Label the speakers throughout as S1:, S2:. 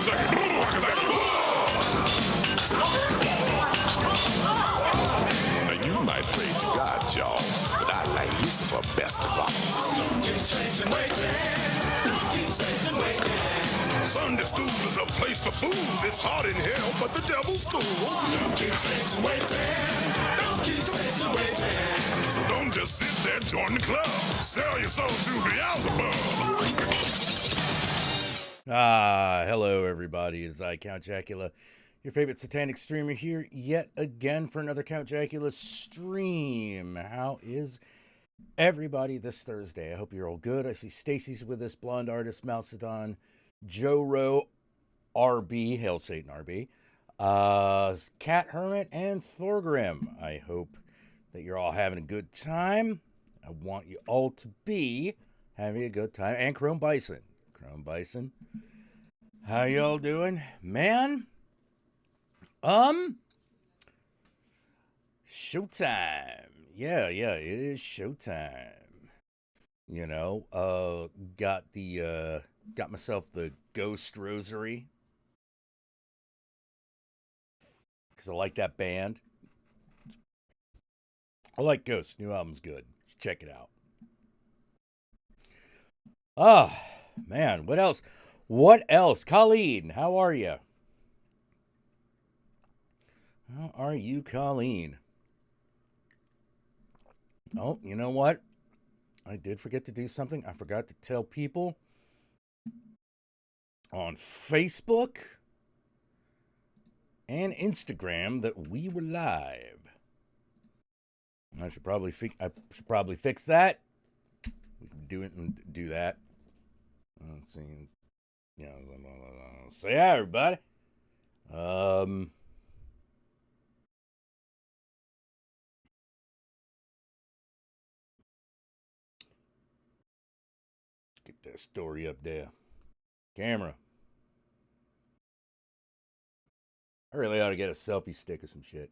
S1: Now you might pray to God, y'all, but I like Lucifer best of all. Don't keep changing, waiting. Don't keep changing, waiting. Sunday school is a place for fools. It's hot in hell, but the devil's cool. Don't keep changing, waiting. Don't keep changing, waiting. So don't just sit there, join the club. Sell your soul to Beelzebub.
S2: Hello everybody, it's I, Count Jackula, your favorite satanic streamer here yet again for another Count Jackula stream. How is everybody this Thursday? I hope you're all good. I see Stacy's with us, Blonde Artist, Mousedon, Joe Rowe, RB, Hail Satan RB, Cat Hermit, and Thorgrim. I hope that you're all having a good time. I want you all to be having a good time. And Chrome Bison. How y'all doing? Man, showtime. Yeah, it is showtime. You know, got myself the Ghost Rosary. Because I like that band. I like Ghost. New album's good. Check it out. Man, what else? Colleen, how are you? How are you, Colleen? Oh, you know what? I did forget to do something. I forgot to tell people on Facebook and Instagram that we were live. I should probably fix that. We can do that. Let's see. Yeah. So yeah, everybody. Get that story up there. Camera. I really ought to get a selfie stick or some shit.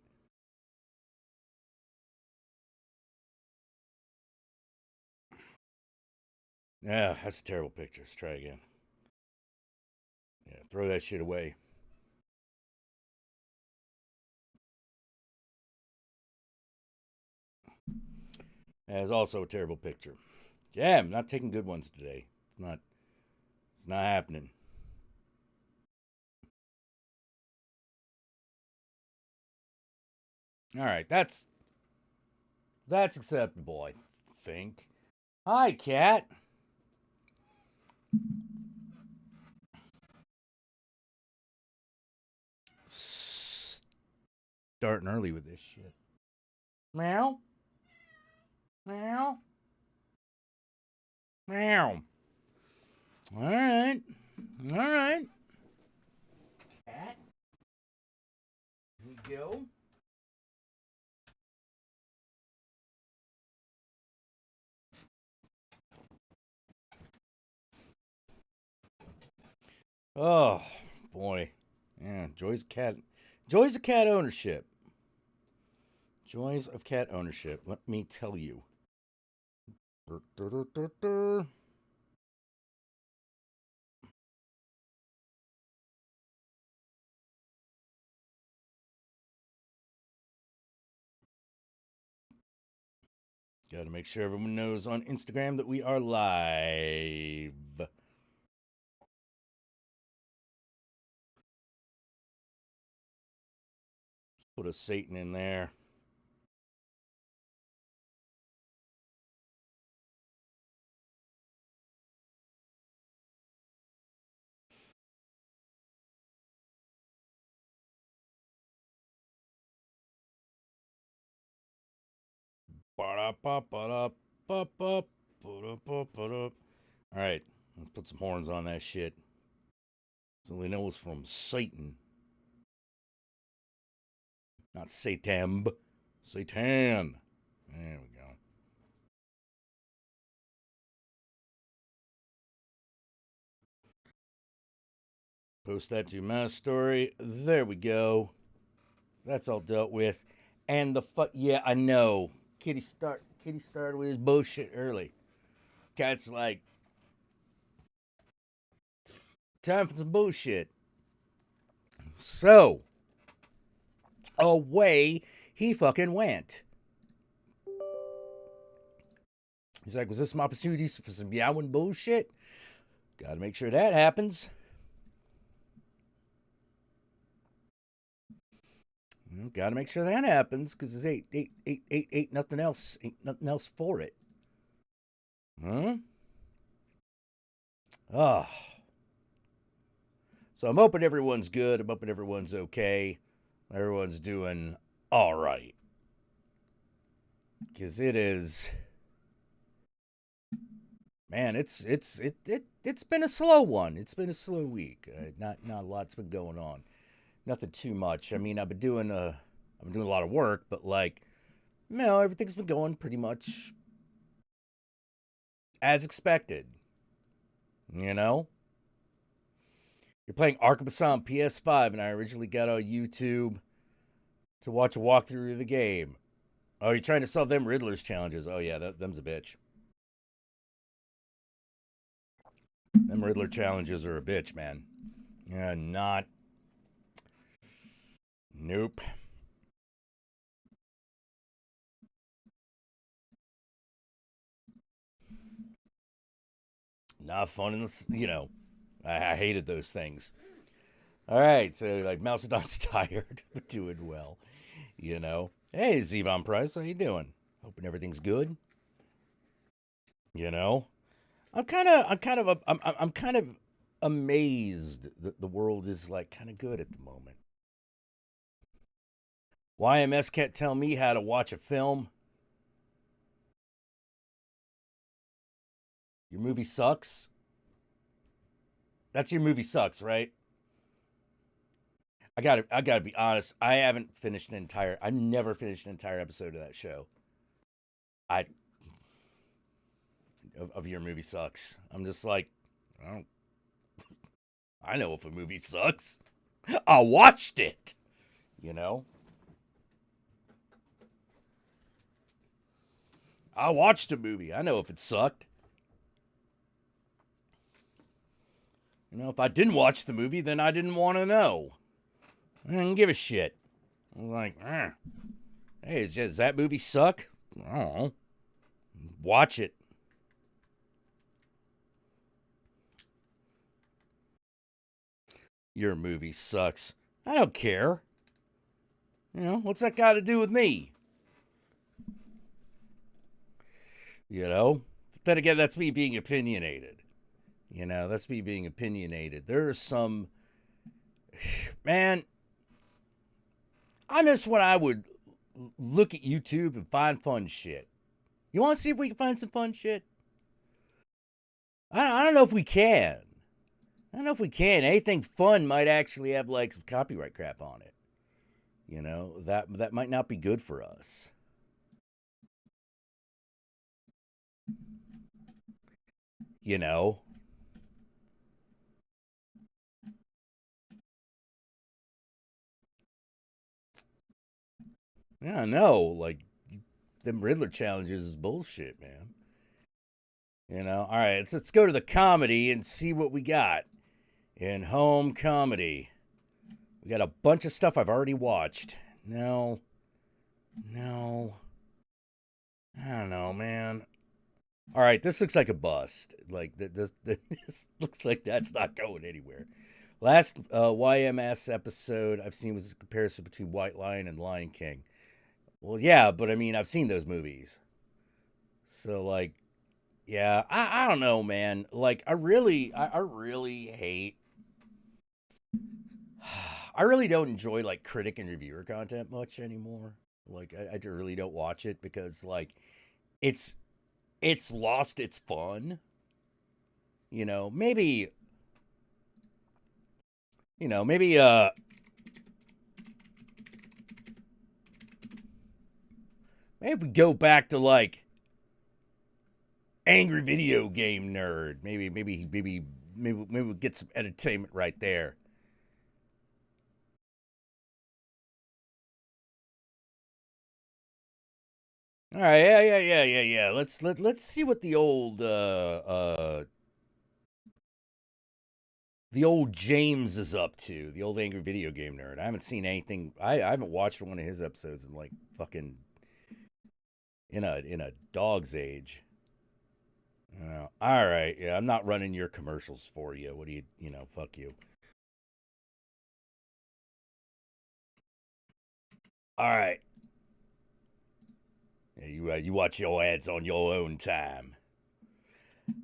S2: Yeah, that's a terrible picture. Let's try again. Yeah, throw that shit away. That's also a terrible picture. Yeah, I'm not taking good ones today. It's not happening. All right, that's acceptable, I think. Hi, Cat. Starting early with this shit. Meow. Meow. Meow. All right. Cat. Here we go. Oh, boy. Yeah, joys of cat ownership. Joys of cat ownership. Let me tell you. Got to make sure everyone knows on Instagram that we are live. Put a Satan in there. All right, let's put some horns on that shit. So we know it's from Satan. Not Satan. Satan. There we go. Post that to my story. There we go. That's all dealt with. And yeah, I know. Kitty started with his bullshit early. Cat's like, time for some bullshit. So, away he fucking went. He's like, was this my opportunity for some meowing bullshit? Gotta make sure that happens. Gotta make sure that happens, because there's ain't nothing else. Ain't nothing else for it. Huh? Oh. So I'm hoping everyone's good. I'm hoping everyone's okay. Everyone's doing all right. Because it is, man, it's been a slow one. It's been a slow week. Not a lot's been going on. Nothing too much. I mean, I've been doing a lot of work, but like, you know, everything's been going pretty much as expected. You know, you're playing Arkham Asylum PS5, and I originally got on YouTube to watch a walkthrough of the game. Oh, you're trying to solve them Riddler's challenges. Oh yeah, them's a bitch. Them Riddler challenges are a bitch, man. Yeah, not. Nope. Not fun in this, you know. I hated those things. All right, so like Mousedon's tired, but doing well. You know. Hey, Zevon Price, how you doing? Hoping everything's good. You know. I'm kind of amazed that the world is like kind of good at the moment. YMS can't tell me how to watch a film. Your movie sucks. That's your movie sucks, right? I gotta be honest. I haven't finished an entire. I've never finished an entire episode of that show. I of your movie sucks. I'm just like, I don't. I know if a movie sucks. I watched it. You know. I watched a movie. I know if it sucked. You know, if I didn't watch the movie, then I didn't want to know. I didn't give a shit. I was like, hey, does that movie suck? I don't know. Watch it. Your movie sucks. I don't care. You know, what's that got to do with me? You know? But then again, that's me being opinionated. You know, that's me being opinionated. There are some. Man, I miss when I would look at YouTube and find fun shit. You want to see if we can find some fun shit? I don't know if we can. I don't know if we can. Anything fun might actually have like some copyright crap on it. You know, that might not be good for us. You know? Yeah, I know. Like, them Riddler challenges is bullshit, man. You know? All right, let's go to the comedy and see what we got in home comedy. We got a bunch of stuff I've already watched. No. I don't know, man. All right, this looks like a bust. Like this looks like that's not going anywhere. Last YMS episode I've seen was a comparison between White Lion and Lion King. Well, yeah, but I mean I've seen those movies, so like, yeah, I don't know, man. Like I really hate. I really don't enjoy like critic and reviewer content much anymore. Like I really don't watch it because like it's it's lost its fun. You know, maybe maybe maybe if we go back to like angry video game nerd, maybe we'll get some entertainment right there. All right, yeah. Let's see what the old the old James is up to, the old angry video game nerd. I haven't seen anything. I haven't watched one of his episodes in like fucking in a dog's age. All right, yeah, I'm not running your commercials for you. What do you know? Fuck you. All right. Yeah, you watch your ads on your own time.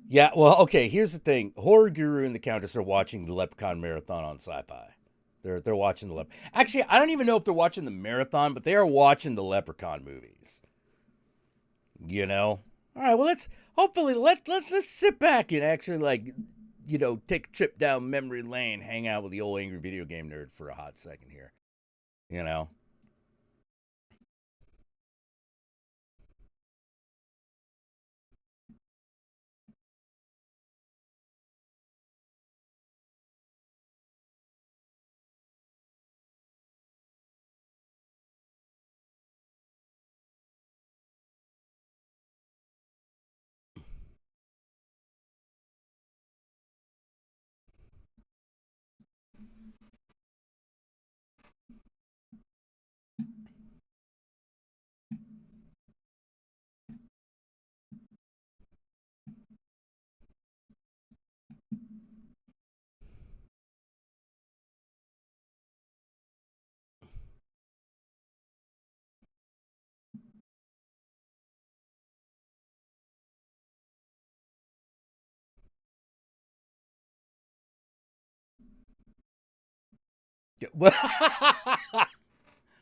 S2: Yeah, well, okay. Here's the thing: Horror Guru and the Countess are watching the Leprechaun marathon on Sci-Fi. They're watching the Actually, I don't even know if they're watching the marathon, but they are watching the Leprechaun movies. You know. All right. Well, let's sit back and actually take a trip down memory lane, hang out with the old angry video game nerd for a hot second here. You know.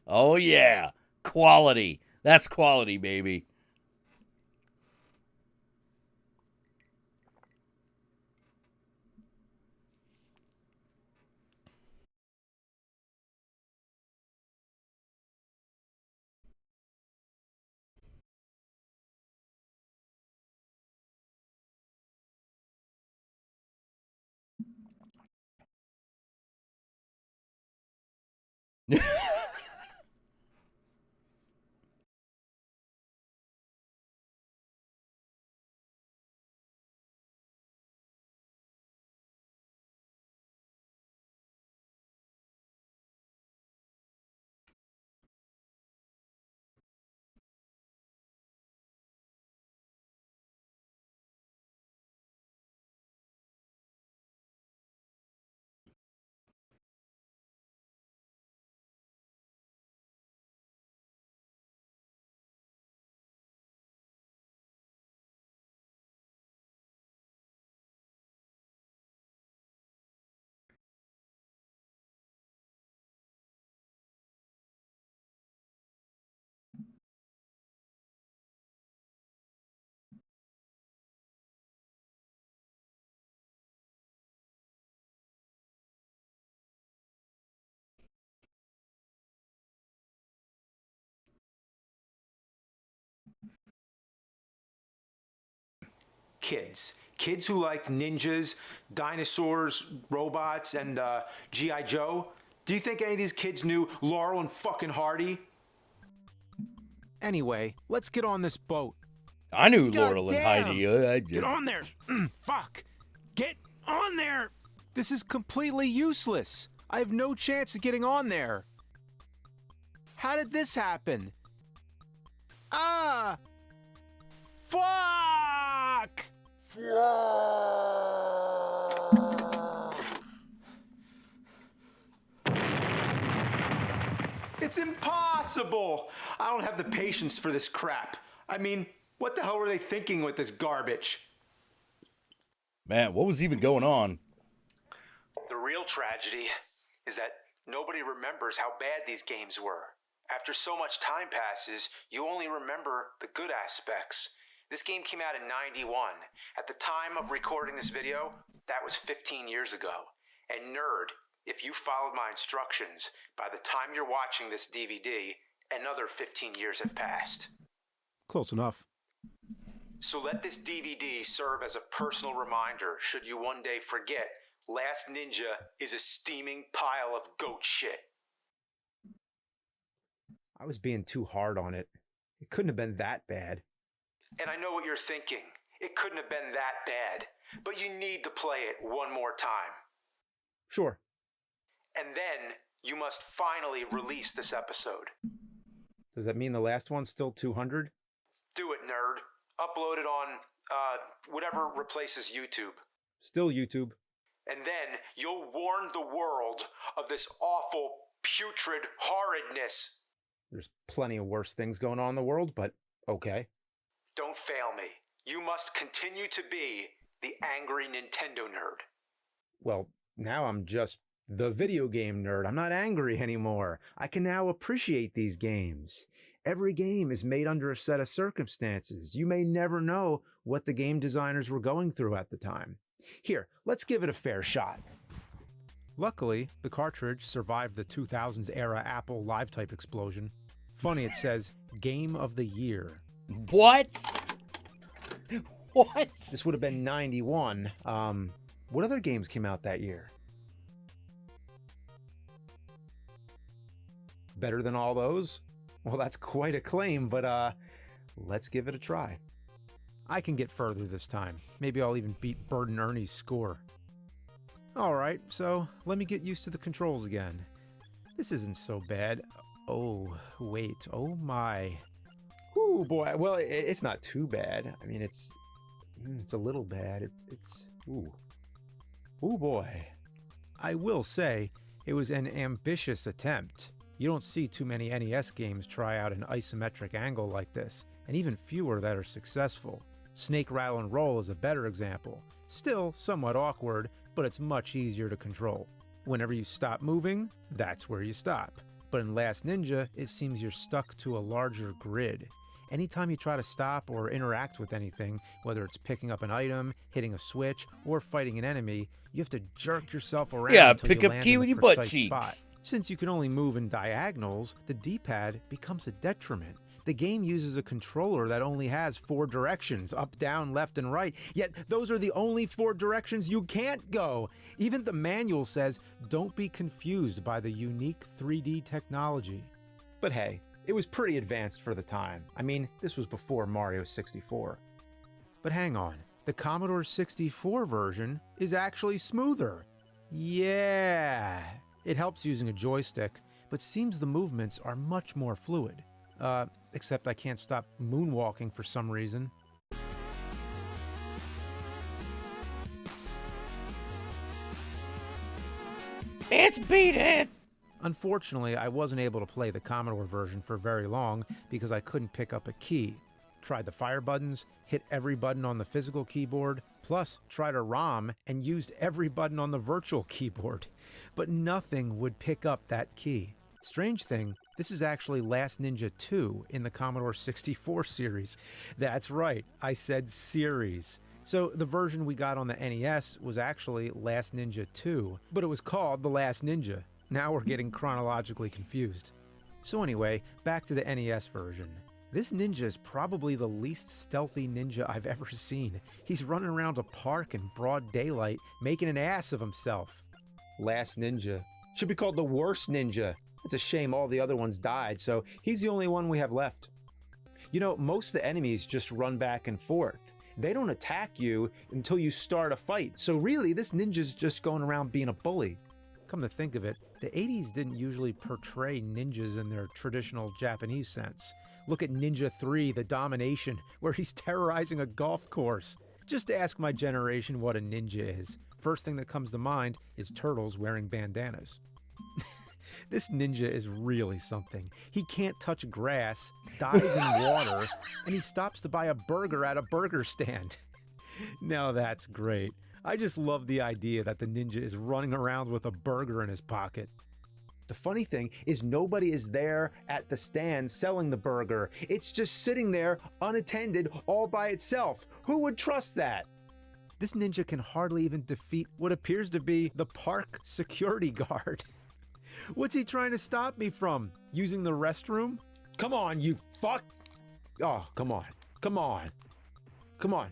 S2: Oh yeah, quality. That's quality, baby.
S3: Kids who like ninjas, dinosaurs, robots, and G.I. Joe. Do you think any of these kids knew Laurel and fucking Hardy?
S4: Anyway, let's get on this boat.
S2: I knew
S4: God
S2: Laurel and
S4: damn.
S2: Heidi.
S4: Get on there. Fuck. Get on there. This is completely useless. I have no chance of getting on there. How did this happen? Ah! Fuck!
S3: It's impossible! I don't have the patience for this crap. I mean, what the hell were they thinking with this garbage?
S2: Man, what was even going on?
S3: The real tragedy is that nobody remembers how bad these games were. After so much time passes, you only remember the good aspects. This game came out in '91. At the time of recording this video, that was 15 years ago. And nerd, if you followed my instructions, by the time you're watching this DVD, another 15 years have passed.
S4: Close enough.
S3: So let this DVD serve as a personal reminder should you one day forget Last Ninja is a steaming pile of goat shit.
S4: I was being too hard on it. It couldn't have been that bad.
S3: And I know what you're thinking. It couldn't have been that bad. But you need to play it one more time.
S5: Sure.
S3: And then you must finally release this episode.
S5: Does that mean the last one's still 200?
S3: Do it, nerd. Upload it on, whatever replaces YouTube.
S5: Still YouTube.
S3: And then you'll warn the world of this awful, putrid horridness.
S5: There's plenty of worse things going on in the world, but okay.
S3: Don't fail me. You must continue to be the angry Nintendo nerd.
S5: Well, now I'm just the video game nerd. I'm not angry anymore. I can now appreciate these games. Every game is made under a set of circumstances. You may never know what the game designers were going through at the time. Here, let's give it a fair shot. Luckily, the cartridge survived the 2000s era Apple live-type explosion. Funny, it says Game of the Year.
S2: What? What?
S5: This would have been 91. What other games came out that year? Better than all those? Well, that's quite a claim, but let's give it a try. I can get further this time. Maybe I'll even beat Bird and Ernie's score. Alright, so let me get used to the controls again. This isn't so bad. Oh, wait. Oh my. Ooh, boy. Well, it's not too bad. I mean, it's a little bad. Ooh. Ooh, boy. I will say, it was an ambitious attempt. You don't see too many NES games try out an isometric angle like this, and even fewer that are successful. Snake Rattle and Roll is a better example. Still somewhat awkward, but it's much easier to control. Whenever you stop moving, that's where you stop. But in Last Ninja, it seems you're stuck to a larger grid. Anytime you try to stop or interact with anything, whether it's picking up an item, hitting a switch, or fighting an enemy, you have to jerk yourself around until
S2: pick
S5: you
S2: up
S5: land
S2: key
S5: in
S2: with
S5: the
S2: your butt
S5: precise
S2: cheeks.
S5: spot. Since you can only move in diagonals, the D-pad becomes a detriment. The game uses a controller that only has 4 directions, up, down, left, and right, yet those are the only 4 directions you can't go. Even the manual says, don't be confused by the unique 3D technology. But hey, it was pretty advanced for the time. I mean, this was before Mario 64. But hang on, the Commodore 64 version is actually smoother. Yeah, it helps using a joystick, but seems the movements are much more fluid. Except I can't stop moonwalking for some reason.
S2: It's beat it!
S5: Unfortunately, I wasn't able to play the Commodore version for very long because I couldn't pick up a key. Tried the fire buttons, hit every button on the physical keyboard, plus tried a ROM and used every button on the virtual keyboard. But nothing would pick up that key. Strange thing, this is actually Last Ninja 2 in the Commodore 64 series. That's right, I said series. So the version we got on the NES was actually Last Ninja 2, but it was called The Last Ninja. Now we're getting chronologically confused. So anyway, back to the NES version. This ninja is probably the least stealthy ninja I've ever seen. He's running around a park in broad daylight, making an ass of himself. Last Ninja. Should be called the worst ninja. It's a shame all the other ones died, so he's the only one we have left. You know, most of the enemies just run back and forth. They don't attack you until you start a fight, so really this ninja's just going around being a bully. Come to think of it, the 80s didn't usually portray ninjas in their traditional Japanese sense. Look at Ninja 3, The Domination, where he's terrorizing a golf course. Just ask my generation what a ninja is. First thing that comes to mind is turtles wearing bandanas. This ninja is really something. He can't touch grass, dives in water, and he stops to buy a burger at a burger stand. Now that's great. I just love the idea that the ninja is running around with a burger in his pocket. The funny thing is nobody is there at the stand selling the burger. It's just sitting there unattended all by itself. Who would trust that? This ninja can hardly even defeat what appears to be the park security guard. What's he trying to stop me from? Using the restroom? Come on, you fuck! Oh, come on. Come on. Come on.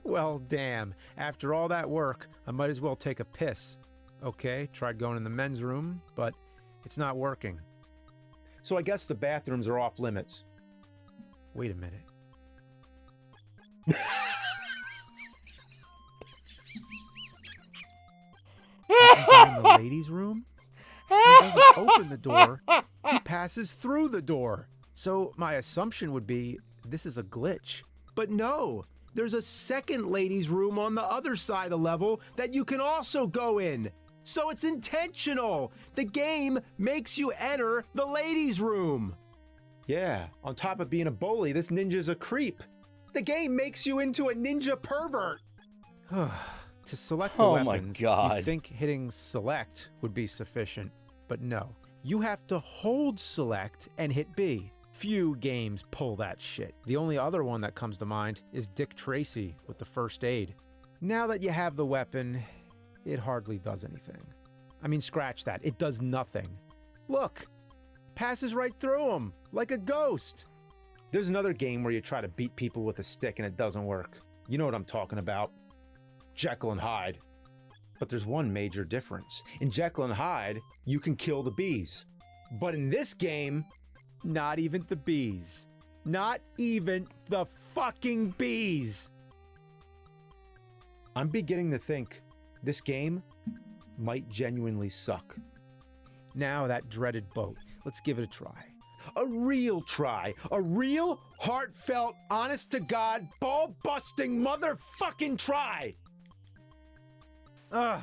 S5: Well, damn. After all that work, I might as well take a piss. Okay, tried going in the men's room, but it's not working. So I guess the bathrooms are off limits. Wait a minute. the ladies' room. He doesn't open the door, he passes through the door. So my assumption would be this is a glitch. But no, there's a second ladies' room on the other side of the level that you can also go in. So it's intentional. The game makes you enter the ladies' room. Yeah, on top of being a bully, this ninja's a creep. The game makes you into a ninja pervert. To select the weapons, you'd think hitting select would be sufficient, but no. You have to hold select and hit B. Few games pull that shit. The only other one that comes to mind is Dick Tracy with the first aid. Now that you have the weapon, it hardly does anything. I mean, scratch that. It does nothing. Look, passes right through him, like a ghost. There's another game where you try to beat people with a stick and it doesn't work. You know what I'm talking about. Jekyll and Hyde. But there's one major difference. In Jekyll and Hyde, you can kill the bees. But in this game, not even the bees. Not even the fucking bees. I'm beginning to think this game might genuinely suck. Now that dreaded boat. Let's give it a try. A real try. A real, heartfelt, honest-to-God, ball-busting motherfucking try. Fuck.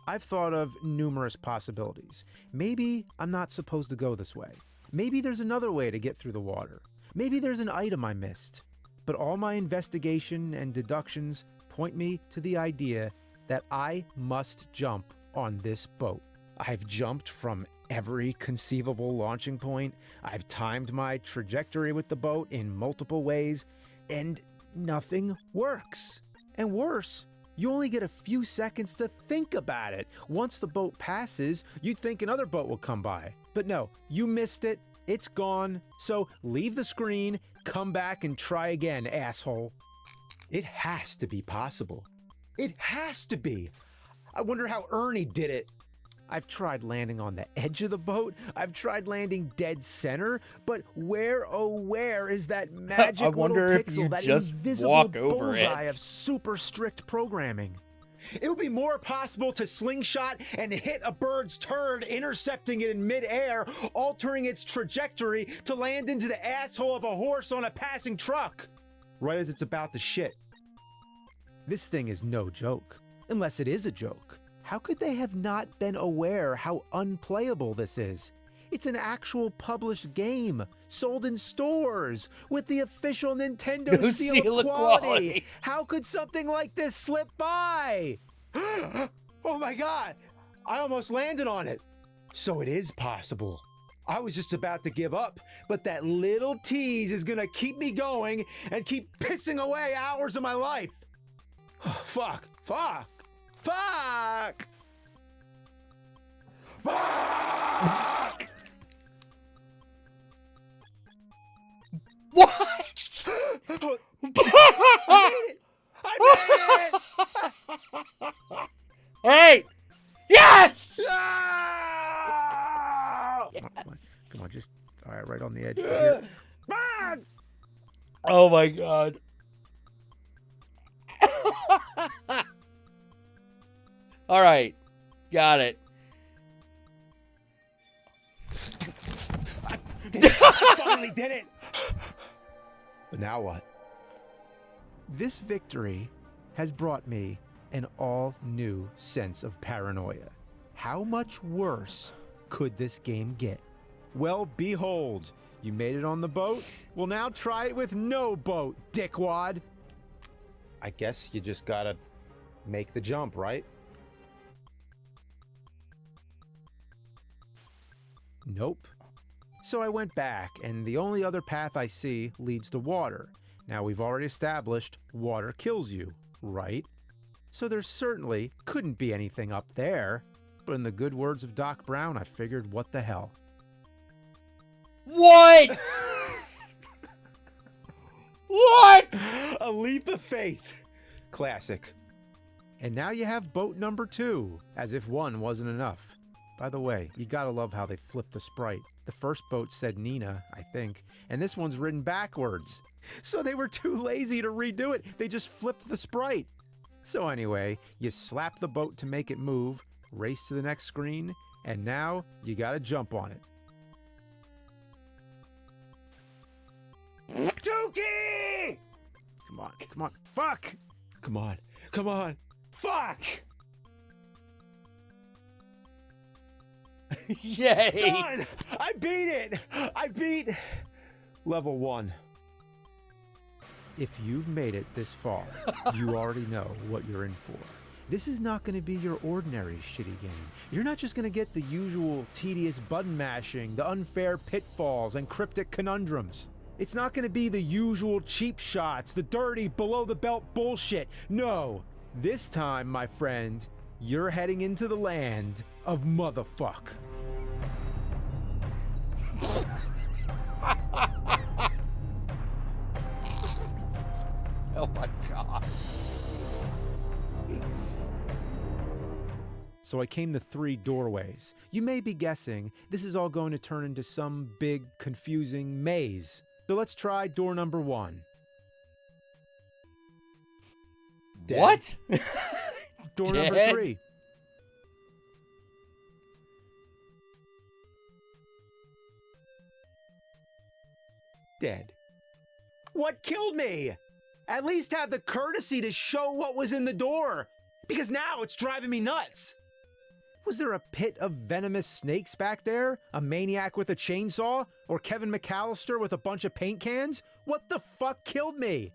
S5: I've thought of numerous possibilities. Maybe I'm not supposed to go this way. Maybe there's another way to get through the water. Maybe there's an item I missed. But all my investigation and deductions point me to the idea that I must jump on this boat. I've jumped from every conceivable launching point. I've timed my trajectory with the boat in multiple ways, and nothing works. And worse, you only get a few seconds to think about it. Once the boat passes, you'd think another boat will come by. But no, you missed it. It's gone. So leave the screen, come back and try again, asshole. It has to be possible. It has to be. I wonder how Ernie did it. I've tried landing on the edge of the boat. I've tried landing dead center. But where, oh where is that magic little pixel, that invisible bullseye of super strict programming? It would be more possible to slingshot and hit a bird's turd, intercepting it in midair, altering its trajectory to land into the asshole of a horse on a passing truck, right as it's about to shit. This thing is no joke. Unless it is a joke. How could they have not been aware how unplayable this is? It's an actual published game, sold in stores, with the official Nintendo seal of quality. How could something like this slip by? Oh my God, I almost landed on it. So it is possible. I was just about to give up, but that little tease is gonna keep me going and keep pissing away hours of my life. Fuck. Fuck! Fuck!
S2: What?
S5: I made it! I made it!
S2: All right. Yes!
S5: Come on, just all right on the edge here.
S2: Oh my God. All right. Got it.
S5: I finally did it. But now what? This victory has brought me an all-new sense of paranoia. How much worse could this game get? Well, behold, you made it on the boat. Well, now try it with no boat, dickwad. I guess you just gotta make the jump, right? Nope. So I went back, and the only other path I see leads to water. Now, we've already established water kills you, right? So there certainly couldn't be anything up there. But in the good words of Doc Brown, I figured, what the hell?
S2: What? What?
S5: A leap of faith. Classic. And now you have boat number 2, as if one wasn't enough. By the way, you gotta love how they flipped the sprite. The first boat said Nina, I think, and this one's written backwards. So they were too lazy to redo it. They just flipped the sprite. So anyway, you slap the boat to make it move, race to the next screen, and now you gotta jump on it. Dookie! Come on, come on, fuck! Come on, come on, fuck!
S2: Yay!
S5: Done! I beat it! I beat level 1. If you've made it this far, you already know what you're in for. This is not going to be your ordinary shitty game. You're not just going to get the usual tedious button mashing, the unfair pitfalls, and cryptic conundrums. It's not going to be the usual cheap shots, the dirty, below-the-belt bullshit. No, this time, my friend, you're heading into the land of motherfuck.
S2: Oh my god.
S5: So I came to 3 doorways. You may be guessing this is all going to turn into some big, confusing maze. So let's try door number 1. Dead.
S2: What?
S5: Door
S2: Dead?
S5: number 3. Dead. What killed me? At least have the courtesy to show what was in the door, because now it's driving me nuts. Was there a pit of venomous snakes back there? A maniac with a chainsaw? Or Kevin McAllister with a bunch of paint cans? What the fuck killed me?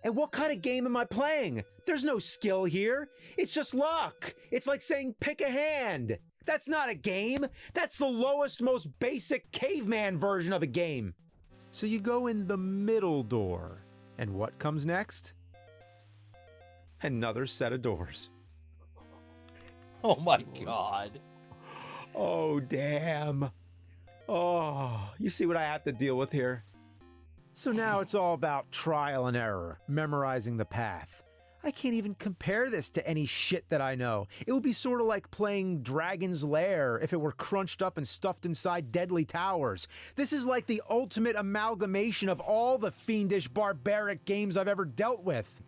S5: And what kind of game am I playing? There's no skill here. It's just luck. It's like saying pick a hand. That's not a game. That's the lowest, most basic caveman version of a game. So you go in the middle door. And what comes next? Another set of doors.
S2: Oh my god.
S5: Oh, damn. Oh, you see what I have to deal with here? So now it's all about trial and error, memorizing the path. I can't even compare this to any shit that I know. It would be sort of like playing Dragon's Lair if it were crunched up and stuffed inside Deadly Towers. This is like the ultimate amalgamation of all the fiendish, barbaric games I've ever dealt with.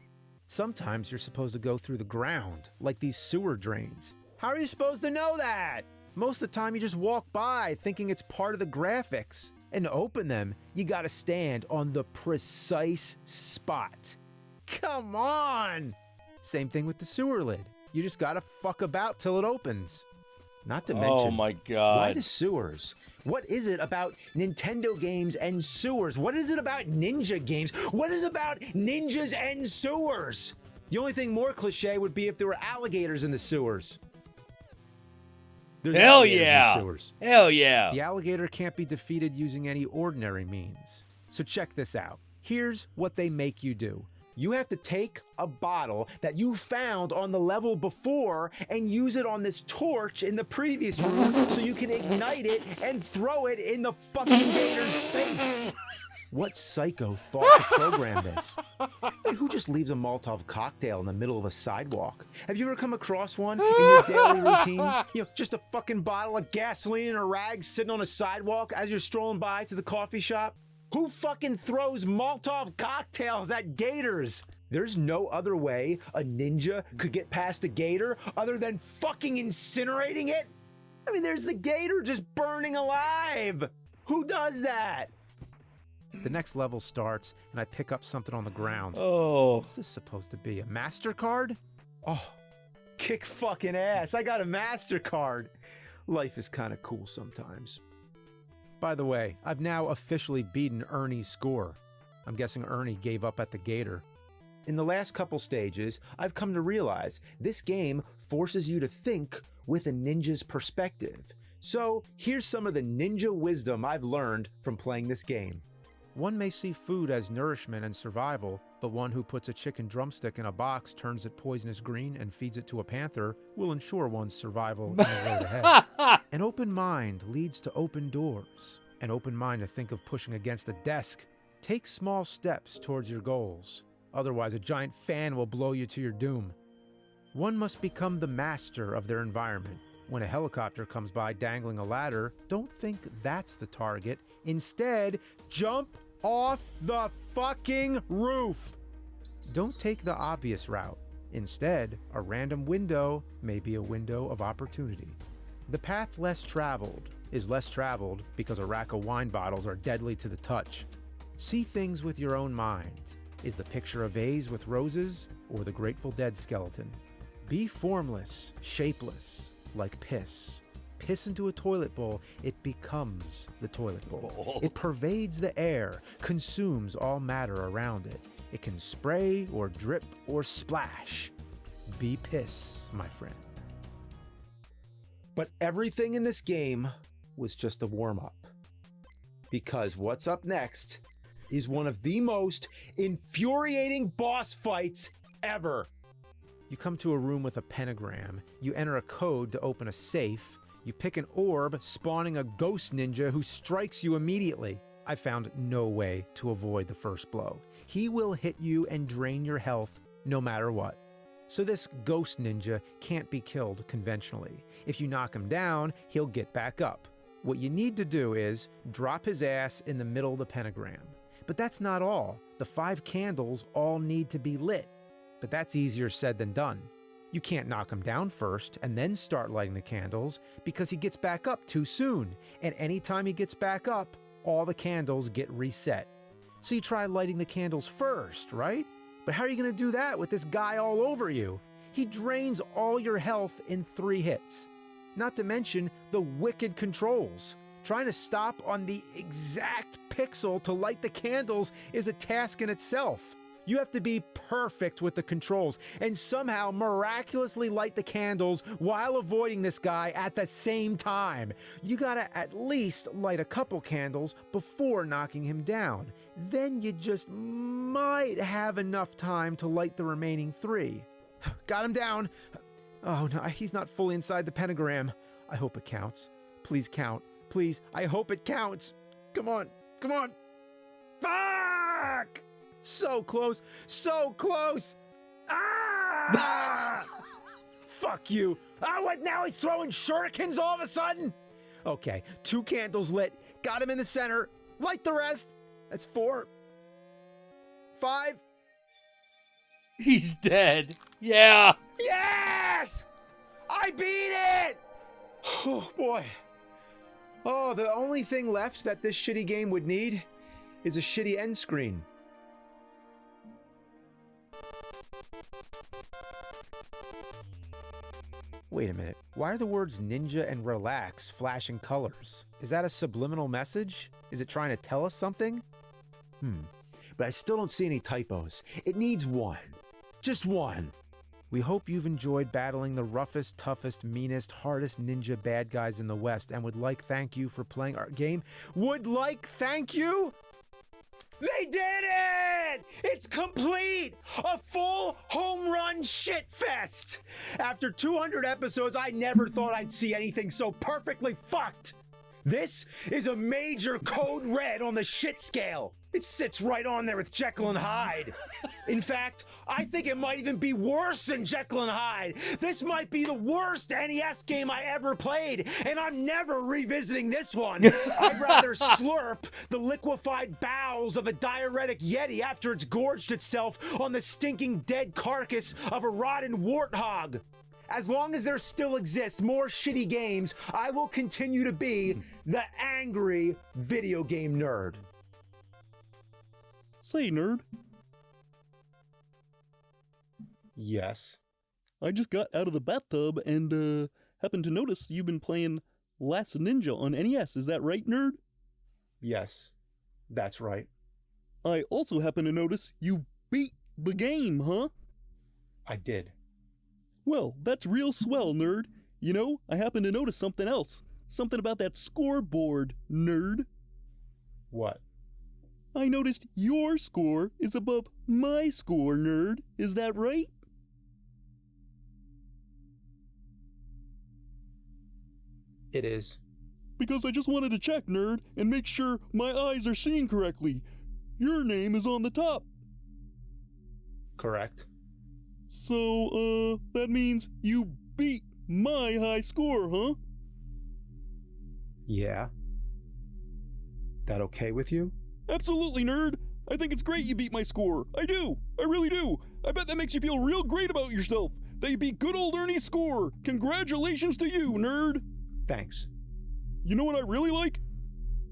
S5: Sometimes you're supposed to go through the ground, like these sewer drains. How are you supposed to know that? Most of the time you just walk by thinking it's part of the graphics. And to open them, you gotta stand on the precise spot. Come on! Same thing with the sewer lid. You just gotta fuck about till it opens. Not to mention,
S2: Oh my god.
S5: why the sewers? What is it about Nintendo games and sewers? What is it about ninja games? What is it about ninjas and sewers? The only thing more cliche would be if there were alligators in the sewers. There's
S2: Hell
S5: alligators in the
S2: yeah.
S5: sewers.
S2: Hell yeah.
S5: The alligator can't be defeated using any ordinary means. So check this out. Here's what they make you do. You have to take a bottle that you found on the level before and use it on this torch in the previous room so you can ignite it and throw it in the fucking gator's face. What psycho thought to program this? And who just leaves a Molotov cocktail in the middle of a sidewalk? Have you ever come across one in your daily routine? You know, just a fucking bottle of gasoline and a rag sitting on a sidewalk as you're strolling by to the coffee shop? Who fucking throws Molotov cocktails at gators? There's no other way a ninja could get past a gator other than fucking incinerating it? I mean, there's the gator just burning alive. Who does that? The next level starts, and I pick up something on the ground.
S2: Oh.
S5: What's this supposed to be? A MasterCard? Oh, kick fucking ass. I got a MasterCard. Life is kind of cool sometimes. By the way, I've now officially beaten Ernie's score. I'm guessing Ernie gave up at the gator. In the last couple stages, I've come to realize this game forces you to think with a ninja's perspective. So here's some of the ninja wisdom I've learned from playing this game. One may see food as nourishment and survival, but one who puts a chicken drumstick in a box, turns it poisonous green, and feeds it to a panther will ensure one's survival in the road ahead. An open mind leads to open doors. An open mind to think of pushing against the desk. Take small steps towards your goals. Otherwise, a giant fan will blow you to your doom. One must become the master of their environment. When a helicopter comes by dangling a ladder, don't think that's the target. Instead, jump off the fucking roof. Don't take the obvious route. Instead, a random window may be a window of opportunity. The path less traveled is less traveled because a rack of wine bottles are deadly to the touch. See things with your own mind. Is the picture a vase with roses or the Grateful Dead skeleton? Be formless, shapeless, like piss. Piss into a toilet bowl, it becomes the toilet bowl. It pervades the air, consumes all matter around it. It can spray or drip or splash. Be piss, my friend. But everything in this game was just a warm-up. Because what's up next is one of the most infuriating boss fights ever. You come to a room with a pentagram, you enter a code to open a safe, you pick an orb, spawning a ghost ninja who strikes you immediately. I found no way to avoid the first blow. He will hit you and drain your health no matter what. So this ghost ninja can't be killed conventionally. If you knock him down, he'll get back up. What you need to do is drop his ass in the middle of the pentagram. But that's not all. The 5 candles all need to be lit. But that's easier said than done. You can't knock him down first and then start lighting the candles because he gets back up too soon. And anytime he gets back up, all the candles get reset. So you try lighting the candles first, right? But how are you going to do that with this guy all over you? He drains all your health in 3 hits. Not to mention the wicked controls. Trying to stop on the exact pixel to light the candles is a task in itself. You have to be perfect with the controls and somehow miraculously light the candles while avoiding this guy at the same time. You gotta at least light a couple candles before knocking him down. Then you just might have enough time to light the remaining 3. Got him down. Oh no, he's not fully inside the pentagram. I hope it counts. Please count. Please, I hope it counts. Come on, come on. Fuck! So close, so close. Ah! Fuck you. Ah, what now? He's throwing shurikens all of a sudden? Okay, 2 candles lit. Got him in the center. Light the rest. That's 4. 5.
S2: He's dead. Yeah.
S5: Yes! I beat it! Oh, boy. Oh, the only thing left that this shitty game would need is a shitty end screen. Wait a minute. Why are the words ninja and relax flashing colors? Is that a subliminal message? Is it trying to tell us something? But I still don't see any typos. It needs 1. Just 1. We hope you've enjoyed battling the roughest, toughest, meanest, hardest ninja bad guys in the West and would like thank you for playing our game. Would like thank you? They did it! It's complete! A full home run shit fest! After 200 episodes, I never thought I'd see anything so perfectly fucked! This is a major code red on the shit scale. It sits right on there with Jekyll and Hyde. In fact, I think it might even be worse than Jekyll and Hyde. This might be the worst NES game I ever played, and I'm never revisiting this one. I'd rather slurp the liquefied bowels of a diuretic yeti after it's gorged itself on the stinking dead carcass of a rotten warthog. As long as there still exist more shitty games, I will continue to be the angry video game nerd.
S6: Say, nerd,
S5: Yes.
S6: I just got out of the bathtub and happened to notice you've been playing Last Ninja on NES. Is that right, nerd?
S5: Yes. That's right.
S6: I also happen to notice you beat the game, huh?
S5: I did.
S6: Well, that's real swell, nerd. You know, I happen to notice something else. Something about that scoreboard, nerd.
S5: What?
S6: I noticed your score is above my score, nerd. Is that right?
S5: It is.
S6: Because I just wanted to check, nerd, and make sure my eyes are seeing correctly. Your name is on the top.
S5: Correct.
S6: So, that means you beat my high score, huh?
S4: Yeah? That okay with you?
S6: Absolutely, nerd. I think it's great you beat my score. I do. I really do. I bet that makes you feel real great about yourself. That you beat good old Ernie's score. Congratulations to you, nerd.
S4: Thanks.
S6: You know what I really like?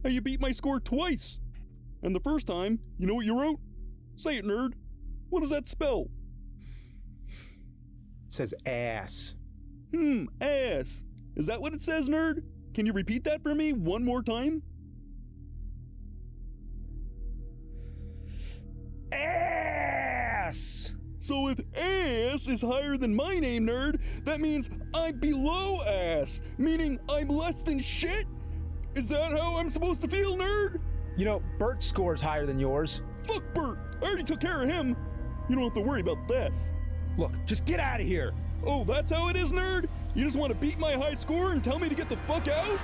S6: How you beat my score twice. And the first time, you know what you wrote? Say it, nerd. What does that spell?
S4: It says ass.
S6: Ass. Is that what it says, nerd? Can you repeat that for me one more time?
S4: Ass!
S6: So if ass is higher than my name, nerd, that means I'm below ass, meaning I'm less than shit? Is that how I'm supposed to feel, nerd?
S4: You know, Bert's score's higher than yours.
S6: Fuck Bert, I already took care of him. You don't have to worry about that.
S4: Look, just get out of here.
S6: Oh, that's how it is, nerd? You just want to beat my high score and tell me to get the fuck out?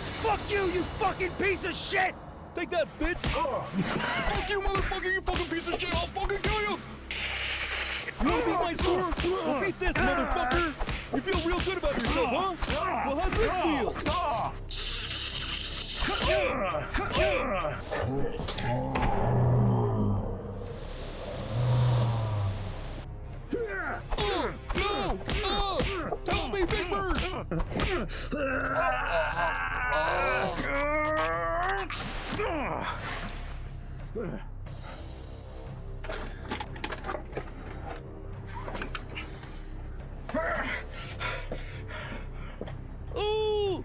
S4: Fuck you, you fucking piece of shit!
S6: Take that, bitch! Fuck you, motherfucker, you fucking piece of shit! I'll fucking kill you! You wanna beat my score? Well, beat this, motherfucker! You feel real good about yourself, huh? Well, how's this feel? No! Help me, Big Bird! Oh!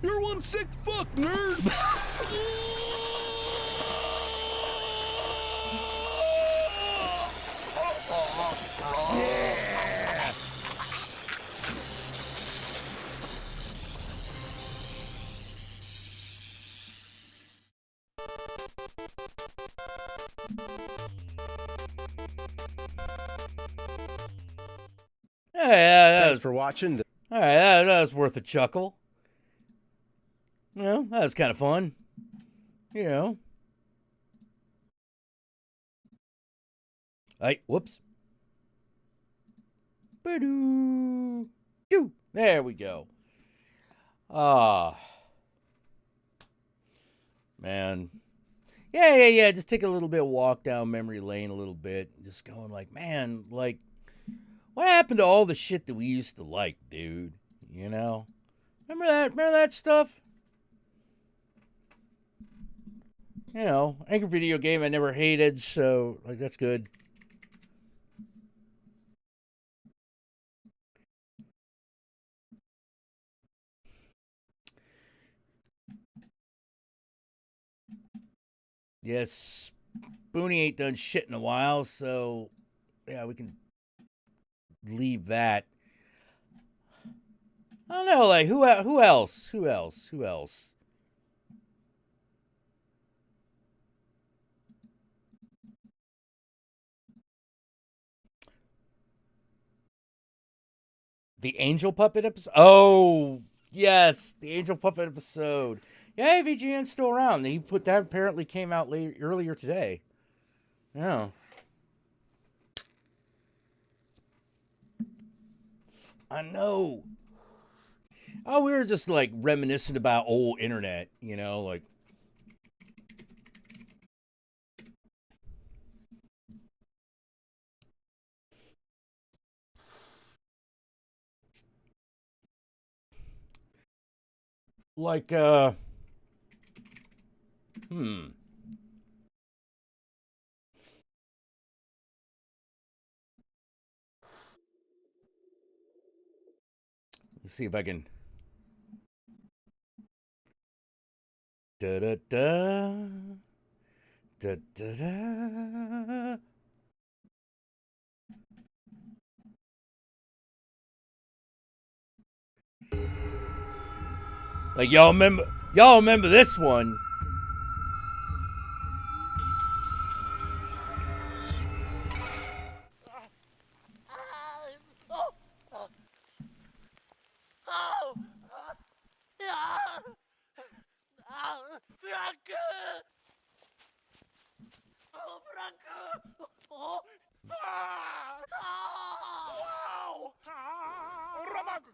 S6: You're one sick fuck, nerd!
S2: Yeah,
S4: Thanks for watching.
S2: all right, that was worth a chuckle. You know, that was kind of fun. You know. Whoops. Ba-doo. Doo. There we go. Man. Yeah. Just take a little bit of walk down memory lane a little bit. Just going like, man, like, what happened to all the shit that we used to like, dude? You know? Remember that stuff? You know, angry video game I never hated, so, like, that's good. Yes, Booney ain't done shit in a while, so, yeah, we can leave that. I don't know, like, who else? The Angel Puppet episode? Oh, yes, the Angel Puppet episode. Yeah, VGN's still around. He put that apparently came out earlier today. Yeah. I know. Oh, we were just like reminiscing about old internet, you know, like. Like, Let's see if I can. Da da da. Da da da. Like y'all remember this one.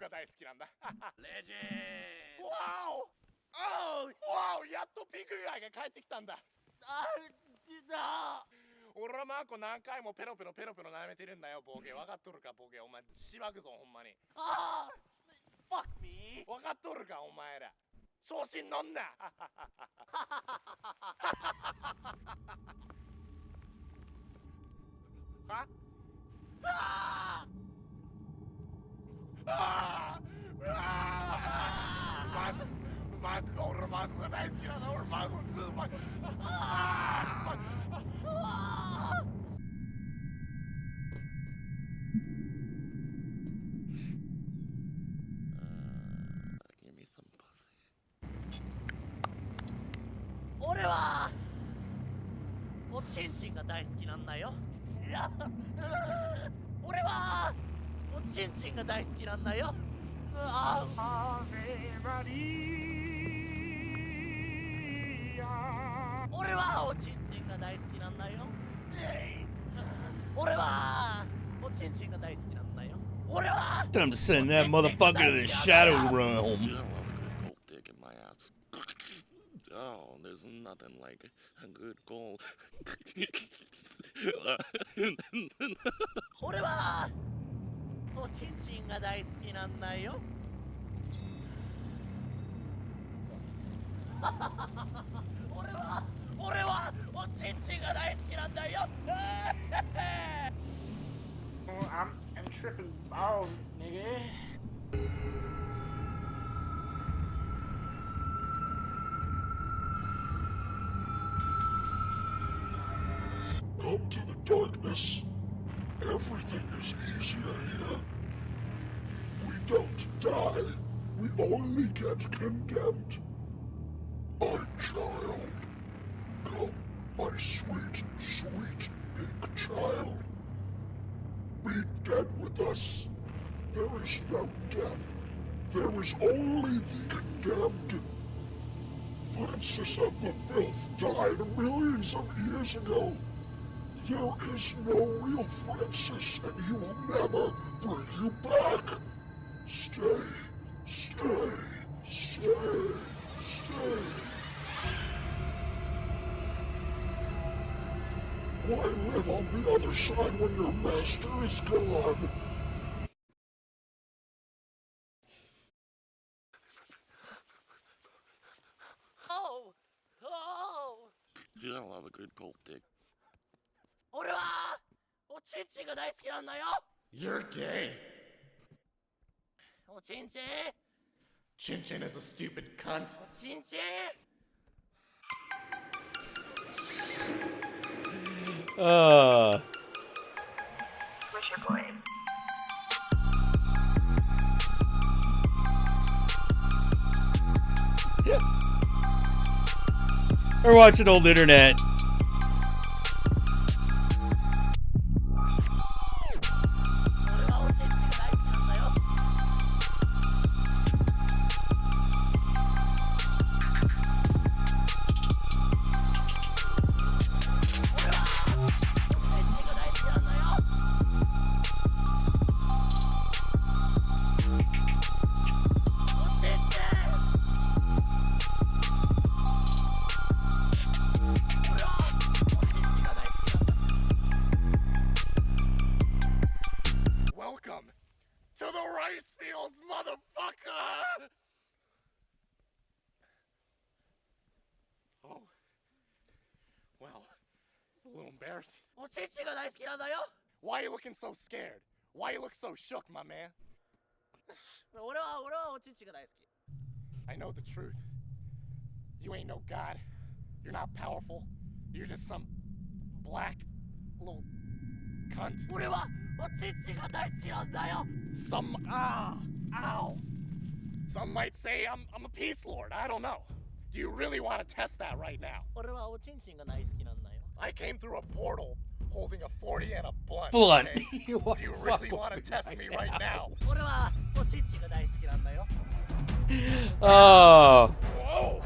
S7: が大好きなんだ。
S6: レジェンド。
S7: わおわお、やっとピグガイが帰ってきたんだ。俺はマーコ何回もペロペロ舐めてるんだよ、ボケ。分かっとるか、ボケ。お前しばくぞ、ほんまに。
S6: Fuck me。
S7: 分かっとるか、お前ら。調子に乗んな。はマークが、俺マークが大好きなんだ。俺マークずっとマーク。
S1: Give me some pussy.
S6: 俺はおちんちんが大好きなんだよ。いや、俺はおちんちんが大好きなんだよ。アーベマリア。俺はおちんちんが大好きなんだよ。俺はおちんちんが大好きなんだよ。俺は
S2: Time to send that motherfucker to the shadow realm.
S1: Yeah, I'm a good gold dick in my ass. Oh, there's nothing like a good gold.
S6: 俺はおちんちんが大好きなんだよ。俺はおちんちんが大好きなんだよ。
S8: I'm tripping balls, nigga.
S1: Come to the darkness. Everything is easier here. We don't die. We only get condemned. My child. Come, my sweet, sweet pink child. Be dead with us. There is no death. There is only the condemned. Francis of the Filth died millions of years ago. There is no real Francis, and he will never bring you back. Stay, stay, stay, stay. Why live on the other side when your master is gone? Yeah, I'll have a good gold dick.
S6: 俺はおちんちんが大好きなんだよ。
S7: You're gay.
S6: おちんちん
S7: Chin Chin is a stupid cunt.
S6: おちんちん
S2: We're watching old internet.
S7: Welcome to the rice fields, motherfucker! Oh. Well, it's a little embarrassing.
S6: おちんちんが大好きなんだよ。
S7: Why are you looking so scared? Why you look so shook, my man?
S6: 俺はおちんちんが大好き。
S7: I know the truth. You ain't no god. You're not powerful. You're just some black little cunt.
S6: 俺はおちんちんが大好きなんだよ。
S7: Ow. Some might say I'm a peace lord. I don't know. Do you really want to test that right now?
S6: 俺はおちんちんが大好きなんだよ。
S7: I came through a portal holding a 40 and a blunt.
S2: Blunt.
S7: Okay?
S2: You
S7: Do you really want to test me right now?
S6: 俺はおちんちんが大好きなんだよ。
S2: Oh.
S7: Whoa!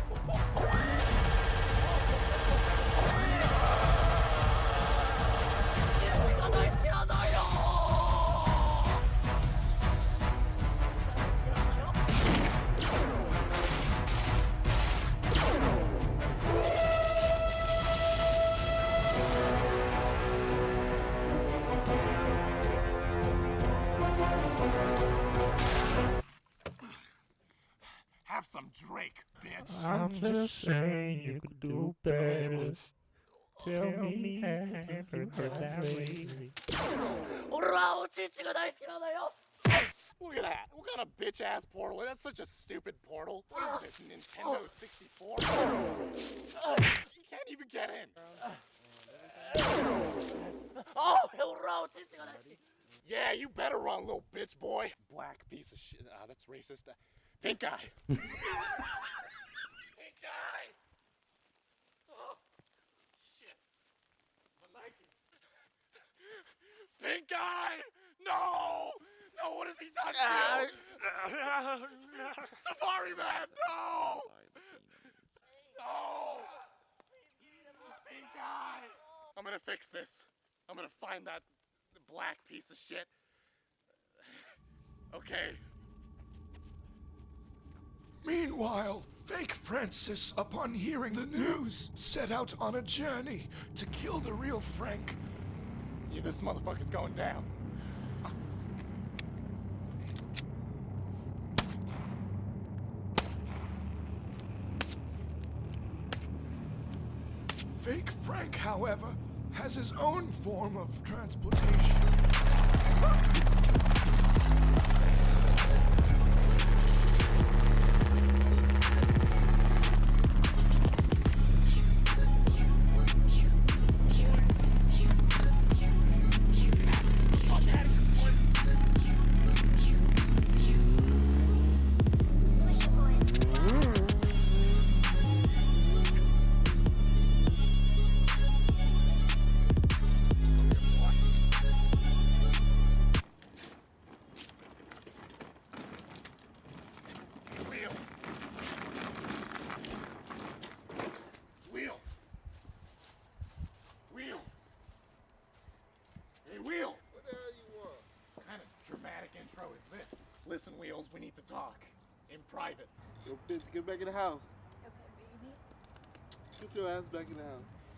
S7: fake, bitch.
S8: I'm just saying you could do better. Tell me, have you heard that lately?
S7: Look at that. What kind of bitch-ass portal? That's such a stupid portal. What is this, Nintendo 64? You can't even get in. Yeah, you better run, little bitch boy. Black piece of shit. That's racist. Pink guy. Pink guy. Oh, shit. My Nikes. Pink guy. No. No, what has he done to you? Safari man, no. No. Pink guy. I'm gonna fix this. I'm gonna find that black piece of shit. Okay.
S1: Meanwhile, fake Francis, upon hearing the news, set out on a journey to kill the real Frank.
S7: Yeah, this motherfucker's going down.
S1: Fake Frank, however, has his own form of transportation.
S7: Listen, Wheels, we need to talk. In private.
S9: Yo, bitch, get back in the house.
S10: Okay, baby.
S9: Get your ass back in the house.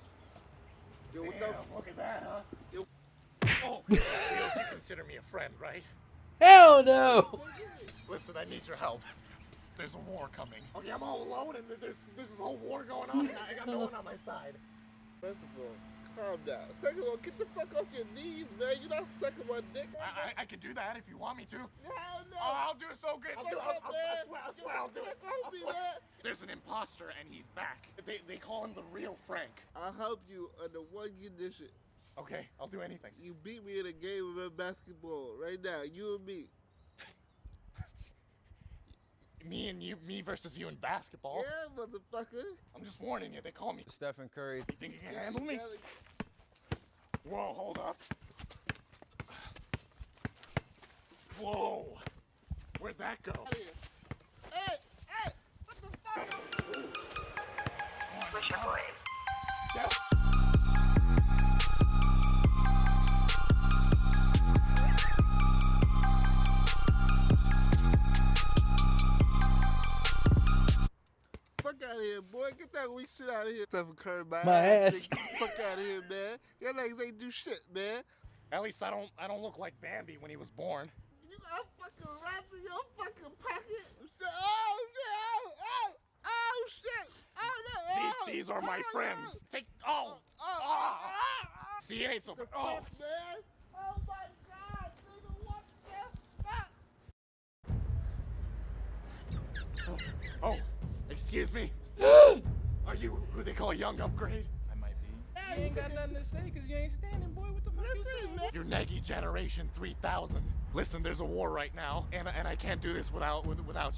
S9: Yo, what the f-
S7: Look at that, huh?
S9: Yo.
S7: Oh, Wheels, you consider me a friend, right?
S2: Hell no!
S7: Listen, I need your help. There's a war coming. Okay, I'm all alone, and there's this whole war going on, and I got no one on my side.
S9: First of all, calm down. Second of all, get the fuck off your knees, man. You're not sucking my dick.
S7: I can do that if you want me to.
S9: No.
S7: Oh, I'll do it so good. I swear I'll do it.
S9: Fuck off me, man.
S7: There's an imposter, and he's back. They call him the real Frank.
S9: I'll help you under one condition.
S7: Okay, I'll do anything.
S9: You beat me in a game of basketball right now. You and me.
S7: Me versus you in basketball.
S9: Yeah, motherfucker.
S7: I'm just warning you. They call me
S4: Stephen Curry.
S7: You think you can handle me? Whoa, hold up. Whoa. Where'd that go?
S9: Hey, what the fuck?
S10: Wish your boys.
S7: Yeah.
S9: Fuck out of here, boy. Get that weak shit out of here. Stephen Curry,
S2: My ass.
S9: Fuck out of here, man. Your legs ain't do shit, man.
S7: At least I don't look like Bambi when he was born.
S9: You got fucking rats in your fucking pocket. Oh, shit. Oh, shit. Oh, no.
S7: These are my friends. Take. See, it ain't so.
S9: Man. Oh, my God. Nigga, what the fuck?
S7: Oh, excuse me. Are you who they call a young upgrade?
S6: I might be. You ain't got nothing to say because you ain't standing, boy. What the fuck you saying?
S7: You're Negi Generation 3000. Listen, there's a war right now, and I can't do this without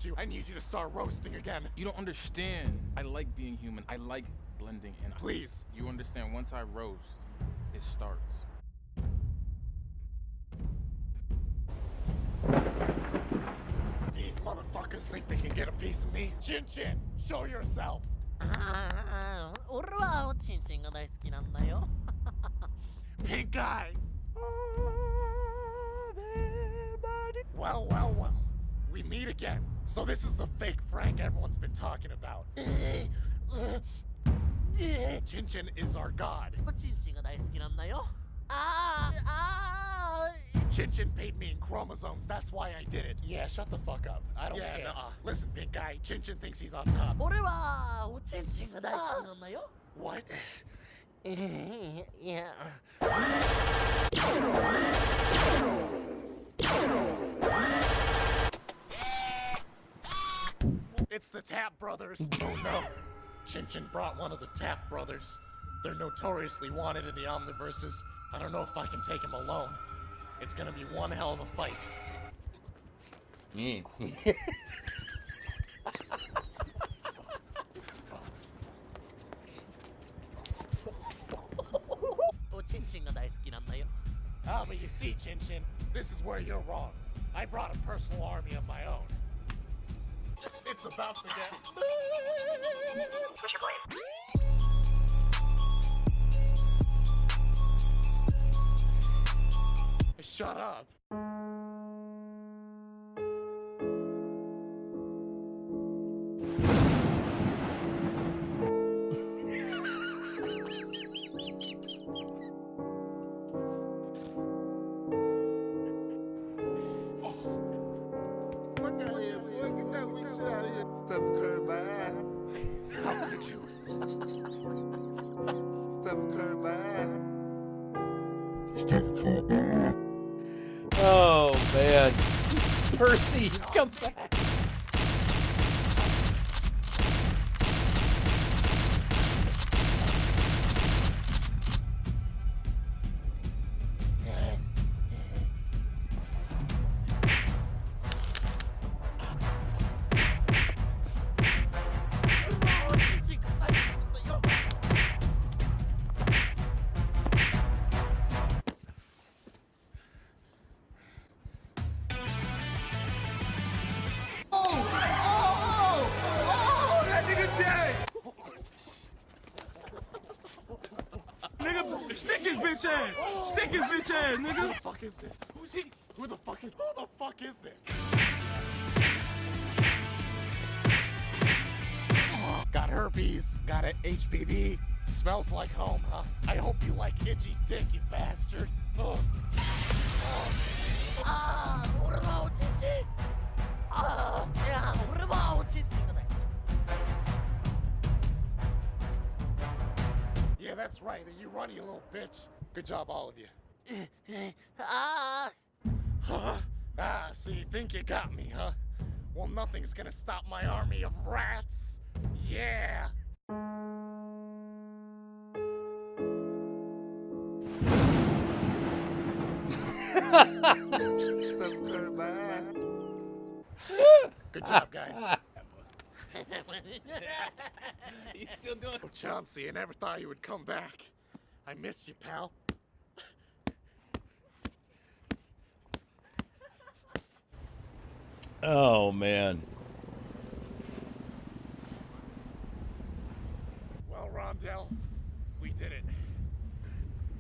S7: you. I need you to start roasting again.
S6: You don't understand. I like being human. I like blending in.
S7: Please.
S6: You understand, once I roast, it starts.
S7: These motherfuckers think they can get a piece of me. Chin Chin, show yourself.
S11: 俺はチンチンが大好きなんだよ。
S7: Pink guy. Well. We meet again. So this is the fake Frank everyone's been talking about. Chin Chin is our god.
S11: チンチンが大好きなんだよ。
S7: Chin Chin paid me in chromosomes, that's why I did it. Yeah, shut the fuck up. I don't care. Nuh-uh. Listen, big guy, Chin Chin thinks he's on top.
S11: 俺はおちんちんが大好きなんだよ。
S7: What?
S11: いや。
S7: It's the Tap Brothers. Oh no. Chin Chin brought one of the Tap Brothers. They're notoriously wanted in the Omniverses. I don't know if I can take him alone. It's gonna be one hell of a fight.
S2: Mm.
S11: おちんちんが大好きなんだよ。
S7: Ah, but you see, Chin Chin, this is where you're wrong. I brought a personal army of my own. It's about to get... Shut up.
S9: Fuck out of here, boy. Get that weak shit out of here. Stuff occurred in my ass.
S7: How could you?
S9: Stuff occurred in my ass.
S2: Oh man, Percy, come back.
S6: Stick his bitch ass! Stick his bitch ass, nigga!
S7: Who the fuck is this? Who's he? Who the fuck is this? Got herpes, got an HPV, smells like home, huh? I hope you like itchy dick, you bastard. Ugh.
S11: ああ、俺はおちんちん。ああ、いや、俺はおちんちんが大好き。
S7: Yeah, that's right. You run, you little bitch. Good job, all of you.
S11: ああ。
S7: Huh? Ah, so you think you got me, huh? Well, nothing's gonna stop my army of rats. Yeah.
S9: Stuff occurred in my ass.
S7: Good job, guys.
S6: You still doing
S7: Oh, Chauncey, I never thought you would come back. I miss you, pal.
S2: Oh man.
S7: Well, Rondell, we did it.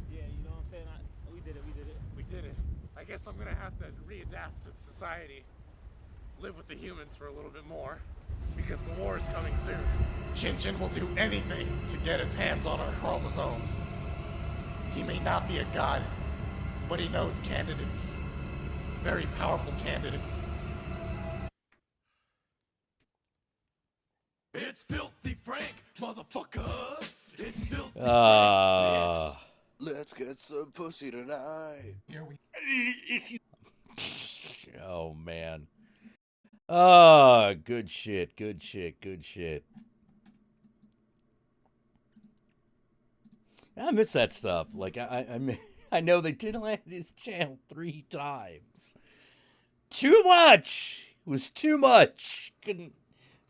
S6: Yeah, you know what I'm saying? We did it.
S7: We did it. I guess I'm gonna have to readapt to society. Live with the humans for a little bit more. Because the war is coming soon. Chin Chin will do anything to get his hands on our chromosomes. He may not be a god, but he knows candidates. Very powerful candidates.
S1: It's Filthy Frank, motherfucker. It's Filthy
S9: Let's get some pussy tonight.
S7: Here we
S2: Oh man. Ah, good shit, good shit, good shit. I miss that stuff. Like I know they did land his channel 3 times. Too much. It was too much.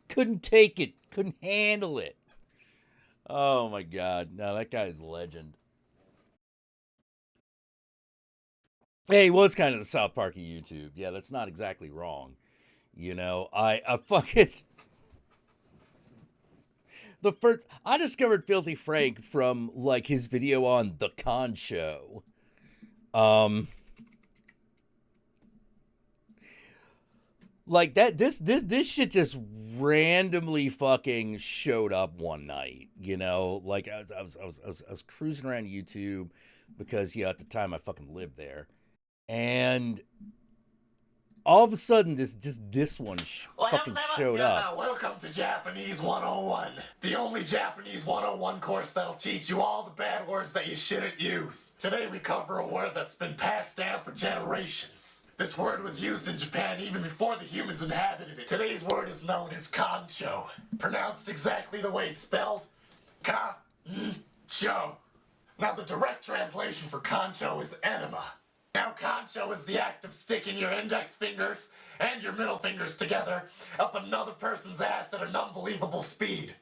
S2: Couldn't take it. Couldn't handle it. Oh my god. No, that guy's a legend. Hey, he was kind of the South Park of YouTube. Yeah, that's not exactly wrong. You know, I fucking... I discovered Filthy Frank from, like, his video on The Con Show. Like, this shit just randomly fucking showed up one night, you know? Like, I was cruising around YouTube, because, at the time I fucking lived there. And all of a sudden, this one fucking showed up.
S7: Welcome to Japanese 101. The only Japanese 101 course that'll teach you all the bad words that you shouldn't use. Today we cover a word that's been passed down for generations. This word was used in Japan even before the humans inhabited it. Today's word is known as kancho. Pronounced exactly the way it's spelled, ka-n-cho. Now the direct translation for kancho is enema. Now, kancho is the act of sticking your index fingers and your middle fingers together up another person's ass at an unbelievable speed.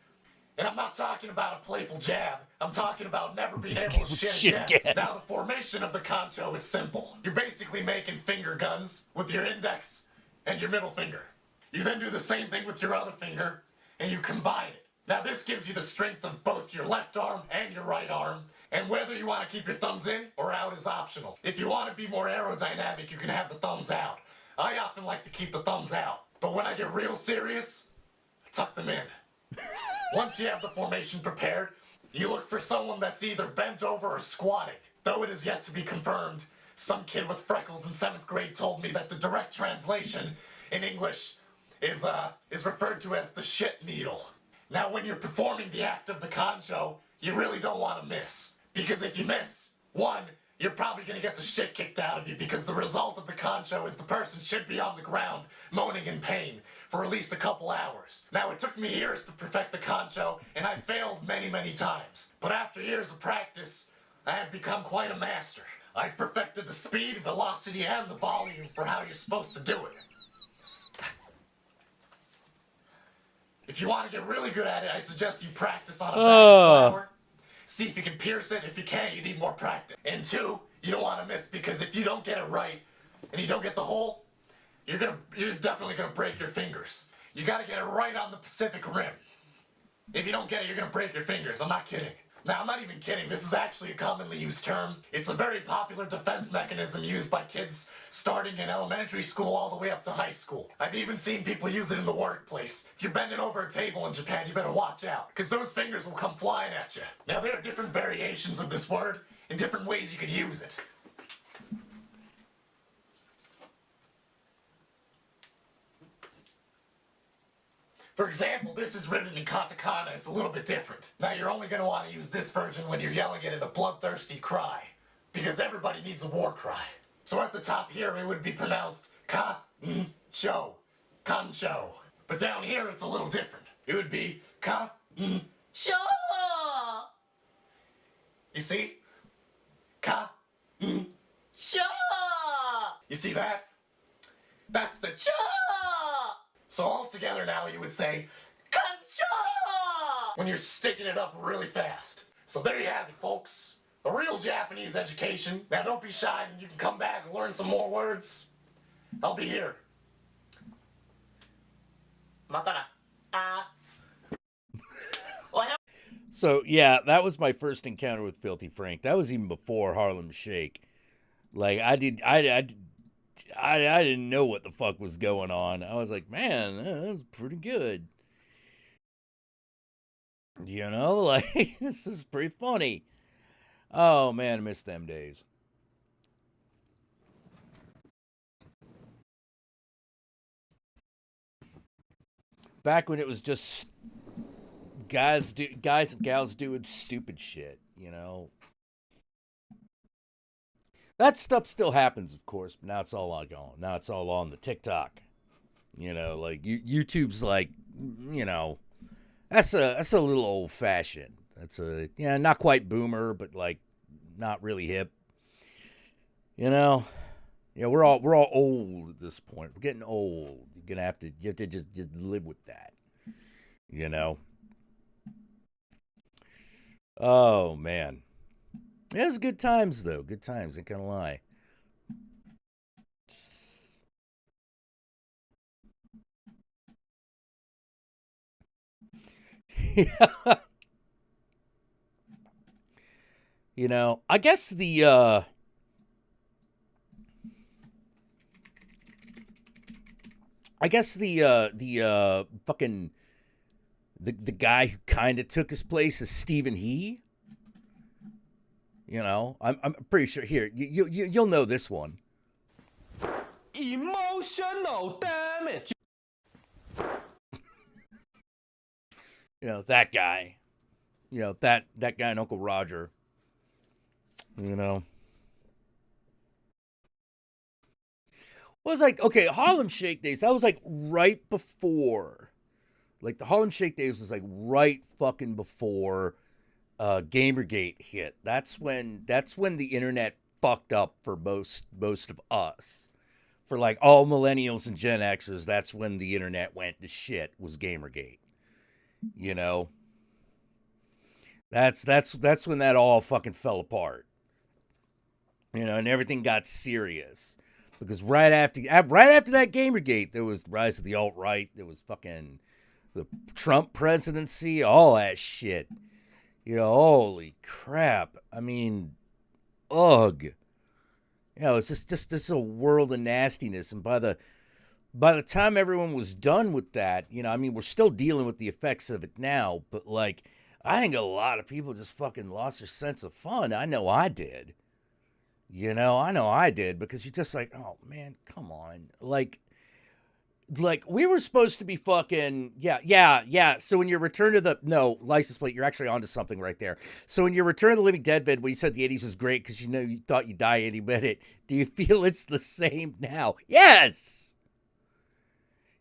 S7: And I'm not talking about a playful jab. I'm talking about never being able to shit again. Now, the formation of the kancho is simple. You're basically making finger guns with your index and your middle finger. You then do the same thing with your other finger, and you combine it. Now, this gives you the strength of both your left arm and your right arm. And whether you want to keep your thumbs in or out is optional. If you want to be more aerodynamic, you can have the thumbs out. I often like to keep the thumbs out. But when I get real serious, I tuck them in. Once you have the formation prepared, you look for someone that's either bent over or squatting. Though it is yet to be confirmed, some kid with freckles in 7th grade told me that the direct translation in English is referred to as the shit needle. Now when you're performing the act of the kancho, you really don't want to miss. Because if you miss, one, you're probably going to get the shit kicked out of you because the result of the kancho is the person should be on the ground moaning in pain for at least a couple hours. Now, it took me years to perfect the kancho, and I failed many, many times. But after years of practice, I have become quite a master. I've perfected the speed, velocity, and the volume for how you're supposed to do it. If you want to get really good at it, I suggest you practice on a bag of flour. See if you can pierce it. If you can't, you need more practice. And 2, you don't want to miss, because if you don't get it right and you don't get the hole, you're definitely gonna break your fingers. You gotta get it right on the Pacific Rim. If you don't get it, you're gonna break your fingers. I'm not kidding. Now, I'm not even kidding. This is actually a commonly used term. It's a very popular defense mechanism used by kids starting in elementary school all the way up to high school. I've even seen people use it in the workplace. If you're bending over a table in Japan, you better watch out, because those fingers will come flying at you. Now, there are different variations of this word and different ways you could use it. For example, this is written in katakana. It's a little bit different. Now, you're only going to want to use this version when you're yelling it in a bloodthirsty cry, because everybody needs a war cry. So at the top here, it would be pronounced ka-n-cho, kancho. But down here, it's a little different. It would be ka-n-cho. You see? Ka-n-cho. You see that? That's the cho. So all together now you would say, kancho! When you're sticking it up really fast. So there you have it, folks. A real Japanese education. Now don't be shy, and you can come back and learn some more words. I'll be here. Matara.
S2: So yeah, that was my first encounter with Filthy Frank. That was even before Harlem Shake. Like I didn't know what the fuck was going on. I was like, man, that was pretty good. You know, like, this is pretty funny. Oh, man, I miss them days. Back when it was just guys and gals doing stupid shit, you know. That stuff still happens, of course, but now it's all gone. Now it's all on the TikTok. You know, like YouTube's like, you know, that's a little old fashioned. That's not quite boomer, but like not really hip. You know, we're all old at this point. We're getting old. You have to just live with that. You know. Oh man. It was good times, though. Good times, ain't gonna lie. Yeah. You know, I guess the fucking the guy who kind of took his place is Stephen He. You know, I'm pretty sure here you'll know this one.
S6: Emotional damage.
S2: You know, that guy. You know, that guy and Uncle Roger. You know. Well, it was like, okay, Harlem Shake Days, that was like right before. Like the Harlem Shake Days was like right fucking before Gamergate hit. That's when the internet fucked up for most of us. For like all millennials and Gen Xers, that's when the internet went to shit, was Gamergate. You know? That's when that all fucking fell apart. You know, and everything got serious. Because right after that Gamergate, there was the rise of the alt-right, there was fucking the Trump presidency, all that shit. You know, holy crap. I mean, ugh. You know, it's just a world of nastiness. And by the time everyone was done with that, you know, I mean, we're still dealing with the effects of it now, but like, I think a lot of people just fucking lost their sense of fun. I know I did. You know, I know I did, because you're just like, oh man, come on. Like we were supposed to be fucking, yeah. So when you return to the, license plate, you're actually onto something right there. So when you return to the Living Dead vid, when you said the 80s was great because you thought you'd die any minute, do you feel it's the same now? Yes!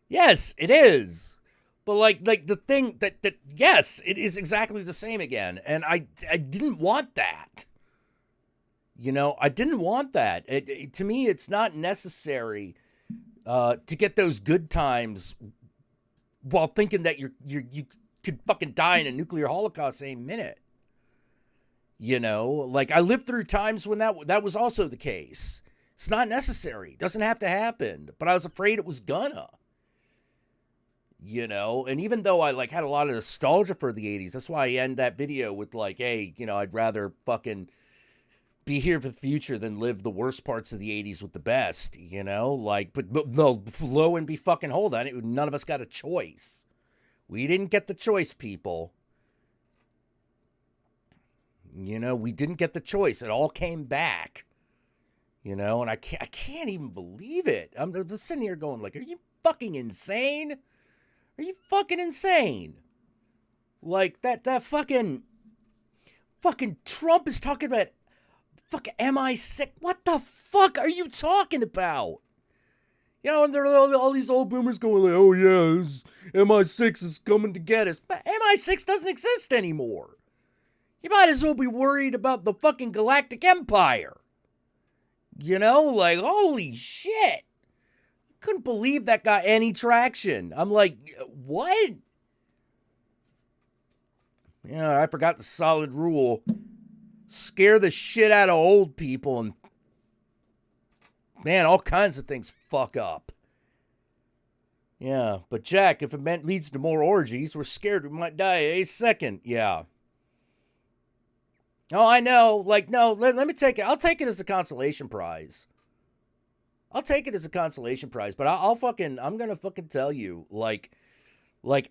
S2: Yes, it is. But like the thing that yes, it is exactly the same again. And I didn't want that. You know, I didn't want that. To me, it's not necessary to get those good times while thinking that you could fucking die in a nuclear holocaust any minute. You know, like I lived through times when that was also the case. It's not necessary. It doesn't have to happen. But I was afraid it was gonna. You know, and even though I like had a lot of nostalgia for the 80s, that's why I end that video with like, hey, you know, I'd rather fucking be here for the future than live the worst parts of the 80s with the best, you know? Like, but no, lo and be fucking hold on. None of us got a choice. We didn't get the choice, people. You know, we didn't get the choice. It all came back. You know, and I can't even believe it. I'm just sitting here going like, are you fucking insane? Are you fucking insane? Like, that fucking Trump is talking about fucking MI6. What the fuck are you talking about? You know, and there are all these old boomers going like, oh yeah, MI6 is coming to get us. But MI6 doesn't exist anymore. You might as well be worried about the fucking Galactic Empire. You know, like, holy shit. Couldn't believe that got any traction. I'm like, what? Yeah, I forgot the solid rule. Scare the shit out of old people and, man, all kinds of things fuck up. Yeah, but Jack, if it leads to more orgies, we're scared we might die a second. Yeah. Oh, I know. Like, no, let me take it. I'll take it as a consolation prize. I'll take it as a consolation prize, but I'm gonna fucking tell you, like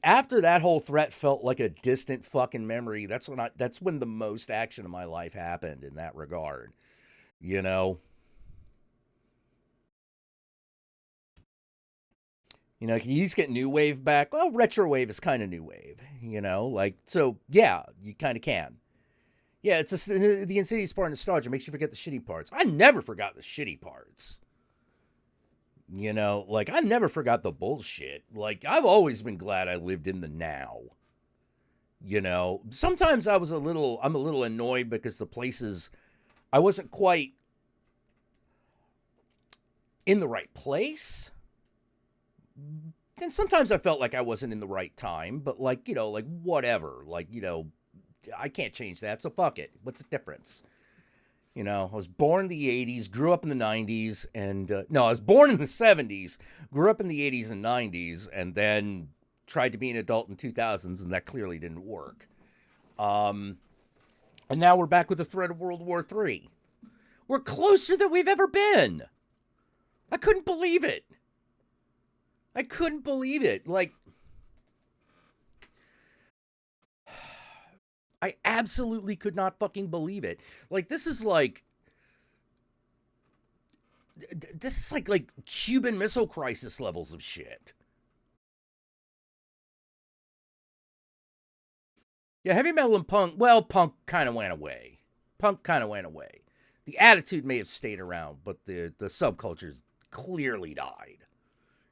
S2: after that whole threat felt like a distant fucking memory, that's when the most action of my life happened in that regard. You know? You know, you just get new wave back. Well, retro wave is kind of new wave, you know? Like, so, yeah, you kind of can. Yeah, it's the insidious part of nostalgia makes you forget the shitty parts. I never forgot the shitty parts. You know, like, I never forgot the bullshit. Like, I've always been glad I lived in the now. You know, sometimes I'm a little annoyed because the places, I wasn't quite in the right place. And sometimes I felt like I wasn't in the right time, but like, you know, like, whatever. Like, you know, I can't change that, so fuck it. What's the difference? You know, I was born in the 80s, grew up in the 90s, and I was born in the 70s, grew up in the 80s and 90s, and then tried to be an adult in 2000s, and that clearly didn't work. And now we're back with the threat of World War III. We're closer than we've ever been. I couldn't believe it. Like, I absolutely could not fucking believe it. Like, this is like Cuban Missile Crisis levels of shit. Yeah, heavy metal and punk, well, punk kind of went away. The attitude may have stayed around, but the subcultures clearly died,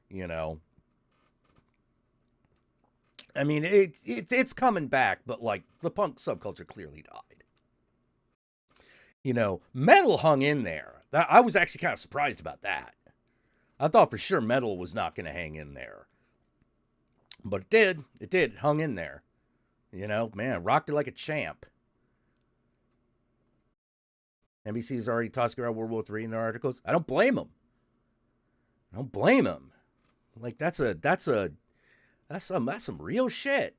S2: you know? I mean, it's coming back, but, like, the punk subculture clearly died. You know, metal hung in there. I was actually kind of surprised about that. I thought for sure metal was not going to hang in there. But it did. It hung in there. You know, man, rocked it like a champ. NBC's already tossing around World War III in their articles. I don't blame them. Like, that's some real shit.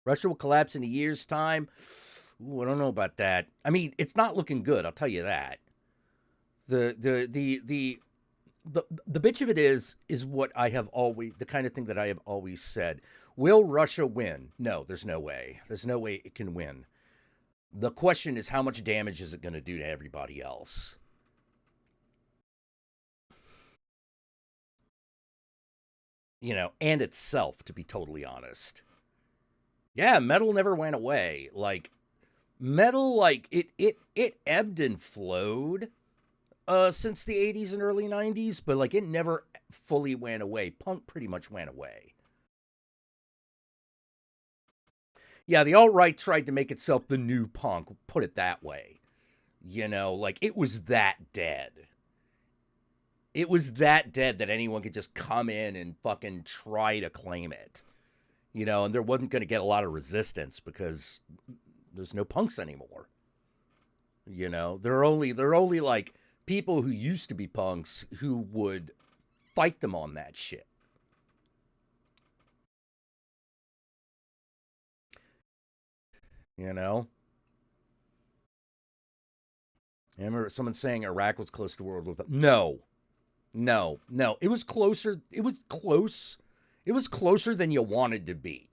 S2: Russia will collapse in a year's time. Ooh, I don't know about that. I mean, it's not looking good, I'll tell you that. The bitch of it is what I have always, the kind of thing that I have always said. Will Russia win? No, there's no way. There's no way it can win. The question is, how much damage is it going to do to everybody else? You know, and itself, to be totally honest. Yeah, metal never went away. Like, metal, like, it ebbed and flowed since the 80s and early 90s, but, like, it never fully went away. Punk pretty much went away. Yeah, the alt-right tried to make itself the new punk, put it that way. You know, like, it was that dead. It was that dead that anyone could just come in and fucking try to claim it. You know, and there wasn't going to get a lot of resistance because there's no punks anymore. You know, there are only like people who used to be punks who would fight them on that shit. You know? I remember someone saying Iraq was close to World War III. No. It was closer. It was close. It was closer than you wanted to be.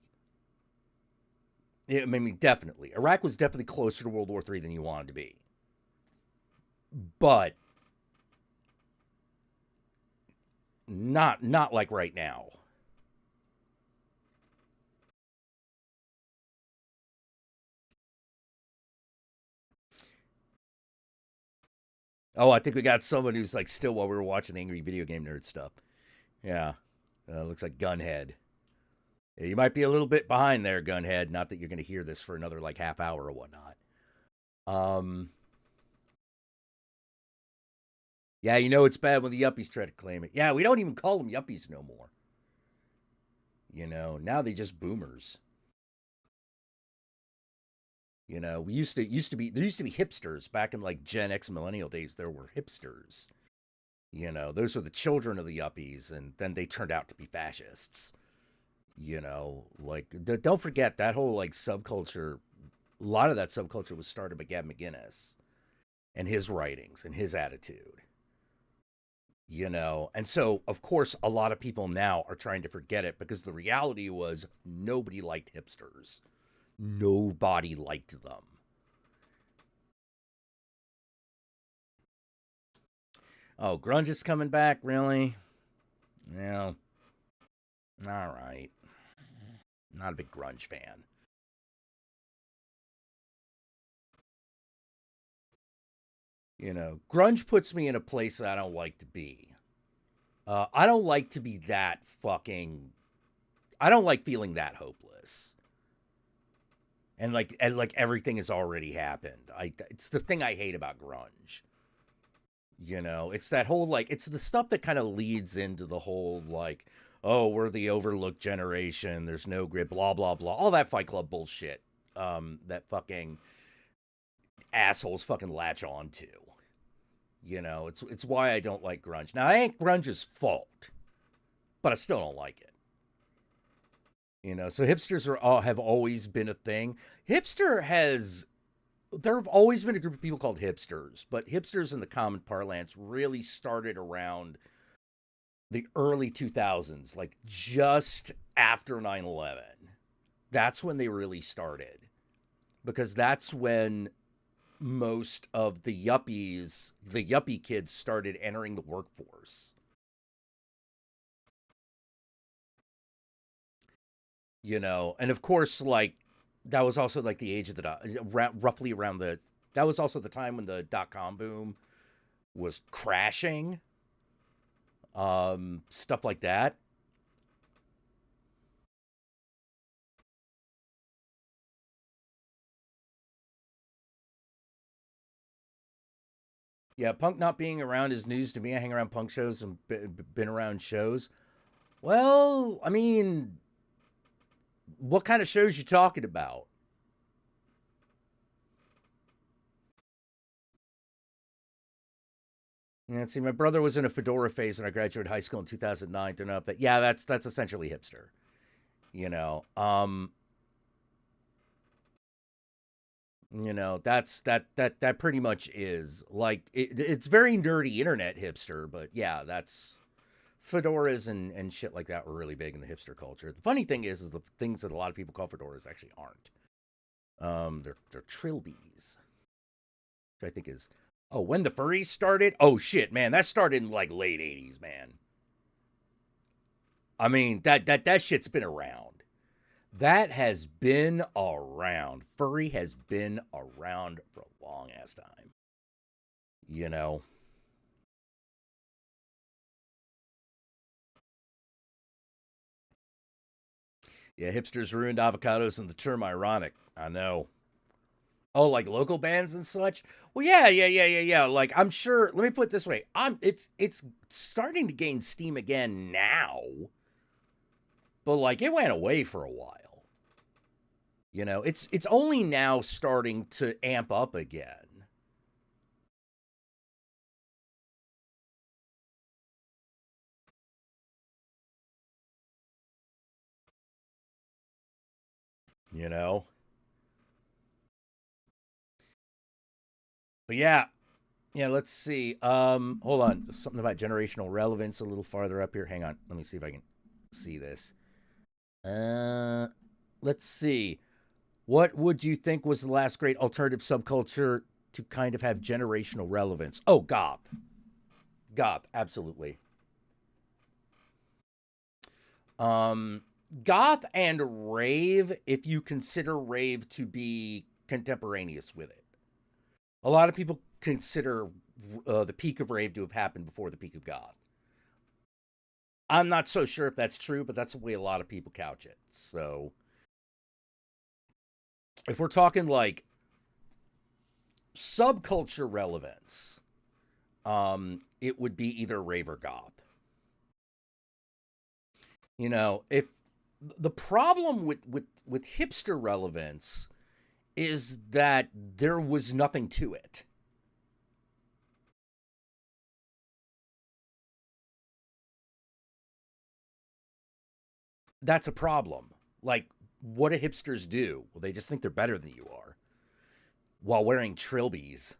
S2: I mean, definitely. Iraq was definitely closer to World War III than you wanted to be. But not like right now. Oh, I think we got someone who's like still while we were watching the Angry Video Game Nerd stuff. Yeah. Looks like Gunhead. Yeah, you might be a little bit behind there, Gunhead. Not that you're going to hear this for another like half hour or whatnot. Yeah, you know it's bad when the yuppies try to claim it. Yeah, we don't even call them yuppies no more. You know, now they just boomers. You know, there used to be hipsters back in like Gen X millennial days. There were hipsters. You know, those were the children of the yuppies, and then they turned out to be fascists. You know, like, don't forget that whole like subculture. A lot of that subculture was started by Gab McGinnis and his writings and his attitude. You know, and so of course a lot of people now are trying to forget it because the reality was nobody liked hipsters. Nobody liked them. Oh, grunge is coming back, really? Yeah. All right. Not a big grunge fan. You know, grunge puts me in a place that I don't like to be. I don't like to be that fucking... I don't like feeling that hopeless. And like everything has already happened. It's the thing I hate about grunge. You know, it's that whole, like, it's the stuff that kind of leads into the whole, like, oh, we're the overlooked generation. There's no grit, blah, blah, blah. All that Fight Club bullshit that fucking assholes fucking latch on to. You know, it's why I don't like grunge. Now, it ain't grunge's fault, but I still don't like it. You know, so hipsters have always been a thing. There have always been a group of people called hipsters, but hipsters in the common parlance really started around the early 2000s, like just after 9/11. That's when they really started. Because that's when most of the yuppie kids started entering the workforce. You know, and of course, like, that was also like the age of the roughly around the, that was also the time when the .com boom was crashing. Stuff like that. Yeah, punk not being around is news to me. I hang around punk shows and been around shows. Well, I mean, what kind of shows you talking about? Yeah, see, my brother was in a fedora phase when I graduated high school in 2009. Don't know if that. Yeah, that's essentially hipster. You know, that pretty much is like it's very nerdy internet hipster, but yeah, that's fedoras and shit like that were really big in the hipster culture. The funny thing is the things that a lot of people call fedoras actually aren't. They're trilbies, which I think is, oh, when the furries started? Oh shit, man, that started in like late 80s, man. I mean, that shit's been around. That has been around. Furry has been around for a long ass time. You know. Yeah, hipsters ruined avocados and the term ironic. I know. Oh, like local bands and such? Well, yeah. Like, I'm sure, let me put it this way. It's starting to gain steam again now. But like, it went away for a while. You know, it's only now starting to amp up again. You know? But yeah, let's see. Hold on. Something about generational relevance a little farther up here. Hang on. Let me see if I can see this. Let's see. What would you think was the last great alternative subculture to kind of have generational relevance? Oh, goth. Goth, absolutely. Goth and rave, if you consider rave to be contemporaneous with it. A lot of people consider the peak of rave to have happened before the peak of goth. I'm not so sure if that's true, but that's the way a lot of people couch it. So, if we're talking like subculture relevance, it would be either rave or goth. You know, if the problem with hipster relevance is that there was nothing to it. That's a problem. Like, what do hipsters do? Well, they just think they're better than you are while wearing trilbies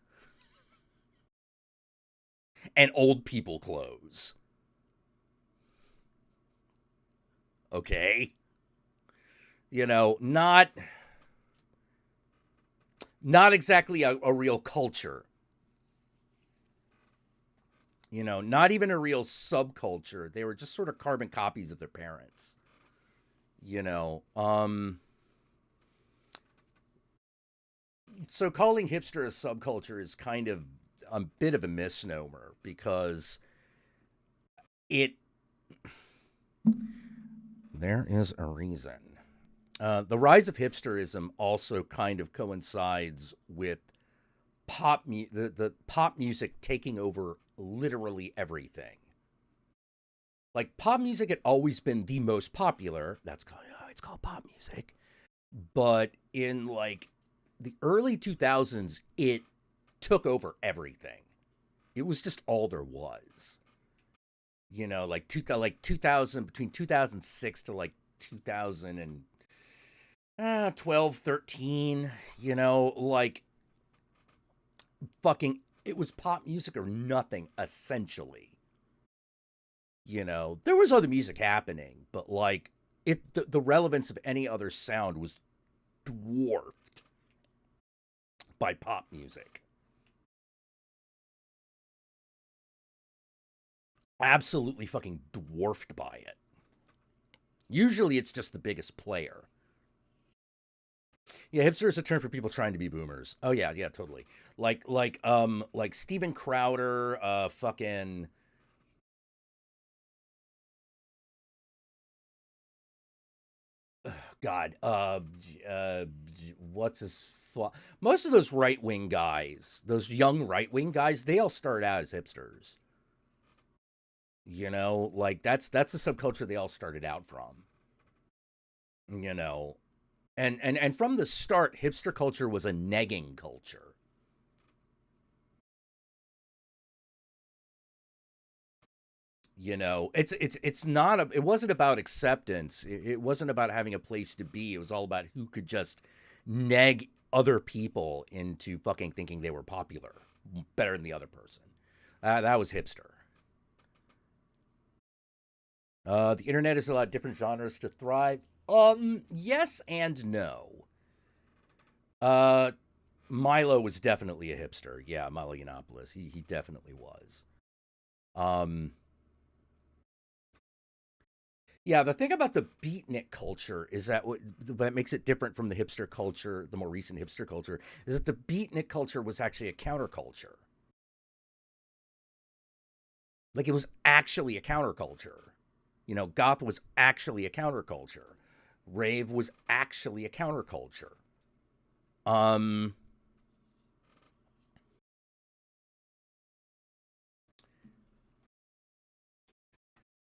S2: and old people clothes. Okay? You know, not exactly a real culture. You know, not even a real subculture. They were just sort of carbon copies of their parents. You know, so calling hipster a subculture is kind of a bit of a misnomer because there is a reason. The rise of hipsterism also kind of coincides with the pop music taking over literally everything. Like, pop music had always been the most popular. It's called pop music. But in like the early 2000s, it took over everything. It was just all there was. You know, like 2000, between 2006 to like 2012, 13, you know, like fucking, it was pop music or nothing, essentially. You know, there was other music happening, but like the relevance of any other sound was dwarfed by pop music. Absolutely fucking dwarfed by it. Usually it's just the biggest player. Yeah, hipster is a term for people trying to be boomers. Oh yeah, totally. Like Steven Crowder, fucking God, what's his most of those right-wing guys, those young right-wing guys, they all start out as hipsters. You know, like that's the subculture they all started out from. You know, and from the start, hipster culture was a negging culture. You know, it's not it wasn't about acceptance. It wasn't about having a place to be. It was all about who could just neg other people into fucking thinking they were popular, better than the other person. That was hipster. The internet has allowed different genres to thrive. Yes and no. Milo was definitely a hipster. Yeah, Milo Yiannopoulos. He definitely was. Yeah, the thing about the beatnik culture is that what makes it different from the hipster culture, the more recent hipster culture, is that the beatnik culture was actually a counterculture. Like, it was actually a counterculture. You know, goth was actually a counterculture. Rave was actually a counterculture.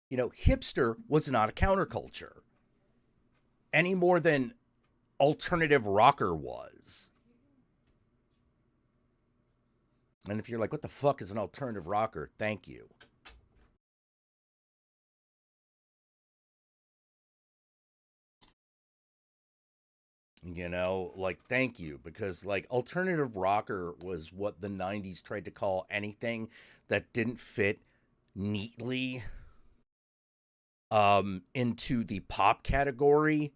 S2: You know, hipster was not a counterculture any more than alternative rocker was. And if you're like, what the fuck is an alternative rocker? Thank you. You know, like, thank you, because like alternative rocker was what the 90s tried to call anything that didn't fit neatly into the pop category,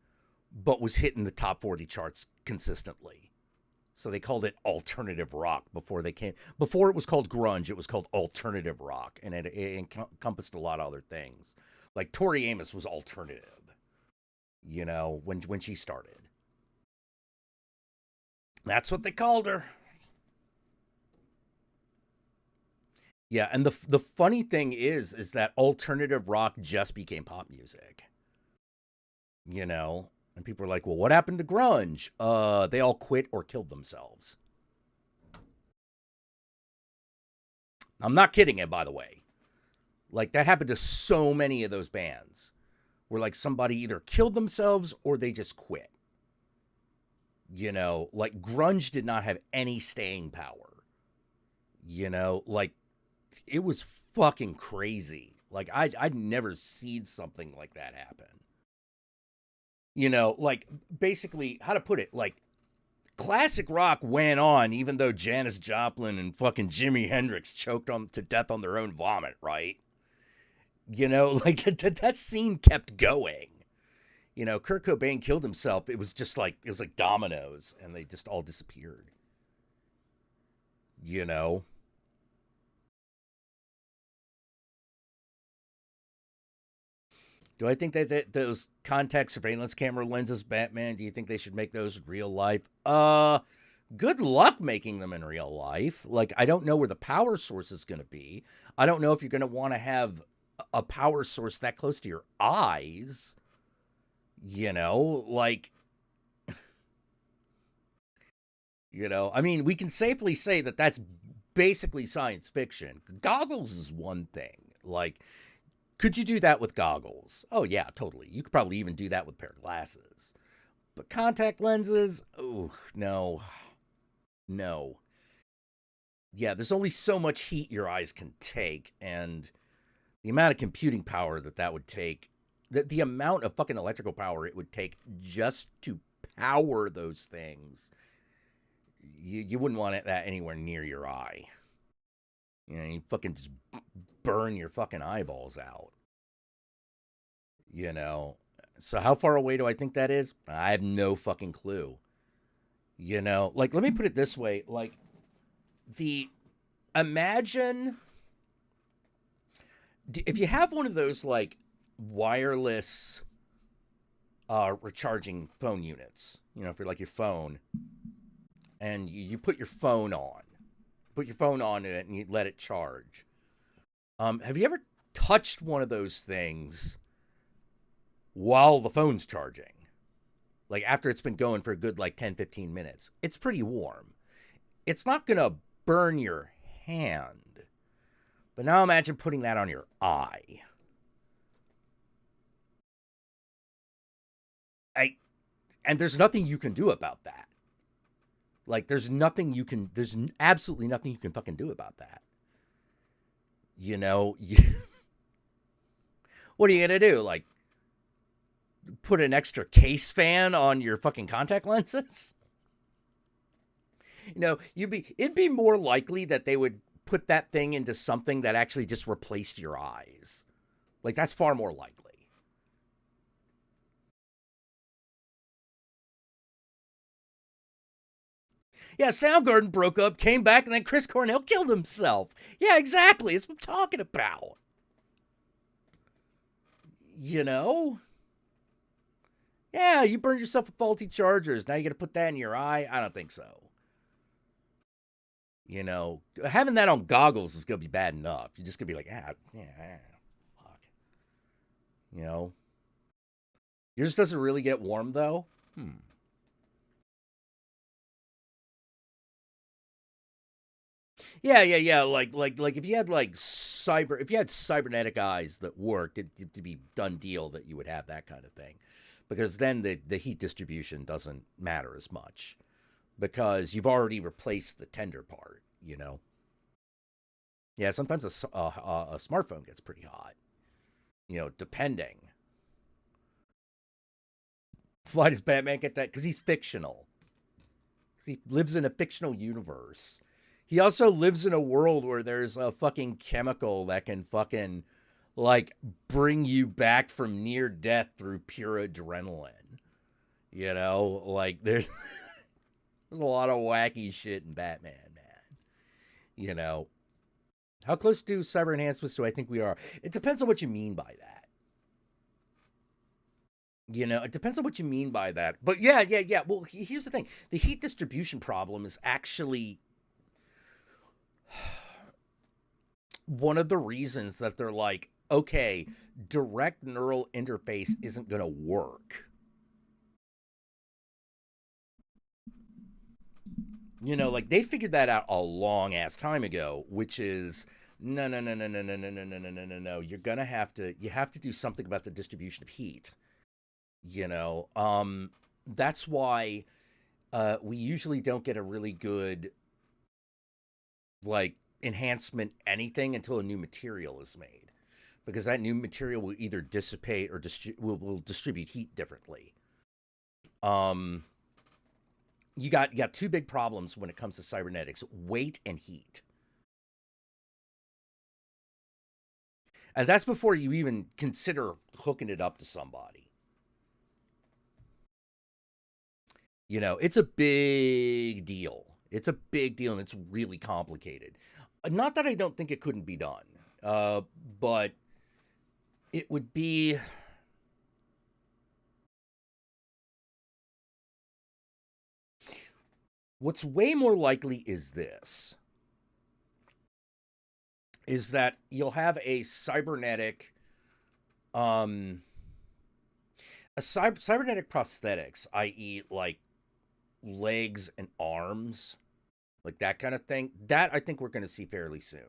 S2: but was hitting the top 40 charts consistently. So they called it alternative rock before it was called grunge, it was called alternative rock, and it encompassed a lot of other things. Like Tori Amos was alternative, you know, when she started. That's what they called her. Yeah, and the funny thing is that alternative rock just became pop music. You know, and people are like, "Well, what happened to grunge?" They all quit or killed themselves. I'm not kidding it, by the way. Like, that happened to so many of those bands where like somebody either killed themselves or they just quit. You know, like grunge did not have any staying power. You know, like it was fucking crazy. Like I'd never seen something like that happen. You know, like basically, how to put it, like classic rock went on even though Janis Joplin and fucking Jimi Hendrix choked on to death on their own vomit, right? You know, like that scene kept going. You know, Kurt Cobain killed himself. It was like dominoes, and they just all disappeared. You know? Do I think that those contact surveillance camera lenses, Batman, do you think they should make those real life? Good luck making them in real life. Like, I don't know where the power source is going to be. I don't know if you're going to want to have a power source that close to your eyes. You know, like, you know, I mean, we can safely say that that's basically science fiction. Goggles is one thing. Like, could you do that with goggles? Oh, yeah, totally. You could probably even do that with a pair of glasses. But contact lenses? Oh, no. No. Yeah, there's only so much heat your eyes can take, and the amount of computing power that would take, the amount of fucking electrical power it would take just to power those things, you wouldn't want that anywhere near your eye. You know, you fucking just burn your fucking eyeballs out. You know, So how far away do I think that is? I have no fucking clue. You know, like, let me put it this way. Like, imagine if you have one of those, like, wireless recharging phone units, you know, for like your phone, and you put your phone on it and you let it charge. Have you ever touched one of those things while the phone's charging? Like, after it's been going for a good, like, 10, 15 minutes. It's pretty warm. It's not going to burn your hand. But now imagine putting that on your eye. And there's nothing you can do about that. Like, there's absolutely nothing you can fucking do about that. You know, what are you going to do? Like, put an extra case fan on your fucking contact lenses? You know, it'd be more likely that they would put that thing into something that actually just replaced your eyes. Like, that's far more likely. Yeah, Soundgarden broke up, came back, and then Chris Cornell killed himself. Yeah, exactly. That's what I'm talking about. You know? Yeah, you burned yourself with faulty chargers. Now you're going to put that in your eye? I don't think so. You know, having that on goggles is going to be bad enough. You're just going to be like, fuck. You know? Yours doesn't really get warm, though? Yeah. Like if you had cybernetic eyes that worked, it'd be done deal that you would have that kind of thing. Because then the heat distribution doesn't matter as much. Because you've already replaced the tender part, you know? Yeah, sometimes a smartphone gets pretty hot. You know, depending. Why does Batman get that? Because he's fictional. Because he lives in a fictional universe. He also lives in a world where there's a fucking chemical that can fucking, like, bring you back from near death through pure adrenaline. You know? Like, there's a lot of wacky shit in Batman, man. You know? How close to cyber enhancements do I think we are? It depends on what you mean by that. You know, it depends on what you mean by that. But yeah. Well, here's the thing. The heat distribution problem is actually one of the reasons that they're like, okay, direct neural interface isn't going to work. You know, like, they figured that out a long ass time ago, which is no. You have to do something about the distribution of heat. You know, that's why we usually don't get a really good, like, enhancement anything until a new material is made, because that new material will either dissipate or will distribute heat differently. You got two big problems when it comes to cybernetics: weight and heat. And that's before you even consider hooking it up to somebody. You know, it's a big deal. It's a big deal, and it's really complicated. Not that I don't think it couldn't be done, but it would be... What's way more likely is this. Is that you'll have a cybernetic... cybernetic prosthetics, i.e., like, legs and arms, like that kind of thing, that I think we're going to see fairly soon.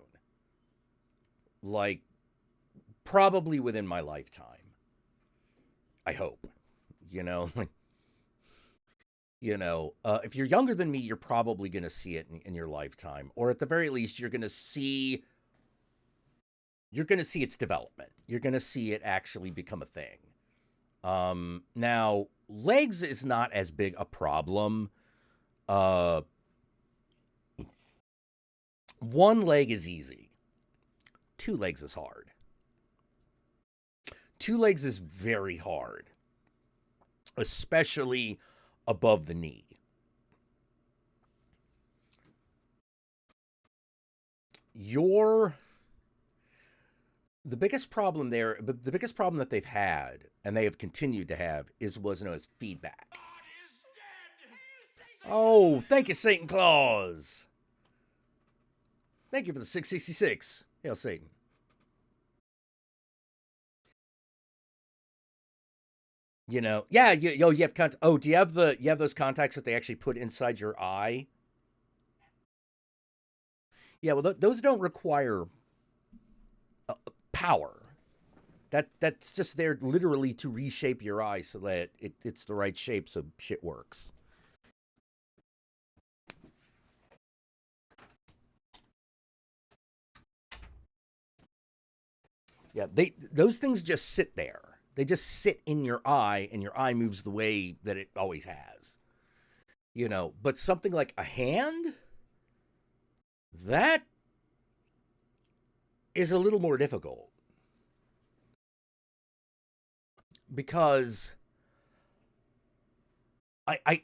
S2: Like, probably within my lifetime. I hope. You know, like, you know, if you're younger than me, you're probably going to see it in your lifetime, or at the very least, you're going to see its development. You're going to see it actually become a thing. Now, legs is not as big a problem. One leg is easy. 2 legs is hard. 2 legs is very hard. especially above the knee. The biggest problem there, but the biggest problem that they've had, and they have continued to have, was known as feedback. Oh, thank you, Satan Claus. Thank you for the 666. Hail Satan. You know, yeah, you have oh, do you have those contacts that they actually put inside your eye? Yeah, well, those don't require power. That's just there literally to reshape your eye so that it's the right shape so shit works. Yeah, those things just sit there. They just sit in your eye, and your eye moves the way that it always has. You know, but something like a hand, that is a little more difficult. Because I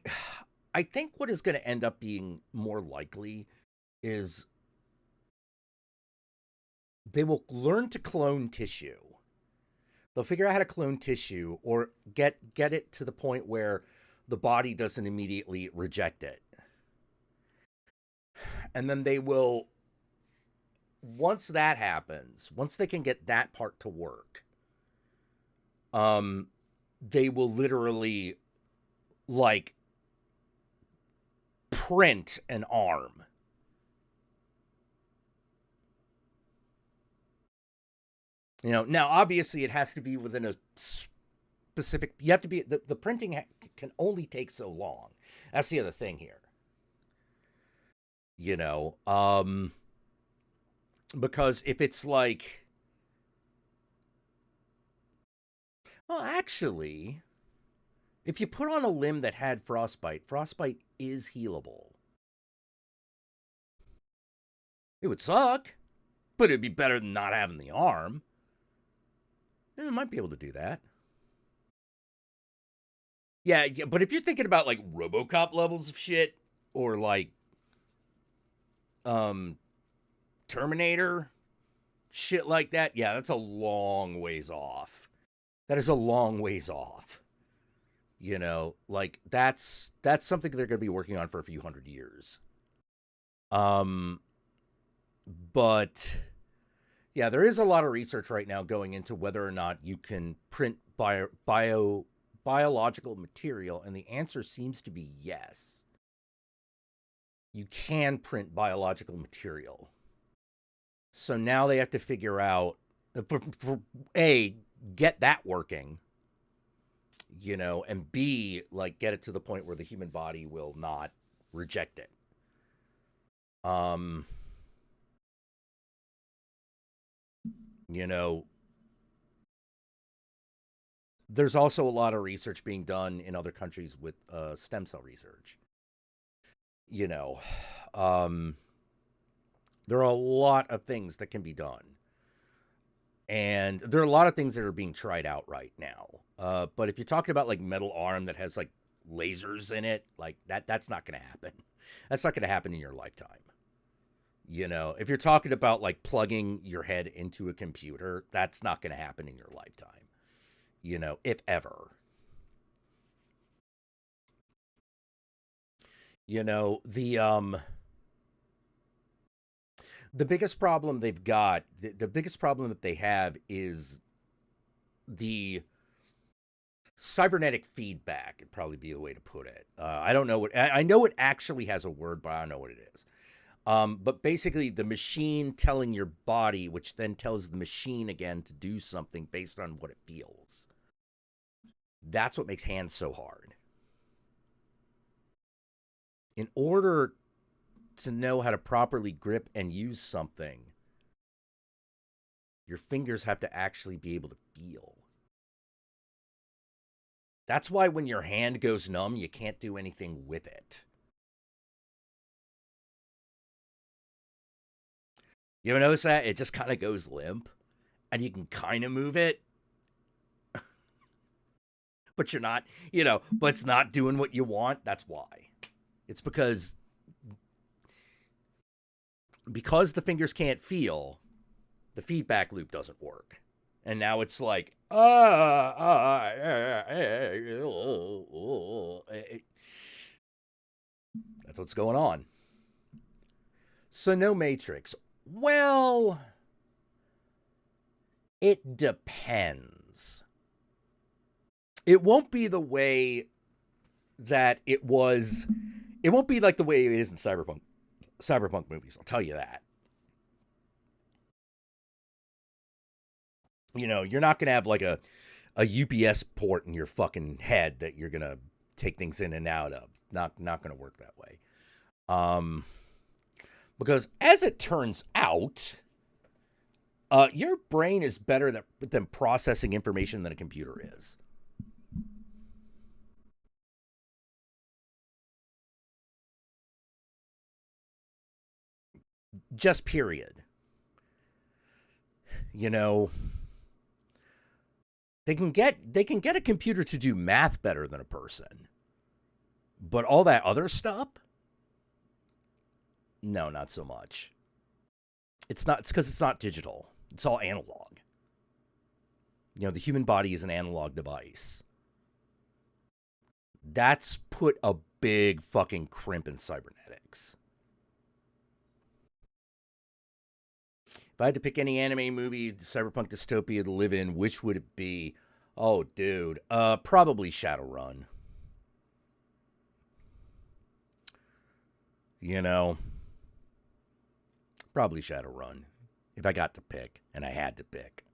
S2: think what is going to end up being more likely is they will learn to clone tissue. They'll figure out how to clone tissue or get it to the point where the body doesn't immediately reject it. And then they will, once that happens, once they can get that part to work, they will literally, like, print an arm. You know, now obviously it has to be within a specific, you have to be, the printing can only take so long. That's the other thing here. You know, because if it's like, well, actually, if you put on a limb that had frostbite is healable. It would suck, but it'd be better than not having the arm. And it might be able to do that. Yeah, but if you're thinking about like RoboCop levels of shit, or like Terminator shit like that, yeah, that's a long ways off. That is a long ways off. You know, like that's something they're going to be working on for a few hundred years. But yeah, there is a lot of research right now going into whether or not you can print biological material, and the answer seems to be yes. You can print biological material. So now they have to figure out, for A, get that working, you know, and B, like, get it to the point where the human body will not reject it. You know, there's also a lot of research being done in other countries with stem cell research. You know, there are a lot of things that can be done. And there are a lot of things that are being tried out right now. But if you're talking about like metal arm that has like lasers in it, like that's not going to happen. That's not going to happen in your lifetime. You know, if you're talking about like plugging your head into a computer, that's not going to happen in your lifetime. You know, if ever. You know, the biggest problem they've got, the biggest problem that they have is the cybernetic feedback, would probably be the way to put it. I don't know what, I know it actually has a word, but I don't know what it is. But basically the machine telling your body, which then tells the machine again to do something based on what it feels. That's what makes hands so hard. In order to know how to properly grip and use something, your fingers have to actually be able to feel. That's why when your hand goes numb, you can't do anything with it. You ever notice that? It just kind of goes limp, and you can kind of move it, but you're not, but it's not doing what you want. That's why. It's because the fingers can't feel, the feedback loop doesn't work. And now it's like, that's what's going on. So no Matrix. Well, it depends. It won't be the way that it was. It won't be like the way it is in cyberpunk movies. I'll tell you that. You're not going to have like a UPS port in your fucking head that you're going to take things in and out of. Not going to work that way. Because as it turns out, your brain is better than processing information than a computer is. Just period. They can get a computer to do math better than a person. But all that other stuff? No, not so much. It's because it's not digital. It's all analog. The human body is an analog device. That's put a big fucking crimp in cybernetics. If I had to pick any anime, movie, cyberpunk dystopia to live in, which would it be? Oh, dude. Probably Shadowrun. Probably Shadowrun. If I got to pick, and I had to pick.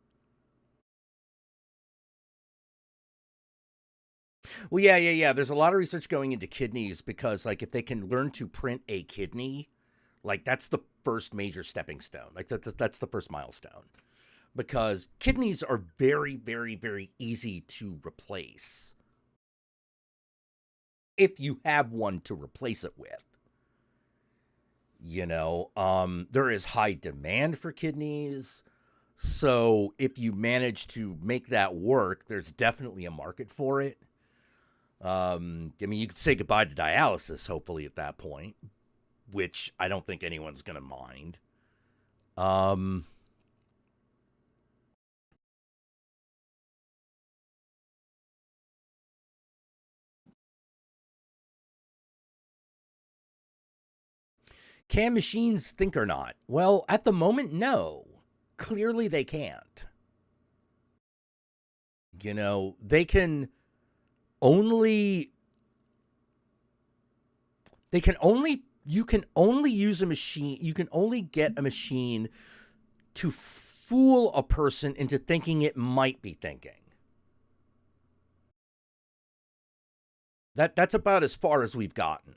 S2: Well, yeah. There's a lot of research going into kidneys because, like, if they can learn to print a kidney, like, that's the first major stepping stone. Like, that's the first milestone. Because kidneys are very, very, very easy to replace. If you have one to replace it with. There is high demand for kidneys. So if you manage to make that work, there's definitely a market for it. You could say goodbye to dialysis, hopefully, at that point, which I don't think anyone's going to mind. Can machines think or not? Well, at the moment, no. Clearly, they can't. They can only. You can only use a machine. You can only get a machine to fool a person into thinking it might be thinking. That's about as far as we've gotten.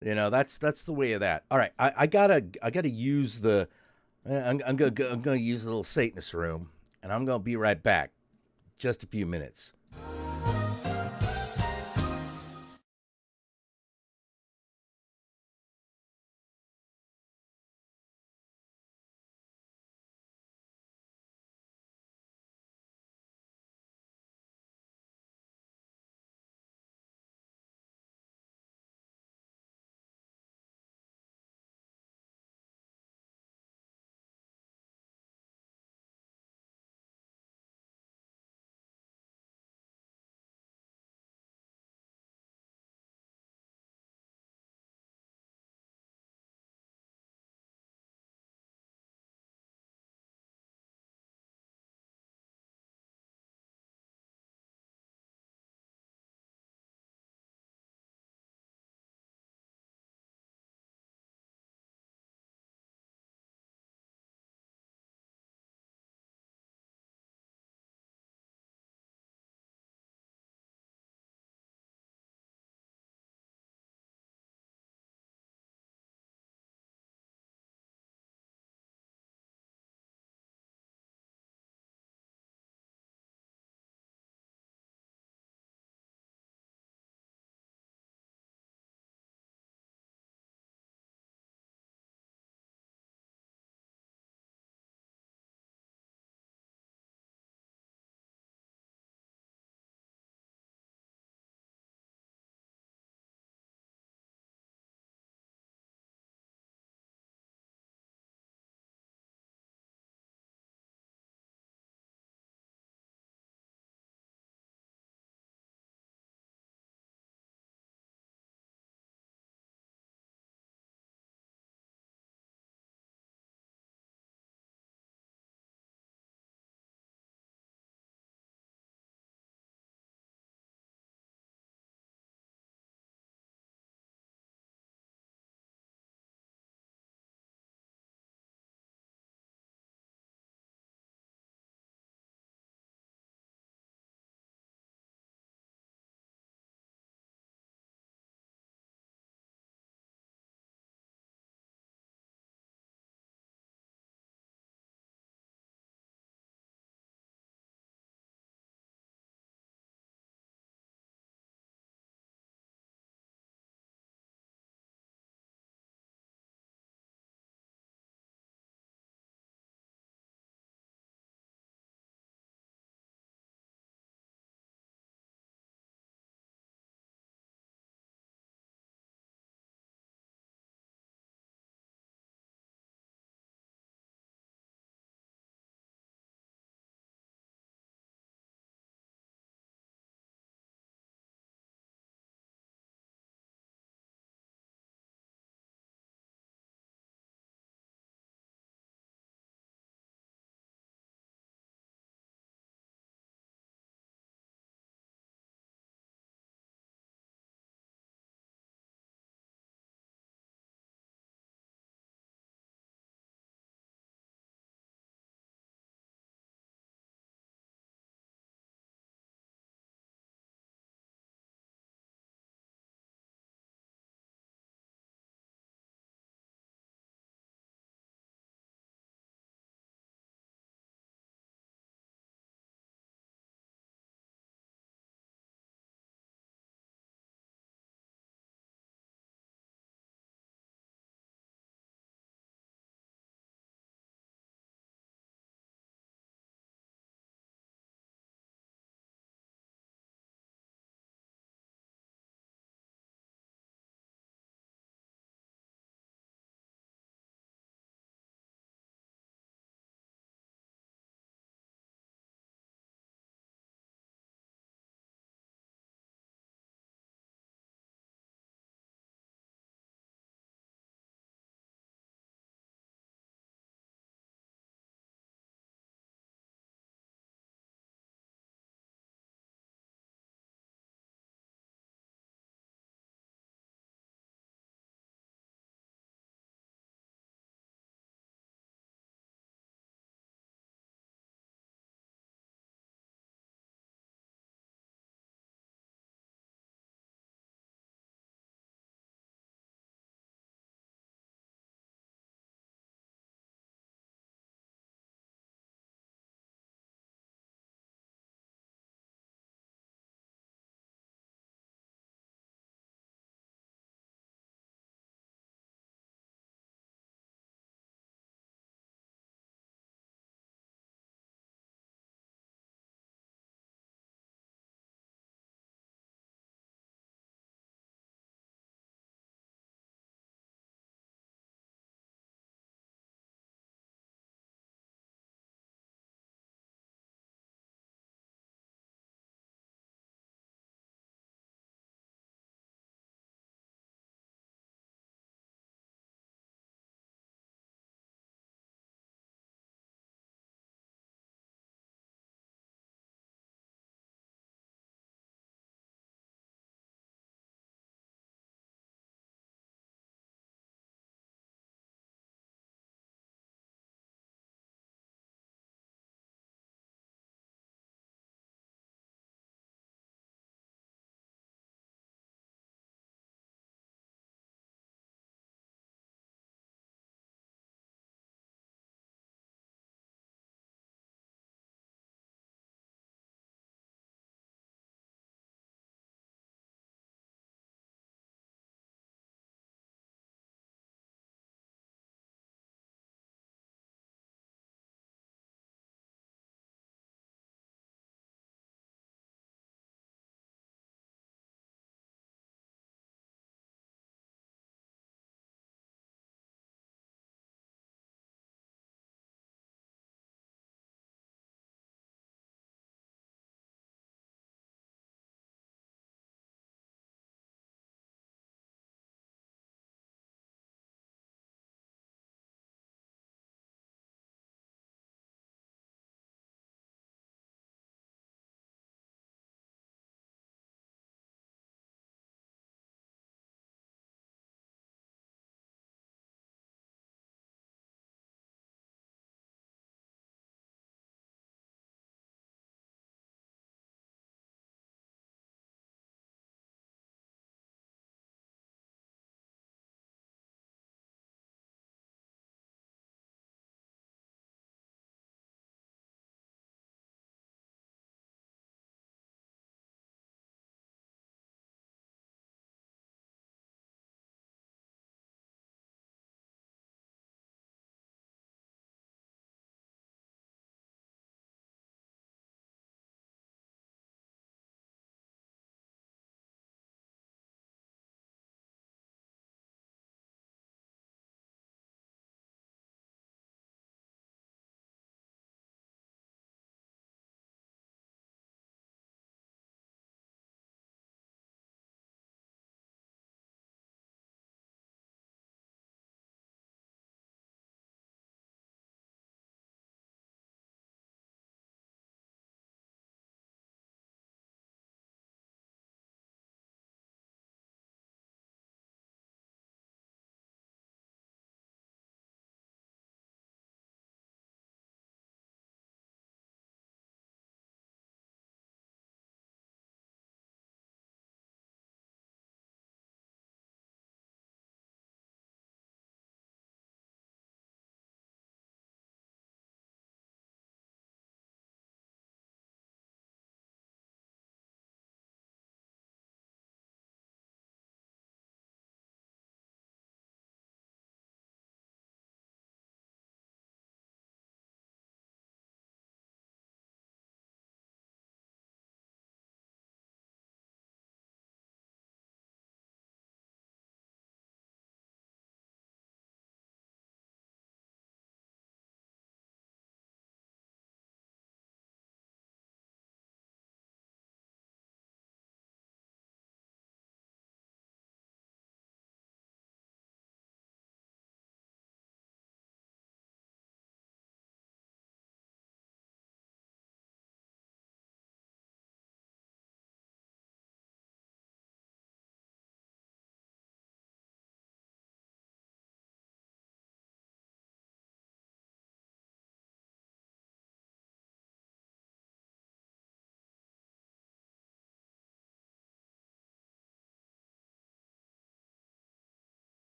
S2: That's the way of that. All right, I gotta use the. I'm gonna use the little Satanist room, and I'm gonna be right back. Just a few minutes.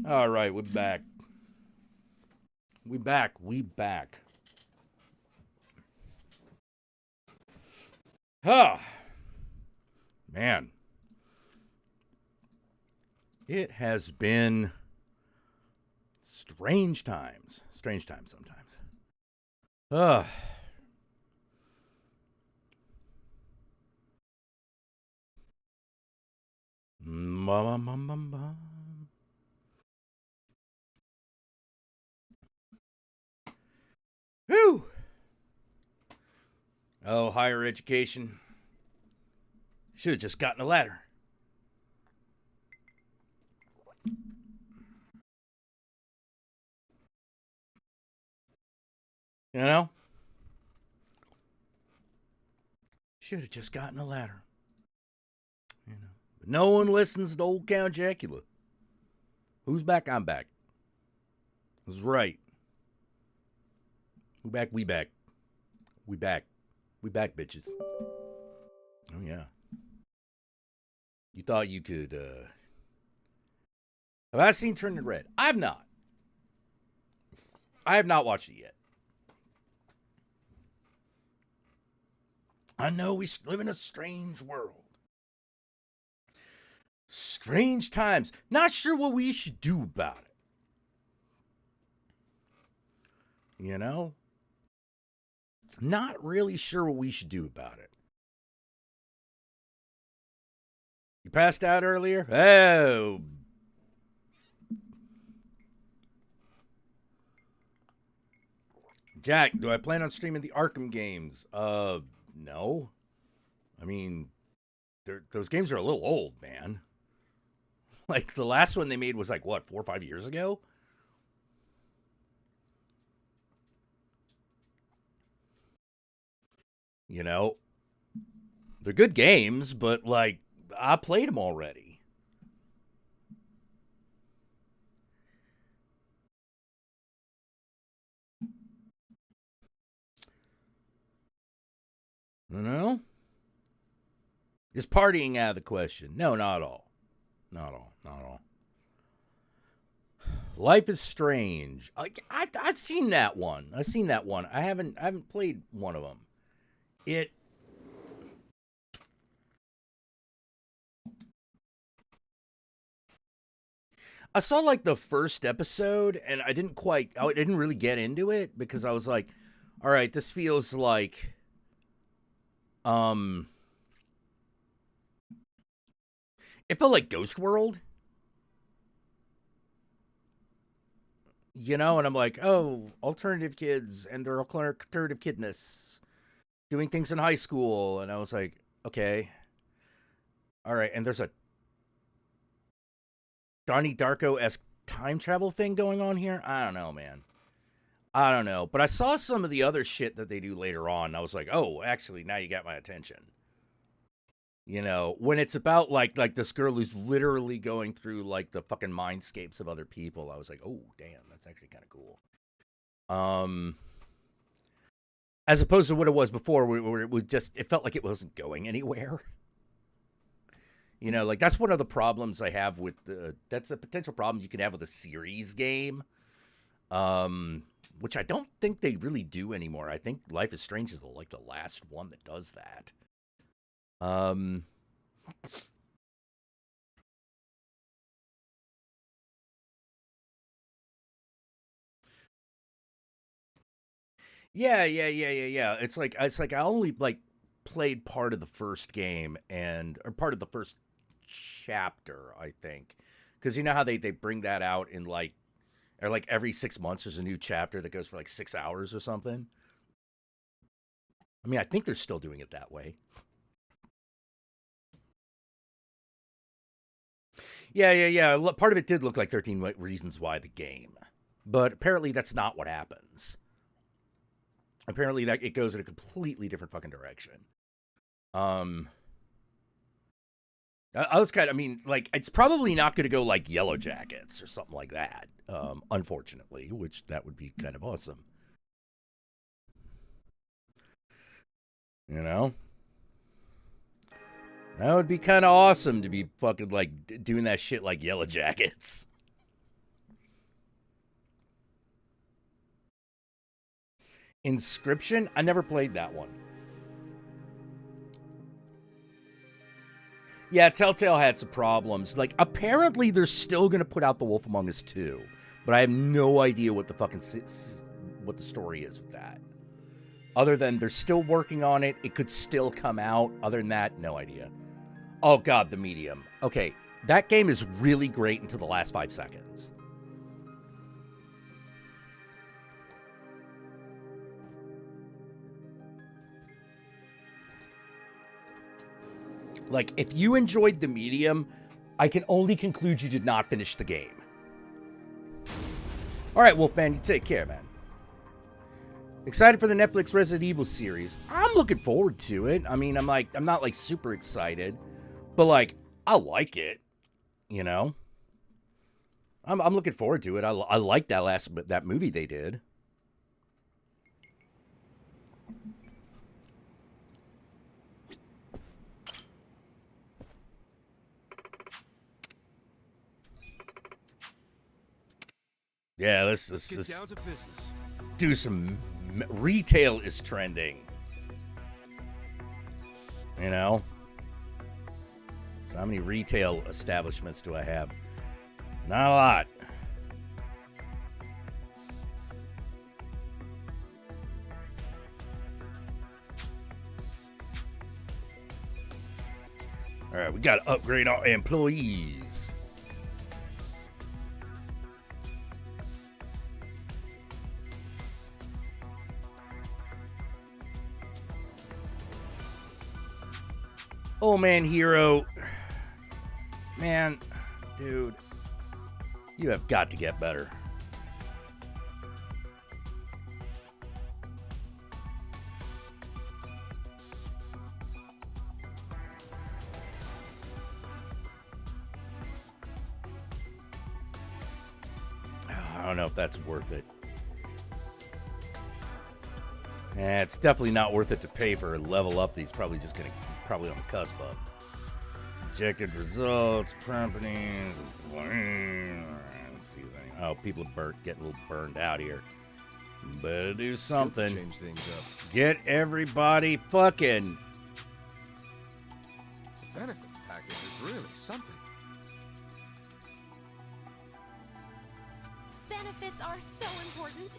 S2: All right, we're back. We back. Ah, man. It has been strange times. Strange times sometimes. Ah. Whew. Oh, higher education. Should have just gotten a ladder. You know? Should have just gotten a ladder. You know. But no one listens to old Count Jackula. Who's back? I'm back. That's right. Who back? We back. We back. We back, bitches. Oh, yeah. You thought you could, Have I seen Turning Red? I have not. I have not watched it yet. I know we live in a strange world. Strange times. Not sure what we should do about it. You know? Not really sure what we should do about it. You passed out earlier? Oh. Jack, do I plan on streaming the Arkham games? No. I mean, those games are a little old, man. Like, the last one they made was like, what, 4 or 5 years ago? You know, they're good games, but, like, I played them already. You know? Is partying out of the question? No, not at all. Not at all. Not at all. Life is Strange. I've seen that one. I've seen that one. I haven't played one of them. I saw like the first episode and I didn't really get into it because I was like, all right, this feels like it felt like Ghost World. You know, and I'm like, oh, alternative kids and their alternative kidness doing things in high school. And I was like, okay. All right. And there's a Donnie Darko-esque time travel thing going on here. I don't know, man. I don't know. But I saw some of the other shit that they do later on. And I was like, oh, actually, now you got my attention. You know, when it's about like this girl who's literally going through like the fucking mindscapes of other people, I was like, oh, damn, that's actually kind of cool. As opposed to what it was before, where it felt like it wasn't going anywhere. You know, like that's one of the problems I have with that's a potential problem you can have with a series game. Which I don't think they really do anymore. I think Life is Strange is like the last one that does that. Yeah. It's like I only like played part of the first game or part of the first chapter, I think. Because you know how they bring that out in like every 6 months there's a new chapter that goes for like 6 hours or something. I mean, I think they're still doing it that way. Yeah. Part of it did look like 13 Reasons Why the game. But apparently that's not what happens. Apparently that it goes in a completely different fucking direction. I was I mean, like, it's probably not going to go like Yellow Jackets or something like that, unfortunately, which that would be kind of awesome. You know? That would be kind of awesome to be fucking, like, doing that shit like Yellow Jackets. Inscription? I never played that one. Yeah, Telltale had some problems. Like, apparently they're still going to put out The Wolf Among Us 2, but I have no idea what the fucking what the story is with that. Other than they're still working on it, it could still come out. Other than that, no idea. Oh god, The Medium. Okay, that game is really great until the last 5 seconds. Like, if you enjoyed The Medium, I can only conclude you did not finish the game. All right, Wolfman, you take care, man. Excited for the Netflix Resident Evil series. I'm looking forward to it. I mean, I'm not like super excited, but like, I like it, you know? I'm looking forward to it. I like that movie they did. Yeah, let's
S6: get down to business.
S2: Do some retail is trending. You know? So how many retail establishments do I have? Not a lot. All right, we got to upgrade our employees. Oh man, Hero. Man, dude. You have got to get better. I don't know if that's worth it. Yeah, it's definitely not worth it to pay for a level up. He's probably just gonna, he's probably on the cusp of. Projected results, prompting. Oh, people are getting a little burned out here. Better do something.
S6: Change things up.
S2: Get everybody fucking.
S6: The benefits package is really something.
S12: Benefits are so important.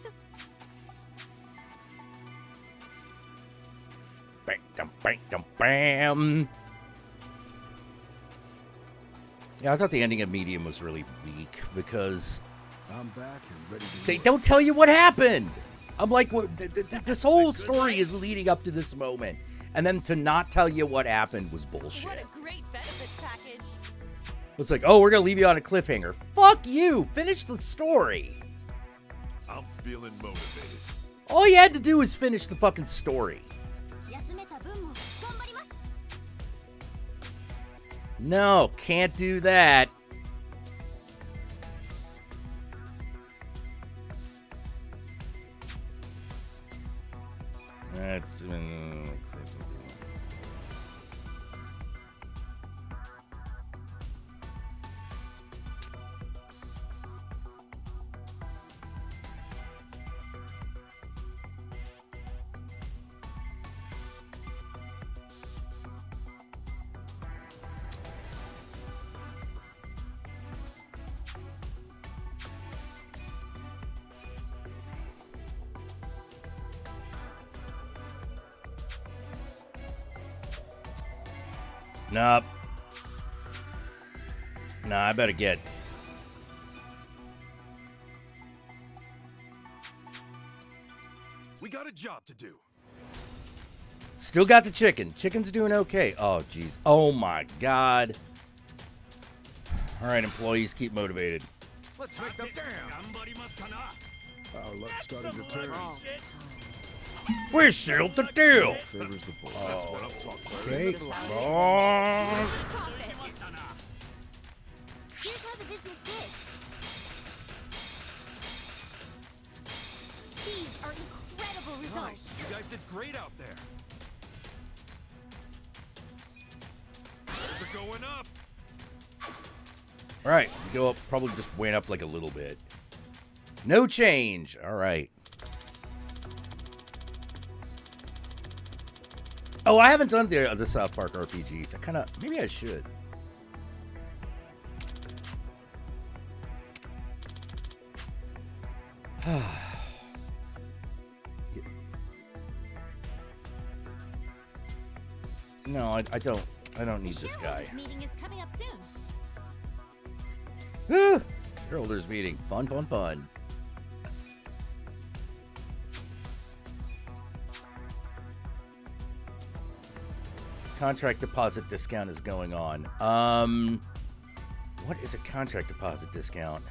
S2: Bam, dum, bam, dum, bam. Yeah, I thought the ending of Medium was really weak because
S6: I'm back and ready to
S2: they don't tell you what happened. I'm like, this whole story is leading up to this moment, and then to not tell you what happened was bullshit.
S12: What a great benefits package.
S2: It's like, oh, we're gonna leave you on a cliffhanger. Fuck you! Finish the story.
S6: I'm feeling motivated.
S2: All you had to do was finish the fucking story. No, can't do that. That's Nope. Nah, I better get.
S6: We got a job to do.
S2: Still got the chicken. Chicken's doing okay. Oh, jeez. Oh, my God. All right, employees, keep motivated.
S6: Let's make them down. Our luck's starting to turn.
S2: We sealed the deal.
S6: Favors the boy. That's what I'm talking about.
S2: Okay.
S12: Here's how the business did. These are incredible results.
S6: Nice. You guys did great out there. They're going up.
S2: All right, we go up. Probably just went up like a little bit. No change. All right. Oh, I haven't done the South Park RPGs. Maybe I should. No, I don't. I don't need this guy.
S12: Meeting is coming up soon.
S2: Shareholders meeting. Fun, fun, fun. Contract deposit discount is going on. What is a contract deposit discount?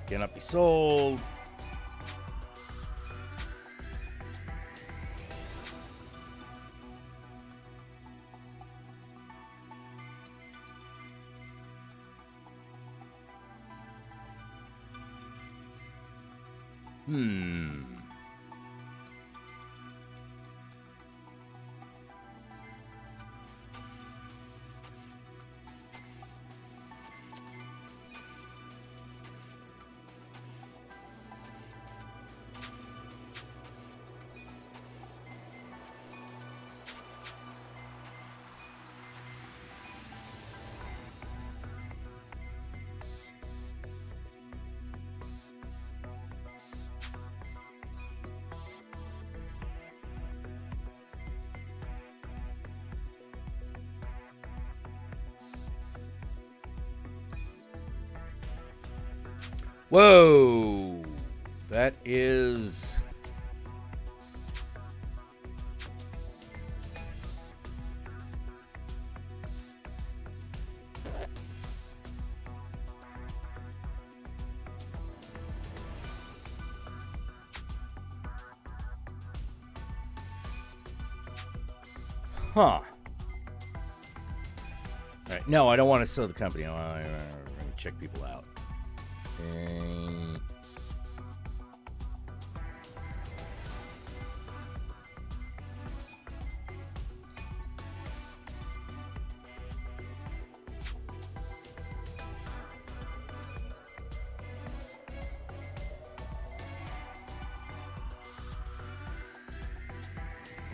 S2: Cannot be sold. Whoa, that is All right. No, I don't want to sell the company. I want to check people out.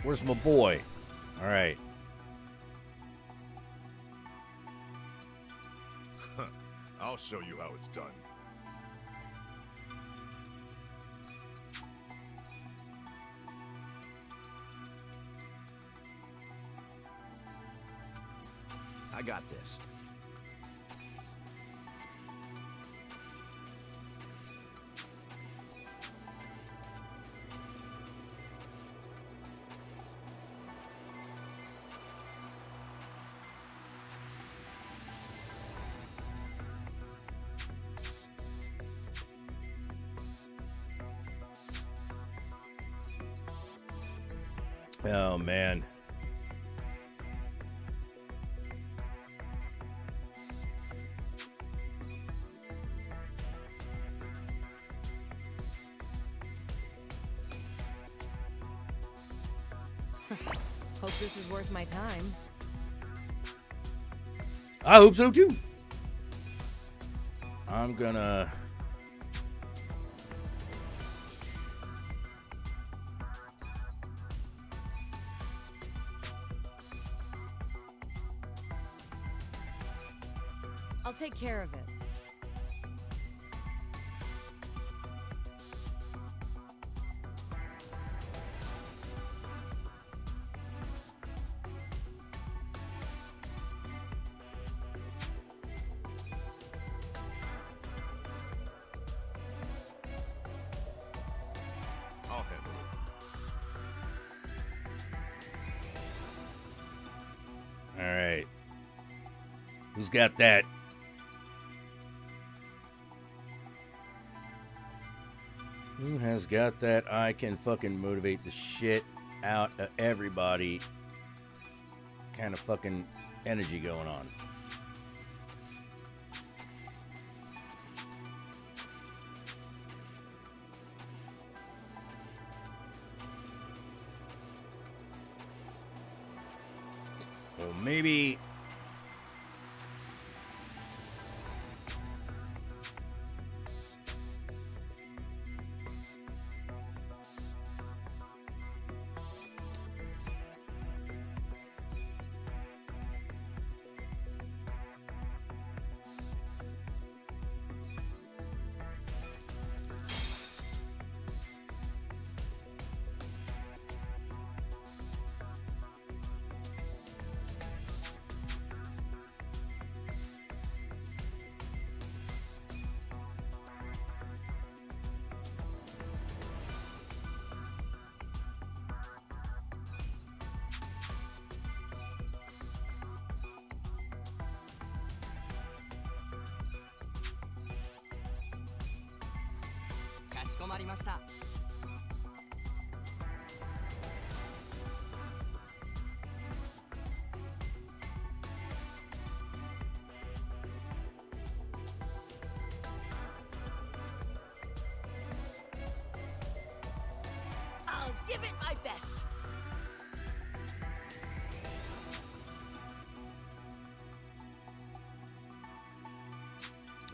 S2: Where's my boy? All right.
S1: I'll show you how it's done.
S13: I got this.
S2: Oh, man.
S14: Hope this is worth my time.
S2: I hope so, too. I'm gonna...
S14: I'll take care of it.
S1: I'll handle it.
S2: All right. Who's got that? Who has got that? I can fucking motivate the shit out of everybody. Kind of fucking energy going on. Well, maybe...
S11: I'll give it my best.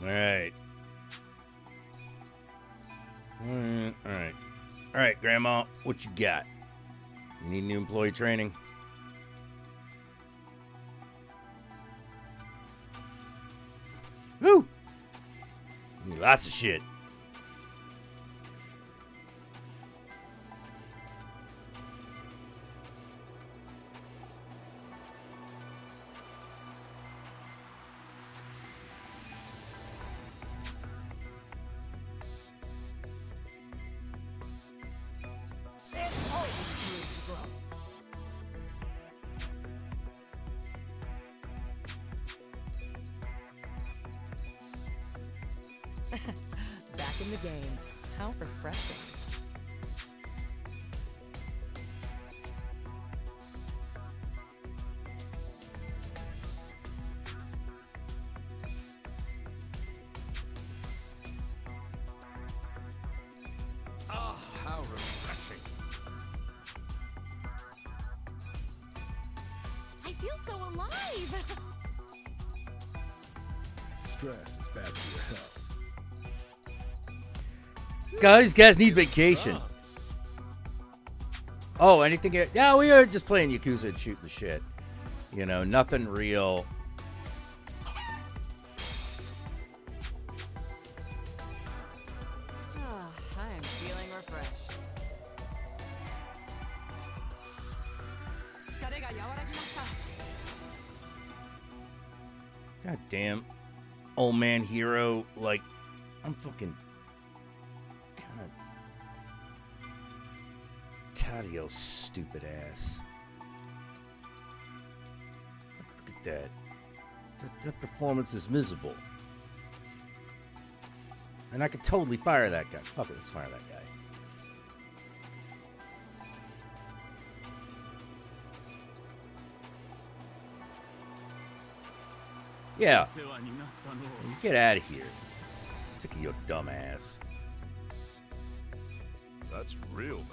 S2: All right. All right. All right, Grandma, what you got? You need new employee training? Woo! You need lots of shit.
S11: There's always room to grow.
S14: Back in the game. How refreshing.
S7: Ah, how refreshing.
S12: I feel so alive.
S1: Stress is bad for your health.
S2: Guys need vacation. Oh, anything? Yeah, we are just playing Yakuza and shooting the shit. You know, nothing real.
S14: I am feeling refreshed.
S2: God damn. Old man hero. Like, I'm fucking kind of Taddeo, stupid ass. Look at that. That performance is miserable. And I could totally fire that guy. Fuck it, let's fire that guy. Yeah. Get out of here. Sick of your dumb ass.
S1: That's real, man.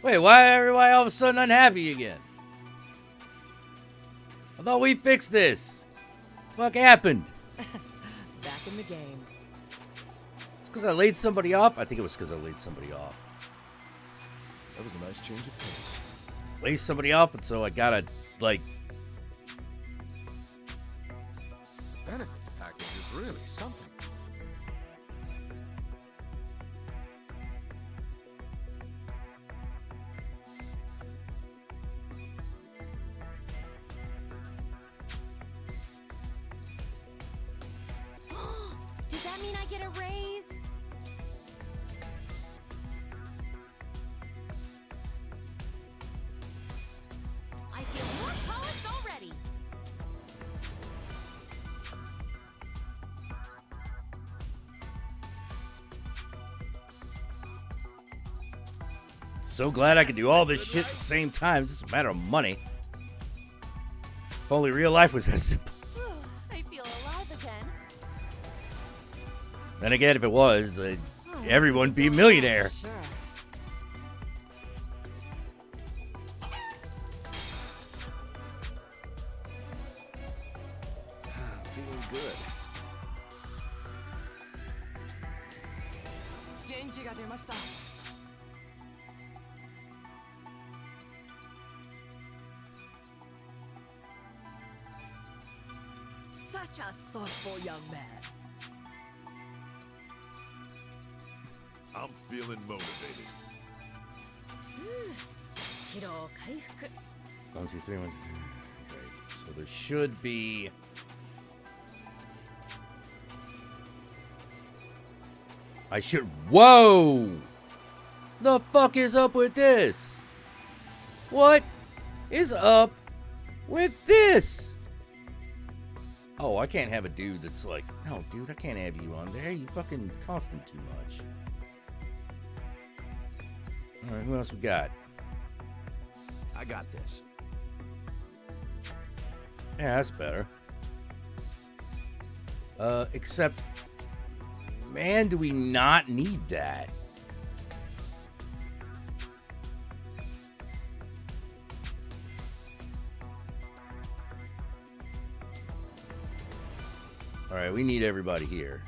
S2: Wait, why everybody all of a sudden unhappy again? I thought we fixed this. What happened?
S14: Back in the game.
S2: It's because I laid somebody off? I think it was because I laid somebody off.
S6: That was a nice change of pace.
S2: Lay somebody off, and so I gotta, like...
S6: Benefits package is really something.
S12: Does that mean I get a raise? I feel more polished already.
S2: So glad I can do all this shit at the same time. It's just a matter of money. If only real life was as simple.
S12: I feel alive again.
S2: Then again, if it was, everyone would be a millionaire.
S14: Sure.
S6: Feeling good.
S14: Such a thoughtful young man.
S6: I'm feeling motivated.
S14: 疲労回復。
S2: 1, 2, 3, 1, 2, 3. Okay, so there should be... I should... Whoa! The fuck is up with this? What is up with this? Oh, I can't have a dude that's like, no, dude, I can't have you on there. You fucking costing too much. All right, who else we got?
S13: I got this.
S2: Yeah, that's better. Except, man, do we not need that? All right, we need everybody here.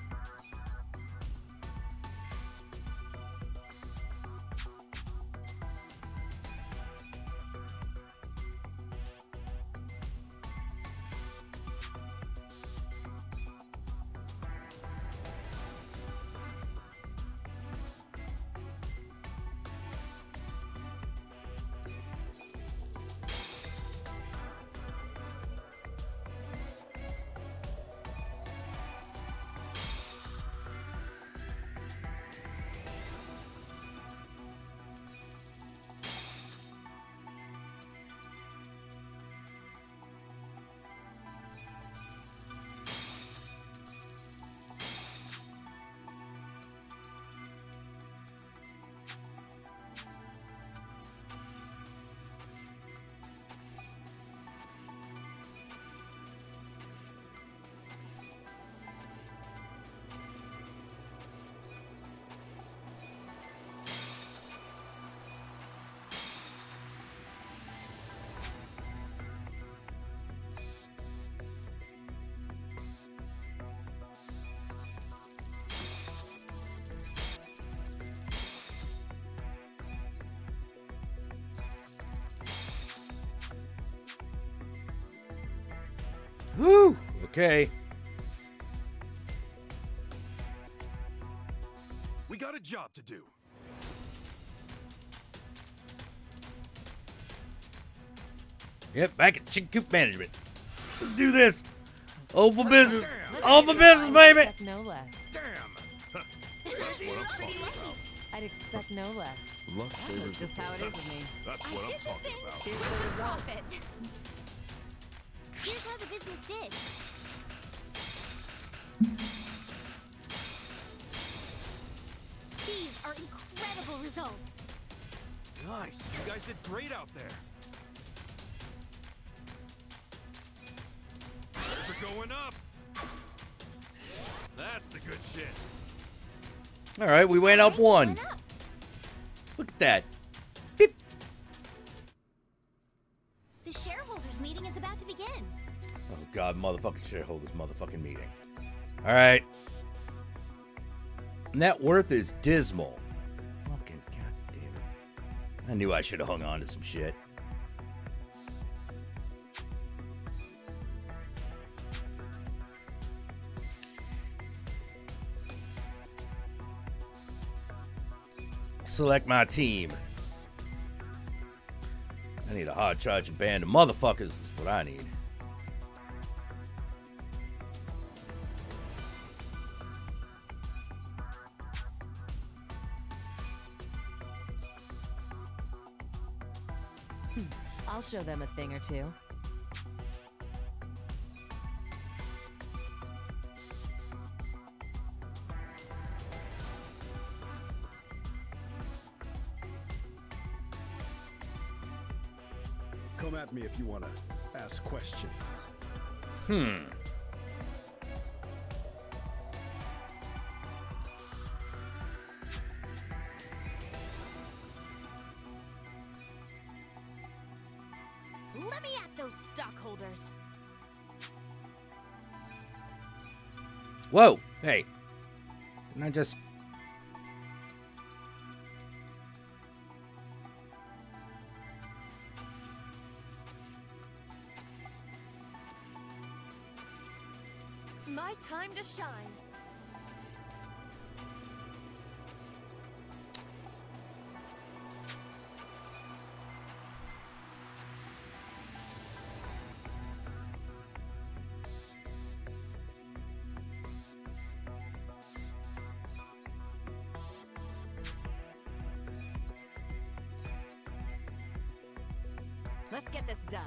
S2: Whew, okay.
S6: We got a job to do.
S2: Yep, back at Chick Coop Management. Let's do this. All for business. All for business, baby.
S14: I'd expect no less.
S6: Damn. That's what I'm talking about.
S14: I'd expect no less.
S6: Luck favors
S14: That's just
S6: the
S14: how it is with me.
S6: That's what I'm talking about.
S14: Here's the result.
S12: Here's how the business did. These are incredible results.
S6: Nice. You guys did great out there. Sales are going up. That's the good shit.
S2: All right, we went up one. Look at that. Beep, God, motherfucking shareholders motherfucking meeting. All right. Net worth is dismal. Fucking goddamn it. I knew I should have hung on to some shit. Select my team. I need a hard charging band of motherfuckers is what I need.
S14: I'll show them a thing or two.
S13: Come at me if you want to ask questions.
S12: Let me at those stockholders.
S2: Whoa, hey. Didn't I just...
S12: My time to shine.
S14: Let's get this done.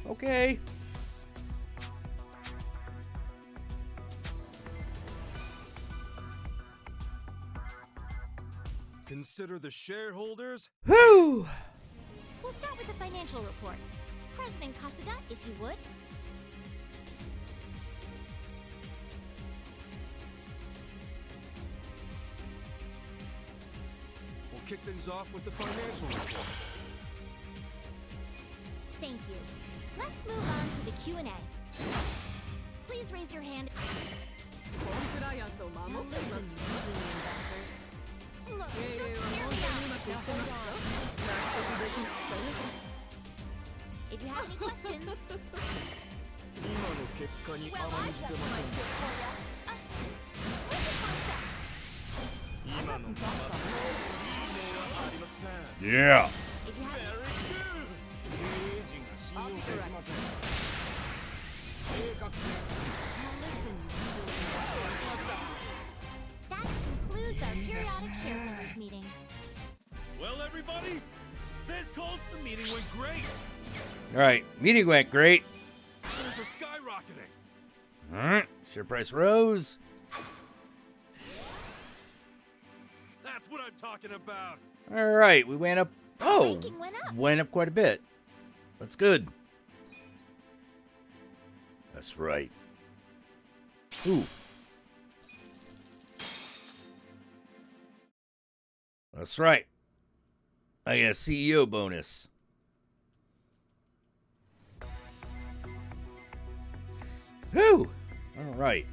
S2: Okay.
S13: Consider the shareholders.
S2: Whew.
S12: We'll start with the financial report. President Kasuga, if you would.
S13: We'll kick things off with the financial report.
S12: Thank you. Let's move on to the Q&A. Please raise your hand. Now listen, silly investors. Look, just hear me out. Now hold on. If you have any questions... Well, I've got some ideas for ya. What's the concept?
S2: Yeah.
S12: If you have any...
S14: I'll be correct.
S12: Now listen, silly investors. That concludes our periodic shareholders meeting.
S6: Well, everybody, this calls for meeting went great.
S2: All right, meeting went great.
S6: Shares are skyrocketing.
S2: All right, share price rose.
S6: That's what I'm talking about.
S2: All right, we went up. Oh,
S12: Ranking
S2: went up quite a bit. That's good. That's right. Ooh. That's right. I got a CEO bonus. Whew. All right.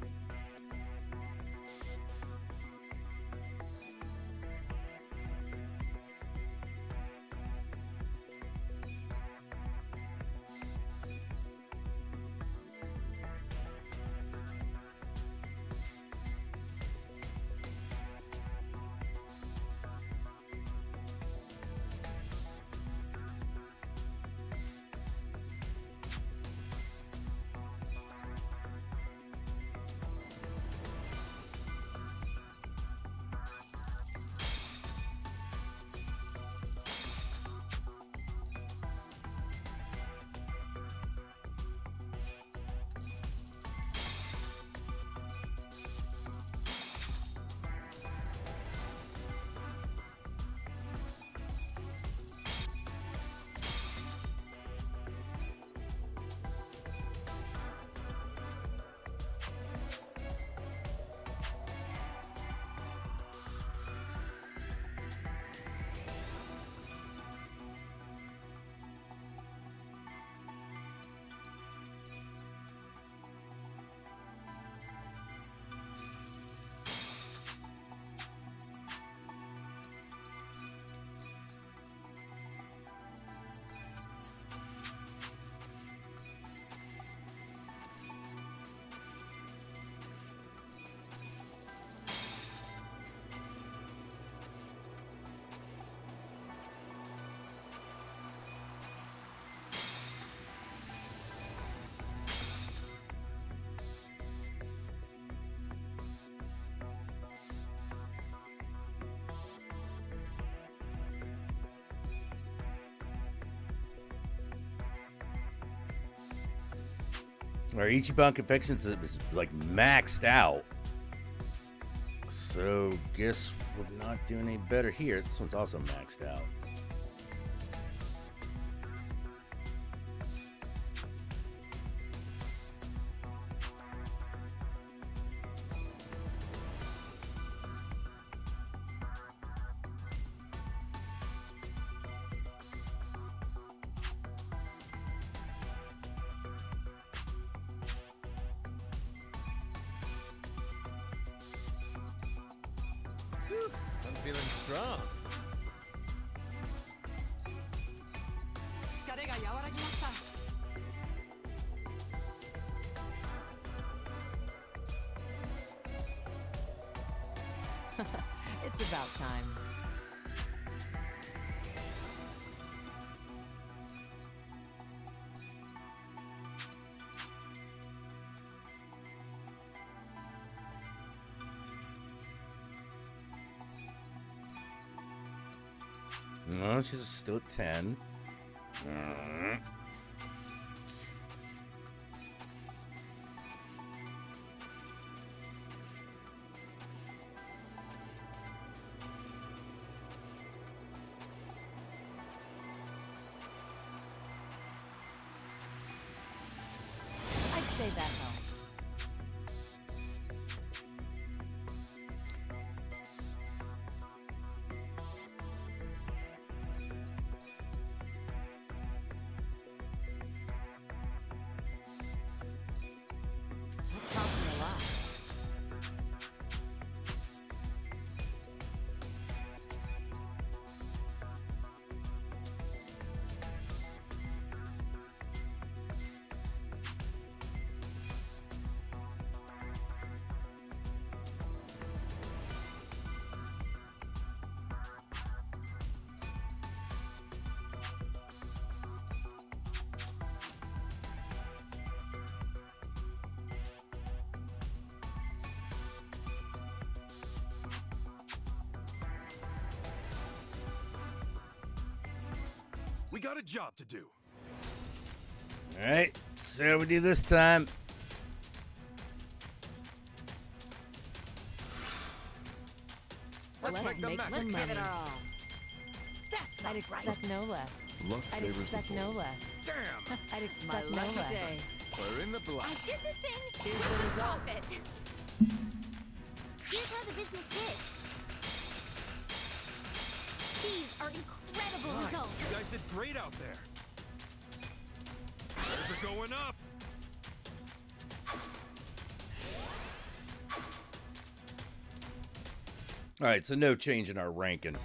S2: Our Ichiban Confections is like maxed out. So guess we're not doing any better here. This one's also maxed out.
S15: I'm feeling strong.
S14: It's about time.
S2: No, she's still at 10.
S14: I'd say that helped. That taught me a lot.
S13: We got a job to do.
S2: All right, so how we do this time.
S14: Let's make some money.
S11: Give it our all. That's
S14: I'd
S11: not
S14: expect
S11: right.
S14: no less.
S13: Luck
S14: I'd
S13: favors the
S14: expect no
S13: bold.
S14: less.
S15: Damn!
S14: I'd
S11: My
S14: expect no
S11: lucky
S14: less.
S11: day.
S15: We're in the black.
S12: I did the thing.
S14: Here's
S12: with
S14: the
S12: a
S14: results.
S12: profit. Here's how the business did. These are incredible
S13: Nice.
S12: results.
S13: You guys did great out there. Shares are going up.
S2: All right, so no change in our ranking.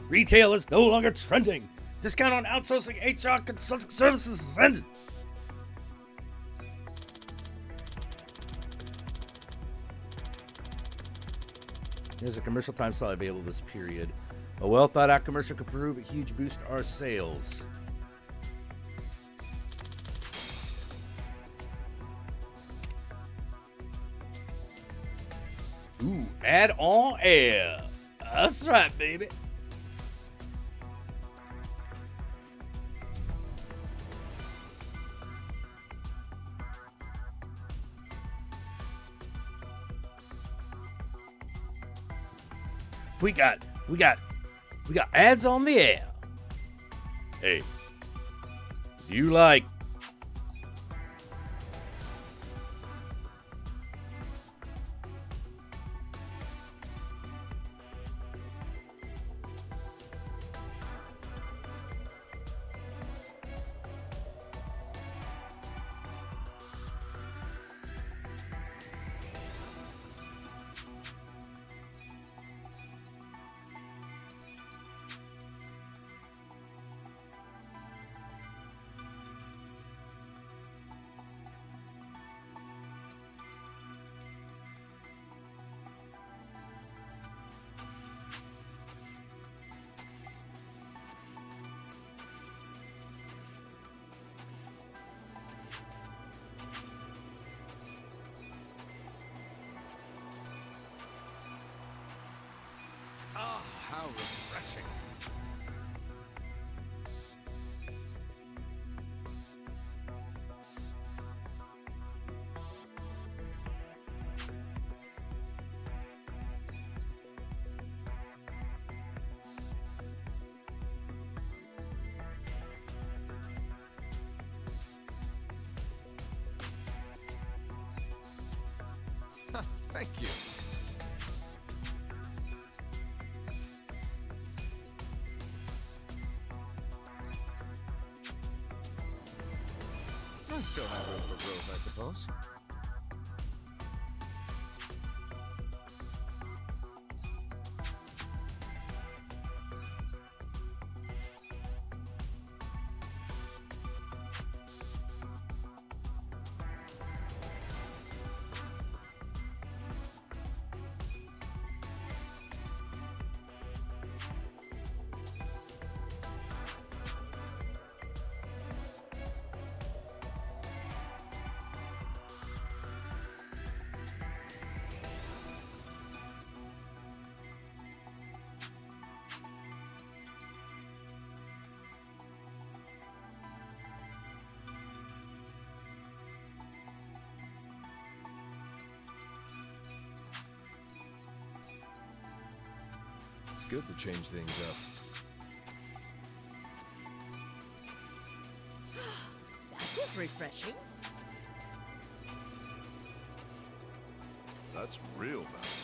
S2: Retail is no longer trending. Discount on outsourcing HR consulting services is ended. There's a commercial time slot available this period. A well thought out commercial could prove a huge boost to our sales. Ooh, ad on air. That's right, baby. We got ads on the air. Hey, do you like
S15: Thank you. I still have room for growth, I suppose. It's good to change things up.
S14: That is refreshing.
S1: That's real nice.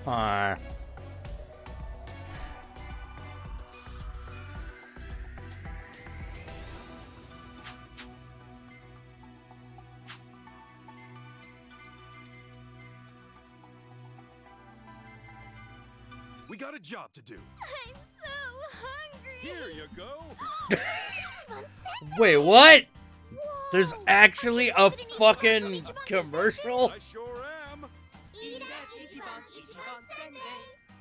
S2: Huh.
S13: We got a job to do.
S12: I'm so hungry.
S13: Here you go.
S2: Wait, what? There's actually a fucking commercial?
S13: I sure am.
S11: Eat at Ichiban's Ichiban Sundae.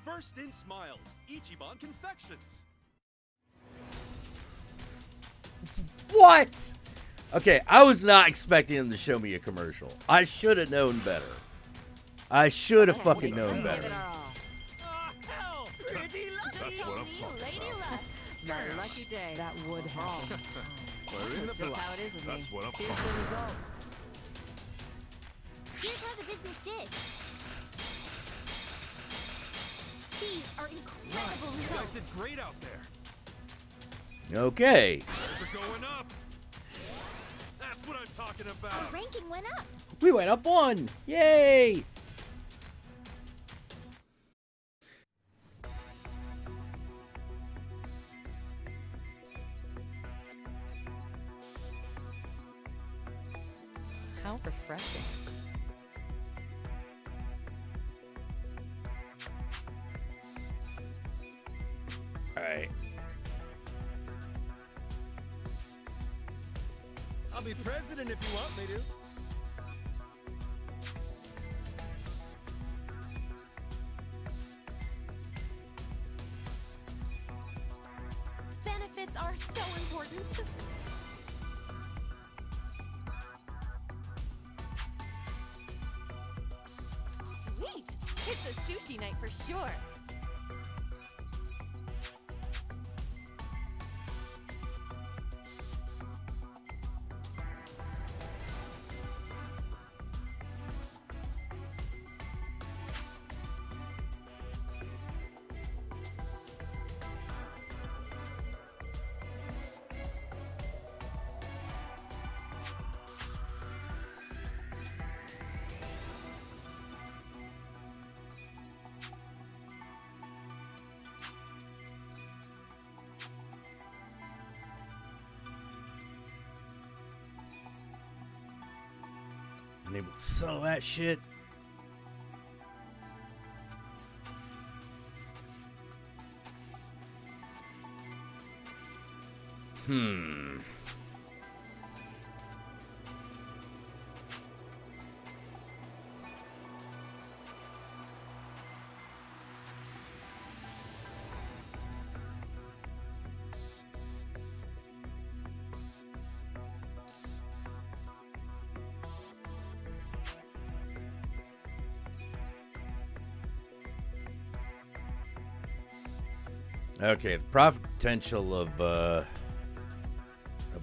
S13: First in Smiles, Ichiban Confections.
S2: What? Okay, I was not expecting them to show me a commercial. I should have known better. I should have fucking known better.
S11: Pretty lucky.
S1: That's what I'm talking about.
S14: My lucky day. That would happen.
S1: We're in the
S14: That's just
S1: black.
S14: how it is with me.
S1: That's what I'm
S14: Here's
S1: talking
S14: the
S1: about.
S14: results.
S12: Here's how the business did. These are incredible
S13: You guys
S12: results.
S13: did great out there.
S2: Okay.
S13: They're going up. That's what I'm talking
S12: Our
S13: about.
S12: ranking went up.
S2: We went up one. Yay!
S14: How refreshing.
S2: Alright.
S15: I'll be president if you want me to.
S12: Benefits are so important.
S16: Sweet! It's a sushi night for sure.
S2: been able to sell that shit. Okay, the profit potential of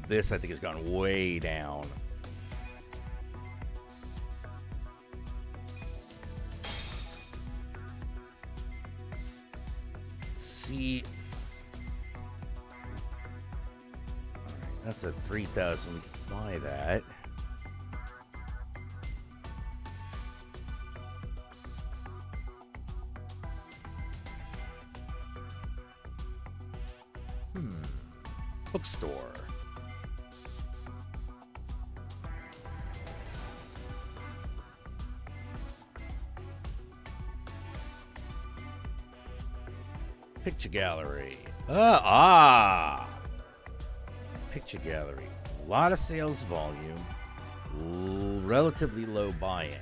S2: this, I think, has gone way down. Let's see. All right, that's a 3,000. We can buy that. Bookstore. Picture gallery. Picture gallery. A lot of sales volume. Relatively low buy-in.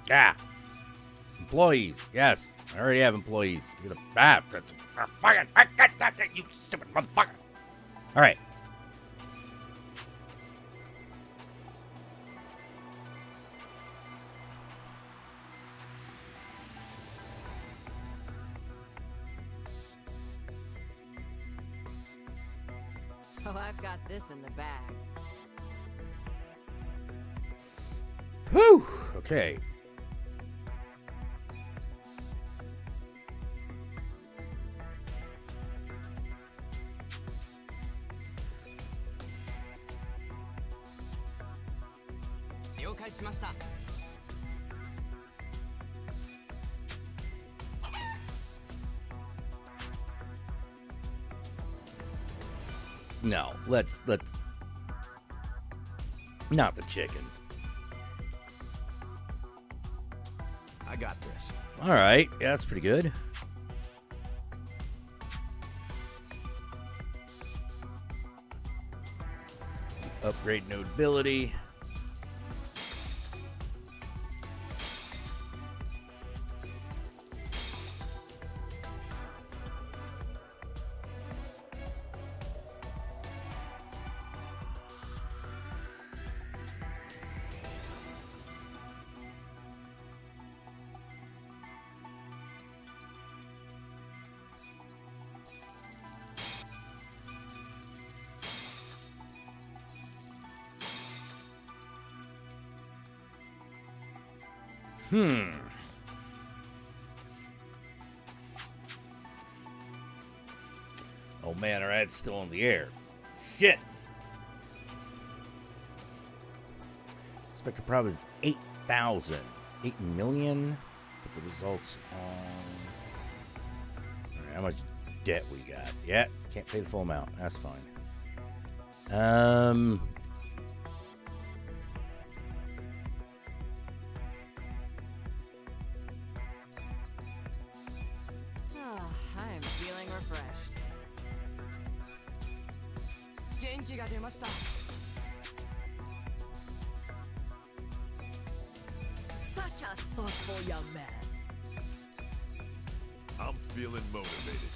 S2: Yeah. Employees. Yes. I already have employees. You're the fucking you stupid motherfucker. All right.
S14: Oh, I've got this in the bag.
S2: Whew. Okay. No, let's not the chicken.
S15: I got this.
S2: All right, yeah, that's pretty good. Upgrade notability. Oh man, our ad's still in the air. Shit. Expected profit is 8,000. 8 million. Put the results on. Alright, how much debt we got? Yeah, can't pay the full amount. That's fine.
S14: I'm feeling refreshed.
S11: Such a thoughtful young man.
S13: I'm feeling motivated.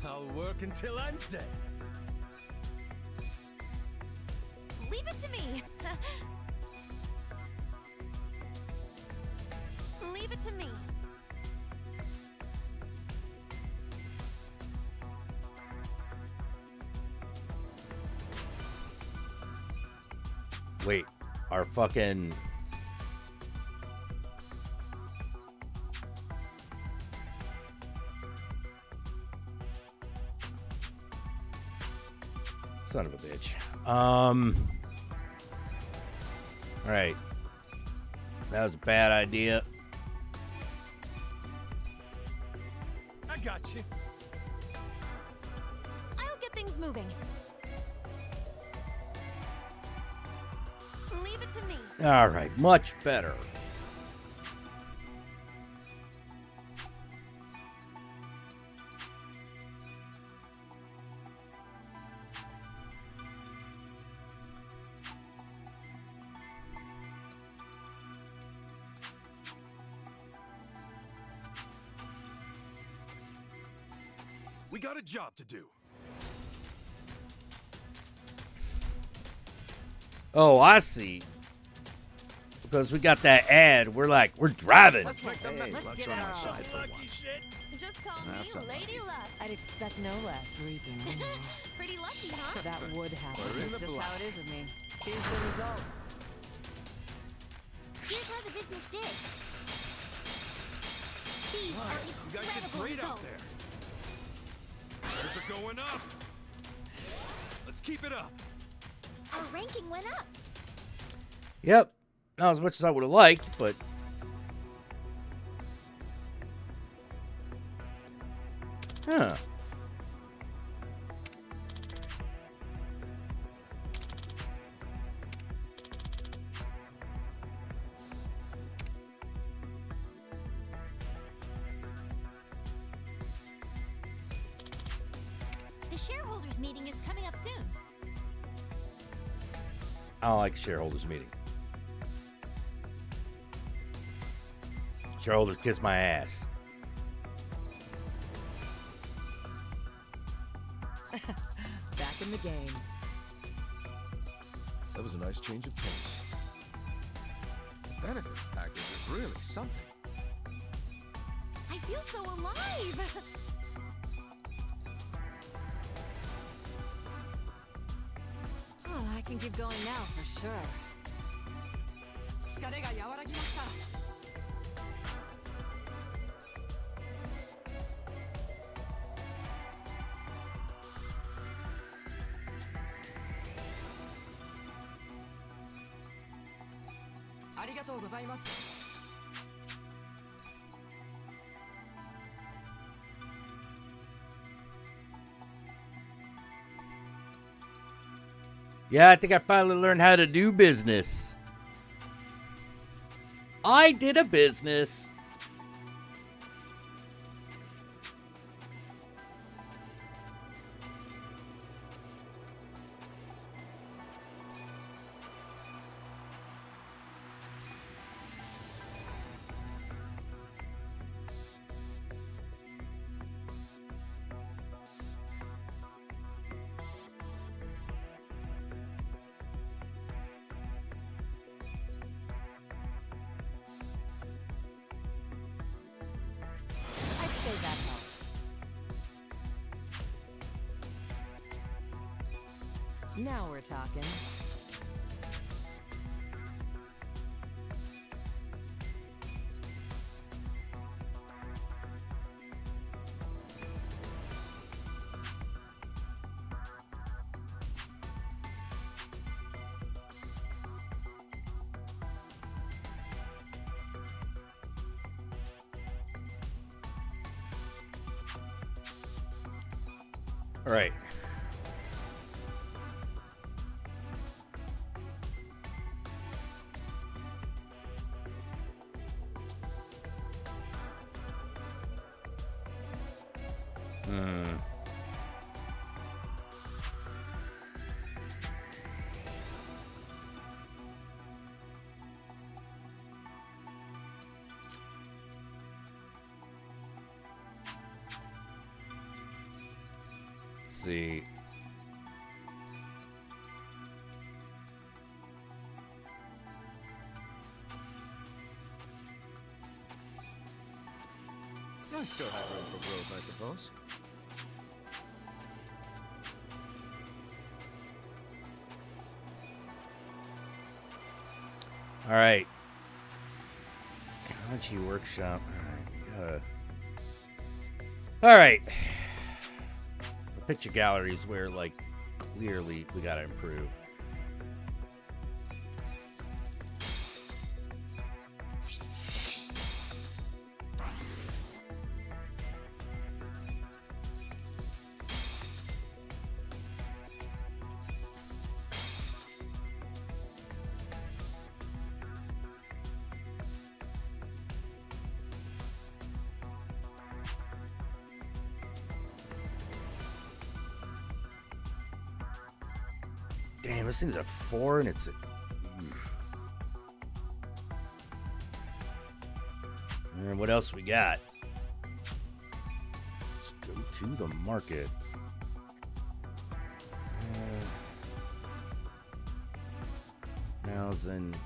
S13: I'll work until I'm dead.
S16: Leave it to me. Leave it to me.
S2: Wait, our fucking... Son of a bitch. Alright. That was a bad idea.
S13: I got you.
S16: I'll get things moving. Leave it to me.
S2: Alright, much better.
S13: We got a job to do.
S2: Oh, I see. Because we got that ad, we're driving.
S14: Let's get our
S13: Some lucky shit.
S16: Just call
S14: That's
S16: me
S14: not
S16: Lady Luck.
S14: I'd expect no less.
S16: Pretty lucky, huh?
S14: That would happen.
S13: We're in
S14: That's
S13: the
S14: just
S13: black.
S14: how it is with me. Here's the results.
S16: Here's how the business did. These
S13: You
S16: are
S13: guys did
S16: incredible
S13: great
S16: results.
S13: out there. Numbers are going up. Let's keep it up.
S16: Our ranking went up.
S2: Yep. Not as much as I would have liked, but... Huh.
S16: The shareholders meeting is coming up soon.
S2: I don't like shareholders meeting. Shareholders kiss my ass.
S14: Back in the game.
S13: That was a nice change of pace. The benefit package is really something.
S16: I feel so alive.
S14: Oh, I can keep going now for sure.
S2: Yeah, I think I finally learned how to do business. I did a business.
S14: I'd say that helped. Now we're talking.
S2: All right. Hmm. Let's see.
S15: I still have room for growth, I suppose.
S2: All right. Kanji workshop. All right. All right. The picture galleries where, like, clearly we gotta improve. Damn, this thing's a 4 and it's a... And what else we got? Let's go to the market. Thousand.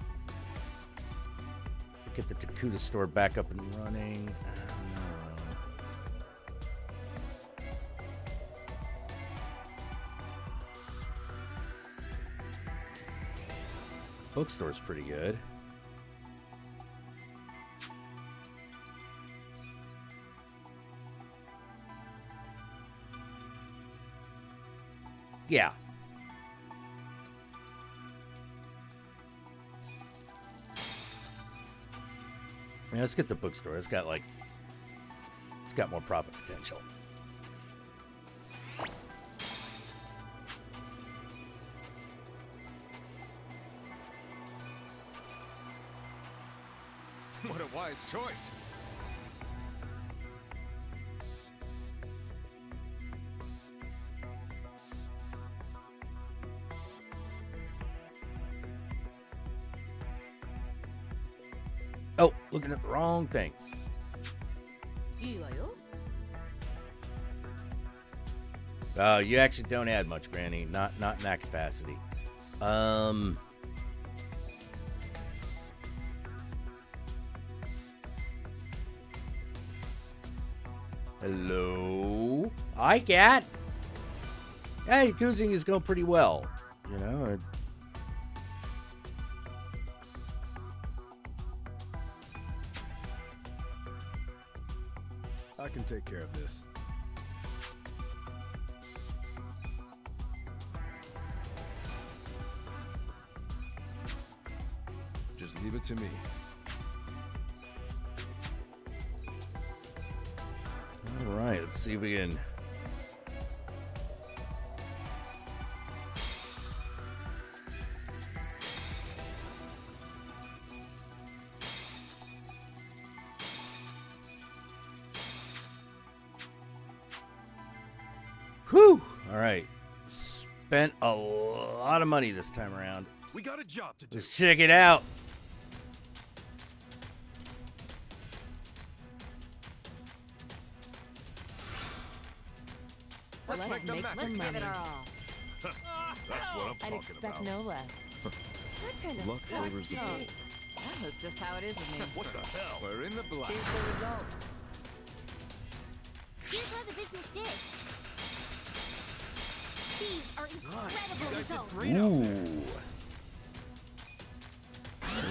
S2: Get the Yakuza store back up and running. Bookstore's pretty good. Yeah. Yeah, let's get the bookstore. It's got more profit potential.
S13: What a wise choice.
S2: Oh, looking at the wrong thing. You actually don't add much, Granny. Not in that capacity. Hello? Hi, cat. Yeah, Yakuza is going pretty well. You know?
S15: I can take care of this. Just leave it to me.
S2: All right, let's see if we can... Whew! All right. Spent a lot of money this time around.
S13: We got a job to do.
S2: Let's check it out.
S14: Let's make some money.
S13: That's what I'm
S14: I'd
S13: talking
S14: expect
S13: about.
S14: no less. That kind of
S15: Luck favors the bold.
S14: That's just how it is with me.
S13: What the hell?
S15: We're in the black.
S14: Here's the results.
S12: Here's how the business did. These are incredible results.
S2: Ooh.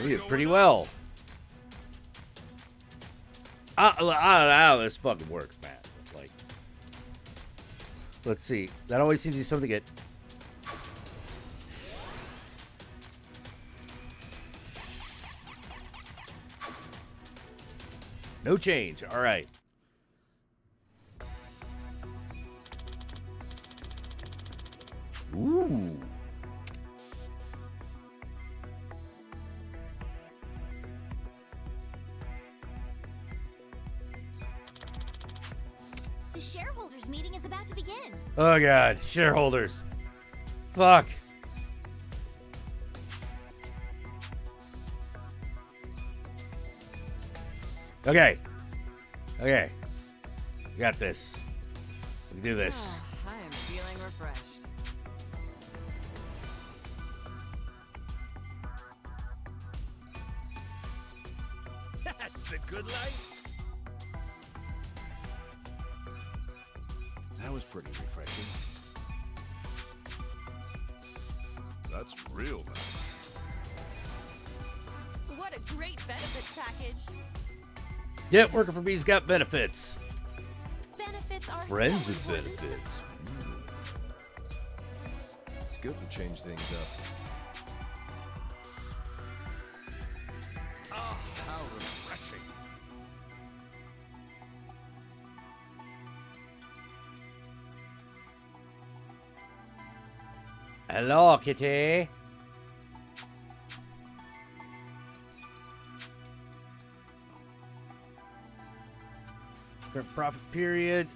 S2: We did pretty well. I don't know how this fucking works, man. Like, let's see. That always seems to be something that... No change. All right. Ooh.
S12: The shareholders meeting is about to begin.
S2: Oh god, shareholders. Fuck. Okay. Okay. We got this. We can do this.
S14: I am feeling refreshed.
S13: That's the good life.
S15: That was pretty refreshing.
S13: That's real nice.
S16: What a great benefits package.
S2: Yep, working for me's got benefits.
S12: Benefits are
S2: Friends
S12: so
S2: with
S12: important.
S2: benefits.
S15: It's good to change things up.
S13: Ah, how refreshing.
S2: Hello, kitty. Current profit period.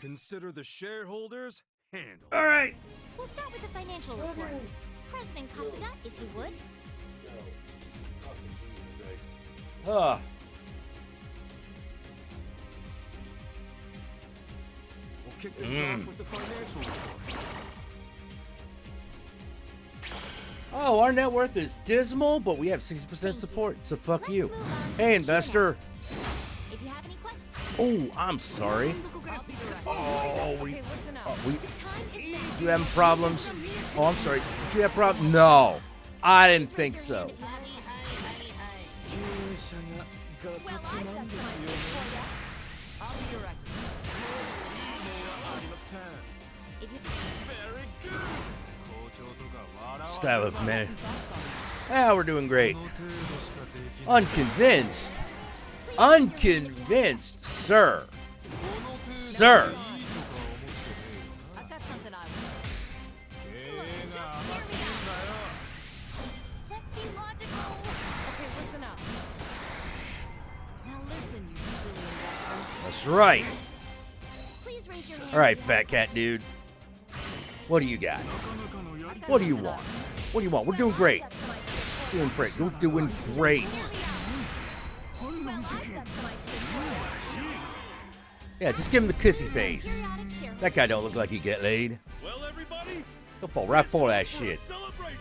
S13: Consider the shareholders handled.
S2: All right.
S12: We'll start with the financial report. President Kasuga, if you would.
S2: Huh.
S13: We'll kick things off with the financial report.
S2: Oh, our net worth is dismal, but we have 60% support, so fuck you. Hey, investor.
S12: If you have any questions.
S2: Oh, I'm sorry. Oh,
S14: Okay, listen up.
S2: we you having problems? Oh, I'm sorry. Did you have problems? No, I didn't think so.
S12: Well, I've got some ideas for you.
S14: I'll be direct.
S12: If you
S13: Very good.
S2: Style of man. Ah, we're doing great. Unconvinced. Unconvinced, sir. Sir.
S14: I've got something I want.
S12: look, just hear me out. Let's be logical.
S14: Okay, listen up. Now listen, you silly investors.
S2: That's right.
S12: Please raise your hand.
S2: All right, fat cat dude. What do you got? What do you want? What do you want? We're doing great. Doing great. We're doing great.
S12: Well, I've got some ideas for you.
S2: Yeah, just give him the kissy face.
S12: Periodic shareholders
S2: That guy don't look like he get laid.
S13: Well, everybody,
S2: Go fall right for that shit.
S13: celebration.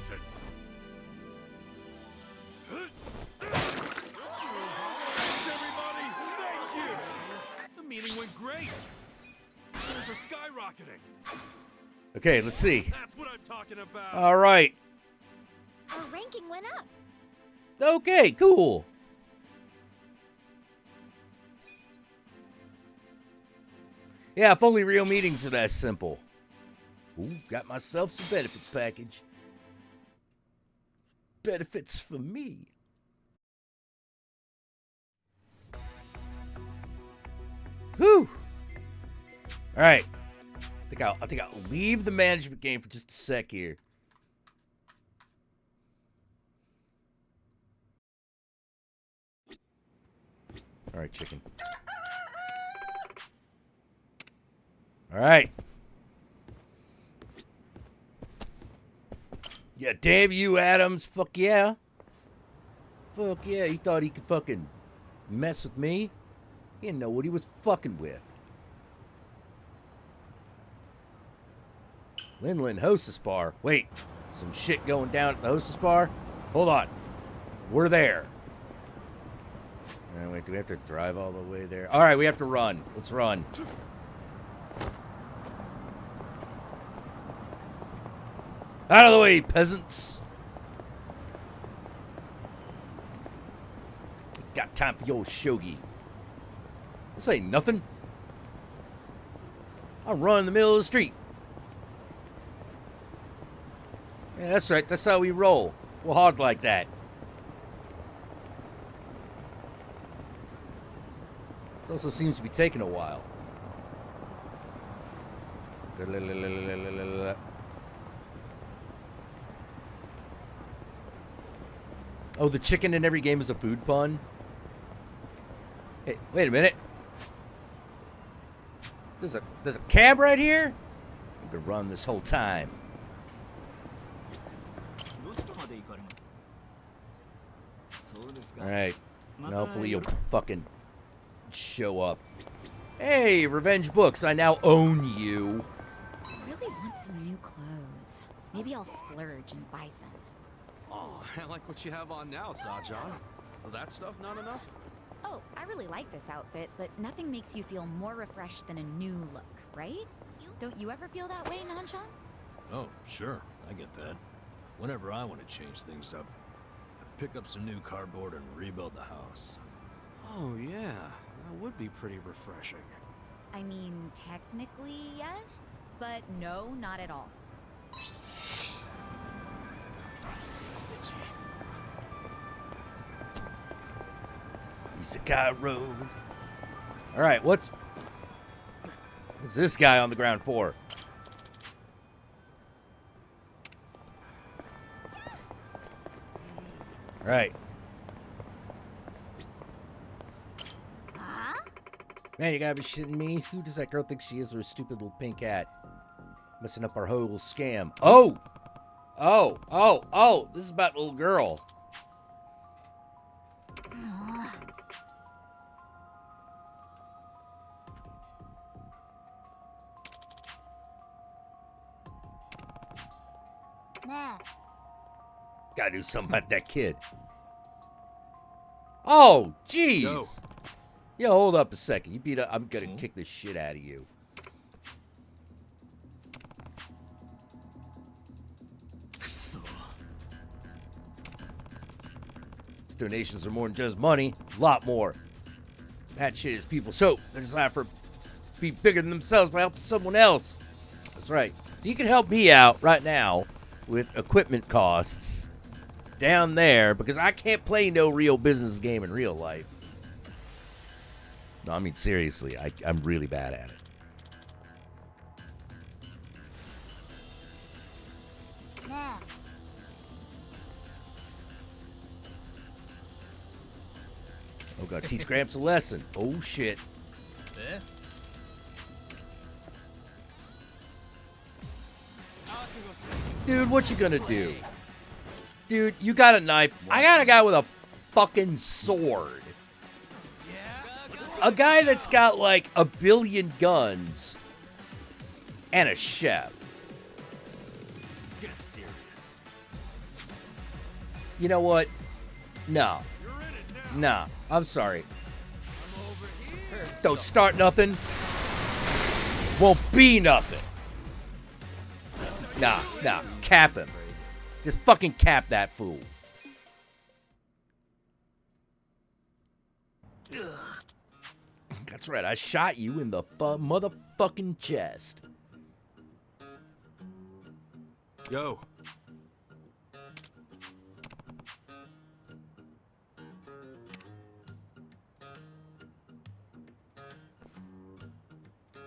S13: Everybody, thank you. The meeting went great. Shares are skyrocketing.
S2: Okay, let's see.
S13: That's what I'm talking about.
S2: All right.
S12: Our ranking went up.
S2: Okay, cool. Yeah, if only real meetings were that simple. Ooh, got myself some benefits package. Benefits for me. Whew. All right. I think I'll leave the management game for just a sec here. All right, chicken. All right. Yeah, damn you, Adams. Fuck yeah. Fuck yeah. He thought he could fucking mess with me. He didn't know what he was fucking with. Linlin Hostess Bar. Wait, some shit going down at the Hostess Bar? Hold on. We're there. Wait, do we have to drive all the way there? All right, we have to run. Let's run. Out of the way, peasants. Got time for your shogi. This ain't nothing. I'm running in the middle of the street. Yeah, that's right. That's how we roll. We'll hog like that. This also seems to be taking a while. Oh, the chicken in every game is a food pun? Hey, wait a minute. There's a cab right here? We've been running this whole time. Alright. Hopefully you'll fucking show up. Hey, Revenge Books, I now own you.
S12: I really want some new clothes. Maybe I'll splurge and buy some.
S13: Oh, I like what you have on now, Sajan. That stuff not enough?
S12: Oh, I really like this outfit, but nothing makes you feel more refreshed than a new look, right? Don't you ever feel that way, Nanshan?
S15: Oh, sure. I get that. Whenever I want to change things up, I pick up some new cardboard and rebuild the house.
S13: Oh, yeah. That would be pretty refreshing.
S12: I mean, technically, yes, but no, not at all.
S2: Isekai Road. Alright, what's this guy on the ground for? Right.
S12: Huh?
S2: Man, you gotta be shitting me. Who does that girl think she is with her stupid little pink hat? Messing up our whole scam. Oh! Oh! This is about the little girl.
S12: Nah.
S2: Gotta do something about that kid. Oh, jeez.
S15: Go.
S2: Yo, hold up a second. You beat up. I'm gonna kick the shit out of you. These donations are more than just money. A lot more. That shit is people's hope. They're designed for be bigger than themselves by helping someone else. That's right. So you can help me out right now with equipment costs down there because I can't play no real business game in real life. No, I mean seriously, I'm really bad at it.
S12: Nah.
S2: Oh, gotta teach Gramps a lesson. Oh shit.
S15: Eh?
S2: Dude, what you gonna do? Dude, you got a knife. I got a guy with a fucking sword. A guy that's got like a billion guns and a chef.
S13: Get serious.
S2: You know what? No. Nah, I'm sorry. Don't start nothing. Won't be nothing. Nah, cap him. Just fucking cap that fool. That's right, I shot you in the motherfucking chest.
S13: Yo.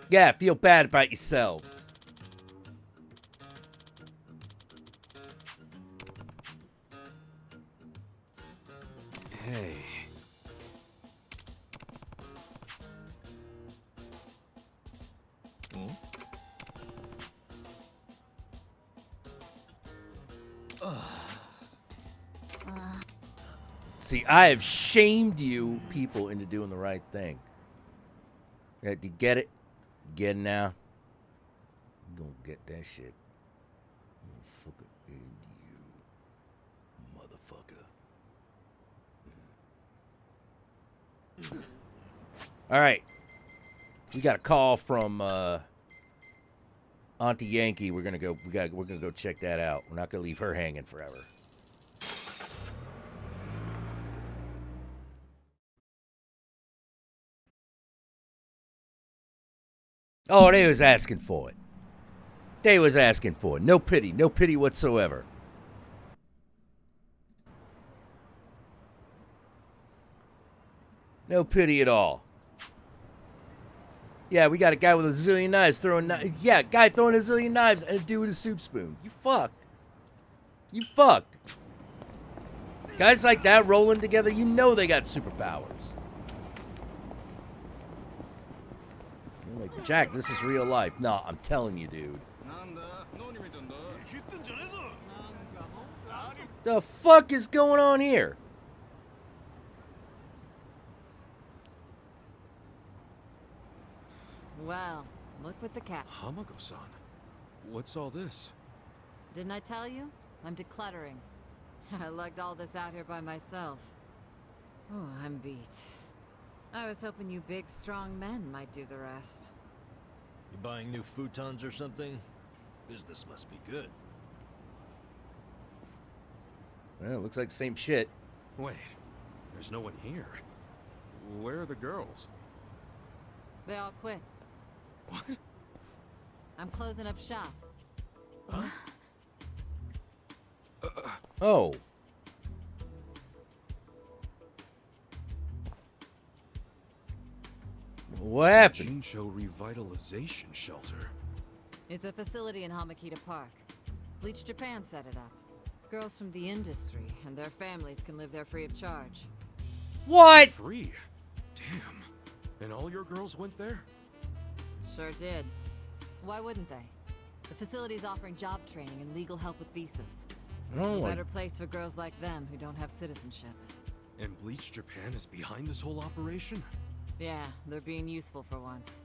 S2: Yeah, feel bad about yourselves.
S13: Hey.
S2: See, I have shamed you people into doing the right thing. Yeah, do you get it? Get it now? I'm gonna get that shit. Motherfucker in you. Motherfucker. Alright. We got a call from Auntie Yankee. We're gonna go check that out. We're not gonna leave her hanging forever. Oh, they was asking for it. They was asking for it. No pity whatsoever. No pity at all. Yeah, we got a guy with a zillion knives throwing guy throwing a zillion knives and a dude with a soup spoon. You fucked. You fucked. Guys like that rolling together, you know they got superpowers. I'm like, Jack, this is real life. No, I'm telling you, dude. The fuck is going on here?
S14: Well, look with the cat.
S13: Hamako-san, what's all this?
S14: Didn't I tell you? I'm decluttering. I lugged all this out here by myself. Oh, I'm beat. I was hoping you big, strong men might do the rest.
S15: You buying new futons or something? Business must be good.
S2: Well, it looks like the same shit.
S13: Wait, there's no one here. Where are the girls?
S14: They all quit.
S13: What?
S14: I'm closing up shop.
S13: Huh?
S2: Oh. What happened?
S13: Jinsho Revitalization Shelter.
S14: It's a facility in Hamakita Park. Bleach Japan set it up. Girls from the industry and their families can live there free of charge.
S2: What?
S13: Free? Damn. And all your girls went there?
S14: Sure did. Why wouldn't they? The facility's offering job training and legal help with visas.
S2: Oh,
S14: A better place for girls like them who don't have citizenship.
S13: And Bleach Japan is behind this whole operation?
S14: Yeah, they're being useful for once.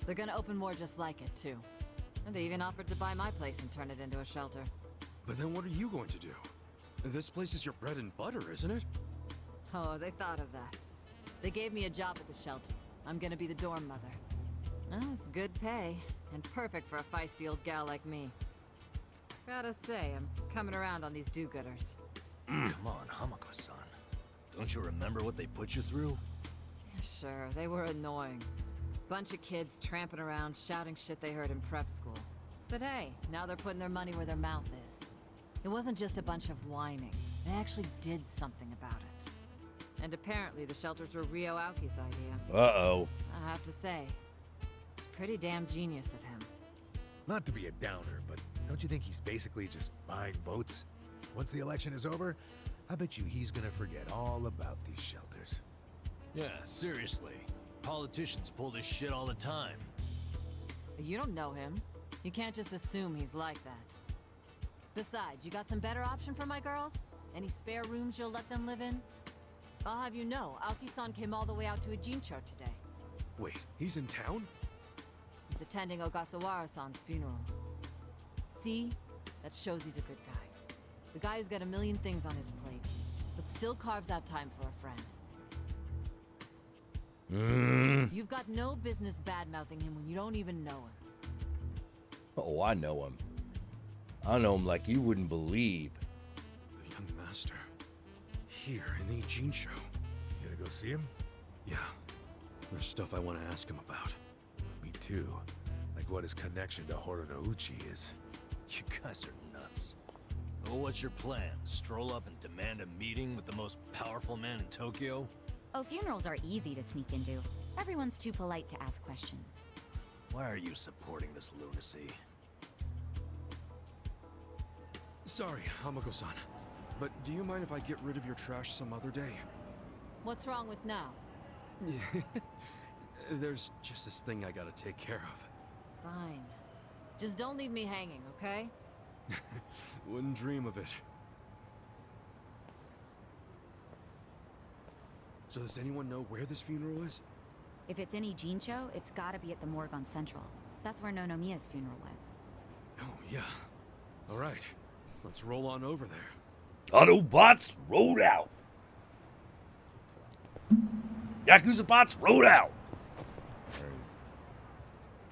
S14: They're gonna open more just like it, too. And they even offered to buy my place and turn it into a shelter.
S13: But then what are you going to do? This place is your bread and butter, isn't it?
S14: Oh, they thought of that. They gave me a job at the shelter. I'm gonna be the dorm mother. Oh, it's good pay, and perfect for a feisty old gal like me. Gotta say, I'm coming around on these do-gooders.
S15: Come on, Hamako-san. Don't you remember what they put you through?
S14: Yeah, sure, they were annoying. Bunch of kids tramping around, shouting shit they heard in prep school. But hey, now they're putting their money where their mouth is. It wasn't just a bunch of whining. They actually did something about it. And apparently the shelters were Ryo Aoki's idea.
S2: Uh-oh.
S14: I have to say, it's pretty damn genius of him.
S17: Not to be a downer, but don't you think he's basically just buying votes? Once the election is over, I bet you he's gonna forget all about these shelters.
S15: Yeah, seriously. Politicians pull this shit all the time.
S14: You don't know him. You can't just assume he's like that. Besides, you got some better option for my girls? Any spare rooms you'll let them live in? I'll have you know, Aoki-san came all the way out to a Jincho today.
S13: Wait, he's in town?
S14: He's attending Ogasawara-san's funeral. See? That shows he's a good guy. The guy who's got a million things on his plate, but still carves out time for a friend. You've got no business bad-mouthing him when you don't even know him.
S2: Oh, I know him. I know him like you wouldn't believe.
S13: The young master. Here in Jinsho.
S17: You gonna go see him?
S13: Yeah. There's stuff I want to ask him about.
S17: Me too. Like what his connection to Horonouchi is.
S15: You guys are nuts. Well, what's your plan? Stroll up and demand a meeting with the most powerful man in Tokyo?
S12: Oh, funerals are easy to sneak into. Everyone's too polite to ask questions.
S15: Why are you supporting this lunacy?
S13: Sorry, Hamako-san. But do you mind if I get rid of your trash some other day?
S14: What's wrong with now?
S13: Yeah. There's just this thing I gotta take care of.
S14: Fine. Just don't leave me hanging, okay?
S13: Wouldn't dream of it. So does anyone know where this funeral is?
S12: If it's any Jincho, it's gotta be at the morgue on Central. That's where Nonomiya's funeral was.
S13: Oh, yeah. All right. Let's roll on over there.
S2: Autobots, roll out! Yakuza bots, roll out!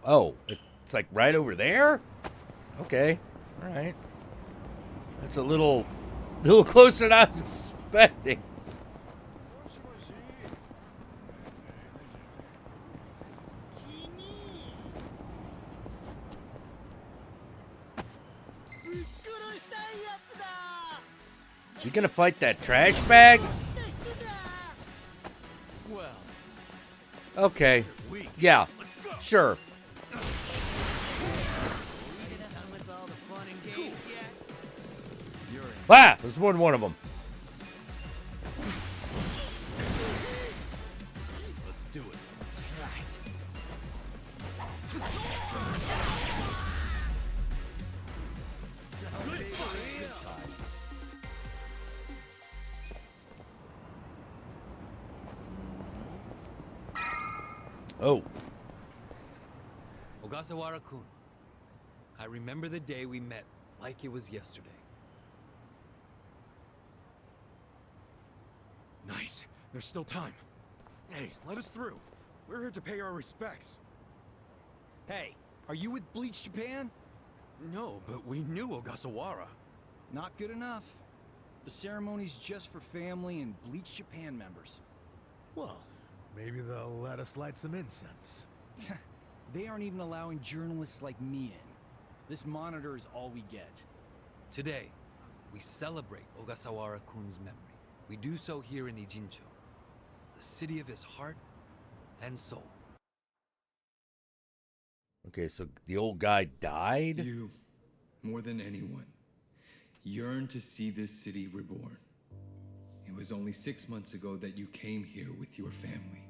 S2: Oh, it's like right over there? Okay, alright. That's a little closer than I was expecting. You gonna fight that trash bag?
S15: Well.
S2: Okay. Yeah. Sure. Ah! There's more than one of them.
S15: Let's do it.
S2: Oh.
S18: Ogasawara-kun, I remember the day we met like it was yesterday.
S13: Nice. There's still time. Hey, let us through. We're here to pay our respects.
S19: Hey, are you with Bleach Japan?
S13: No, but we knew Ogasawara.
S19: Not good enough. The ceremony's just for family and Bleach Japan members.
S17: Well, maybe they'll let us light some incense.
S19: They aren't even allowing journalists like me in. This monitor is all we get.
S18: Today, we celebrate Ogasawara-kun's memory. We do so here in Ijincho, the city of his heart and soul.
S2: Okay, so the old guy died?
S20: You, more than anyone, yearn to see this city reborn. It was only 6 months ago that you came here with your family.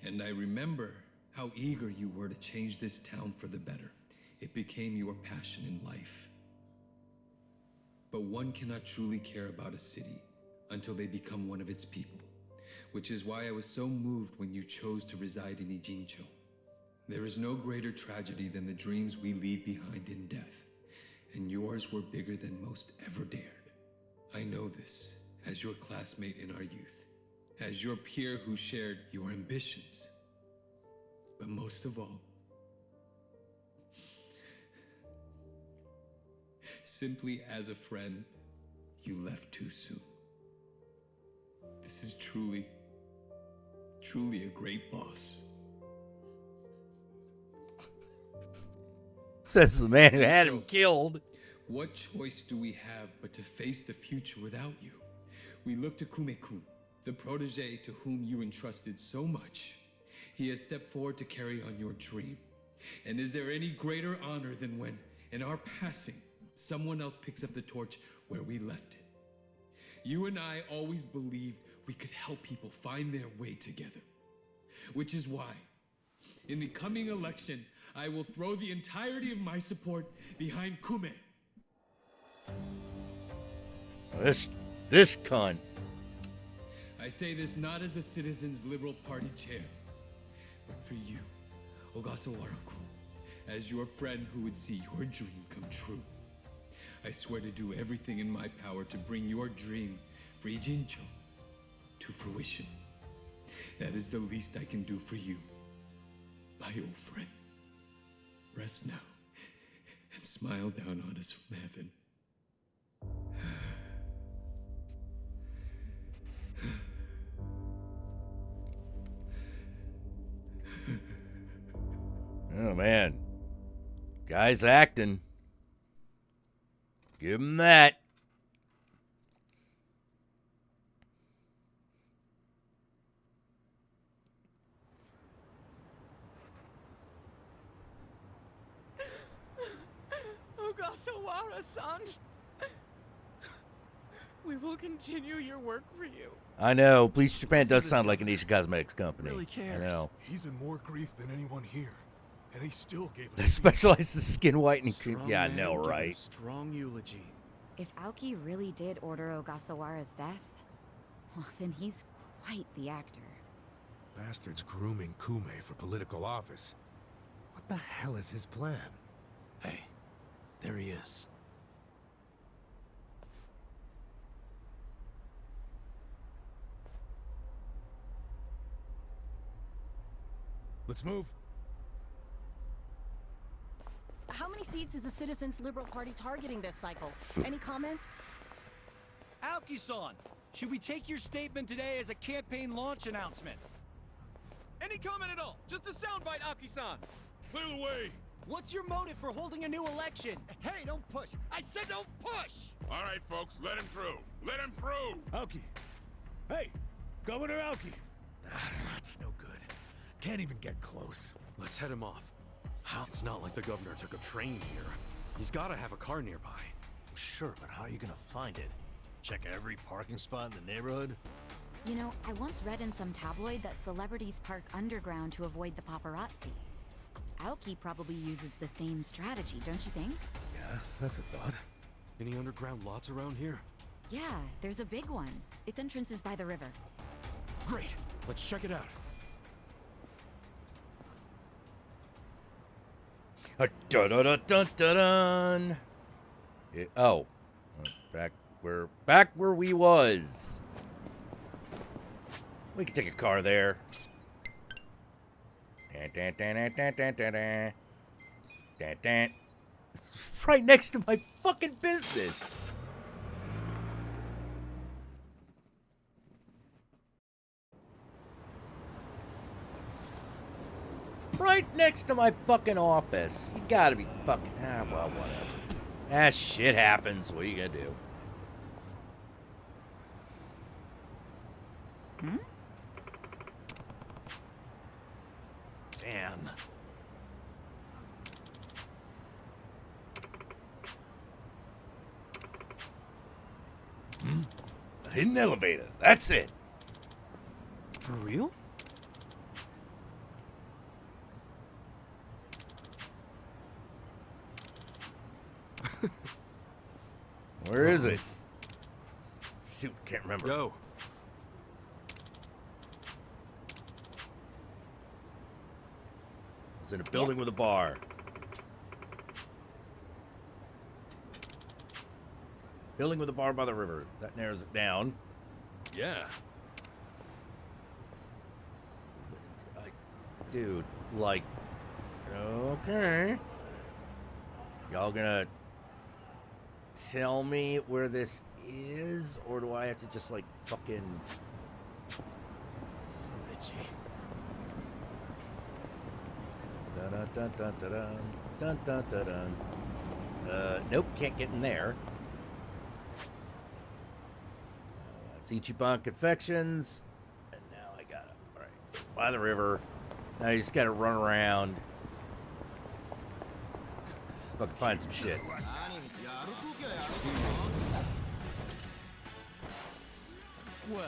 S20: And I remember how eager you were to change this town for the better. It became your passion in life. But one cannot truly care about a city until they become one of its people, which is why I was so moved when you chose to reside in Ijincho. There is no greater tragedy than the dreams we leave behind in death, and yours were bigger than most ever dared. I know this as your classmate in our youth, as your peer who shared your ambitions. But most of all, simply as a friend, you left too soon. This is truly a great loss.
S2: Says the man who had him killed.
S20: What choice do we have but to face the future without you? We look to Kume-kun, the protege to whom you entrusted so much. He has stepped forward to carry on your dream. And is there any greater honor than when, in our passing, someone else picks up the torch where we left it? You and I always believed we could help people find their way together. Which is why, in the coming election, I will throw the entirety of my support behind Kume.
S2: This cunt.
S20: I say this not as the Citizens Liberal Party chair, but for you, Ogasawara-kun, as your friend who would see your dream come true. I swear to do everything in my power to bring your dream for Ijincho to fruition. That is the least I can do for you, my old friend. Rest now and smile down on us from heaven.
S2: Oh, man. Guy's acting. Give him that.
S21: Ogasawara-san. We will continue your work for you.
S2: I know. Bleach Japan does sound like an Asian cosmetics company.
S17: Really cares.
S2: I know.
S17: He's in more grief than anyone here, and he still gave us.
S2: They specialize in skin whitening cream. Yeah, I know,
S22: Give a
S2: right?
S22: Strong eulogy.
S12: If Aoki really did order Ogasawara's death, well, then he's quite the actor.
S17: Bastard's grooming Kume for political office. What the hell is his plan?
S15: Hey, there he is.
S17: Let's move.
S23: How many seats is the Citizens Liberal Party targeting this cycle? Any comment?
S19: Aoki-san, should we take your statement today as a campaign launch announcement?
S7: Any comment at all? Just a soundbite, Aoki-san.
S13: Clear the way.
S19: What's your motive for holding a new election? Hey, don't push. I said don't push!
S13: All right, folks, let him through. Let him through.
S17: Aoki. Hey, Governor Aoki. That's no good. Can't even get close.
S13: Let's head him off. It's not like the governor took a train here. He's got to have a car nearby.
S15: Sure, but how are you gonna find it? Check every parking spot in the neighborhood?
S12: You know, I once read in some tabloid that celebrities park underground to avoid the paparazzi. Aoki probably uses the same strategy, don't you think?
S17: Yeah, that's a thought.
S13: Any underground lots around here?
S12: Yeah, there's a big one. Its entrance is by the river.
S13: Great. Let's check it out.
S2: Dun-dun-dun-dun-dun. Oh, back where we was. We can take a car there. Right next to my fucking business. Right next to my fucking office. You gotta be fucking... well, whatever. Shit happens. What are you gonna do?
S15: Damn.
S2: A hidden elevator. That's it.
S4: For real?
S2: Where is it? Shoot, can't remember.
S4: Go.
S2: It's in a building with a bar. Building with a bar by the river. That narrows it down.
S15: Yeah.
S2: Dude, like, okay. Y'all gonna tell me where this is, or do I have to just like fucking...
S15: So itchy.
S2: Dun dun dun dun dun dun dun dun. Nope, can't get in there. That's Ichiban Confections, and now I got it. All right, so by the river. Now you just gotta run around. Fucking find some shit.
S13: Well,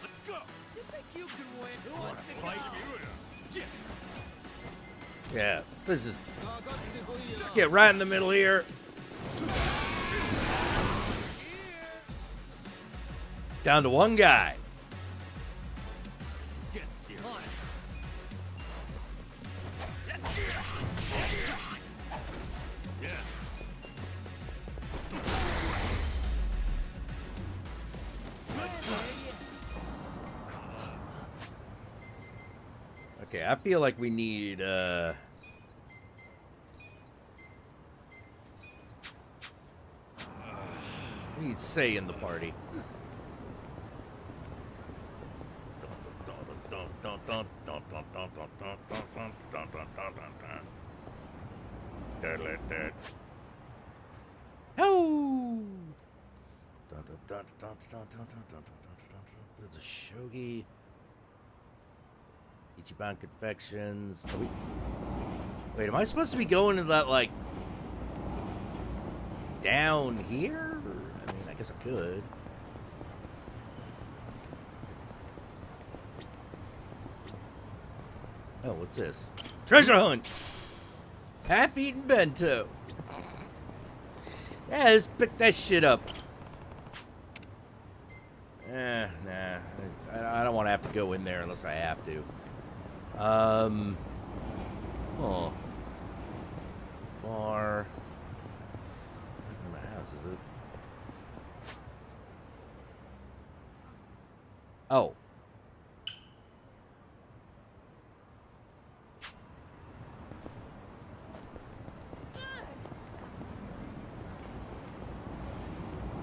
S13: let's go. You think you can win? Who wants to fight you?
S2: Yeah, this is... Get right in the middle here. Down to one guy.
S13: Get serious. Yeah.
S2: Okay, I feel like we need, we need say in the party. Oh! There's a shogi. Ichiban Confections. Are we... Wait, am I supposed to be going to that, like, down here? I mean, I guess I could. Oh, what's this? Treasure hunt! Half-eaten bento. Yeah, let's pick that shit up. Nah. I don't want to have to go in there unless I have to. Oh. Bar. Not in my house, is it? Oh.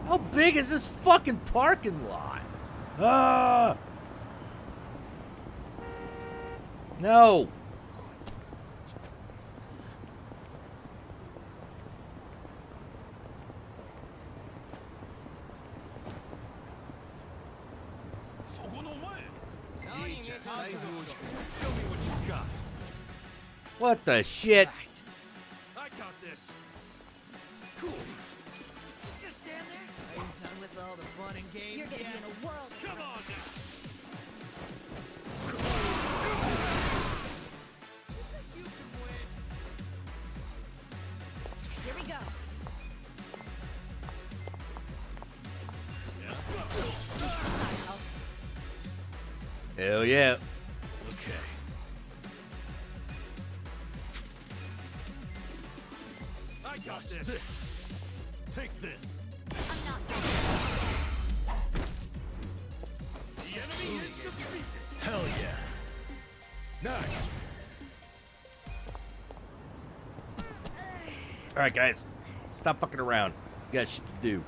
S2: How big is this fucking parking lot? Ah! No!
S13: Show me what you got.
S2: What the shit?
S13: I got this.
S11: Cool. Just gonna stand there? Are you done with all the fun and games? You're gonna be in a world.
S13: Come on now.
S11: You can win. Here we go.
S2: Hell yeah.
S15: Okay.
S13: I got this. Take this. The enemy is defeated.
S17: Hell yeah. Nice.
S2: All right, guys, stop fucking around. You got shit to do.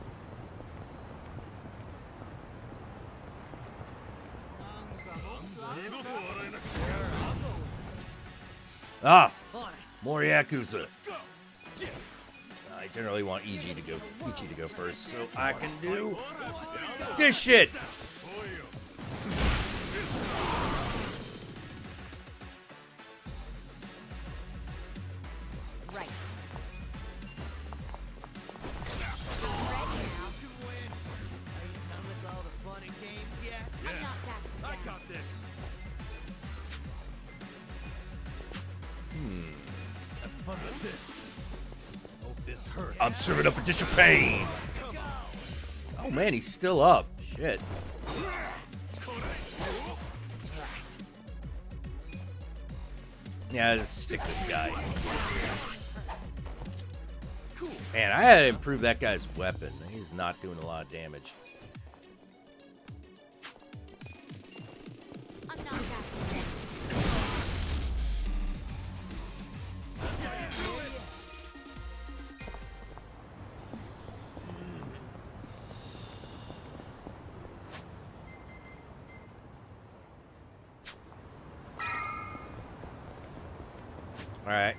S2: Ah, more Yakuza. I generally want Ichi to go first, so I can do this shit.
S11: Right.
S13: I got this.
S17: Have fun with this. Hope this hurts.
S2: I'm serving up a dish of pain. Oh man, he's still up. Shit. Yeah, just stick this guy. Man, I had to improve that guy's weapon. He's not doing a lot of damage. All right.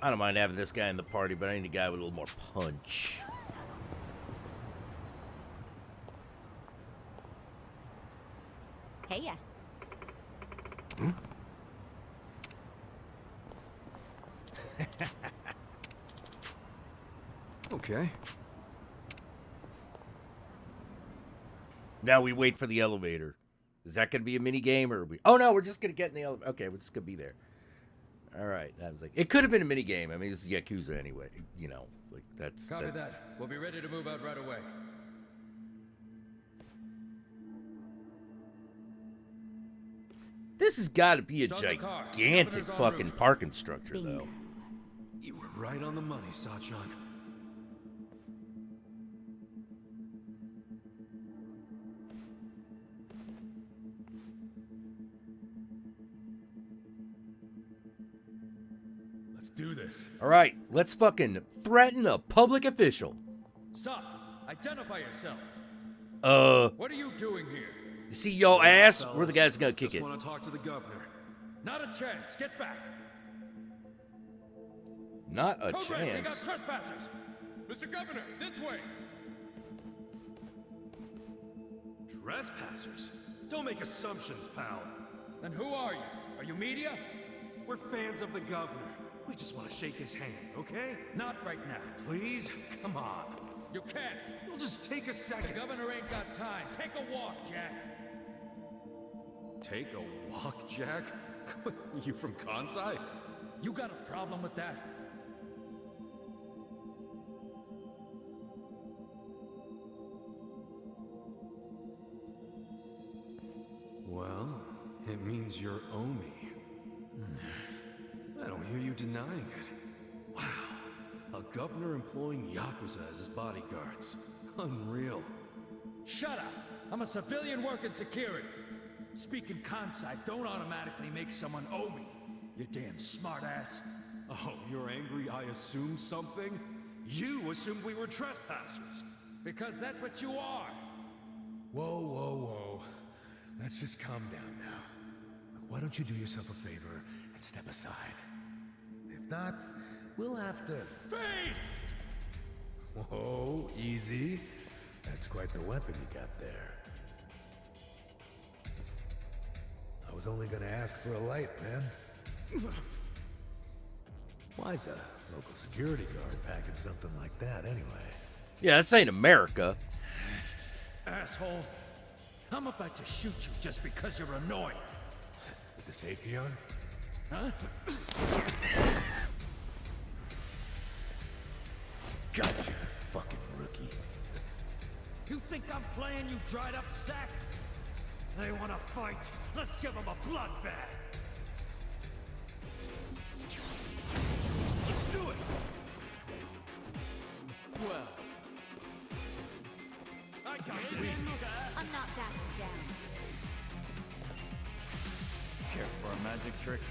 S2: I don't mind having this guy in the party, but I need a guy with a little more punch.
S23: Hey, ya.
S18: Okay.
S2: Now we wait for the elevator. Is that going to be a mini game or are we? Oh no, we're just going to get in the elevator. Okay, we're just going to be there. All right. I was like, it could have been a mini game. I mean, this is Yakuza anyway. You know, like that's.
S3: Copy that. We'll be ready to move out right away.
S2: This has got to be a
S3: Start the car.
S2: gigantic
S3: Governor's en
S2: fucking
S3: route.
S2: parking structure, though.
S15: You were right on the money, Sachan.
S17: Let's do this.
S2: All right, let's fucking threaten a public official.
S3: Stop. Identify yourselves.
S15: What are you doing here?
S2: You see your ass? We're the guys gonna kick
S15: Just
S2: it.
S15: want to talk to the governor.
S3: Not a chance. Get back.
S2: Not a
S3: Code Red, we got
S2: chance.
S3: trespassers. Mr. Governor, this way.
S15: Trespassers? Don't make assumptions, pal.
S3: And who are you? Are you media?
S15: We're fans of the governor. We just want to shake his hand, okay?
S3: Not right now.
S15: Please? Come on.
S3: You can't.
S15: We'll just take a
S3: The
S15: second.
S3: governor ain't got time. Take a walk, Jack.
S15: Take a walk, Jack? You from Kansai?
S3: You got a problem with that?
S15: Well, it means you're Omi. I don't hear you denying it. Wow, a governor employing Yakuza as his bodyguards. Unreal.
S3: Shut up. I'm a civilian working security. Speaking Kansai don't automatically make someone Omi. You damn smartass.
S15: Oh, you're angry I assumed something? You assumed we were trespassers.
S3: Because that's what you are.
S17: Whoa, whoa, whoa. Let's just calm down now. Look, why don't you do yourself a favor and step aside? If not, we'll have to...
S3: Freeze!
S17: Whoa, easy. That's quite the weapon you got there. I was only gonna ask for a light, man. Why's a local security guard packing something like that, anyway?
S2: Yeah, this ain't America.
S3: Asshole. I'm about to shoot you just because you're annoying.
S17: With the safety on?
S3: Huh?
S17: Gotcha, fucking rookie.
S3: You think I'm playing, you dried up sack? They want to fight. Let's give them a bloodbath.
S6: Well, I got this.
S12: I'm not backing down.
S19: Care for a magic trick?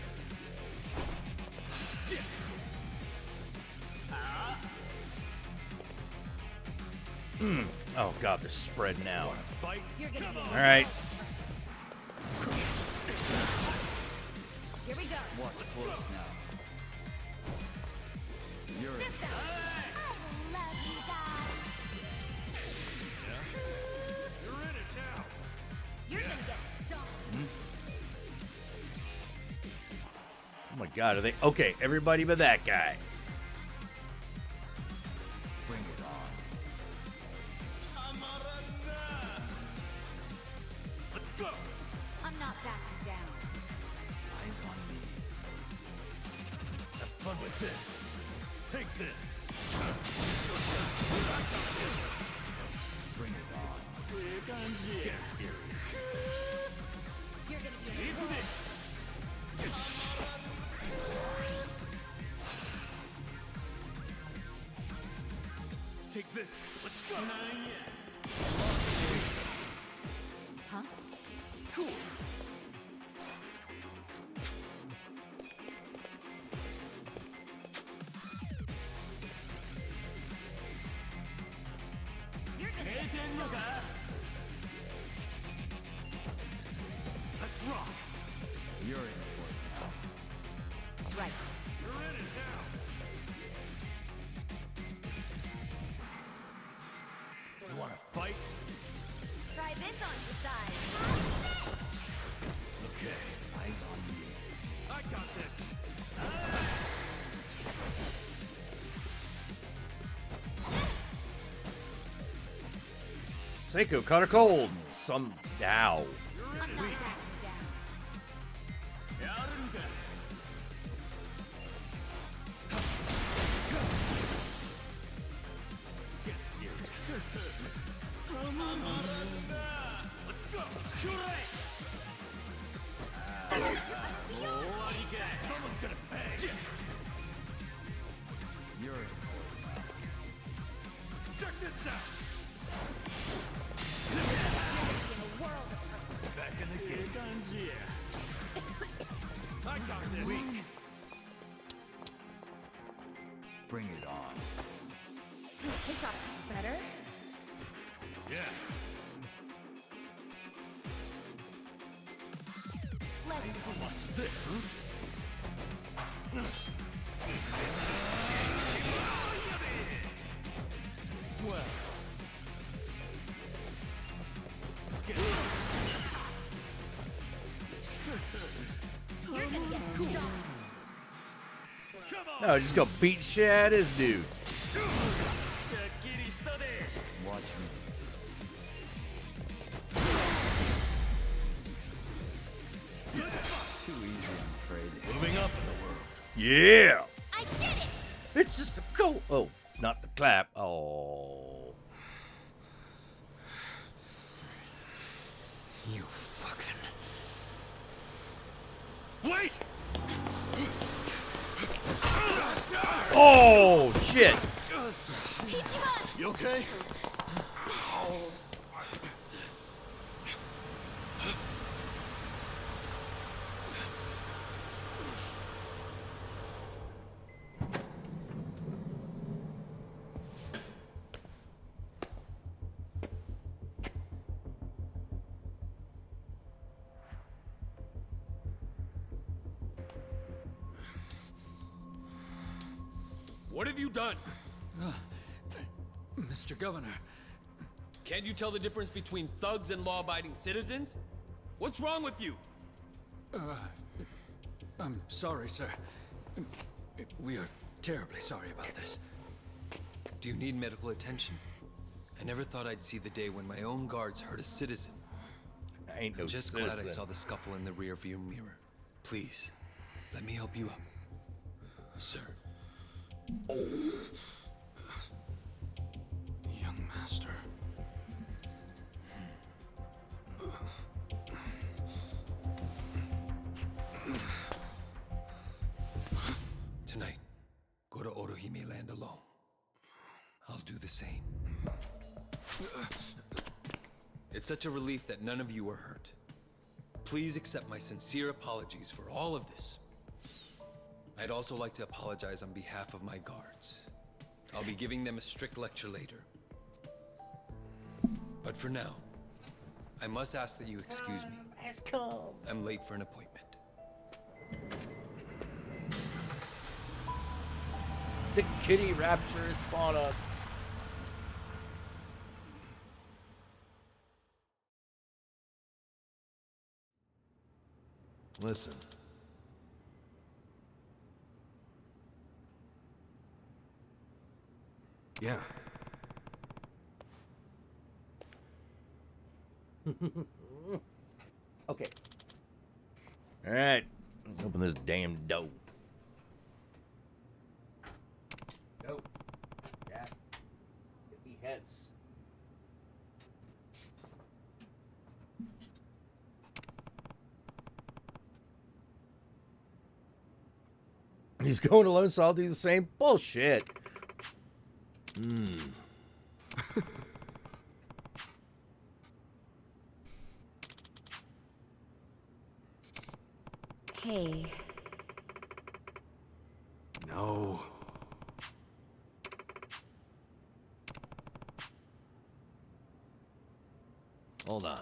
S2: Oh god, they're spreading out.
S6: Fight.
S2: All right.
S12: Here we go.
S19: Watch close now. You're in.
S12: I love you guys.
S6: You're in it now.
S12: You're gonna get stoned.
S2: Oh my god, are they okay? Everybody but that guy.
S19: Bring it on.
S6: Let's go.
S12: I'm not backing down.
S19: Eyes on me.
S6: Have fun with this. Take this.
S19: Bring it on.
S6: Get serious.
S12: You're gonna be in a
S6: Into this. Take this. Let's go.
S12: Huh?
S6: Cool.
S12: You're gonna get stoned.
S6: Let's rock.
S19: You're in for it now.
S12: Right.
S6: You're in it now. You want to fight?
S12: Try this on your side.
S19: Okay, eyes on me.
S6: I got this.
S2: Seiko caught a cold. Somehow.
S12: I'm not backing down.
S6: Get serious. Let's go. Someone's gonna bang.
S19: You're in for it now.
S6: Check this out.
S12: In a world of hurt.
S6: Back in the game. I got this.
S19: Bring it on.
S12: This got better.
S6: Yeah.
S12: Let's
S6: Watch this. Well.
S12: You're gonna get stoned.
S2: No, just go beat shit out of this dude.
S19: Watch me. Too easy, I'm afraid.
S6: Moving up in the world.
S2: Yeah.
S12: I did it.
S2: It's just a cool. Oh, not the clap. Oh.
S6: You fucking. Wait!
S2: Oh shit.
S6: You okay?
S18: What have you done?
S5: Mr. Governor.
S18: Can't you tell the difference between thugs and law-abiding citizens? What's wrong with you?
S5: I'm sorry, sir. We are terribly sorry about this.
S18: Do you need medical attention? I never thought I'd see the day when my own guards hurt a citizen.
S2: I ain't no
S18: I'm just
S2: citizen.
S18: glad I saw the scuffle in the rearview mirror. Please, let me help you up.
S5: Sir. Young master.
S18: Tonight, go to Orohime Land alone. I'll do the same. It's such a relief that none of you are hurt. Please accept my sincere apologies for all of this. I'd also like to apologize on behalf of my guards. I'll be giving them a strict lecture later. But for now, I must ask that you excuse me. I'm late for an appointment.
S2: The kitty rapture has spawned us.
S15: Listen. Yeah.
S2: Okay. All right. Open this damn door. Go. Yeah. Get me heads. He's going alone, so I'll do the same. Bullshit.
S12: Hey.
S15: No. Hold on.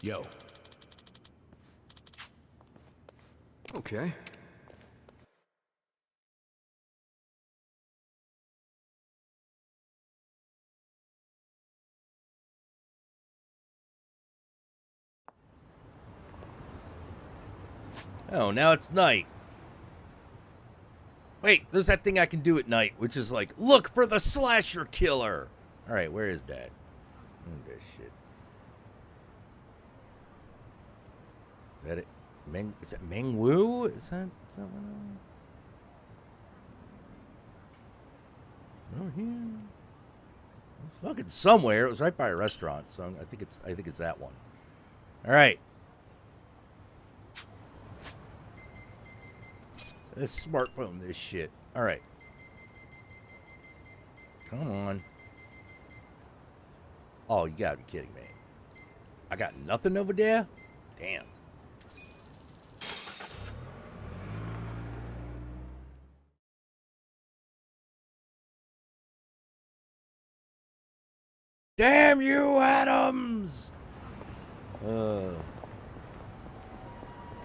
S15: Yo.
S4: Okay.
S2: Oh, now it's night. Wait, there's that thing I can do at night, which is like, look for the slasher killer. All right, where is that? This shit. Is that it? Is that Meng Wu? Is that someone else? Oh, here. Fucking somewhere. It was right by a restaurant, so I think it's that one. All right. This smartphone, this shit. All right. Come on. Oh, you gotta be kidding me. I got nothing over there? Damn. Damn you, Adams!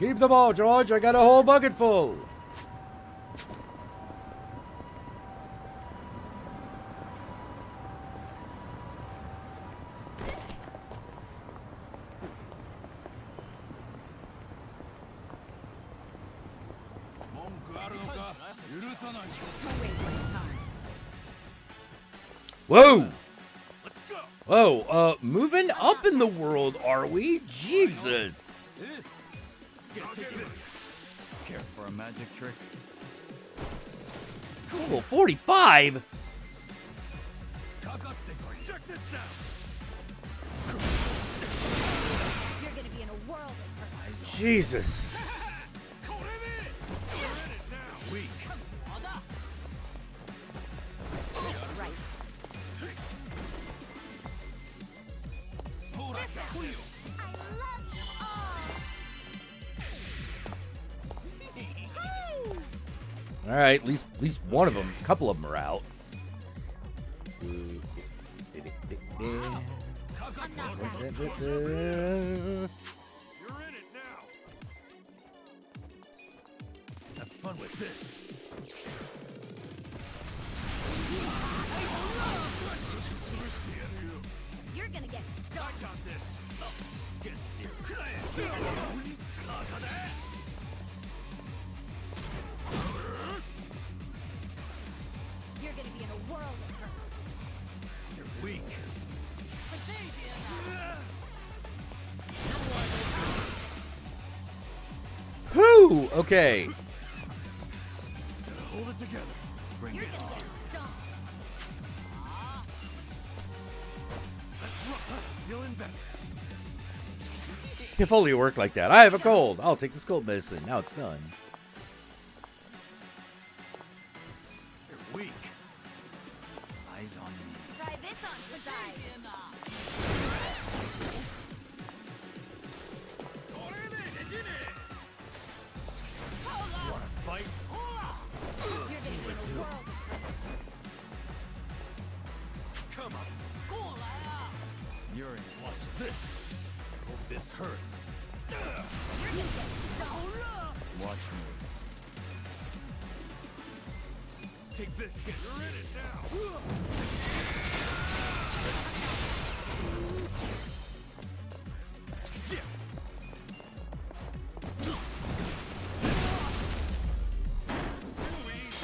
S2: Keep the ball, George. I got a whole bucket full. Whoa!
S13: Let's go.
S2: Whoa, moving up in the world, are we? Jesus.
S19: Care for a magic trick?
S2: Cool, 45?
S13: Check this out.
S12: You're gonna be in a world of hurt.
S2: Jesus.
S13: Weak.
S12: Right.
S13: Hold up that wheel.
S2: All right, at least one of them, a couple of them are out.
S13: You're in it now.
S17: Have fun with this.
S12: You're gonna get stuck.
S13: I got this.
S17: Get serious.
S12: You're gonna be in a world of hurt.
S17: You're weak.
S2: Whew, okay.
S17: Hold it together. Bring
S12: You're
S17: it
S12: gonna
S17: on.
S12: get stuck.
S17: Let's rock.
S13: Feeling better.
S2: If only it worked like that. I have a cold. I'll take this cold medicine. Now it's done.
S13: You're weak.
S19: Eyes on me.
S12: Try this on for size.
S13: Wanna fight?
S12: You're gonna be in a world of hurt.
S13: Come on.
S19: You're in.
S13: Watch this. Hope this hurts.
S12: You're gonna get stomped.
S19: Watch me.
S13: Take this. You're in it now.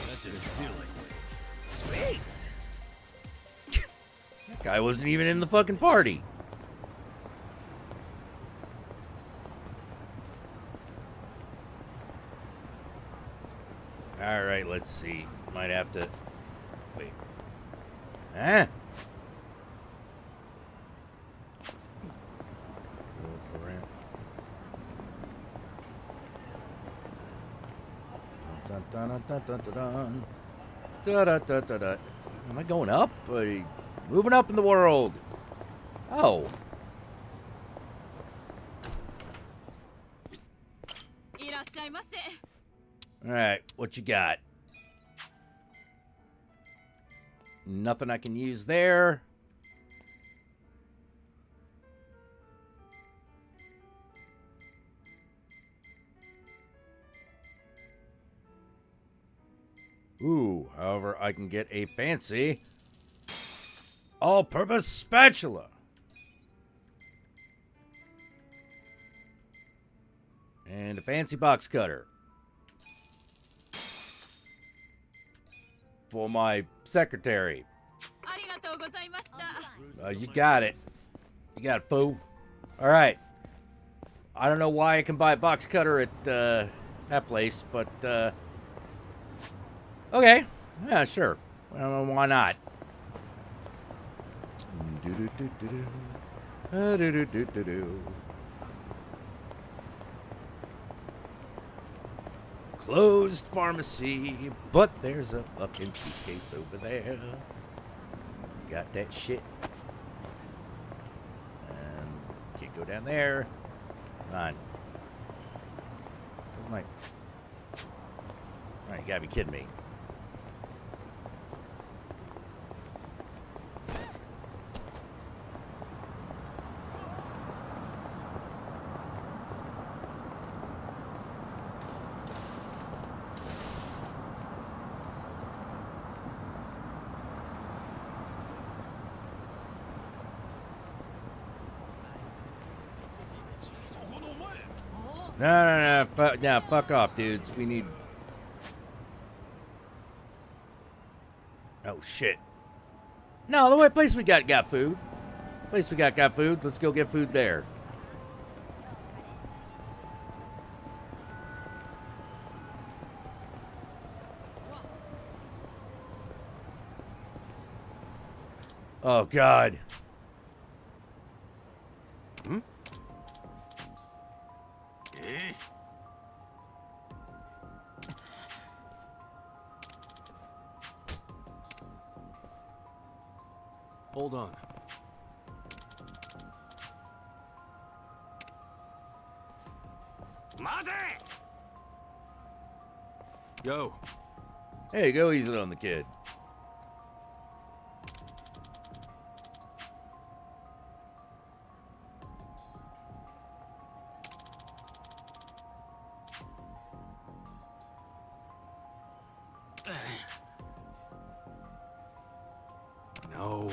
S19: That's his feelings.
S2: Sweet. That guy wasn't even in the fucking party. All right, let's see. Might have to wait. Ah. Go around. Dun, dun, dun, dun, dun, dun, dun. Da, da, da, da, da. Am I going up? Moving up in the world. Oh. All right, what you got? Nothing I can use there. Ooh, however, I can get a fancy all-purpose spatula. And a fancy box cutter. For my secretary. You got it. You got it, fool. All right. I don't know why I can buy a box cutter at that place, but okay. Yeah, sure. Why not? Closed pharmacy, but there's a fucking suitcase over there. Got that shit. Can't go down there. Come on. Where's my... Alright, you gotta be kidding me. No, fuck off, dudes. We need... Oh, shit. No, the way place we got food. Place we got food. Let's go get food there. Oh, God. Hmm?
S13: Hold on. Yo.
S2: Hey, go easy on the kid.
S13: No.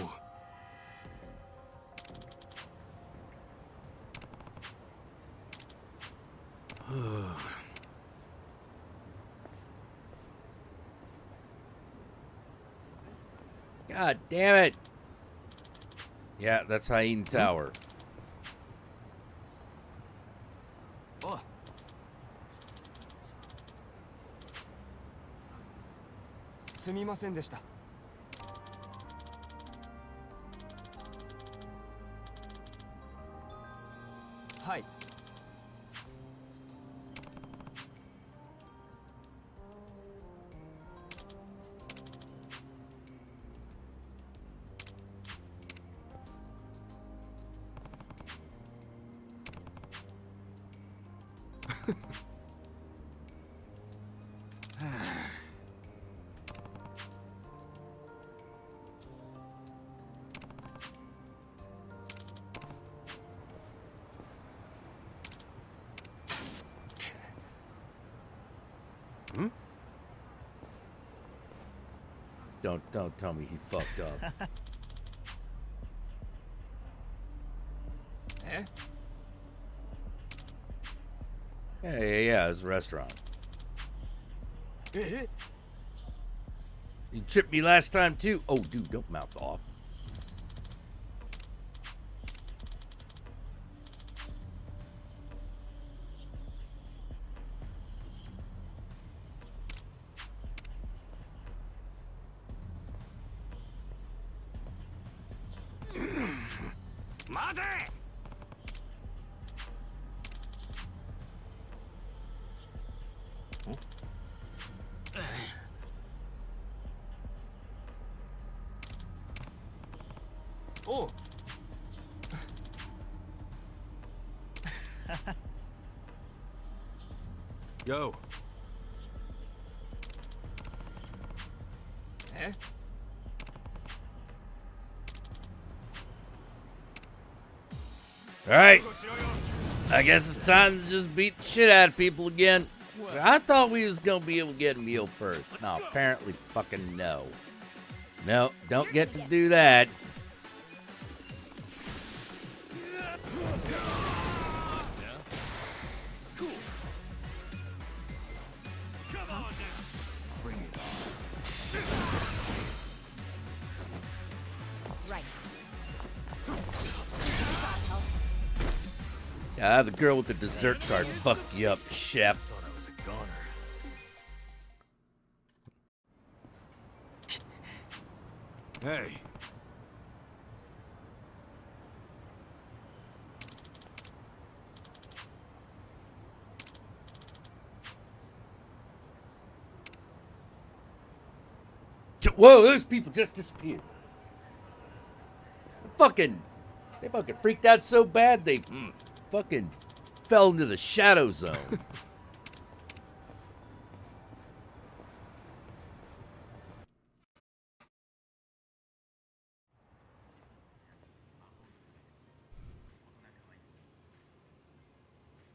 S2: God damn it. Yeah, that's Hyena Tower.
S19: Oh. Sumimasen.
S2: Don't tell me he fucked up.
S5: Eh?
S2: Yeah, it's a restaurant.
S5: Eh?
S2: You tripped me last time too. Oh, dude, don't mouth off.
S13: Mate!
S5: Oh.
S13: Yo.
S5: Eh?
S2: All right. I guess it's time to just beat the shit out of people again. I thought we was gonna be able to get a meal first. No, apparently fucking no. No, don't get to do that. Ah, the girl with the dessert cart fucked you up, chef.
S15: Thought I was a goner.
S13: Hey.
S2: Whoa, those people just disappeared. They fucking freaked out so bad they fucking fell into the shadow zone.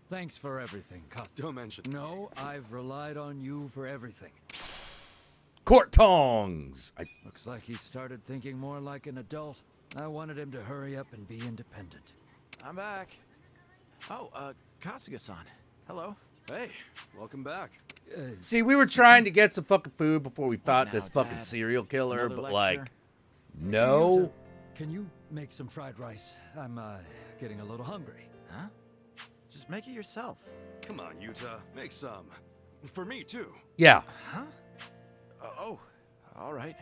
S3: Thanks for everything, Cop.
S13: Don't mention.
S3: No, I've relied on you for everything.
S2: Court tongs.
S3: Looks like he started thinking more like an adult. I wanted him to hurry up and be independent.
S8: I'm back. Oh, Kasuga-san. Hello.
S13: Hey, welcome back.
S2: See, we were trying to get some fucking food before we fought this
S3: now,
S2: fucking
S3: Dad?
S2: serial killer,
S3: Another
S2: but
S3: lecture?
S2: like, no.
S3: Can you make some fried rice? I'm getting a little hungry.
S8: Huh? Just make it yourself.
S13: Come on, Yuta. Make some. For me, too.
S2: Yeah.
S8: Huh? Oh, all right.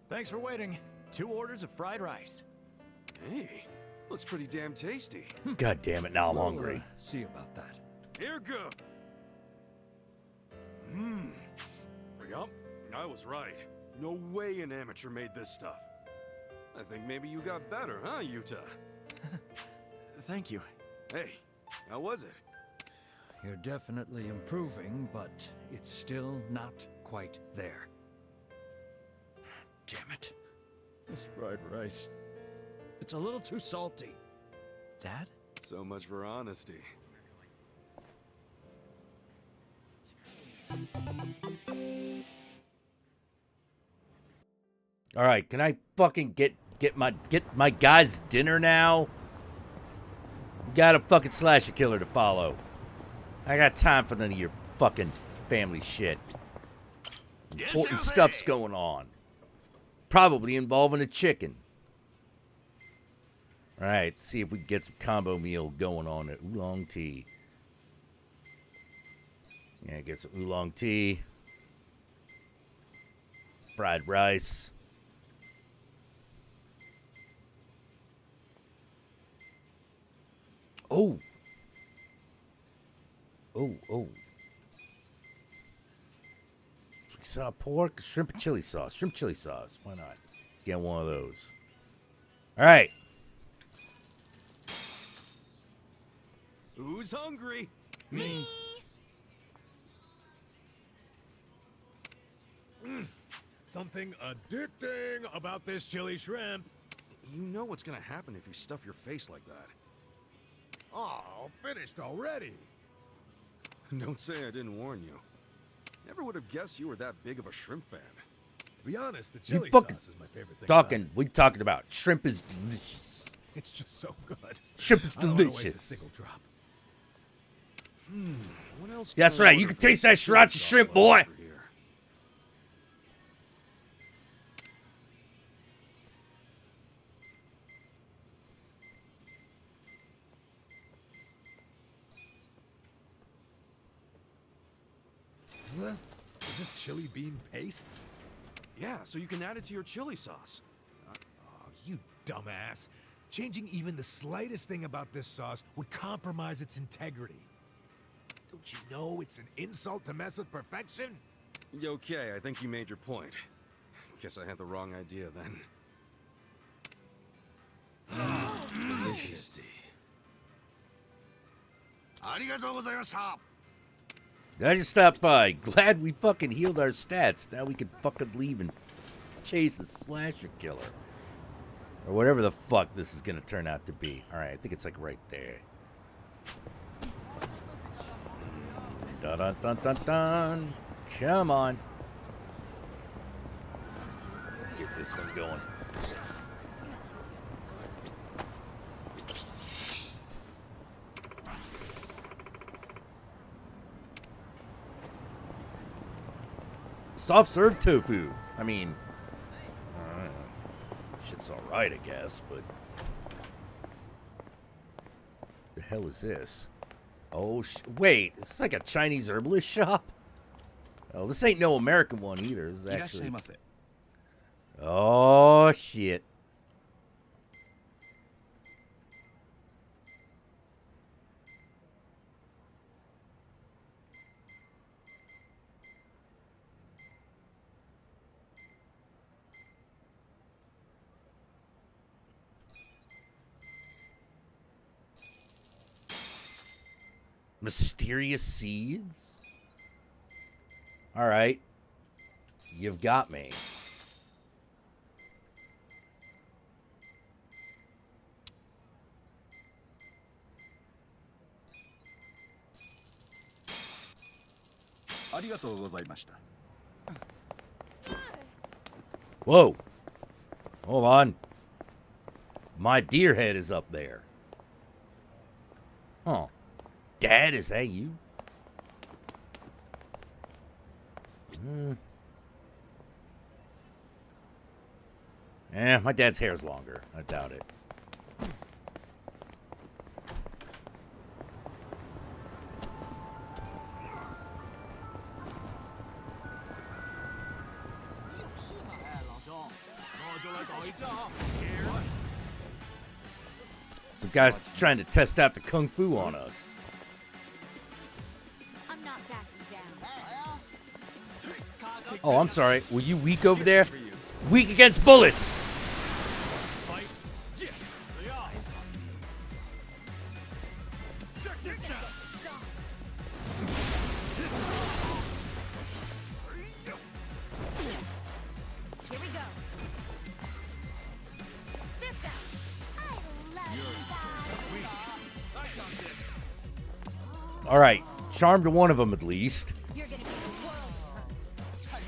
S8: Thanks for waiting. 2 orders of fried rice.
S13: Hey, looks pretty damn tasty.
S2: God damn it, now I'm
S3: We'll,
S2: hungry.
S3: See about that.
S13: Here go. Yup, I was right. No way an amateur made this stuff. I think maybe you got better, huh, Yuta?
S8: Thank you.
S13: Hey, how was it?
S3: You're definitely improving, but it's still not quite there. Damn it. This fried rice. It's a little too salty.
S8: Dad?
S13: So much for honesty.
S2: All right, can I fucking get my guy's dinner now? Got a fucking slasher killer to follow. I got time for none of your fucking family shit. Important stuff's going on. Probably involving a chicken. All right, see if we can get some combo meal going on at oolong tea. Yeah, get some oolong tea. Fried rice. Oh. Oh. Saw pork, shrimp and chili sauce. Shrimp chili sauce. Why not? Get one of those. All right.
S8: Who's hungry?
S23: Me.
S17: Something addicting about this chili shrimp.
S13: You know what's gonna happen if you stuff your face like that.
S17: Oh, finished already.
S13: Don't say I didn't warn you. Never would have guessed you were that big of a shrimp fan.
S17: To be honest, the
S2: You
S17: chili
S2: fucking
S17: sauce is my favorite thing.
S2: talking. We talking about shrimp is delicious.
S17: It's just so good.
S2: Shrimp is
S17: I don't wanna waste a
S2: delicious.
S17: single drop.
S13: What else?
S2: That's
S13: can I
S2: right. You
S13: order
S2: can
S13: for
S2: taste that
S13: this chili
S2: sriracha
S13: sauce
S2: shrimp,
S13: while I'm
S2: boy.
S13: over here?
S17: Huh? Is this chili bean paste?
S13: Yeah, so you can add it to your chili sauce.
S17: Oh, you dumbass. Changing even the slightest thing about this sauce would compromise its integrity. Don't you know it's an insult to mess with perfection?
S13: Okay, I think you made your point. Guess I had the wrong idea then.
S18: Delicious.
S2: I just stopped by. Glad we fucking healed our stats. Now we can fucking leave and chase a slasher killer. Or whatever the fuck this is gonna turn out to be. Alright, I think it's like right there. Dun dun dun dun dun. Come on. Get this one going. Soft serve tofu. I mean, shit's alright, I guess, but the hell is this? Oh, wait, this is like a Chinese herbalist shop? Oh, this ain't no American one either. This is actually... Oh, shit. Mysterious seeds? Alright. You've got me. Whoa. Hold on. My deer head is up there. Huh. Dad, is that you? My dad's hair's longer. I doubt it. Some guy's trying to test out the kung fu on us.
S12: I'm not backing down.
S2: Oh, I'm sorry. Were you weak over there? Weak against bullets.
S12: Here we go. This out. I love
S2: All right. Charmed one of them at least.
S12: You're gonna be the world hurt.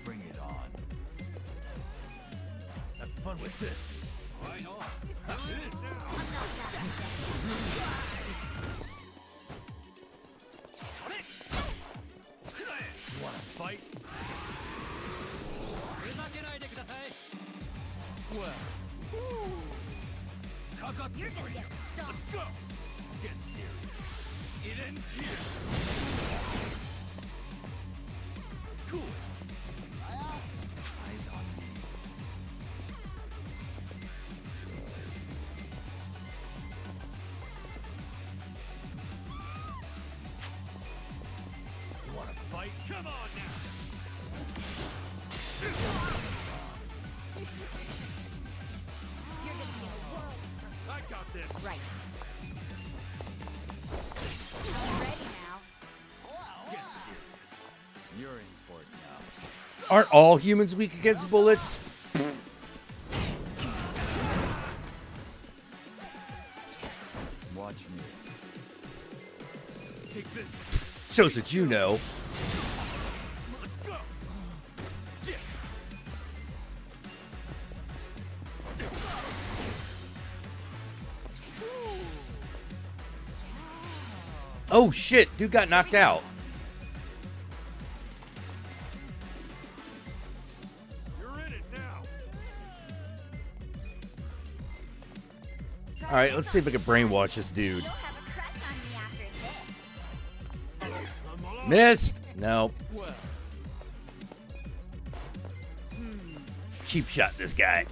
S8: Bring it on. Have fun with this. Why not? You wanna fight? Well,
S12: You're gonna get stuck.
S8: let's go. Get serious. It ends here. Cool. Eyes on me. You wanna fight? Come on now.
S12: You're gonna be the world hurt.
S8: I got this.
S23: Right.
S12: Ready now.
S8: Get serious.
S19: You're in for it now.
S2: Aren't all humans weak against bullets?
S19: Watch me.
S8: Take this.
S2: Shows that you know.
S8: Let's go. Yeah.
S2: Oh shit, dude got knocked out.
S8: You're in it now.
S2: All right, let's see if I can brainwash this dude. Missed. No. Cheap shot this guy.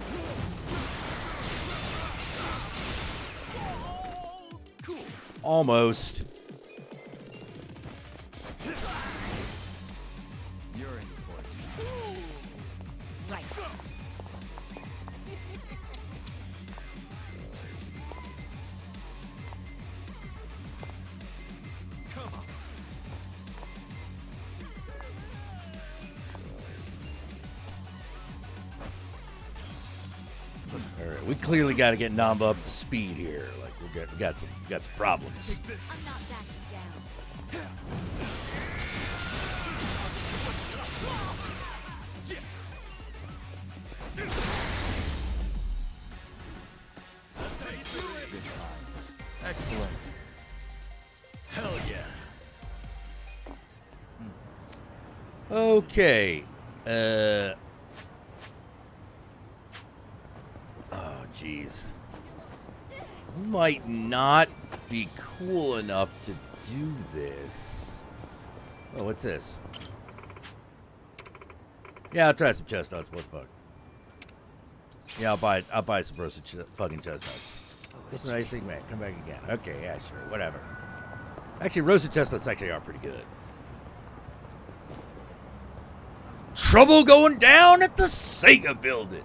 S2: Almost.
S19: You're in for it.
S23: Right.
S8: Come on.
S2: All right, we clearly got to get Namba up to speed here. Like we got some problems.
S12: I'm not backing down.
S19: Excellent.
S8: Hell yeah.
S2: Okay. Oh, jeez. Might not be cool enough to do this. Oh, what's this? Yeah, I'll try some chestnuts. What the fuck? Yeah, I'll buy some roasted fucking chestnuts. This is a nice thing, man. Come back again. Okay, yeah, sure, whatever. Actually, roasted chestnuts actually are pretty good. Trouble going down at the Sega building.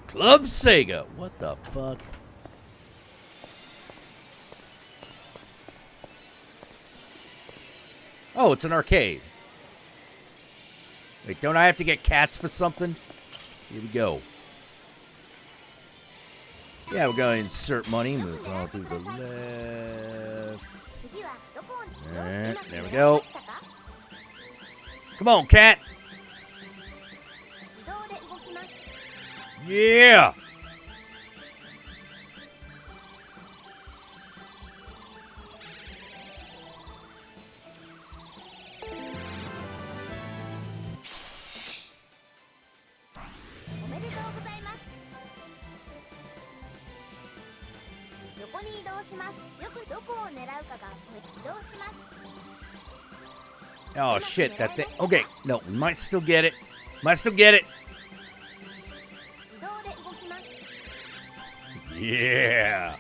S2: Club Sega. What the fuck? Oh, it's an arcade. Wait, don't I have to get cats for something? Here we go. Yeah, we're going to insert money. Move on to the left. There we go. Come on, cat. Yeah. Oh shit, that thing. Okay, no, we might still get it. Might still get it. Yeah.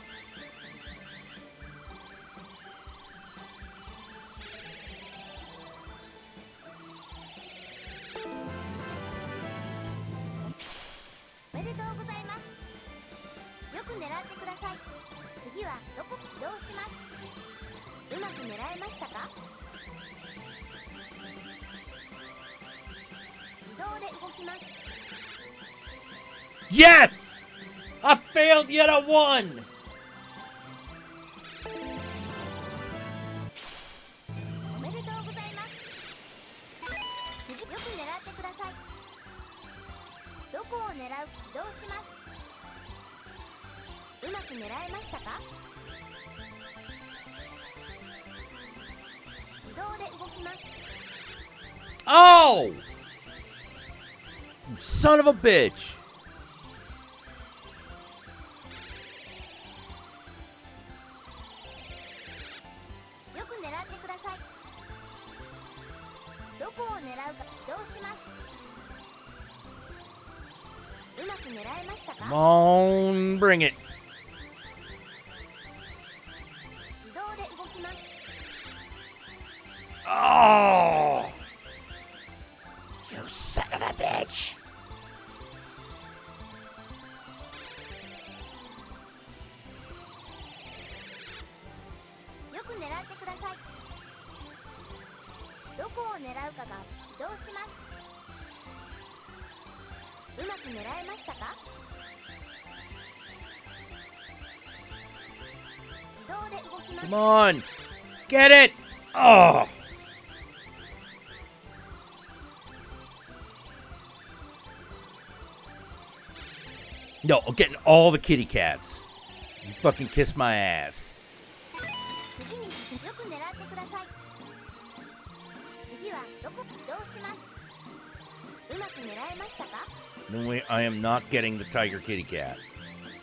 S2: Yes! I failed yet I won! Oh! You son of a bitch! Come on, bring it. Oh! Oh! You son of a bitch! Come on! Get it! Oh! No, I'm getting all the kitty cats. You fucking kiss my ass. No way, I am not getting the tiger kitty cat.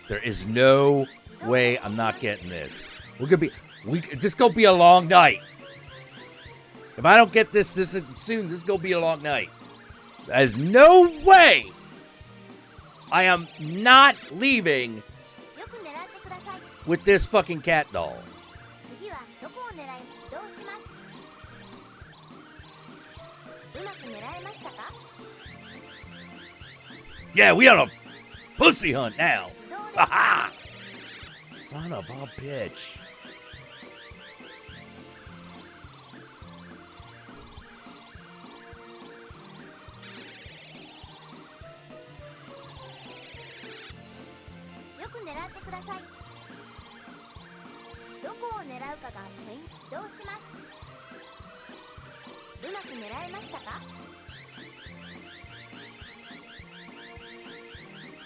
S2: There is no way I'm not getting this. This gonna be a long night. If I don't get this soon, this is gonna be a long night. There's no way I am not leaving with this fucking cat doll. Yeah, we on a pussy hunt now. Ha Son of a bitch.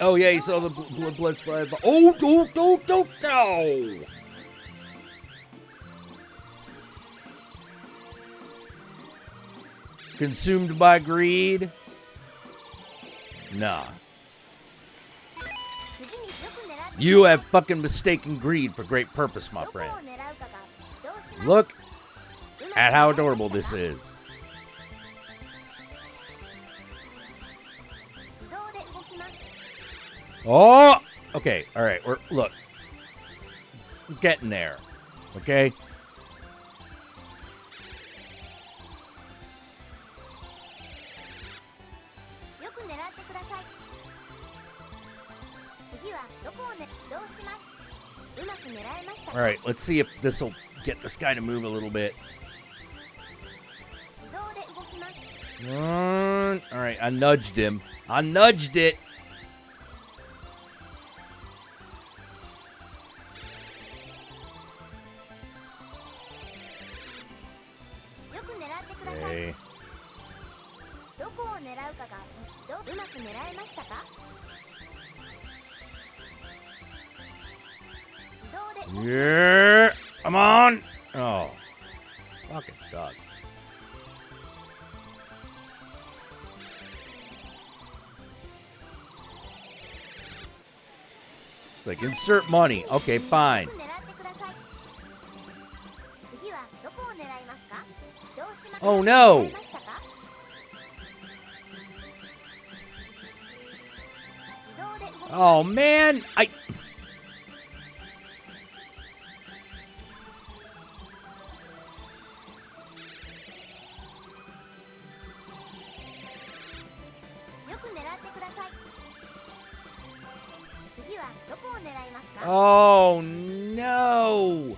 S2: Oh yeah, you saw the blood splatter. Oh, don't. Consumed by greed? Nah. You have fucking mistaken greed for great purpose, my friend. Look at how adorable this is. Oh! Okay, alright, look. I'm getting there. Okay? Alright, let's see if this will get this guy to move a little bit. Alright, I nudged him. I nudged it. Okay. Yeah, come on. Oh, fucking dog. It's like insert money. Okay, fine. Oh no. Oh man, Oh no.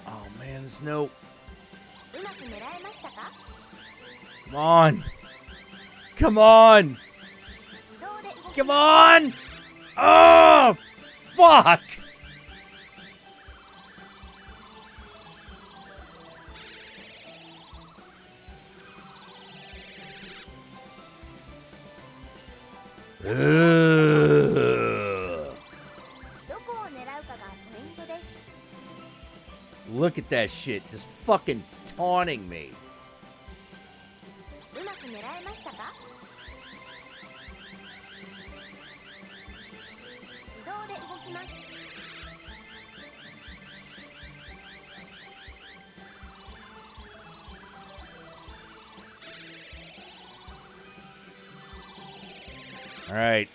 S2: Oh man, there's no. Come on. Come on. Come on. Oh, fuck. Look at that shit, just fucking taunting me. All right,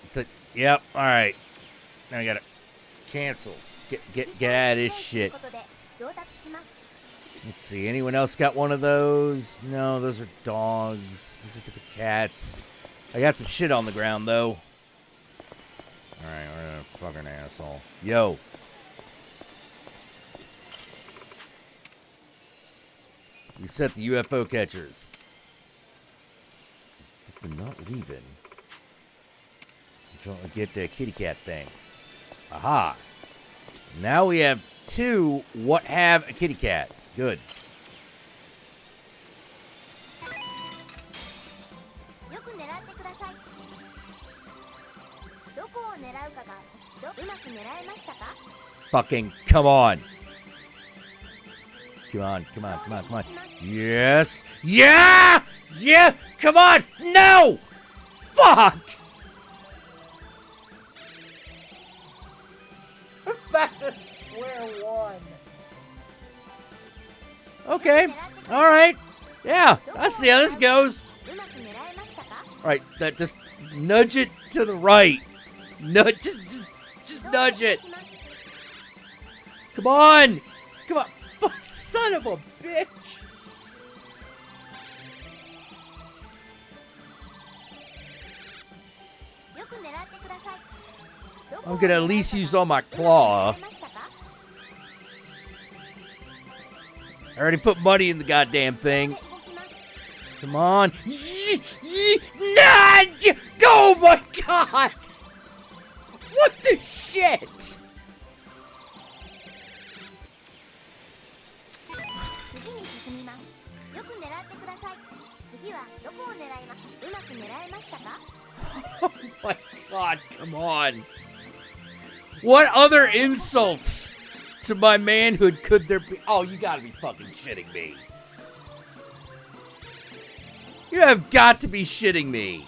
S2: yep. All right, now I gotta cancel. Get out of this shit. Let's see. Anyone else got one of those? No, those are dogs. These are different cats. I got some shit on the ground, though. Alright, we're gonna fucking asshole. Yo. We set the UFO catchers. Fucking not leaving. Until I get the kitty cat thing. Aha. Now we have 2 what have a kitty cat. Good. Fucking come on. Come on, come on, come on, come on. Yes. Yeah! Yeah! Come on! No! Fuck! We're back to square one. Okay. All right. Yeah, I see how this goes. All right, that just nudge it to the right. Nudge, just nudge it. Come on. Come on. Son of a bitch. I'm gonna at least use all my claw. I already put money in the goddamn thing. Come on. Oh my god! What the shit? Oh my god, come on. What other insults to my manhood could there be? Oh, you gotta be fucking shitting me. You have got to be shitting me.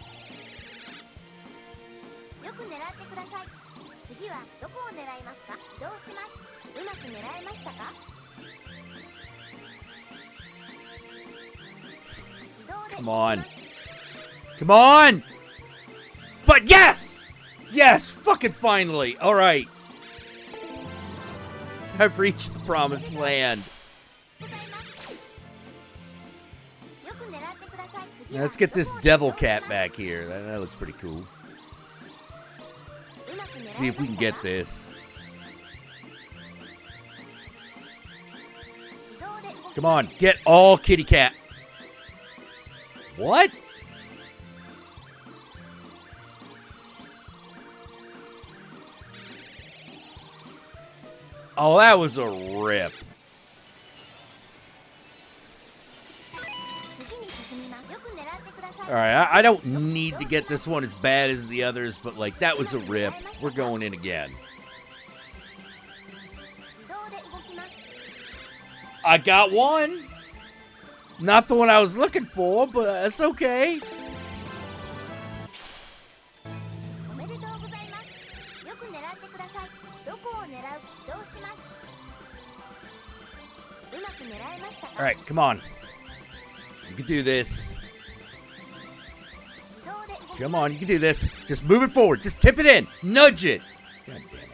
S2: Come on. Come on! But yes! Yes, fucking finally. All right. I've reached the promised land. Now let's get this devil cat back here. That looks pretty cool. See if we can get this. Come on, get all kitty cat. What? Oh, that was a rip. All right, I don't need to get this one as bad as the others, but like that was a rip. We're going in again. I got one. Not the one I was looking for, but that's okay. All right, come on. You can do this. Come on, you can do this. Just move it forward. Just tip it in. Nudge it. God damn it.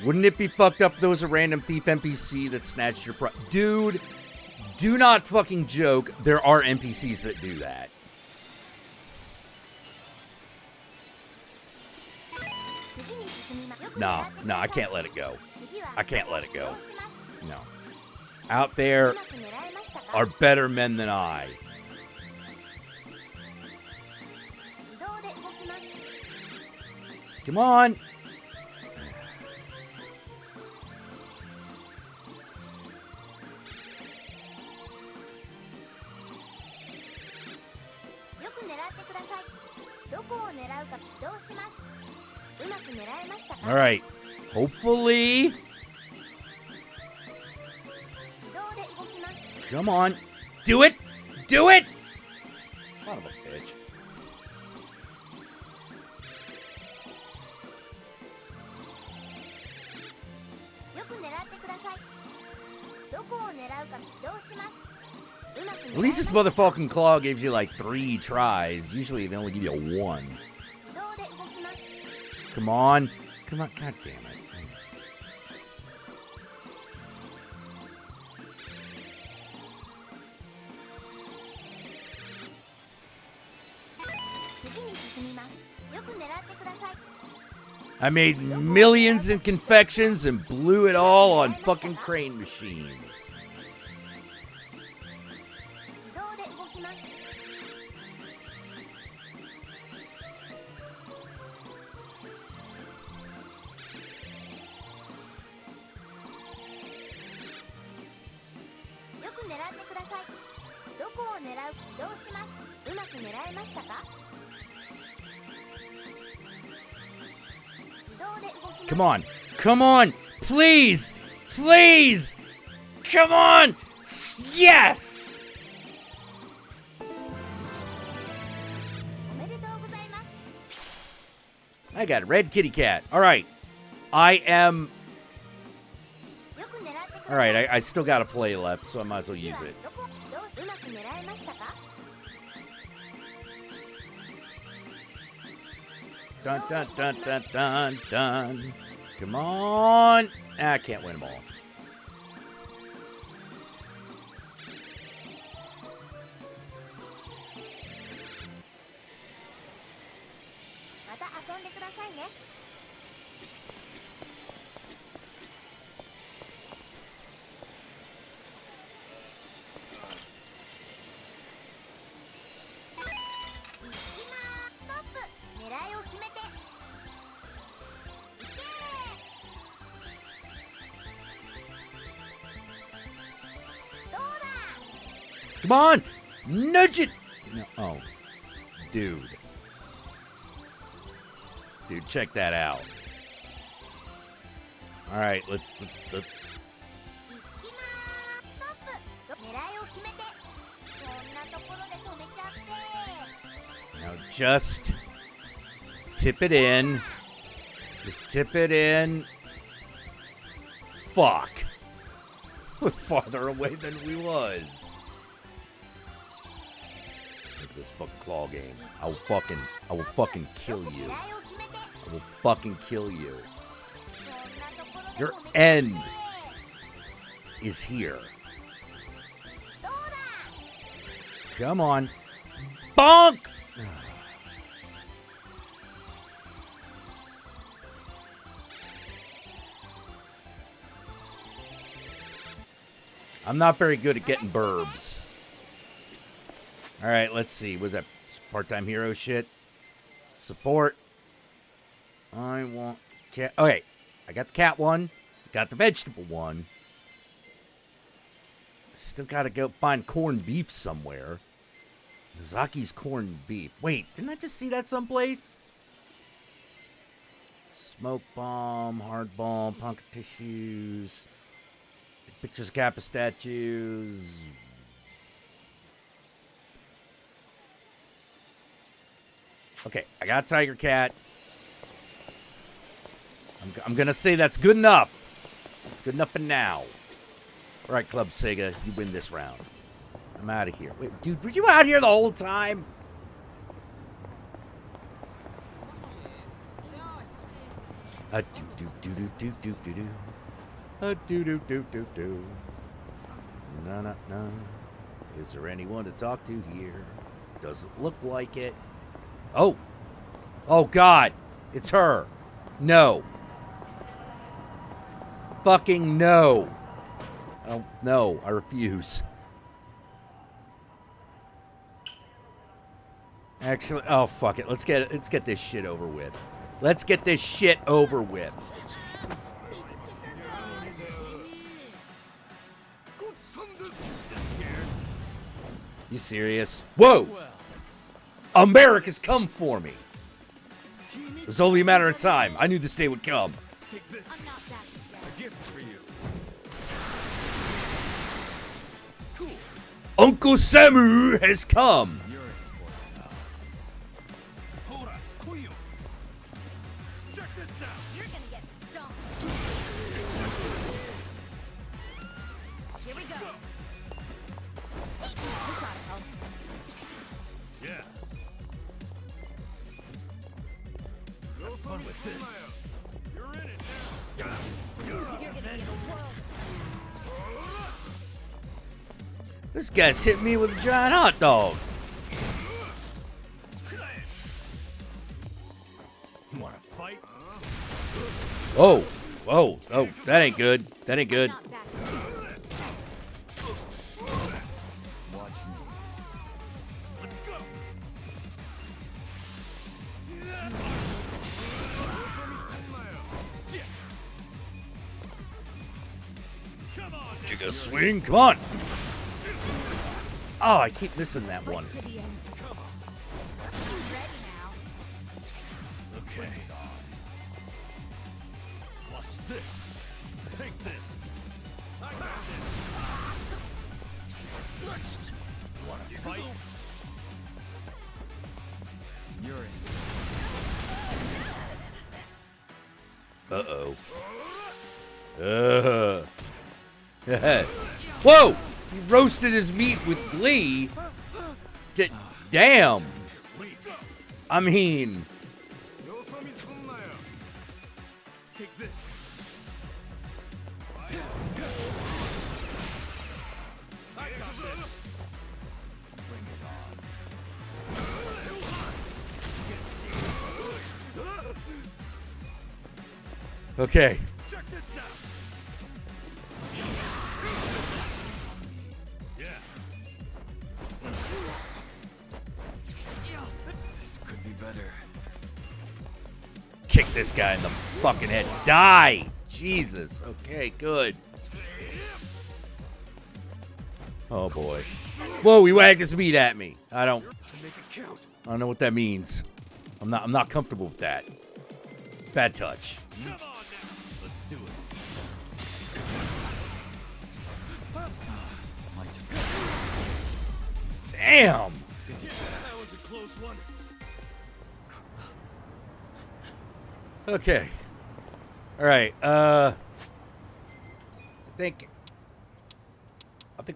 S2: Wouldn't it be fucked up if there was a random thief NPC that snatched your Dude, do not fucking joke. There are NPCs that do that. No, I can't let it go. I can't let it go. No. Out there are better men than I. Come on. All right. Hopefully. Come on. Do it. Do it. Son of a bitch. At least this motherfucking claw gives you like 3 tries. Usually they only give you 1. Come on. Come on. God damn it. I made millions in confections and blew it all on fucking crane machines. Come on. Come on. Please. Please. Come on. Yes. I got a red kitty cat. All right. I am... All right. I still got a play left, so I might as well use it. Dun, dun, dun, dun, dun, dun. Come on. I can't win them all. Come on! Nudge it! No, oh. Dude. Dude, check that out. Alright, let's... Now just... tip it in. Just tip it in. Fuck. We're farther away than we was. This fucking claw game. I will fucking kill you. I will fucking kill you. Your end is here. Come on. Bonk! I'm not very good at getting burbs. All right, let's see. Was that part-time hero shit? Support. I want cat. Okay, I got the cat one. Got the vegetable one. Still got to go find corned beef somewhere. Mizaki's corned beef. Wait, didn't I just see that someplace? Smoke bomb, hard bomb, pocket tissues, pictures, Kappa statues. Okay, I got Tiger Cat. I'm going to say that's good enough. It's good enough for now. All right, Club Sega, you win this round. I'm out of here. Wait, dude, were you out here the whole time? Do-do-do-do-do-do-do-do. Do-do-do-do-do. No. Is there anyone to talk to here? Doesn't look like it. Oh. Oh, God. It's her. No. Fucking no. Oh, no. I refuse. Actually, oh, fuck it. Let's get this shit over with. Let's get this shit over with. You serious? Whoa! America's come for me. It was only a matter of time. I knew this day would come.
S13: Take this. A gift for you.
S2: Cool. Uncle Samu has come.
S13: Check this out.
S11: You're gonna get stomped. Here we
S2: This guy's hit me with a giant hot dog.
S17: You wanna fight?
S2: Oh, oh, oh, that ain't good. That ain't good.
S17: Watch me. Let's go.
S2: Take a swing, come on. Oh, I keep missing that one.
S17: Okay. Watch this. Take this. I got this. You wanna fight? You're in.
S2: Uh-oh. Whoa! He roasted his meat with glee. Damn. I mean...
S17: Take this. I got this. Bring it on.
S2: Okay.
S17: Check this out. Yeah. This could be better.
S2: Kick this guy in the fucking head. Die! Jesus. Okay, good. Oh boy. Whoa, he wagged his meat at me. I don't know what that means. I'm not comfortable with that. Bad touch.
S17: Come on now. Let's do it.
S2: Damn!
S17: That was a close one.
S2: Okay. Alright, I think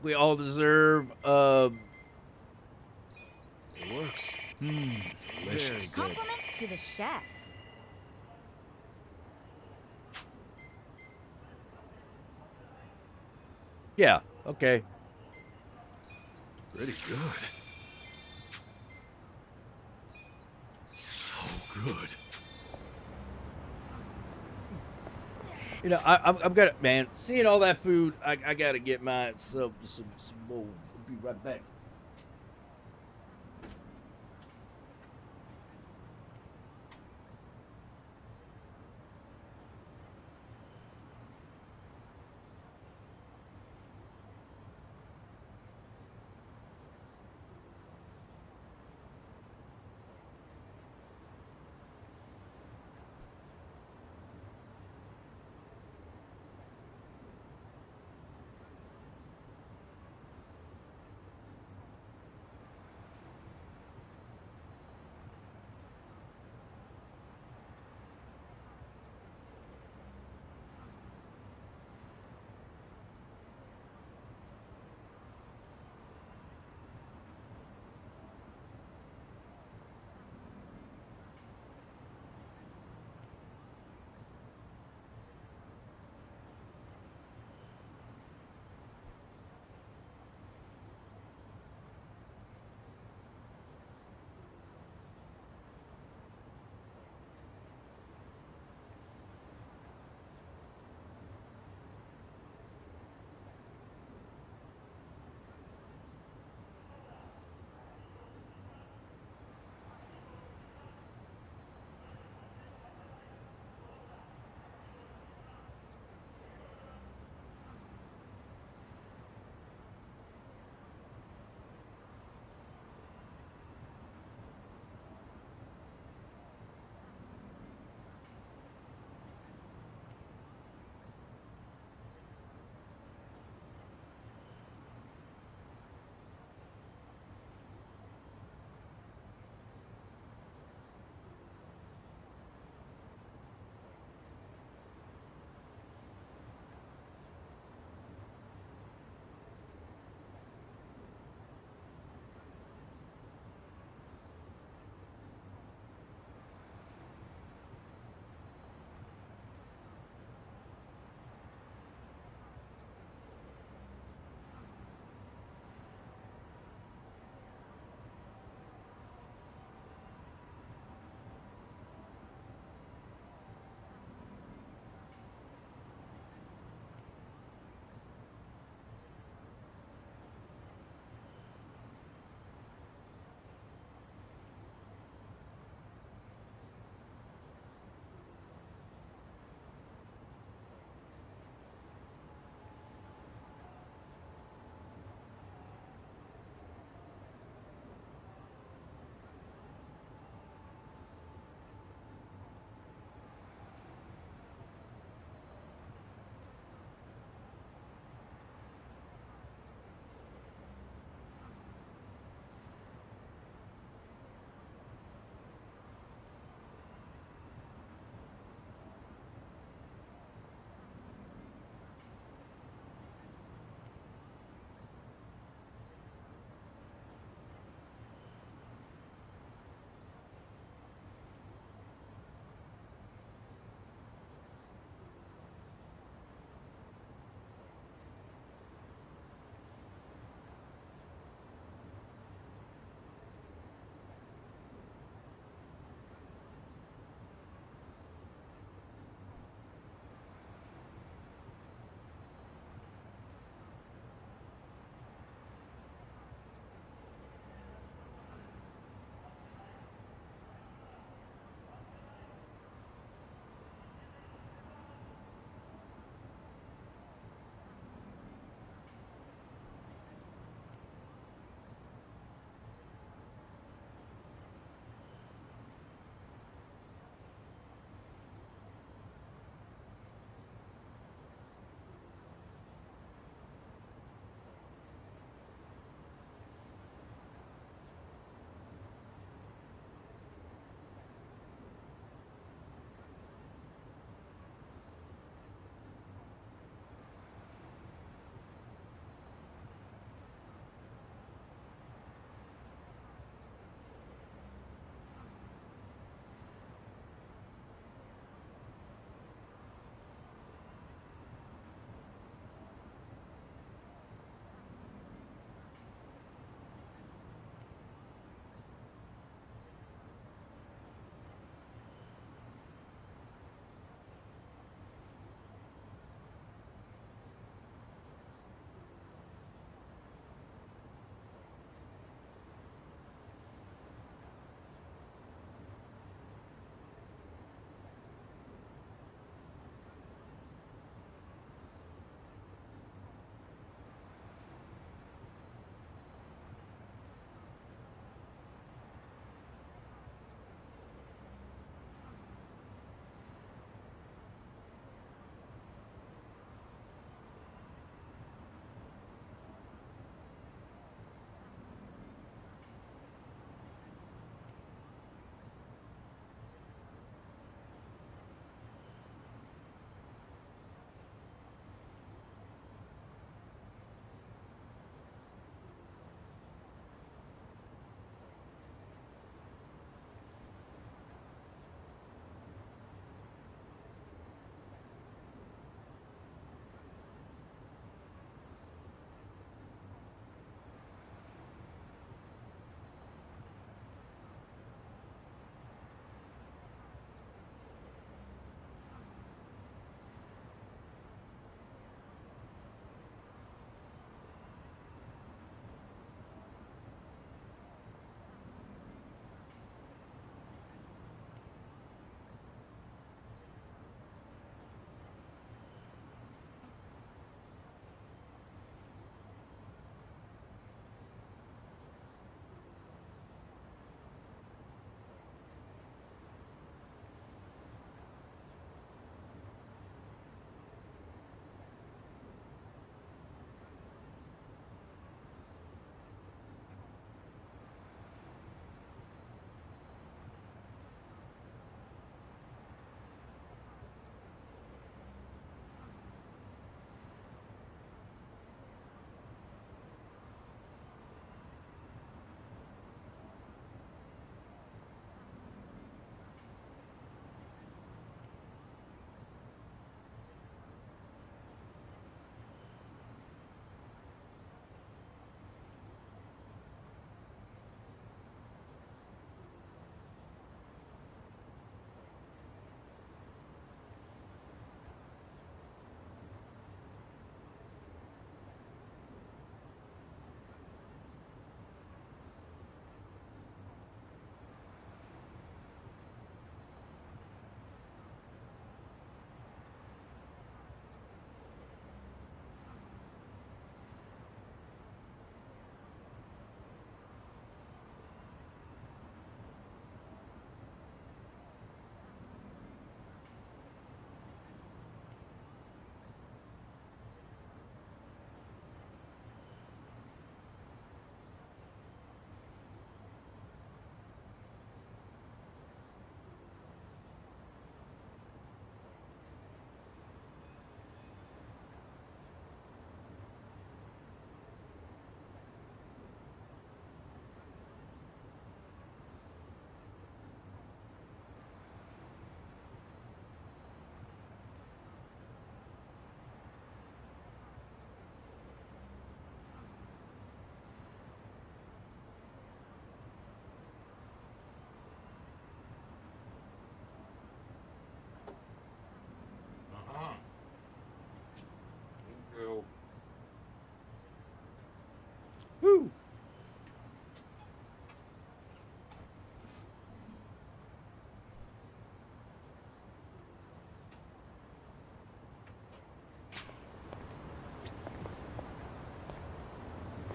S2: we all deserve
S17: It works. Very good.
S12: Compliments to the chef.
S2: yeah, okay.
S17: Pretty good. So good.
S2: You know, I'm gonna, man, seeing all that food, I gotta get myself some more. I'll be right back.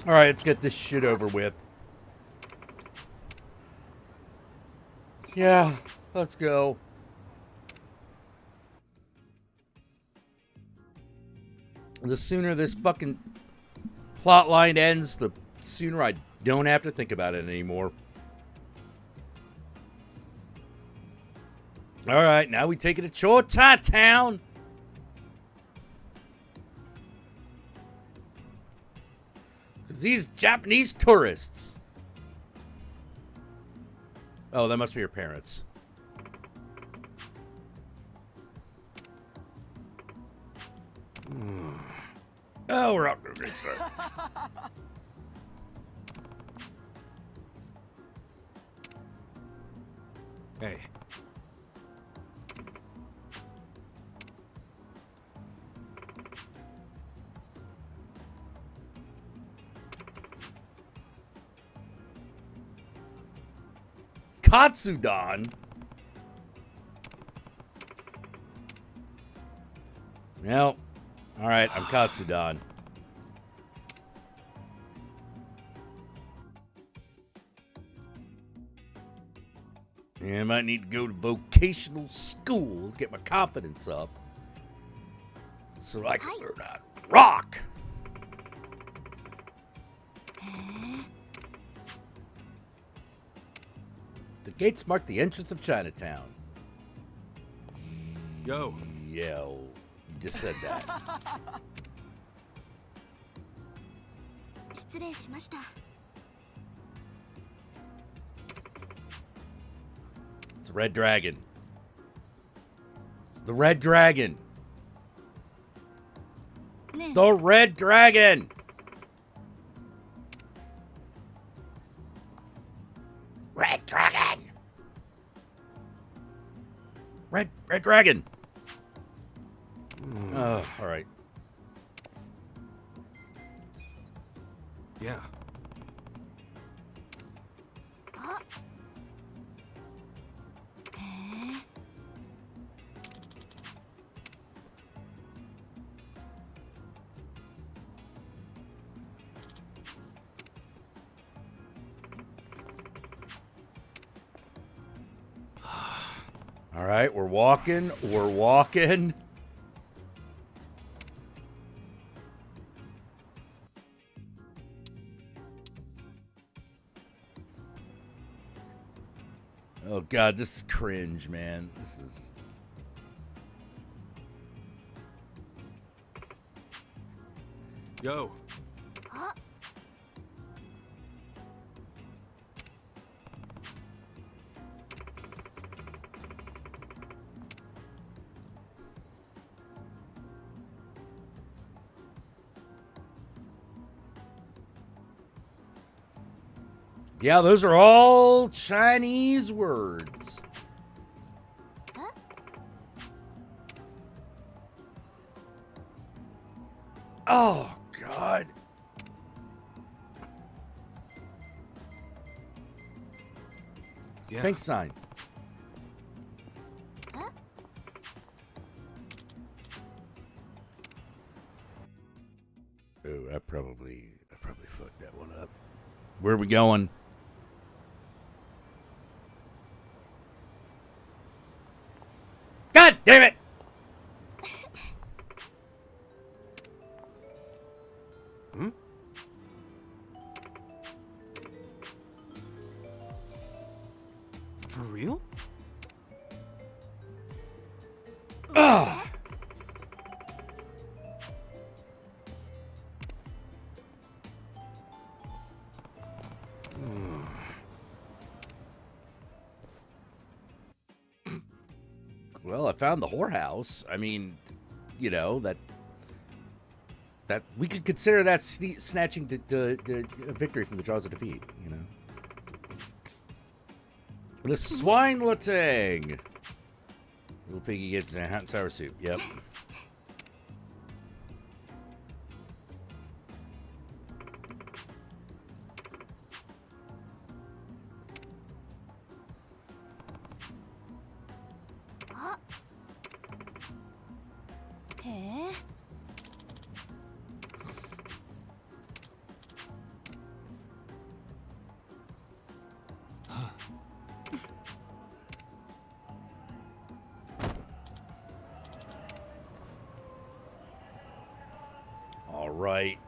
S2: All right, let's get this shit over with. Yeah, let's go. The sooner this fucking plot line ends, the sooner I don't have to think about it anymore. All right, now we take it to Chinatown. Because these Japanese tourists. Oh, that must be your parents. Oh, we're up to a great start.
S4: Hey.
S2: Katsudan? Well, all right, I'm Katsudan. Yeah, I might need to go to vocational school to get my confidence up so I can learn how to rock. The gates mark the entrance of Chinatown.
S4: Yo.
S2: Yo. You just said that. It's a red dragon. It's the red dragon. The red dragon. Red dragon. Red dragon. Oh, all right.
S4: Yeah.
S2: All right, we're walking. We're walking. Oh, God, this is cringe, man. This is...
S4: Yo.
S2: Yeah, those are all Chinese words. Oh, God.
S4: Yeah.
S2: Pink sign. Oh, I probably fucked that one up. Where are we going? God damn it!
S4: Hmm? For real?
S2: Ugh. Well, I found the whorehouse. I mean, you know, that we could consider that snatching the victory from the jaws of defeat, you know. The swine latang. Little piggy gets a hot and sour soup. Yep. right.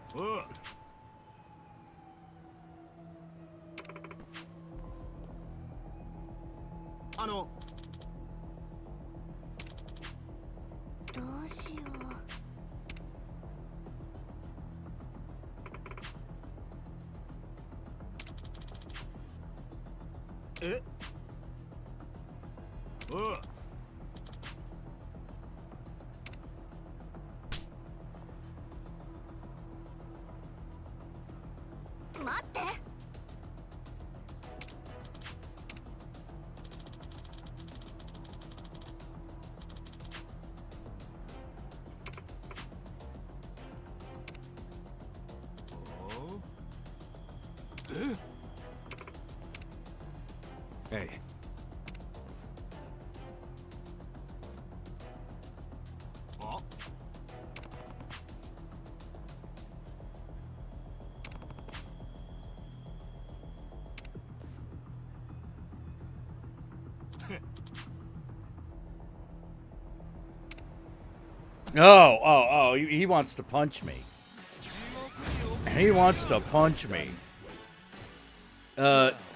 S4: Hey.
S2: Oh, he wants to punch me. He wants to punch me.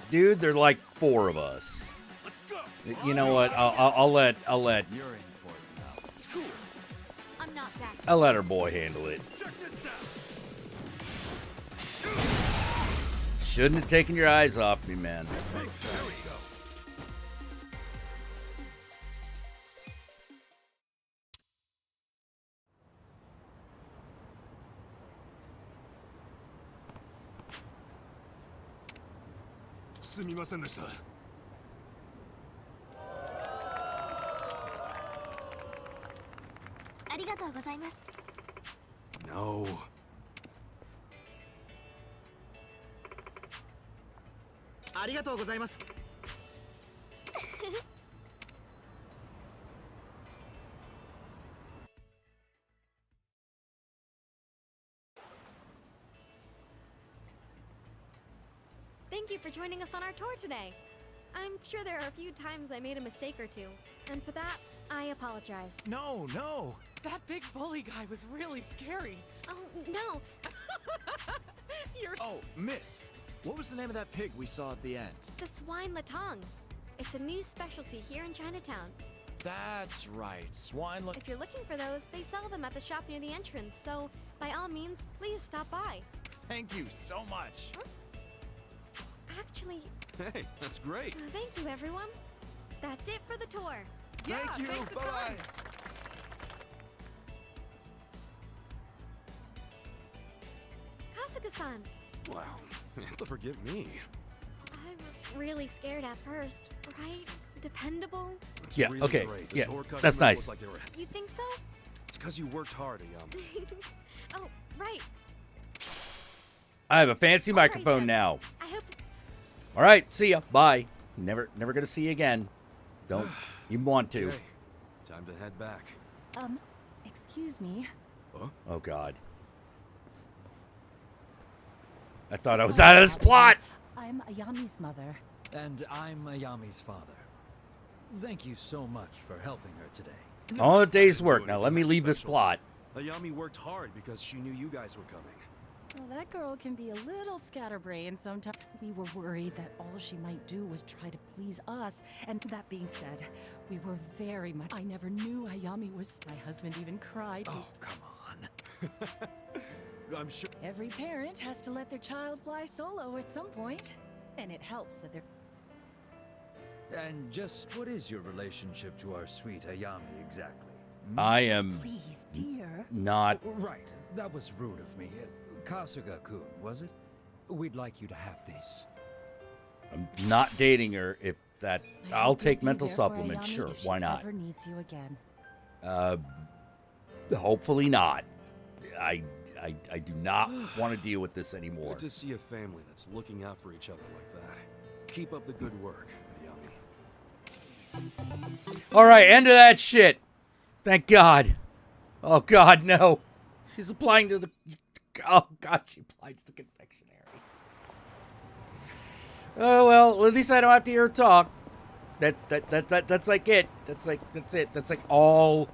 S2: Dude, there are like 4 of us. You know what? I'll let her boy handle it. Shouldn't have taken your eyes off me, man.
S13: No.
S9: Thank you for joining us on our tour today. I'm sure there are a few times I made a mistake or two, and for that, I apologize.
S8: No, no.
S21: That big bully guy was really scary.
S9: Oh, no.
S8: Oh, miss. What was the name of that pig we saw at the end?
S9: The swine latong. It's a new specialty here in Chinatown.
S8: That's right. Swine
S9: If you're looking for those, they sell them at the shop near the entrance, so by all means, please stop by.
S8: Thank you so much.
S9: Huh? Actually...
S13: Hey, that's great.
S9: Thank you, everyone. That's it for the tour.
S8: Thank you. Bye-bye.
S9: Kasuga-san.
S13: Wow. Forgive me.
S9: I was really scared at first, right? Dependable?
S13: That's
S2: Yeah,
S13: really
S2: okay.
S13: great. The
S2: Yeah,
S13: tour
S2: that's
S13: customers
S2: nice.
S13: look like they were-
S9: You think so?
S13: It's because you worked hard, Ayami.
S9: Oh, right.
S2: I have a fancy microphone now. All right, see ya. Bye. Never gonna see you again. Don't even want to.
S13: Okay, time to head back.
S23: Excuse me.
S13: Huh?
S2: Oh God. I thought I was out of this plot.
S23: I'm Ayami's mother.
S19: And I'm Ayami's father. Thank you so much for helping her today.
S2: All a day's work. Now let me leave this plot.
S13: Ayami worked hard because she knew you guys were coming.
S23: Well, that girl can be a little scatterbrained sometimes. We were worried that all she might do was try to please us. And that being said, we were very much... I never knew Ayami was... My husband even cried.
S19: Oh, come on.
S13: I'm sure...
S23: Every parent has to let their child fly solo at some point. And it helps that they're...
S19: And just what is your relationship to our sweet Ayami exactly?
S2: I am
S23: Please, dear.
S2: not.
S19: Right, that was rude of me. Kasuga-kun, was it? We'd like you to have this.
S2: I'm not dating her. If that, I'll take
S23: Be
S2: mental
S23: there for
S2: supplements.
S23: Ayami
S2: Sure,
S23: if she
S2: why not?
S23: ever needs you again.
S2: Hopefully not. I do not want to deal with this anymore.
S13: Good to see a family that's looking out for each other like that. Keep up the good work, Ayami.
S2: All right, end of that shit. Thank God. Oh God, no. She's applying to the. Oh God, she applied to the confectionery. Oh well, at least I don't have to hear her talk. That's like it. That's it. That's like all.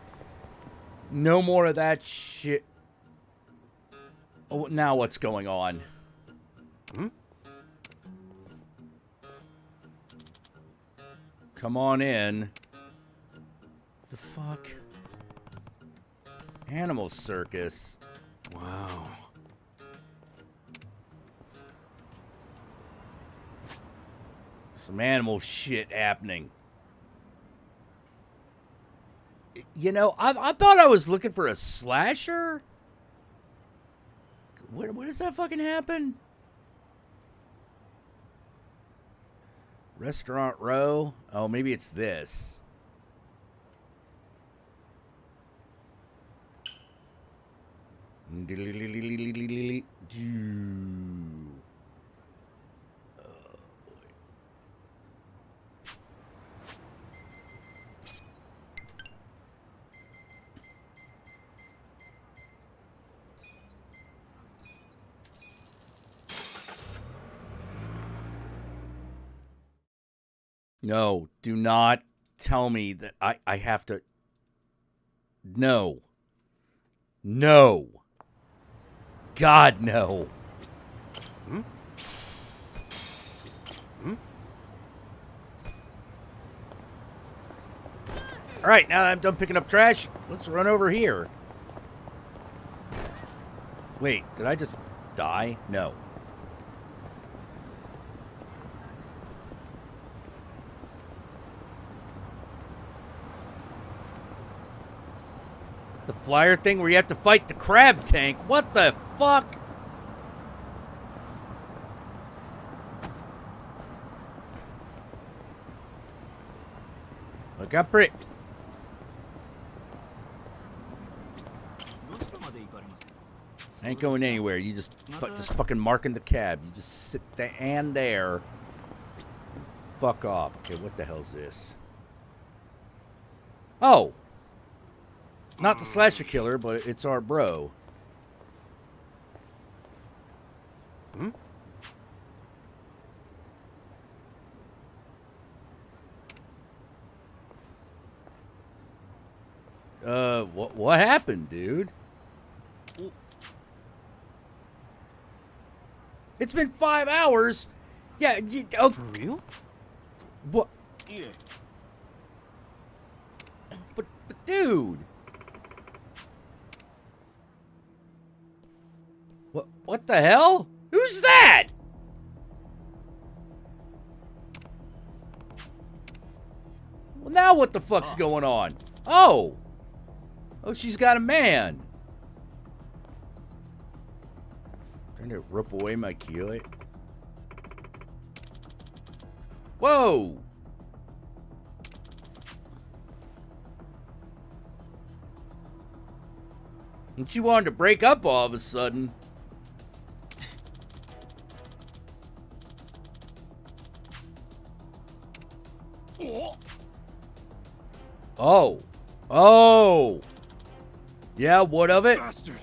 S2: No more of that shit. Oh, now what's going on?
S13: Hmm?
S2: Come on in. The fuck? Animal circus.
S13: Wow.
S2: Some animal shit happening. You know, I thought I was looking for a slasher. What does that fucking happen? Restaurant row? Oh, maybe it's this. No, do not tell me that I have to. No. No. God, no.
S13: Hmm? Hmm?
S2: All right, now that I'm done picking up trash, let's run over here. Wait, did I just die? No. The flyer thing where you have to fight the crab tank. What the fuck? Look, I'm pretty... I ain't going anywhere. You just fucking marking the cab. You just sit there and there. Fuck off. Okay, what the hell's this? Oh. Not the slasher killer, but it's our bro.
S13: Hmm?
S2: What happened, dude? It's been 5 hours. Yeah, oh.
S13: For real?
S2: What?
S13: Yeah.
S2: But dude. What the hell? Who's that? Well, now what the fuck's going on? Oh. Oh, she's got a man. Trying to rip away my key. Whoa. And she wanted to break up all of a sudden. Oh. Oh. Yeah, what of it?
S13: Bastard.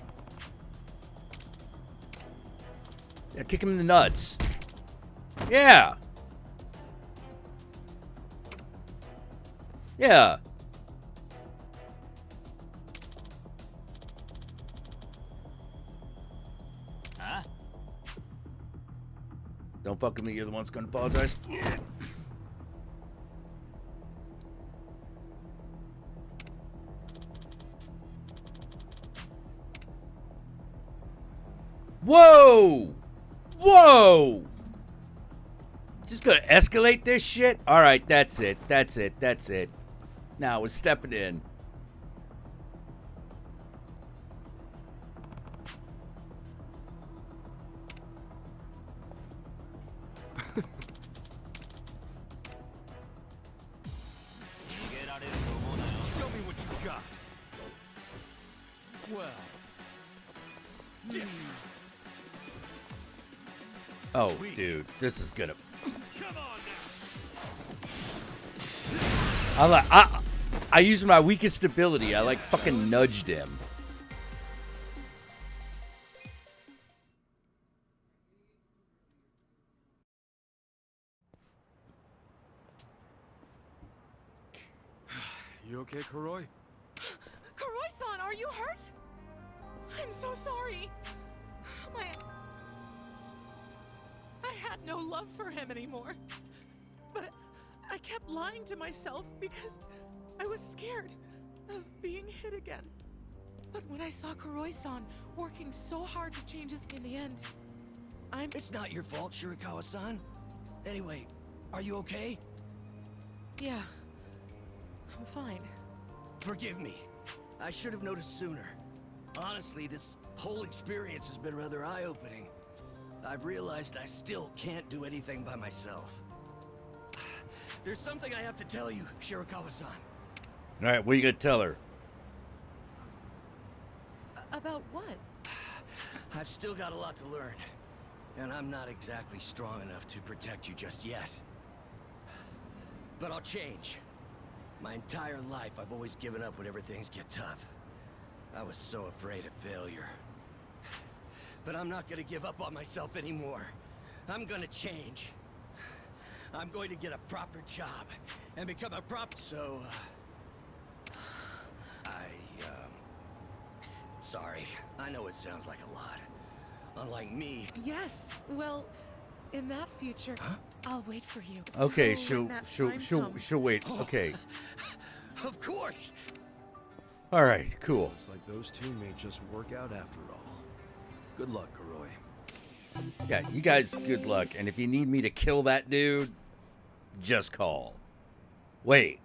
S2: Yeah, kick him in the nuts. Yeah. Yeah.
S11: Huh?
S2: Don't fuck with me, you're the one that's gonna apologize. Whoa! Whoa! Just gonna escalate this shit? Alright, that's it. That's it. That's it. Now we're stepping in.
S8: Show me what you got. Well.
S2: Oh, dude, this is gonna. I used my weakest ability. I like fucking nudged him.
S13: You okay, Kuroi?
S16: Kuroi-san, are you hurt? I'm so sorry.
S21: I had no love for him anymore. But I kept lying to myself because I was scared of being hit again. But when I saw Kuroi-san working so hard to change his in the end,
S11: It's not your fault, Shirakawa-san. Anyway, are you okay?
S21: Yeah, I'm fine.
S11: Forgive me. I should have noticed sooner. Honestly, this whole experience has been rather eye-opening. I've realized I still can't do anything by myself. There's something I have to tell you, Shirakawa-san.
S2: All right, what are you gonna tell her?
S21: About what?
S11: I've still got a lot to learn, and I'm not exactly strong enough to protect you just yet. But I'll change. My entire life, I've always given up whenever things get tough. I was so afraid of failure. But I'm not gonna give up on myself anymore. I'm gonna change. I'm going to get a proper job and become a So, sorry. I know it sounds like a lot. Unlike me.
S21: Yes. Well, in that future, I'll wait for you.
S2: Okay,
S21: So when
S2: she'll wait. Okay.
S11: Of course.
S2: All right, cool.
S15: Looks like those two may just work out after all. Good luck, Kuroi.
S2: Yeah, you guys, good luck. And if you need me to kill that dude, just call. Wait.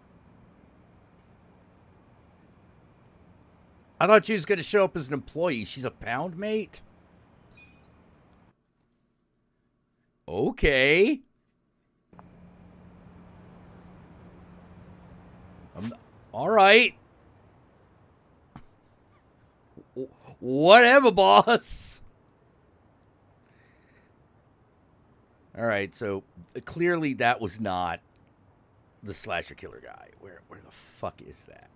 S2: I thought she was going to show up as an employee. She's a pound mate? Okay. All right. Whatever, boss. All right, so clearly that was not the slasher killer guy. Where the fuck is that?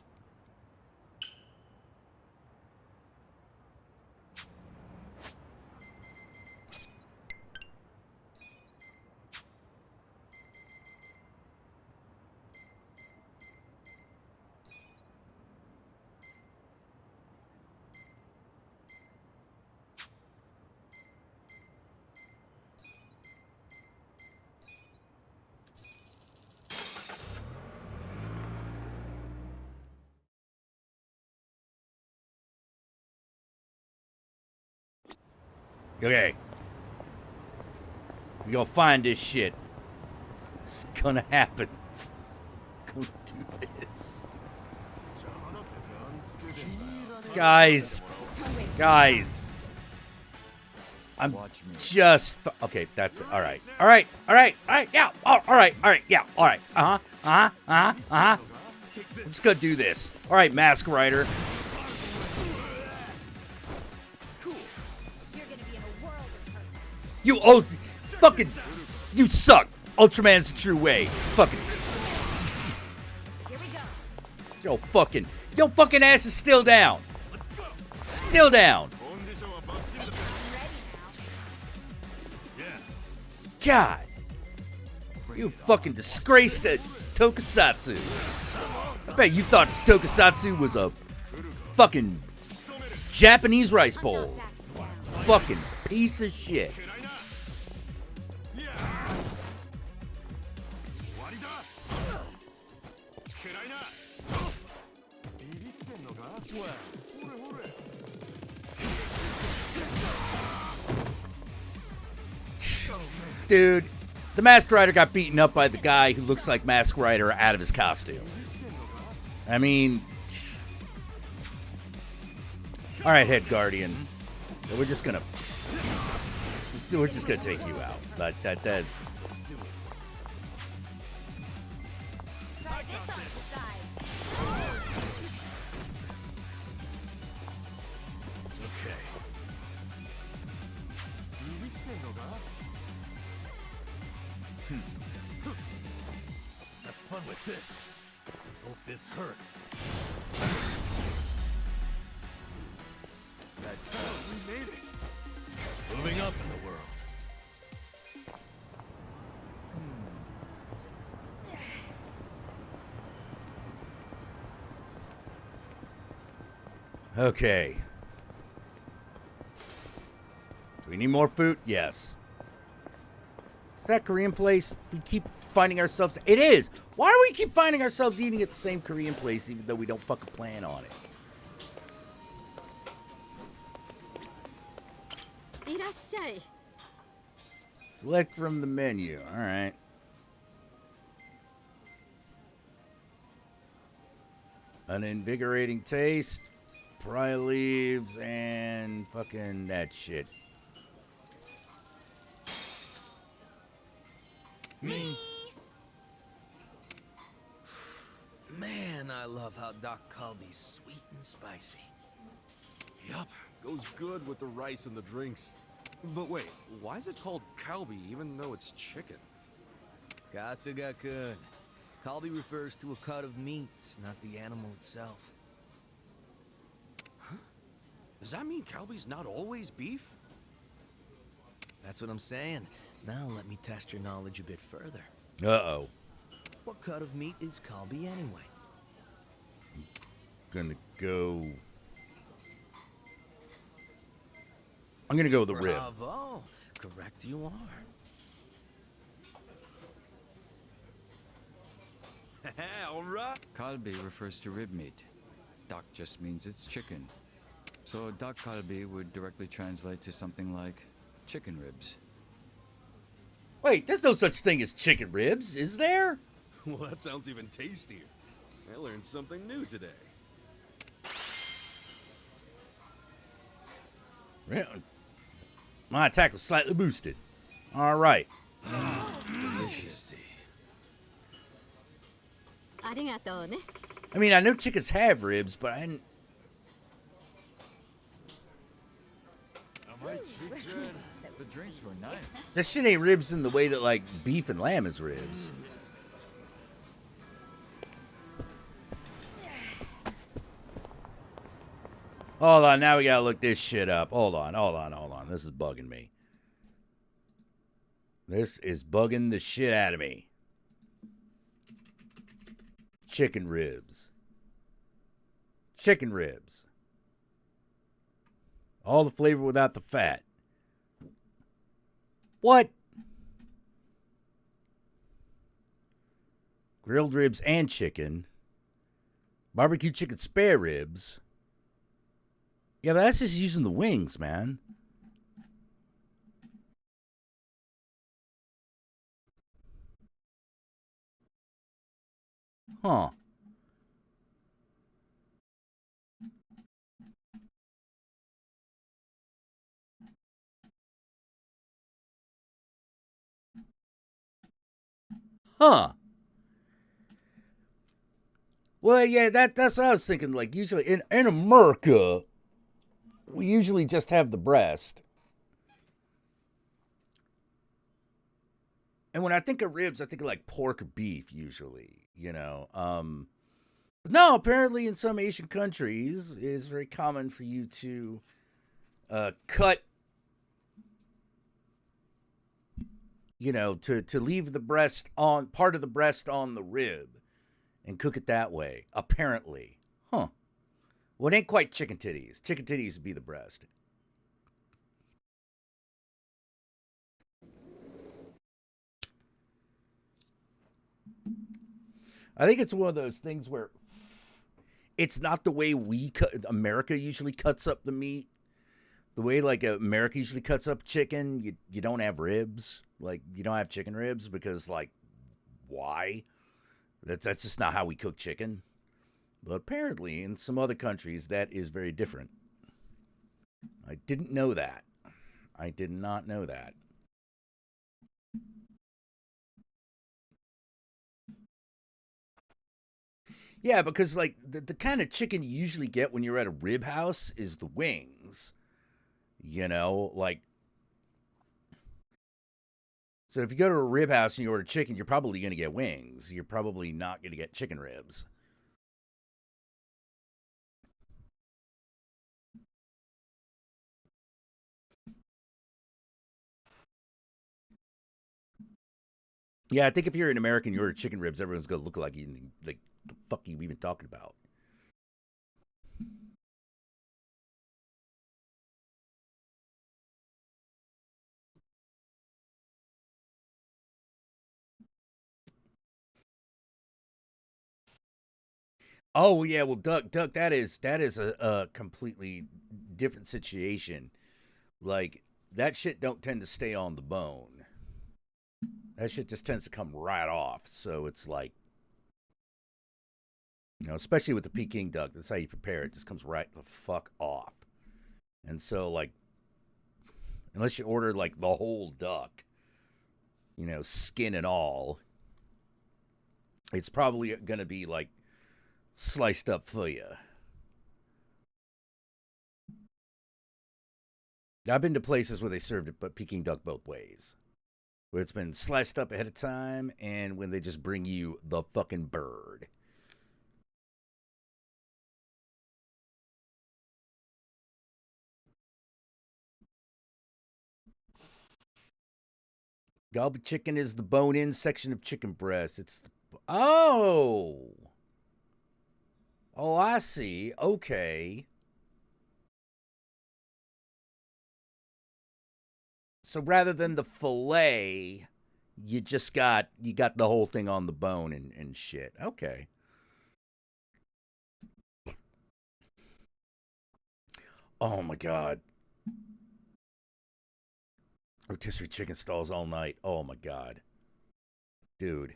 S2: Okay. We gonna find this shit. It's gonna happen. Gonna do this. Guys. I'm just... Okay, that's... Alright. Alright. Yeah. Alright. Yeah. Alright. Let's go do this. Alright, Mask Rider. You fucking, you suck. Ultraman's the true way. Fucking.
S9: Here we go.
S2: Yo fucking ass is still down. Still down. God. You fucking disgraced Tokusatsu. I bet you thought Tokusatsu was a fucking Japanese rice bowl. Fucking piece of shit. Dude, the Masked Rider got beaten up by the guy who looks like Masked Rider out of his costume. I mean... Alright, Head Guardian. We're just gonna take you out. That's...
S6: Have fun with this. Hope this hurts. That's how we made it. Moving up in the world.
S2: Okay. Do we need more food? Yes. Is that Korean place? We keep finding ourselves... It is! Why do we keep finding ourselves eating at the same Korean place even though we don't fucking plan on it? Select from the menu. Alright. An invigorating taste. Pry leaves and fucking that shit.
S1: Me. Man, I love how Doc Kalbi's sweet and spicy.
S13: Yup, goes good with the rice and the drinks. But wait, why is it called kalbi even though it's chicken?
S1: Kasuga-kun. Kalbi refers to a cut of meat, not the animal itself.
S13: Huh? Does that mean kalbi's not always beef?
S1: That's what I'm saying. Now let me test your knowledge a bit further.
S2: Uh-oh.
S1: What cut of meat is kalbi anyway?
S2: I'm gonna go with the rib.
S1: Bravo! Correct you are.
S13: All right.
S10: Kalbi refers to rib meat. Dak just means it's chicken. So dak kalbi would directly translate to something like chicken ribs.
S2: Wait, there's no such thing as chicken ribs, is there?
S13: Well, that sounds even tastier. I learned something new today.
S2: My attack was slightly boosted. All right.
S1: Delicious.
S2: I mean, I know chickens have ribs, but I didn't...
S4: The drinks were nice.
S2: This shit ain't ribs in the way that, like, beef and lamb is ribs. Hold on, now we gotta look this shit up. Hold on. This is bugging me. This is bugging the shit out of me. Chicken ribs. Chicken ribs. All the flavor without the fat. What? Grilled ribs and chicken. Barbecue chicken spare ribs. Yeah, but that's just using the wings, man. Huh. Huh. Well, yeah, that's what I was thinking. Like, usually in America, we usually just have the breast. And when I think of ribs, I think of like pork or beef usually, you know. No, apparently in some Asian countries, it is very common for you to cut, you know, to leave the breast on, part of the breast on the rib and cook it that way, apparently. Huh. Well, it ain't quite chicken titties. Chicken titties would be the breast. I think it's one of those things where it's not the way America usually cuts up the meat. The way, like, America usually cuts up chicken, you don't have ribs. Like, you don't have chicken ribs because, like, why? That's just not how we cook chicken. But apparently, in some other countries, that is very different. I didn't know that. I did not know that. Yeah, because, like, the kind of chicken you usually get when you're at a rib house is the wings. You know, like... So if you go to a rib house and you order chicken, you're probably going to get wings. You're probably not going to get chicken ribs. Yeah, I think if you're an American, you order chicken ribs, everyone's going to look like you. Like, the fuck are you even talking about? Oh yeah, well, duck, that is a completely different situation. Like that shit don't tend to stay on the bone. That shit just tends to come right off. So it's like, you know, especially with the Peking duck, that's how you prepare it. It just comes right the fuck off. And so like, unless you order like the whole duck, you know, skin and all, it's probably gonna be like sliced up for you. I've been to places where they served it, but Peking duck both ways, where it's been sliced up ahead of time, and when they just bring you the fucking bird. Gobble chicken is the bone-in section of chicken breast. It's the, oh, I see. Okay. So rather than the fillet, you got the whole thing on the bone and shit. Okay. Oh my god. Rotisserie chicken stalls all night. Oh my god. Dude.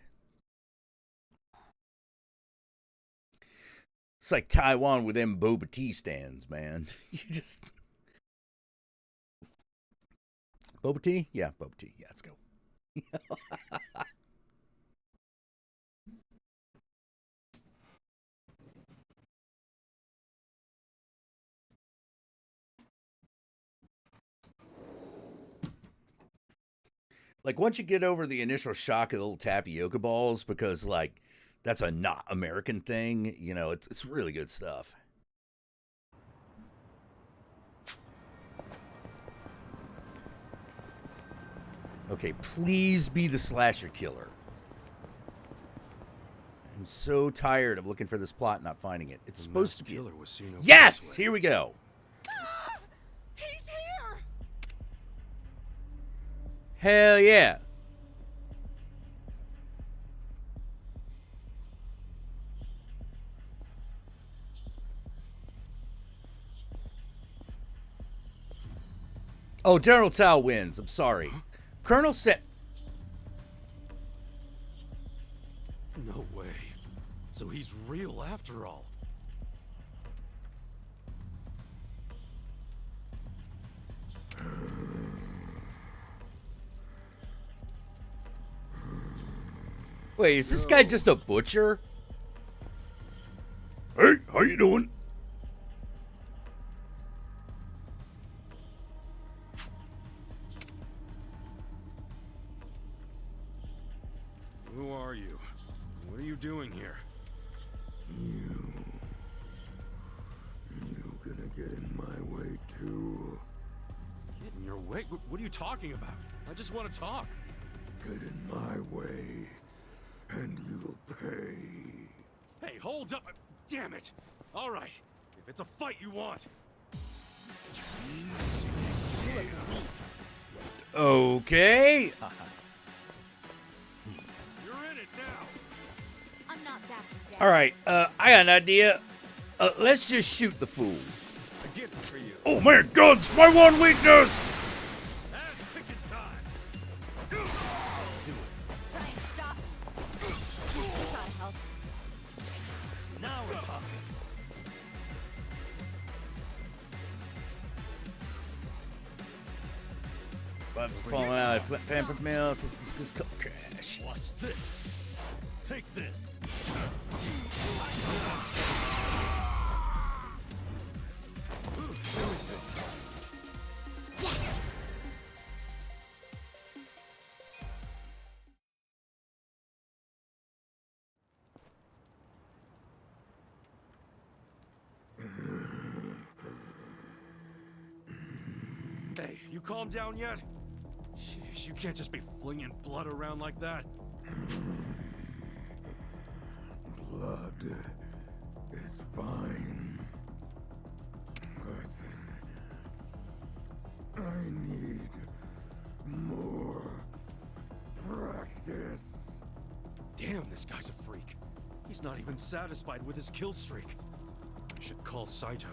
S2: It's like Taiwan with them boba tea stands, man. You just... Boba tea? Yeah, boba tea. Yeah, let's go. Like, once you get over the initial shock of the little tapioca balls, because, like, that's a not American thing, you know, it's really good stuff. Okay, please be the slasher killer. I'm so tired of looking for this plot and not finding it. It's supposed to be... Yes! Here we go!
S21: He's here!
S2: Hell yeah! Oh, General Tao wins. I'm sorry. Colonel said...
S13: No way. So he's real after all.
S2: Wait, is this guy just a butcher? Hey, how you doing?
S13: Who are you? What are you doing here?
S17: You gonna get in my way too?
S13: Get in your way? What are you talking about? I just want to talk.
S17: Get in my way, and you'll pay.
S13: Hey, hold up! Damn it! All right, if it's a fight you want.
S2: Okay.
S13: You're in it now.
S12: I'm not that dead.
S2: All right, I got an idea. Let's just shoot the fool.
S13: A gift for you.
S2: Oh man, guns, my one weakness.
S13: That's picking time.
S21: Do it. Try and stop. Try to help.
S13: Now we're talking.
S2: Falling out of pampered mills. This crash.
S13: Watch this. Take this. Hey, you calm down yet? Jeez, you can't just be flinging blood around like that.
S17: Blood is fine. But I need more practice.
S13: Damn, this guy's a freak. He's not even satisfied with his kill streak. I should call Saito.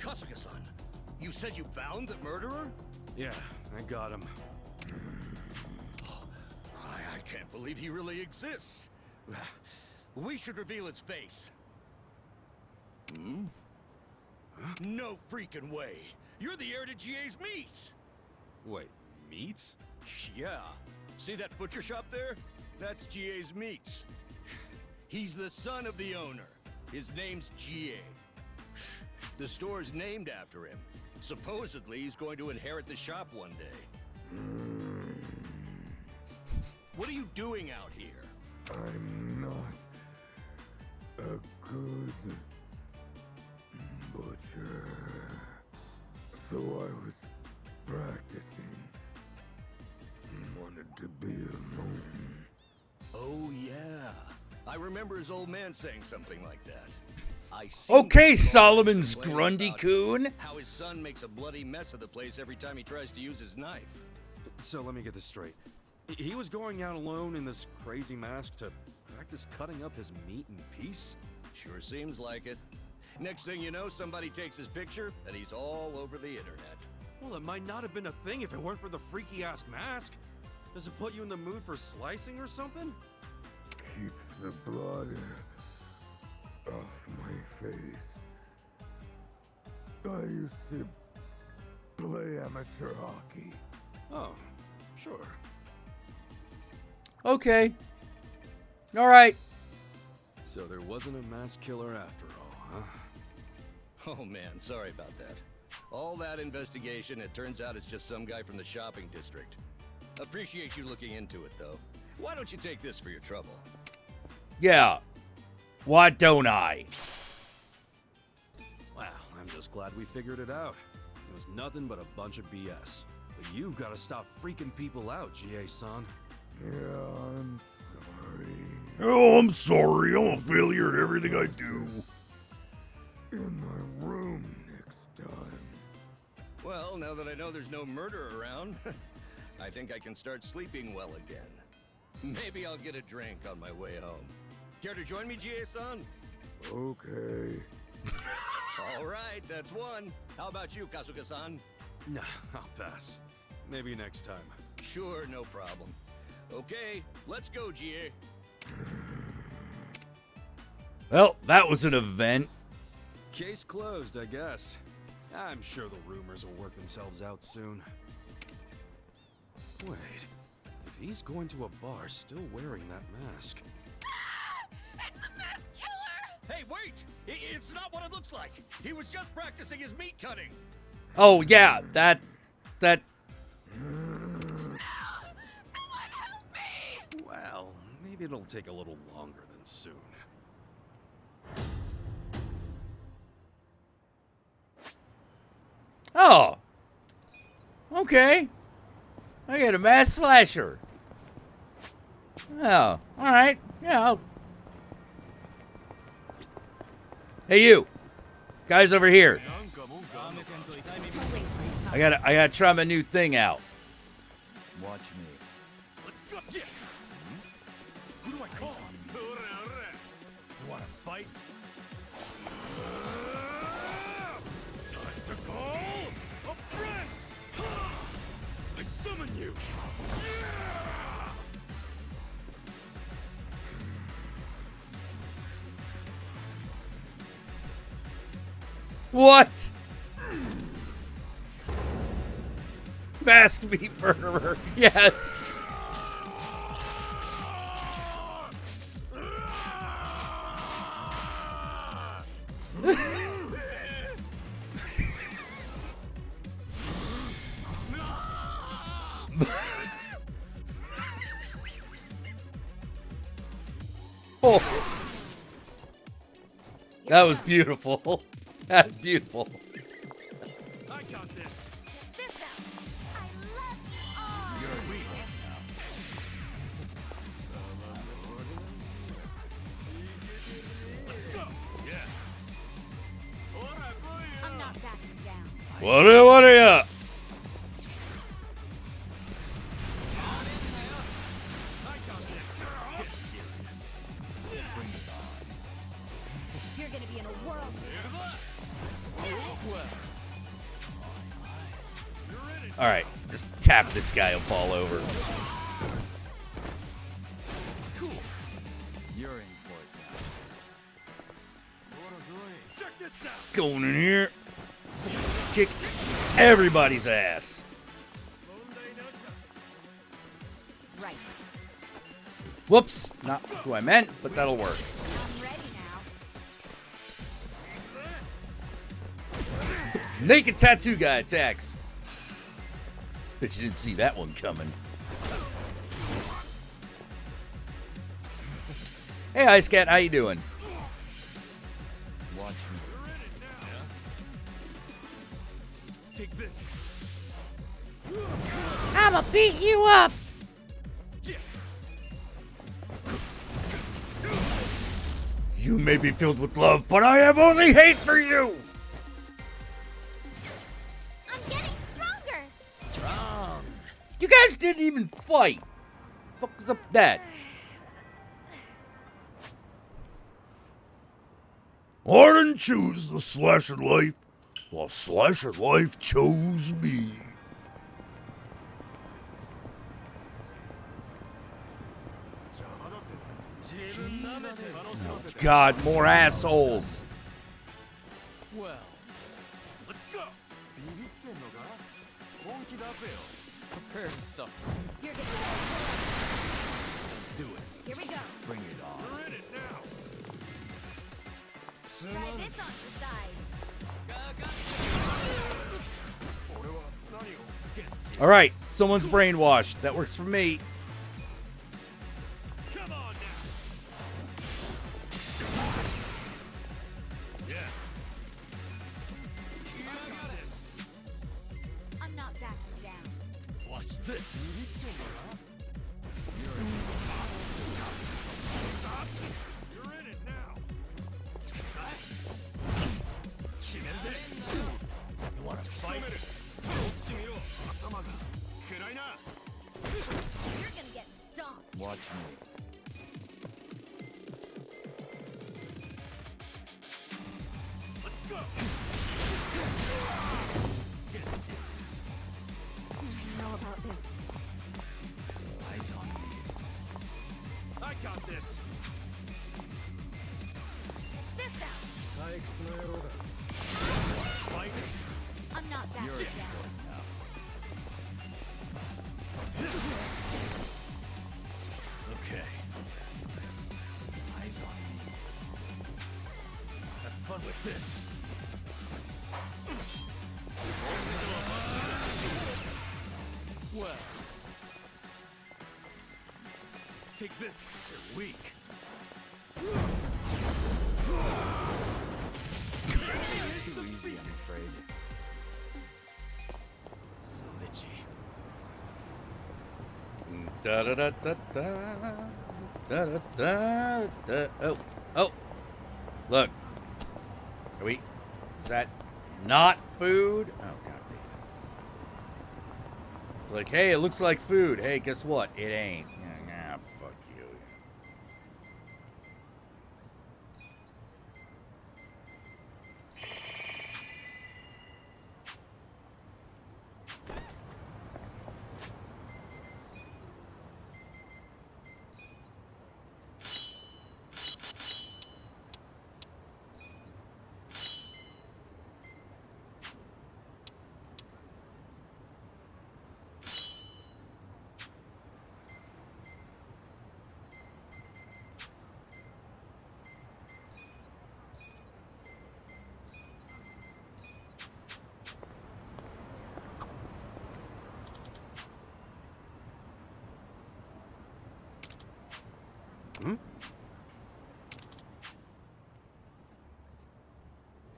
S11: Kasuga-san, you said you found the murderer?
S13: Yeah, I got him.
S11: I can't believe he really exists. We should reveal his face. Hmm? Huh? No freaking way. You're the heir to GA's meats.
S13: Wait, meats?
S11: Yeah. See that butcher shop there? That's GA's meats. He's the son of the owner. His name's GA. The store's named after him. Supposedly, he's going to inherit the shop one day. What are you doing out here?
S14: I'm not a good butcher. So I was practicing. Wanted to be alone.
S11: Oh, yeah. I remember his old man saying something like that.
S2: Okay, Solomon's Grundy-kun.
S11: How his son makes a bloody mess of the place every time he tries to use his knife.
S13: So let me get this straight. He was going out alone in this crazy mask to practice cutting up his meat in peace?
S11: Sure seems like it. Next thing you know, somebody takes his picture, and he's all over the internet.
S13: Well, it might not have been a thing if it weren't for the freaky-ass mask. Does it put you in the mood for slicing or something?
S14: Keeps the blood off my face. I used to play amateur hockey.
S13: Oh, sure.
S2: Okay. All right.
S13: So there wasn't a mass killer after all, huh?
S11: Oh man, sorry about that. All that investigation, it turns out it's just some guy from the shopping district. Appreciate you looking into it, though. Why don't you take this for your trouble?
S2: Yeah. Why don't I?
S13: Wow, I'm just glad we figured it out. It was nothing but a bunch of BS. But you've got to stop freaking people out, GA-san.
S14: Yeah, I'm sorry.
S2: Oh, I'm sorry. I'm a failure at everything I do.
S14: In my room next time.
S11: Well, now that I know there's no murder around, I think I can start sleeping well again. Maybe I'll get a drink on my way home. Care to join me, GA-san?
S14: Okay.
S11: All right, that's one. How about you, Kasuga-san?
S13: Nah, I'll pass. Maybe next time.
S11: Sure, no problem. Okay, let's go, GA.
S2: Well, that was an event.
S13: Case closed, I guess. I'm sure the rumors will work themselves out soon. Wait, if he's going to a bar still wearing that mask...
S21: It's the mask killer!
S11: Hey, wait! It's not what it looks like! He was just practicing his meat cutting!
S2: Oh, yeah, that...
S21: No! Someone help me!
S13: Well, maybe it'll take a little longer than soon.
S2: Oh. Okay. I got a mass slasher. Oh, alright. Yeah, Hey, you. Guys over here. I gotta try my new thing out.
S10: Watch me.
S8: Let's go. Yeah. Who do I call? You want to fight? Time to call a friend. I summon you.
S2: What? Mask meat murderer. Yes. Oh. That was beautiful. That's beautiful.
S8: I got this.
S21: This out. I left all.
S8: You're weak. Let's go. Yeah.
S21: I'm not backing
S2: What are ya?
S9: You're gonna be in a world.
S2: All right, just tap this guy and fall over.
S10: Cool. You're in for it now.
S8: Check this out.
S2: Going in here, kick everybody's ass.
S12: Right.
S2: Whoops, not who I meant, but that'll work.
S12: I'm ready now.
S2: Naked tattoo guy attacks. Bet you didn't see that one coming. Hey, Ice Cat, how you doing?
S10: Watch me.
S8: Take this.
S2: I'ma beat you up. You may be filled with love, but I have only hate for you.
S9: I'm getting stronger.
S1: Strong.
S2: You guys didn't even fight. Fuck's up with that? I didn't choose the slasher life. The slasher life chose me. Oh, God, more assholes.
S8: Well, let's go.
S10: Prepare to suffer.
S9: You're gonna
S10: Do it.
S9: Here we go.
S10: Bring it on.
S8: We're in it now.
S9: Try this on your side.
S2: All right, someone's brainwashed. That works for me.
S8: Come on now. Yeah.
S9: I'm not backing down.
S8: Watch this. You're in it now. You want to fight?
S9: You're gonna get stomped.
S10: Watch me.
S8: Let's go. Get serious.
S9: I don't know about this.
S10: Eyes on me.
S8: I got this.
S9: This out.
S8: Fight.
S9: I'm not backing
S10: You're in
S9: down.
S10: for it now.
S8: Okay.
S10: Eyes on me.
S8: Have fun with this. Well. Take this. You're weak.
S10: Too easy, I'm afraid.
S8: So itchy.
S2: Da da da da da da da da da. Oh, oh! Look, are we? Is that not food? Oh God damn it! It's like, hey, it looks like food. Hey, guess what? It ain't. Nah, fuck you.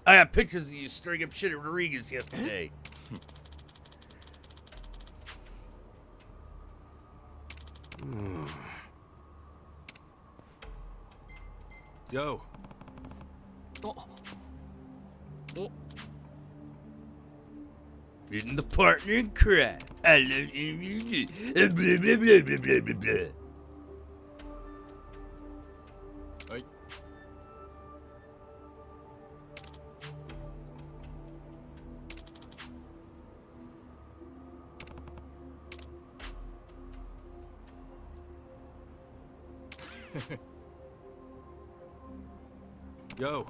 S2: I have pictures of you stirring up shit at Rodriguez yesterday.
S8: Yo.
S19: Oh.
S2: in the partner in crime. I love you. Blah, blah, blah, blah, blah, blah, blah.
S13: Yo.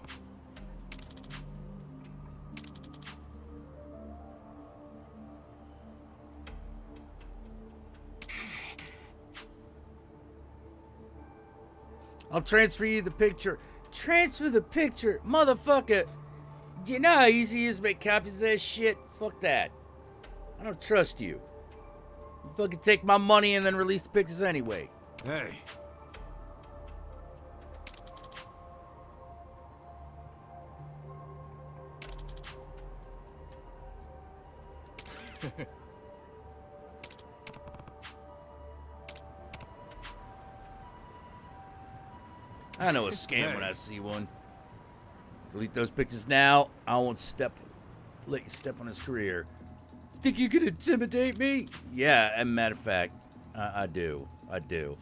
S2: I'll transfer you the picture. Transfer the picture? Motherfucker. You know how easy it is to make copies of that shit? Fuck that. I don't trust you. You fucking take my money and then release the pictures anyway.
S13: Hey.
S2: I know a scam when I see one. Delete those pictures now. I won't let you step on his career. Think you can intimidate me? Yeah, as a matter of fact, I do. I do.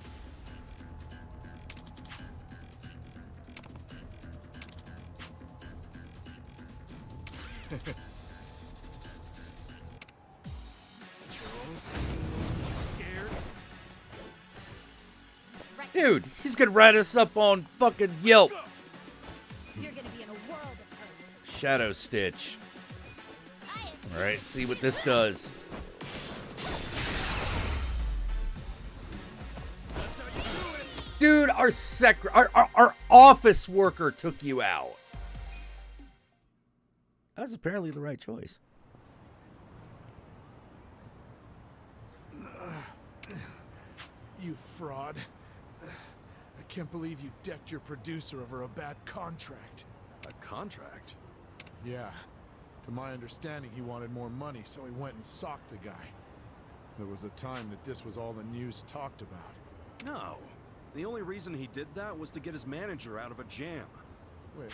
S2: Dude, he's gonna write us up on fucking Yelp.
S9: You're gonna be in a world of hurt.
S2: Shadow Stitch. Alright, see what this does. Dude, our office worker took you out. That was apparently the right choice.
S14: You fraud. I can't believe you decked your producer over a bad contract.
S13: A contract?
S14: Yeah. To my understanding, he wanted more money, so he went and socked the guy. There was a time that this was all the news talked about.
S13: No. The only reason he did that was to get his manager out of a jam.
S14: Wait,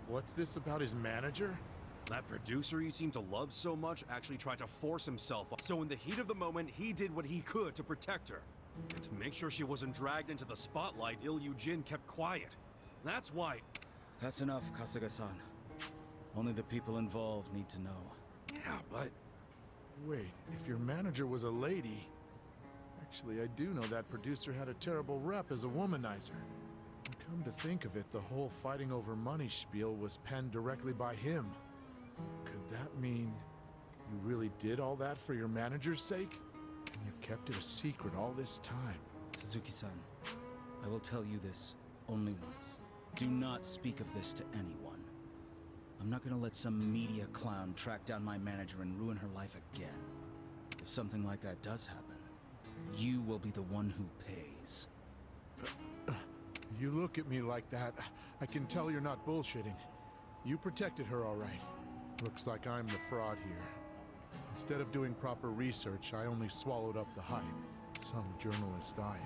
S14: what's this about his manager?
S13: That producer you seem to love so much actually tried to force himself. So in the heat of the moment, he did what he could to protect her. And to make sure she wasn't dragged into the spotlight, Il-Yu-Jin kept quiet. That's why...
S19: That's enough, Kasuga-san. Only the people involved need to know.
S13: Yeah, but...
S14: Wait, if your manager was a lady... Actually, I do know that producer had a terrible rep as a womanizer. And come to think of it, the whole fighting over money spiel was penned directly by him. Could that mean you really did all that for your manager's sake? And you kept it a secret all this time?
S19: Suzuki-san, I will tell you this only once. Do not speak of this to anyone. I'm not gonna let some media clown track down my manager and ruin her life again. If something like that does happen, you will be the one who pays.
S14: You look at me like that, I can tell you're not bullshitting. You protected her all right. Looks like I'm the fraud here. Instead of doing proper research, I only swallowed up the hype. Some journalist I am.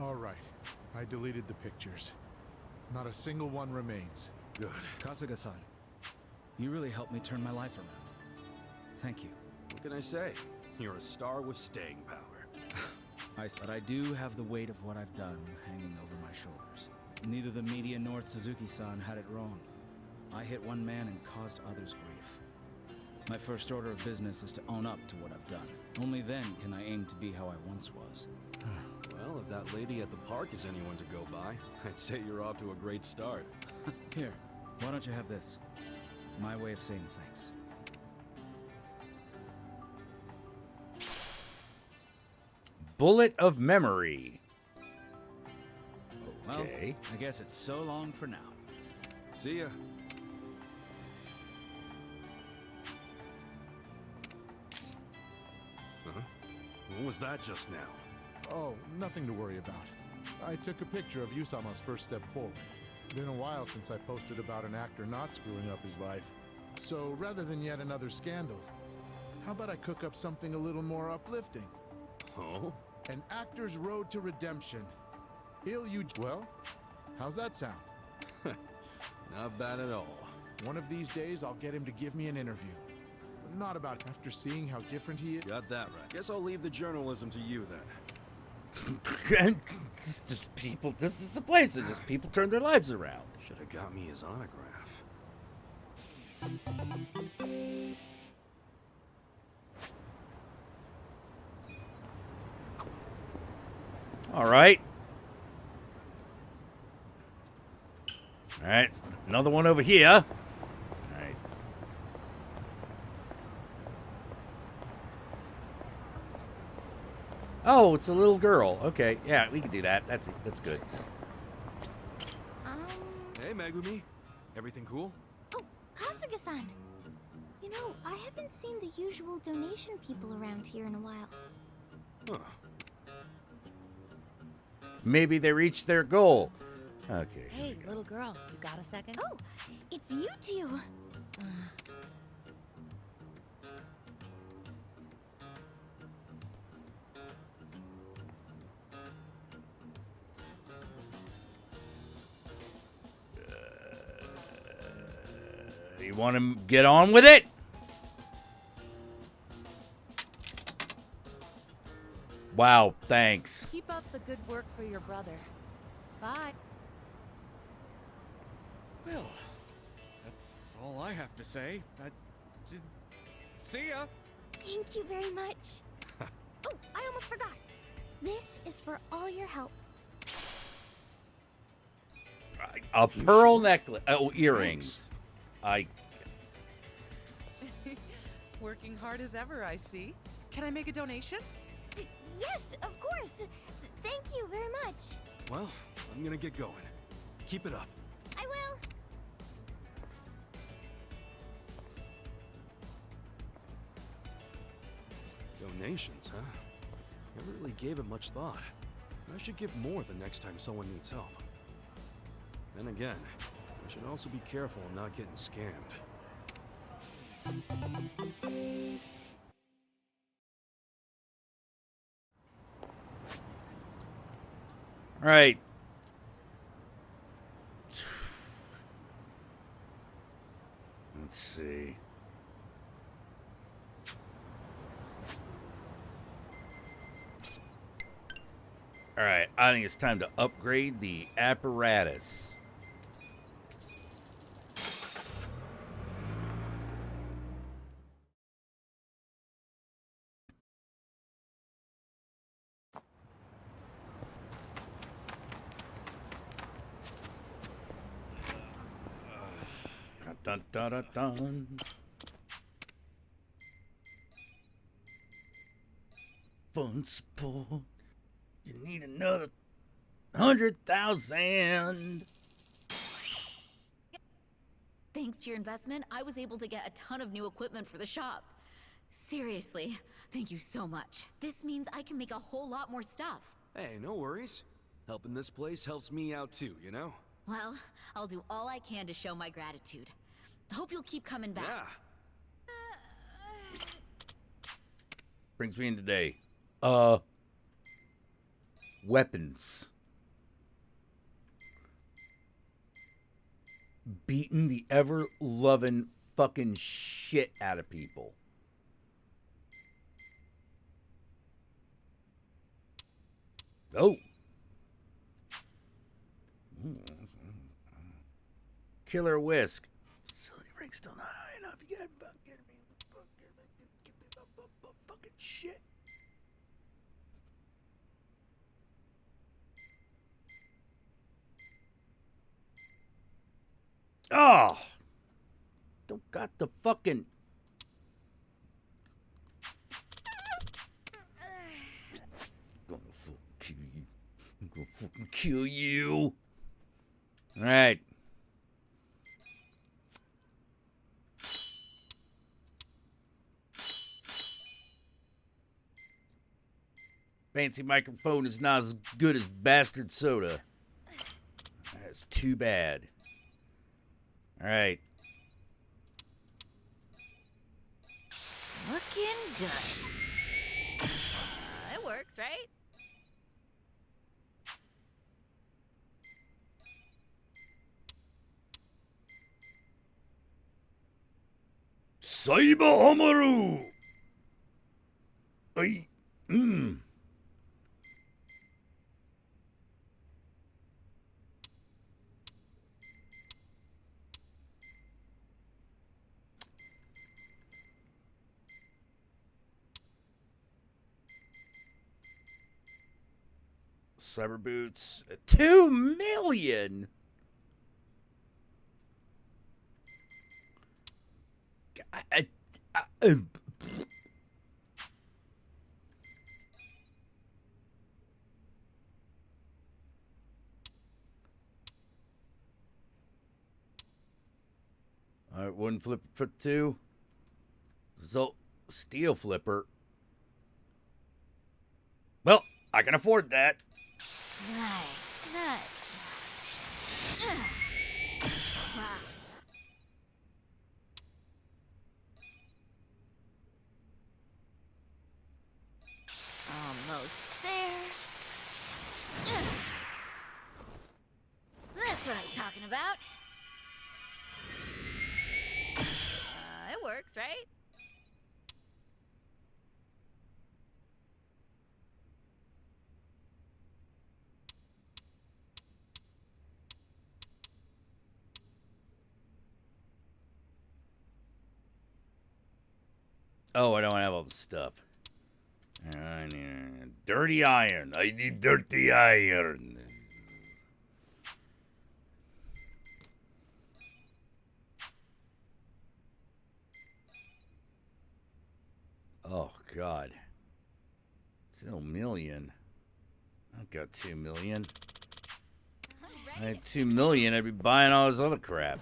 S14: All right, I deleted the pictures. Not a single one remains.
S13: Good.
S19: Kasuga-san, you really helped me turn my life around. Thank you.
S13: What can I say? You're a star with staying power.
S19: But I do have the weight of what I've done hanging over my shoulders. Neither the media nor Suzuki-san had it wrong. I hit one man and caused others grief. My first order of business is to own up to what I've done. Only then can I aim to be how I once was.
S13: Well, if that lady at the park is anyone to go by, I'd say you're off to a great start.
S19: Here, why don't you have this? My way of saying thanks.
S2: Bullet of memory.
S19: Okay. Well, I guess it's so long for now.
S13: See ya. Huh? What was that just now?
S14: Oh, nothing to worry about. I took a picture of Yusama's first step forward. Been a while since I posted about an actor not screwing up his life. So rather than yet another scandal, how about I cook up something a little more uplifting?
S13: Oh?
S14: An actor's road to redemption. Well, how's that sound?
S13: Not bad at all.
S14: One of these days, I'll get him to give me an interview. But not about after seeing how different he is.
S13: Got that right. Guess I'll leave the journalism to you then.
S2: Just people. This is a place that just people turn their lives around.
S13: Should have got me his autograph.
S2: All right. All right. Another one over here. All right. Oh, it's a little girl. Okay. Yeah, we can do that. That's good.
S13: Hey, Megumi. Everything cool?
S7: Oh, Kasuga-san. You know, I haven't seen the usual donation people around here in a while.
S13: Huh.
S2: Maybe they reached their goal. Okay.
S20: Hey, little girl, you got a second?
S7: Oh, it's you two.
S2: You want to get on with it? Wow, thanks.
S20: Keep up the good work for your brother. Bye.
S5: Well, that's all I have to say. See ya.
S7: Thank you very much. Oh, I almost forgot. This is for all your help.
S2: A pearl necklace. Oh, earrings.
S21: Working hard as ever, I see. Can I make a donation?
S7: Yes, of course. Thank you very much.
S13: Well, I'm gonna get going. Keep it up.
S7: I will.
S13: Donations, huh? Never really gave it much thought. I should give more the next time someone needs help. Then again, I should also be careful of not getting scammed.
S2: All right. Let's see. All right, I think it's time to upgrade the apparatus. Dun, dun, dun, dun. Fun sport. You need another 100,000.
S12: Thanks to your investment, I was able to get a ton of new equipment for the shop. Seriously, thank you so much. This means I can make a whole lot more stuff.
S13: Hey, no worries. Helping this place helps me out too, you know?
S12: Well, I'll do all I can to show my gratitude. Hope you'll keep coming back.
S13: Yeah.
S2: Brings me in today. Weapons. Beating the ever-loving fucking shit out of people. Oh. Killer Whisk. Facility rank's still not high enough. You gotta fucking shit. Oh. Don't got the fucking. Gonna fucking kill you. I'm gonna fucking kill you. All right. Fancy microphone is not as good as bastard soda. That's too bad. All right.
S12: Looking good. It works, right?
S2: Saiba Homaru! Ay, Cyber boots. 2 million? Alright, one flipper for 2. So, steel flipper. Well, I can afford that.
S7: Nice, nice. Wow. Almost there. That's what I'm talking about. It works, right?
S2: Oh, I don't have all the stuff. I need dirty iron. I need dirty iron. Oh, God. 2 million. I've got 2 million. I had 2 million, I'd be buying all this other crap.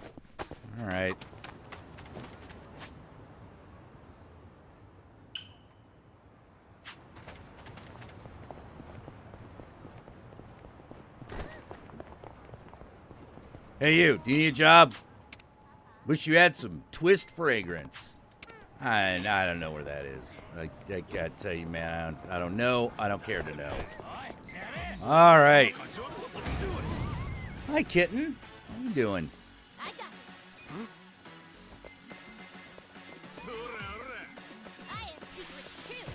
S2: All right. Hey, you. Do you need a job? Wish you had some twist fragrance. I don't know where that is. I gotta tell you, man, I don't know. I don't care to know. All right. Hi, kitten. How you doing?
S7: I got this. I have secrets too.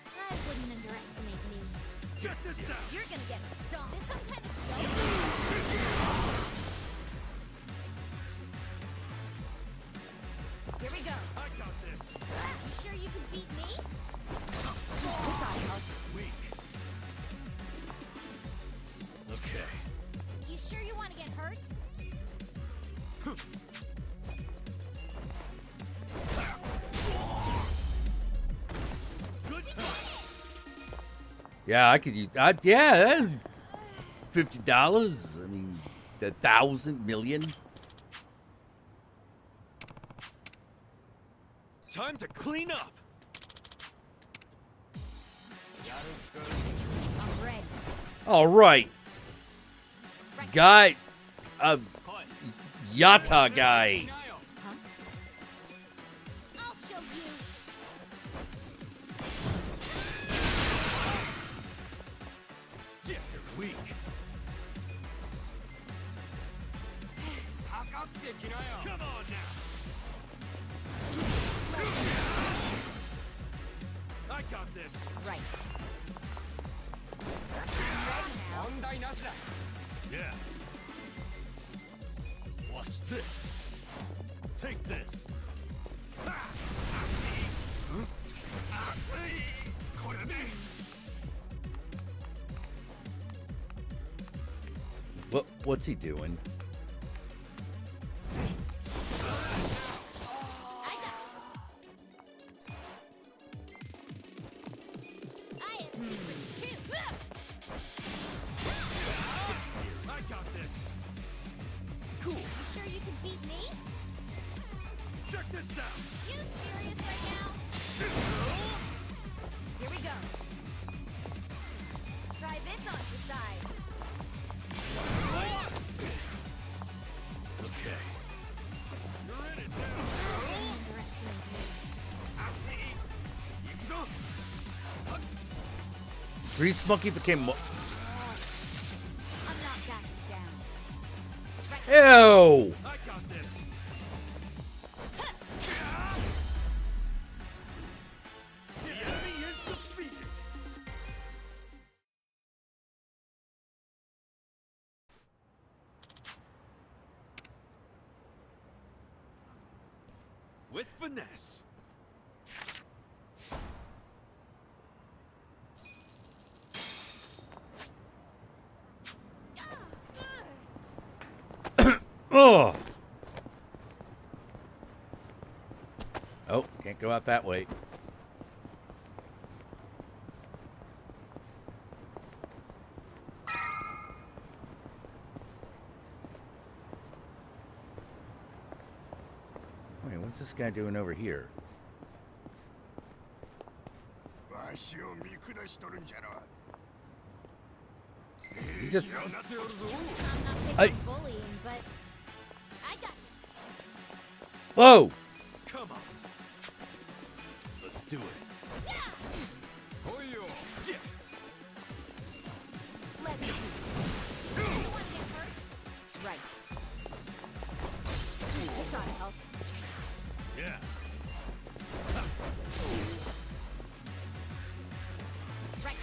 S7: I wouldn't underestimate me. You're gonna get stung. Is some kind of joke? Here we go.
S8: I got this.
S7: You sure you can beat me?
S8: Weak. Okay.
S7: You sure you want to get hurt?
S2: Yeah, I could use. Yeah, $50. I mean, 1,000 million.
S8: Time to clean up.
S7: I'm ready.
S2: All right, guy, Yata guy.
S7: I'll show you.
S8: Yeah, you're weak. Come on now. I got this.
S7: Right.
S8: Yeah. Watch this. Take this.
S2: What's he doing?
S8: I got this.
S7: Cool. You sure you can beat me?
S8: Check this out.
S7: You serious right now? Here we go. Try this on your side.
S8: Okay. You're in it now.
S2: Grease Monkey became.
S7: I'm not backing down.
S2: Ew!
S8: I got this. The enemy is defeated. With finesse.
S2: Ugh. Oh, can't go out that way. Wait, what's this guy doing over here? He just...
S9: I'm not taking bullying, but I got this.
S2: Whoa!
S8: Come on. Let's do it.
S9: Yeah.
S8: Hoyo. Yeah.
S9: Let me see. You want to get hurt? Right. This ought to help.
S8: Yeah.
S9: Right.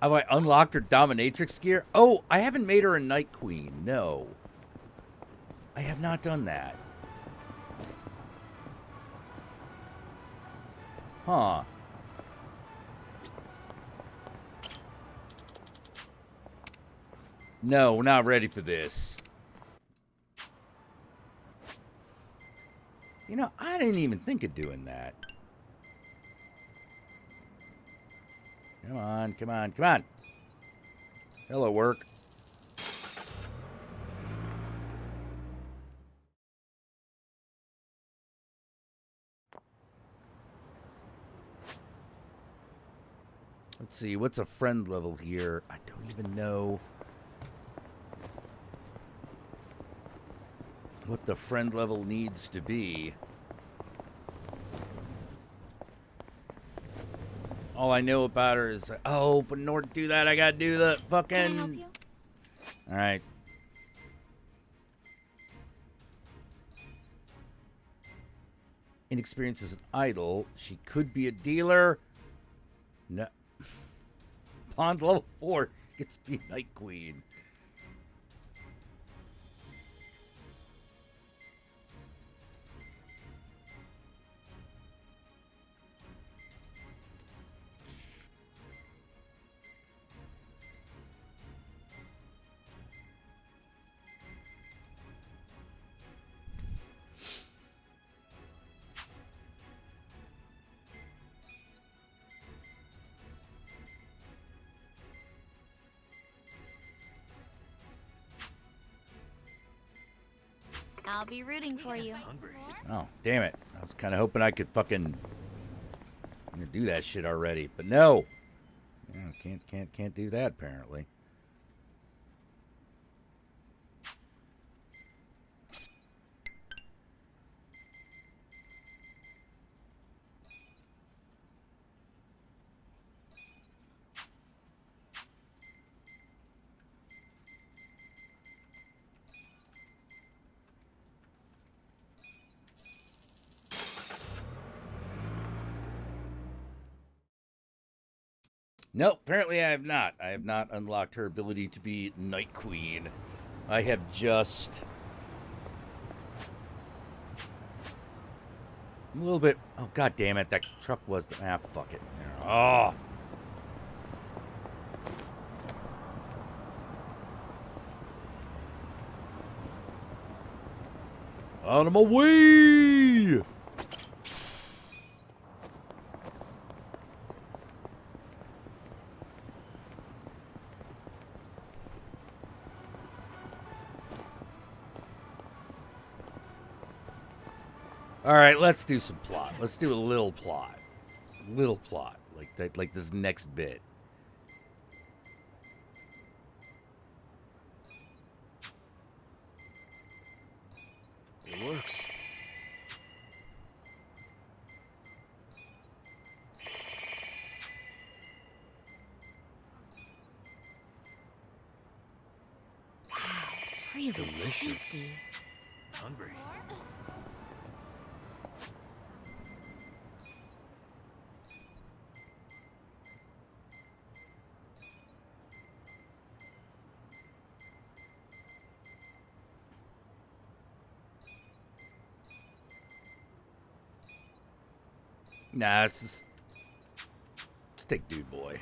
S2: Have I unlocked her dominatrix gear? Oh, I haven't made her a Night Queen. No. I have not done that. Huh. No, we're not ready for this. You know, I didn't even think of doing that. Come on, come on, come on. Hello, work. Let's see, what's a friend level here? I don't even know what the friend level needs to be. All I know about her is, oh, but in order to do that, I gotta do the fucking...
S9: Can I help you?
S2: Alright. Inexperienced as an idol. She could be a dealer. No. Bond level 4 gets to be Night Queen.
S9: I'll be rooting for you.
S2: Oh, damn it. I was kind of hoping I could fucking do that shit already, but no. Yeah, can't do that apparently. Nope, apparently I have not. I have not unlocked her ability to be Night Queen. I have just... I'm a little bit... Oh, god damn it. That truck was... Ah, fuck it. Oh. Out of my way! All right, let's do some plot. Let's do a little plot. Little plot. Like that, like this next bit.
S8: It works.
S7: These are
S1: delicious.
S7: tasty.
S1: Hungry.
S2: Nah, it's just stick dude boy.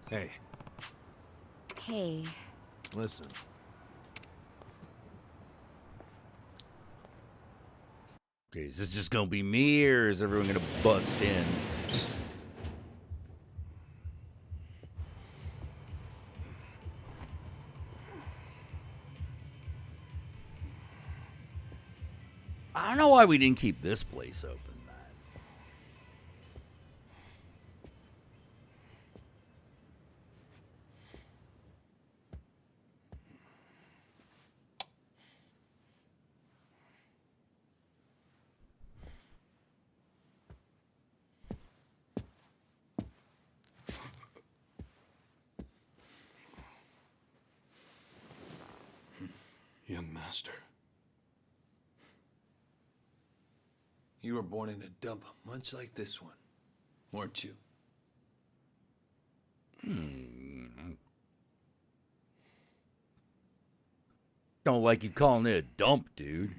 S15: Hey,
S12: Hey.
S15: listen.
S2: Okay, is this just gonna be me or is everyone gonna bust in? I don't know why we didn't keep this place open, man.
S3: Young master. You were born in a dump much like this one, weren't you?
S2: Don't like you calling it a dump, dude.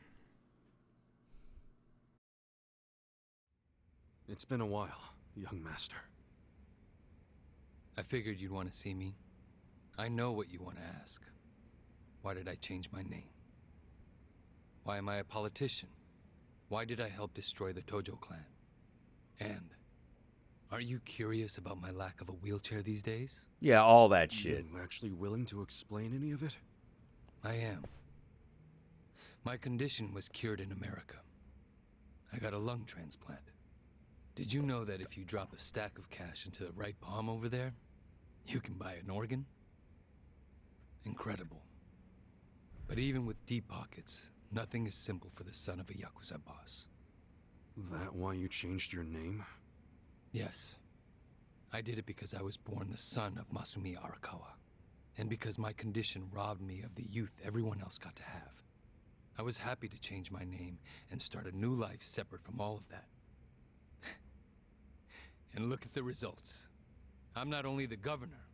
S13: It's been a while, young master.
S10: I figured you'd want to see me. I know what you want to ask. Why did I change my name? Why am I a politician? Why did I help destroy the Tojo clan? And are you curious about my lack of a wheelchair these days?
S2: Yeah, all that shit.
S13: You actually willing to explain any of it?
S10: I am. My condition was cured in America. I got a lung transplant. Did you know that if you drop a stack of cash into the right palm over there, you can buy an organ? Incredible. But even with deep pockets, nothing is simple for the son of a Yakuza boss.
S13: That why you changed your name?
S10: Yes. I did it because I was born the son of Masumi Arakawa, and because my condition robbed me of the youth everyone else got to have. I was happy to change my name and start a new life separate from all of that. And look at the results. I'm not only the governor,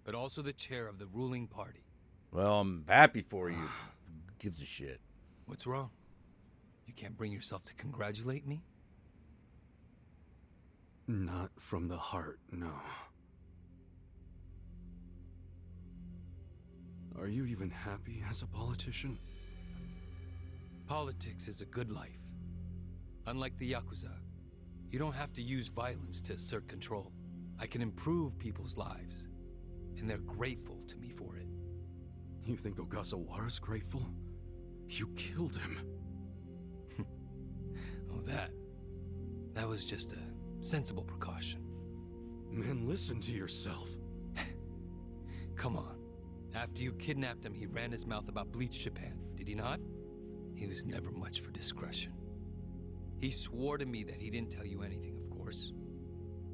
S10: but also the chair of the ruling party.
S2: Well, I'm happy for you. Who gives a shit?
S10: What's wrong? You can't bring yourself to congratulate me?
S13: Not from the heart, no. Are you even happy as a politician?
S10: Politics is a good life. Unlike the Yakuza, you don't have to use violence to assert control. I can improve people's lives, and they're grateful to me for it.
S13: You think Ogasawara's grateful? You killed him.
S10: Oh, that was just a sensible precaution.
S13: Man, listen to yourself.
S10: Come on. After you kidnapped him, he ran his mouth about Bleach Japan, did he not? He was never much for discretion. He swore to me that he didn't tell you anything, of course.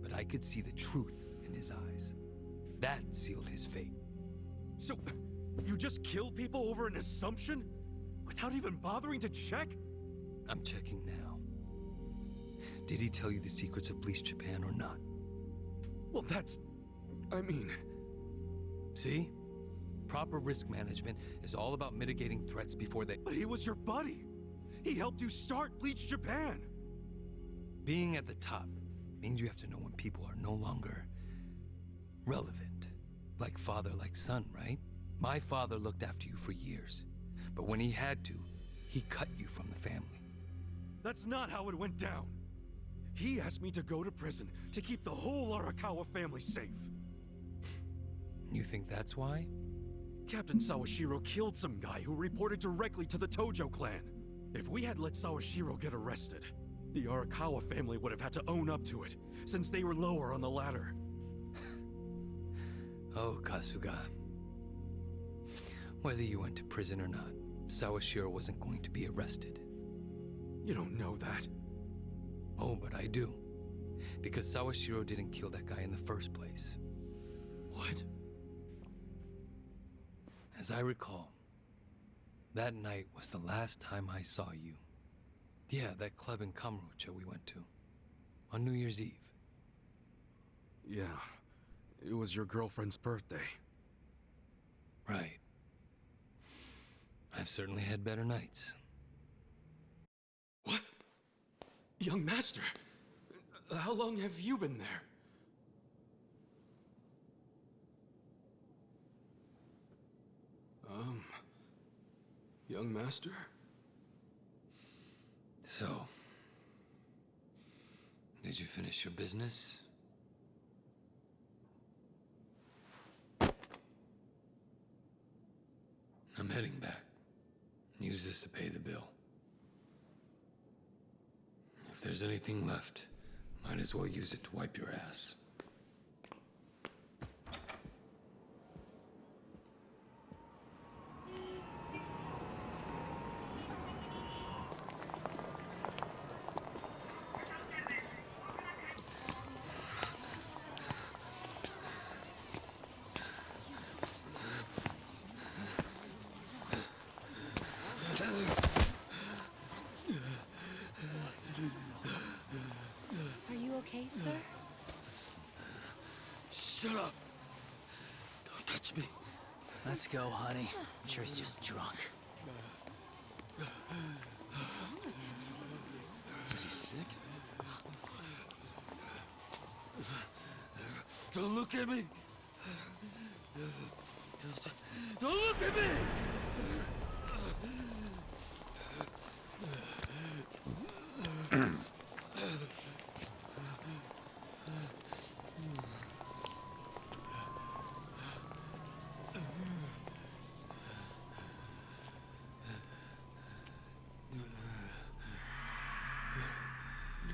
S10: But I could see the truth in his eyes. That sealed his fate.
S13: So, you just killed people over an assumption? Without even bothering to check?
S10: I'm checking now. Did he tell you the secrets of Bleach Japan or not?
S13: Well, that's... I mean...
S10: See? Proper risk management is all about mitigating threats before they...
S13: But he was your buddy! He helped you start Bleach Japan!
S10: Being at the top means you have to know when people are no longer relevant. Like father, like son, right? My father looked after you for years. But when he had to, he cut you from the family.
S13: That's not how it went down. He asked me to go to prison to keep the whole Arakawa family safe.
S10: You think that's why?
S13: Captain Sawashiro killed some guy who reported directly to the Tojo clan. If we had let Sawashiro get arrested, the Arakawa family would have had to own up to it, since they were lower on the ladder.
S10: Oh, Kasuga. Whether you went to prison or not, Sawashiro wasn't going to be arrested.
S13: You don't know that.
S10: Oh, but I do. Because Sawashiro didn't kill that guy in the first place.
S13: What?
S10: As I recall, that night was the last time I saw you. Yeah, that club in Kamurocho we went to. On New Year's Eve.
S13: Yeah, it was your girlfriend's birthday.
S10: Right. I've certainly had better nights.
S13: What? Young master, how long have you been there? Young master?
S10: So, did you finish your business? I'm heading back. Use this to pay the bill. If there's anything left, might as well use it to wipe your ass.
S20: Are you okay, sir?
S1: Shut up! Don't touch me. Let's go, honey. I'm sure he's just drunk.
S20: What's wrong with him?
S1: Is he sick?
S8: Don't look at me! Don't look at me!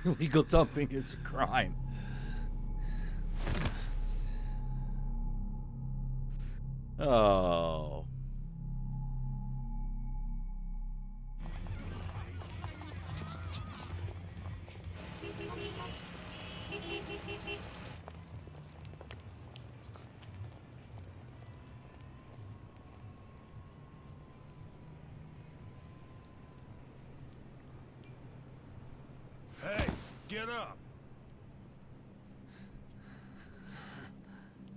S2: Illegal dumping is a crime. Oh.
S8: Hey, get up!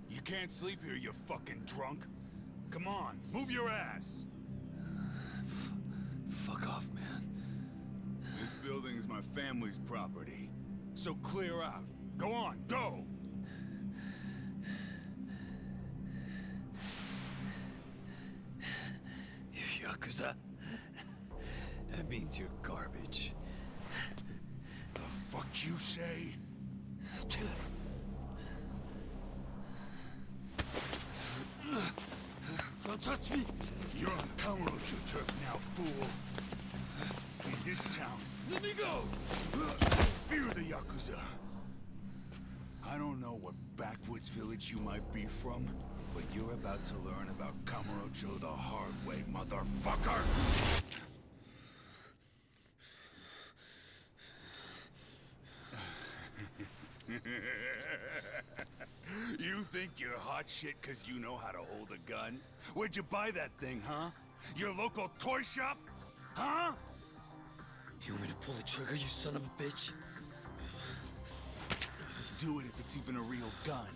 S8: You can't sleep here, you fucking drunk. Come on, move your ass!
S10: Fuck off, man.
S8: This building's my family's property. So clear out. Go on, go!
S10: You Yakuza? That means you're garbage.
S8: The fuck you say? Don't touch me! You're on Kamurocho turf now, fool! In this town, let me go! Fear the Yakuza! I don't know what backwoods village you might be from, but you're about to learn about Kamurocho the hard way, motherfucker! You think you're hot shit because you know how to hold a gun? Where'd you buy that thing, huh? Your local toy shop? Huh?
S10: You want me to pull the trigger, you son of a bitch?
S8: Do it if it's even a real gun.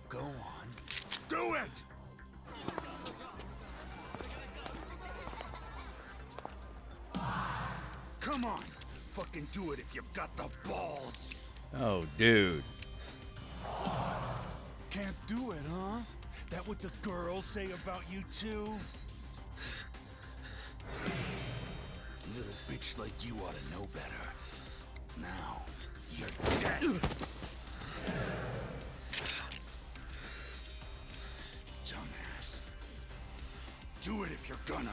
S8: Go on. Do it! Come on! Fucking do it if you've got the balls!
S2: Oh, dude.
S8: Can't do it, huh? That what the girls say about you too? Little bitch like you ought to know better. Now, you're dead! Dumbass. Do it if you're gonna.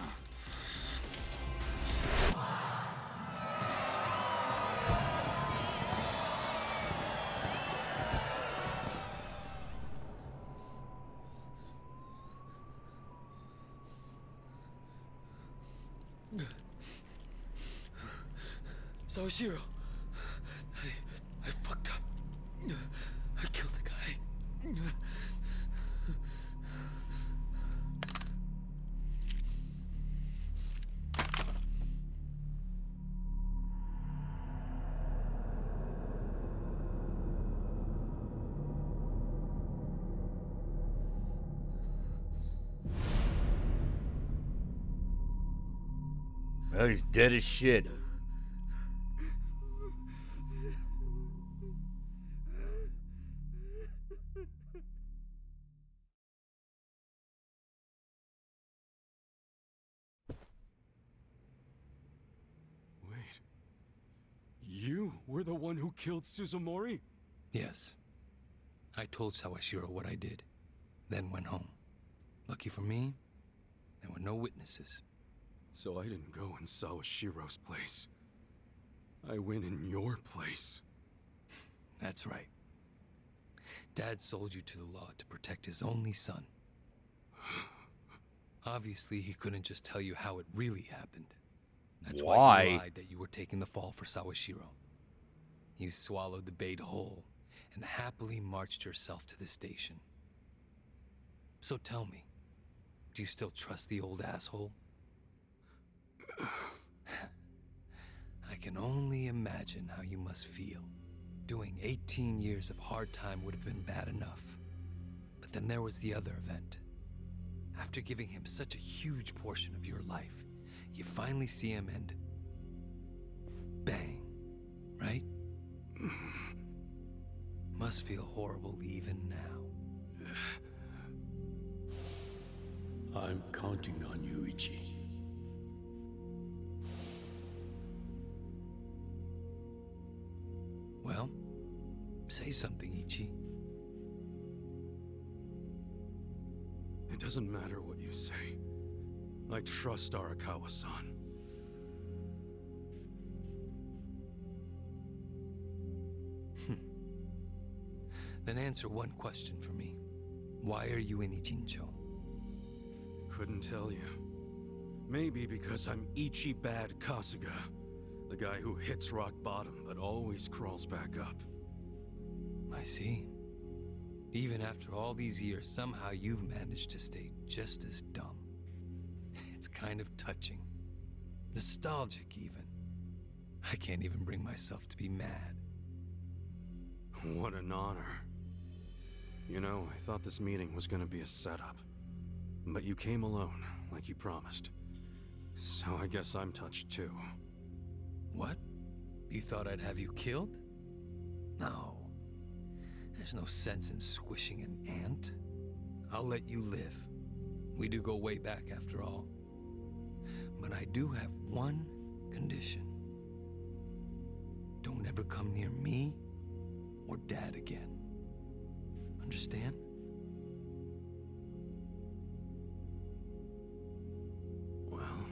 S10: Sawashiro,
S2: Well, he's dead as shit.
S13: Wait. You were the one who killed Suzumori?
S10: Yes. I told Sawashiro what I did, then went home. Lucky for me, there were no witnesses.
S13: So I didn't go in Sawashiro's place. I went in your place.
S10: That's right. Dad sold you to the law to protect his only son. Obviously, he couldn't just tell you how it really happened. That's why you lied that you were taking the fall for Sawashiro. You swallowed the bait whole and happily marched yourself to the station. So tell me, do you still trust the old asshole? I can only imagine how you must feel. Doing 18 years of hard time would have been bad enough. But then there was the other event. After giving him such a huge portion of your life, you finally see him and... bang, right? Must feel horrible even now.
S8: I'm counting on you, Ichi.
S10: Well, say something, Ichi.
S13: It doesn't matter what you say. I trust Arakawa-san.
S10: Then answer one question for me. Why are you in Ijincho?
S13: Couldn't tell you. Maybe because I'm Ichi Bad Kasuga. The guy who hits rock bottom but always crawls back up.
S10: I see. Even after all these years, somehow you've managed to stay just as dumb. It's kind of touching. Nostalgic, even. I can't even bring myself to be mad.
S13: What an honor. You know, I thought this meeting was gonna be a setup. But you came alone, like you promised. So I guess I'm touched too.
S10: What? You thought I'd have you killed? No. There's no sense in squishing an ant. I'll let you live. We do go way back after all. But I do have one condition. Don't ever come near me or Dad again. Understand?
S13: Well,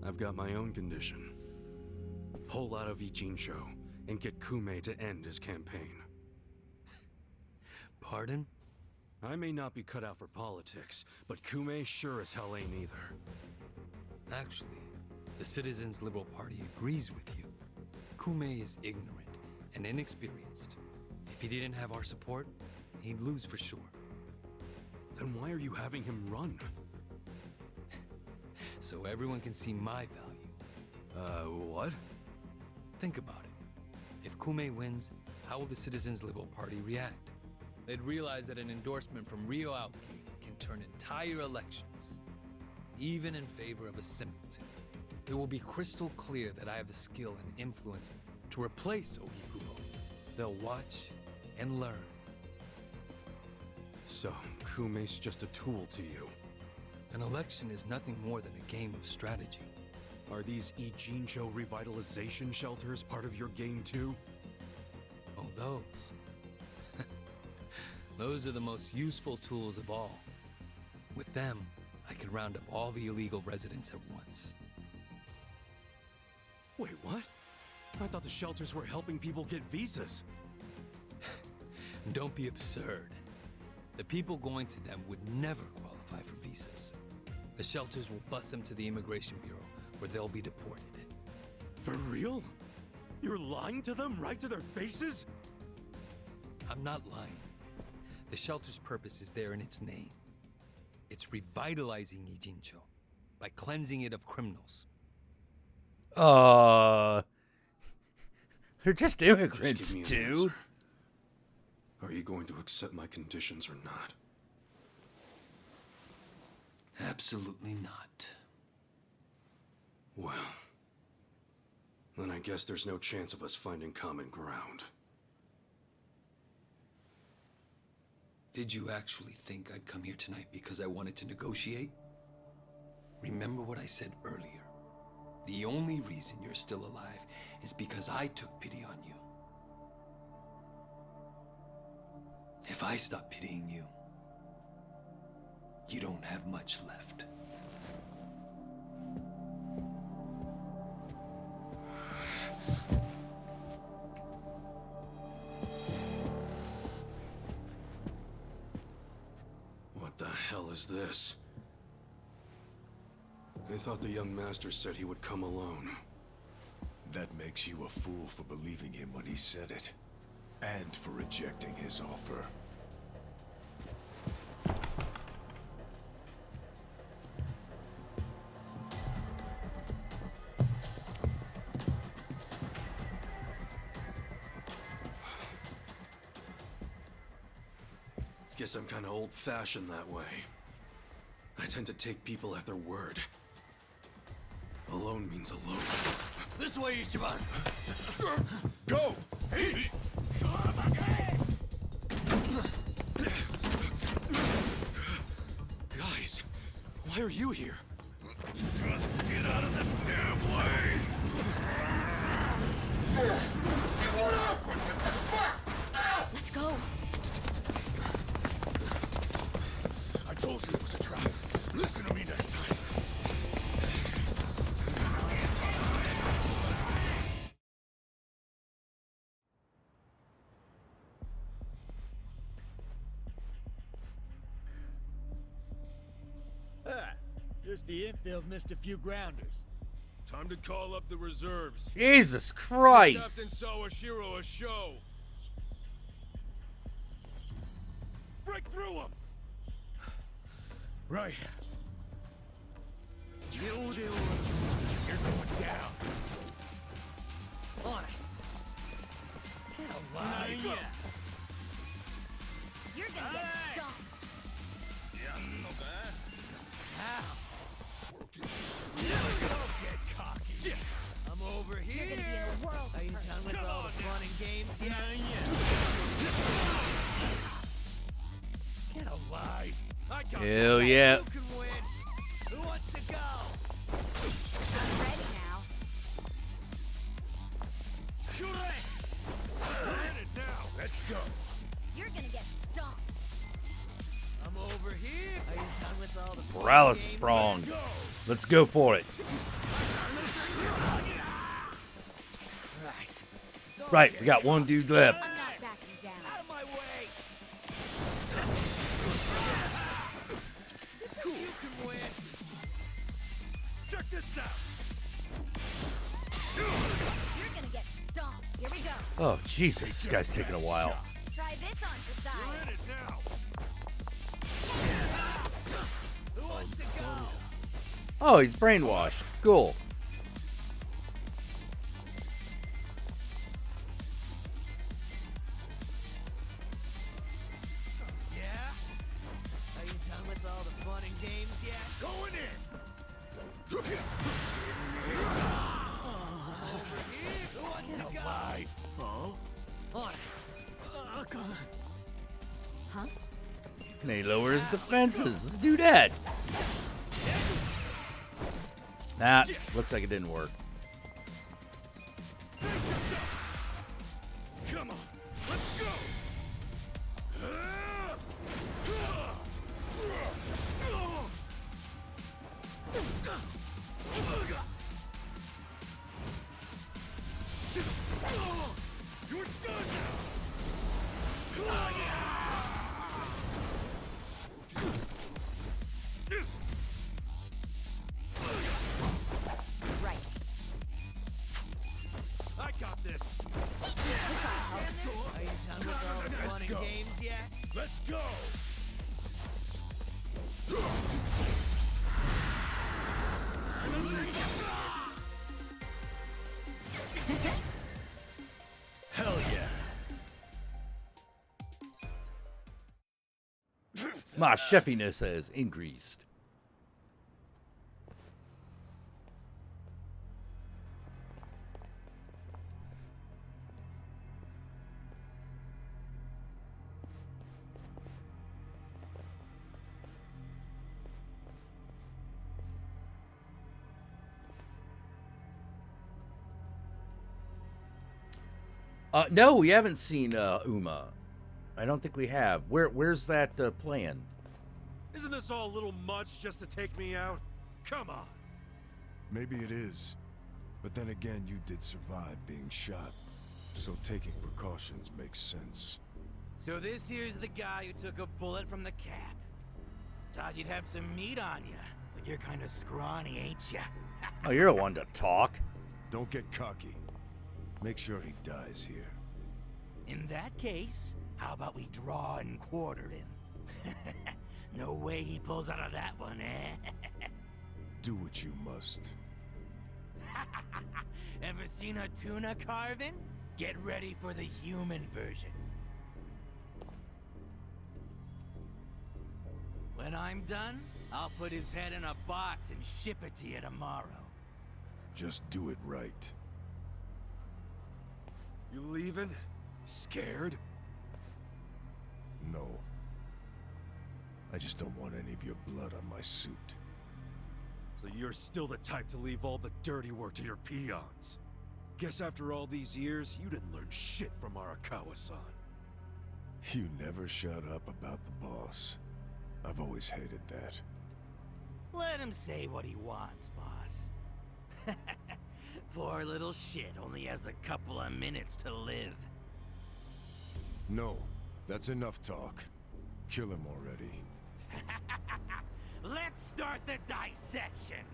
S13: I've got my own condition. Pull out of Ijincho and get Kume to end his campaign.
S10: Pardon?
S13: I may not be cut out for politics, but Kume sure as hell ain't either.
S10: Actually, the Citizens Liberal Party agrees with you. Kume is ignorant and inexperienced. If he didn't have our support, he'd lose for sure.
S13: Then why are you having him run?
S10: So everyone can see my value.
S13: What?
S10: Think about it. If Kume wins, how will the Citizens Liberal Party react? They'd realize that an endorsement from Ryo Aoki can turn entire elections, even in favor of a simpleton. It will be crystal clear that I have the skill and influence to replace Ogikubo. They'll watch and learn.
S13: So, Kume's just a tool to you.
S10: An election is nothing more than a game of strategy.
S13: Are these Ijincho revitalization shelters part of your game too?
S10: Oh, those. Those are the most useful tools of all. With them, I could round up all the illegal residents at once.
S13: Wait, what? I thought the shelters were helping people get visas.
S10: Don't be absurd. The people going to them would never qualify for visas. The shelters will bus them to the Immigration Bureau, where they'll be deported.
S13: For real? You're lying to them right to their faces?
S10: I'm not lying. The shelter's purpose is there in its name. It's revitalizing Ijincho by cleansing it of criminals.
S2: They're just immigrants,
S13: Just give me an
S2: dude.
S13: answer. Are you going to accept my conditions or not?
S3: Absolutely not.
S18: Well, then I guess there's no chance of us finding common ground.
S3: Did you actually think I'd come here tonight because I wanted to negotiate? Remember what I said earlier. The only reason you're still alive is because I took pity on you. If I stop pitying you, you don't have much left.
S18: What the hell is this? I thought the young master said he would come alone.
S17: That makes you a fool for believing him when he said it. And for rejecting his offer.
S18: Guess I'm kind of old-fashioned that way. I tend to take people at their word. Alone means alone.
S11: This way, Ichiban!
S17: Go! Hey!
S18: Guys, why are you here?
S17: Just get out of the damn way!
S12: Let's go.
S17: I told you it was a trap. Listen to me next time.
S22: Just the infield missed a few grounders.
S13: Time to call up the reserves.
S2: Jesus Christ!
S13: Captain Sawashiro a show. Break through them.
S17: Right. You're going down.
S21: On it. Get alive.
S17: Go.
S21: You're gonna get stomped. How?
S17: Get cocky.
S21: I'm over here. You're gonna be in a world.
S22: Are you done with all the fun and games yet?
S17: Get alive.
S2: Hell yeah.
S21: You can win. Who wants to go?
S12: I'm ready now.
S17: Shoot it now. Let's go.
S21: You're gonna get stomped. I'm over here. Are you done with all the fun
S2: Paralysis
S21: games?
S2: prongs. Let's go for it. Right, we got one dude left.
S21: I'm not backing down. Out of my way. You can win.
S17: Check this out.
S21: You're gonna get stomped. Here we go.
S2: Oh, Jesus, this guy's taking a while.
S21: Try this on for size.
S17: You're in it now.
S21: Who wants to go?
S2: Oh, he's brainwashed. Cool.
S21: Yeah? Are you done with all the fun and games yet?
S17: Going in.
S21: Over here. Who wants to go?
S17: Alive.
S21: On it.
S12: Huh?
S2: And he lowers the defenses. Let's do that. Nah, looks like it didn't work.
S17: Come on. Let's go. You're done now.
S12: Right.
S17: I got this.
S21: Are you done with all the fun and games yet?
S17: Let's go.
S18: Hell yeah.
S2: My chefiness has increased. No, we haven't seen Uma. I don't think we have. Where's that playing?
S13: Isn't this all a little much just to take me out? Come on.
S8: Maybe it is. But then again, you did survive being shot. So taking precautions makes sense.
S6: So this here's the guy who took a bullet from the cap. Thought you'd have some meat on you, but you're kind of scrawny, ain't ya?
S2: Oh, you're the one to talk.
S8: Don't get cocky. Make sure he dies here.
S6: In that case, how about we draw and quarter him? No way he pulls out of that one, eh?
S8: Do what you must.
S6: Ever seen a tuna carving? Get ready for the human version. When I'm done, I'll put his head in a box and ship it to you tomorrow.
S8: Just do it right.
S13: You leaving? Scared?
S8: No. I just don't want any of your blood on my suit.
S13: So you're still the type to leave all the dirty work to your peons. Guess after all these years, you didn't learn shit from Arakawa-san.
S8: You never shut up about the boss. I've always hated that.
S6: Let him say what he wants, boss. Poor little shit only has a couple of minutes to live.
S8: No, that's enough talk. Kill him already.
S6: Let's start the dissection.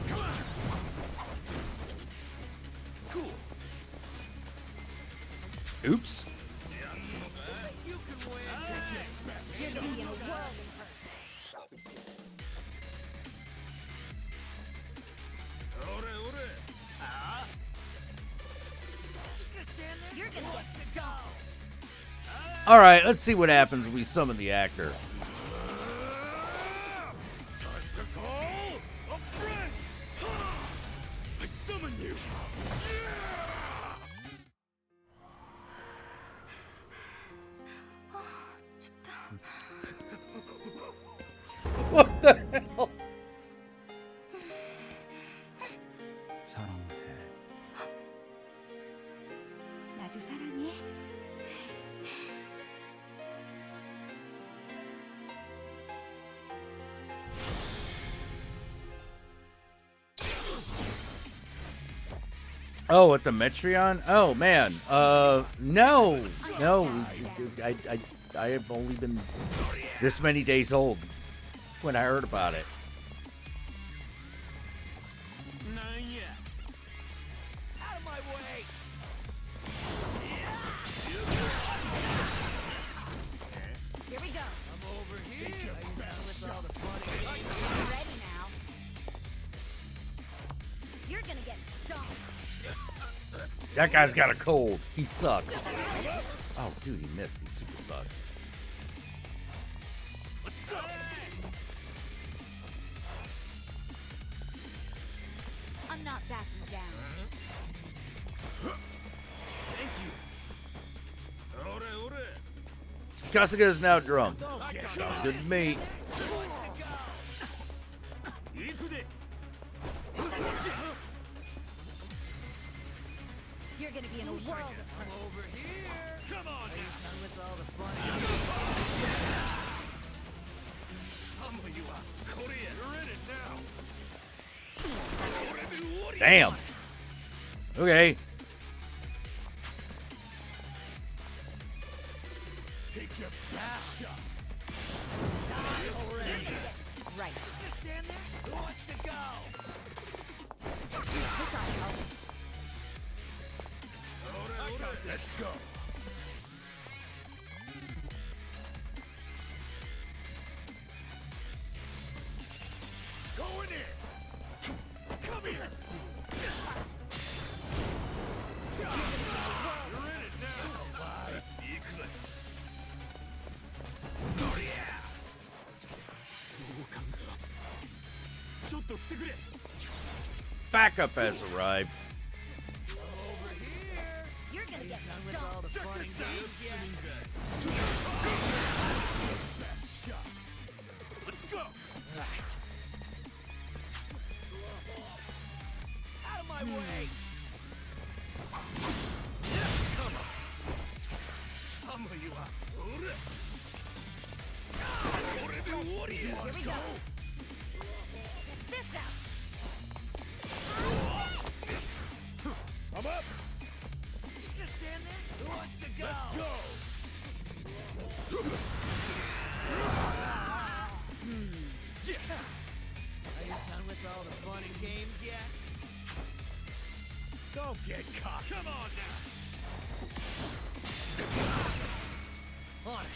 S6: Come on. Cool.
S2: Oops.
S6: You can win.
S12: You're gonna be in a world of hurt.
S6: Just gonna stand there?
S12: You're gonna get to go.
S2: All right, let's see what happens when we summon the actor.
S13: Time to call a friend. I summon you.
S2: What the hell?
S19: 사랑해.
S7: 나도 사랑해.
S2: Oh, at the Metreon? Oh man. No. I have only been this many days old when I heard about it.
S6: Out of my way.
S12: Here we go.
S6: I'm over here. With all the fun.
S12: Ready now. You're gonna get stomped.
S2: That guy's got a cold. He sucks. Oh, dude, he missed. He super sucks.
S12: I'm not backing down.
S6: Thank you.
S2: Kasuga is now drunk. Sounds good to me.
S12: You're gonna be in a world of hurt.
S6: Over here. Come on. Done with all the fun. Humble you up. Korea, you're in it now.
S2: Damn. Okay.
S6: Take your best shot. Die already.
S12: Right.
S6: Just gonna stand there? Who wants to go?
S12: This ought to help.
S8: Let's go.
S13: Going in. Come here. You're in it now.
S2: Backup has arrived.
S12: You're gonna get
S6: Done with all the fun and games yet?
S13: Let's go.
S6: Right.
S22: wants to go?
S17: Let's go!
S22: Are you done with all the fun and games yet?
S17: Don't get caught. Come on now.
S22: On it.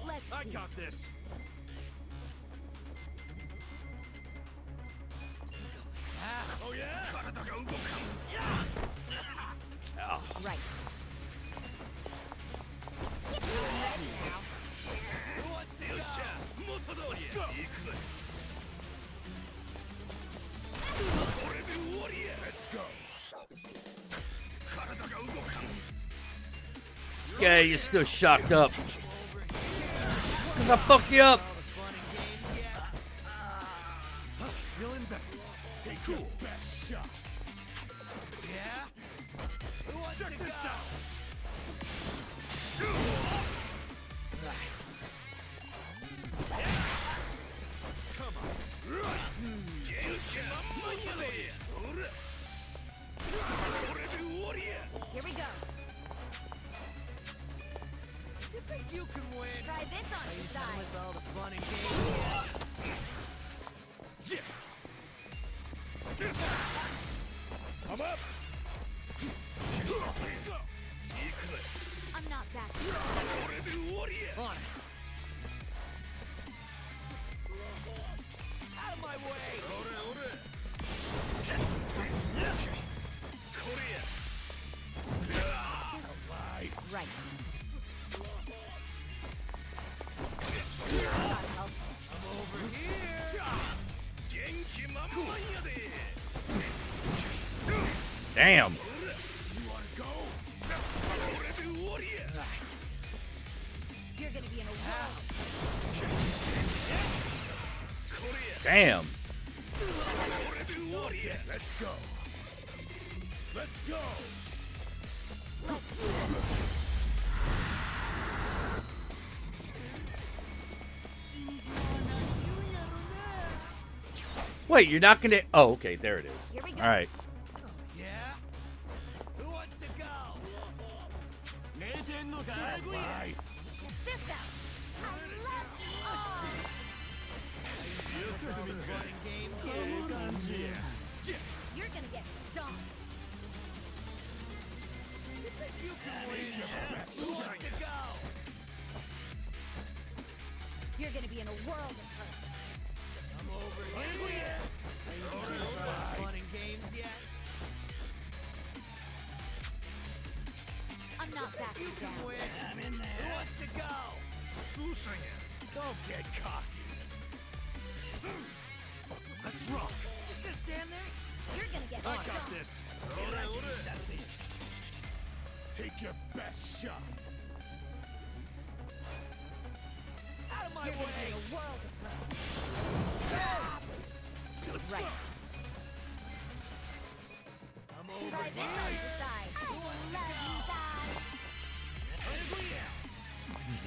S9: Let's
S13: I
S9: see.
S13: got this.
S17: Oh yeah?
S2: Oh.
S12: Right.
S22: Who wants to go?
S17: Let's go. Let's go.
S2: Yeah, you're still shocked up. Cause I fucked you up.
S17: Feeling better. Take your best shot.
S22: Yeah? Who wants
S17: Check
S22: to
S17: this
S22: go?
S17: out.
S22: Come on.
S9: Here we go.
S22: You think you can win?
S9: Try this on
S22: Are
S9: your
S22: you done
S9: side.
S22: with all the fun and games yet?
S17: I'm up.
S9: I'm not back.
S22: On it. Out of my way!
S12: Right.
S22: I'm over here!
S2: Damn.
S17: You wanna go?
S9: You're gonna be in a world.
S2: Damn.
S17: Let's go. Let's go.
S2: Wait, you're not gonna. Oh, okay, there it is.
S9: Here we go.
S2: All right.
S22: Yeah? Who wants to go?
S17: Bye.
S9: Check this out. I love you all.
S22: Fun and games yet?
S9: You're gonna get stomped.
S22: You think you can win? Who wants to go?
S9: You're gonna be in a world of hurt.
S22: I'm over here! Are you done with all the fun and games yet?
S9: I'm not backing
S22: You can
S9: down.
S22: win! Who wants to go?
S17: Don't get cocky.
S22: Let's rock! Just gonna stand there?
S9: You're gonna get
S13: I
S9: stomped.
S13: got this.
S17: Take your best shot.
S22: Out of my
S9: You're gonna be
S22: way!
S9: in a world of hurt.
S12: Right.
S22: I'm over
S9: Try this on your side. I love you guys.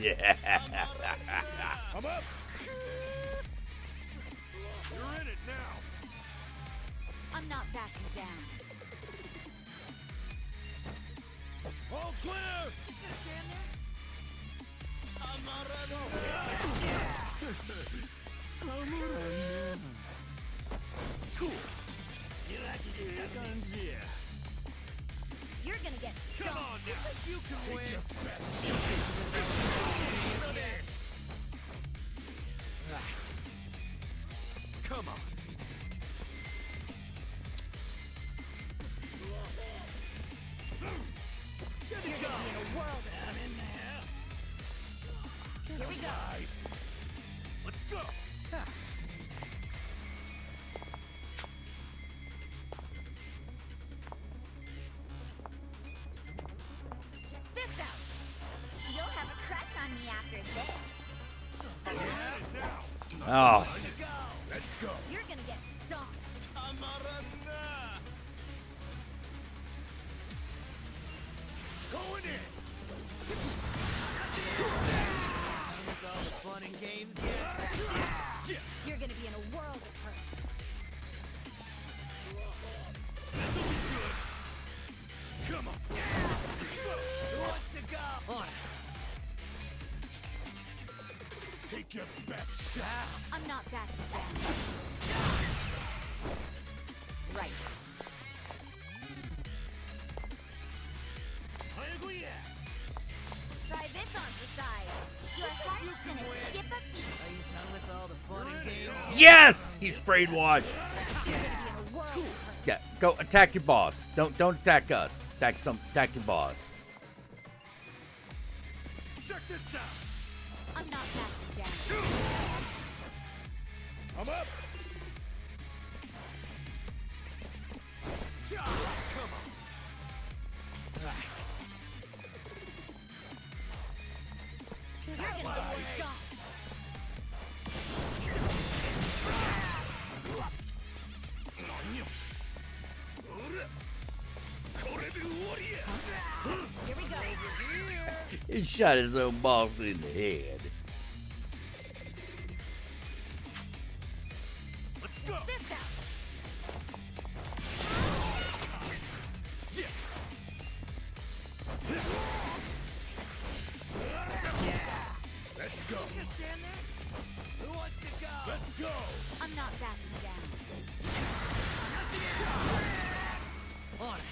S2: Yeah.
S17: I'm up.
S13: You're in it now.
S12: I'm not backing down.
S17: All clear.
S22: Just gonna stand there?
S17: Cool.
S9: You're gonna get
S22: Come
S9: stomped.
S22: on now! You can
S17: Take
S22: win!
S17: your best
S13: Come on.
S9: You're gonna be in a world of hurt. Here we go.
S17: Let's go.
S9: Check this out. You'll have a crush on me after this.
S2: Oh.
S17: Let's go.
S9: You're gonna get stomped.
S17: Going in.
S22: With all the fun and games yet?
S9: You're gonna be in a world of hurt.
S17: Come on.
S22: wants to go? On.
S8: Take your best shot.
S12: I'm not backing down. Right.
S7: Try this on the side. Your heart's gonna skip a beat.
S22: Are you done with all the fun and games?
S2: Yes! He's brainwashed. Yeah, go attack your boss. Don't attack us. Attack your boss.
S22: Check this out.
S12: I'm not backing down.
S22: I'm up. Come on. Right.
S7: You're gonna be gone. Here we go.
S2: He shot his own boss in the head.
S22: Let's go.
S7: This out.
S22: Let's go. Just stand there. Who wants to go?
S8: Let's go.
S12: I'm not backing down.
S22: On it.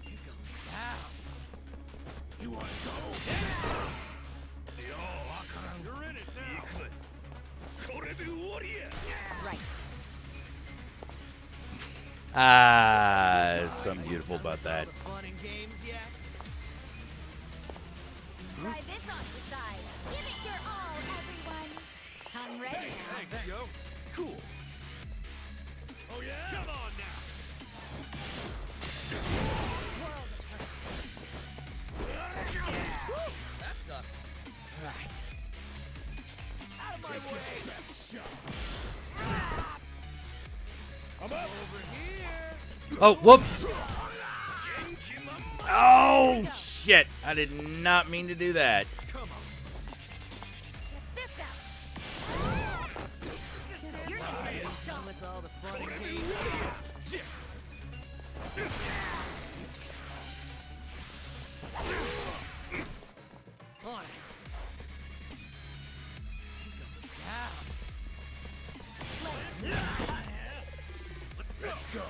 S22: You going down.
S8: You want to go? You're in it now.
S12: Right.
S2: Ah, there's something beautiful about that.
S22: Fun and games yet?
S7: Try this on the side. Give it your all, everyone. I'm ready now.
S22: Thanks, yo. Cool.
S8: Oh yeah.
S22: Come on now.
S7: World
S22: Woo, that sucked. Right. Out of my way.
S8: I'm up.
S22: Over here.
S2: Oh, whoops. Oh, shit. I did not mean to do that.
S22: Come on.
S7: This out. You're gonna be
S22: Done
S7: gone.
S22: with all the fun and games. On it. You going down. Let's go.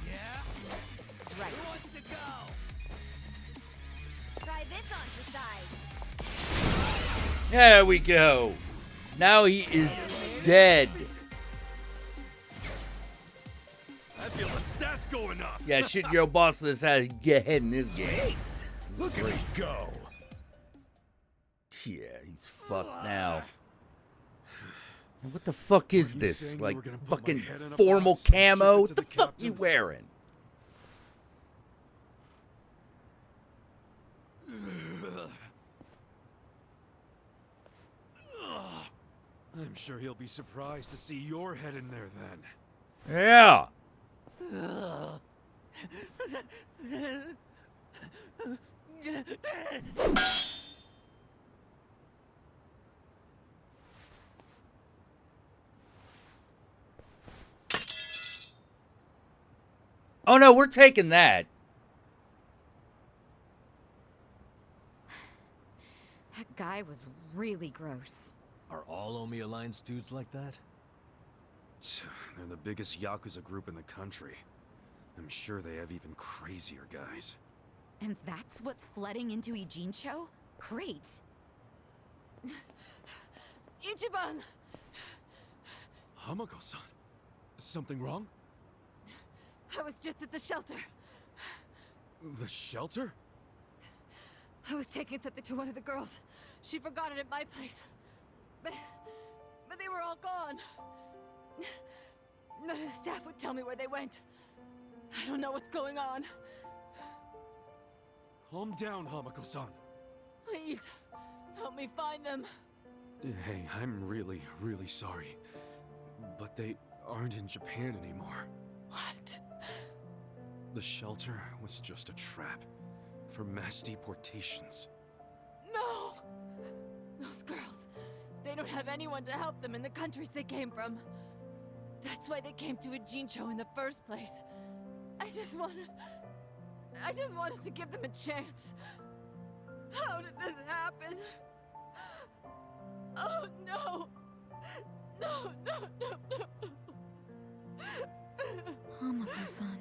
S22: Yeah?
S12: Right.
S22: Who wants to go?
S7: Try this on the side.
S2: There we go. Now he is dead.
S13: I feel the stats going up.
S2: Yeah, shit, your boss is how to get ahead in this game.
S8: Look at me go.
S2: Yeah, he's fucked now. What the fuck is
S13: you
S2: this?
S13: saying you
S2: Like
S13: were gonna put my
S2: fucking
S13: head in a
S2: formal
S13: box and ship
S2: camo?
S13: it to
S2: What the
S13: the
S2: fuck you
S13: captain?
S2: wearing?
S13: I'm sure he'll be surprised to see your head in there then.
S2: Yeah. Oh no, we're taking that.
S12: That guy was really gross.
S15: Are all Omi Alliance dudes like that?
S13: They're the biggest Yakuza group in the country. I'm sure they have even crazier guys.
S12: And that's what's flooding into Ijincho? Great.
S21: Ichiban!
S13: Hamako-san, something wrong?
S21: I was just at the shelter.
S13: The shelter?
S21: I was taking something to one of the girls. She forgot it at my place. But they were all gone. None of the staff would tell me where they went. I don't know what's going on.
S13: Calm down, Hamako-san.
S21: Please, help me find them.
S13: Hey, I'm really, really sorry. But they aren't in Japan anymore.
S21: What?
S13: The shelter was just a trap for mass deportations.
S21: No! Those girls, they don't have anyone to help them in the countries they came from.
S4: That's why they came to a Jincho in the first place. I just wanted to give them a chance. How did this happen? Oh no! No, no, no, no!
S12: Hamako-san.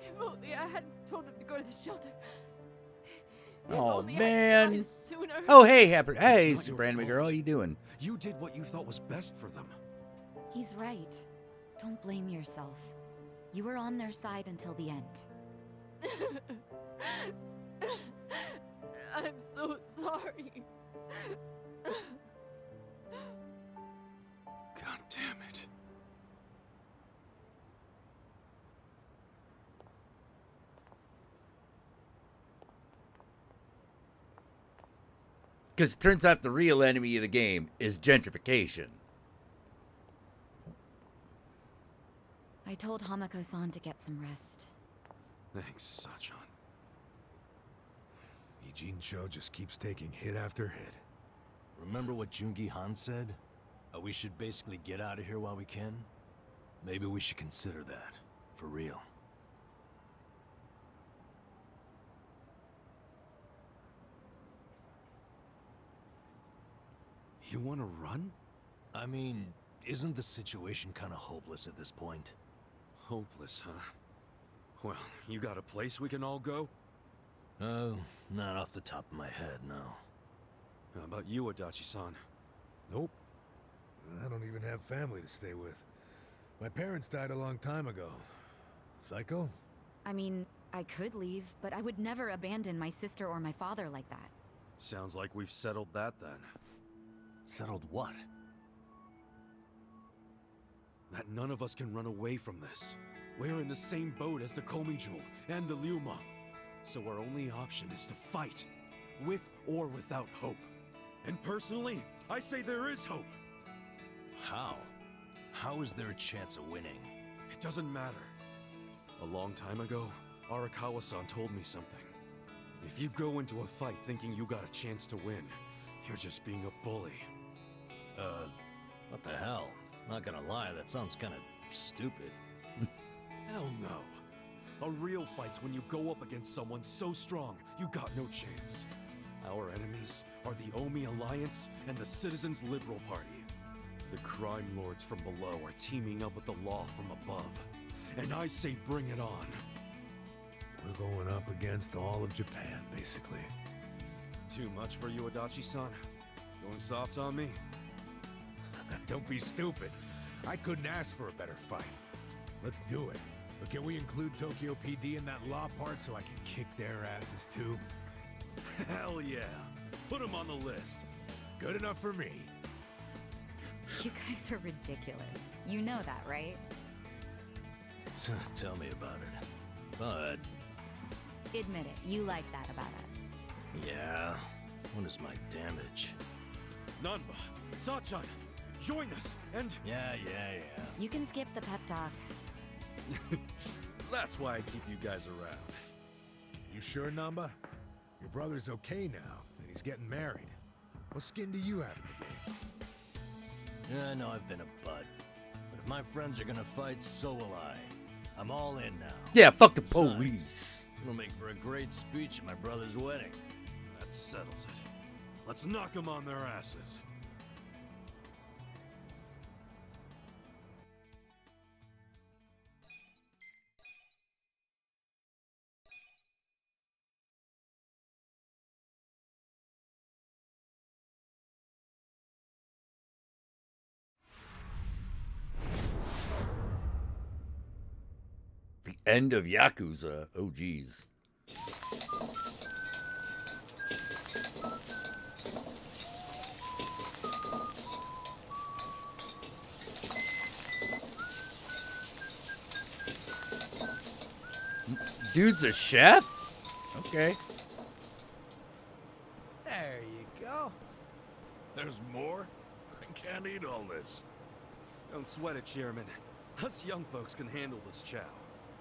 S4: If only I hadn't told them to go to the shelter.
S2: Oh
S4: only I
S2: man.
S4: realized sooner.
S2: Oh hey, hey,
S13: It's not
S2: Super
S13: your
S2: Anime
S13: fault.
S2: Girl, how you doing?
S13: You did what you thought was best for them.
S12: He's right. Don't blame yourself. You were on their side until the end.
S4: I'm so sorry.
S13: God damn it.
S2: Because it turns out the real enemy of the game is gentrification.
S12: I told Hamako-san to get some rest.
S13: Thanks, Sachan.
S17: Ijincho just keeps taking hit after hit.
S15: Remember what Jungi Han said? How we should basically get out of here while we can? Maybe we should consider that. For real.
S13: You want to run?
S15: I mean, isn't the situation kind of hopeless at this point?
S13: Hopeless, huh? Well, you got a place we can all go?
S15: Oh, not off the top of my head, no.
S13: How about you, Adachi-san?
S17: Nope. I don't even have family to stay with. My parents died a long time ago. Psycho?
S12: I mean, I could leave, but I would never abandon my sister or my father like that.
S13: Sounds like we've settled that then.
S15: Settled what?
S13: That none of us can run away from this. We're in the same boat as the Komijul and the Lyuma. So our only option is to fight, with or without hope. And personally, I say there is hope.
S15: How? How is there a chance of winning?
S13: It doesn't matter. A long time ago, Arakawa-san told me something. If you go into a fight thinking you got a chance to win, you're just being a bully.
S15: What the hell? Not gonna lie, that sounds kinda stupid.
S13: Hell no. A real fight's when you go up against someone so strong, you got no chance. Our enemies are the Omi Alliance and the Citizens Liberal Party. The crime lords from below are teaming up with the law from above. And I say bring it on.
S17: We're going up against all of Japan, basically.
S13: Too much for you, Adachi-san? Going soft on me?
S17: Don't be stupid. I couldn't ask for a better fight. Let's do it. But can we include Tokyo PD in that law part so I can kick their asses too?
S13: Hell yeah. Put them on the list.
S17: Good enough for me.
S12: You guys are ridiculous. You know that, right?
S15: Tell me about it. But...
S12: Admit it, you like that about us.
S15: yeah, what is my damage?
S13: Nanba, Sachan, join us, and...
S15: Yeah.
S12: You can skip the pep talk.
S13: That's why I keep you guys around.
S17: You sure, Namba? Your brother's okay now, and he's getting married. What skin do you have in the game?
S15: Yeah, I know I've been a bud. But if my friends are gonna fight, so will I. I'm all in now.
S2: Yeah, fuck the
S15: Besides,
S2: police.
S15: It'll make for a great speech at my brother's wedding.
S13: That settles it. Let's knock them on their asses.
S2: The end of Yakuza. Oh, geez. Dude's a chef? Okay.
S5: There you go.
S8: There's more? I can't eat all this.
S13: Don't sweat it, Chairman. Us young folks can handle this chow.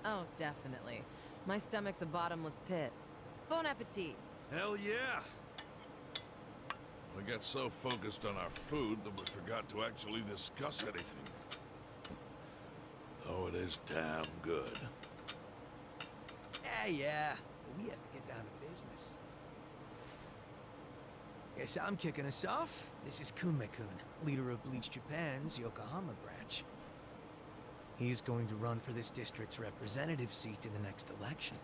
S16: Oh, definitely. My stomach's a bottomless pit. Bon appetit.
S13: Hell yeah!
S8: We got so focused on our food that we forgot to actually discuss anything.
S14: is damn good.
S1: Yeah. But we have to get down to business. Guess I'm kicking us off. This is Kume-kun, leader of Bleach Japan's Yokohama branch. He's going to run for this district's representative seat in the next election.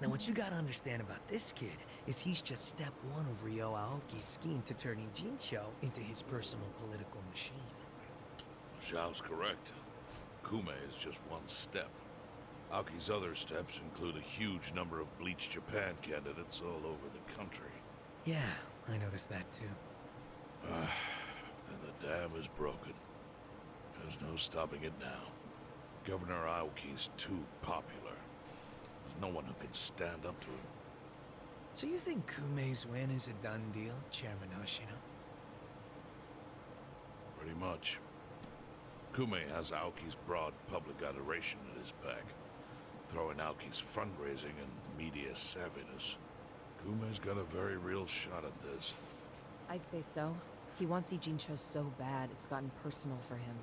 S1: Now, what you gotta understand about this kid is he's just step one of Ryo Aoki's scheme to turn Ijincho into his personal political machine.
S14: Zhao's correct. Kume is just one step. Aoki's other steps include a huge number of Bleach Japan candidates all over the country.
S1: Yeah, I noticed that too.
S14: And the dam is broken. There's no stopping it now. Governor Aoki's too popular. There's no one who can stand up to him.
S1: So you think Kume's win is a done deal, Chairman Hoshino?
S14: Pretty much. Kume has Aoki's broad public adoration at his back. Throwing Aoki's fundraising and media savviness. Kume's got a very real shot at this.
S16: I'd say so. He wants Ijincho so bad, it's gotten personal for him.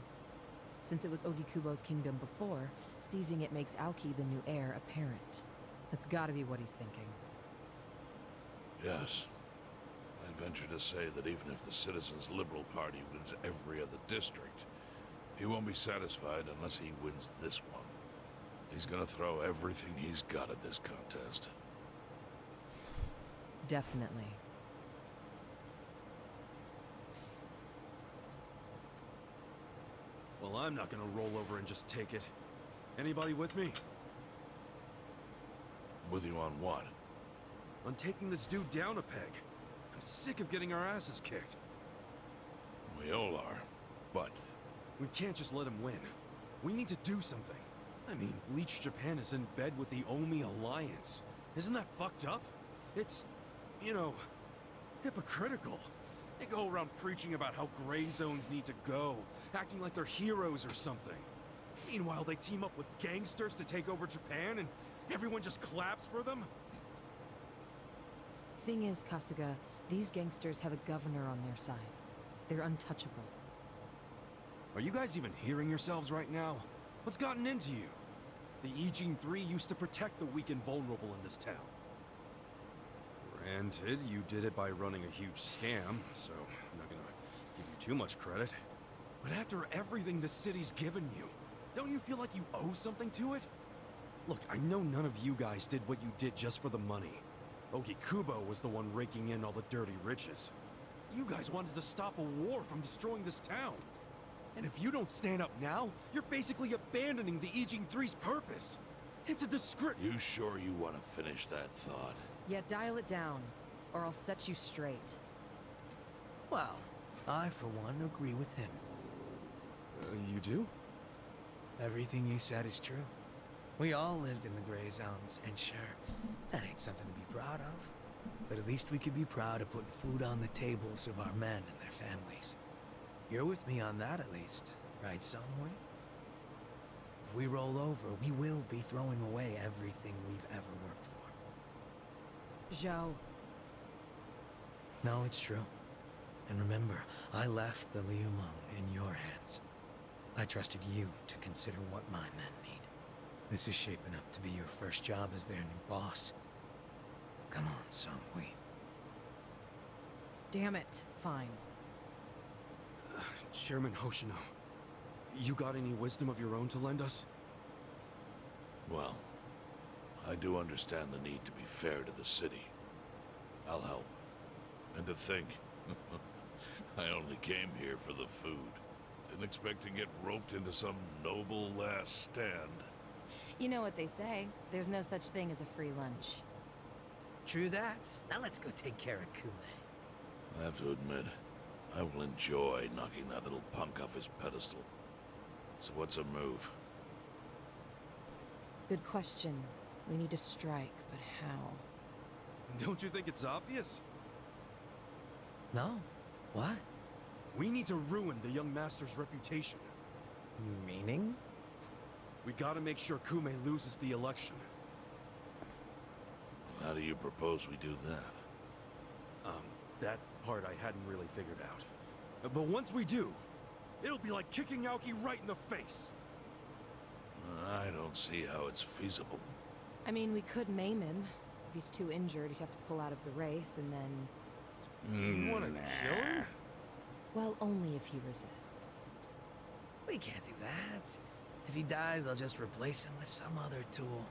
S16: Since it was Ogikubo's kingdom before, seizing it makes Aoki the new heir apparent. That's gotta be what he's thinking.
S14: Yes. I'd venture to say that even if the Citizens' Liberal Party wins every other district, he won't be satisfied unless he wins this one. He's gonna throw everything he's got at this contest.
S16: Definitely.
S13: Well, I'm not gonna roll over and just take it. Anybody with me?
S14: With you on what?
S13: On taking this dude down a peg. I'm sick of getting our asses kicked.
S14: We all are, but...
S13: We can't just let him win. We need to do something. I mean, Bleach Japan is in bed with the Omi Alliance. Isn't that fucked up? It's, you know, hypocritical. They go around preaching about how gray zones need to go, acting like they're heroes or something. Meanwhile, they team up with gangsters to take over Japan, and everyone just claps for them?
S16: Thing is, Kasuga, these gangsters have a governor on their side. They're untouchable.
S13: Are you guys even hearing yourselves right now? What's gotten into you? The Ijin 3 used to protect the weak and vulnerable in this town. Granted, you did it by running a huge scam, so I'm not gonna give you too much credit. But after everything the city's given you, don't you feel like you owe something to it? Look, I know none of you guys did what you did just for the money. Ogikubo was the one raking in all the dirty riches. You guys wanted to stop a war from destroying this town. And if you don't stand up now, you're basically abandoning the Ijin 3's purpose. It's a disgrace.
S14: You sure you want to finish that thought?
S16: Yeah, dial it down, or I'll set you straight.
S1: Well, I, for one, agree with him.
S13: You do?
S1: Everything you said is true. We all lived in the gray zones, and sure, that ain't something to be proud of. But at least we could be proud of putting food on the tables of our men and their families. You're with me on that, at least, right, Samui? If we roll over, we will be throwing away everything we've ever worked for.
S16: Zhao.
S1: No, it's true. And remember, I left the Liumeng in your hands. I trusted you to consider what my men need. This is shaping up to be your first job as their new boss. Come on, Samui.
S16: Damn it. Fine.
S13: Chairman Hoshino, you got any wisdom of your own to lend us?
S14: Well, I do understand the need to be fair to the city. I'll help. And to think, I only came here for the food. Didn't expect to get roped into some noble last stand.
S16: You know what they say. There's no such thing as a free lunch.
S1: True that. Now let's go take care of Kume.
S14: I have to admit, I will enjoy knocking that little punk off his pedestal. So what's a move?
S16: Good question. We need to strike, but how?
S13: Don't you think it's obvious?
S1: No. What?
S13: We need to ruin the young master's reputation.
S1: Meaning?
S13: We gotta make sure Kume loses the election.
S14: How do you propose we do that?
S13: That part I hadn't really figured out. But once we do, it'll be like kicking Aoki right in the face.
S14: I don't see how it's feasible.
S16: I mean, we could maim him. If he's too injured, he'd have to pull out of the race and then...
S18: You want to kill him?
S16: Well, only if he resists.
S1: We can't do that. If he dies, they'll just replace him with some other tool.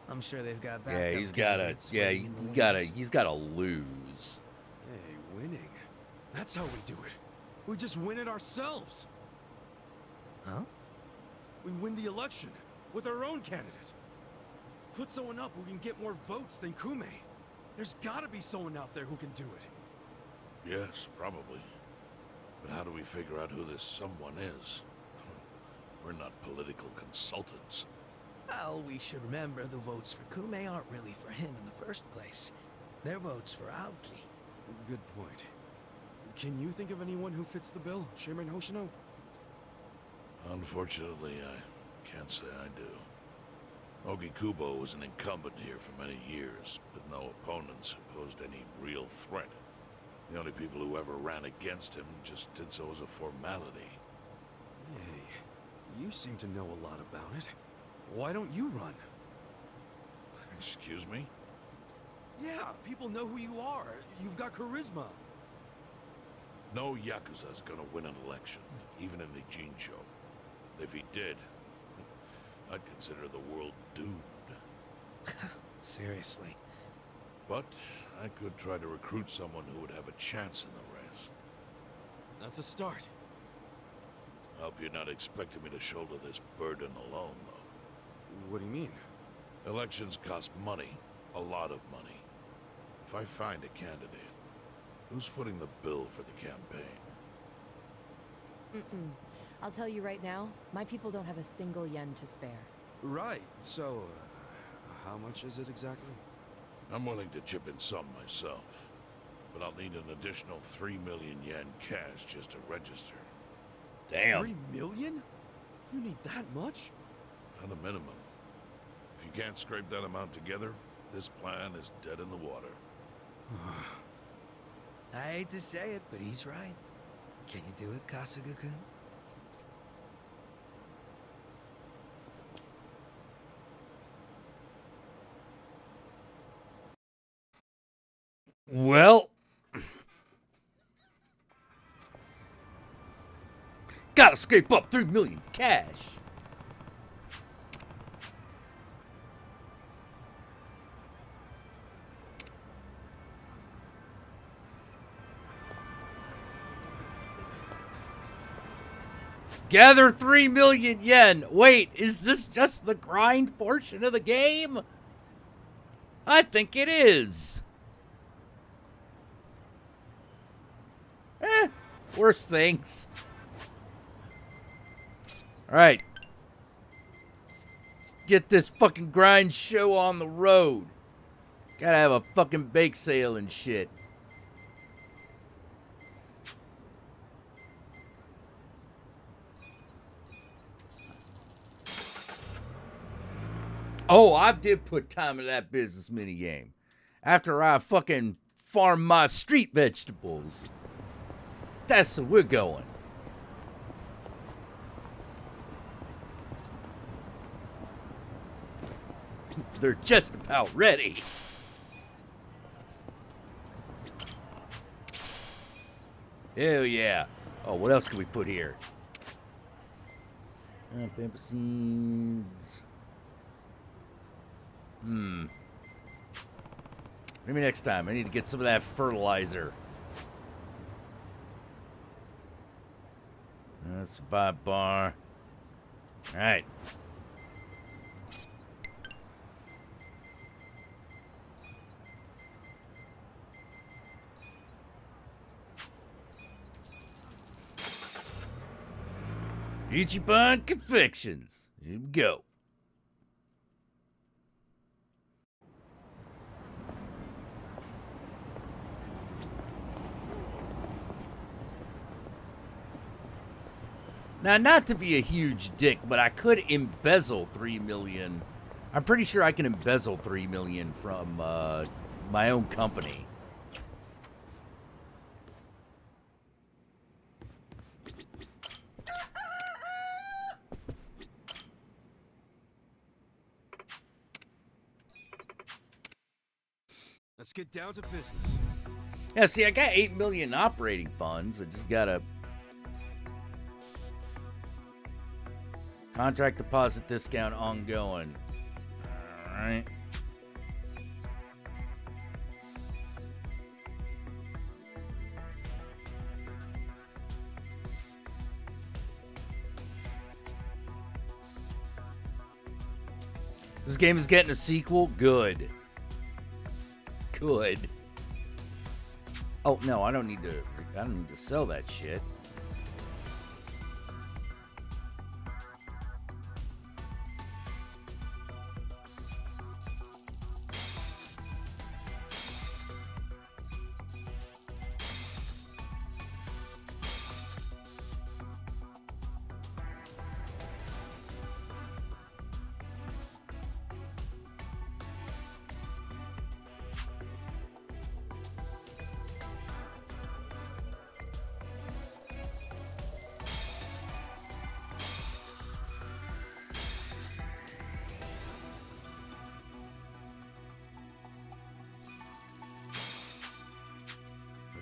S1: I'm sure they've got backup.
S2: Yeah, he's gotta lose.
S13: Hey, winning. That's how we do it. We just win it ourselves.
S1: Huh?
S13: We win the election with our own candidate. Put someone up who can get more votes than Kume. There's gotta be someone out there who can do it.
S14: Yes, probably. But how do we figure out who this someone is? We're not political consultants.
S1: Well, we should remember the votes for Kume aren't really for him in the first place. They're votes for Aoki.
S13: Good point. Can you think of anyone who fits the bill, Chairman Hoshino?
S14: Unfortunately, I can't say I do. Ogikubo was an incumbent here for many years, with no opponents who posed any real threat. The only people who ever ran against him just did so as a formality.
S13: Hey, you seem to know a lot about it. Why don't you run?
S14: Excuse me?
S13: Yeah, people know who you are. You've got charisma.
S14: No Yakuza's gonna win an election, even in the Jincho. If he did, I'd consider the world doomed.
S1: Seriously.
S14: But I could try to recruit someone who would have a chance in the race.
S13: That's a start.
S14: I hope you're not expecting me to shoulder this burden alone, though.
S13: What do you mean?
S14: Elections cost money. A lot of money. If I find a candidate, who's footing the bill for the campaign?
S16: I'll tell you right now, my people don't have a single yen to spare.
S13: Right, so, how much is it exactly?
S14: I'm willing to chip in some myself, but I'll need an additional 3 million yen cash just to register.
S2: Damn.
S13: 3 million? You need that much?
S14: At a minimum. If you can't scrape that amount together, this plan is dead in the water.
S1: I hate to say it, but he's right. Can you do it, Kasuga-kun?
S2: Well, gotta scrape up 3 million cash. Gather 3 million yen. Wait, is this just the grind portion of the game? I think it is. Worse things. Alright. Get this fucking grind show on the road. Gotta have a fucking bake sale and shit. Oh, I did put time in that business minigame. After I fucking farm my street vegetables. That's where we're going. They're just about ready. Hell yeah. Oh, what else can we put here? Pepper seeds. Maybe next time. I need to get some of that fertilizer. That's a 5 bar. Alright. Ichiban Confections. Here we go. Now, not to be a huge dick, but I could embezzle 3 million. I'm pretty sure I can embezzle 3 million from my own company.
S13: Let's get down to business.
S2: Yeah, see, I got 8 million operating funds. I just gotta contract deposit discount ongoing. All right. This game is getting a sequel. Good. Good. Oh no, I don't need to sell that shit.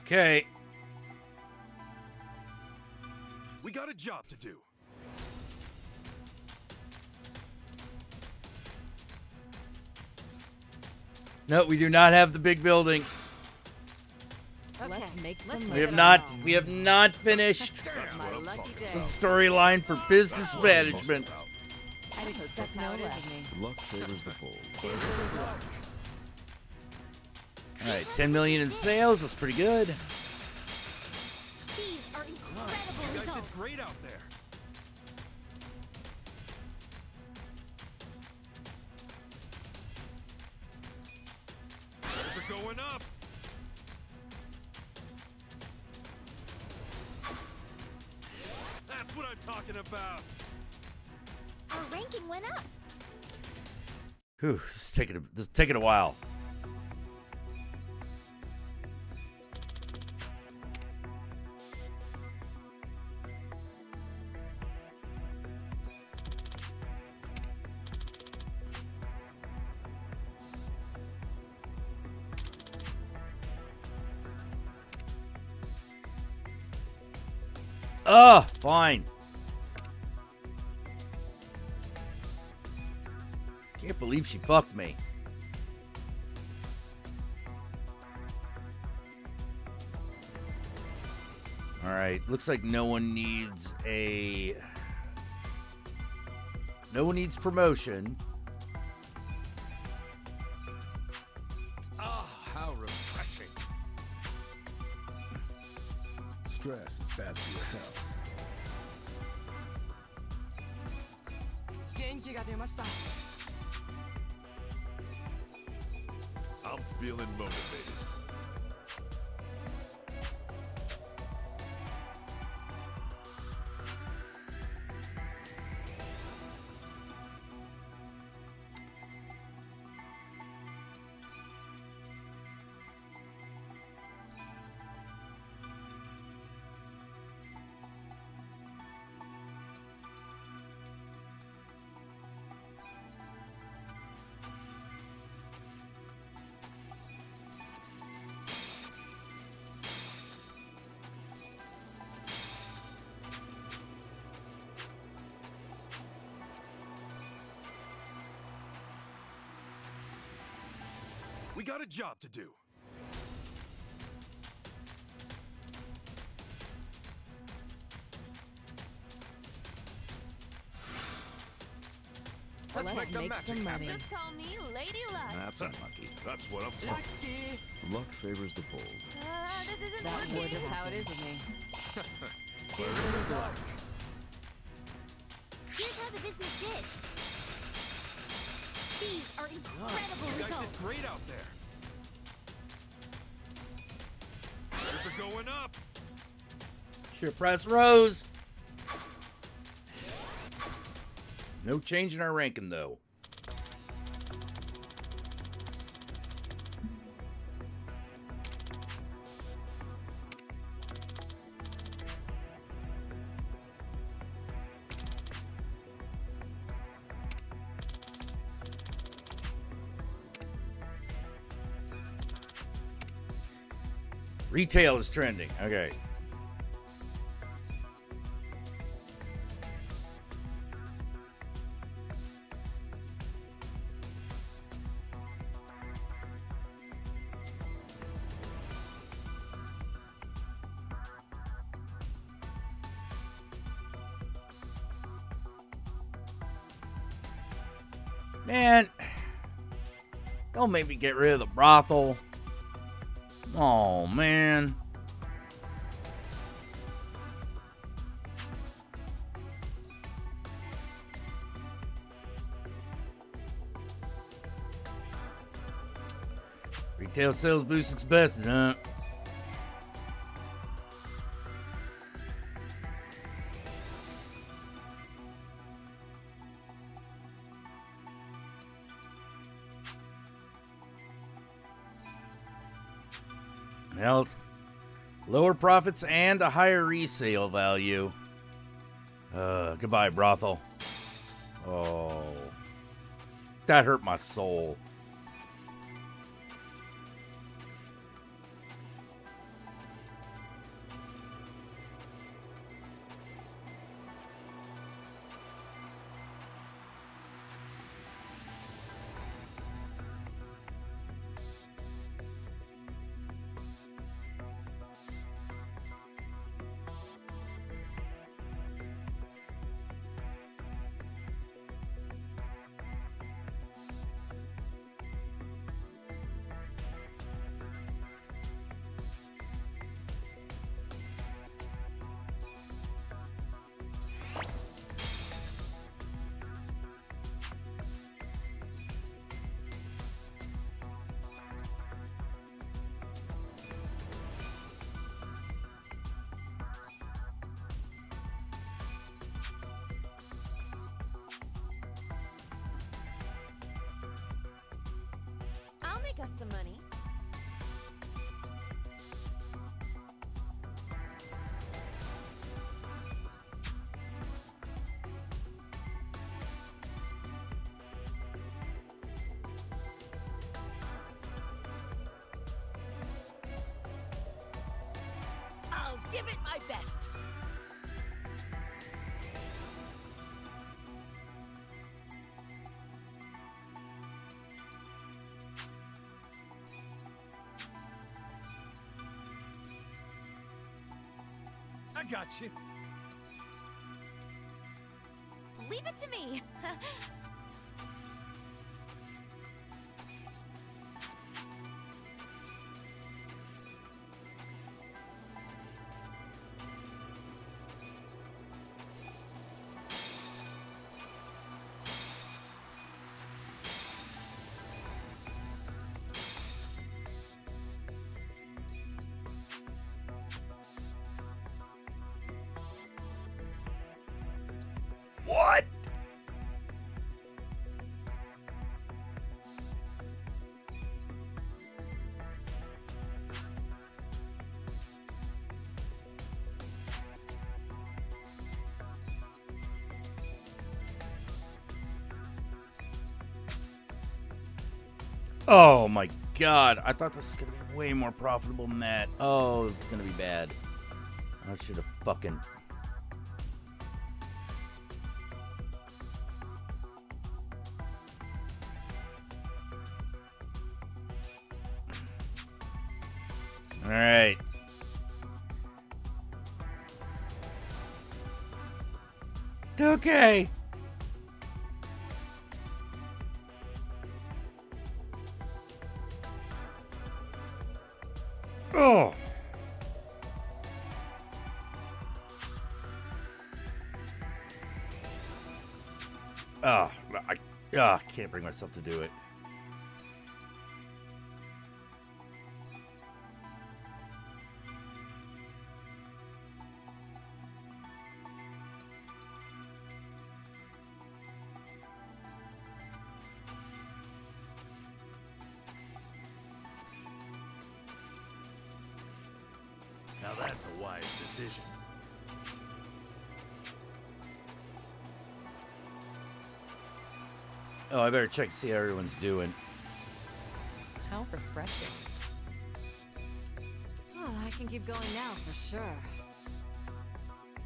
S2: Okay.
S13: We got a job to do.
S2: No, we do not have the big building.
S16: Let's make some
S2: We have not finished the storyline for business management.
S16: That's how it is with me.
S10: Luck favors the bold.
S16: Here's the results.
S2: All right, 10 million in sales. That's pretty good.
S7: These are incredible
S13: You guys
S7: results.
S13: did great out there. Things are going up. That's what I'm talking about.
S7: Our ranking went up.
S2: Whew, this is taking a while. Fine. Can't believe she fucked me. All right, looks like no one needs promotion.
S13: Oh, how refreshing.
S17: Stress is bad for your health.
S14: I'm feeling motivated.
S13: We got a job to do.
S16: Let's make some money.
S4: Just call me Lady Luck.
S10: That's unlucky. That's what I'm talking about. Luck favors the bold.
S4: This isn't
S16: That
S4: working.
S16: was just how it is with me.
S10: Here's
S16: the results.
S7: Here's how the business did. These are incredible
S13: You guys
S7: results.
S13: did great out there. Things are going up.
S2: Sure, press rose. No change in our ranking, though. Retail is trending. Okay. Man, don't make me get rid of the brothel. Oh, man. Retail sales boost expected, huh? Well, lower profits and a higher resale value. Goodbye, brothel. Oh, that hurt my soul.
S9: I'll make us some money.
S21: I'll give it my best.
S15: I got you.
S9: Leave it to me.
S2: What? Oh my god, I thought this was gonna be way more profitable than that. Oh, this is gonna be bad. I should have fucking... Alright. Okay. Oh. I can't bring myself to do it.
S17: Now that's a wise decision.
S2: Oh, I better check to see how everyone's doing.
S16: How refreshing.
S9: Oh, I
S4: can keep going now for sure.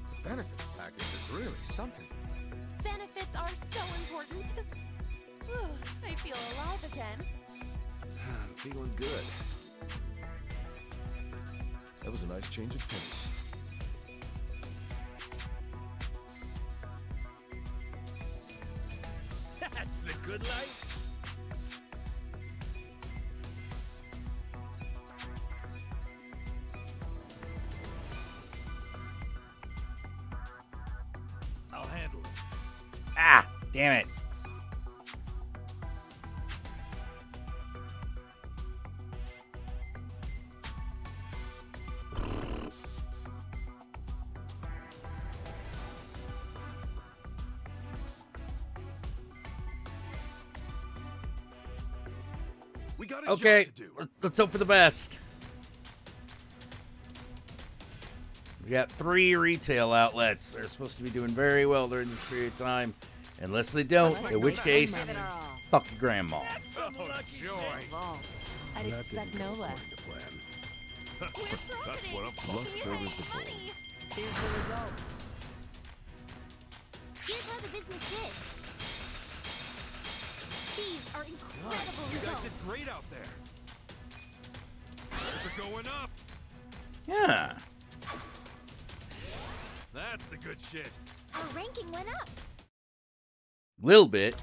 S17: The benefits package is really something.
S3: Benefits are so important. I feel alive again.
S10: I'm feeling good. That was a nice change of pace.
S6: That's the good life. I'll handle it.
S2: Ah, damn it.
S13: We got a
S2: Okay,
S13: job to do.
S2: let's hope for the best. We got 3 retail outlets. They're supposed to be doing very well during this period of time. Unless they don't, in which case, fuck your grandma.
S13: Oh, joy.
S16: I'd expect no less.
S10: That's what I'm talking about. Favors the bold.
S16: Here's the results.
S7: Here's how the business did. These are incredible
S13: You guys
S7: results.
S13: did great out there. Sales are going up.
S2: Yeah.
S13: That's the good shit.
S7: Our ranking went up.
S2: Little bit.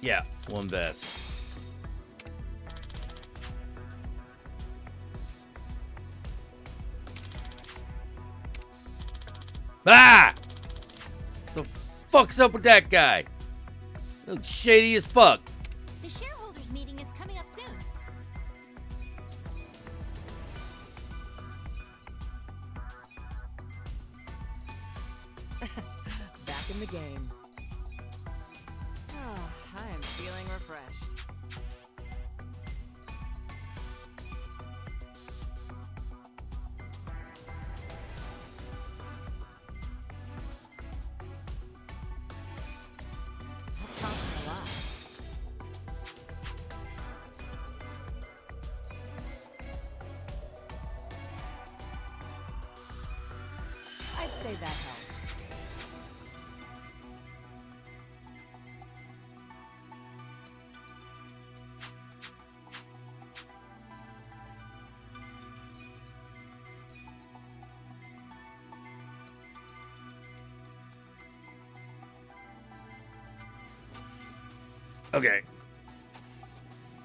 S2: Yeah, one best. Ah! The fuck's up with that guy? Looks shady as fuck.
S7: The shareholders meeting is coming up soon.
S16: Back in the game.
S4: Oh, I am feeling refreshed. That costs a lot.
S16: I'd say that helped.
S2: Okay.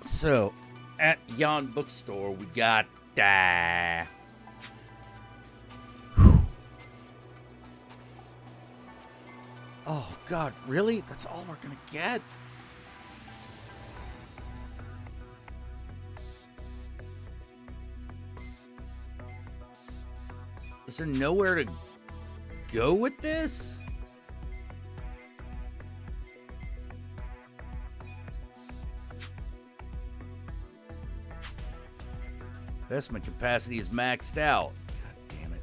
S2: So, at Yon Bookstore, we got, oh, God, really? That's all we're gonna get? Is there nowhere to go with this? Investment capacity is maxed out. God damn it.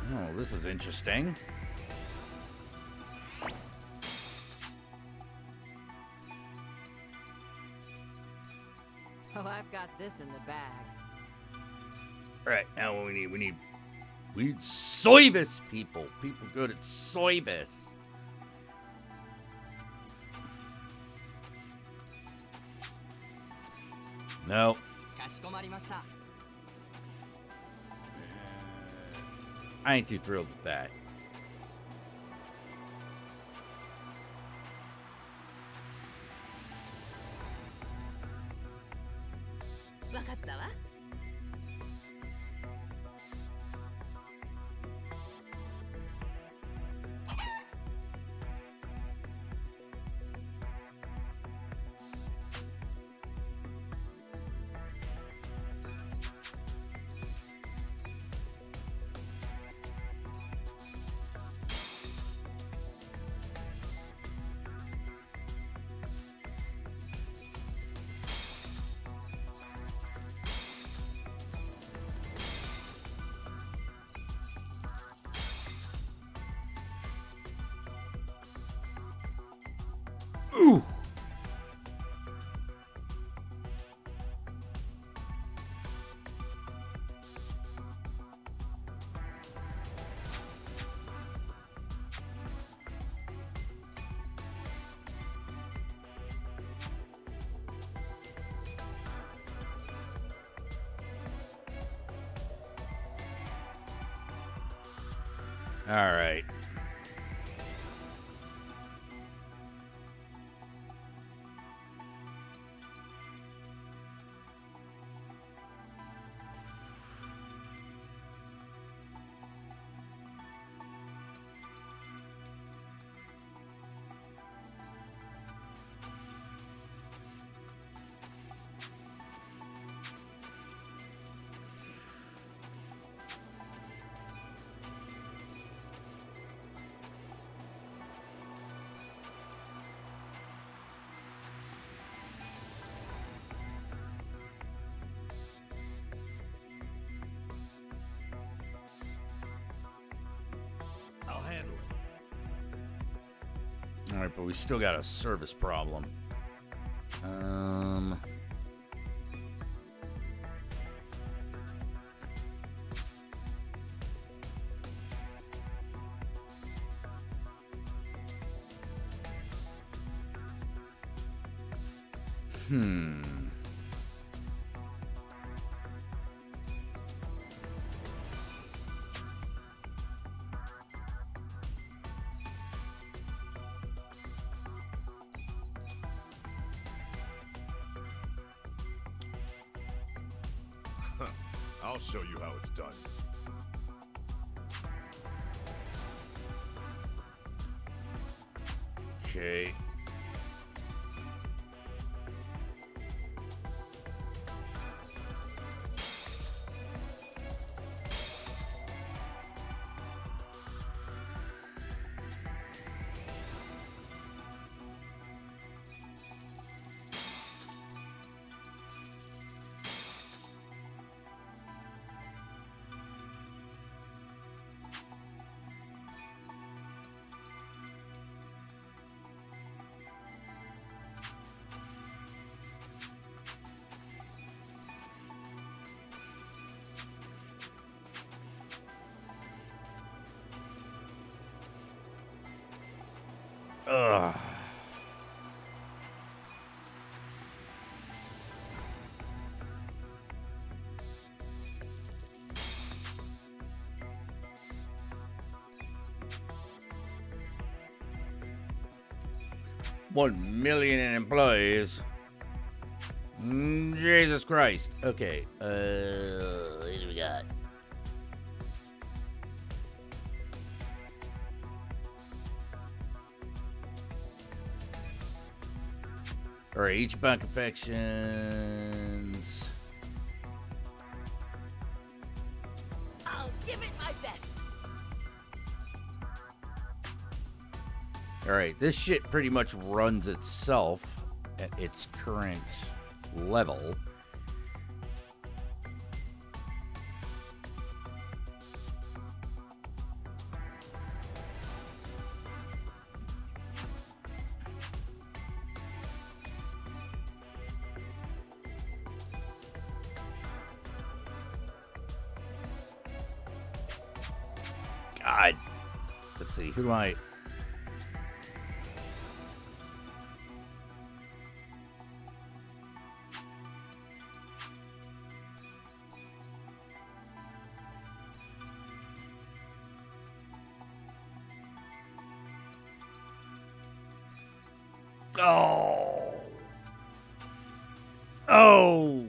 S2: Oh, this is interesting.
S4: Oh, I've got this in the bag.
S2: All right, now what we need service people. People good at service. No. I ain't too thrilled with that. Ooh. All right.
S6: I'll handle it.
S2: All right, but we still got a service problem.
S10: I'll show you how it's done.
S2: Okay. Ugh. $1 million in employees. Jesus Christ. Okay. What do we got? All right, each bank infections.
S4: I'll give it my best.
S2: All right, this shit pretty much runs itself at its current level. God. Let's see, who do I... Oh. Oh.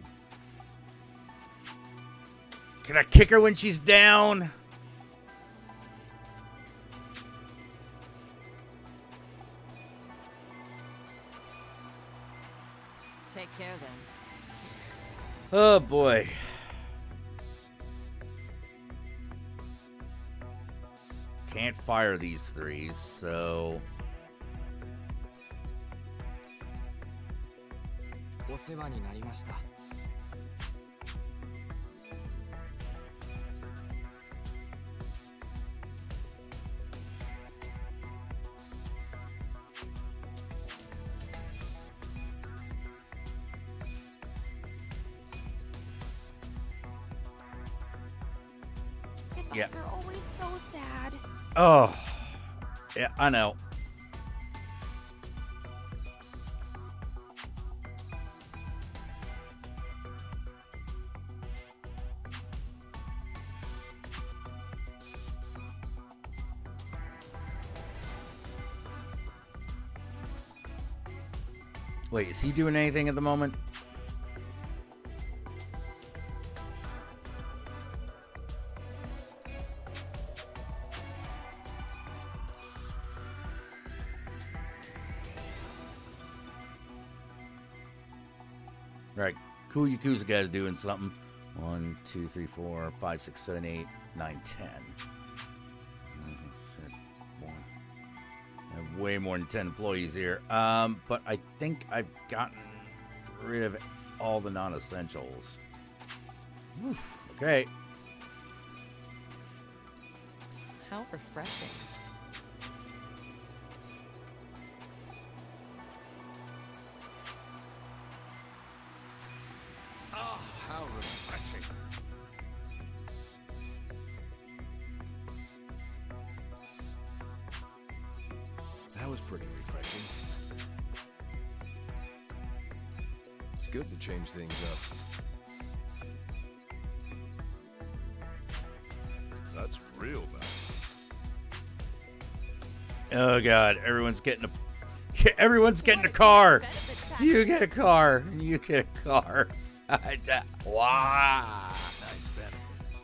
S2: Can I kick her when she's down?
S4: Take care then.
S2: Oh boy. Can't fire these three, so...
S3: Goodbyes are always so sad.
S2: Oh. Yeah, I know. Wait, is he doing anything at the moment? Right, cool Yakuza guy's doing something. 1, 2, 3, 4, 5, 6, 7, 8, 9, 10. I have way more than 10 employees here. But I think I've gotten rid of all the non-essentials. Okay.
S16: How refreshing.
S18: Oh, how refreshing.
S15: That was pretty refreshing. It's good to change things up.
S10: That's real bad.
S2: Oh god, everyone's getting a car. You get a car. You get a car. Wow.
S17: Nice benefits.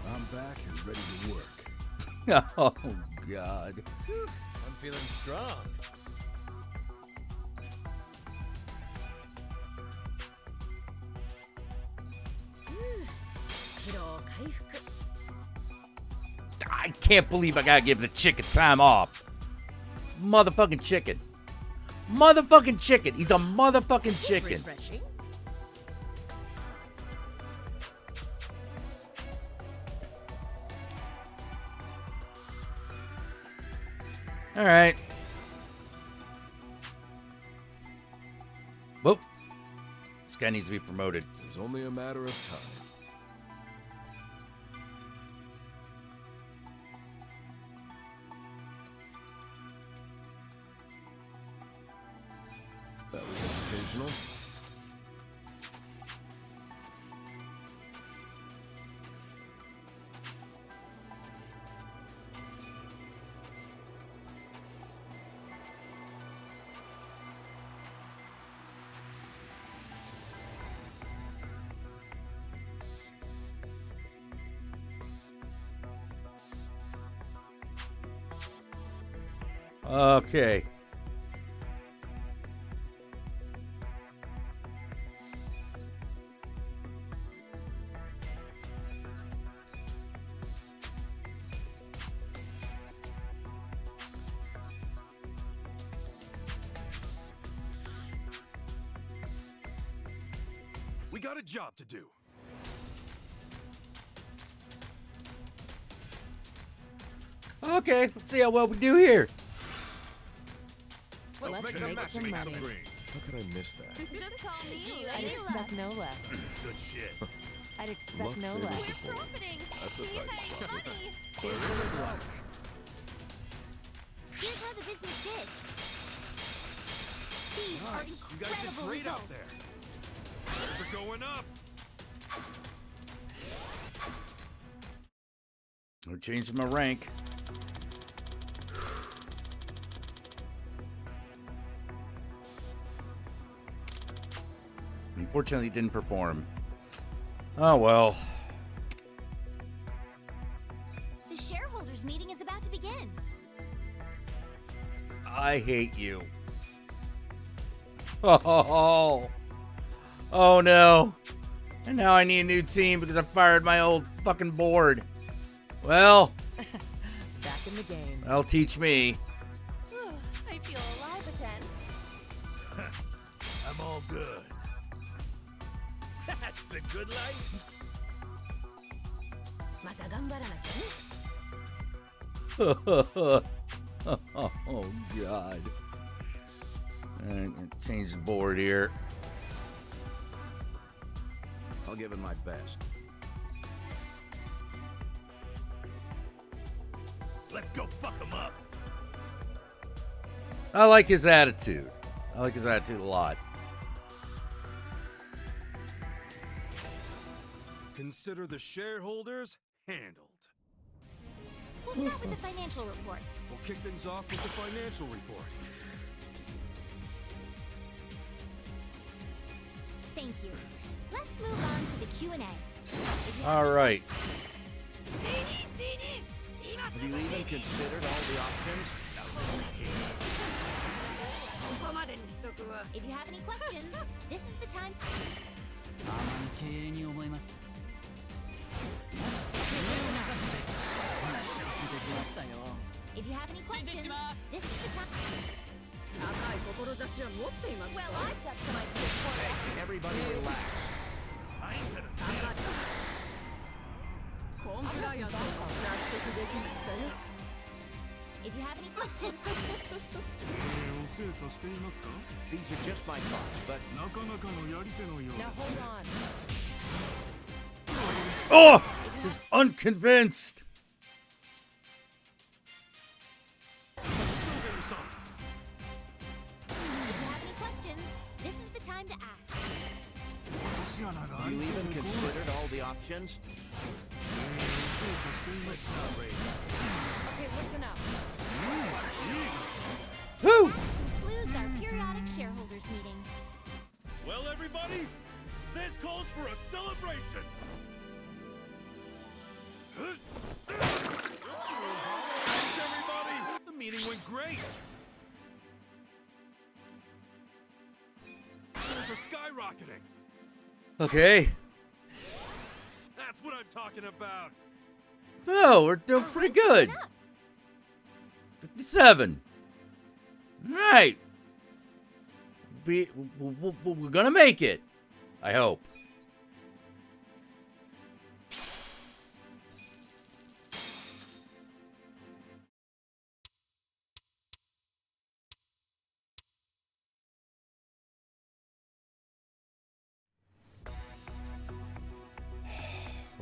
S17: I'm back and ready to work.
S2: Oh god.
S17: I'm feeling strong.
S2: I can't believe I gotta give the chicken time off. Motherfucking chicken. Motherfucking chicken. He's a motherfucking chicken. All right. Whoop. This guy needs to be promoted.
S15: It's only a matter of time. That was educational.
S2: Okay.
S13: We got a job to do.
S2: Okay, let's see how well we do here.
S18: Let's make the match
S16: some
S18: make
S16: money.
S18: some green.
S15: How could I miss that?
S3: Just call me
S16: I'd expect no less.
S18: Good shit.
S16: I'd expect
S15: Luck
S16: no
S15: favors
S16: less.
S15: the bold. That's a tight spot.
S16: Here's the results.
S7: Here's how the business did. These are
S18: Nice. You guys did
S7: incredible
S18: great out
S7: results.
S18: there. Sales are going up.
S2: We're changing my rank. Unfortunately, it didn't perform. Oh well.
S7: The shareholders meeting is about to begin.
S2: I hate you. Oh, oh no. And now I need a new team because I fired my old fucking board. Well,
S16: Back in the game.
S2: that'll teach me.
S3: I feel alive again.
S17: I'm all good.
S6: That's the good life.
S2: Oh god. I'm gonna change the board here.
S10: I'll give it my best.
S6: Let's go fuck him up.
S2: I like his attitude. I like his attitude a lot.
S13: Consider the shareholders handled.
S7: We'll start with the financial report.
S13: We'll kick things off with the financial report.
S7: Thank you. Let's move on to the Q&A.
S2: All right.
S10: Have you even considered all the options?
S7: If you have any questions, this is the time. If you have any questions, this is the time. Well, I've got some ideas for you.
S10: Everybody relax.
S6: I ain't gonna stand.
S7: If you have any questions,
S10: These are just my thoughts, but
S16: Now hold on.
S2: Oh, he's unconvinced.
S7: if you have any questions, this is the time to ask.
S10: have you even considered all the options?
S16: Okay, listen up.
S2: Woo!
S7: Concludes our periodic shareholders meeting.
S13: Well, everybody, this calls for a celebration. Thanks, everybody. The meeting went great. Shares are skyrocketing.
S2: Okay.
S13: That's what I'm talking about.
S2: Oh, we're doing pretty good. 57. All right. We're gonna make it. I hope.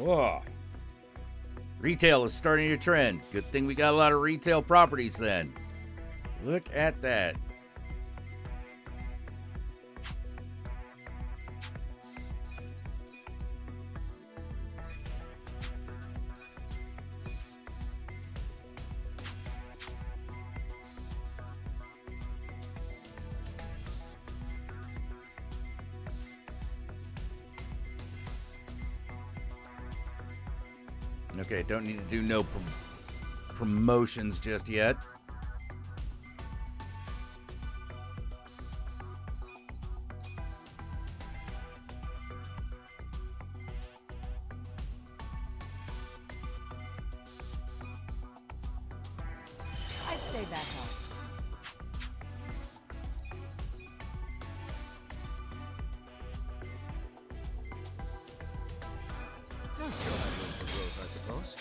S2: Whoa. Retail is starting to trend. Good thing we got a lot of retail properties then. Look at that. Okay, don't need to do no promotions just yet.
S16: I'd say that helped.
S10: I still have room for growth, I suppose.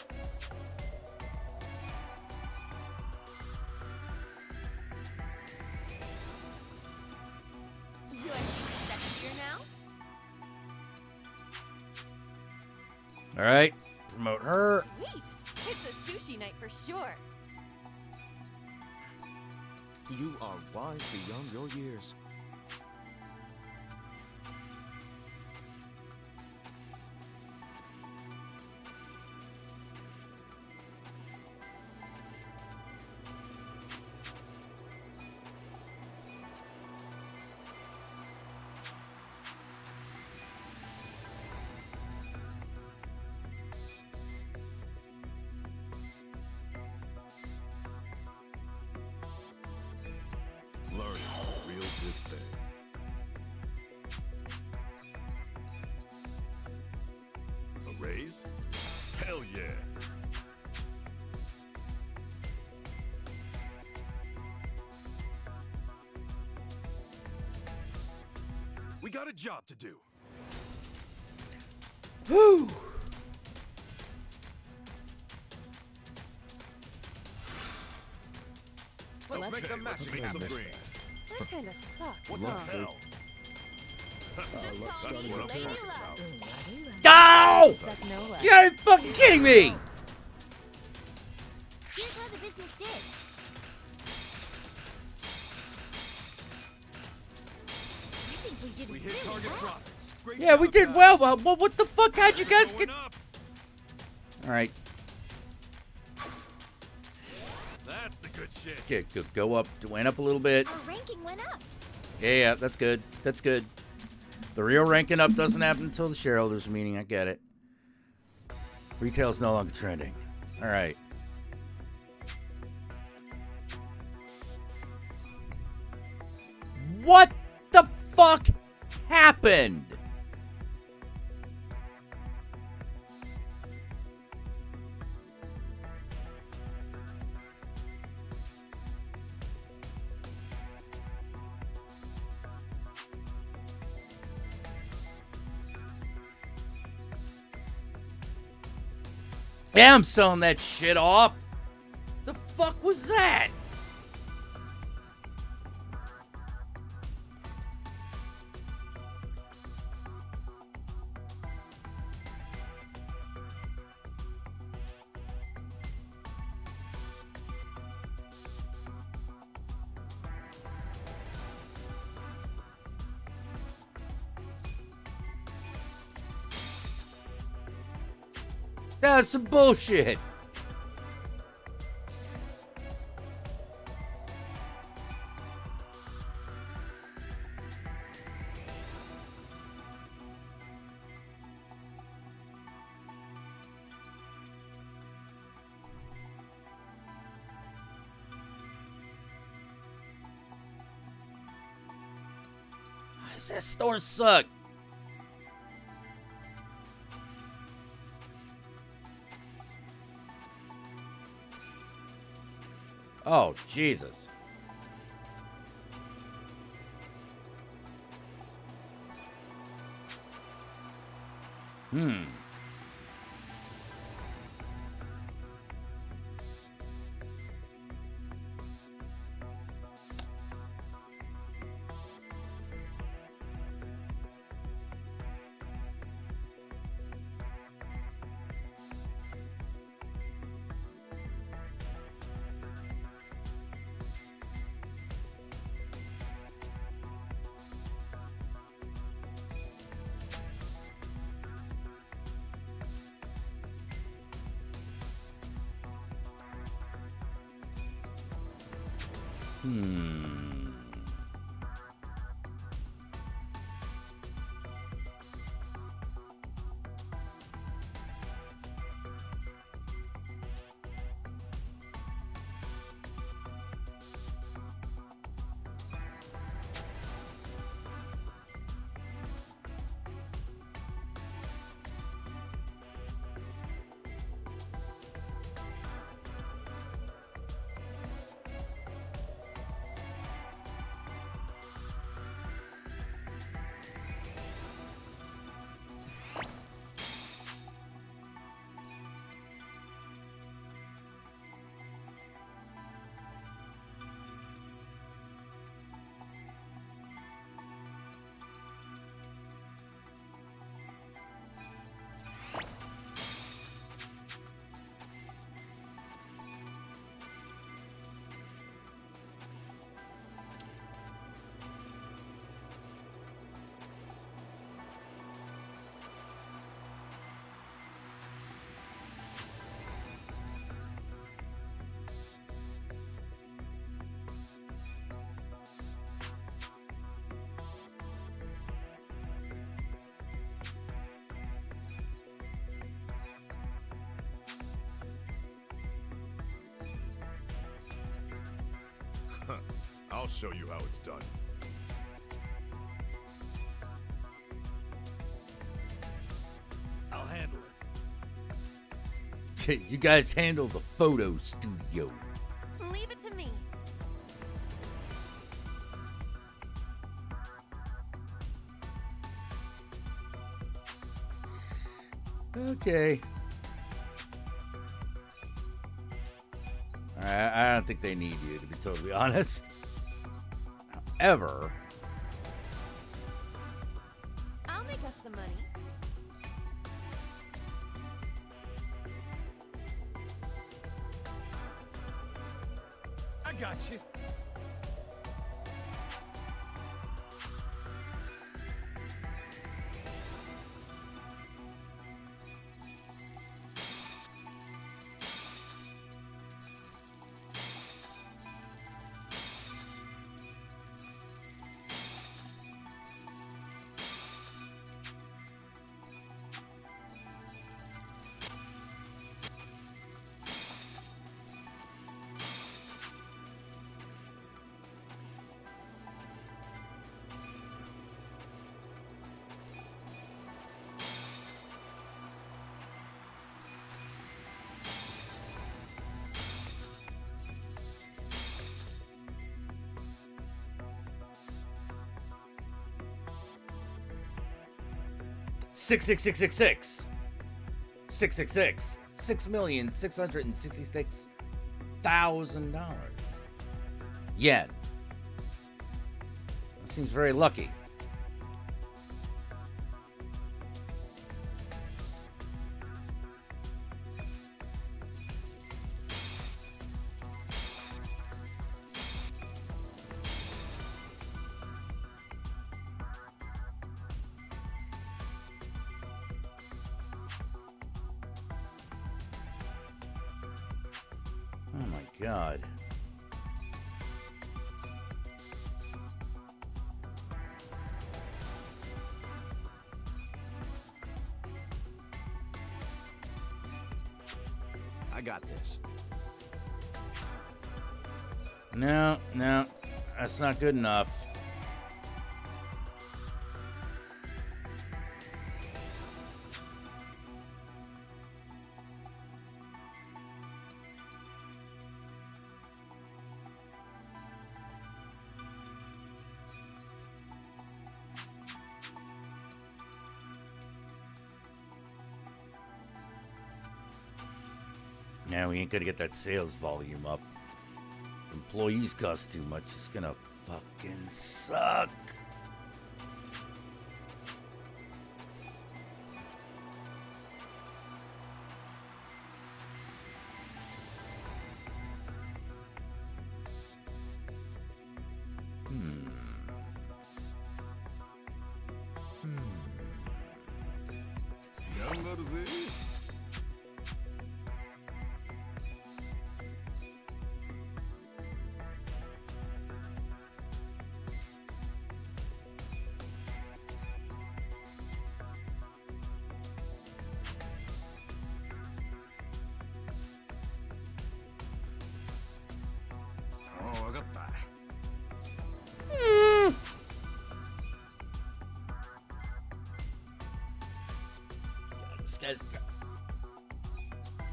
S3: Do I see second year now?
S2: All right, promote her.
S3: Sweet! It's a sushi night for sure.
S10: You are wise beyond your years. learning a real good thing. A raise? Hell yeah!
S13: We got a job to do.
S2: Whew.
S13: Let's make the matching some green.
S4: That kind of sucked.
S10: What the
S4: huh?
S10: hell?
S4: Just call
S10: That's
S4: me
S10: what I'm talking
S4: Jackula.
S2: No!
S4: Expect no less.
S2: You gotta be fucking kidding me!
S7: Here's how the business did. I think we did
S13: We hit
S7: really
S13: target
S7: well.
S13: profits. Great
S2: Yeah, we
S13: job,
S2: did
S13: guys.
S2: well, but what the fuck? How'd you guys
S13: Going
S2: get...
S13: up.
S2: Alright,
S13: That's the good shit.
S2: okay, go up. Went up a little bit.
S7: Our ranking went up.
S2: Yeah, that's good. That's good. The real ranking up doesn't happen until the shareholders meeting. I get it. Retail's no longer trending. Alright. What the fuck happened? Yeah, I'm selling that shit off. The fuck was that? That's some bullshit. Why does that store suck? Oh, Jesus.
S10: I'll show you how it's done.
S6: I'll handle it.
S2: You guys handle the photo studio.
S3: Leave it to me.
S2: Okay. I don't think they need you, to be totally honest. However,
S3: I'll make us some money.
S6: I got you.
S2: Six six six six six 666 $6,666,000 yen. That seems very lucky. Oh my God.
S6: I got this.
S2: No, that's not good enough. Now we ain't gonna get that sales volume up. Employees cost too much. It's gonna fucking suck.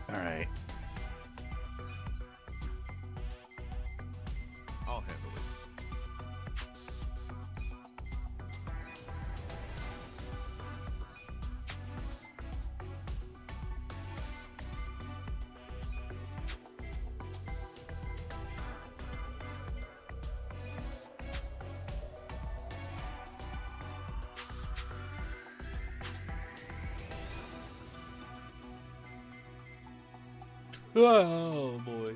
S2: All right.
S10: I'll handle it.
S2: Oh boy.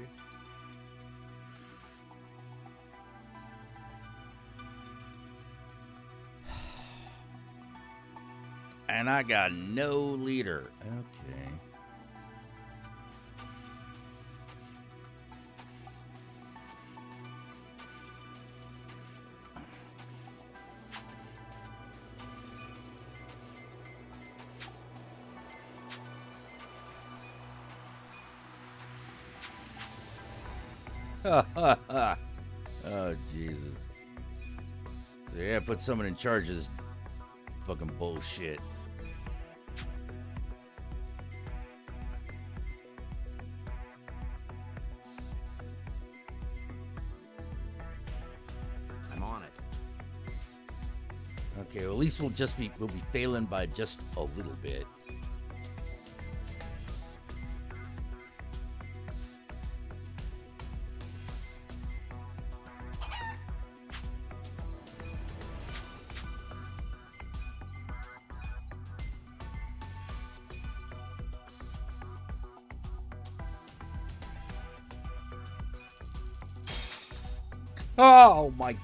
S2: And I got no leader. Okay. Oh, Jesus. So, yeah, put someone in charge of this fucking bullshit.
S6: I'm on it.
S2: Okay, well, at least we'll be failing by just a little bit. Oh my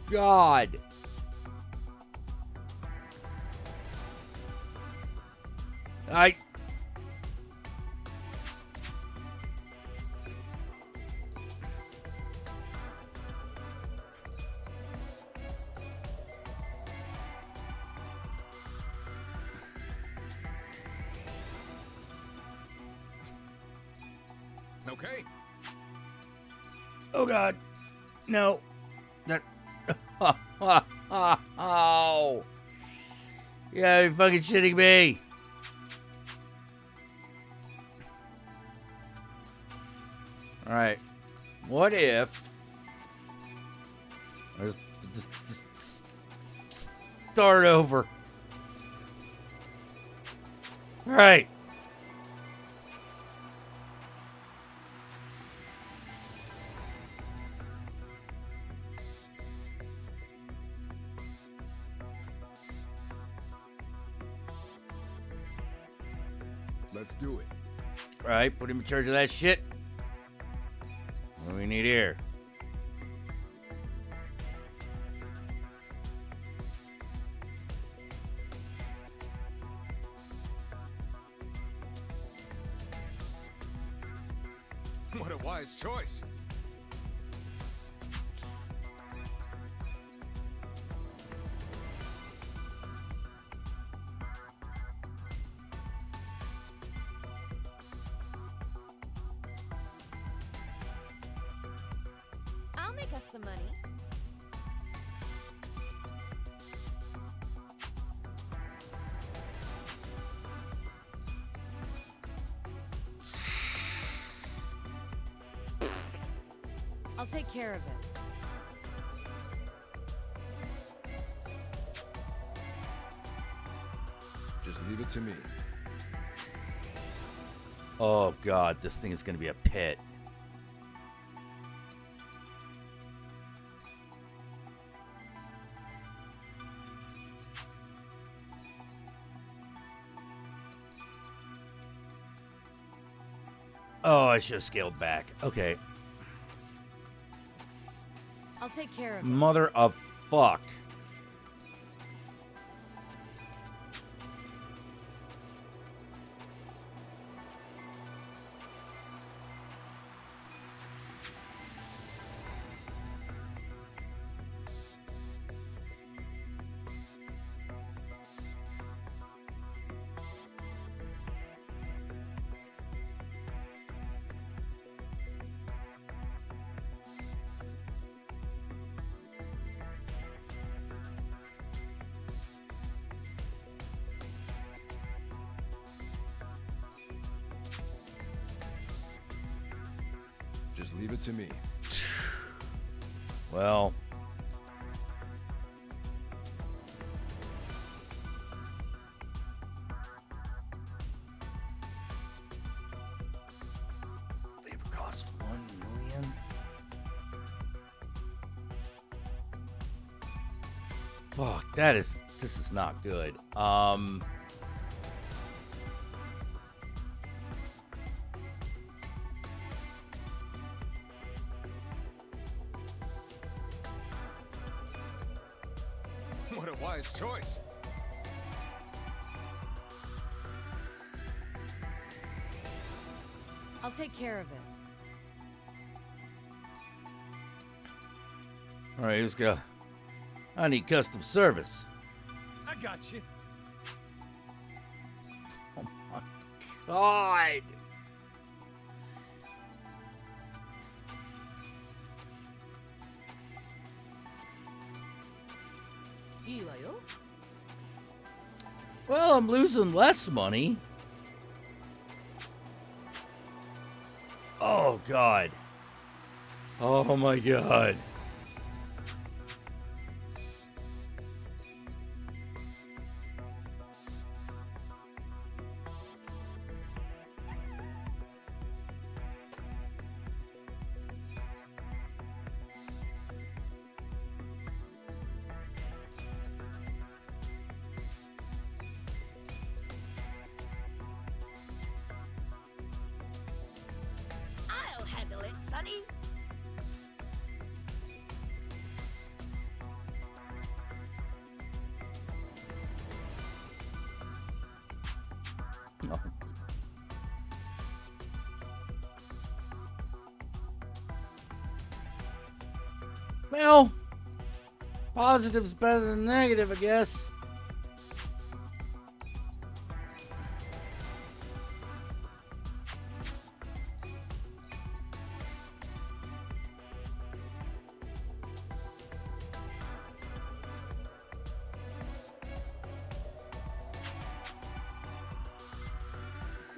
S2: God.
S17: Okay.
S2: Oh God. No. That. Oh. Yeah, you're fucking shitting me. All right. What if I just start over? All right.
S17: Let's do it.
S2: All right, put him in charge of that shit. What do we need here?
S17: What a wise choice.
S4: I'll make us some money.
S16: I'll take care of it.
S17: Just leave it to me.
S2: Oh God, this thing is gonna be a pit. Oh, I should have scaled back. Okay.
S16: I'll take care of it.
S2: Mother of fuck.
S17: Just leave it to me.
S2: Well. Labor costs 1 million. Fuck, this is not good.
S17: What a wise choice.
S16: I'll take care of it.
S2: All right, let's go. I need custom service.
S15: I got you.
S2: Oh my God.
S16: いいわよ.
S2: Well, I'm losing less money. Oh, God. Oh, my God.
S22: I'll handle it, Sonny.
S2: No. Well, positive's better than negative, I guess.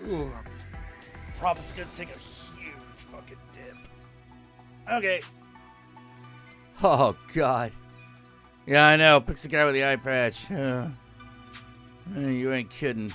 S2: Ooh, profit's gonna take a huge fucking dip. Okay. Oh, God. Yeah, I know. Picks the guy with the eye patch. You ain't kidding.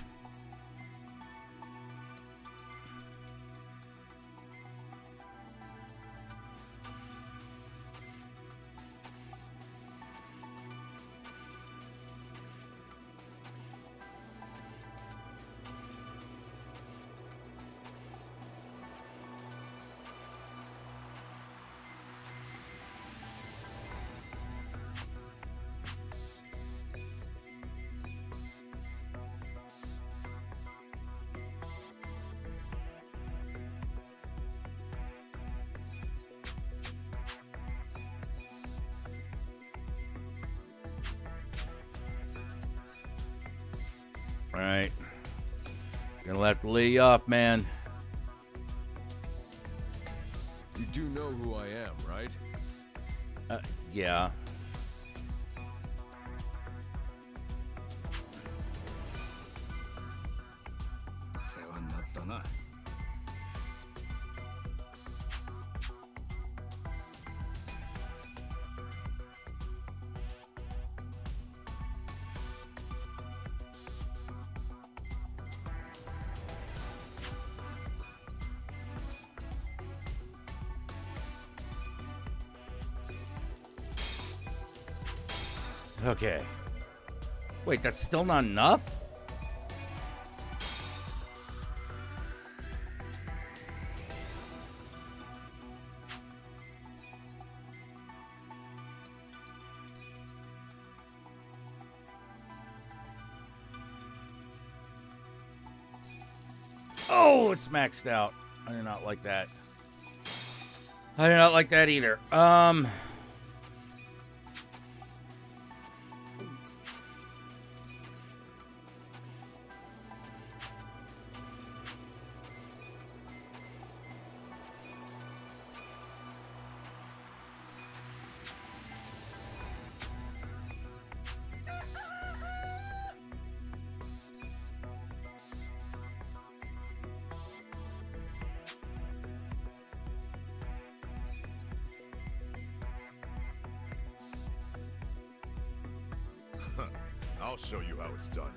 S2: Alright. Gonna have to lay you off, man.
S10: You do know who I am, right?
S2: Yeah. Okay. Wait, that's still not enough? Oh, it's maxed out. I do not like that. I do not like that either.
S10: I'll show you how it's done.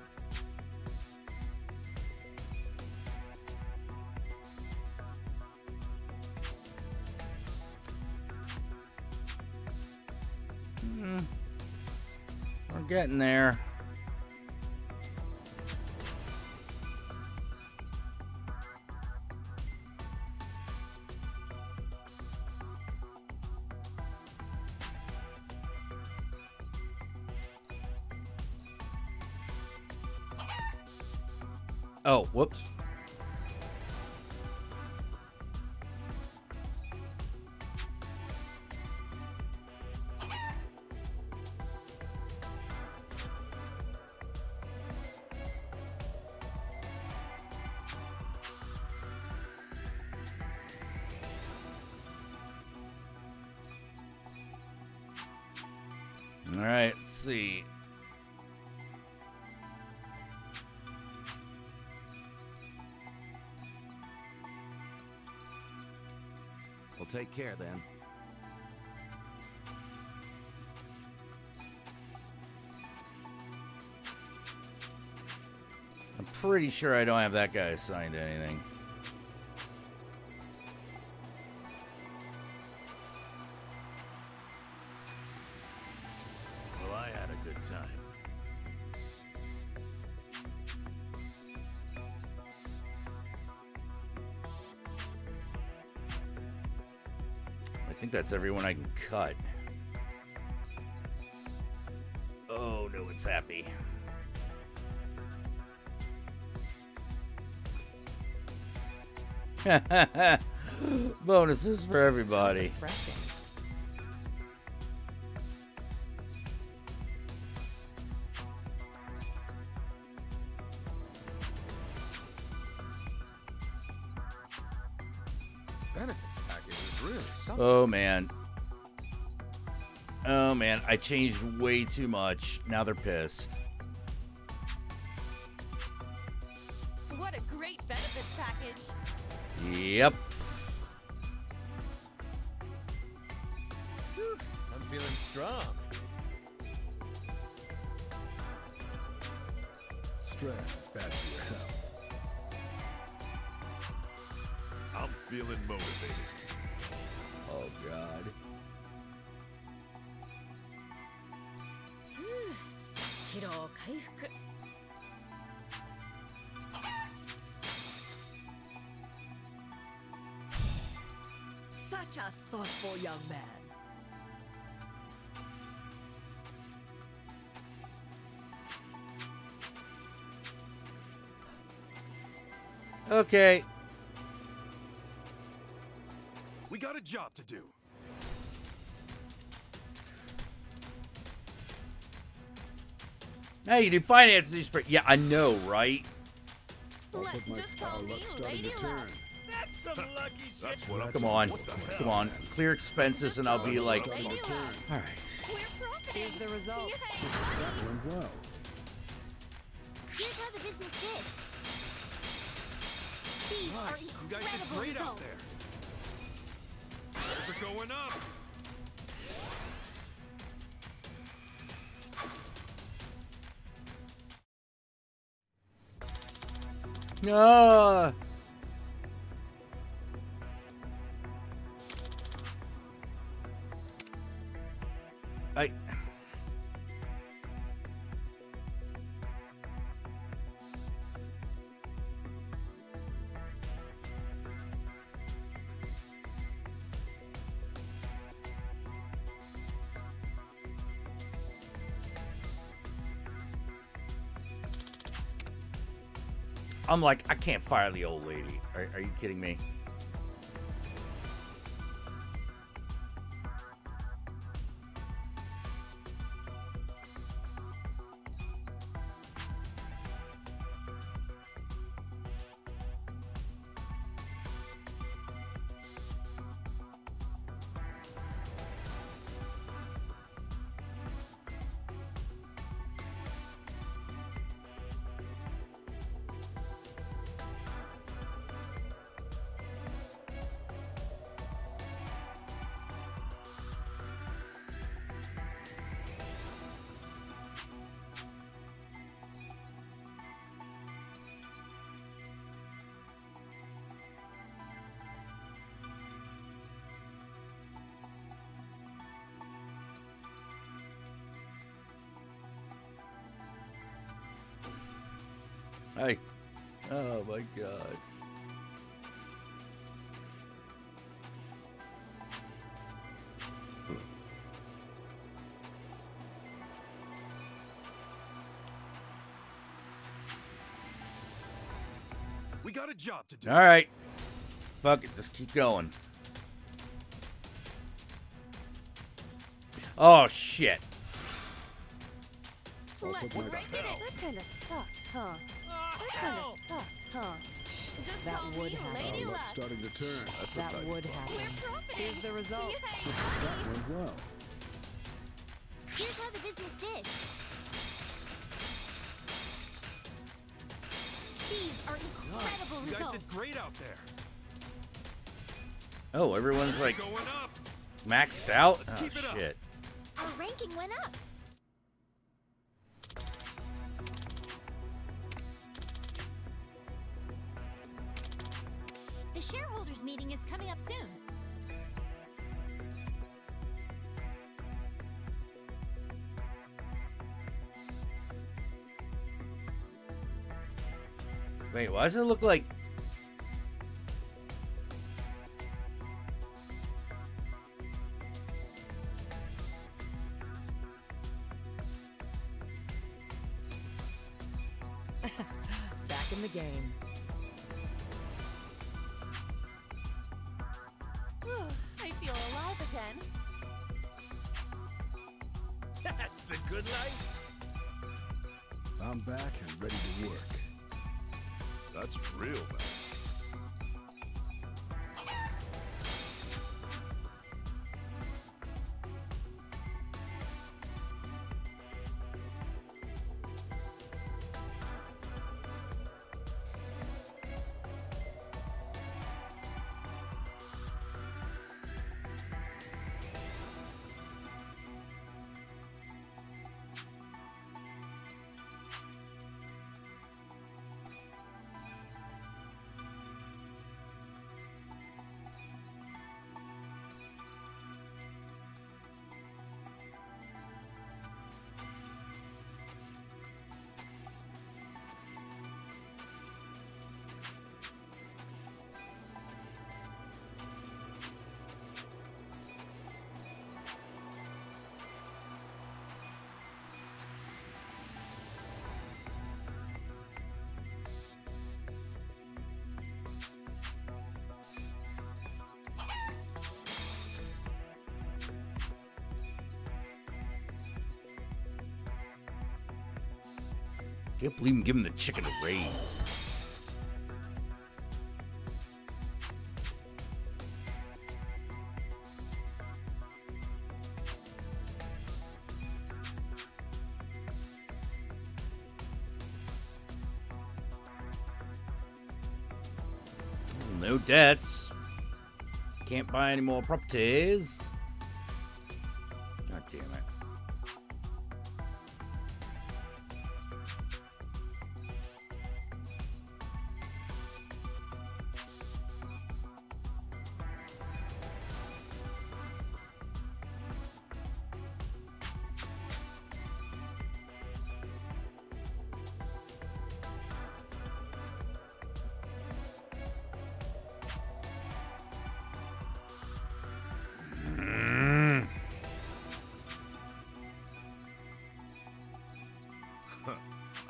S2: We're getting there. Oh, whoops. All right, let's see.
S10: take care then.
S2: I'm pretty sure I don't have that guy assigned to anything.
S10: Well, I had a good time.
S2: I think that's everyone I can cut. Oh, no one's happy. Bonuses for everybody.
S18: Benefits package is really something.
S2: Oh man. Oh man, I changed way too much. Now they're pissed.
S3: What a great benefits package.
S2: Yep.
S19: I'm feeling strong.
S17: Stress is bad for your health.
S10: I'm feeling motivated.
S2: Oh god.
S4: Such a thoughtful young man.
S2: Okay.
S13: We got a job to do.
S2: Now you do finance newspaper. Yeah, I know, right?
S3: Just call me Lady Luck.
S10: That's some lucky shit. That's what I'm
S2: Come on. Come on. Clear expenses and I'll be like, all right.
S16: Here's the results.
S17: That went well.
S7: Here's how the business did. These are
S13: Nice. You guys did
S7: incredible
S13: great out
S7: results.
S13: there. Sales are going up.
S2: No. I'm like, I can't fire the old lady. Are you kidding me? Hey. Oh my god.
S13: We got a job to do.
S2: All right. Fuck it. Just keep going. Oh, shit.
S3: That kind of sucked, huh? That kind of sucked, huh? Just
S16: That
S3: call
S16: would
S3: me
S16: happen.
S3: Lady Luck.
S8: Starting to turn. That's
S16: That would happen. Here's the results.
S17: That went well.
S7: Here's how the business did. These are incredible
S13: You guys
S7: results.
S13: did great out there.
S2: Oh, everyone's like maxed out? Oh, shit.
S7: Our ranking went up. The shareholders meeting is coming up soon.
S2: Wait, why does it look like...
S16: Back in the game.
S3: I feel alive again.
S22: That's the good life.
S8: I'm back and ready to work.
S10: That's real bad.
S2: Can't believe I'm giving the chicken a raise. No debts. Can't buy any more properties. God damn it.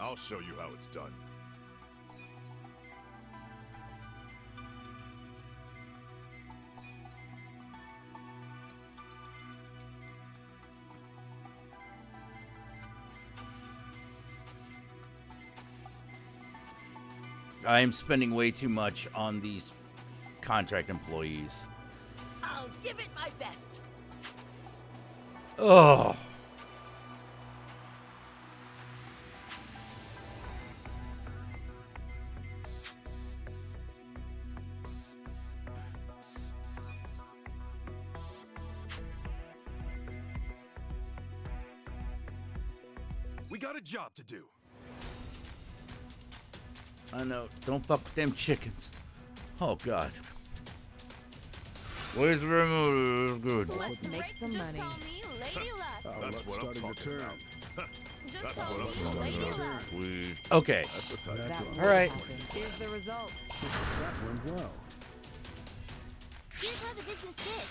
S10: I'll show you how it's done.
S2: I am spending way too much on these contract employees.
S21: I'll give it my best.
S2: Oh.
S13: We got a job to do.
S2: I know. Don't fuck with them chickens. Oh, God. Where's the remote? Good.
S16: Let's make some money.
S10: That's what I'm talking about. That's what I'm talking about.
S2: Please. Okay.
S10: That's a type.
S2: All right.
S16: Here's the results.
S8: That went well.
S7: Here's how the business did.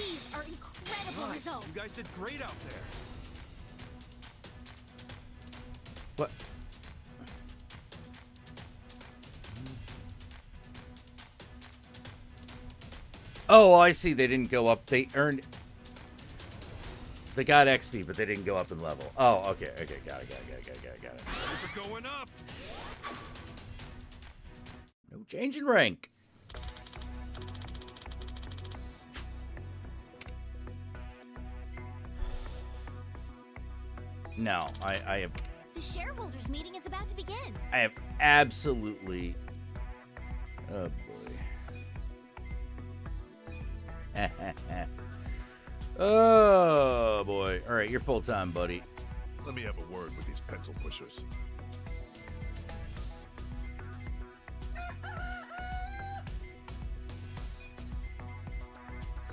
S7: These are incredible
S13: Nice.
S7: results.
S13: You guys did great out there.
S2: What? Oh, I see. They didn't go up. They earned... They got XP, but they didn't go up in level. Oh, okay. Okay, got it.
S13: Things are going up.
S2: No change in rank. No, I have...
S7: The shareholders meeting is about to begin.
S2: I have absolutely... Oh, boy. Oh, boy. All right, you're full-time, buddy.
S14: Let me have a word with these pencil pushers.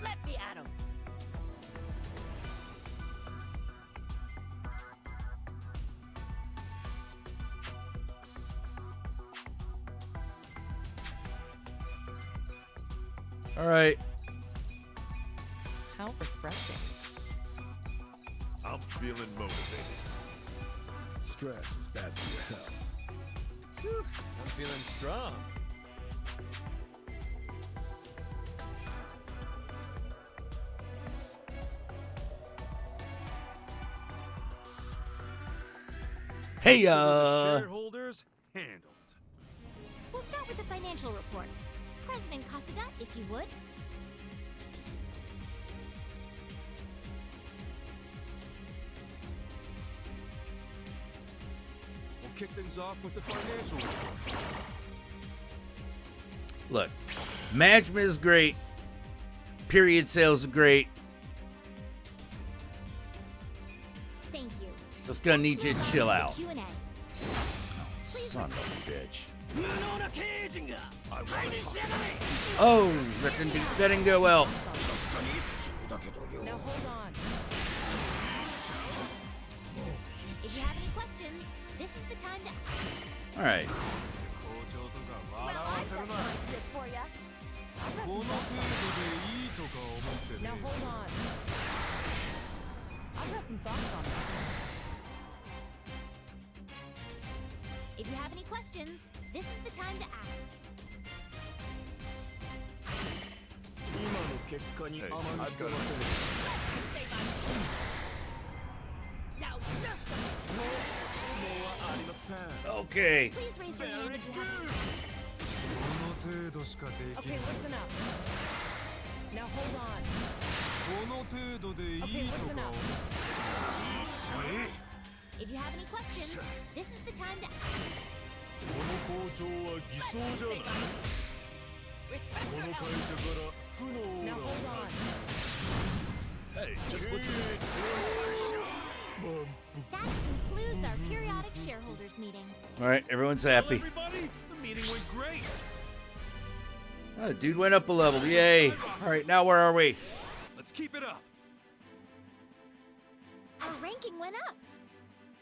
S3: Let me at him.
S2: All right.
S16: How refreshing.
S14: I'm feeling motivated.
S17: Stress is bad for your health.
S11: I'm feeling strong.
S2: Hey,
S13: Shareholders handled.
S7: We'll start with the financial report. President Kasuga, if you would.
S13: We'll kick things off with the financial report.
S2: Look, management is great. Period sales are great.
S7: Thank you.
S2: Just gonna need you to chill out.
S7: Q&A.
S2: Son of a bitch. Oh, that didn't go well.
S16: Now hold on.
S7: If you have any questions, this is the time to ask.
S2: All right.
S3: Well, I've got some ideas for ya.
S16: Now hold on. I've got some thoughts on this.
S7: If you have any questions, this is the time to ask.
S14: Hey, I've got
S2: Okay.
S7: Please raise your hand if you have any.
S16: Okay, listen up. Now hold on. Okay, listen up.
S7: If you have any questions, this is the time to ask.
S16: Now hold on.
S14: Hey, just listen.
S7: That concludes our periodic shareholders meeting.
S2: All right, everyone's happy.
S13: Everybody, the meeting went great.
S2: Oh, dude went up a level. Yay. All right, now where are we?
S13: Let's keep it up.
S7: Our ranking went up.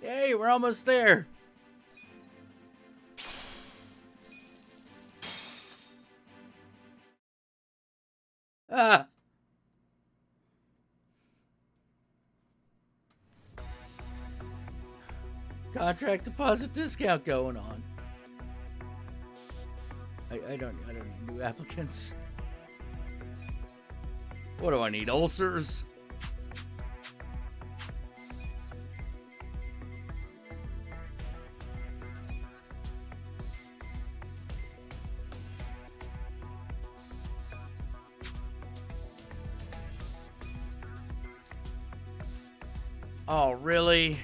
S2: Yay, we're almost there. Ah. Contract deposit discount going on. I don't need new applicants. What do I need? Ulcers? Oh, really?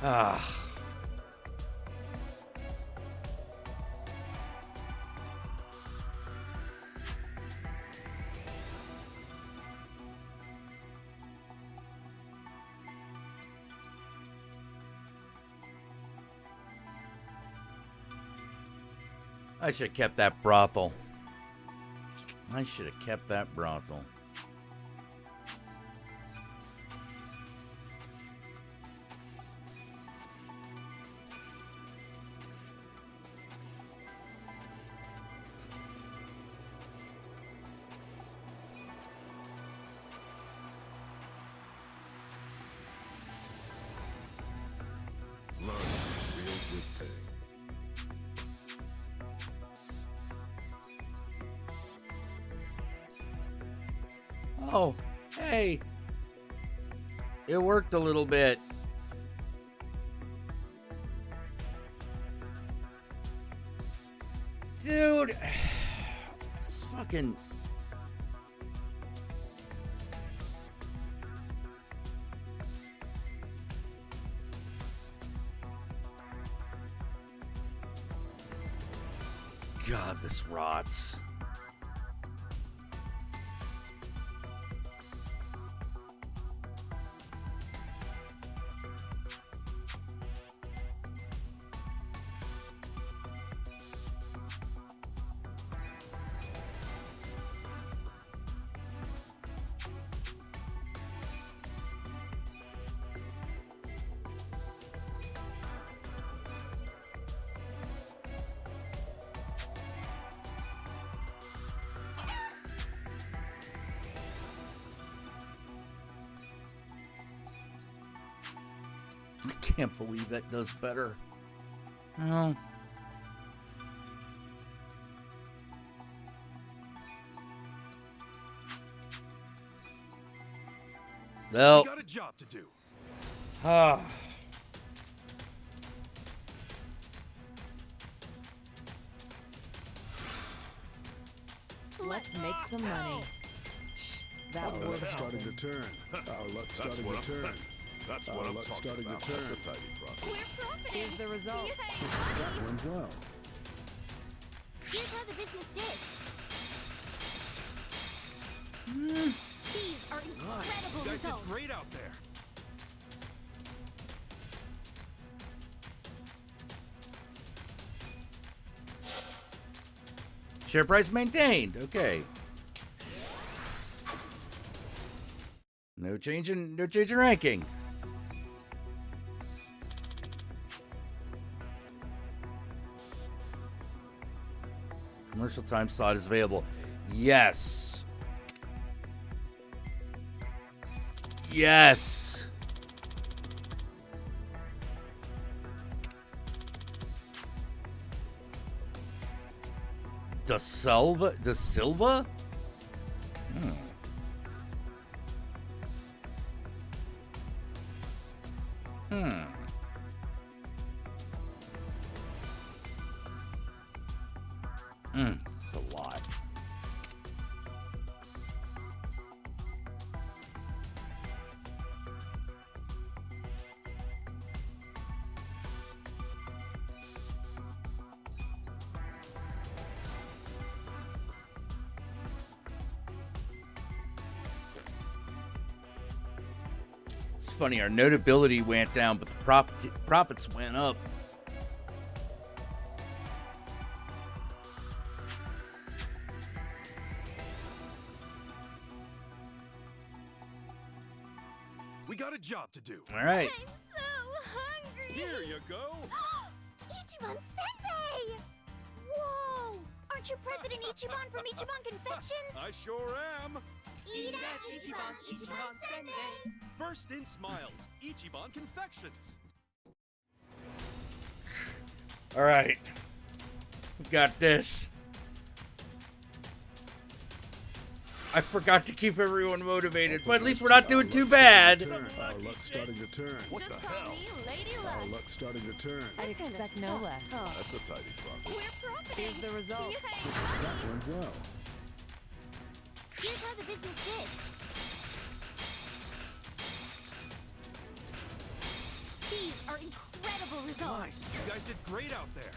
S2: Ah. I should have kept that brothel. I should have kept that brothel.
S14: Learn real good thing.
S2: Oh, hey. It worked a little bit. Dude. It's fucking... God, this rots. I can't believe that does better. Oh. Well.
S13: We got a job to do.
S2: Ah.
S16: Let's make some money. That
S8: Our
S16: would
S8: luck's
S16: help.
S8: starting to turn. Our luck's starting to turn.
S14: That's
S8: Our
S14: what I'm
S8: luck's
S14: talking
S8: starting
S14: about.
S8: to turn.
S14: That's a tidy profit.
S16: Here's the results.
S8: That went well.
S7: Here's how the business did. These are incredible
S13: You guys
S7: results.
S13: did great out there.
S2: Share price maintained. Okay. No change in ranking. Commercial time slot is available. Yes. Yes. Da Silva? Hmm. It's a lot. It's funny, our notability went down, but the profits went up.
S13: We got a job to do.
S2: All right.
S7: I'm so hungry.
S13: Here you go.
S7: Ichiban Senpai! Whoa! Aren't you President Ichiban from Ichiban Confections?
S13: I sure am.
S7: Eat at Ichiban's Ichiban Senpai!
S13: First in smiles, Ichiban Confections.
S2: All right. We got this. I forgot to keep everyone motivated, but at least we're not doing too bad.
S8: Our luck's starting to turn.
S14: What the hell?
S8: Our luck's starting to turn.
S16: I'd expect no less.
S14: That's a tidy profit.
S16: Here's the results.
S8: That went well.
S7: Here's how the business did. These are incredible results.
S13: Nice. You guys did great out there.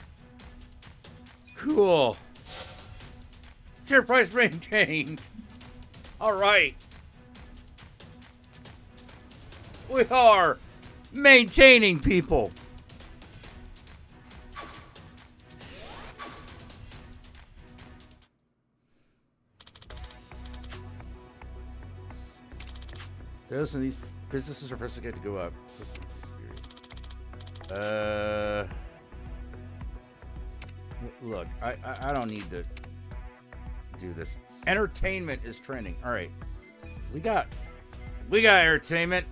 S2: Cool. Share price maintained. All right. We are maintaining people. Those and these businesses are first to get to go up. Look, I don't need to do this. Entertainment is trending. All right, we got entertainment.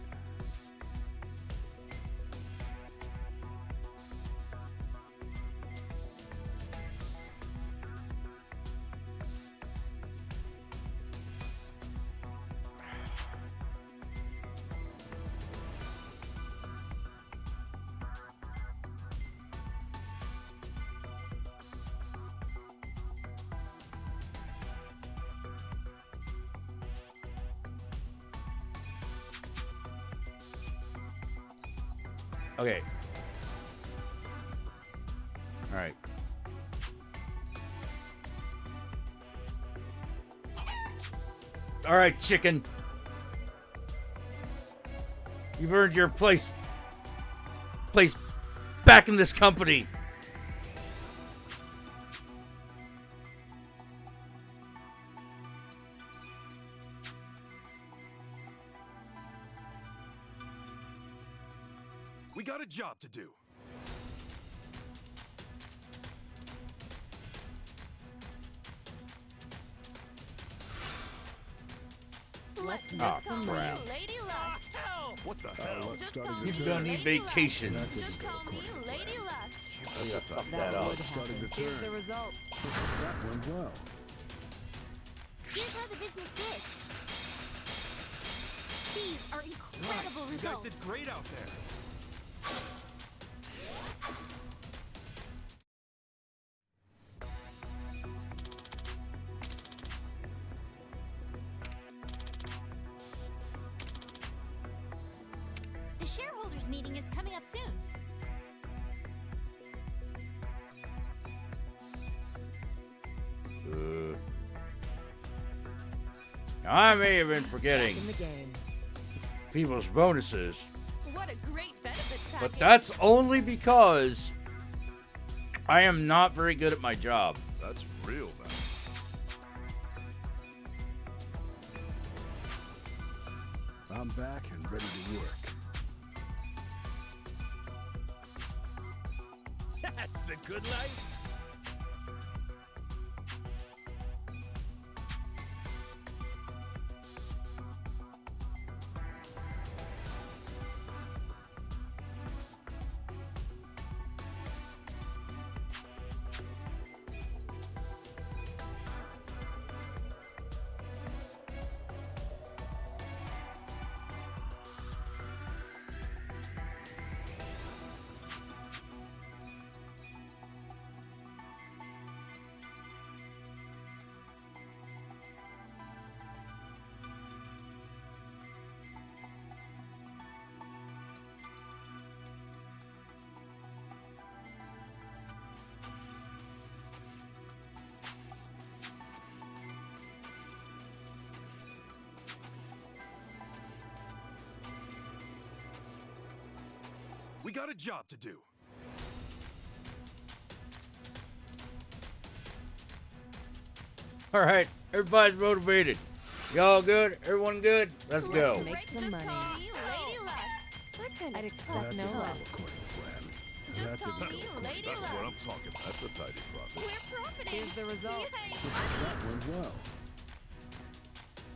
S2: Okay. All right. All right, chicken. You've earned your place back in this company.
S13: We got a job to do.
S3: Let's make
S2: Oh,
S3: some
S2: crap.
S3: money. Lady Luck.
S14: What the hell?
S3: Just call me
S2: People don't need
S3: Lady Luck.
S2: vacations.
S3: Just call me Lady Luck.
S14: That's a tough
S16: That
S2: up.
S16: would happen. Here's the results.
S17: That went well.
S7: Here's how the business did. These are incredible
S13: You guys
S7: results.
S13: did great out there.
S7: The shareholders meeting is coming up soon.
S2: Now, I may have been forgetting
S16: In the game.
S2: people's bonuses,
S3: What a great benefits
S2: but
S3: package.
S2: that's only because I am not very good at my job.
S14: That's real, man.
S17: I'm back and ready to work.
S11: That's the good life.
S13: We got a job to do.
S2: All right, everybody's motivated. Y'all good? Everyone good? Let's go.
S16: Let's make some money.
S3: Call me Lady Luck. What kind
S16: I'd
S3: of
S16: expect no less.
S3: Just call me Lady
S14: That's what
S3: Luck.
S14: I'm talking about. That's a tidy profit.
S3: We're profiting.
S16: Here's the results.
S3: Yay.
S17: That went well.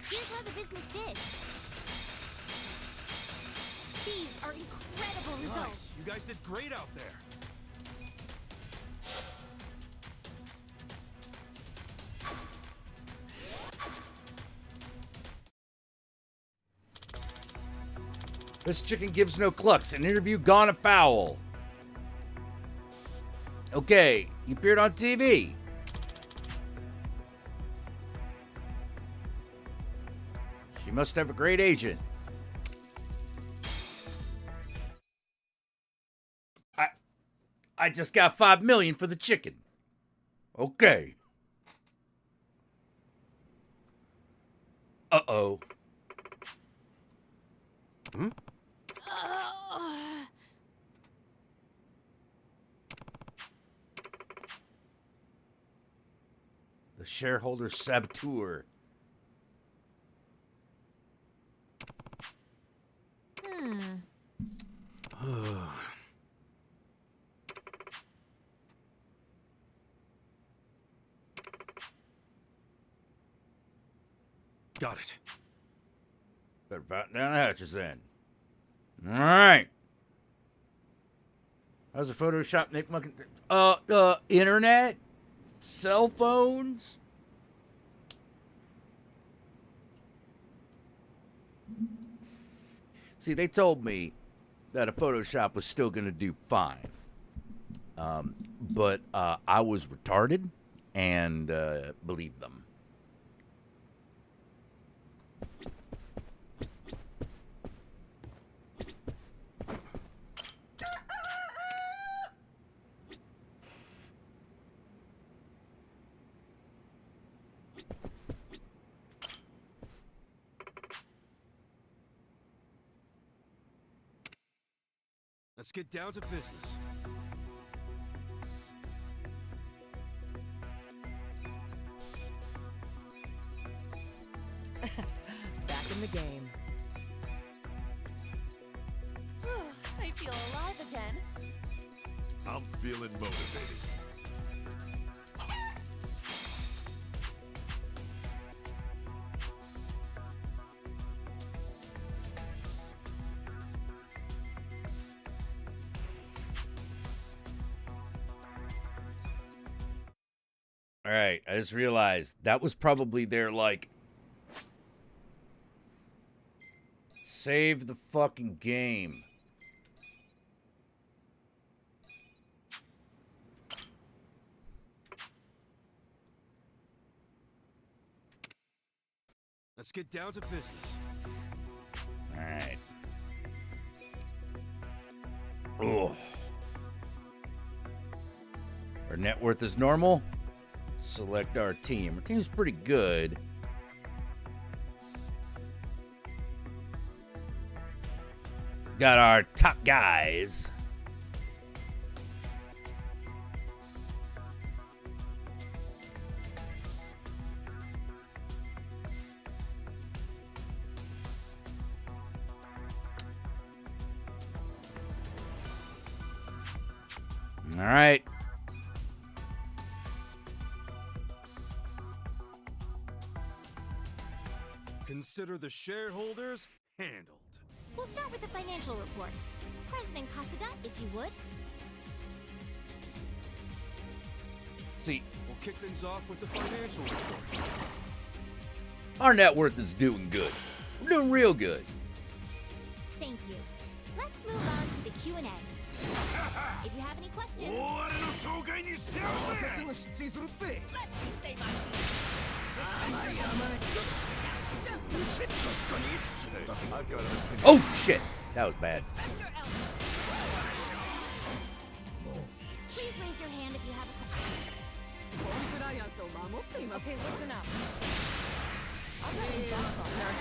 S7: Here's how the business did. These are incredible results.
S13: Nice. You guys did great out there.
S2: This chicken gives no clucks. An interview gone afoul. Okay, you appeared on TV. She must have a great agent. I just got $5 million for the chicken. Okay. Uh-oh.
S13: Hmm?
S2: The shareholder saboteur.
S13: Got it.
S2: Better batten down the hatches then. All right. How's the Photoshop Nick Muckin? Internet? Cell phones? See, they told me that a Photoshop was still going to do fine. But I was retarded and believed them.
S13: Let's get down to business.
S16: Back in the game.
S3: I feel alive again.
S14: I'm feeling motivated.
S2: All right, I just realized that was probably their, like, save the fucking game.
S13: Let's get down to business.
S2: All right. Oh. Our net worth is normal. Select our team. Our team's pretty good. Got our top guys. All right.
S13: Consider the shareholders handled.
S7: We'll start with the financial report. President Kasuga, if you would.
S2: See,
S13: We'll kick things off with the financial report.
S2: our net worth is doing good. We're doing real good.
S7: Thank you. Let's move on to the Q&A. If you have any questions...
S2: Oh shit, that was bad.
S7: Please raise your hand if you have a question.
S16: Okay, listen up. I've got some thoughts on that.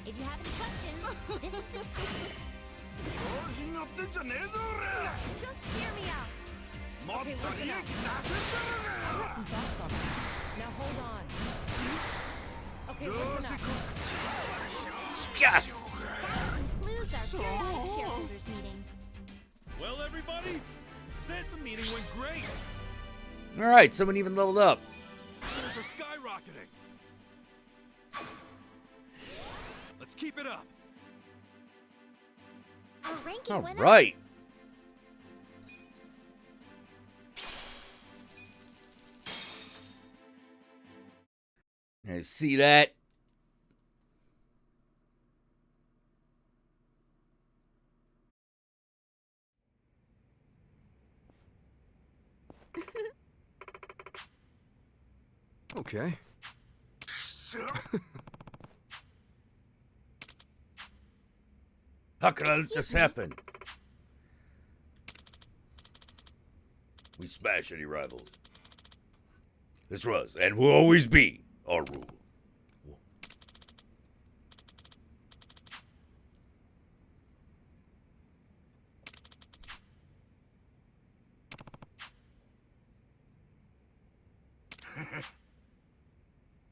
S7: If you have any questions, this is the time.
S3: Just hear me out.
S16: Okay, listen up. I've got some thoughts on that. Now hold on. Okay, listen up.
S2: Yes!
S7: That concludes our periodic shareholders meeting.
S11: Well, everybody, the meeting went great.
S2: All right, someone even leveled up.
S13: Shares are skyrocketing. Let's keep it up.
S7: Our ranking
S2: All
S7: went up.
S2: right. I see that.
S13: Okay.
S2: How could I let this happen? We smash any rivals. This was and will always be our rule.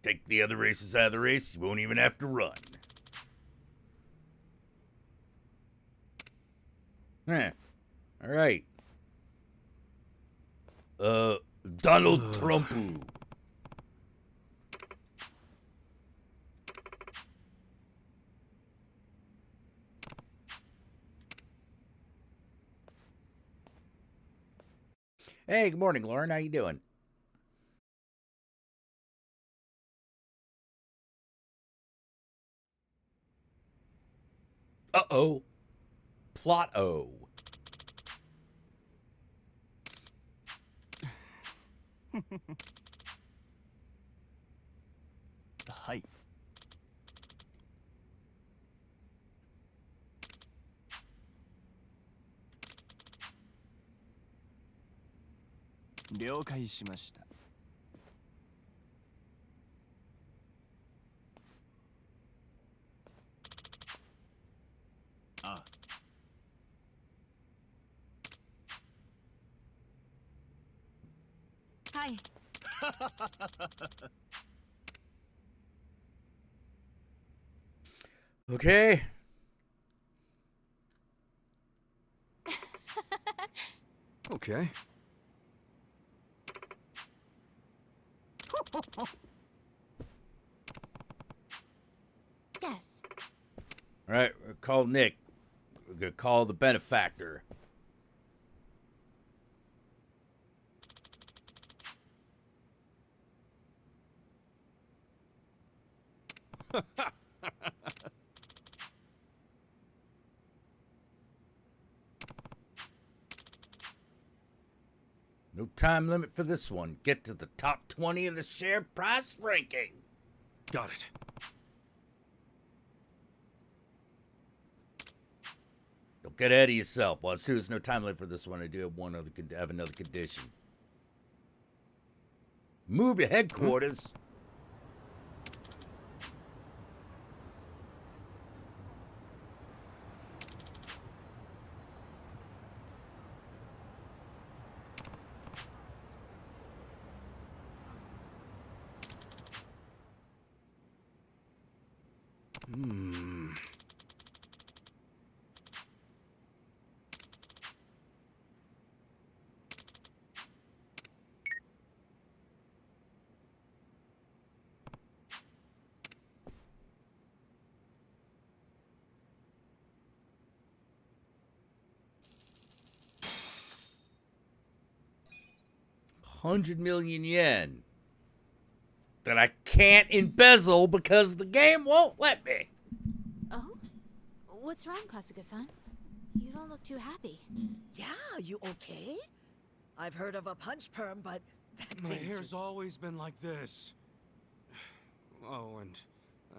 S2: Take the other races out of the race, you won't even have to run. All right. Donald Trump. Hey, good morning, Lauren. How you doing? Uh-oh. Plot-o.
S19: Hi.
S4: Bye.
S2: Okay.
S13: Okay.
S7: Yes.
S2: All right, we'll call Nick. We're gonna call the benefactor. No time limit for this one. Get to the top 20 of the share price ranking.
S13: Got it.
S2: Don't get ahead of yourself. Well, there's no time limit for this one. I do have another condition. Move your headquarters.
S13: Hmm.
S2: $100 million yen that I can't embezzle because the game won't let me.
S7: Oh? What's wrong, Kasuga-san? You don't look too happy.
S12: Yeah, you okay? I've heard of a punch perm, but that
S13: My
S12: thing's
S13: hair's always been like this. Oh, and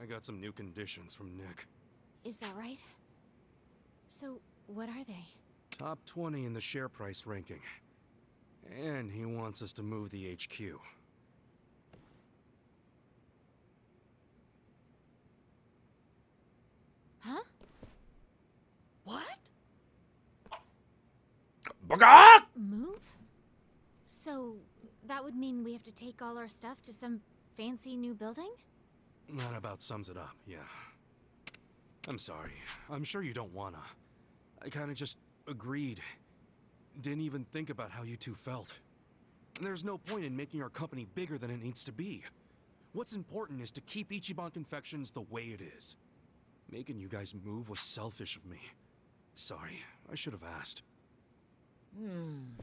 S13: I got some new conditions from Nick.
S7: Is that right? So, what are they?
S13: Top 20 in the share price ranking. And he wants us to move the HQ.
S7: Huh?
S12: What?
S7: Move? So, that would mean we have to take all our stuff to some fancy new building?
S13: That about sums it up, yeah. I'm sorry. I'm sure you don't wanna. I kinda just agreed. Didn't even think about how you two felt. And there's no point in making our company bigger than it needs to be. What's important is to keep Ichiban Confections the way it is. Making you guys move was selfish of me. Sorry, I should have asked.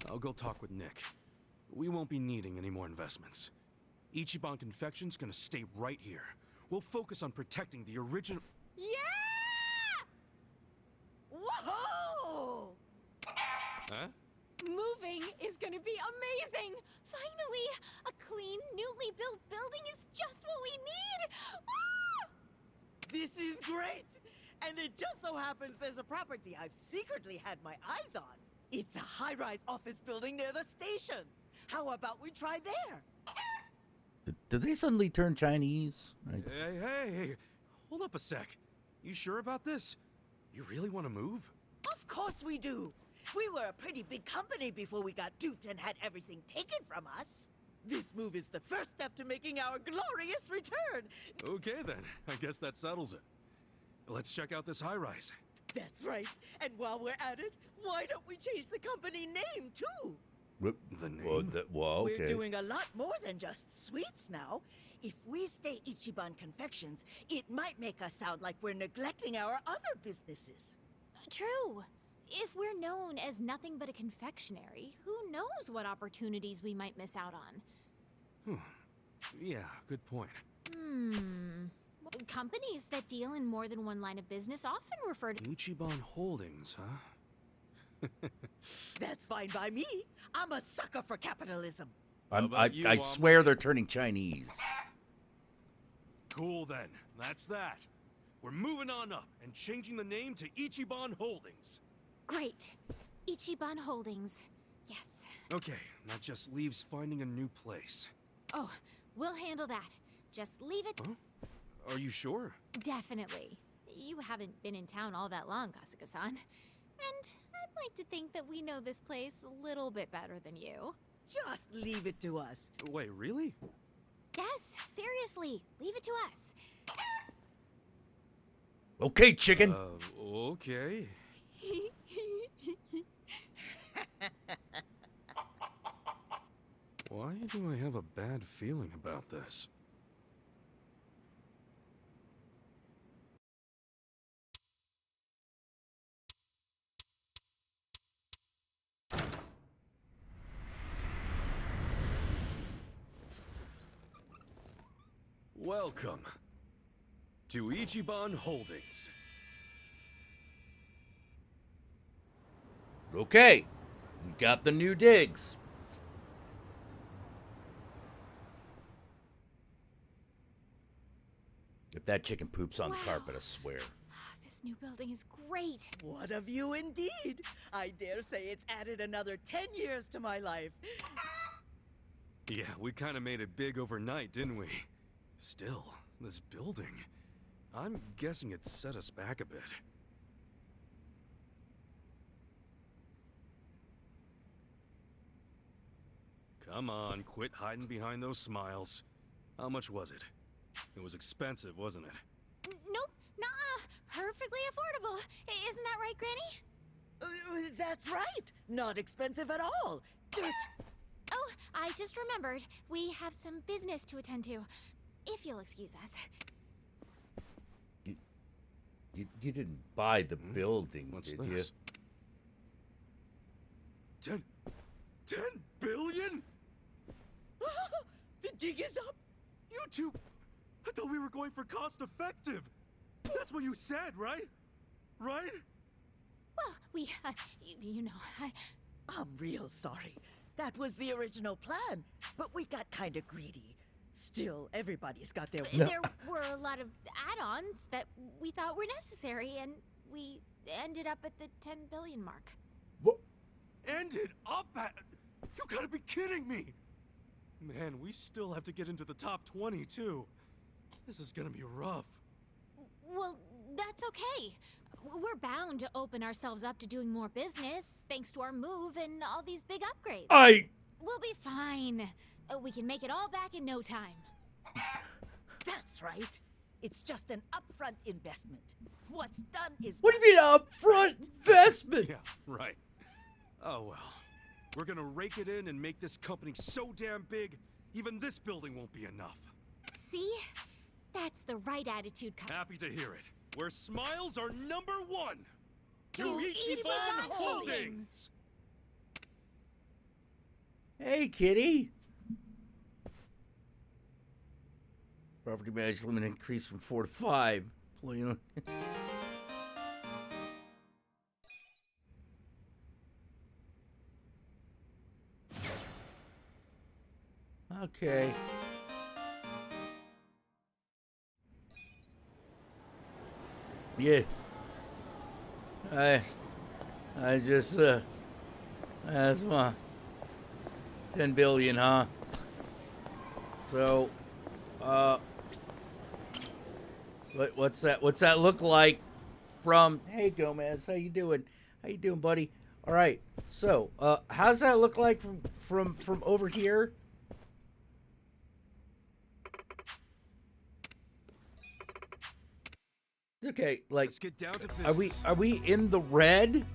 S13: I'll go talk with Nick. We won't be needing any more investments. Ichiban Confections gonna stay right here. We'll focus on protecting the original...
S4: Yeah!
S12: Whoa!
S13: Huh?
S4: Moving is gonna be amazing!
S7: Finally! A clean, newly built building is just what we need! Ah!
S12: This is great! And it just so happens there's a property I've secretly had my eyes on. It's a high-rise office building near the station. How about we try there?
S2: Did they suddenly turn Chinese?
S13: Hey, hold up a sec. You sure about this? You really want to move?
S12: Of course we do. We were a pretty big company before we got duped and had everything taken from us. This move is the first step to making our glorious return.
S13: Okay then, I guess that settles it. Let's check out this high-rise.
S12: That's right. And while we're at it, why don't we change the company name too?
S13: The name?
S2: Okay.
S12: We're doing a lot more than just sweets now. If we stay Ichiban Confections, it might make us sound like we're neglecting our other businesses.
S7: True. If we're known as nothing but a confectionery, who knows what opportunities we might miss out on?
S13: Yeah, good point.
S7: Companies that deal in more than one line of business often refer to
S13: Ichiban Holdings, huh?
S12: That's fine by me. I'm a sucker for capitalism.
S2: I swear they're turning Chinese.
S13: Cool then, that's that. We're moving on up and changing the name to Ichiban Holdings.
S7: Great. Ichiban Holdings. Yes.
S13: Okay, that just leaves finding a new place.
S7: Oh, we'll handle that. Just leave it.
S13: Huh? Are you sure?
S7: Definitely. You haven't been in town all that long, Kasuga-san. And I'd like to think that we know this place a little bit better than you.
S12: Just leave it to us.
S13: Wait, really?
S7: Yes, seriously, leave it to us.
S2: Okay, chicken.
S13: Okay. Why do I have a bad feeling about this? Welcome to Ichiban Holdings.
S2: Okay, we got the new digs. If that chicken poops on the carpet, I swear.
S7: This new building is great.
S12: What of you indeed? I dare say it's added another 10 years to my life.
S13: Yeah, we kind of made it big overnight, didn't we? Still, this building, I'm guessing it set us back a bit. Come on, quit hiding behind those smiles. How much was it? It was expensive, wasn't it?
S7: Nope, nah, perfectly affordable. Isn't that right, Granny?
S12: That's right. Not expensive at all.
S7: Oh, I just remembered. We have some business to attend to. If you'll excuse us.
S2: You didn't buy the building,
S13: What's
S2: did
S13: this? 10 billion?
S12: The dig is up.
S13: You two, I thought we were going for cost effective. That's what you said, right? Right?
S7: Well, we, you know,
S12: I'm real sorry. That was the original plan, but we got kind of greedy. Still, everybody's got their...
S7: There were a lot of add-ons that we thought were necessary, and we ended up at the 10 billion mark.
S2: What?
S13: Ended up at... You gotta be kidding me! Man, we still have to get into the top 20, too. This is gonna be rough.
S7: Well, that's okay. We're bound to open ourselves up to doing more business, thanks to our move and all these big upgrades. We'll be fine. We can make it all back in no time.
S12: That's right. It's just an upfront investment. What's done is...
S2: What do you mean upfront investment?
S13: Yeah, right. Oh well. We're gonna rake it in and make this company so damn big, even this building won't be enough.
S7: See? That's the right attitude.
S13: Happy to hear it. Where smiles are number one.
S7: To Ichiban Holdings.
S2: Hey, kitty. Property management limit increased from 4 to 5. Okay. Yeah. I just, that's my 10 billion, huh? So, what's that look like from, hey Gomez, how you doing? How you doing, buddy? All right. So, how's that look like from over here? Okay, like,
S13: let's get down to business.
S2: Are we in the red?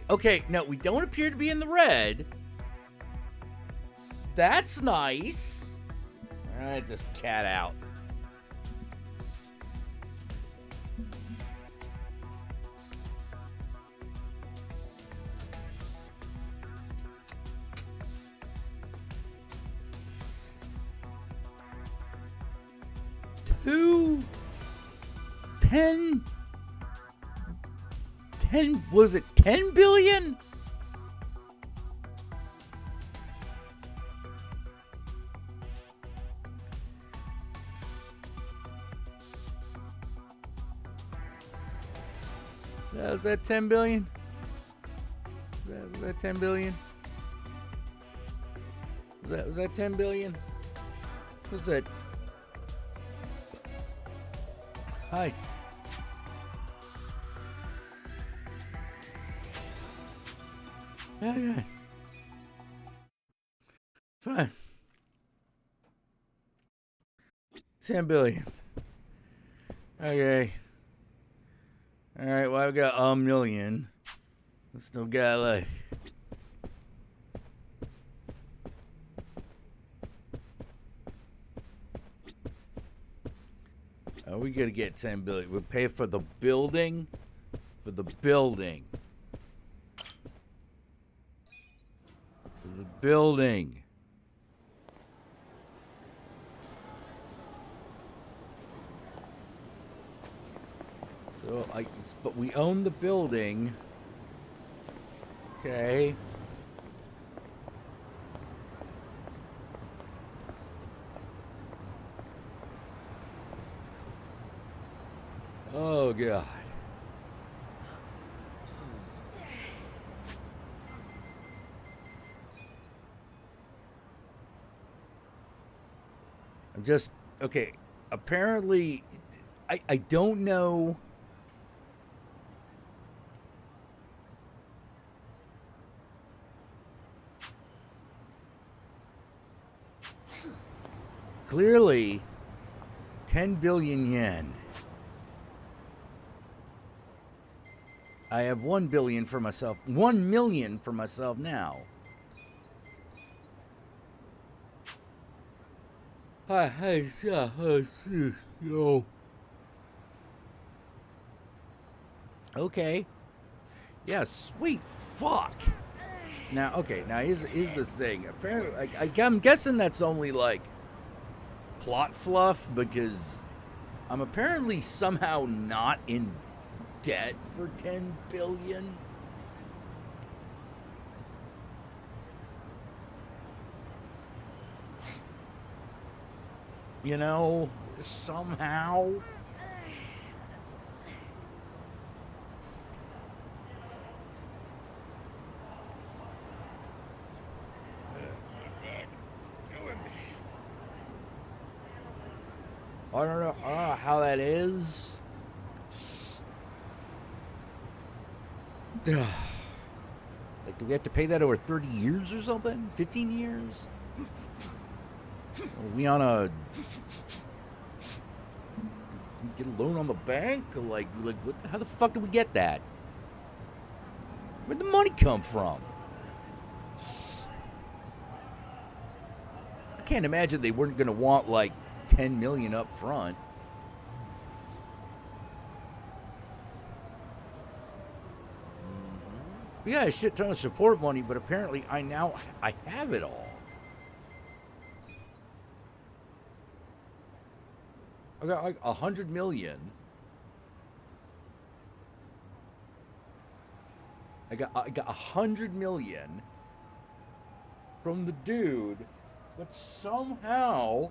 S2: Okay, no, we don't appear to be in the red. That's nice. All right, this cat out. Was it 10 billion? Was that 10 billion? Was that 10 billion? Was that 10 billion? What's that? Hi. Okay. Fine. 10 billion. Okay. Alright, well, I've got a million. I still got like... Oh, we gotta get 10 billion. We'll pay for the building. For the building. For the building. So, but we own the building. Okay. Oh, God. I'm just, okay, apparently, I don't know. Clearly, 10 billion yen. I have 1 billion for myself. 1 million for myself now. Okay. Yeah, sweet fuck. Now, okay, now here's the thing. Apparently, I'm guessing that's only like plot fluff because I'm apparently somehow not in debt for 10 billion. You know, somehow. I don't know how that is. Like, do we have to pay that over 30 years or something? 15 years? Are we on a... Get a loan on the bank? Like what, how the fuck did we get that? Where'd the money come from? I can't imagine they weren't going to want, like, 10 million up front. We got a shit ton of support money, but apparently I have it all. I got like 100 million. I got 100 million from the dude, but somehow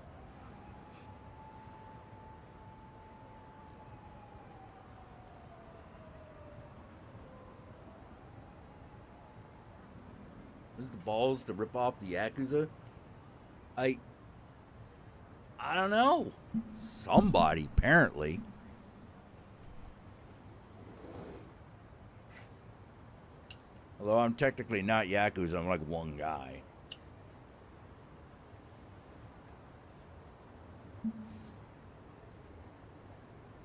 S2: there's the balls to rip off the Yakuza. I don't know. Somebody, apparently. Although I'm technically not Yakuza, I'm like one guy.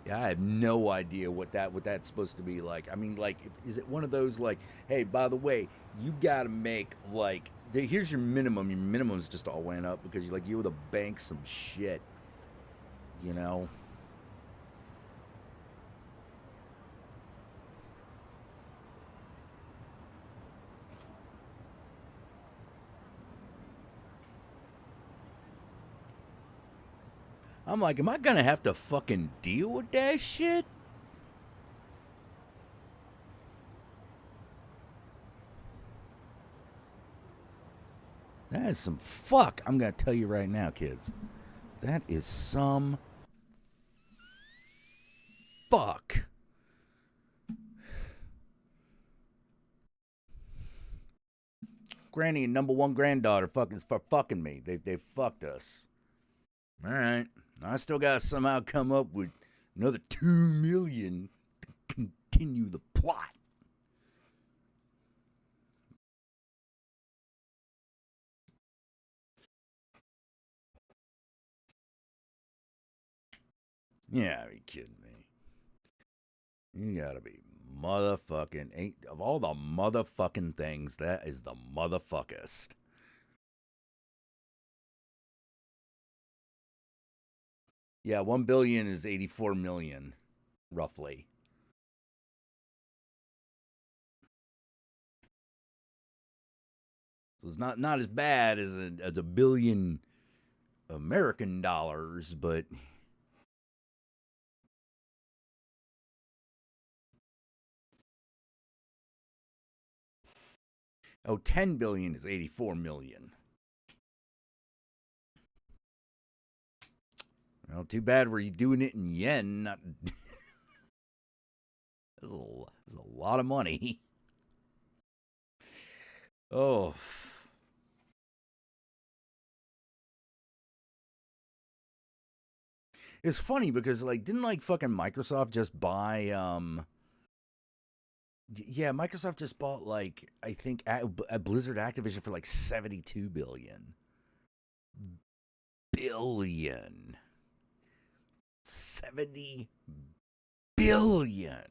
S2: Yeah, I have no idea what that's supposed to be like. I mean, like, is it one of those like, hey, by the way, you gotta make like, here's your minimum. Your minimum's just all went up because you owe the bank some shit. You know. I'm like, am I gonna have to fucking deal with that shit? That is some fuck. I'm gonna tell you right now, kids. That is some fuck. Granny and number one granddaughter fucking me. They fucked us. All right. I still gotta somehow come up with another 2 million to continue the plot. Yeah, are you kidding me? You gotta be motherfucking. Ain't of all the motherfucking things, that is the motherfuckest. Yeah, 1 billion is 84 million, roughly. So it's not as bad as a billion American dollars, but oh, 10 billion is 84 million. Well, too bad we're doing it in yen. Not that's a lot of money. Oh. It's funny because like didn't like fucking Microsoft just buy yeah, Microsoft just bought like I think a Blizzard Activision for like 72 billion. 70 billion.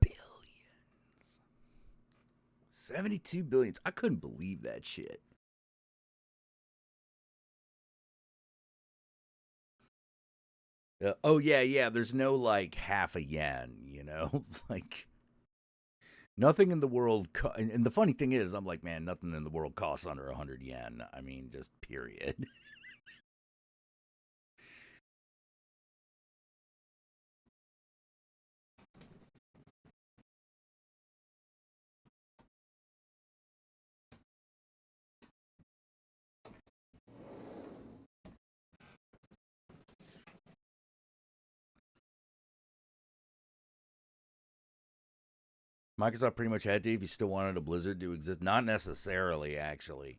S2: Billions. 72 billions. I couldn't believe that shit. Oh yeah. There's no like half a yen, you know, like nothing in the world. And the funny thing is, I'm like, man, nothing in the world costs under 100 yen. I mean, just period. Microsoft pretty much had to if you still wanted a Blizzard to exist. Not necessarily, actually.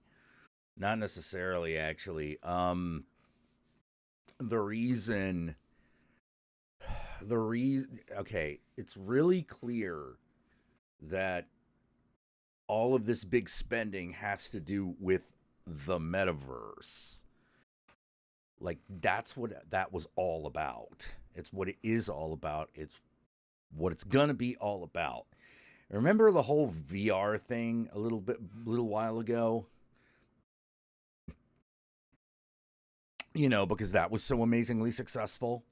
S2: Not necessarily, actually. The reason. Okay, it's really clear that all of this big spending has to do with the metaverse. Like, that's what that was all about. It's what it is all about. It's what it's gonna be all about. Remember the whole VR thing a little while ago? You know, because that was so amazingly successful.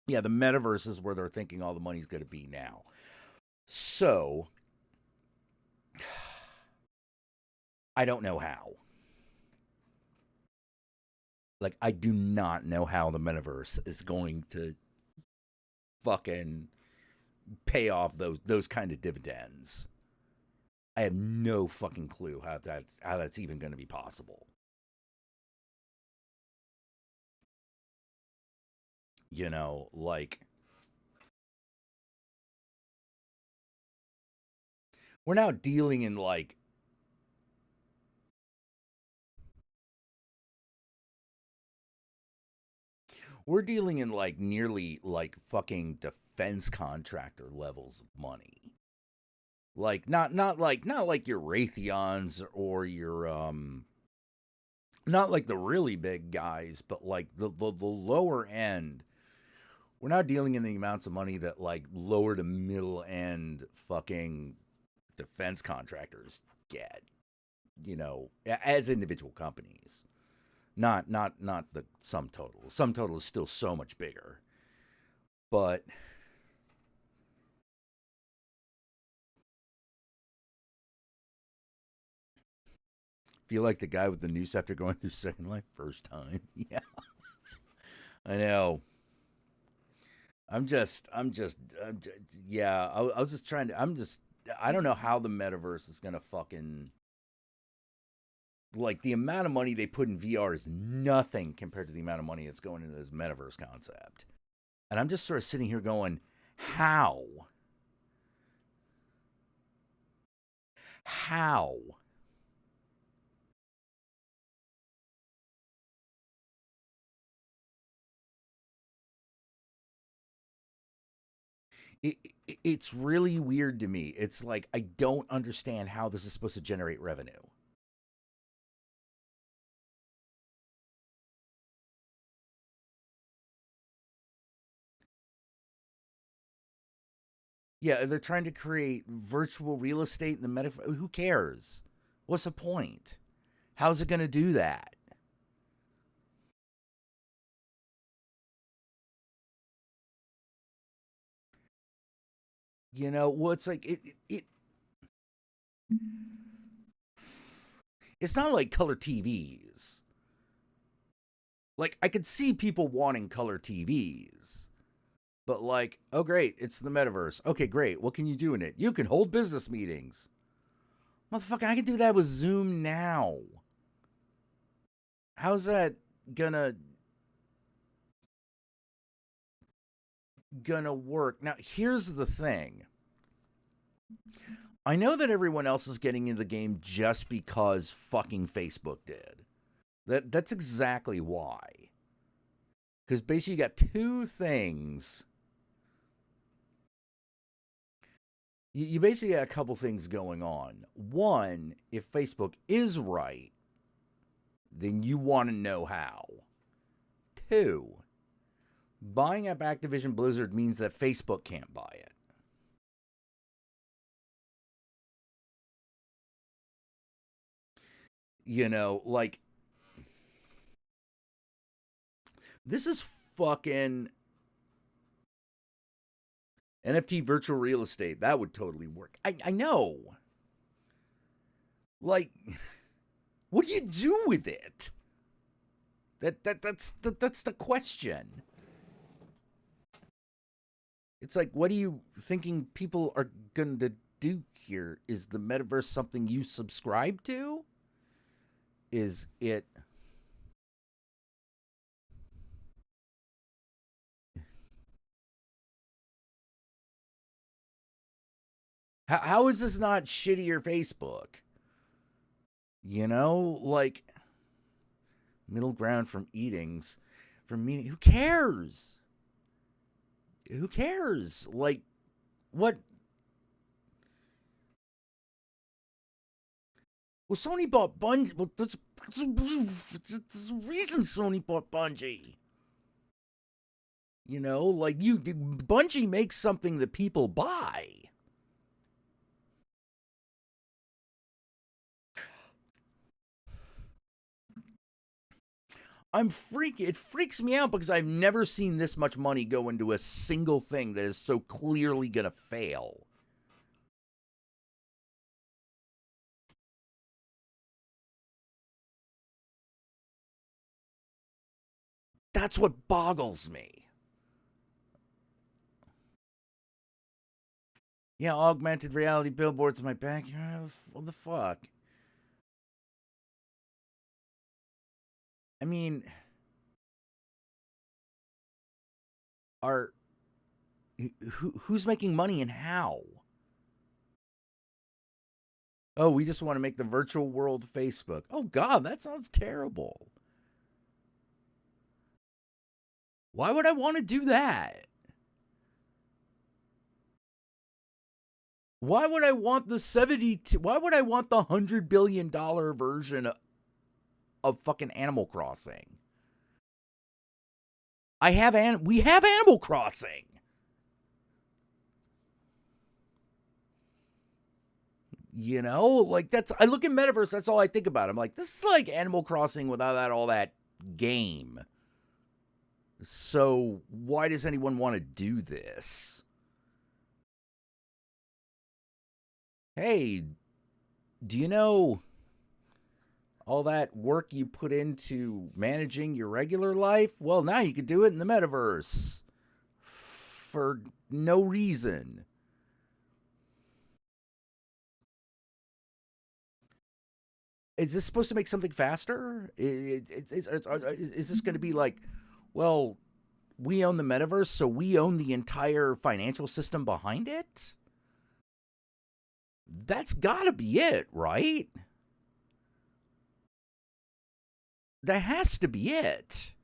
S2: Yeah, the metaverse is where they're thinking all the money's going to be now. So, I don't know how. Like, I do not know how the metaverse is going to fucking pay off those kind of dividends. I have no fucking clue how that's even going to be possible. You know, like we're now dealing in like we're dealing in like nearly like fucking defense contractor levels of money. Like not like your Raytheons or your not like the really big guys, but like the lower end. We're not dealing in the amounts of money that like lower to middle end fucking defense contractors get, you know, as individual companies. Not the sum total. The sum total is still so much bigger. But feel like the guy with the noose after going through Second Life first time. Yeah. I know. I'm just yeah, I was just trying to I don't know how the metaverse is going to fucking like the amount of money they put in VR is nothing compared to the amount of money that's going into this metaverse concept. And I'm just sort of sitting here going, how? How? It's really weird to me. It's like, I don't understand how this is supposed to generate revenue. Yeah, they're trying to create virtual real estate in the metaverse. Who cares? What's the point? How's it going to do that? You know, well, it's like, it's not like color TVs. Like, I could see people wanting color TVs. But like, oh great, it's the metaverse. Okay, great. What can you do in it? You can hold business meetings. Motherfucker, I can do that with Zoom now. How's that gonna work? Now, here's the thing. I know that everyone else is getting into the game just because fucking Facebook did. That's exactly why. Because basically you got two things. You basically got a couple things going on. One, if Facebook is right, then you want to know how. Two, buying up Activision Blizzard means that Facebook can't buy it. You know, like, this is fucking NFT virtual real estate. That would totally work. I know. Like, what do you do with it? That's the question. It's like, what are you thinking people are going to do here? Is the metaverse something you subscribe to? Is it... How is this not shittier Facebook? You know, like, middle ground from eatings, from meeting. Who cares? Who cares? Like, what? Well, Sony bought Bungie. Well, there's a reason Sony bought Bungie. You know, like, Bungie makes something that people buy. It freaks me out because I've never seen this much money go into a single thing that is so clearly gonna fail. That's what boggles me. Yeah, augmented reality billboards in my backyard. What the fuck? I mean, who's making money and how? Oh, we just want to make the virtual world Facebook. Oh God, that sounds terrible. Why would I want to do that? Why would I want the why would I want the $100 billion version of fucking Animal Crossing? We have Animal Crossing. You know, like, I look at Metaverse, that's all I think about. I'm like, this is like Animal Crossing without all that game. So why does anyone want to do this? Hey, do you know all that work you put into managing your regular life? Well, now you can do it in the metaverse for no reason. Is this supposed to make something faster? Is this going to be like, well, we own the metaverse, so we own the entire financial system behind it? That's got to be it, right? That has to be it.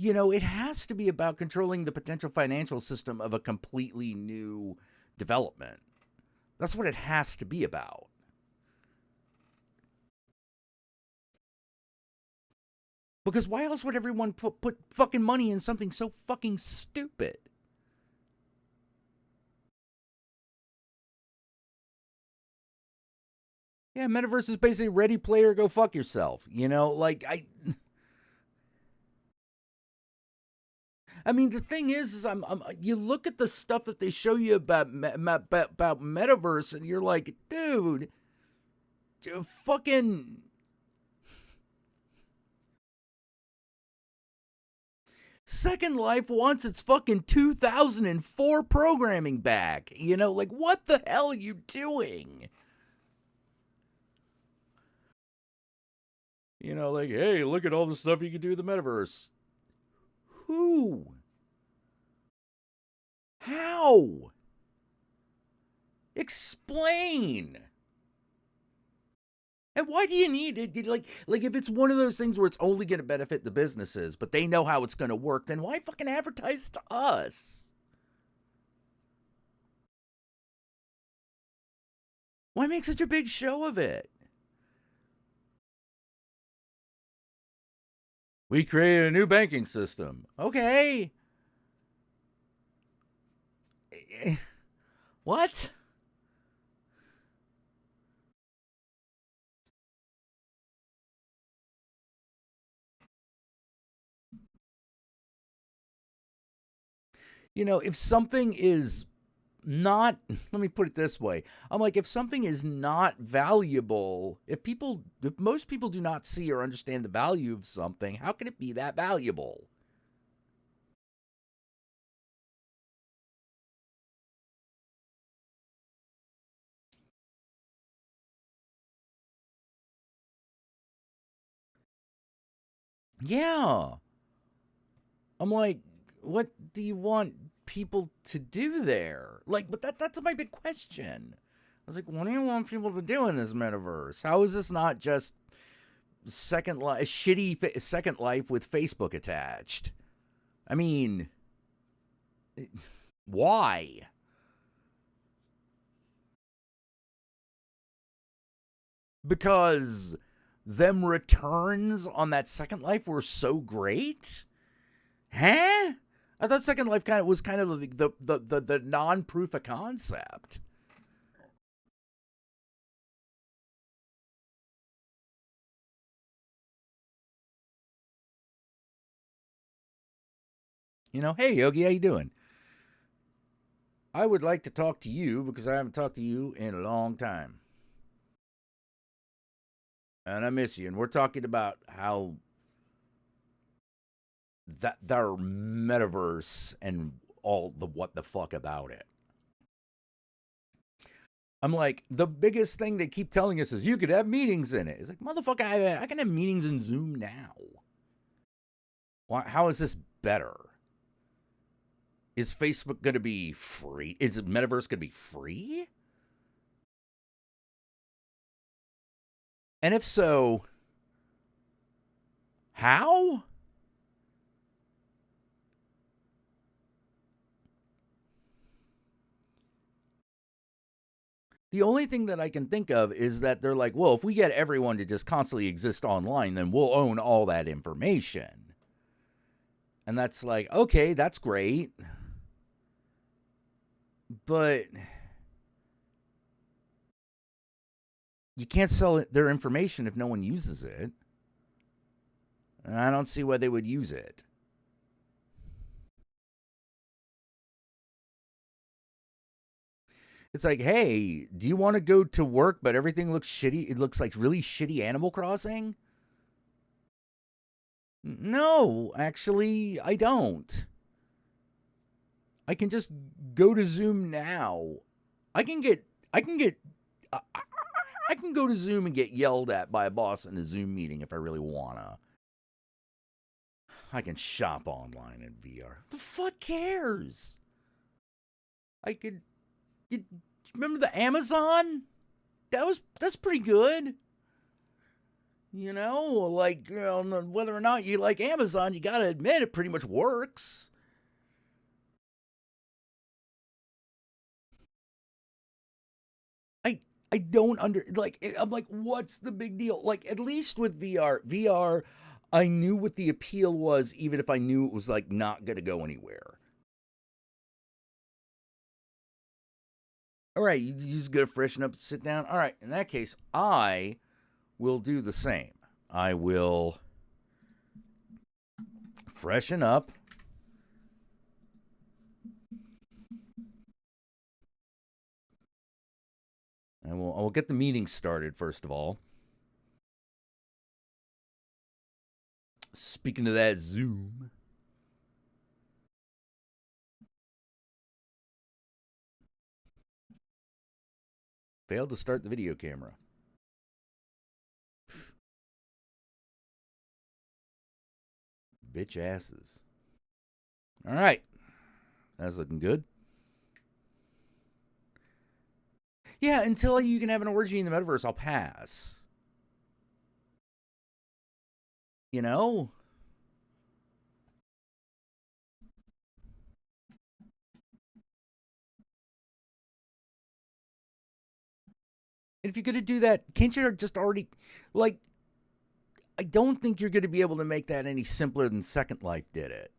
S2: You know, it has to be about controlling the potential financial system of a completely new development. That's what it has to be about. Because why else would everyone put fucking money in something so fucking stupid? Yeah, Metaverse is basically Ready Player, go fuck yourself. You know, like, I mean, the thing is you look at the stuff that they show you about Metaverse, and you're like, dude, fucking... Second Life wants its fucking 2004 programming back. You know, like, what the hell are you doing? You know, like, hey, look at all the stuff you can do in the Metaverse. Who? How? Explain. And why do you need it? Like if it's one of those things where it's only going to benefit the businesses, but they know how it's going to work, then why fucking advertise to us? Why make such a big show of it? We created a new banking system. Okay. What? You know, if something is not, let me put it this way. I'm like, if something is not valuable, if most people do not see or understand the value of something, how can it be that valuable? Yeah. I'm like, what do you want people to do there? Like, but that's my big question. I was like, what do you want people to do in this metaverse? How is this not just shitty Second Life with Facebook attached? I mean, why? Because them returns on that Second Life were so great? Huh? I thought Second Life was kind of the non-proof of concept. You know, hey Yogi, how you doing? I would like to talk to you because I haven't talked to you in a long time. And I miss you. And we're talking about how their metaverse and all the what the fuck about it. I'm like, the biggest thing they keep telling us is you could have meetings in it. It's like, motherfucker, I can have meetings in Zoom now. Why, how is this better? Is Facebook going to be free? Is Metaverse going to be free? And if so, how? The only thing that I can think of is that they're like, well, if we get everyone to just constantly exist online, then we'll own all that information. And that's like, okay, that's great. But you can't sell their information if no one uses it. And I don't see why they would use it. It's like, hey, do you want to go to work, but everything looks shitty? It looks like really shitty Animal Crossing? No, actually, I don't. I can just go to Zoom now. I can go to Zoom and get yelled at by a boss in a Zoom meeting if I really wanna. I can shop online in VR. The fuck cares? You remember the Amazon? That's pretty good. You know, like, whether or not you like Amazon, you gotta admit it pretty much works. I don't I'm like, what's the big deal? Like, at least with VR, I knew what the appeal was, even if I knew it was, like, not gonna go anywhere. All right, you just gotta freshen up and sit down. All right, in that case, I will do the same. I will freshen up. I will get the meeting started, first of all. Speaking of that Zoom. Failed to start the video camera. Bitch asses. All right. That's looking good. Yeah, until you can have an orgy in the metaverse, I'll pass. You know? And if you're going to do that, can't you just already, like, I don't think you're going to be able to make that any simpler than Second Life did it.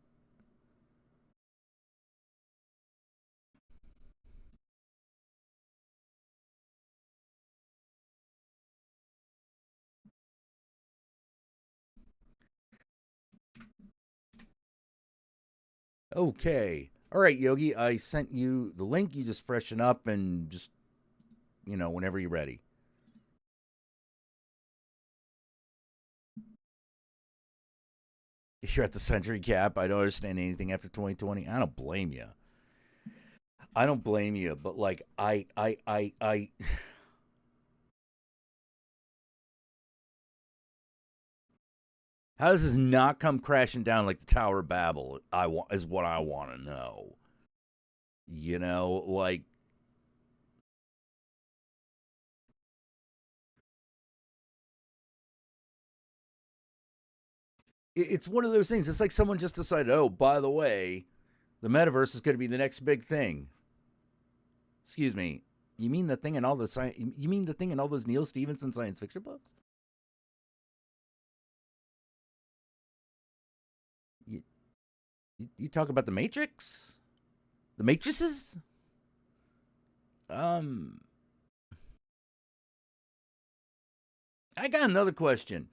S2: Okay. All right, Yogi, I sent you the link. You just freshen up and just, whenever you're ready. You're at the century cap. I don't understand anything after 2020. I don't blame you. I don't blame you, but like I how does this not come crashing down like the Tower of Babel? Is what I want to know. You know, like it's one of those things. It's like someone just decided, oh, by the way, the metaverse is going to be the next big thing. Excuse me. You mean the thing in all the You mean the thing in all those Neil Stephenson science fiction books? You talk about the Matrix? The Matrices? I got another question.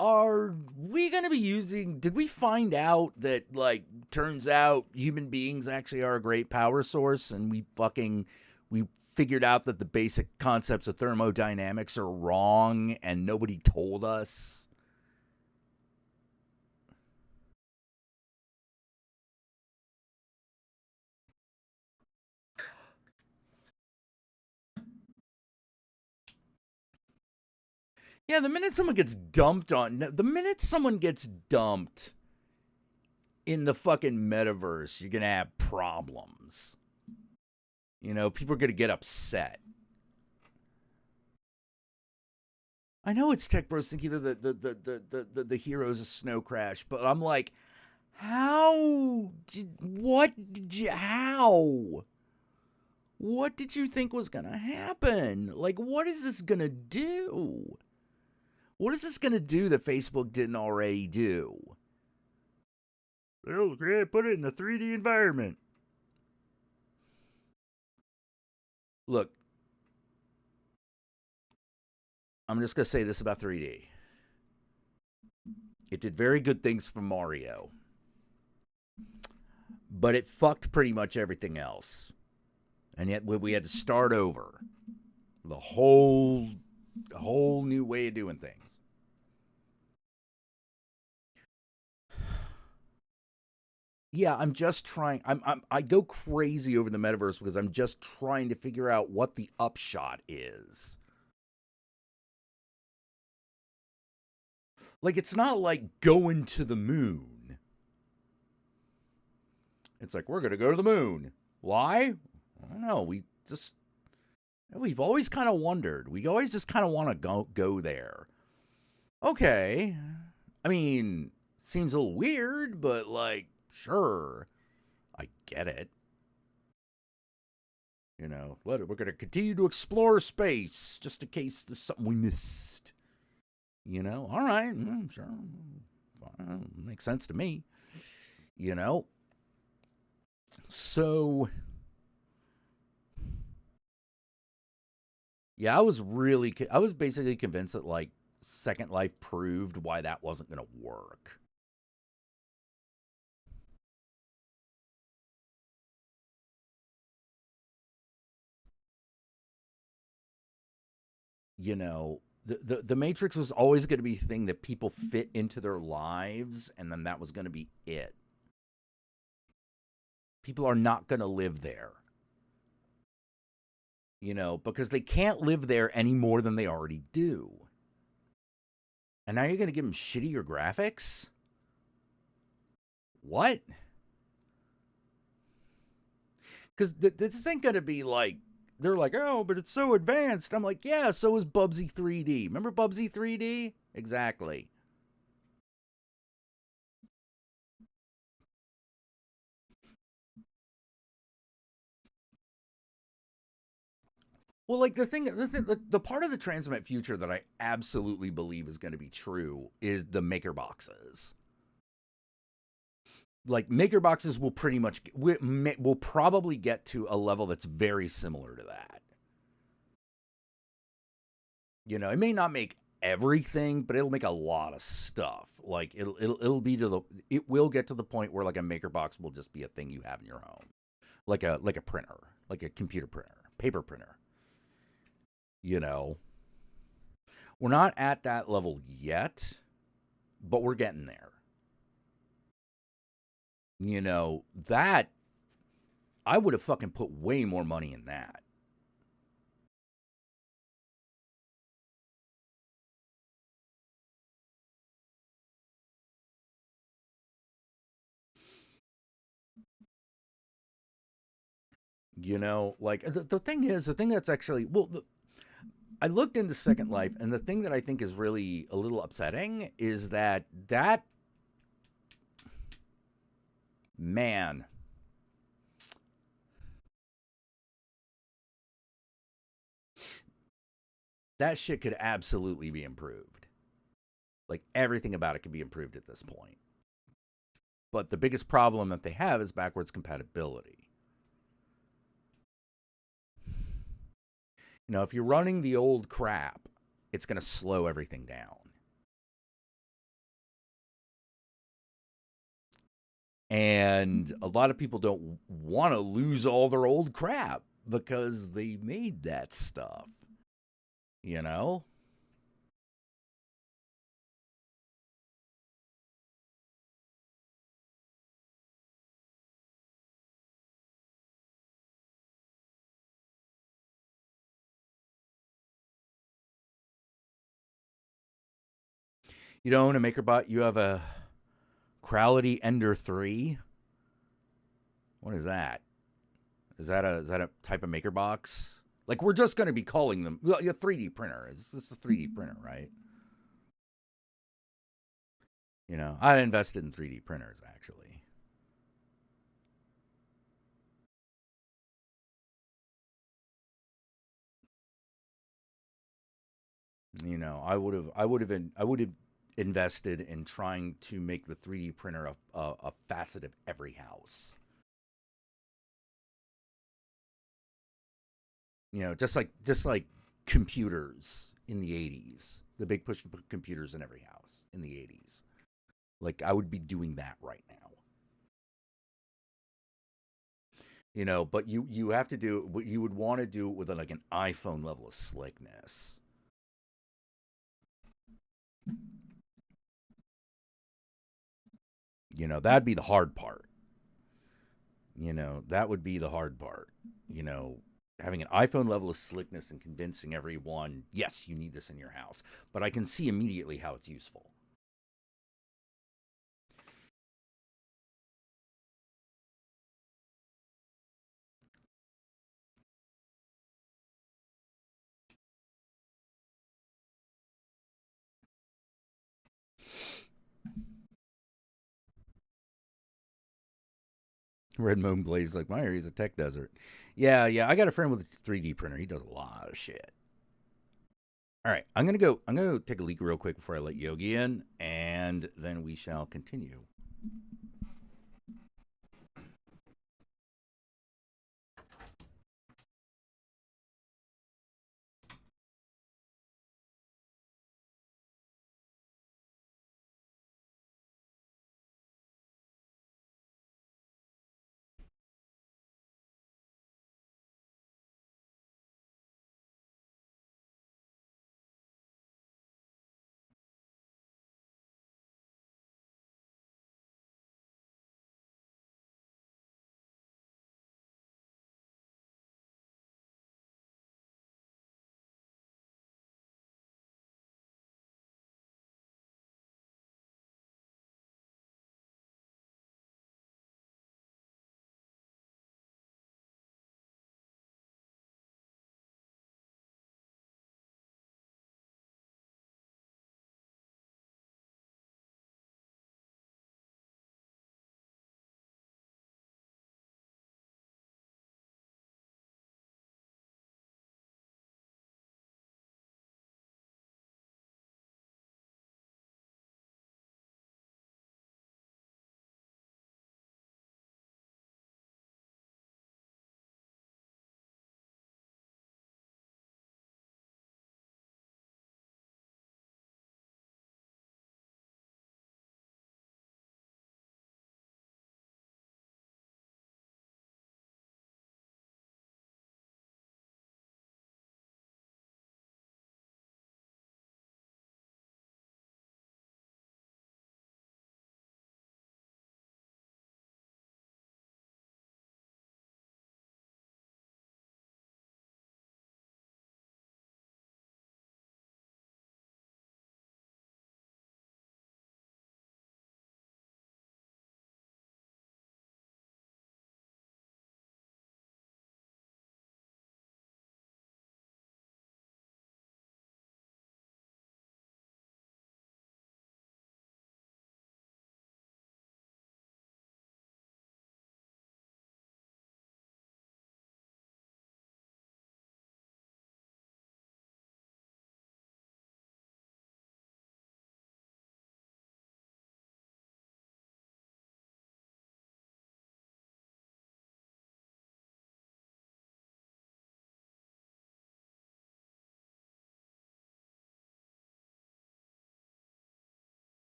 S2: Are we going to be did we find out that, like, turns out human beings actually are a great power source, and we figured out that the basic concepts of thermodynamics are wrong and nobody told us? Yeah, the minute someone gets dumped in the fucking metaverse, you're going to have problems. You know, people are going to get upset. I know it's Tech Bros think either the hero's a snow crash, but I'm like, how? What did you think was going to happen? Like, what is this going to do? What is this going to do that Facebook didn't already do? Oh, great. Put it in a 3D environment. Look, I'm just going to say this about 3D. It did very good things for Mario, but it fucked pretty much everything else. And yet we had to start over. The whole new way of doing things. Yeah, I'm just trying. I go crazy over the metaverse because I'm just trying to figure out what the upshot is. Like, it's not like going to the moon. It's like, we're going to go to the moon. Why? I don't know. We've always kind of wondered. We always just kind of want to go there. Okay. I mean, seems a little weird, but like, sure. I get it. You know, we're going to continue to explore space just in case there's something we missed. You know, all right, sure. Fine. Makes sense to me. You know? So, yeah, I was basically convinced that, like, Second Life proved why that wasn't going to work. You know, the Matrix was always going to be a thing that people fit into their lives, and then that was going to be it. People are not going to live there. You know, because they can't live there any more than they already do. And now you're going to give them shittier graphics? What? Because this ain't going to be like, they're like, oh, but it's so advanced. I'm like, yeah, so is Bubsy 3D. Remember Bubsy 3D? Exactly. Well, like the part of the transmit future that I absolutely believe is going to be true is the maker boxes. Like maker boxes will pretty much will probably get to a level that's very similar to that. You know, it may not make everything, but it'll make a lot of stuff. Like it'll be it will get to the point where like a maker box will just be a thing you have in your home, like a printer, like a computer printer, paper printer. You know, we're not at that level yet, but we're getting there. You know, that I would have fucking put way more money in that. You know, like the thing is, the thing that's actually, well, I looked into Second Life, and the thing that I think is really a little upsetting is that man, that shit could absolutely be improved. Like everything about it could be improved at this point. But the biggest problem that they have is backwards compatibility. You know, if you're running the old crap, it's going to slow everything down. And a lot of people don't want to lose all their old crap because they made that stuff. You know? You don't own a MakerBot, you have a Crowlity Ender 3. What is that? Is that a type of maker box? Like we're just going to be calling them a 3D printer. It's a 3D printer, right? You know, I invested in 3D printers actually. You know, I would have invested in trying to make the 3D printer a facet of every house. You know, just like computers in the 80s, the big push to put computers in every house in the 80s. Like I would be doing that right now. You know, but you have to do what you would want to do it with like an iPhone level of slickness. You know, that'd be the hard part. You know, that would be the hard part. You know, having an iPhone level of slickness and convincing everyone, yes, you need this in your house. But I can see immediately how it's useful. Red Moon Glaze like my area's a tech desert. Yeah, I got a friend with a 3D printer. He does a lot of shit. All right, I'm gonna take a leak real quick before I let Yogi in, and then we shall continue.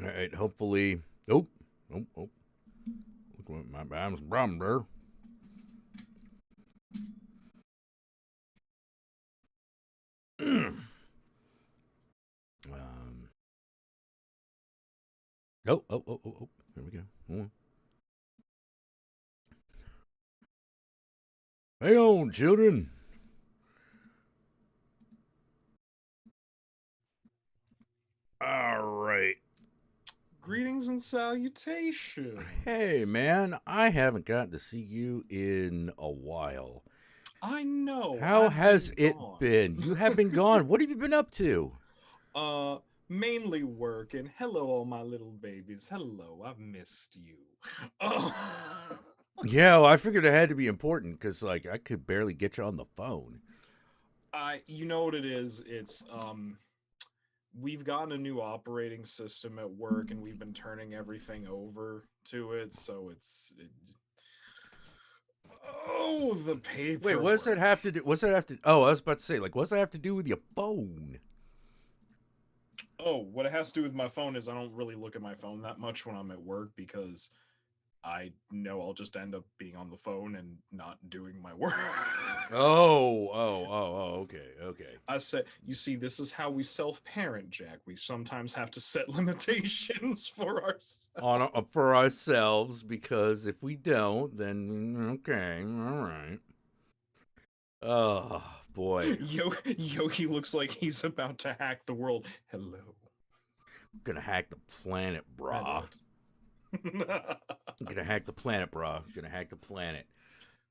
S2: All right, hopefully. Oh. Look what my bottom's problem there. Oh. There we go. Hold on. Hang on, children. All right.
S5: Greetings and salutations.
S2: Hey, man, I haven't gotten to see you in a while.
S5: I know.
S2: How has it been? You have been gone. What have you been up to?
S5: Mainly work, and hello, all my little babies. Hello, I've missed you.
S2: Yeah, well, I figured it had to be important because, like, I could barely get you on the phone.
S5: You know what it is? It's we've gotten a new operating system at work, and we've been turning everything over to it. So the paper.
S2: Wait, what does that have to do? What's that have to? Oh, I was about to say, like, what's that have to do with your phone?
S5: Oh, what it has to do with my phone is I don't really look at my phone that much when I'm at work because I know I'll just end up being on the phone and not doing my work.
S2: Okay.
S5: I said, you see, this is how we self-parent, Jack. We sometimes have to set limitations for ourselves.
S2: For ourselves, because if we don't, then okay, all right. Oh boy.
S5: Yogi looks like he's about to hack the world. Hello.
S2: I'm gonna hack the planet, brah. I'm gonna hack the planet, brah. I'm gonna hack the planet.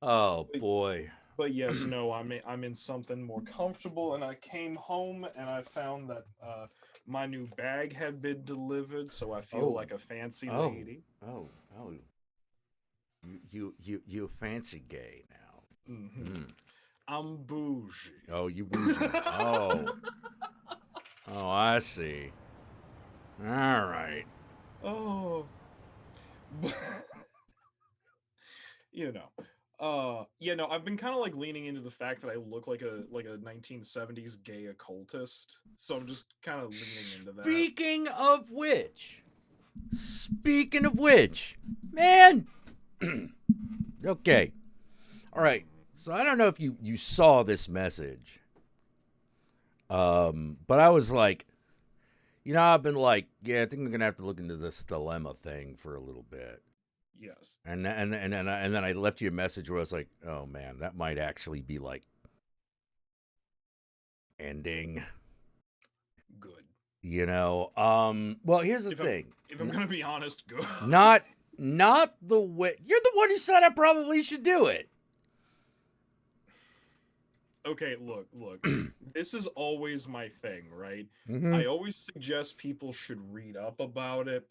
S2: Oh boy.
S5: But yes, no, I'm in something more comfortable, and I came home and I found that my new bag had been delivered, so I feel like a fancy lady.
S2: Oh. You fancy gay now.
S5: Mm-hmm. I'm bougie.
S2: Oh, you bougie. Oh, I see. All right.
S5: Oh. I've been kind of like leaning into the fact that I look like a 1970s gay occultist, so I'm just kind of leaning into that.
S2: Speaking of which, man. Okay. All right. So I don't know if you saw this message. But I was like, I've been like, yeah, I think I'm gonna have to look into this dilemma thing for a little bit.
S5: Yes.
S2: And then I left you a message where I was like, oh man, that might actually be like ending.
S5: Good.
S2: Well, here's the thing.
S5: If I'm gonna be honest, good.
S2: Not the way you're the one who said I probably should do it.
S5: Okay, look. This is always my thing, right?
S2: Mm-hmm.
S5: I always suggest people should read up about it.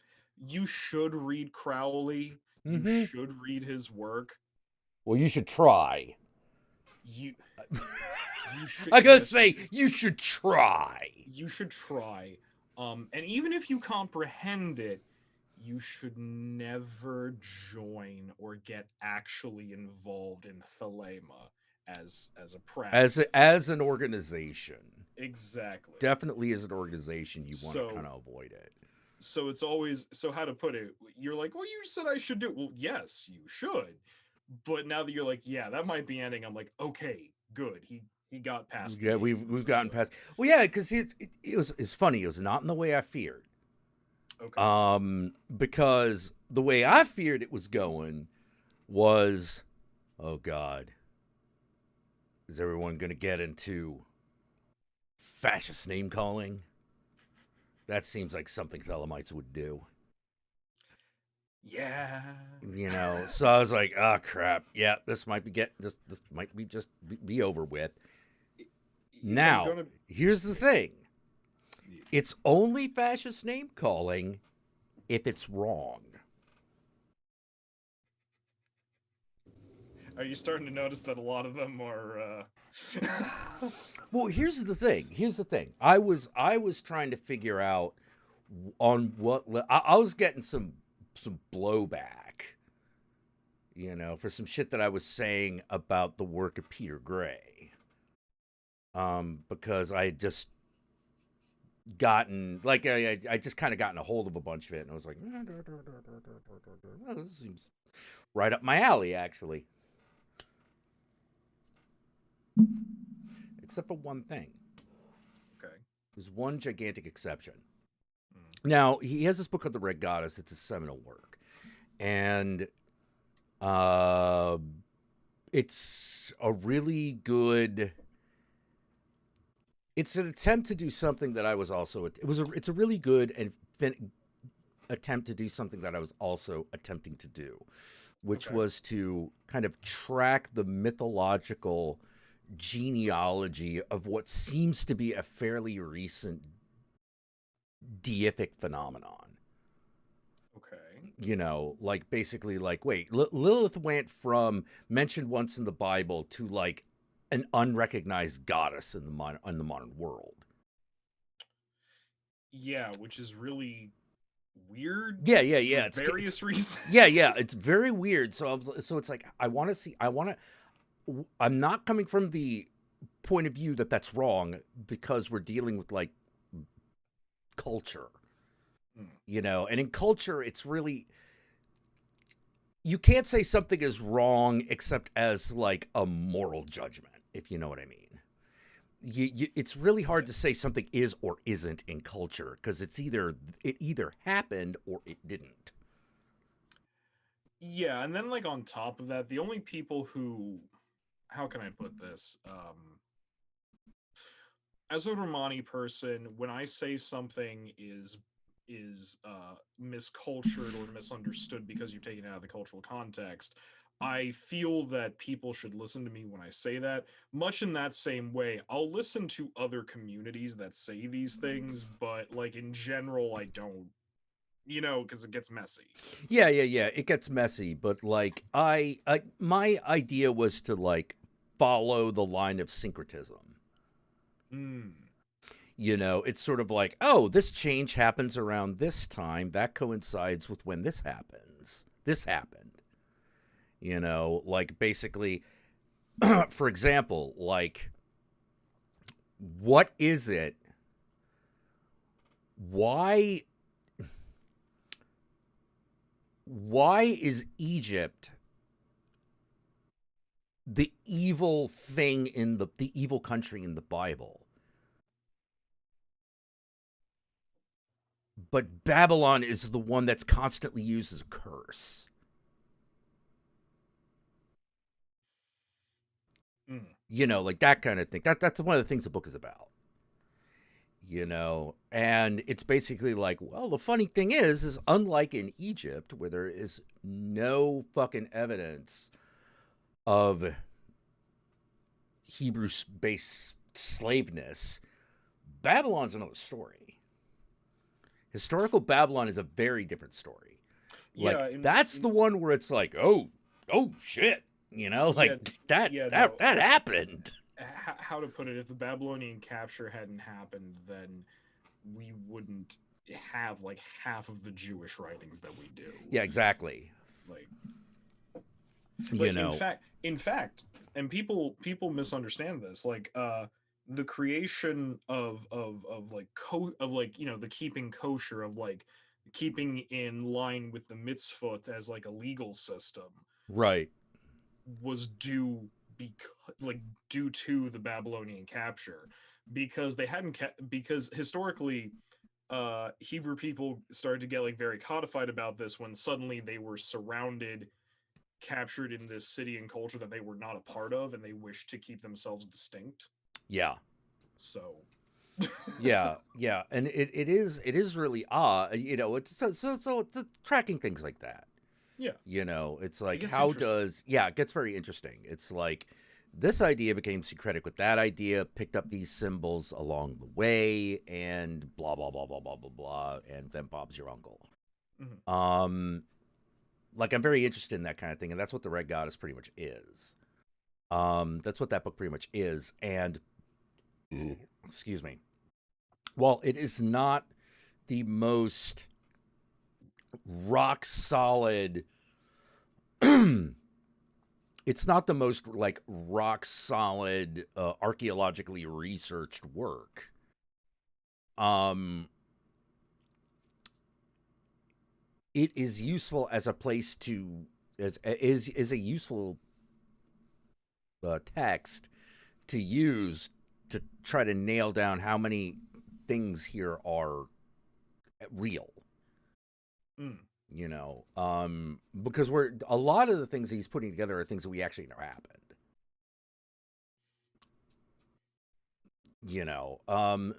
S5: You should read Crowley.
S2: Mm-hmm.
S5: You should read his work.
S2: Well, you should try.
S5: You should.
S2: I gotta say, you should try.
S5: You should try. And even if you comprehend it, you should never join or get actually involved in Thelema as a practice.
S2: As an organization.
S5: Exactly.
S2: Definitely as an organization, you want to kind of avoid it.
S5: So it's always, so how to put it, you're like, well, you said I should do it. Well, yes, you should. But now that you're like, yeah, that might be ending, I'm like, okay, good. He got past.
S2: Yeah, we've gotten past. Well, yeah, because it's funny. It was not in the way I feared.
S5: Okay.
S2: Because the way I feared it was going was, oh God, is everyone going to get into fascist name calling? That seems like something Thelemites would do.
S5: Yeah.
S2: So I was like, oh crap. Yeah, this might be this might be just be over with. Now, here's the thing. It's only fascist name calling if it's wrong.
S5: Are you starting to notice that a lot of them are?
S2: Well, here's the thing. I was trying to figure out on what I was getting some blowback, for some shit that I was saying about the work of Peter Gray. Because I had just gotten I just kind of gotten a hold of a bunch of it, and I was like, well, this seems right up my alley, actually. Except for one thing.
S5: Okay.
S2: There's one gigantic exception. Now, he has this book called The Red Goddess. It's a seminal work. And it's a really good... It's an attempt to do something that I was also... It's a really good attempt to do something that I was also attempting to do, which was to kind of track the mythological genealogy of what seems to be a fairly recent deific phenomenon.
S5: Okay.
S2: Basically, wait, Lilith went from mentioned once in the Bible to an unrecognized goddess in the modern world.
S5: Yeah, which is really weird.
S2: Yeah.
S5: For various reasons.
S2: Yeah. It's very weird. So it's like I'm not coming from the point of view that that's wrong, because we're dealing with culture, and in culture, it's really, you can't say something is wrong except as a moral judgment, if you know what I mean. It's really hard to say something is or isn't in culture, because it either happened or it didn't.
S5: Yeah, and then on top of that, the only people who, how can I put this? As a Romani person, when I say something is miscultured or misunderstood because you've taken it out of the cultural context, I feel that people should listen to me when I say that. Much in that same way, I'll listen to other communities that say these things, but in general, I don't. Because it gets messy.
S2: Yeah. It gets messy, but my idea was to follow the line of syncretism. It's sort of oh, this change happens around this time. That coincides with when this happens. This happened. Basically, for example, what is it? Why is Egypt the evil thing in the evil country in the Bible? But Babylon is the one that's constantly used as a curse. That kind of thing. That's one of the things the book is about. And it's basically well, the funny thing is unlike in Egypt, where there is no fucking evidence of Hebrew-based slaveness, Babylon's another story. Historical Babylon is a very different story. That's the one where it's oh shit, that happened.
S5: How to put it? If the Babylonian capture hadn't happened, then we wouldn't have half of the Jewish writings that we do.
S2: Yeah, exactly.
S5: In fact, and people misunderstand this. The creation of the keeping kosher, of keeping in line with the mitzvot as a legal system,
S2: right,
S5: was due to the Babylonian capture, because they hadn't because historically Hebrew people started to get very codified about this when suddenly they were captured in this city and culture that they were not a part of, and they wished to keep themselves distinct.
S2: Yeah.
S5: So
S2: yeah, and it is really it's tracking things like that.
S5: Yeah.
S2: It's how does it gets very interesting. It's this idea became syncretic with that idea, picked up these symbols along the way, and blah, blah, blah, blah, blah, blah, blah, and then Bob's your uncle.
S5: Mm-hmm.
S2: Like, I'm very interested in that kind of thing, and that's what the Red Goddess pretty much is. That's what that book pretty much is, and, excuse me, while it is not the most rock-solid... It's not the most, like, rock-solid, archaeologically researched work. It is useful as a place to... is a useful text to use to try to nail down how many things here are real. You know, because a lot of the things he's putting together are things that we actually know happened. You know,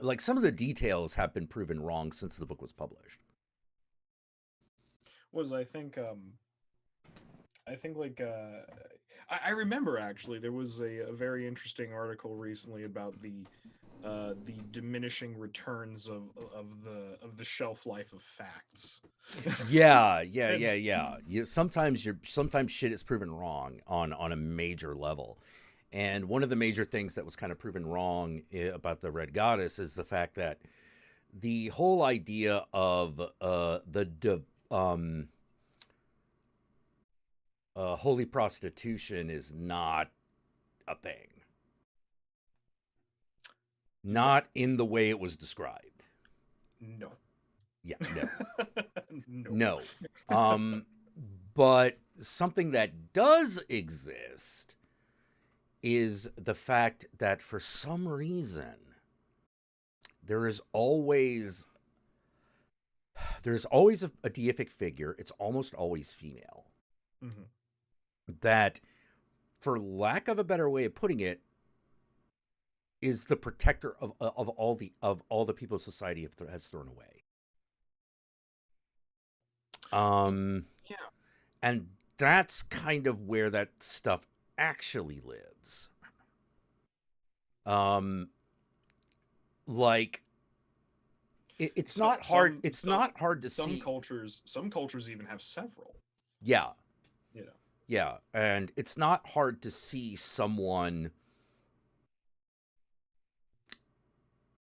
S2: like some of the details have been proven wrong since the book was published.
S5: I I remember actually there was a very interesting article recently about the diminishing returns of the shelf life of facts.
S2: Yeah. Sometimes shit is proven wrong on a major level. And one of the major things that was kind of proven wrong about the Red Goddess is the fact that the whole idea of holy prostitution is not a thing. Not in the way it was described.
S5: No.
S2: Yeah, no. No. But something that does exist is the fact that for some reason there's always a deific figure. It's almost always female.
S5: Mm-hmm.
S2: That, for lack of a better way of putting it, is the protector of all the people society has thrown away.
S5: Yeah.
S2: And that's kind of where that stuff actually lives. Like, it's not hard. It's not hard to see.
S5: Some cultures even have several.
S2: Yeah.
S5: You know.
S2: Yeah, and it's not hard to see someone.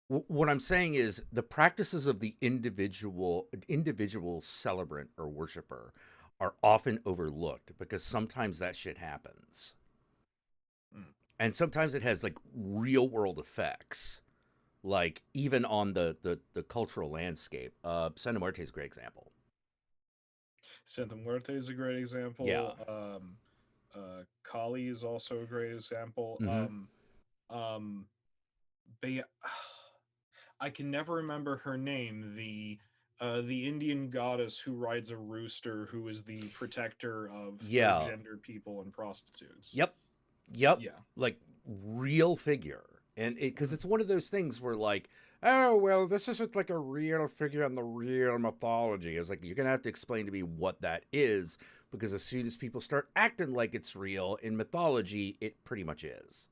S2: What I'm saying is the practices of the individual celebrant or worshiper are often overlooked because sometimes that shit happens. And sometimes it has like real world effects, like even on the cultural landscape. Santa Muerte is a great example.
S5: Santa Muerte is a great example.
S2: Yeah.
S5: Kali is also a great example.
S2: Mm-hmm.
S5: I can never remember her name. The Indian goddess who rides a rooster, who is the protector of gender people and prostitutes.
S2: Yep.
S5: Yeah.
S2: Like real figure. And because it's one of those things where like, oh, well, this isn't like a real figure in the real mythology. It's like, you're going to have to explain to me what that is, because as soon as people start acting like it's real in mythology, it pretty much is.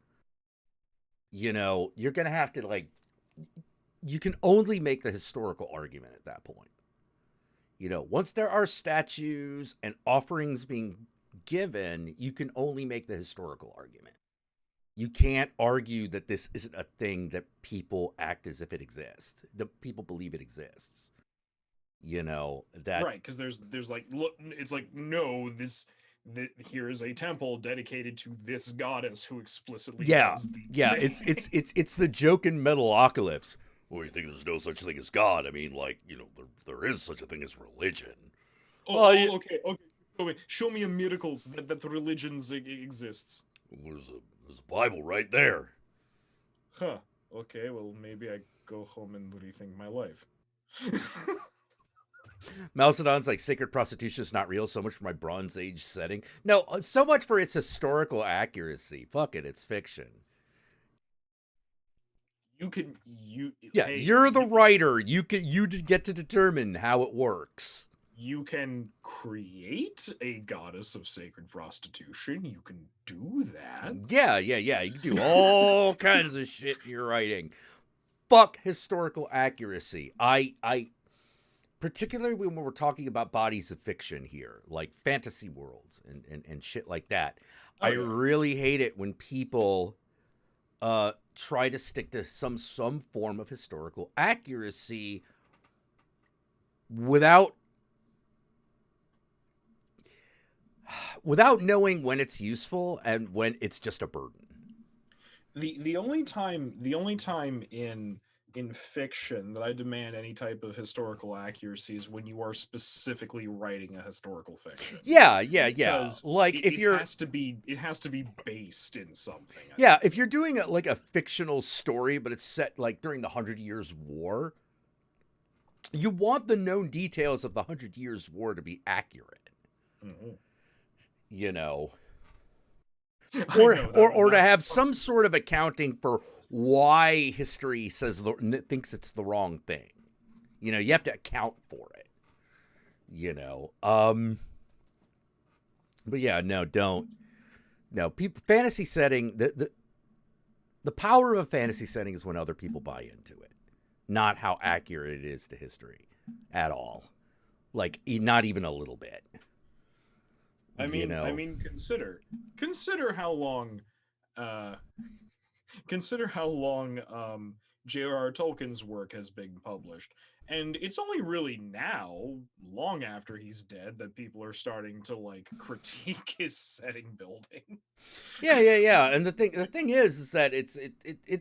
S2: You know, you're going to have to like, you can only make the historical argument at that point. You know, once there are statues and offerings being given, you can only make the historical argument. You can't argue that this isn't a thing that people act as if it exists. The people believe it exists. You know, that
S5: right, because there's like, look, it's like, no, here is a temple dedicated to this goddess who explicitly does the
S2: it's the joke in Metalocalypse. Well, you think there's no such thing as God? I mean, like, you know, there is such a thing as religion.
S5: Okay. Wait, show me a miracles that religions exists.
S14: There's a Bible right there.
S5: Huh. Okay, well, maybe I go home and rethink my life.
S2: Malcedon's like, sacred prostitution is not real, so much for my Bronze Age setting. No, so much for its historical accuracy. Fuck it, it's fiction.
S5: Hey,
S2: you're the writer. You get to determine how it works.
S5: You can create a goddess of sacred prostitution. You can do that.
S2: Yeah. You can do all kinds of shit in your writing. Fuck historical accuracy. I particularly when we're talking about bodies of fiction here, like fantasy worlds and shit like that. I really hate it when people try to stick to some form of historical accuracy without knowing when it's useful and when it's just a burden.
S5: The only time in fiction that I demand any type of historical accuracy is when you are specifically writing a historical fiction.
S2: Yeah. Like
S5: it has to be based in something.
S2: If you're doing a fictional story, but it's set like during the 100 Years' War, you want the known details of the 100 Years' War to be accurate.
S5: Mm-hmm.
S2: You know, or to have some sort of accounting for why history thinks it's the wrong thing. You know, you have to account for it. You know, but yeah, no, don't. No, people fantasy setting the power of a fantasy setting is when other people buy into it, not how accurate it is to history at all. Like not even a little bit.
S5: I mean, consider how long J.R.R. Tolkien's work has been published, and it's only really now, long after he's dead, that people are starting to like critique his setting building.
S2: Yeah. And the thing is that it's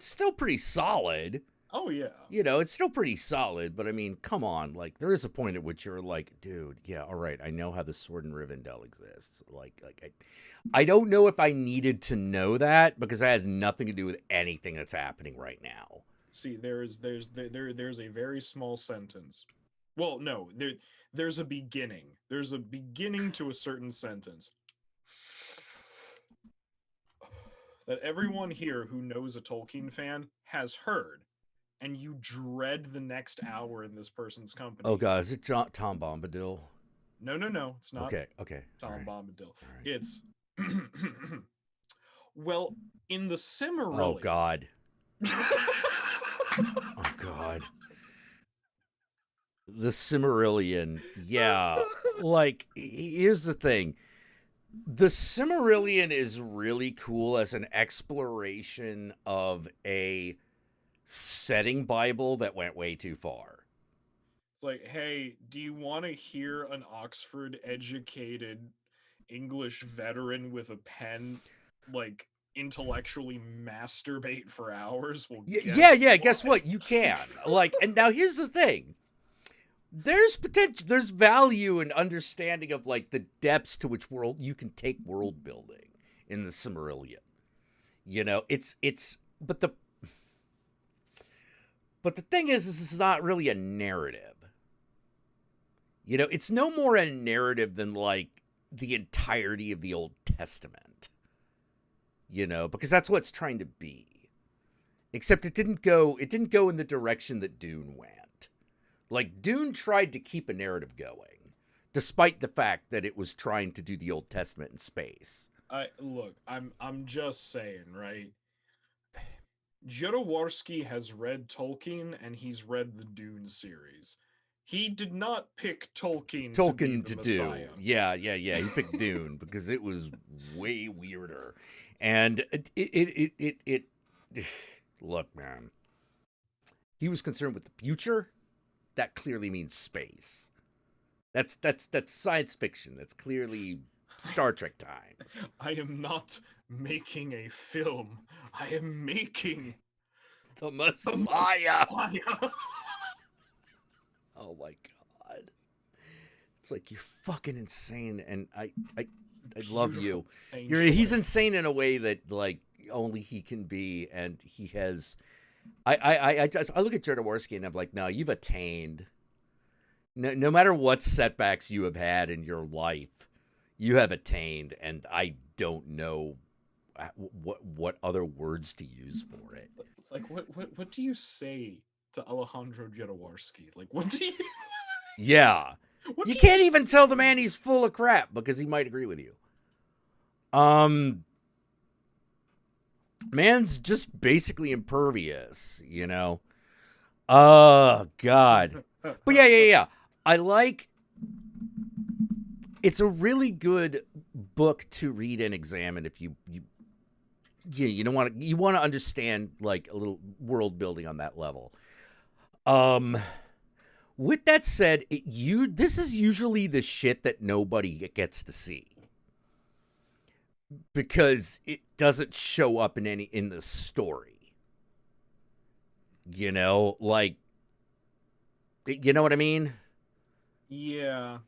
S2: still pretty solid.
S5: Oh yeah.
S2: You know, it's still pretty solid, but I mean, come on, like there is a point at which you're like, dude, yeah, all right, I know how the Sword in Rivendell exists. Like I don't know if I needed to know that because that has nothing to do with anything that's happening right now.
S5: See, there's a very small sentence. Well, no, there's a beginning. There's a beginning to a certain sentence that everyone here who knows a Tolkien fan has heard. And you dread the next hour in this person's company.
S2: Oh god, is it Tom Bombadil?
S5: No, it's not.
S2: Okay.
S5: Tom Bombadil. Right. It's well, in the Cimmerillion.
S2: Oh god. Oh god. The Cimmerillion. Yeah. Like here's the thing. The Cimmerillion is really cool as an exploration of a setting Bible that went way too far.
S5: It's like, hey, do you want to hear an Oxford-educated English veteran with a pen, like, intellectually masturbate for hours? Well,
S2: guess what? You can. Like, and now here's the thing. There's value in understanding of, like, the depths to which you can take world building in the Cimmerillion. You know, But the thing is, this is not really a narrative. You know, it's no more a narrative than, like, the entirety of the Old Testament. You know, because that's what it's trying to be. Except it didn't go in the direction that Dune went. Like, Dune tried to keep a narrative going, despite the fact that it was trying to do the Old Testament in space.
S5: I'm just saying, right? Jodorowsky has read Tolkien and he's read the Dune series. He did not pick Tolkien to do.
S2: Yeah. He picked Dune because it was way weirder. And it look, man. He was concerned with the future. That clearly means space. That's science fiction. That's clearly Star Trek times.
S5: I am not making a film. I am making
S2: the Messiah. Oh my god. It's like, you're fucking insane, and I love you. He's insane in a way that, like, only he can be, and he has I look at Jodorowsky and I'm like, no, you've attained. No matter what setbacks you have had in your life, you have attained, and I don't know what other words to use for it.
S5: Like, what do you say to Alejandro Jodorowsky? Like, what do you?
S2: Yeah. You can't even tell the man he's full of crap because he might agree with you. Man's just basically impervious, you know? Oh, God. But yeah. I like... It's a really good book to read and examine if you want to understand like a little world building on that level. With that said, this is usually the shit that nobody gets to see because it doesn't show up in the story. You know, like, you know what I mean?
S5: Yeah.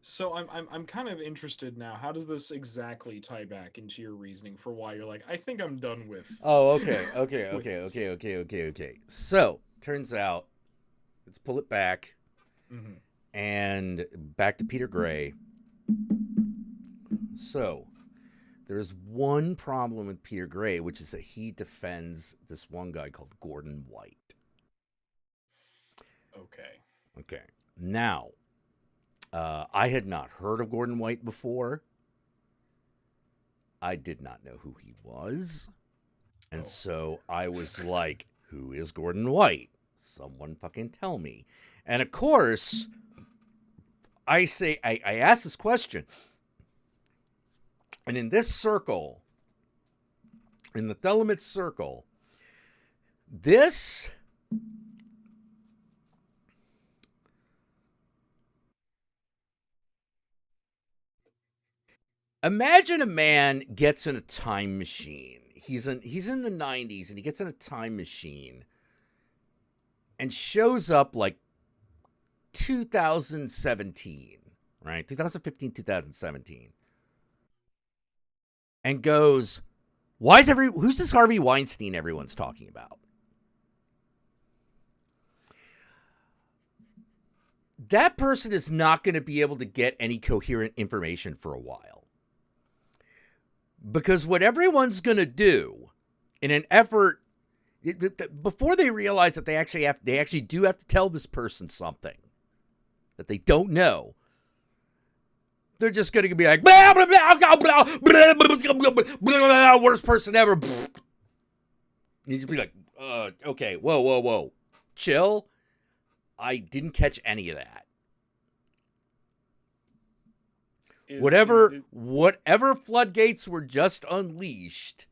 S5: So I'm kind of interested now. How does this exactly tie back into your reasoning for why you're like, I think I'm done with...
S2: Oh, okay. So, turns out, let's pull it back.
S5: Mm-hmm.
S2: And back to Peter Gray. So, there's one problem with Peter Gray, which is that he defends this one guy called Gordon White. Okay. Now... I had not heard of Gordon White before. I did not know who he was. And so I was like, who is Gordon White? Someone fucking tell me. And of course, I asked this question. And in this circle, in the Thelamet circle, this... Imagine a man gets in a time machine. He's in the 90s and he gets in a time machine and shows up like 2017, right? 2015, 2017. And goes, who's this Harvey Weinstein everyone's talking about? That person is not going to be able to get any coherent information for a while. Because what everyone's going to do in an effort, before they realize that they actually do have to tell this person something that they don't know, they're just going to be like, blah, blah, blah, blah, blah, blah, blah, blah, worst person ever. You just be like, okay, whoa. Chill. I didn't catch any of that. Whatever floodgates were just unleashed,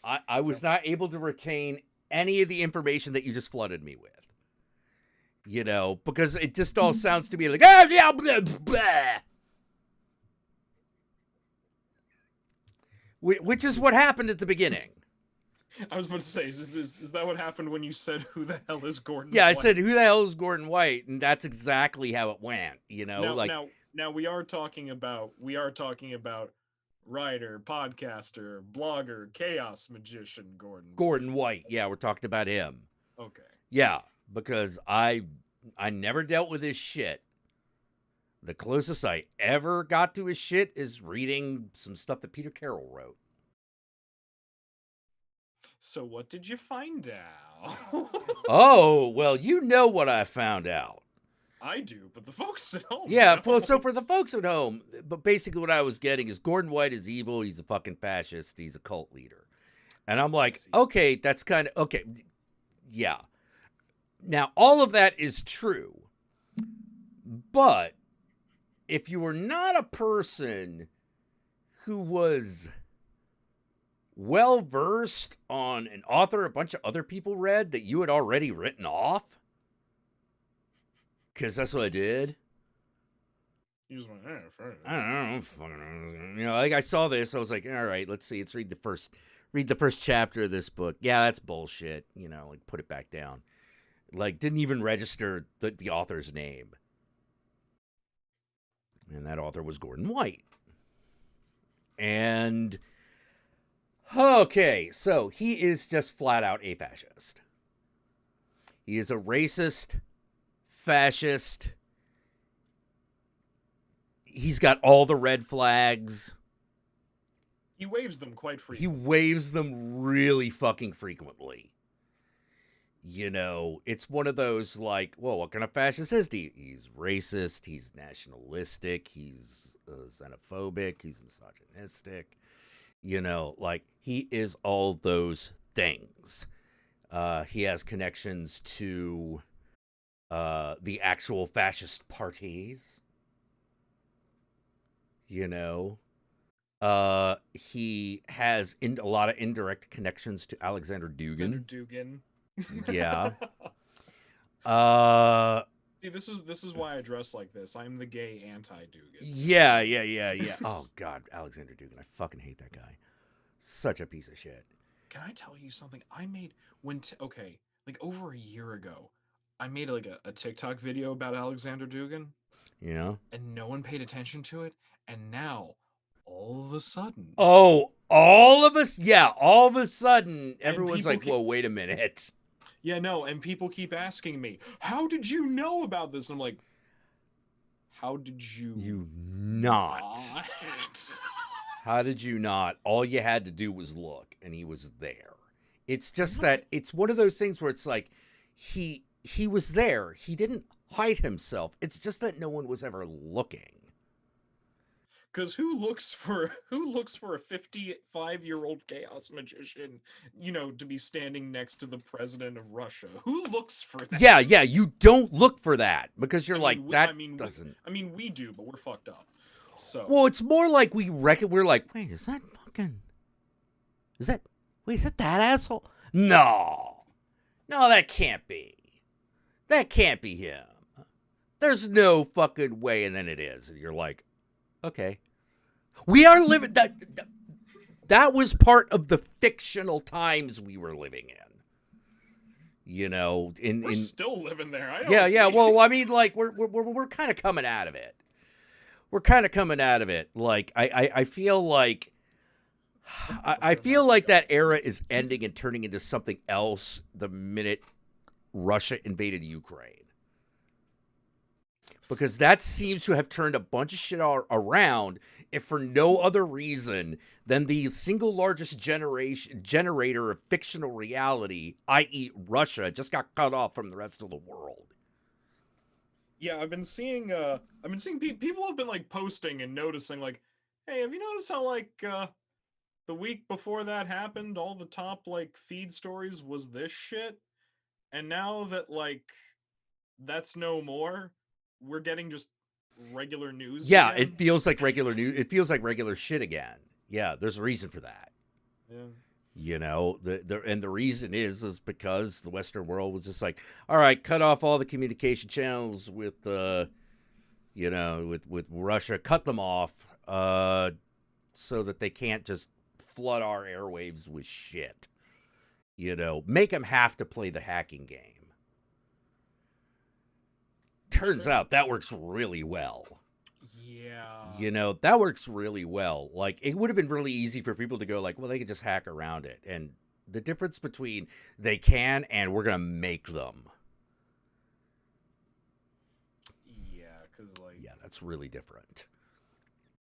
S2: I was not able to retain any of the information that you just flooded me with. You know, because it just all sounds to me like, blah, blah, blah. Which is what happened at the beginning.
S5: I was about to say, is that what happened when you said, who the hell is Gordon White?
S2: Yeah, I said, who the hell is Gordon White? And that's exactly how it went, you know?
S5: Now we are talking about writer, podcaster, blogger, chaos magician
S2: Gordon White. Yeah, we're talking about him.
S5: Okay.
S2: Yeah, because I never dealt with his shit. The closest I ever got to his shit is reading some stuff that Peter Carroll wrote.
S5: So what did you find out?
S2: Oh, well, you know what I found out.
S5: I do, but the folks at home.
S2: Yeah, well, so for the folks at home, but basically what I was getting is Gordon White is evil. He's a fucking fascist. He's a cult leader. And I'm like, okay, that's kind of, okay, yeah. Now, all of that is true. But if you were not a person who was well-versed on an author a bunch of other people read that you had already written off, because that's what I did.
S5: You just went,
S2: I don't know. You know, like I saw this, I was like, all right, let's see. Let's read the first chapter of this book. Yeah, that's bullshit. You know, like put it back down. Like didn't even register the author's name. And that author was Gordon White. And okay, so he is just flat out a fascist. He is a racist, fascist. He's got all the red flags.
S5: He waves them quite frequently.
S2: He waves them really fucking frequently. You know, it's one of those like, well, what kind of fascist is he? He's racist, he's nationalistic, he's xenophobic, he's misogynistic. You know, like, he is all those things. He has connections to the actual fascist parties. You know, he has a lot of indirect connections to Alexander Dugin. Yeah.
S5: See, this is why I dress like this. I'm the gay anti-Dugan.
S2: Yeah. Oh God, Alexander Dugin. I fucking hate that guy. Such a piece of shit.
S5: Can I tell you something? I made okay, like over a year ago, I made like a TikTok video about Alexander Dugin.
S2: Yeah.
S5: And no one paid attention to it. And now, all of a sudden.
S2: Oh, all of us? Yeah, all of a sudden, everyone's like, whoa, wait a minute.
S5: Yeah, no, and people keep asking me, how did you know about this? And I'm like, how did you
S2: not? How did you not? All you had to do was look, and he was there. It's just that it's one of those things where it's like he was there. He didn't hide himself. It's just that no one was ever looking.
S5: Because who looks for a 55-year-old chaos magician, you know, to be standing next to the president of Russia? Who looks for that?
S2: Yeah, you don't look for that because you're doesn't.
S5: We do, but we're fucked up. So.
S2: Well, it's more like we're like, wait, is that that asshole? No, that can't be. That can't be him. There's no fucking way, and then it is, and you're like, okay. We are living that was part of the fictional times we were living in. You know,
S5: we're still living there.
S2: Yeah. Well, I mean, like we're kind of coming out of it. We're kind of coming out of it. Like I feel like that era is ending and turning into something else the minute Russia invaded Ukraine. Because that seems to have turned a bunch of shit around, if for no other reason than the single largest generator of fictional reality, i.e. Russia, just got cut off from the rest of the world.
S5: Yeah, I've been seeing people have been like posting and noticing like, hey, have you noticed how like the week before that happened, all the top like feed stories was this shit? And now that like that's no more, we're getting just regular news.
S2: Yeah,
S5: again.
S2: It feels like regular news. It feels like regular shit again. Yeah, there's a reason for that.
S5: Yeah.
S2: You know, the reason is because the Western world was just like, all right, cut off all the communication channels with with Russia, cut them off, so that they can't just flood our airwaves with shit. You know, make them have to play the hacking game. Turns out that works really well.
S5: Yeah.
S2: You know, that works really well. Like, it would have been really easy for people to go like, well, they could just hack around it. And the difference between they can and we're going to make them.
S5: Yeah, because like...
S2: Yeah, that's really different.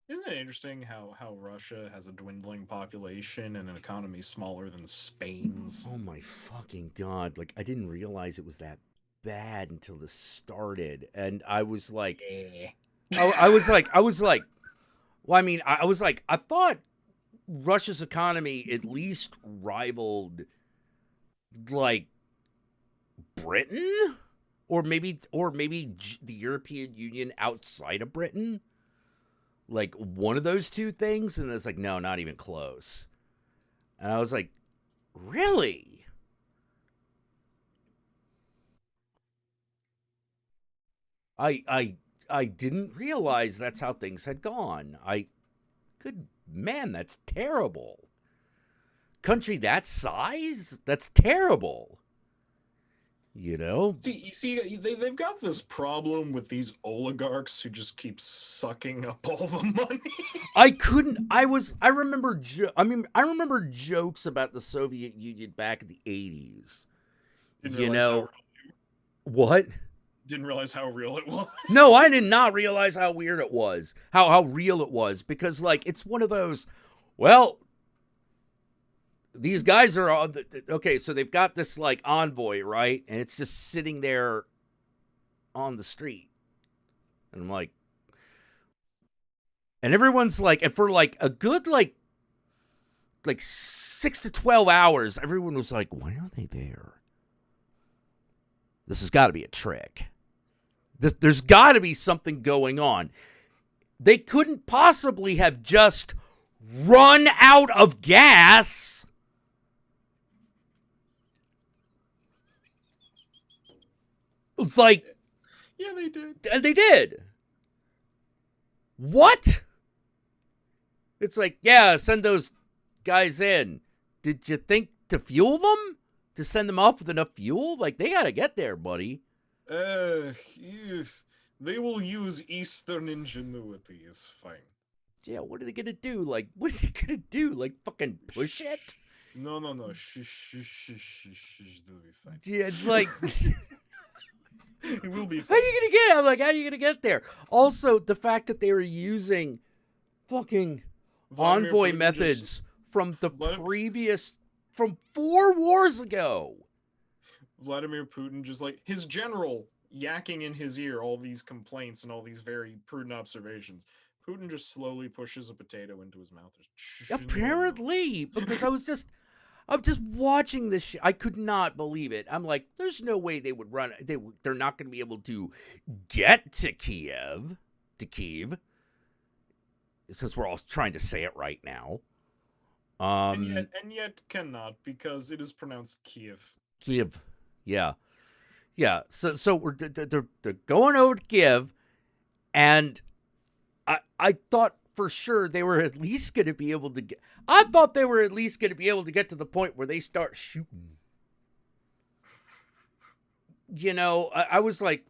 S5: Isn't it interesting how Russia has a dwindling population and an economy smaller than Spain's?
S2: Oh my fucking God. Like, I didn't realize it was that bad until this started, and I was like, I was like, well, I mean, I was like, I thought Russia's economy at least rivaled like Britain, or maybe the European Union outside of Britain, like one of those two things, and it's like, no, not even close. And I was like, really? I didn't realize that's how things had gone. That's terrible. Country that size? That's terrible. You know?
S5: See, they've got this problem with these oligarchs who just keep sucking up all the money.
S2: I remember jokes about the Soviet Union back in the 80s. You know? What?
S5: Didn't realize how real it was.
S2: No, I did not realize how weird it was. How real it was. Because, like, it's one of those, well, these guys are all okay. So they've got this like envoy, right? And it's just sitting there on the street. And I'm like, and everyone's like, and for like a good like 6 to 12 hours, everyone was like, why are they there? This has got to be a trick. There's got to be something going on. They couldn't possibly have just run out of gas. It's like,
S5: yeah, they did.
S2: And they did. What? It's like, yeah, send those guys in. Did you think to fuel them? To send them off with enough fuel? Like, they gotta get there, buddy.
S5: Yes. They will use Eastern ingenuity. It's fine.
S2: Yeah, what are they gonna do? Like, what are they gonna do? Like, fucking push it?
S5: No. Shh. They'll be fine.
S2: Yeah, it's like...
S5: It will be fine.
S2: How are you gonna get it? I'm like, how are you gonna get there? Also, the fact that they were using fucking envoy methods from the previous... From 4 wars ago.
S5: Vladimir Putin just like his general yakking in his ear all these complaints and all these very prudent observations. Putin just slowly pushes a potato into his mouth.
S2: Apparently, because I'm just watching this shit. I could not believe it. I'm like, there's no way they would run. They're not going to be able to get to Kiev, since we're all trying to say it right now.
S5: And yet cannot, because it is pronounced Kiev.
S2: Kiev, yeah. So they're going over to Kiev, and I thought for sure they were at least going to be able to get. I thought they were at least going to be able to get to the point where they start shooting. You know, I was like,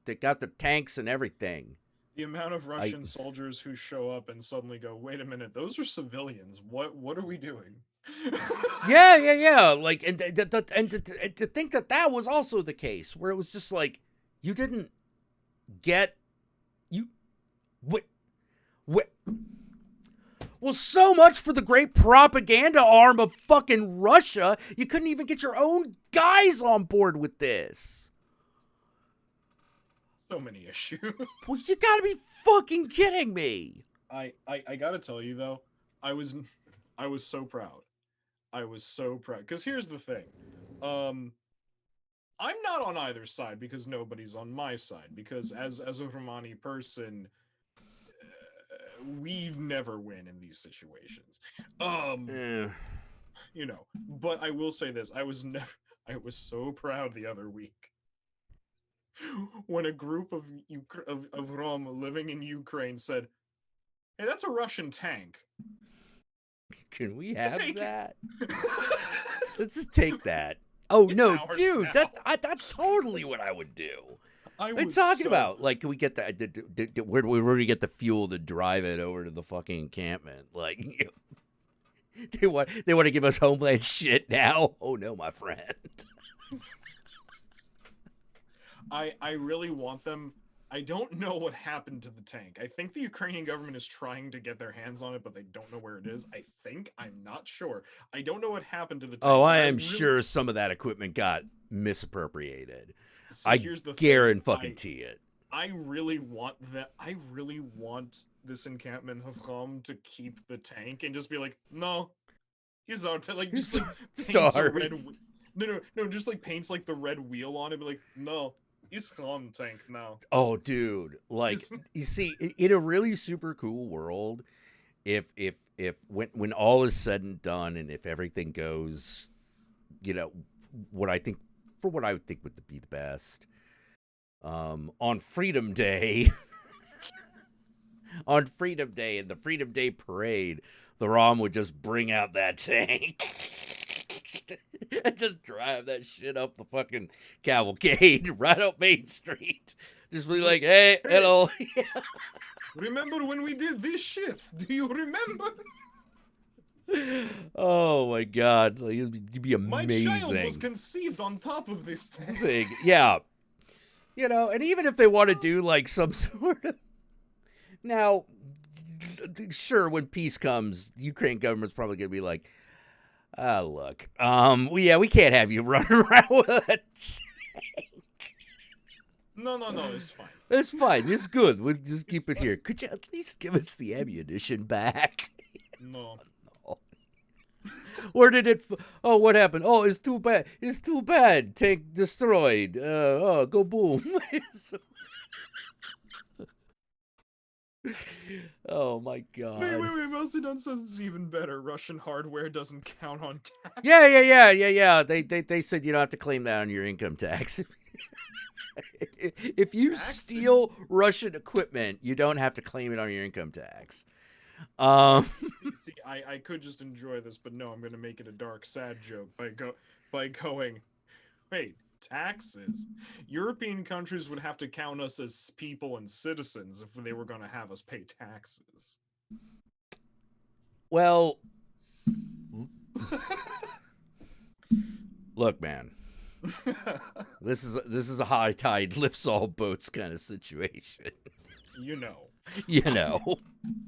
S2: they got the tanks and everything.
S5: The amount of Russian soldiers who show up and suddenly go, wait a minute, those are civilians. What are we doing?
S2: Yeah. Like, and to think that was also the case, where it was just like, you didn't get, what? Well, so much for the great propaganda arm of fucking Russia. You couldn't even get your own guys on board with this.
S5: So many issues.
S2: Well, you gotta be fucking kidding me.
S5: I gotta tell you though, I was so proud. I was so proud. Because here's the thing. I'm not on either side because nobody's on my side. Because as a Romani person, we never win in these situations. You know, but I will say this. I was so proud the other week when a group of Rom living in Ukraine said, hey, that's a Russian tank.
S2: Can we have that? Let's just take that. Oh, no, dude, that's totally what I would do. What are you talking about? Like, can we get that? Where do we get the fuel to drive it over to the fucking encampment? Like, they want to give us homeland shit now? Oh, no, my friend.
S5: I really want them. I don't know what happened to the tank. I think the Ukrainian government is trying to get their hands on it, but they don't know where it is. I'm not sure. I don't know what happened to the tank.
S2: Oh, I am sure some of that equipment got misappropriated.
S5: See,
S2: I
S5: guarantee
S2: it.
S5: I really want that. I really want this encampment of Rom to keep the tank and just be like, no, he's our like just like paints a red. No, just like paints like the red wheel on it. Be like, no. It's Rom tank now.
S2: Oh, dude! Like, you see, in a really super cool world, if when all is said and done, and if everything goes, you know, what I think would be the best, on Freedom Day, in the Freedom Day parade, the ROM would just bring out that tank. And just drive that shit up the fucking cavalcade right up Main Street. Just be like, hey, hello.
S5: Remember when we did this shit? Do you remember?
S2: Oh my god, like, it'd be amazing.
S5: My child was conceived on top of this
S2: thing. Yeah. You know, and even if they want to do like some sort of... Now, sure, when peace comes, the Ukraine government's probably going to be like, Look. We can't have you running around with a tank.
S5: No, it's fine.
S2: It's fine. It's good. We'll just keep it here. Could you at least give us the ammunition back?
S5: No.
S2: Where did it? Oh, what happened? Oh, it's too bad. It's too bad. Tank destroyed. Go boom. Oh my god.
S5: Wait. Melcidon says it's even better. Russian hardware doesn't count on tax.
S2: Yeah. They said you don't have to claim that on your income tax. If you steal Russian equipment, you don't have to claim it on your income tax.
S5: See, I could just enjoy this, but no, I'm going to make it a dark, sad joke by going, wait, taxes? European countries would have to count us as people and citizens if they were going to have us pay taxes.
S2: Well, look, man. This is a high tide lifts all boats kind of situation.
S5: You know.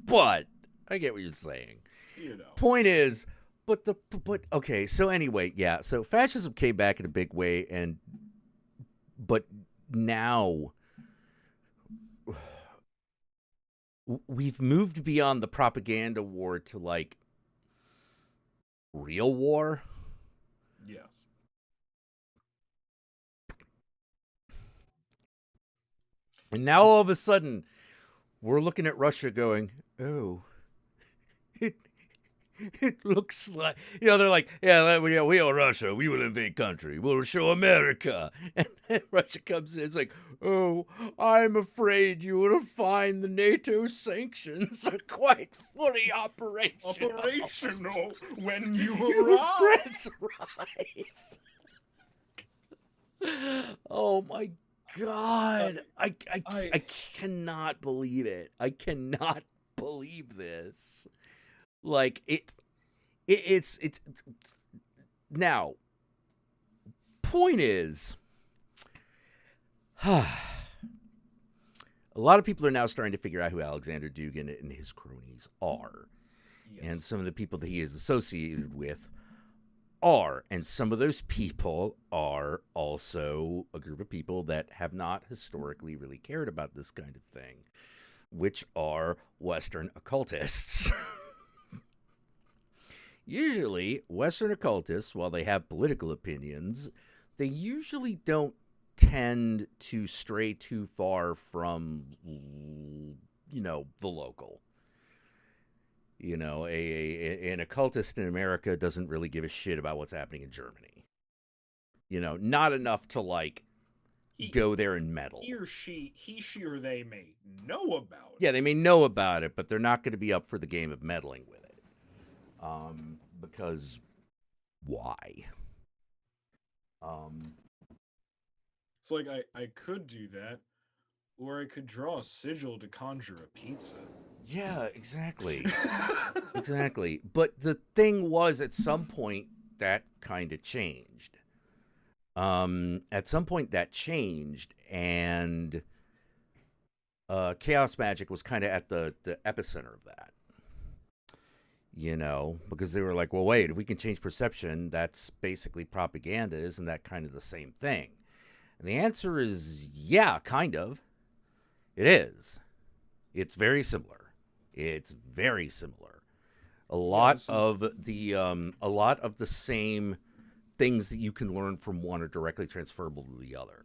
S2: But I get what you're saying. Point is, but okay, so anyway, yeah, so fascism came back in a big way, but now we've moved beyond the propaganda war to like real war.
S5: Yes.
S2: And now all of a sudden, we're looking at Russia going, oh, it looks like, they're like, yeah, we are Russia. We will invade country. We'll show America. And then Russia comes in. It's like, oh, I'm afraid you will find the NATO sanctions are quite fully operational.
S5: Operational when you arrive.
S2: Oh, my God. I cannot believe it. I cannot believe this. Like it's now. Point is, a lot of people are now starting to figure out who Alexander Dugin and his cronies are, and some of the people that he is associated with are, and some of those people are also a group of people that have not historically really cared about this kind of thing, which are Western occultists. Usually, Western occultists, while they have political opinions, they usually don't tend to stray too far from, the local. An occultist in America doesn't really give a shit about what's happening in Germany. Not enough to, go there and meddle.
S5: He, she, or they may know about it.
S2: Yeah, they may know about it, but they're not going to be up for the game of meddling with it. Because why?
S5: It's like I could do that, or I could draw a sigil to conjure a pizza.
S2: Yeah, exactly. Exactly. But the thing was, at some point, that kind of changed. At some point, that changed, and chaos magic was kind of at the epicenter of that. Because they were like, well, wait, if we can change perception, that's basically propaganda. Isn't that kind of the same thing? And the answer is, yeah, kind of. It is. It's very similar. A lot of the same things that you can learn from one are directly transferable to the other.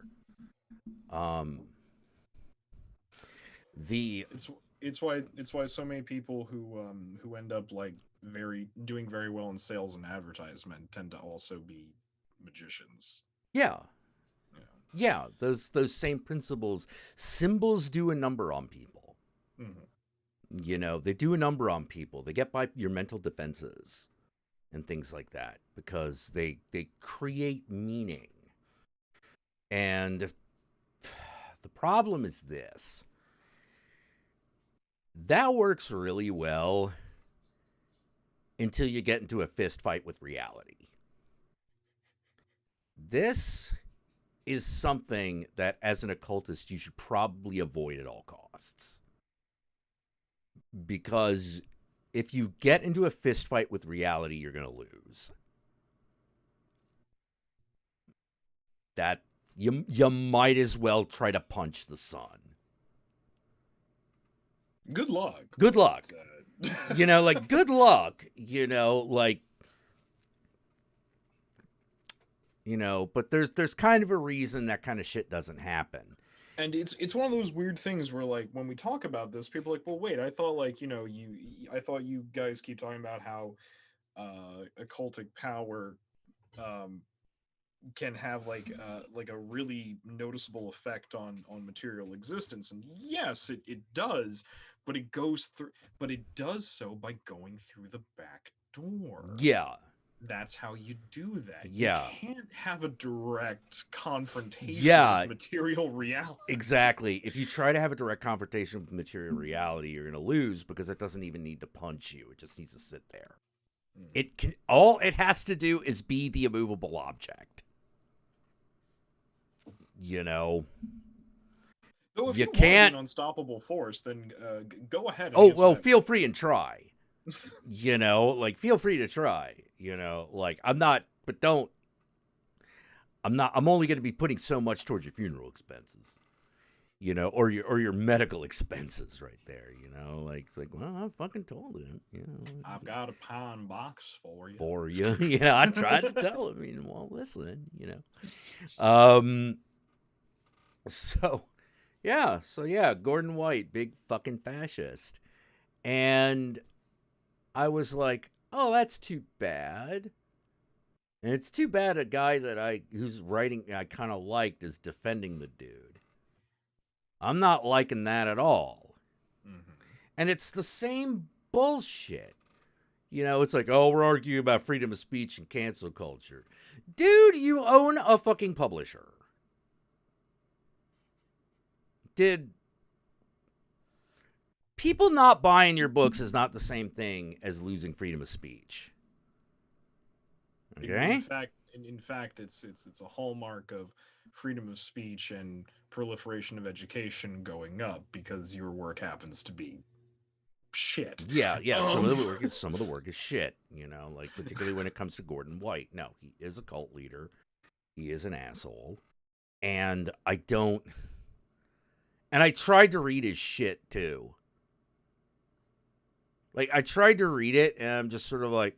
S5: It's why so many people who end up doing very well in sales and advertisement tend to also be magicians.
S2: Yeah, those same principles. Symbols do a number on people.
S5: Mm-hmm.
S2: They do a number on people. They get by your mental defenses and things like that because they create meaning. And the problem is this. That works really well until you get into a fist fight with reality. This is something that, as an occultist, you should probably avoid at all costs. Because if you get into a fist fight with reality, you're going to lose. that you might as well try to punch the sun.
S5: Good luck.
S2: Good luck. You know, like, good luck. You know, like, you know, but there's kind of a reason that kind of shit doesn't happen.
S5: And it's one of those weird things where, like, when we talk about this, people are like, well, wait, I thought, like, you know, I thought you guys keep talking about how occultic power can have like a really noticeable effect on material existence, and yes, it does, but it does so by going through the back door.
S2: Yeah.
S5: That's how you do that.
S2: Yeah.
S5: You can't have a direct confrontation with material reality.
S2: Exactly. If you try to have a direct confrontation with material reality, you're going to lose, because it doesn't even need to punch you. It just needs to sit there. All it has to do is be the immovable object. You know,
S5: So if
S2: you
S5: want
S2: can't.
S5: an unstoppable force, then go ahead. And
S2: Oh,
S5: answer
S2: well,
S5: that.
S2: feel free and try. You know, like, feel free to try. You know, like, I'm only going to be putting so much towards your funeral expenses. You know, or your medical expenses right there. You know, like, it's like, well, I fucking told him. You know,
S5: I've got a pine box for you.
S2: For you. Yeah, I tried to tell him. You know, well, listen. You know, So yeah, Gordon White, big fucking fascist. And I was like, oh, that's too bad. And it's too bad a guy whose writing I kind of liked is defending the dude. I'm not liking that at all. Mm-hmm. And it's the same bullshit. You know, it's like, oh, we're arguing about freedom of speech and cancel culture. Dude, you own a fucking publisher. Did people not buying your books is not the same thing as losing freedom of speech. Okay?
S5: In fact, it's a hallmark of freedom of speech and proliferation of education going up, because your work happens to be shit.
S2: Yeah. Some of the work is shit. You know, like, particularly when it comes to Gordon White. No, he is a cult leader. He is an asshole, and I tried to read his shit too. Like, I tried to read it, and I'm just sort of like,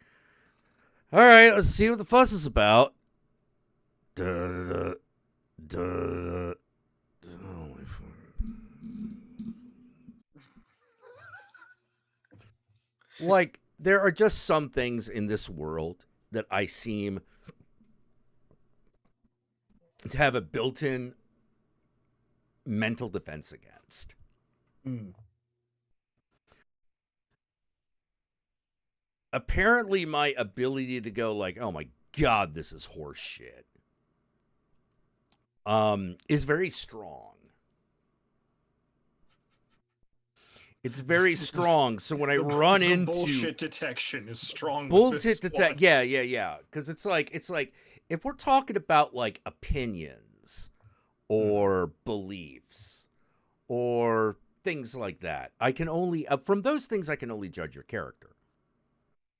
S2: all right, let's see what the fuss is about. Like, there are just some things in this world that I seem to have a built-in mental defense against. Apparently, my ability to go like, oh my God, this is horse shit, is very strong. It's very strong. So when I run into
S5: bullshit detection is strong.
S2: Bullshit detection, yeah. Because it's like if we're talking about like opinions or beliefs or things like that, I can only from those things I can only judge your character.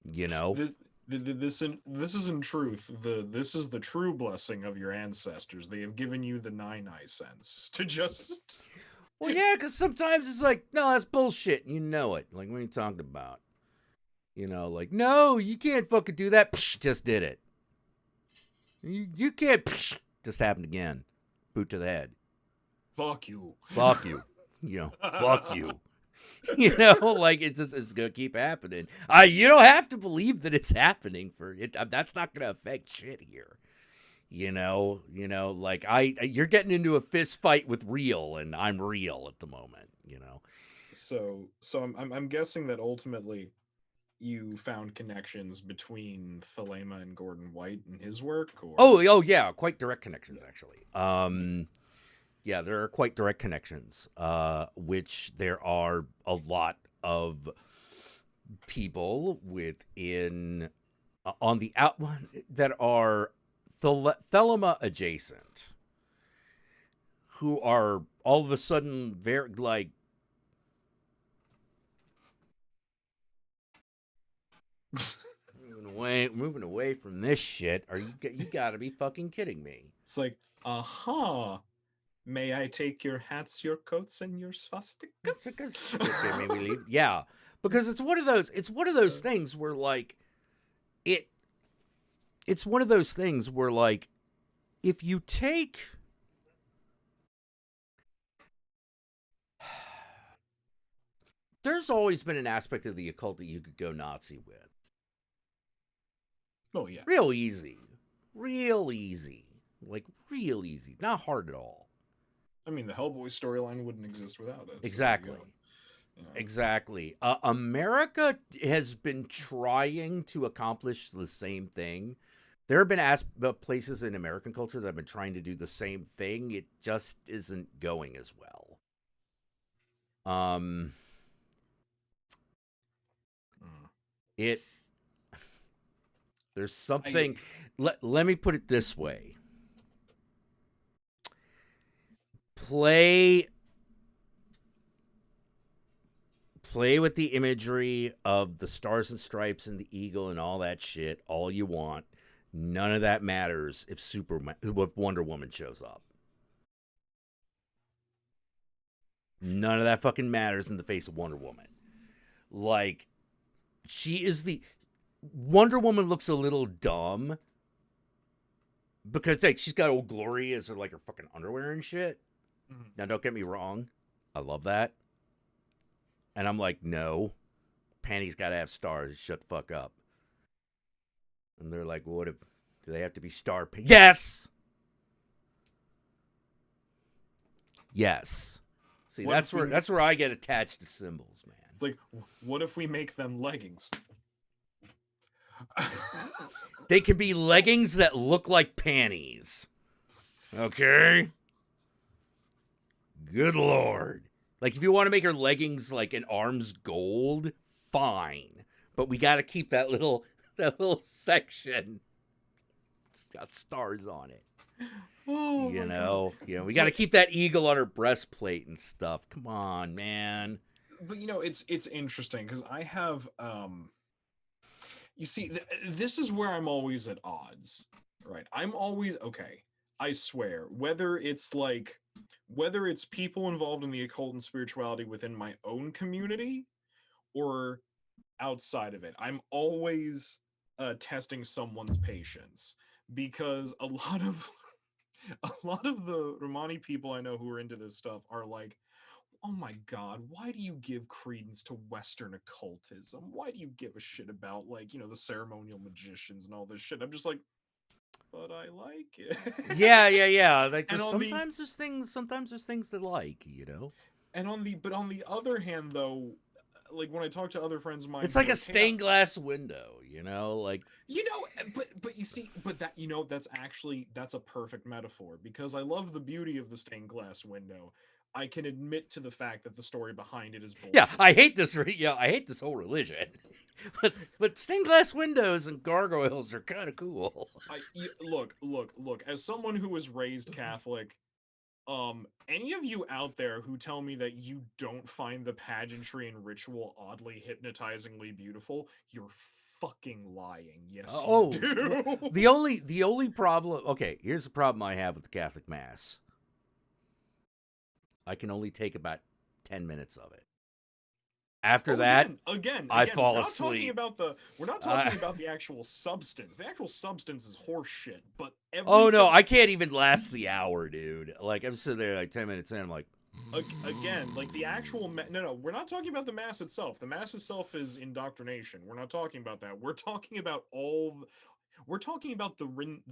S2: You know,
S5: this is in truth this is the true blessing of your ancestors. They have given you the 9 sense to just.
S2: Well, yeah, because sometimes it's like, no, that's bullshit. You know it. Like, what are you talking about? You know, like, no, you can't fucking do that. Psh, just did it. You can't. Psh, just happened again. Boot to the head.
S5: Fuck you.
S2: Fuck you. You know, fuck you. You know, like, it's going to keep happening. You don't have to believe that it's happening for it. That's not going to affect shit here. You know, like you're getting into a fist fight with real, and I'm real at the moment, you know.
S5: So I'm guessing that ultimately you found connections between Thelema and Gordon White and his work, or?
S2: Oh yeah, quite direct connections actually. Yeah, there are quite direct connections, which there are a lot of people within on the out that are Thelema adjacent, who are all of a sudden very like away from this shit. You gotta be fucking kidding me.
S5: It's like, may I take your hats, your coats, and your swastikas?
S2: Okay, maybe leave. Yeah, because it's one of those things where like it's one of those things where like if you take there's always been an aspect of the occult that you could go Nazi with.
S5: Oh yeah.
S2: Real easy. Like real easy. Not hard at all.
S5: I mean, the Hellboy storyline wouldn't exist without it.
S2: Exactly.
S5: So,
S2: Exactly. America has been trying to accomplish the same thing. There have been places in American culture that have been trying to do the same thing. It just isn't going as well. There's something. Let me put it this way. Play with the imagery of the stars and stripes and the eagle and all that shit all you want. None of that matters if Wonder Woman shows up. None of that fucking matters in the face of Wonder Woman. Like, Wonder Woman looks a little dumb because like she's got old Glory as her fucking underwear and shit. Mm-hmm. Now don't get me wrong, I love that. And I'm like, no, panties gotta have stars. Shut the fuck up. And they're like, well, do they have to be star panties? Yes. See, that's where I get attached to symbols, man.
S5: It's like, what if we make them leggings?
S2: They could be leggings that look like panties. Okay? Good Lord. Like, if you want to make her leggings like and arms gold, fine. But we got to keep that little section. It's got stars on it.
S5: Oh,
S2: you know, we got to keep that eagle on her breastplate and stuff. Come on, man.
S5: But it's interesting because I have you see, this is where I'm always at odds, right? I'm always okay. I swear, whether it's people involved in the occult and spirituality within my own community or outside of it, I'm always testing someone's patience, because a lot of the Romani people I know who are into this stuff are like, oh my god, why do you give credence to Western occultism? Why do you give a shit about the ceremonial magicians and all this shit? I'm just like, but I like it.
S2: Yeah. Like sometimes there's things that like,
S5: And on the other hand, though, like when I talk to other friends of mine,
S2: it's like a stained glass window,
S5: but you see, that's a perfect metaphor, because I love the beauty of the stained glass window. I can admit to the fact that the story behind it is bullshit.
S2: Yeah, I hate this. I hate this whole religion. but stained glass windows and gargoyles are kind of cool.
S5: Look. As someone who was raised Catholic, any of you out there who tell me that you don't find the pageantry and ritual oddly hypnotizingly beautiful, you're fucking lying. Yes, you do.
S2: The only problem. Okay, here's the problem I have with the Catholic Mass. I can only take about 10 minutes of it. After that, I fall asleep.
S5: We're not talking about the actual substance. The actual substance is horseshit. But
S2: oh no, I can't even last the hour, dude. Like, I'm sitting there 10 minutes in, I'm like,
S5: again, like the actual no, we're not talking about the Mass itself. The Mass itself is indoctrination. We're not talking about that. We're talking about We're talking about the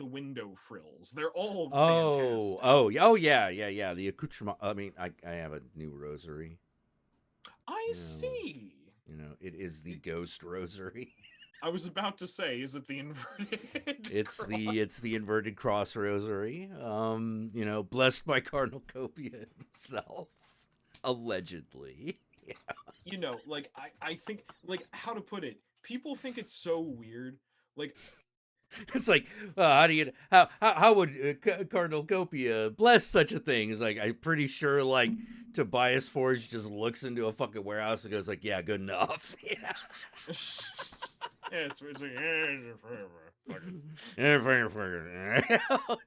S5: window frills. They're all fantastic.
S2: Yeah. The accoutrement. I mean, I have a new rosary.
S5: I see.
S2: It is the ghost rosary.
S5: I was about to say, is it the inverted?
S2: It's the inverted cross rosary. Blessed by Cardinal Copia himself, allegedly. Yeah.
S5: I think, how to put it? People think it's so weird.
S2: It's like, how would Cardinal Copia bless such a thing? It's like, I'm pretty sure Tobias Forge just looks into a fucking warehouse and goes like, yeah, good enough. Yeah.
S5: it's like forever.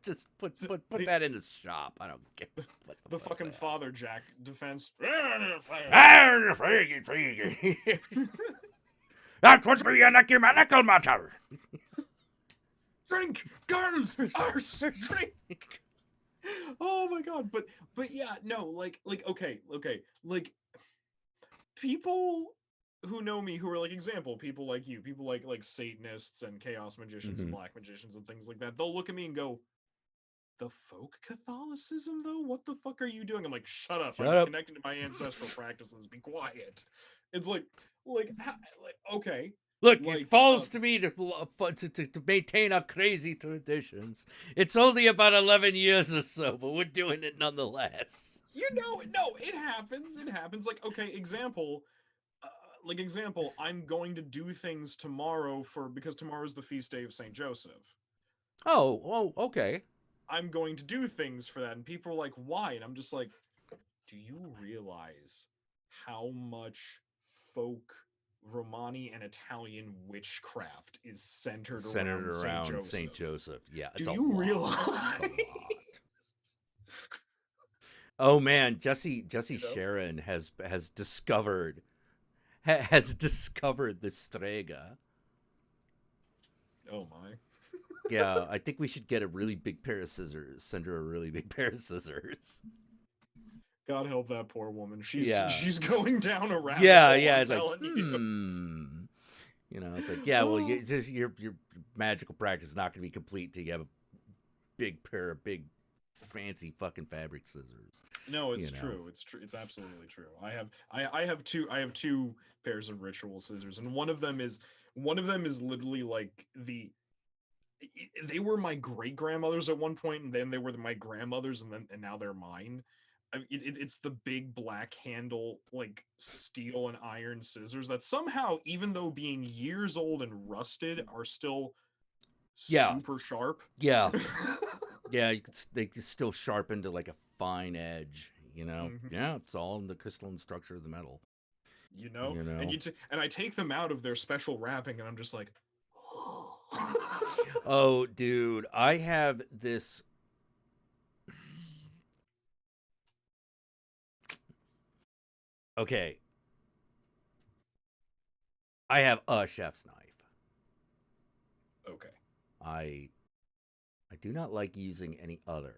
S2: Just put that in the shop. I don't care.
S5: The fucking Father Jack defense.
S2: That was me an ecumenical matter.
S5: Drink, girls, our drink. Oh my god, but yeah, no, like okay, like people who know me, who are like people like you, people like Satanists and chaos magicians and black magicians and things like that, they'll look at me and go, the folk Catholicism though? What the fuck are you doing? I'm like, shut up. I'm connected to my ancestral practices. Be quiet. It's like okay.
S2: Look, it falls to me to maintain our crazy traditions. It's only about 11 years or so, but we're doing it nonetheless.
S5: You know, no, it happens. It happens. Like, okay, example, I'm going to do things tomorrow because tomorrow's the feast day of Saint Joseph.
S2: Oh, okay.
S5: I'm going to do things for that, and people are like, why? And I'm just like, do you realize how much folk Romani and Italian witchcraft is centered around
S2: Saint Joseph? Yeah,
S5: it's do you realize?
S2: Oh man, Jesse Sharon has discovered the Strega.
S5: Oh my.
S2: Yeah, I think we should get a really big pair of scissors. Send her a really big pair of scissors.
S5: God help that poor woman. She's going down a rabbit hole.
S2: Yeah. It's like, you know, it's like, yeah. Well, your magical practice is not going to be complete till you have a big pair of big, fancy fucking fabric scissors.
S5: No, it's true. It's true. It's absolutely true. I have two pairs of ritual scissors, and one of them is literally like they were my great grandmother's at one point, and then they were my grandmother's, and now they're mine. It's the big black handle, like steel and iron scissors that somehow, even though being years old and rusted, are still super sharp.
S2: Yeah. Yeah, they can still sharpen to like a fine edge, you know? Yeah, it's all in the crystalline structure of the metal.
S5: You know? And I take them out of their special wrapping, and I'm just like,
S2: oh, dude, I have this. Okay. I have a chef's knife.
S5: Okay.
S2: I do not like using any other.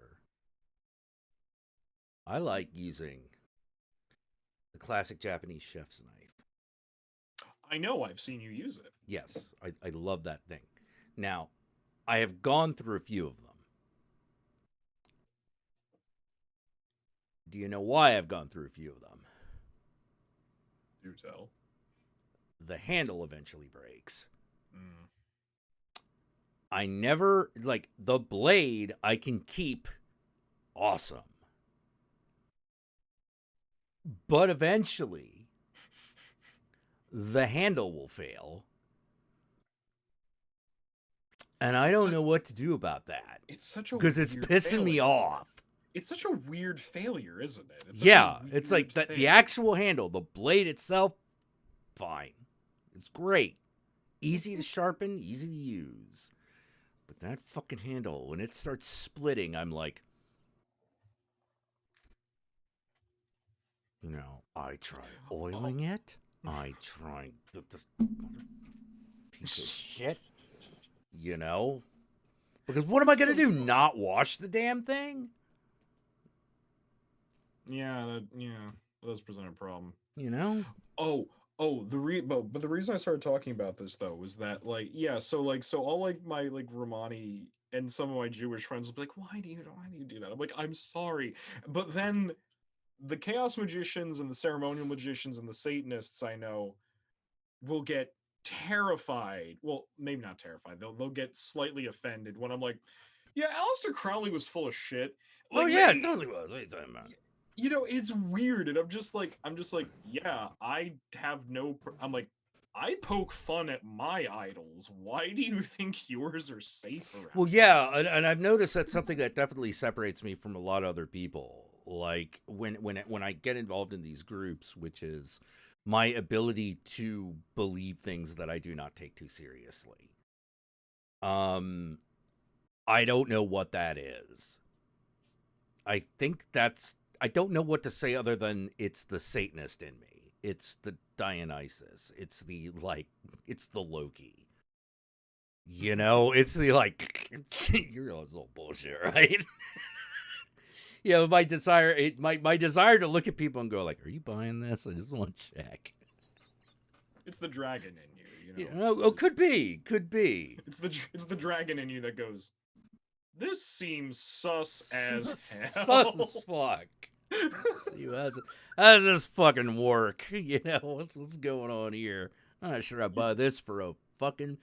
S2: I like using the classic Japanese chef's knife.
S5: I know, I've seen you use it.
S2: Yes, I love that thing. Now, I have gone through a few of them. Do you know why I've gone through a few of them?
S5: Do tell.
S2: The handle eventually breaks. I never, like, the blade I can keep awesome. But eventually, the handle will fail. And I don't know what to do about that.
S5: It's such a
S2: because it's pissing me off.
S5: It's such a weird failure, isn't it?
S2: It's like the actual handle, the blade itself, fine. It's great. Easy to sharpen, easy to use. But that fucking handle, when it starts splitting, I'm like, you know, I tried oiling it. I tried this piece of shit. You know? Because what am I going to do? Not wash the damn thing?
S5: Yeah, that does present a problem.
S2: You know?
S5: But the reason I started talking about this though was that so all like my like Romani and some of my Jewish friends will be like, why do you do that? I'm like, I'm sorry. But then the chaos magicians and the ceremonial magicians and the Satanists I know will get terrified. Well, maybe not terrified. They'll get slightly offended when I'm like, yeah, Aleister Crowley was full of shit. Like,
S2: it totally was. What are you talking about?
S5: You know, it's weird, and I'm just like, yeah, I have no. I'm like, I poke fun at my idols. Why do you think yours are safer?
S2: Well, yeah, and I've noticed that's something that definitely separates me from a lot of other people. Like when I get involved in these groups, which is my ability to believe things that I do not take too seriously. I don't know what that is. I think that's, I don't know what to say other than it's the Satanist in me. It's the Dionysus. It's the, like, it's the Loki. You know, it's the, like, you realize it's all bullshit, right? You know, my desire, my desire to look at people and go, like, are you buying this? I just want to check.
S5: It's the dragon in you,
S2: you know. Oh, could be.
S5: It's the dragon in you that goes, this seems sus as hell.
S2: Sus as fuck. See, how does this fucking work? You know, what's going on here? I'm not sure I buy this for a fucking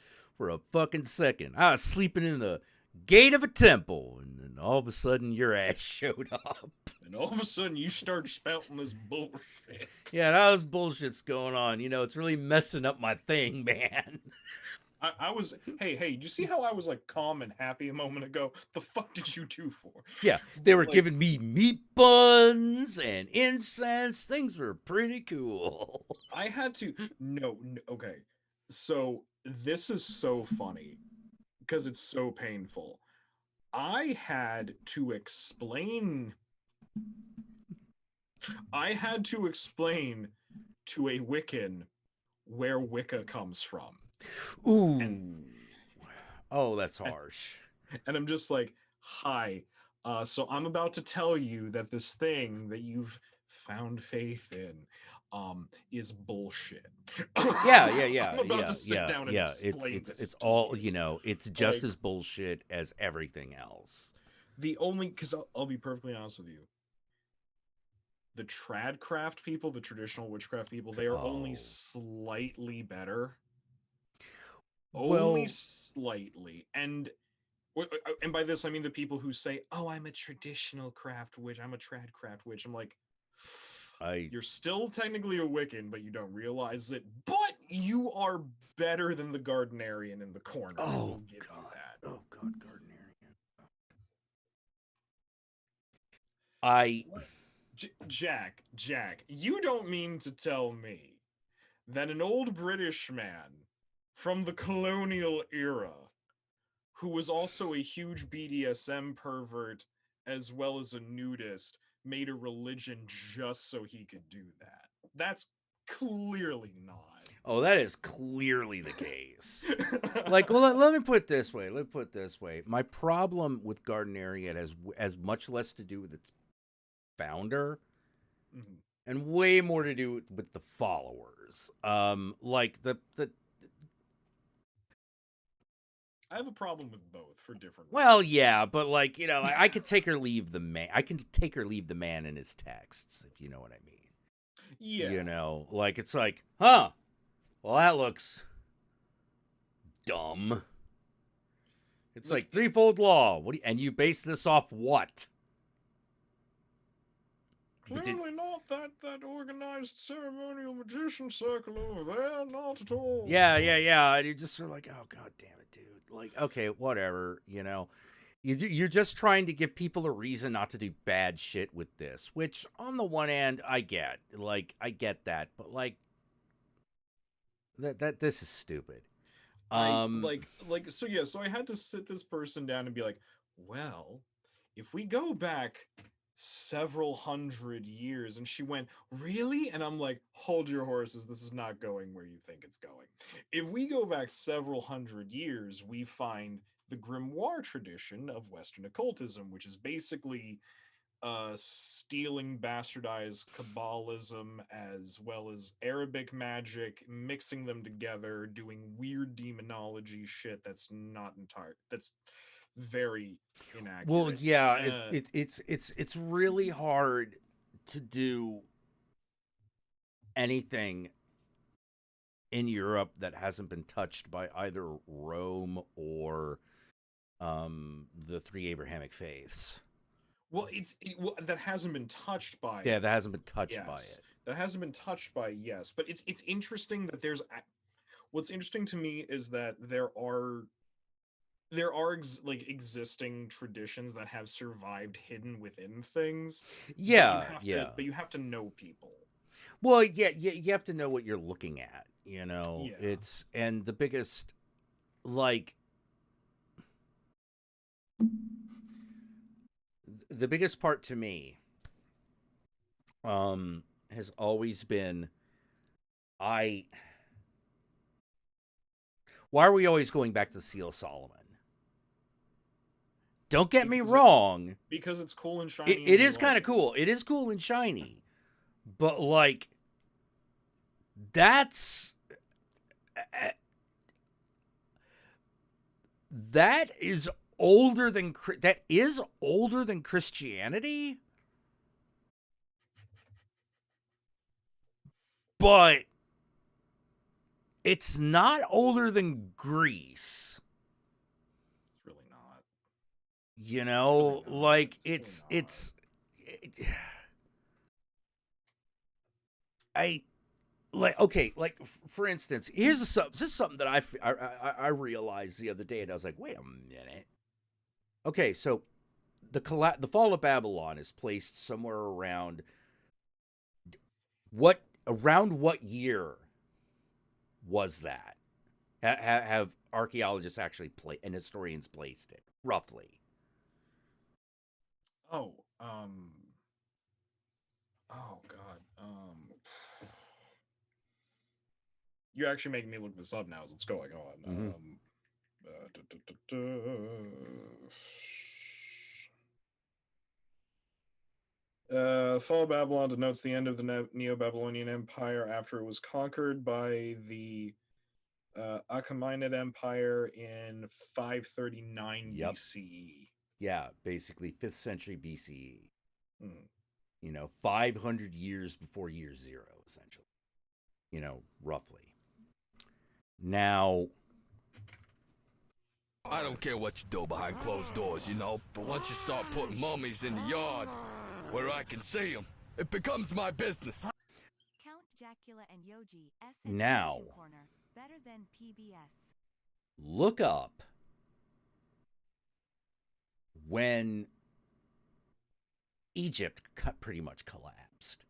S2: second. I was sleeping in the gate of a temple, and then all of a sudden your ass showed up.
S5: And all of a sudden you start spouting this bullshit.
S2: Yeah, that was bullshit's going on. You know, it's really messing up my thing, man.
S5: I was, hey, you see how I was like calm and happy a moment ago? The fuck did you do for?
S2: Yeah, they were giving me meat buns and incense. Things were pretty cool.
S5: I had to, no, okay. So this is so funny because it's so painful. I had to explain to a Wiccan where Wicca comes from.
S2: Ooh. Oh, that's harsh.
S5: And I'm just like, hi. So I'm about to tell you that this thing that you've found faith in is bullshit.
S2: Yeah.
S5: I'm about to sit down and explain
S2: it's all, you know, it's just as bullshit as everything else.
S5: The only, because I'll be perfectly honest with you, the tradcraft people, the traditional witchcraft people, they are only slightly better. Only slightly. And by this I mean the people who say, oh, I'm a traditional craft witch, I'm a tradcraft witch. I'm like, you're still technically a Wiccan, but you don't realize it. But you are better than the Gardenarian in the corner.
S2: Oh, God. Oh, God, Gardenarian.
S5: Jack, you don't mean to tell me that an old British man from the colonial era, who was also a huge BDSM pervert as well as a nudist, made a religion just so he could do that. That's clearly not.
S2: Oh, that is clearly the case. Like, well, let me put it this way. My problem with Gardenarian has much less to do with its founder and way more to do with the followers. Like the
S5: I have a problem with both for different reasons.
S2: Well, yeah, but like, you know, I could take or leave the man. I can take or leave the man in his texts, if you know what I mean.
S5: Yeah.
S2: You know, like it's like, huh? Well, that looks dumb. It's like threefold law. And you base this off what?
S5: Clearly not that organized ceremonial magician circle over there, not at all.
S2: Yeah. And you're just sort of like, oh, God damn it, dude. Like, okay, whatever, you know. You're just trying to give people a reason not to do bad shit with this, which on the one hand, I get. Like, I get that, but like, that this is stupid.
S5: So I had to sit this person down and be like, well, if we go back several hundred years, and she went, really? And I'm like, hold your horses, this is not going where you think it's going. If we go back several hundred years, we find the grimoire tradition of Western occultism, which is basically stealing bastardized Kabbalism as well as Arabic magic, mixing them together, doing weird demonology shit that's very inaccurate.
S2: Well, yeah, it's really hard to do anything in Europe that hasn't been touched by either Rome or the three Abrahamic faiths.
S5: Well, that hasn't been touched by.
S2: Yeah, that hasn't been touched by it.
S5: That hasn't been touched by, yes. But it's interesting that there's. What's interesting to me is that there are existing traditions that have survived hidden within things.
S2: Yeah,
S5: but you have to know people.
S2: Well, yeah, you have to know what you're looking at, you know.
S5: Yeah.
S2: It's and the biggest, like, the biggest part to me, has always been, why are we always going back to Seal Solomon? Don't get me wrong.
S5: Because it's cool and shiny.
S2: It is kind of cool. It is cool and shiny. But, like, that's... that is older than Christianity. But it's not older than Greece.
S5: It's really not.
S2: You know, like it's I like, okay, like for instance, here's something that I realized the other day, and I was like, wait a minute. Okay, so the fall of Babylon is placed somewhere around what year was that? Have archaeologists actually and historians placed it roughly?
S5: Oh God. You're actually making me look this up now as it's going on.
S2: Mm-hmm.
S5: Fall of Babylon denotes the end of the Neo-Babylonian Empire after it was conquered by the Achaemenid Empire in 539 BCE.
S2: Yeah, basically 5th century BCE.
S5: Mm.
S2: You know, 500 years before year 0, essentially. You know, roughly. Now,
S1: I don't care what you do behind closed doors, you know, but once you start putting mummies in the yard where I can see them, it becomes my business.
S20: Count Jackula and Yoji,
S2: now,
S20: corner, better than PBS.
S2: Look up when Egypt pretty much collapsed.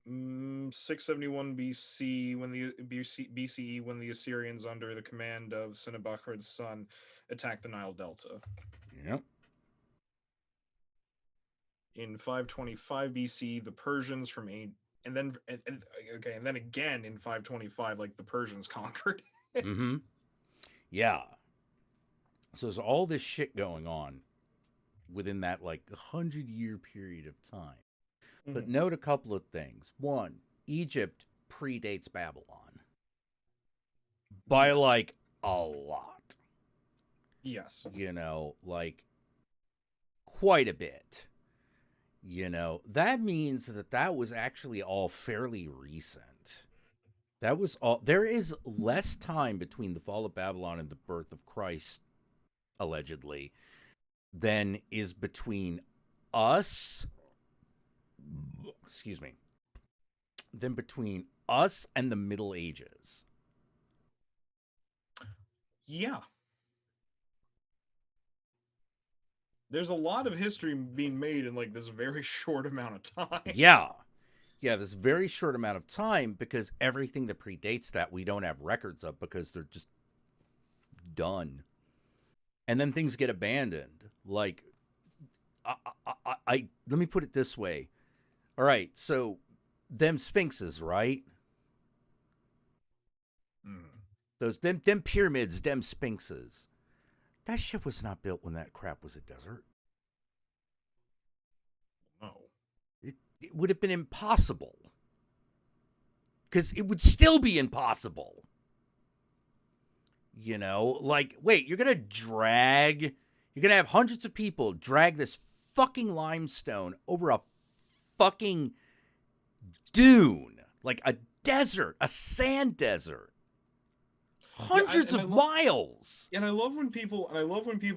S5: Mm, 671 BC when the BCE when the Assyrians under the command of Sennacherib's son attacked the Nile Delta.
S2: Yep.
S5: In 525 BC, the Persians from and then again in 525, like the Persians conquered it.
S2: Mm-hmm. Yeah. So there's all this shit going on within that like 100-year period of time. Mm-hmm. But note a couple of things. One, Egypt predates Babylon by like a lot.
S5: Yes.
S2: You know, like quite a bit. You know, that means that was actually all fairly recent. That was all. There is less time between the fall of Babylon and the birth of Christ, allegedly, than is between us. Excuse me. Than between us and the Middle Ages.
S5: Yeah. There's a lot of history being made in like this very short amount of time.
S2: Yeah. Yeah, this very short amount of time, because everything that predates that we don't have records of because they're just done. And then things get abandoned. Like, I let me put it this way. All right, so them sphinxes, right? Those them pyramids, them sphinxes. That shit was not built when that crap was a desert.
S5: No.
S2: It would have been impossible. Because it would still be impossible. You know, like, wait, you're going to have hundreds of people drag this fucking limestone over a fucking dune. Like a desert, a sand desert. Hundreds of miles.
S5: And I love when people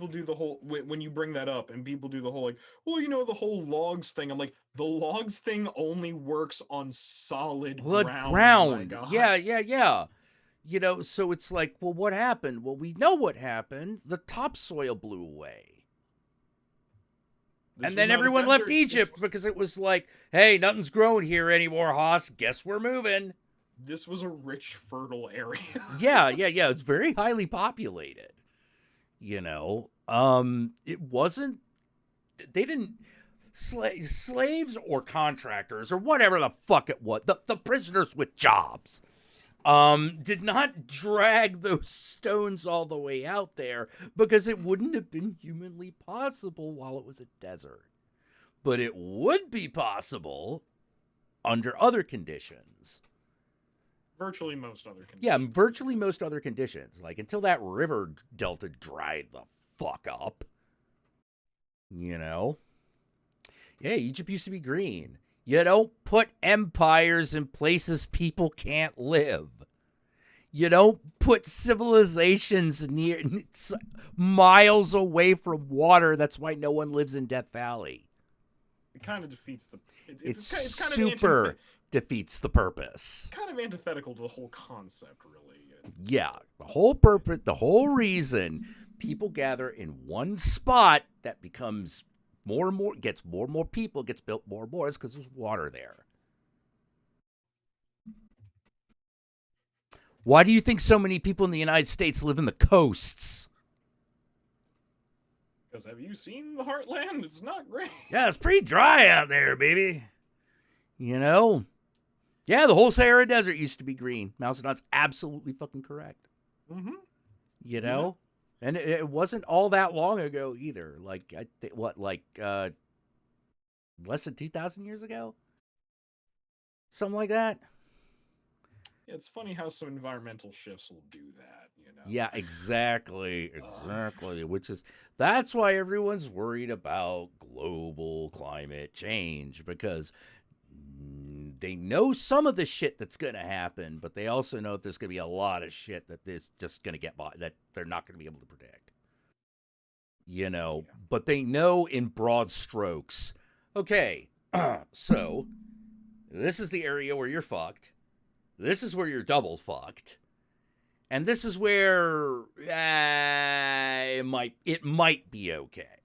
S5: do the whole, when you bring that up and people do the whole like, well, you know, the whole logs thing. I'm like, the logs thing only works on solid ground.
S2: Yeah. You know, so it's like, well, what happened? Well, we know what happened. The topsoil blew away. And then everyone left Egypt because it was like, hey, nothing's growing here anymore, Haas. Guess we're moving.
S5: This was a rich, fertile area.
S2: Yeah. It's very highly populated. You know, it wasn't, they didn't, slaves or contractors or whatever the fuck it was, the prisoners with jobs, did not drag those stones all the way out there because it wouldn't have been humanly possible while it was a desert. But it would be possible under other conditions.
S5: Virtually most other conditions.
S2: Yeah, virtually most other conditions. Like until that river delta dried the fuck up. You know? Yeah, Egypt used to be green. You don't put empires in places people can't live. You don't put civilizations near miles away from water. That's why no one lives in Death Valley.
S5: It kind of defeats the...
S2: It's kind of defeats the purpose.
S5: Kind of antithetical to the whole concept, really.
S2: Yeah, the whole purpose, the whole reason people gather in one spot that becomes more and more, gets more and more people, gets built more and more, is because there's water there. Why do you think so many people in the United States live in the coasts?
S5: Because have you seen the Heartland? It's not great.
S2: Yeah, it's pretty dry out there, baby. You know? Yeah, the whole Sahara Desert used to be green. Mouse Nut's absolutely fucking correct.
S5: Mm-hmm.
S2: You know? Yeah. And it wasn't all that long ago either. Like, less than 2,000 years ago? Something like that?
S5: It's funny how some environmental shifts will do that, you know?
S2: Yeah, exactly. That's why everyone's worried about global climate change, because they know some of the shit that's going to happen, but they also know that there's going to be a lot of shit that is just going to get by, that they're not going to be able to predict. You know, but they know in broad strokes, okay, so this is the area where you're fucked. This is where you're double fucked. And this is where it might be okay.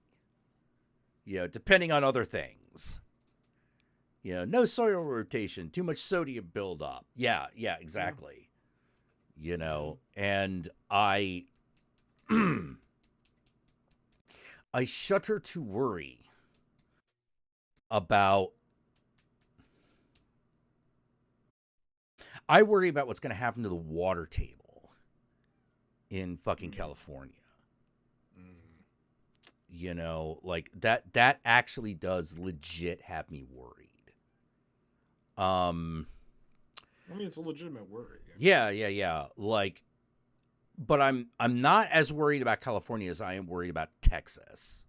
S2: You know, depending on other things. You know, no soil rotation, too much sodium buildup. Yeah, exactly. You know, and I shudder to worry about... I worry about what's going to happen to the water table in fucking California. You know, like that actually does legit have me worried.
S5: I mean, it's a legitimate worry.
S2: Yeah. Like, but I'm not as worried about California as I am worried about Texas.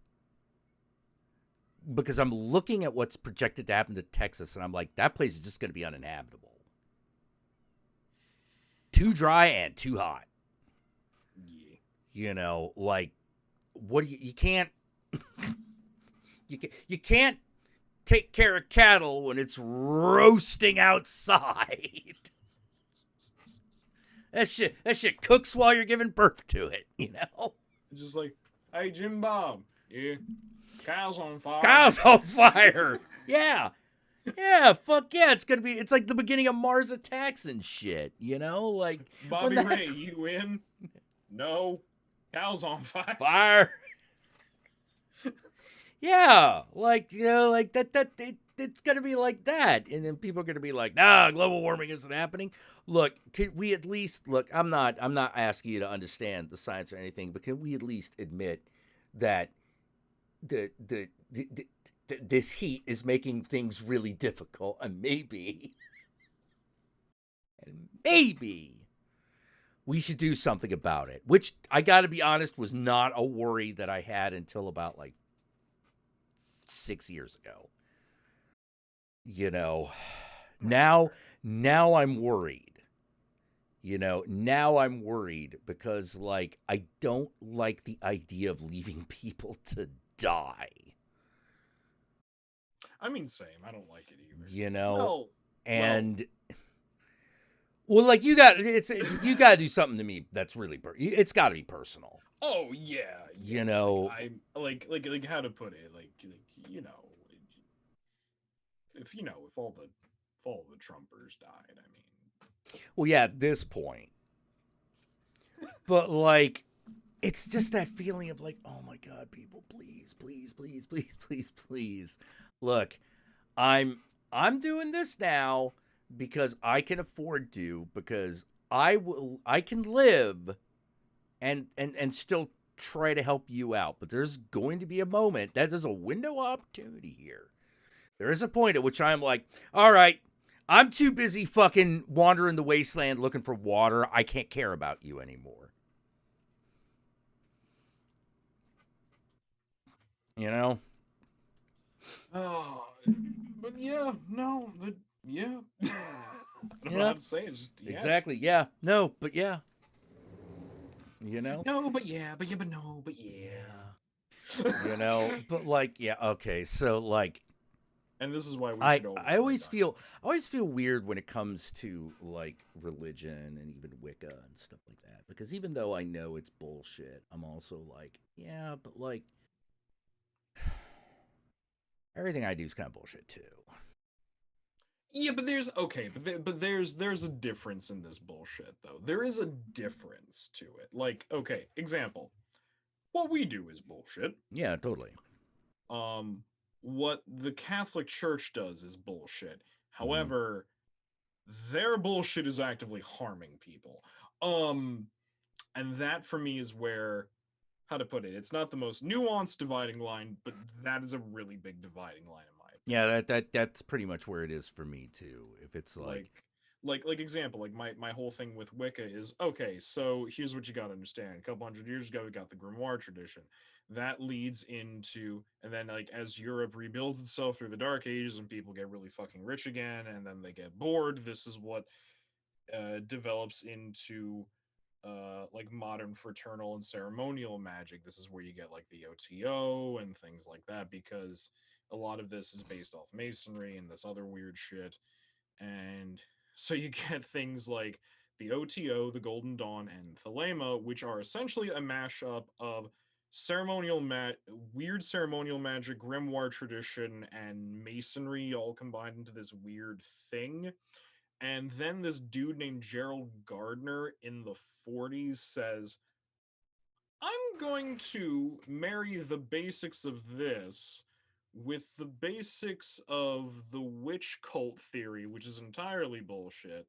S2: Because I'm looking at what's projected to happen to Texas, and I'm like, that place is just going to be uninhabitable. Too dry and too hot.
S5: Yeah.
S2: You know, like, what do you can't you can't take care of cattle when it's roasting outside. That shit cooks while you're giving birth to it, you know?
S5: It's just like, hey, Jim Bob, yeah, cow's on fire.
S2: Cow's on fire. Yeah. Yeah, fuck yeah, it's like the beginning of Mars Attacks and shit, you know? Like,
S5: Bobby Ray, you in? No. Cow's on fire.
S2: Fire. Yeah, like, you know, like it's going to be like that. And then people are going to be like, nah, global warming isn't happening. Look, could we at least, I'm not asking you to understand the science or anything, but can we at least admit that this heat is making things really difficult, and maybe we should do something about it, which I got to be honest was not a worry that I had until about like 6 years ago. You know, now I'm worried. You know, now I'm worried because, like, I don't like the idea of leaving people to die.
S5: I mean, same. I don't like it either.
S2: You know?
S5: No.
S2: And Well, like you got you got to do something to me that's really it's got to be personal.
S5: Oh yeah,
S2: you know.
S5: I like how to put it, like you know, if all the Trumpers died, I mean.
S2: Well, yeah, at this point. But like, it's just that feeling of like, oh my God, people, please, please, please, please, please, please. Look, I'm doing this now because I can afford to, because I can live and still try to help you out. But there's going to be a moment that there's a window of opportunity here. There is a point at which I'm like, all right, I'm too busy fucking wandering the wasteland looking for water. I can't care about you anymore. You know?
S5: Oh, but yeah, no, but yeah. I don't know how to say it. Just, yes.
S2: Exactly. Yeah. No, but yeah. You know?
S5: No, but yeah, but yeah, but no, but yeah.
S2: You know, but like, yeah, okay. So like,
S5: and this is why we should
S2: I always feel weird when it comes to like religion and even Wicca and stuff like that, because even though I know it's bullshit, I'm also like, yeah, but like everything I do is kind of bullshit too.
S5: Yeah, but there's there's a difference in this bullshit though. There is a difference to it. Like, okay, example. What we do is bullshit.
S2: Yeah, totally.
S5: What the Catholic Church does is bullshit. However, their bullshit is actively harming people. And that for me is where, how to put it, it's not the most nuanced dividing line, but that is a really big dividing line in my opinion.
S2: Yeah, that's pretty much where it is for me too. If it's like
S5: example, like my whole thing with Wicca is, okay, so here's what you got to understand. A couple hundred years ago, we got the grimoire tradition. That leads into, and then like as Europe rebuilds itself through the Dark Ages and people get really fucking rich again, and then they get bored, this is what develops into like modern fraternal and ceremonial magic. This is where you get like the OTO and things like that, because a lot of this is based off masonry and this other weird shit. And so you get things like the OTO, the Golden Dawn, and Thelema, which are essentially a mashup of weird ceremonial magic, grimoire tradition, and masonry all combined into this weird thing. And then this dude named Gerald Gardner in the 40s says, I'm going to marry the basics of this with the basics of the witch cult theory, which is entirely bullshit.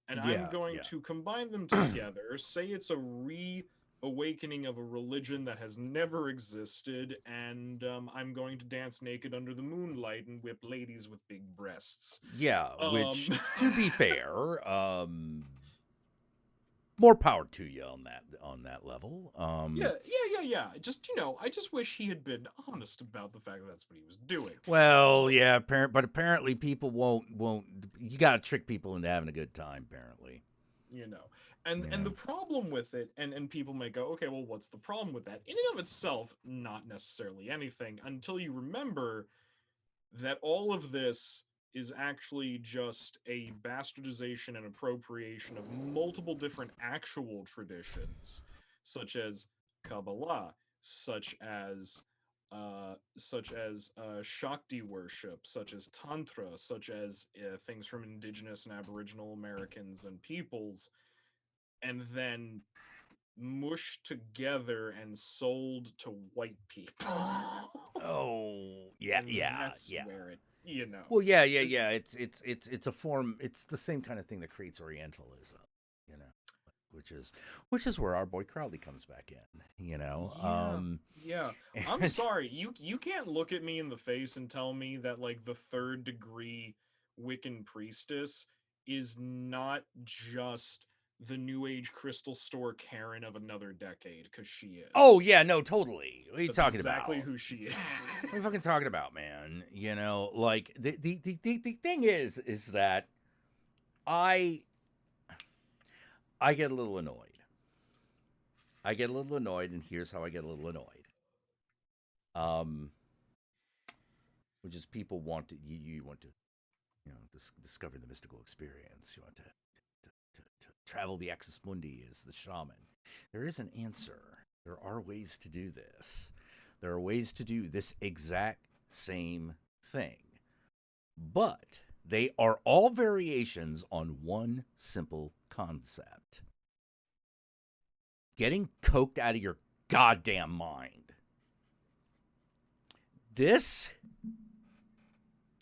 S5: And I'm going to combine them together, say it's a reawakening of a religion that has never existed, and I'm going to dance naked under the moonlight and whip ladies with big breasts.
S2: Yeah, which, to be fair, more power to you on that level.
S5: Yeah. Just, I just wish he had been honest about the fact that that's what he was doing.
S2: Well, yeah, but apparently people won't. You got to trick people into having a good time, apparently.
S5: And the problem with it, and people may go, okay, well, what's the problem with that? In and of itself, not necessarily anything, until you remember that all of this is actually just a bastardization and appropriation of multiple different actual traditions, such as Kabbalah, such as Shakti worship, such as Tantra, such as things from indigenous and Aboriginal Americans and peoples, and then mushed together and sold to white people.
S2: Oh, yeah,
S5: that's where it,
S2: Well, yeah. It's a form. It's the same kind of thing that creates Orientalism, which is where our boy Crowley comes back in.
S5: Yeah. I'm sorry, you can't look at me in the face and tell me that like the third degree Wiccan priestess is not just the New Age crystal store Karen of another decade, because she is.
S2: Oh yeah, no, totally. What are you
S5: That's
S2: talking
S5: exactly
S2: about?
S5: Who she is.
S2: What are you fucking talking about, man? Like the thing is that I get a little annoyed. And here's how I get a little annoyed. Which is people want to, you want to, discover the mystical experience. You want to travel the Axis Mundi as the shaman. There is an answer. There are ways to do this. There are ways to do this exact same thing. But they are all variations on one simple concept. Getting coked out of your goddamn mind. This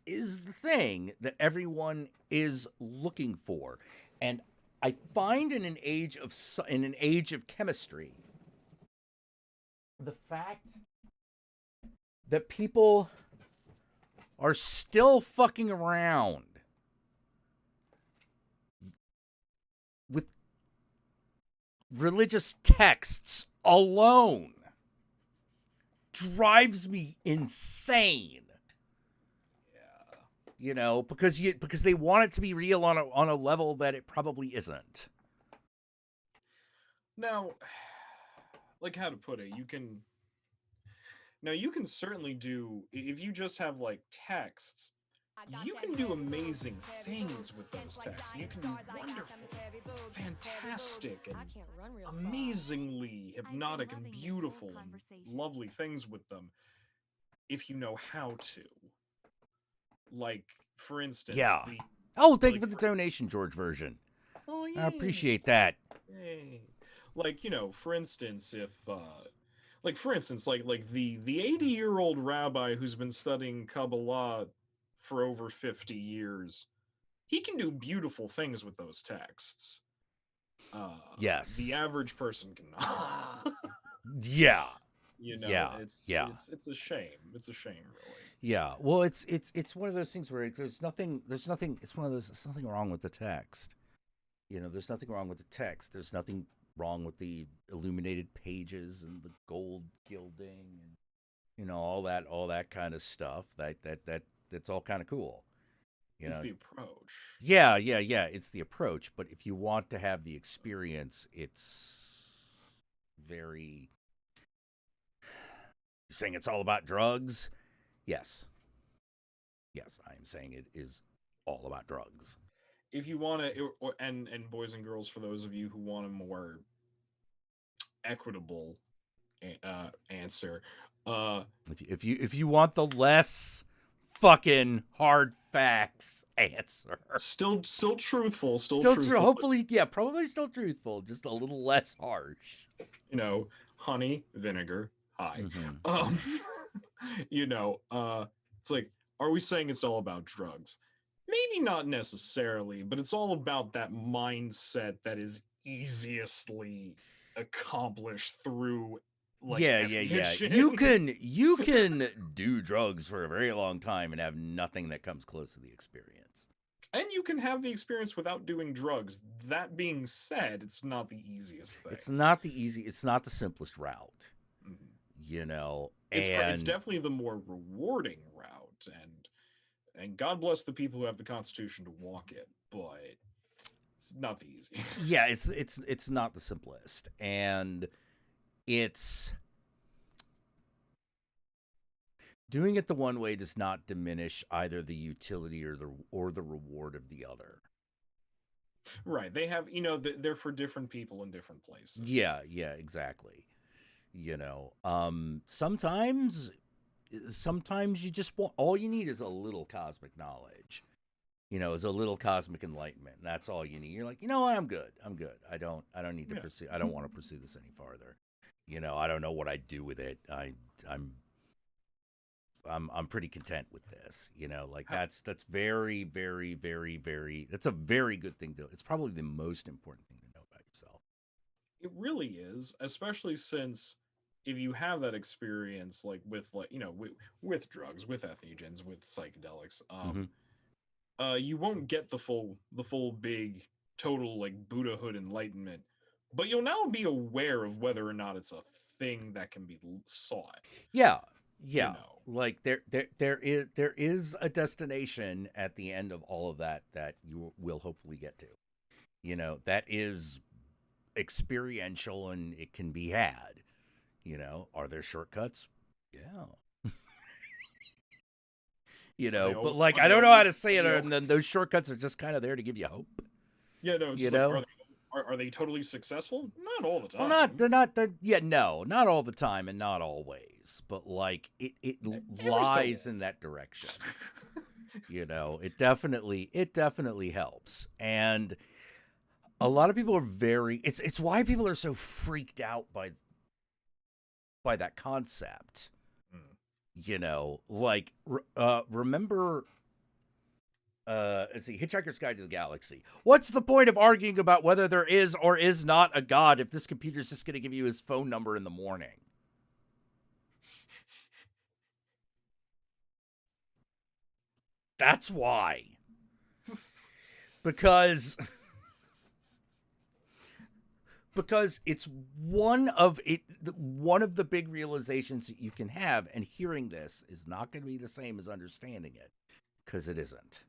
S2: is the thing that everyone is looking for. And I find in an age of chemistry, the fact that people are still fucking around with religious texts alone drives me insane. Yeah. You know, because they want it to be real on a level that it probably isn't.
S5: Now, like, how to put it, you can certainly do, if you just have like texts, you can do amazing things with those texts. You can do wonderful, fantastic, and amazingly hypnotic and beautiful and lovely things with them if you know how to. Like, for instance...
S2: Yeah. Thank you for the donation, George Version.
S5: Oh, yeah.
S2: I appreciate that.
S5: Yay. Like, for instance, if... like the 80-year-old rabbi who's been studying Kabbalah for over 50 years, he can do beautiful things with those texts.
S2: Yes.
S5: The average person cannot.
S2: Yeah.
S5: It's a shame. It's a shame, really.
S2: Yeah. Well, it's one of those things where there's nothing wrong with the text. There's nothing wrong with the text. There's nothing wrong with the illuminated pages and the gold gilding and all that kind of stuff. That's all kind of cool.
S5: It's the approach.
S2: Yeah, it's the approach, but if you want to have the experience, it's very... You're saying it's all about drugs? Yes, I am saying it is all about drugs.
S5: If you want to, and boys and girls, for those of you who want a more equitable answer,
S2: if you want the less fucking hard facts answer,
S5: still truthful,
S2: hopefully, probably still truthful, just a little less harsh.
S5: Honey, vinegar, hi. It's like, are we saying it's all about drugs? Maybe not necessarily, but it's all about that mindset that is easiestly accomplished through definition.
S2: You can do drugs for a very long time and have nothing that comes close to the experience.
S5: And you can have the experience without doing drugs. That being said, it's not the easiest thing.
S2: It's not the simplest route. Mm-hmm.
S5: It's definitely the more rewarding route, and God bless the people who have the constitution to walk it, but it's not the easy.
S2: Yeah, it's not the simplest, and it's doing it the one way does not diminish either the utility or the reward of the other.
S5: Right. They have, they're for different people in different places.
S2: Yeah, exactly. Sometimes you just want, all you need is a little cosmic knowledge, is a little cosmic enlightenment. And that's all you need. You're like, what? I'm good. I don't need to pursue. I don't want to pursue this any farther. I don't know what I'd do with it. I'm pretty content with this. That's very, very, very, very, that's a very good thing. It's probably the most important thing to know about yourself.
S5: It really is, especially since if you have that experience, with drugs, with entheogens, with psychedelics, you won't get the full big total Buddhahood enlightenment, but you'll now be aware of whether or not it's a thing that can be sought.
S2: Yeah. There is a destination at the end of all of that you will hopefully get to. That is experiential and it can be had. Are there shortcuts? Yeah. But I don't know how to say it, and then those shortcuts are just kind of there to give you hope.
S5: Yeah, no, it's
S2: You
S5: just like,
S2: know?
S5: are they totally successful? Not all the time.
S2: Well, not all the time and not always, but like it lies in that direction. You know, it definitely helps. And a lot of people are it's why people are so freaked out by that concept. You know, like remember let's see, Hitchhiker's Guide to the Galaxy. What's the point of arguing about whether there is or is not a god if this computer's just going to give you his phone number in the morning? That's why. Because it's one of the big realizations that you can have, and hearing this is not going to be the same as understanding it, because it isn't.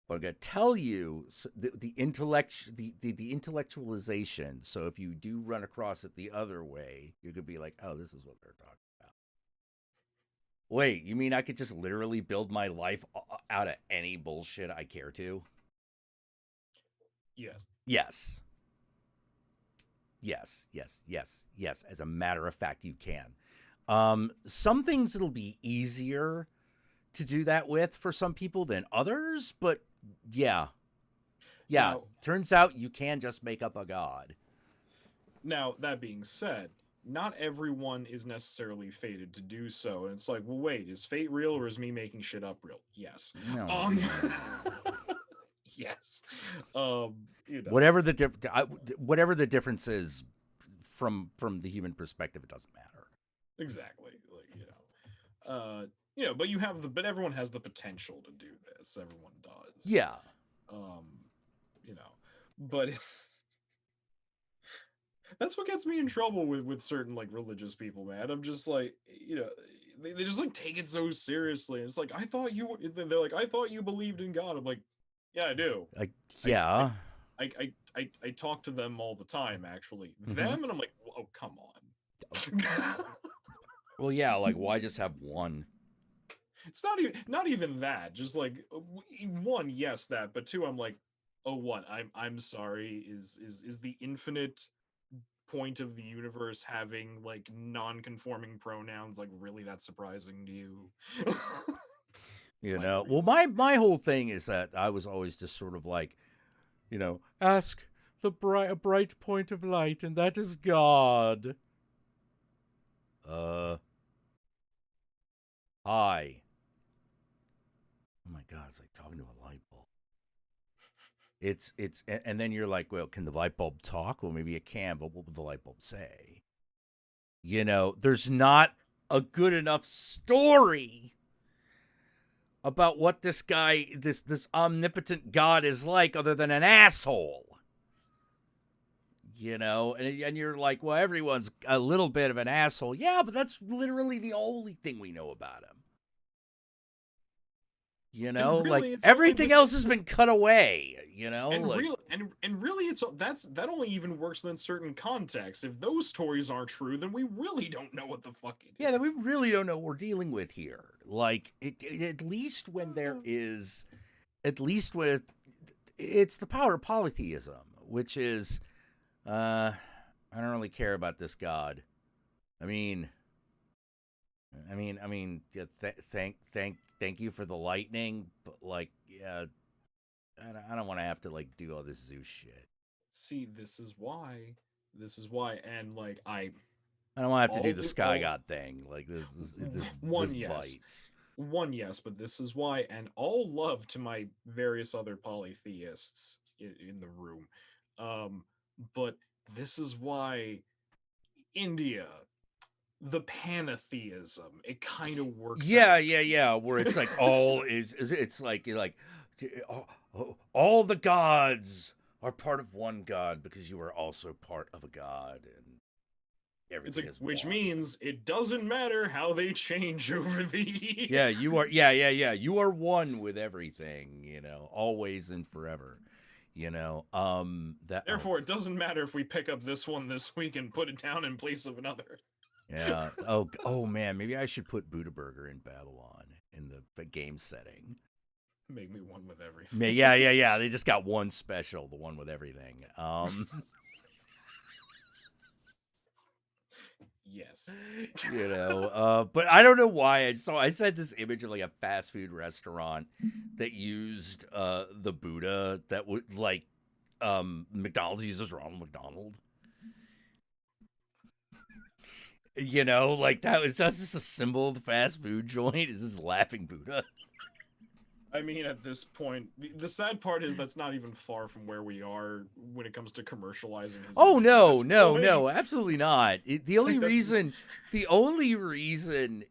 S2: But I'm going to tell you the intellectualization. So if you do run across it the other way, you could be like, oh, this is what they're talking about. Wait, you mean I could just literally build my life out of any bullshit I care to?
S5: Yes.
S2: Yes. Yes, yes, yes, yes. As a matter of fact, you can. Some things it'll be easier to do that with for some people than others, but yeah.
S5: Now,
S2: turns out you can just make up a god.
S5: Now, that being said, not everyone is necessarily fated to do so. And it's like, well, wait, is fate real or is me making shit up real? Yes.
S2: No.
S5: Yes. You know.
S2: Whatever the difference is from the human perspective, it doesn't matter.
S5: Exactly. Like, but everyone has the potential to do this. Everyone does.
S2: Yeah.
S5: But that's what gets me in trouble with certain like religious people, man. I'm just like, they just like take it so seriously. And it's like, they're like, I thought you believed in God. I'm like, yeah, I do.
S2: Yeah.
S5: I talk to them all the time, actually. Them, and I'm like, oh, come on.
S2: Well, yeah, like why just have one?
S5: It's not even that. Just like one, yes, that, but two, I'm like, oh, what? I'm sorry. Is the infinite point of the universe having like non-conforming pronouns like really that surprising to you?
S2: Well, my whole thing is that I was always just sort of like, ask a bright point of light, and that is God. Hi. Oh my God, it's like talking to a light bulb. And then you're like, well, can the light bulb talk? Well, maybe it can, but what would the light bulb say? There's not a good enough story about what this guy, this omnipotent God is like, other than an asshole. And you're like, well, everyone's a little bit of an asshole. Yeah, but that's literally the only thing we know about him. Really, everything else has been cut away,
S5: And really that only even works in certain contexts. If those stories aren't true, then we really don't know what the fuck it is.
S2: Yeah, then we really don't know what we're dealing with here. Like, at least when it's the power of polytheism, which is, I don't really care about this God. Thank you for the lightning, but like, yeah, I don't want to have to like do all this Zeus shit.
S5: See, this is why, and like I
S2: don't want to have to do the sky god thing. Like this bites.
S5: One, yes, but this is why, and all love to my various other polytheists in the room. But this is why India, the pantheism, it kind of works.
S2: Yeah. Where it's like it's like all the gods are part of one god because you are also part of a god, and everything is
S5: which means it doesn't matter how they change over the years.
S2: Yeah, you are. Yeah. You are one with everything. Always and forever.
S5: Therefore, it doesn't matter if we pick up this one this week and put it down in place of another.
S2: Yeah. Oh man, maybe I should put Buddha Burger in Babylon in the game setting.
S5: Make me one with everything.
S2: Yeah. They just got one special, the one with everything.
S5: Yes.
S2: But I don't know why. I said this image of like a fast food restaurant that used the Buddha that would like McDonald's uses Ronald McDonald. Like that's just a symbol of the fast food joint is this laughing Buddha.
S5: I mean, at this point, the sad part is that's not even far from where we are when it comes to commercializing his
S2: Oh
S5: image
S2: no, absolutely not. The only reason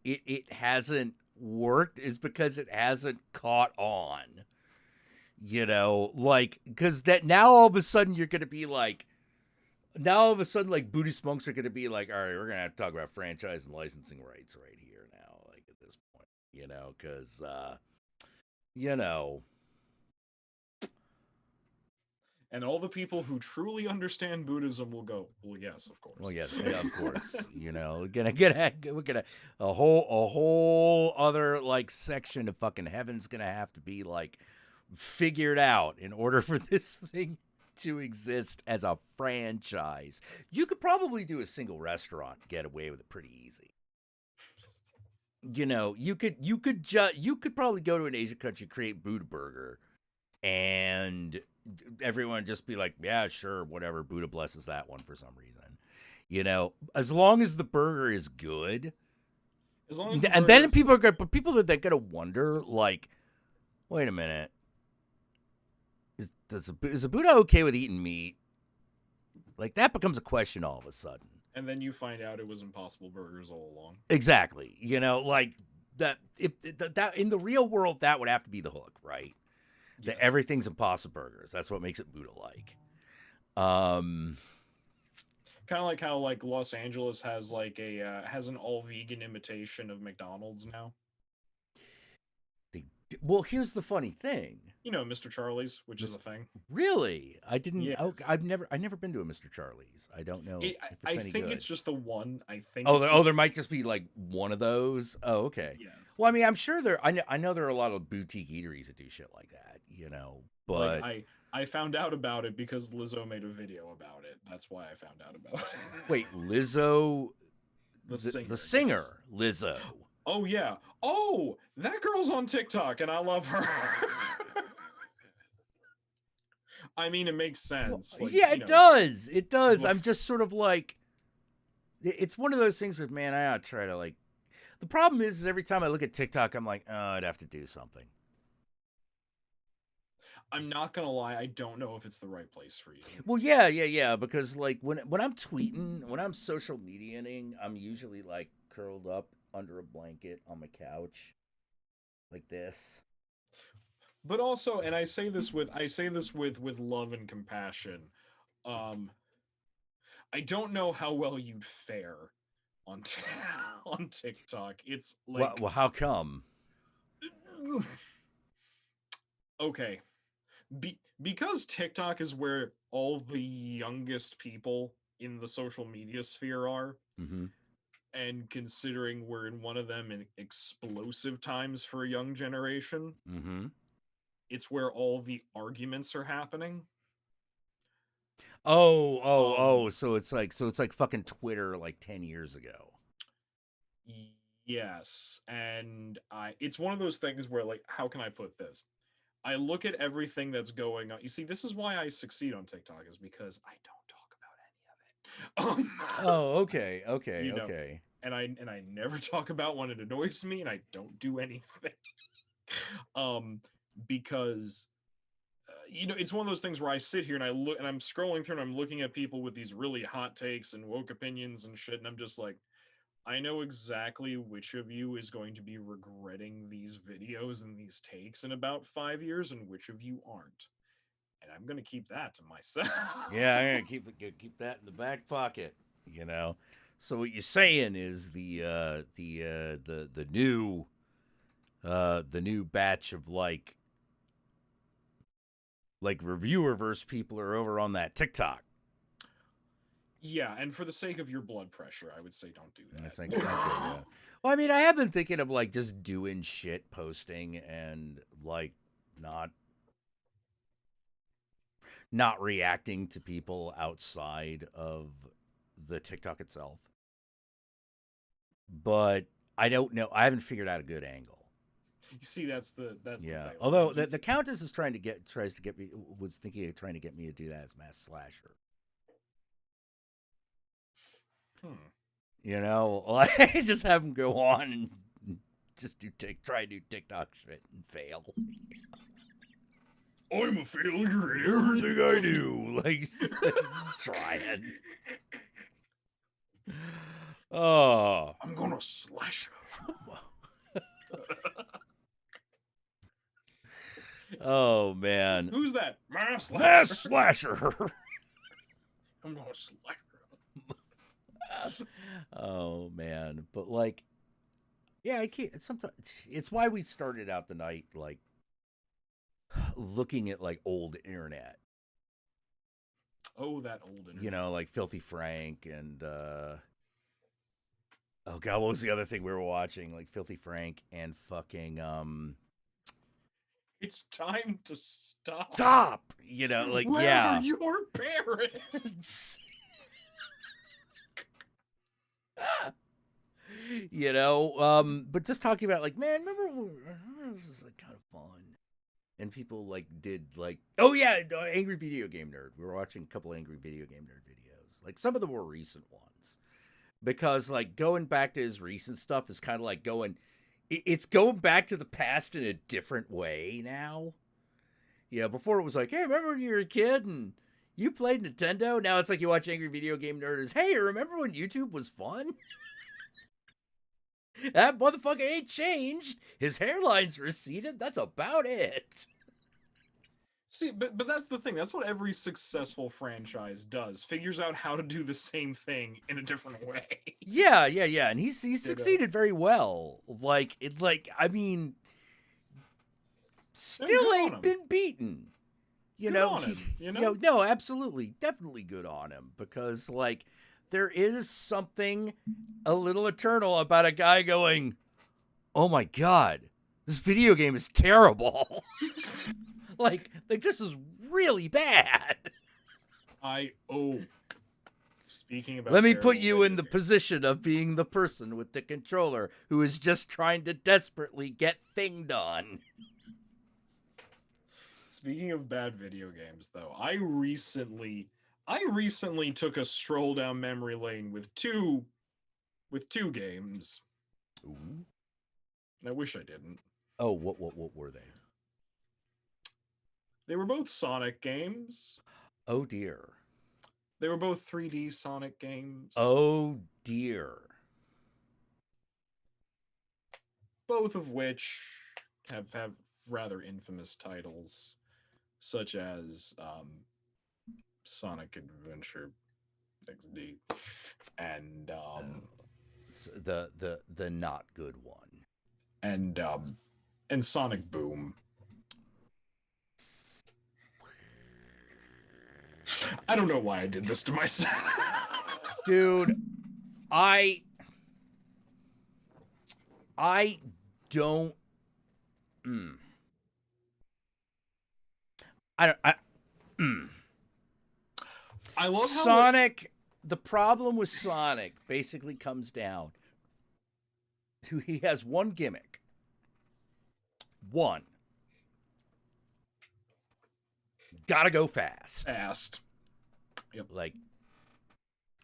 S2: it hasn't worked is because it hasn't caught on. Because that now all of a sudden you're going to be like, Buddhist monks are going to be like, all right, we're going to have to talk about franchise and licensing rights right here now, like at this point, because.
S5: And all the people who truly understand Buddhism will go, well, yes, of course.
S2: Well, yes, yeah, of course. We're gonna a whole other like section of fucking heaven's gonna have to be like figured out in order for this thing to exist as a franchise. You could probably do a single restaurant, get away with it pretty easy. You could probably go to an Asian country, create Buddha Burger, and everyone just be like, yeah, sure, whatever. Buddha blesses that one for some reason. As long as the burger is good. Then people are gonna wonder, like, wait a minute, is a Buddha okay with eating meat? Like that becomes a question all of a sudden.
S5: And then you find out it was Impossible Burgers all along.
S2: Exactly. Like that. That in the real world, that would have to be the hook, right? Yes. That everything's Impossible Burgers. That's what makes it Buddha-like.
S5: Kind of like how like Los Angeles has like has an all-vegan imitation of McDonald's now.
S2: Well, here's the funny thing.
S5: Mr. Charlie's, which is a thing.
S2: Really? I didn't.
S5: Yes.
S2: I've never been to a Mr. Charlie's. I don't know if it's any good.
S5: I think it's just the one. I think.
S2: There might just be like one of those. Oh, okay.
S5: Yes.
S2: Well, I mean, I'm sure I know there are a lot of boutique eateries that do shit like that. But
S5: like, I found out about it because Lizzo made a video about it. That's why I found out about it.
S2: Wait, Lizzo, the singer Lizzo.
S5: Oh yeah. Oh, that girl's on TikTok, and I love her. I mean, it makes sense.
S2: Well, yeah, it does. It does. I'm just sort of like, it's one of those things where, man, I ought to try to like. The problem is every time I look at TikTok, I'm like, oh, I'd have to do something.
S5: I'm not gonna lie, I don't know if it's the right place for you.
S2: Well, yeah, because like when I'm tweeting, when I'm social mediaing, I'm usually like curled up under a blanket on my couch, like this.
S5: But also, and I say this with love and compassion. I don't know how well you'd fare on TikTok. It's like,
S2: well, how come?
S5: Okay. Because TikTok is where all the youngest people in the social media sphere are, and considering we're in one of them in explosive times for a young generation, it's where all the arguments are happening.
S2: So it's like fucking Twitter like 10 years ago.
S5: Yes, and it's one of those things where, like, how can I put this? I look at everything that's going on. You see, this is why I succeed on TikTok, is because I don't talk about any of it.
S2: Okay. Okay.
S5: And I never talk about when it annoys me, and I don't do anything. Because it's one of those things where I sit here and I look and I'm scrolling through and I'm looking at people with these really hot takes and woke opinions and shit, and I'm just like, I know exactly which of you is going to be regretting these videos and these takes in about 5 years, and which of you aren't. And I'm gonna keep that to myself.
S2: Yeah, I'm gonna keep that in the back pocket. So what you're saying is the new batch of like reviewerverse people are over on that TikTok.
S5: Yeah, and for the sake of your blood pressure, I would say don't do that.
S2: Well, I mean, I have been thinking of like just doing shit posting and like not reacting to people outside of the TikTok itself. But I don't know. I haven't figured out a good angle.
S5: You see, that's the thing.
S2: Although the Countess is trying to get me, was thinking of trying to get me to do that as Mass Slasher. You know, like, just have him go on and just try to do TikTok shit and fail.
S1: I'm a failure in
S2: everything I do. Like, trying. Oh,
S5: I'm gonna slash her.
S2: Oh man,
S5: who's that? Mass
S2: Slasher.
S5: I'm gonna slash her.
S2: Oh man, but like, yeah, I can't. Sometimes it's why we started out the night like looking at like old internet.
S5: Oh, that old internet.
S2: You know, like Filthy Frank and oh god, what was the other thing we were watching? Like Filthy Frank and fucking
S5: It's time to stop.
S2: Stop! You know, like,
S5: Where
S2: yeah.
S5: are your parents?
S2: You know, but just talking about like, man, remember this is like kind of fun. And people like did like, oh yeah, Angry Video Game Nerd. We were watching a couple of Angry Video Game Nerd videos, like some of the more recent ones, because like going back to his recent stuff is kind of like it's going back to the past in a different way now. Yeah, before it was like, hey, remember when you were a kid and you played Nintendo? Now it's like you watch Angry Video Game Nerd. Hey, remember when YouTube was fun? That motherfucker ain't changed. His hairline's receded. That's about it.
S5: See, but that's the thing. That's what every successful franchise does. Figures out how to do the same thing in a different way.
S2: Yeah. And he's succeeded very well. I mean, still ain't been beaten. You know, no, absolutely, definitely good on him, because like there is something a little eternal about a guy going, "Oh my god, this video game is terrible." like this is really bad.
S5: Speaking about,
S2: let me put you in the position of being the person with the controller who is just trying to desperately get thing done.
S5: Speaking of bad video games, though, I recently took a stroll down memory lane with two games.
S2: Ooh.
S5: And I wish I didn't.
S2: Oh, what were they?
S5: They were both Sonic games.
S2: Oh dear.
S5: They were both 3D Sonic games.
S2: Oh dear.
S5: Both of which have rather infamous titles, such as Sonic Adventure XD and
S2: the not good one,
S5: and Sonic Boom. I don't know why I did this to myself.
S2: Dude, I don't.
S5: I love how
S2: Sonic. The problem with Sonic basically comes down to he has one gimmick. One. Gotta go fast.
S5: Yep.
S2: Like,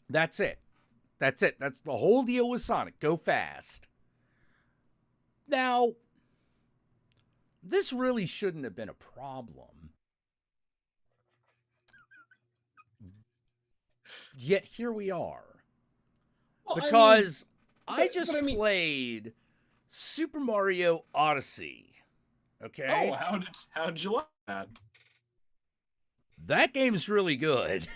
S2: that's it. That's the whole deal with Sonic. Go fast. Now, this really shouldn't have been a problem. Yet here we are.
S5: Well,
S2: because I just played Super Mario Odyssey. Okay?
S5: Oh, how'd you like that?
S2: That game's really good.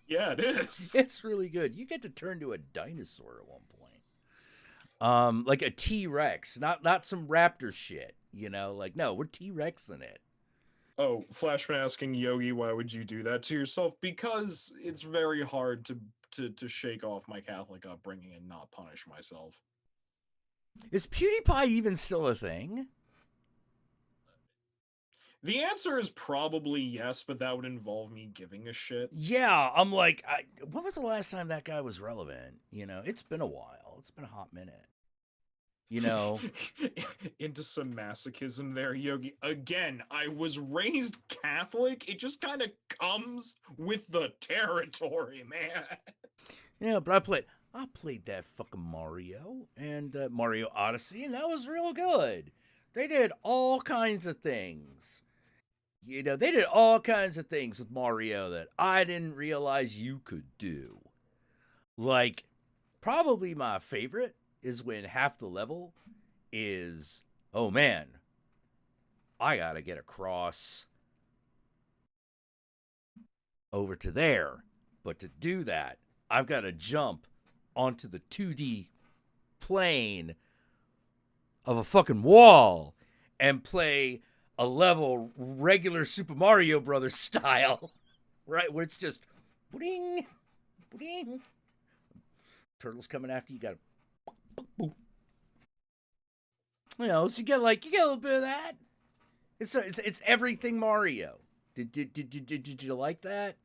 S5: Yeah, it is.
S2: It's really good. You get to turn to a dinosaur at one point. Like a T-Rex, not some raptor shit, you know? Like, no, we're T-Rex in it.
S5: Oh, Flashman asking Yogi, why would you do that to yourself? Because it's very hard to shake off my Catholic upbringing and not punish myself.
S2: Is PewDiePie even still a thing?
S5: The answer is probably yes, but that would involve me giving a shit.
S2: Yeah, I'm like, when was the last time that guy was relevant? You know, it's been a while. It's been a hot minute. You know,
S5: into some masochism there, Yogi. Again, I was raised Catholic. It just kind of comes with the territory, man.
S2: Yeah, but I played that fucking Mario and Mario Odyssey, and that was real good. They did all kinds of things. You know, they did all kinds of things with Mario that I didn't realize you could do. Like, probably my favorite is when half the level is, oh man, I gotta get across over to there. But to do that, I've got to jump onto the 2D plane of a fucking wall and play a level regular Super Mario Brothers style, right? Where it's just, bling, bling. Turtles coming after you, gotta, boop. You know, so you get a little bit of that. It's everything Mario. Did you like that?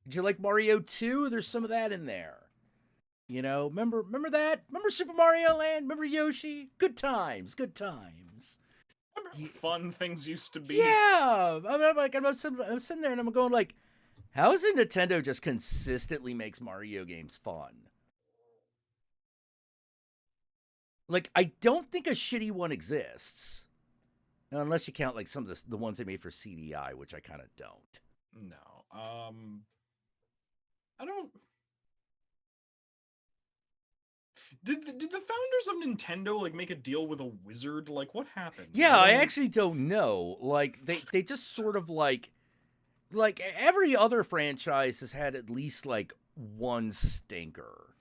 S2: Did you like Mario 2? There's some of that in there. You know, remember that? Remember Super Mario Land? Remember Yoshi? Good times.
S5: Remember fun things used to be.
S2: Yeah, I'm sitting there and I'm going like, how is it Nintendo just consistently makes Mario games fun? Like, I don't think a shitty one exists. Unless you count like some of the ones they made for CDI, which I kind of don't.
S5: No. I don't. Did the founders of Nintendo like make a deal with a wizard? Like, what happened?
S2: Yeah, I actually don't know. Like, they just sort of like every other franchise has had at least like one stinker.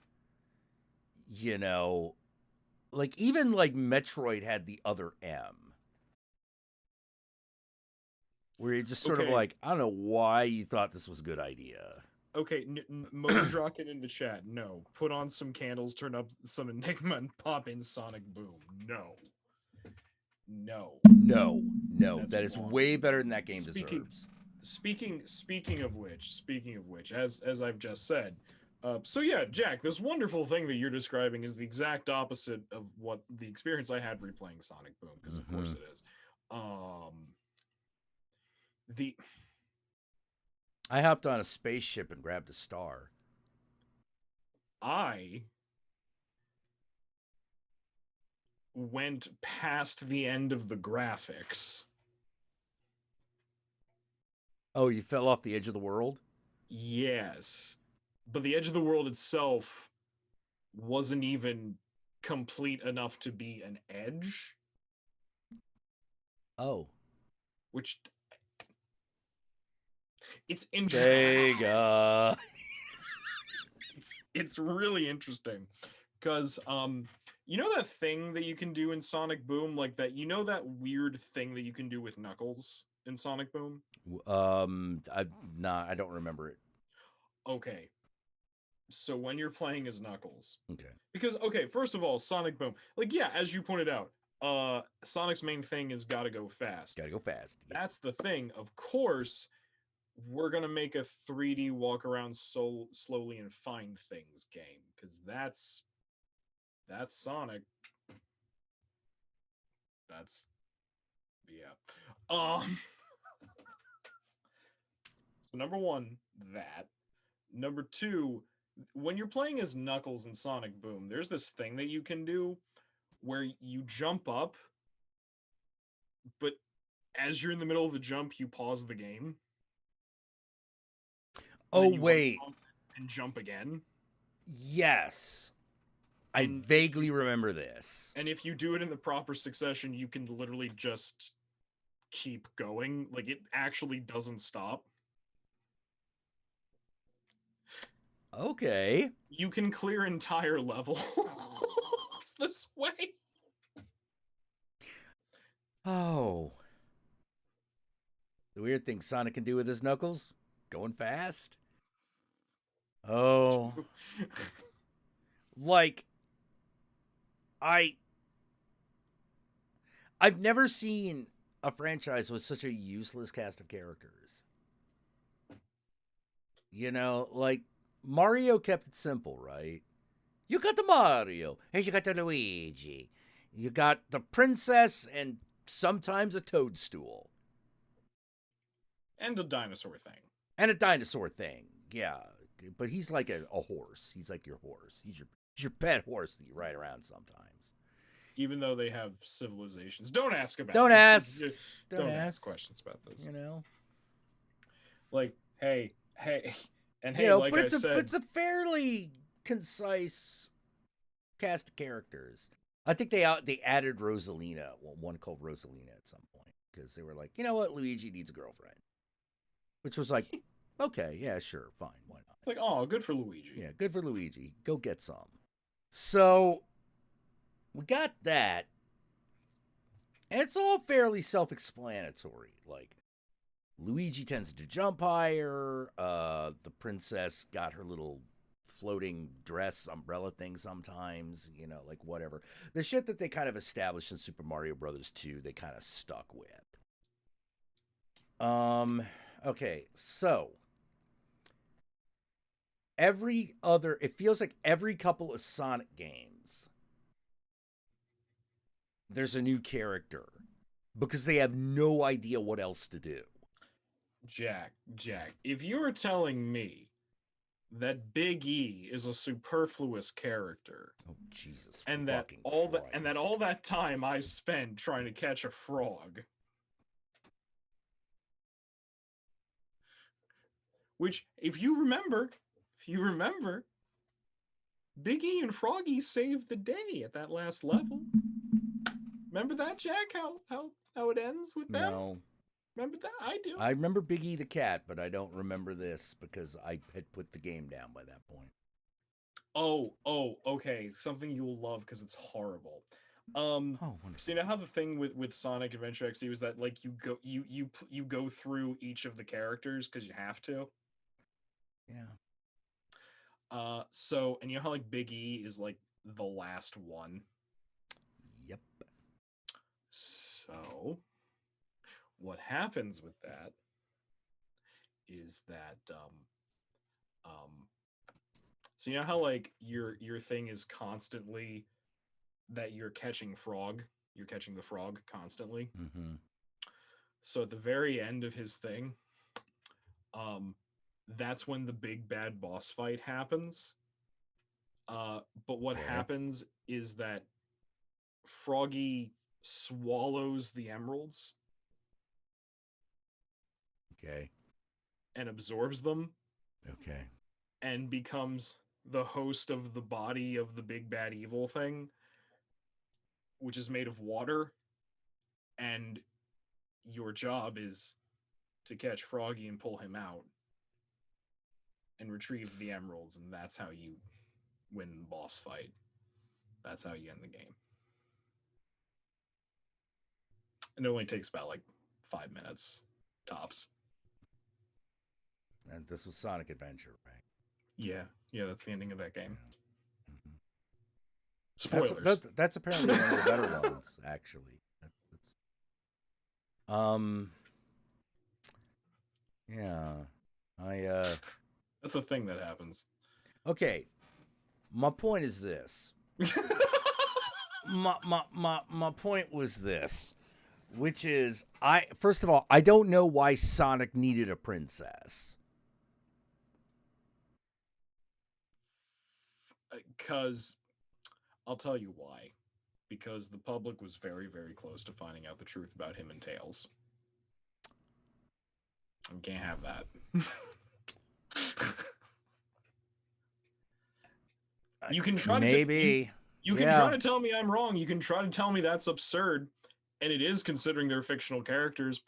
S2: You know, like even like Metroid had the other M. Where you're just sort of like, I don't know why you thought this was a good idea.
S5: Okay, Mojodraken in the chat. No. Put on some candles, turn up some Enigma, and pop in Sonic Boom. No.
S2: That is way better than that game deserves.
S5: Speaking of which, as I've just said, so yeah, Jack, this wonderful thing that you're describing is the exact opposite of what the experience I had replaying Sonic Boom, because of course it is.
S2: I hopped on a spaceship and grabbed a star.
S5: I went past the end of the graphics.
S2: Oh, you fell off the edge of the world?
S5: Yes. But the edge of the world itself wasn't even complete enough to be an edge.
S2: Oh.
S5: Which... It's interesting.
S2: Sega.
S5: It's really interesting. Because, you know that thing that you can do in Sonic Boom? Like that, you know that weird thing that you can do with Knuckles in Sonic Boom?
S2: I don't remember it.
S5: Okay. So when you're playing as Knuckles.
S2: Okay.
S5: Because, okay, first of all, Sonic Boom. Like, yeah, as you pointed out, Sonic's main thing is gotta go fast.
S2: Gotta go fast. Yeah.
S5: That's the thing. Of course, we're gonna make a 3D walk around so slowly and find things game. Because that's Sonic. That's... yeah. So number one, that. Number two, when you're playing as Knuckles in Sonic Boom, there's this thing that you can do where you jump up, but as you're in the middle of the jump, you pause the game.
S2: Oh, wait.
S5: And jump again.
S2: Yes. I vaguely remember this.
S5: And if you do it in the proper succession, you can literally just keep going. Like, it actually doesn't stop.
S2: Okay.
S5: You can clear entire levels this way.
S2: Oh. The weird thing Sonic can do with his Knuckles? Going fast? Oh. Like, I've never seen a franchise with such a useless cast of characters. You know, like, Mario kept it simple, right? You got the Mario, and you got the Luigi. You got the princess, and sometimes a toadstool.
S5: And a dinosaur thing.
S2: And a dinosaur thing, yeah. But he's like a horse. He's like your horse. He's your pet horse that you ride around sometimes.
S5: Even though they have civilizations. Don't ask about
S2: Don't
S5: this.
S2: ask.
S5: Don't ask questions about this.
S2: You know?
S5: Like, hey. And hey,
S2: you know,
S5: like
S2: but
S5: I said...
S2: it's a fairly concise cast of characters. I think they added Rosalina, one called Rosalina at some point, because they were like, you know what, Luigi needs a girlfriend, which was like, okay, yeah, sure, fine, why not?
S5: It's like, oh, good for Luigi.
S2: Yeah, good for Luigi. Go get some. So we got that, and it's all fairly self-explanatory. Like, Luigi tends to jump higher. The princess got her little floating dress umbrella thing sometimes, you know, like whatever. The shit that they kind of established in Super Mario Brothers 2, they kind of stuck with. Okay, so it feels like every couple of Sonic games, there's a new character because they have no idea what else to do.
S5: Jack, if you were telling me that Big E is a superfluous character,
S2: oh Jesus,
S5: and that all that time I spent trying to catch a frog, which if you remember, Big E and Froggy saved the day at that last level. Remember that, Jack? How it ends with them?
S2: No.
S5: Remember that? I do.
S2: I remember Big E the cat, but I don't remember this because I had put the game down by that point.
S5: Oh, okay. Something you will love because it's horrible. So you know how the thing with Sonic Adventure XD was that like you go through each of the characters because you have to.
S2: Yeah.
S5: So and you know how like Big E is like the last one.
S2: Yep.
S5: So what happens with that is that so you know how like your thing is constantly that you're catching the frog constantly.
S2: Mm-hmm.
S5: So at the very end of his thing, that's when the big bad boss fight happens. But what happens is that Froggy swallows the emeralds.
S2: Okay.
S5: And absorbs them.
S2: Okay.
S5: And becomes the host of the body of the big bad evil thing, which is made of water. And your job is to catch Froggy and pull him out and retrieve the emeralds, and that's how you win the boss fight. That's how you end the game. And it only takes about like 5 minutes tops.
S2: And this was Sonic Adventure, right?
S5: Yeah, that's the ending of that game.
S2: Yeah. Mm-hmm.
S5: Spoilers.
S2: That's apparently one of the better ones, actually. Yeah,
S5: that's a thing that happens.
S2: Okay, my point is this. my point was this, which is first of all, I don't know why Sonic needed a princess.
S5: Because I'll tell you why. Because the public was very, very close to finding out the truth about him and Tails. You can't have that. You can try
S2: maybe.
S5: You can try to tell me I'm wrong. You can try to tell me that's absurd. And it is, considering they're fictional characters.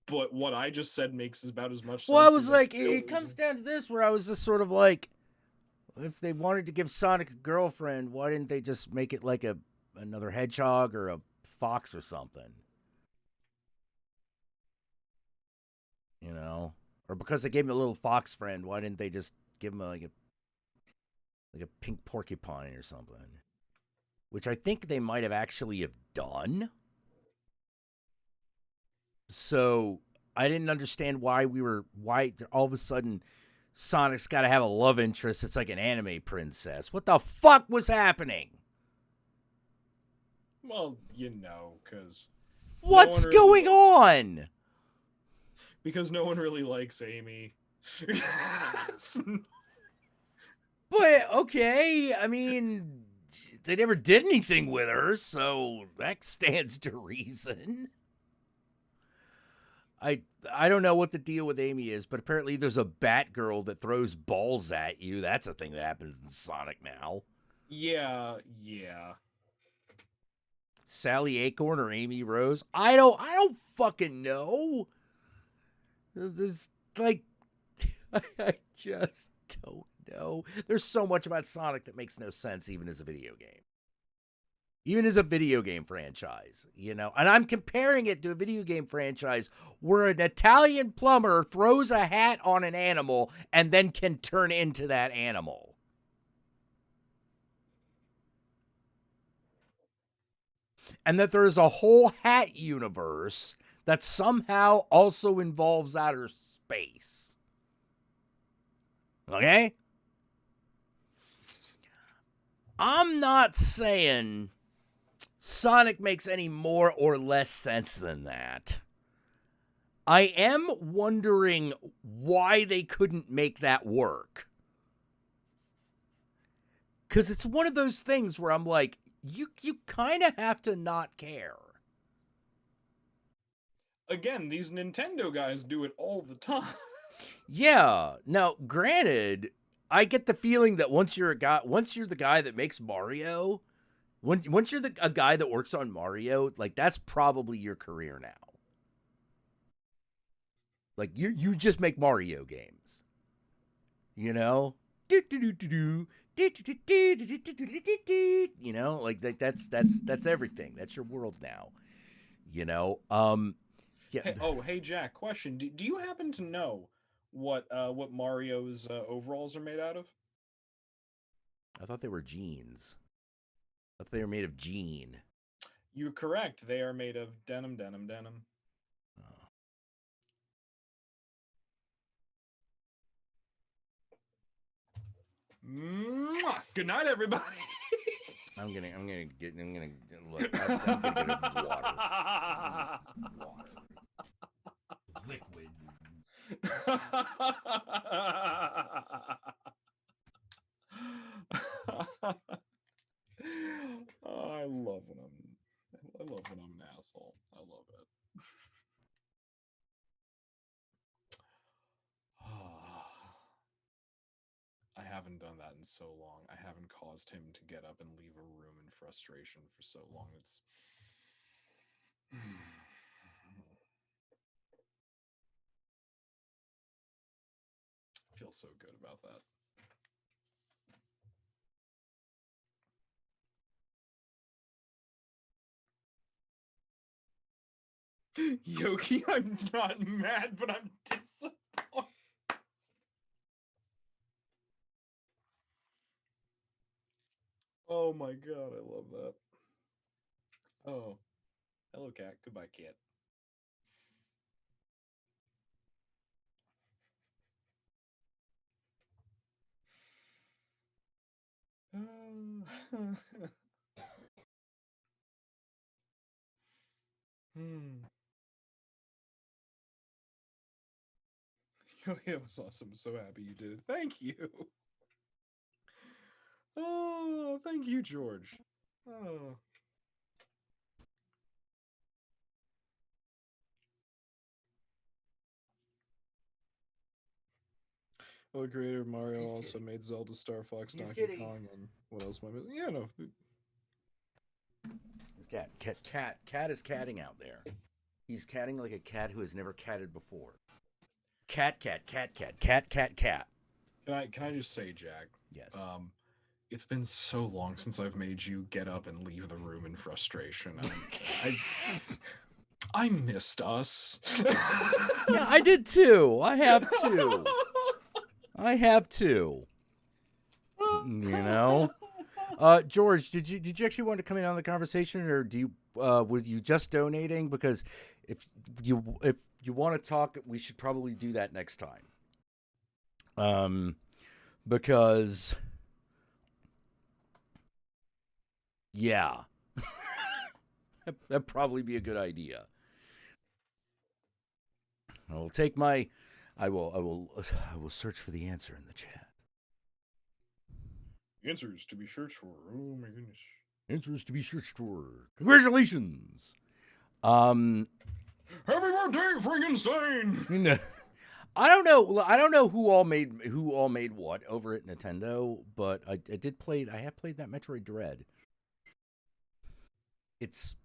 S5: But what I just said makes about as much sense.
S2: Well, I was like, it comes down to this, where I was just sort of like, if they wanted to give Sonic a girlfriend, why didn't they just make it like another hedgehog or a fox or something? You know? Or because they gave him a little fox friend, why didn't they just give him like a pink porcupine or something? Which I think they might have actually have done. So I didn't understand why all of a sudden Sonic's got to have a love interest. It's like an anime princess. What the fuck was happening?
S5: Well, you know, because...
S2: What's going on?
S5: Because no one really likes Amy.
S2: But, okay, I mean, they never did anything with her, so that stands to reason. I don't know what the deal with Amy is, but apparently there's a Batgirl that throws balls at you. That's a thing that happens in Sonic now.
S5: Yeah.
S2: Sally Acorn or Amy Rose? I don't fucking know. There's like I just don't know. There's so much about Sonic that makes no sense even as a video game. Even as a video game franchise, you know? And I'm comparing it to a video game franchise where an Italian plumber throws a hat on an animal and then can turn into that animal. And that there's a whole hat universe that somehow also involves outer space. Okay? I'm not saying Sonic makes any more or less sense than that. I am wondering why they couldn't make that work. Because it's one of those things where I'm like, you kind of have to not care.
S5: Again, these Nintendo guys do it all the time.
S2: Yeah. Now, granted, I get the feeling that once you're the guy that makes Mario, once you're a guy that works on Mario, like that's probably your career now. Like you just make Mario games. You know? You know, like that's everything. That's your world now. You know? Yeah.
S5: Hey Jack, question. Do you happen to know what Mario's overalls are made out of?
S2: I thought they were jeans. I thought they were made of jean.
S5: You're correct. They are made of denim.
S2: Oh.
S5: Good night, everybody.
S2: I'm gonna get look. I'm gonna get water. Liquid.
S5: Oh, I love when I'm an asshole. I love it. I haven't done that in so long. I haven't caused him to get up and leave a room in frustration for so long. It's I feel so good about that. Yogi, I'm not mad, but I'm disappointed. Oh my god, I love that. Oh. Hello, cat. Goodbye, cat. Yogi, that was awesome. So happy you did it. Thank you. Oh, thank you, George. Oh. Well, the creator of Mario also made Zelda, Star Fox, Donkey Kong, and what else am I missing? Yeah, no.
S2: His cat is catting out there. He's catting like a cat who has never catted before. Cat. Can
S5: I just say, Jack?
S2: Yes.
S5: It's been so long since I've made you get up and leave the room in frustration. I missed us.
S2: Yeah, I did too. I have too. You know, George, did you actually want to come in on the conversation, or were you just donating? Because if you want to talk, we should probably do that next time. Because yeah, that'd probably be a good idea. I'll take my. I will search for the answer in the chat.
S5: Answers to be searched for. Oh my goodness.
S2: Answers to be searched for. Congratulations.
S5: Happy birthday, Frankenstein!
S2: I don't know. I don't know who all made what over at Nintendo, but I have played that Metroid Dread. It's.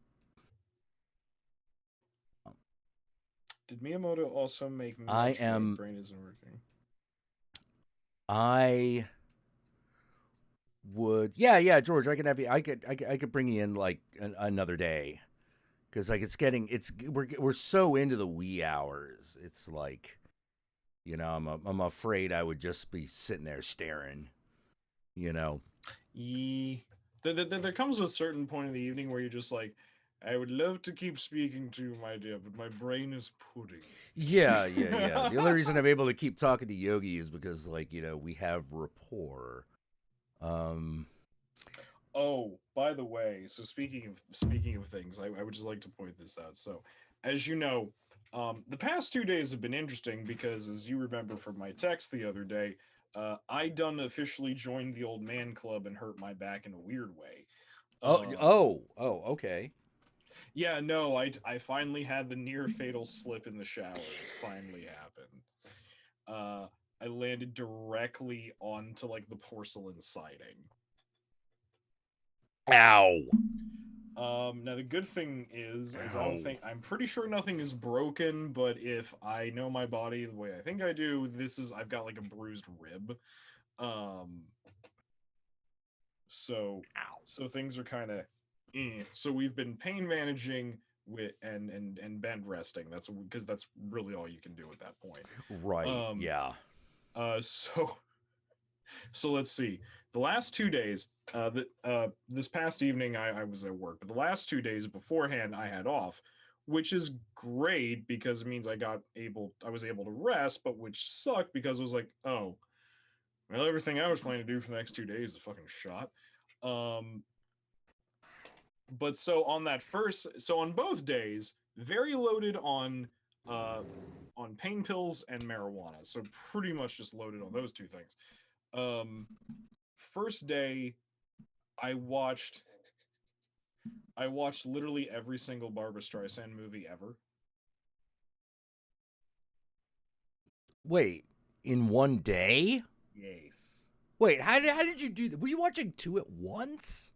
S5: Did Miyamoto also make Metroid?
S2: I am.
S5: Brain isn't working.
S2: I would. Yeah, George. I could have you. I could bring you in like another day, because like we're so into the wee hours. It's like, you know, I'm afraid I would just be sitting there staring. You know.
S5: There comes a certain point in the evening where you're just like, I would love to keep speaking to you, my dear, but my brain is pudding.
S2: Yeah. The only reason I'm able to keep talking to Yogi is because, like, you know, we have rapport.
S5: Oh, by the way, so speaking of things, I would just like to point this out. So, as you know, the past 2 days have been interesting because, as you remember from my text the other day, I done officially joined the old man club and hurt my back in a weird way.
S2: Okay.
S5: Yeah, no, I finally had the near fatal slip in the shower. It finally happened. I landed directly onto like the porcelain siding.
S2: Ow.
S5: Now the good thing is I'm pretty sure nothing is broken, but if I know my body the way I think I do, I've got like a bruised rib. So things are kind of So we've been pain managing with and bend resting. That's because that's really all you can do at that point.
S2: Right. Yeah.
S5: So let's see. The last 2 days, this past evening I was at work, but the last 2 days beforehand I had off, which is great because it means I was able to rest, but which sucked because it was like, oh, well, everything I was planning to do for the next 2 days is fucking shot. But so on both days, very loaded on pain pills and marijuana. So pretty much just loaded on those two things. First day, I watched literally every single Barbra Streisand movie ever.
S2: Wait, in one day?
S5: Yes.
S2: Wait, how did you do that? Were you watching two at once?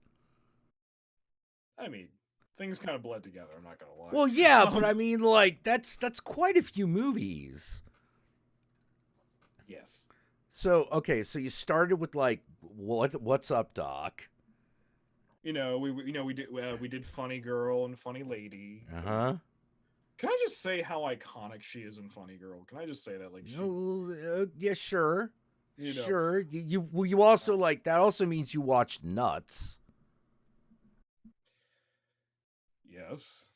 S5: I mean, things kind of bled together, I'm not gonna lie.
S2: Well, yeah, but I mean, like, that's quite a few movies.
S5: Yes.
S2: So, okay, so you started with, like, what's up, Doc?
S5: We did Funny Girl and Funny Lady.
S2: Uh-huh.
S5: Can I just say how iconic she is in Funny Girl? Can I just say that? Like,
S2: yeah, sure.
S5: You know.
S2: Sure. You also, like, that also means you watched Nuts.
S5: Yes.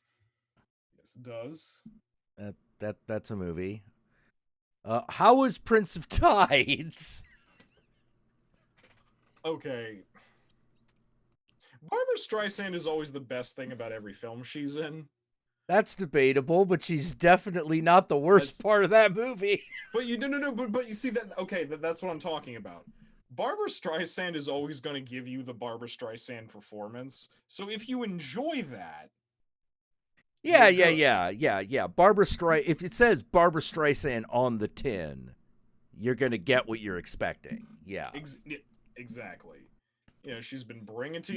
S5: Yes, it does.
S2: That's a movie. How was Prince of Tides?
S5: Okay. Barbra Streisand is always the best thing about every film she's in.
S2: That's debatable, but she's definitely not the worst part of that movie.
S5: But but you see that, okay, that's what I'm talking about. Barbra Streisand is always going to give you the Barbra Streisand performance. So if you enjoy that,
S2: Yeah. If it says Barbra Streisand on the tin, you're gonna get what you're expecting. Yeah.
S5: Exactly. You know, she's been bringing it to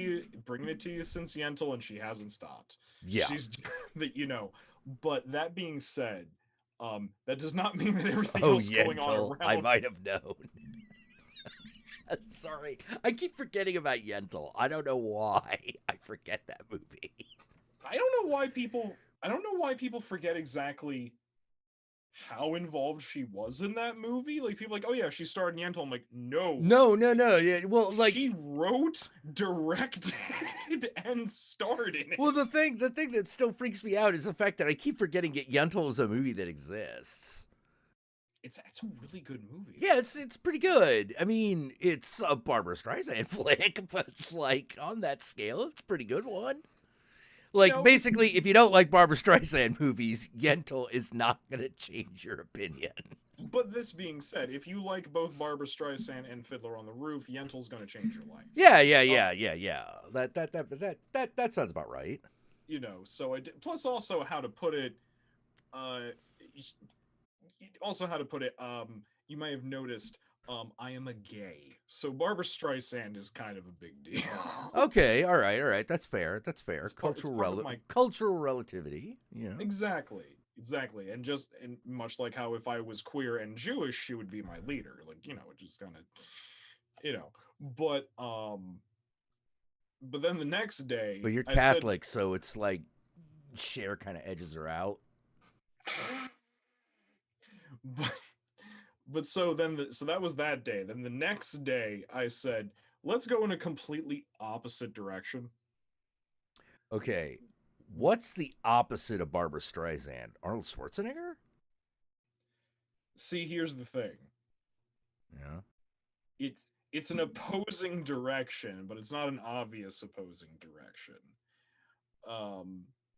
S5: you since Yentl, and she hasn't stopped.
S2: Yeah.
S5: She's, you know. But that being said, that does not mean that everything else going on around.
S2: I might have known. Sorry, I keep forgetting about Yentl. I don't know why I forget that movie.
S5: I don't know why people forget exactly how involved she was in that movie. Like, people like, oh yeah, she starred in Yentl. I'm like, no.
S2: No. Yeah, well, like,
S5: she wrote, directed, and starred in it.
S2: Well, the thing that still freaks me out is the fact that I keep forgetting Yentl is a movie that exists.
S5: It's a really good movie.
S2: Yeah, it's pretty good. I mean, it's a Barbra Streisand flick, but like on that scale, it's a pretty good one. Like, basically, if you don't like Barbra Streisand movies, Yentl is not going to change your opinion.
S5: But this being said, if you like both Barbra Streisand and Fiddler on the Roof, Yentl's going to change your life.
S2: Yeah. That sounds about right.
S5: You know, so I did, plus also how to put it, you might have noticed, I am a gay. So Barbra Streisand is kind of a big deal.
S2: Okay, all right. That's fair. Cultural relativity. Yeah.
S5: Exactly. And much like how if I was queer and Jewish, she would be my leader. Like, you know, it just kind of, you know. But then the next day.
S2: But you're Catholic, so it's like Cher kind of edges her out.
S5: But so that was that day. Then the next day, I said, let's go in a completely opposite direction.
S2: Okay, what's the opposite of Barbra Streisand? Arnold Schwarzenegger?
S5: See, here's the thing.
S2: Yeah.
S5: It's an opposing direction, but it's not an obvious opposing direction.
S2: All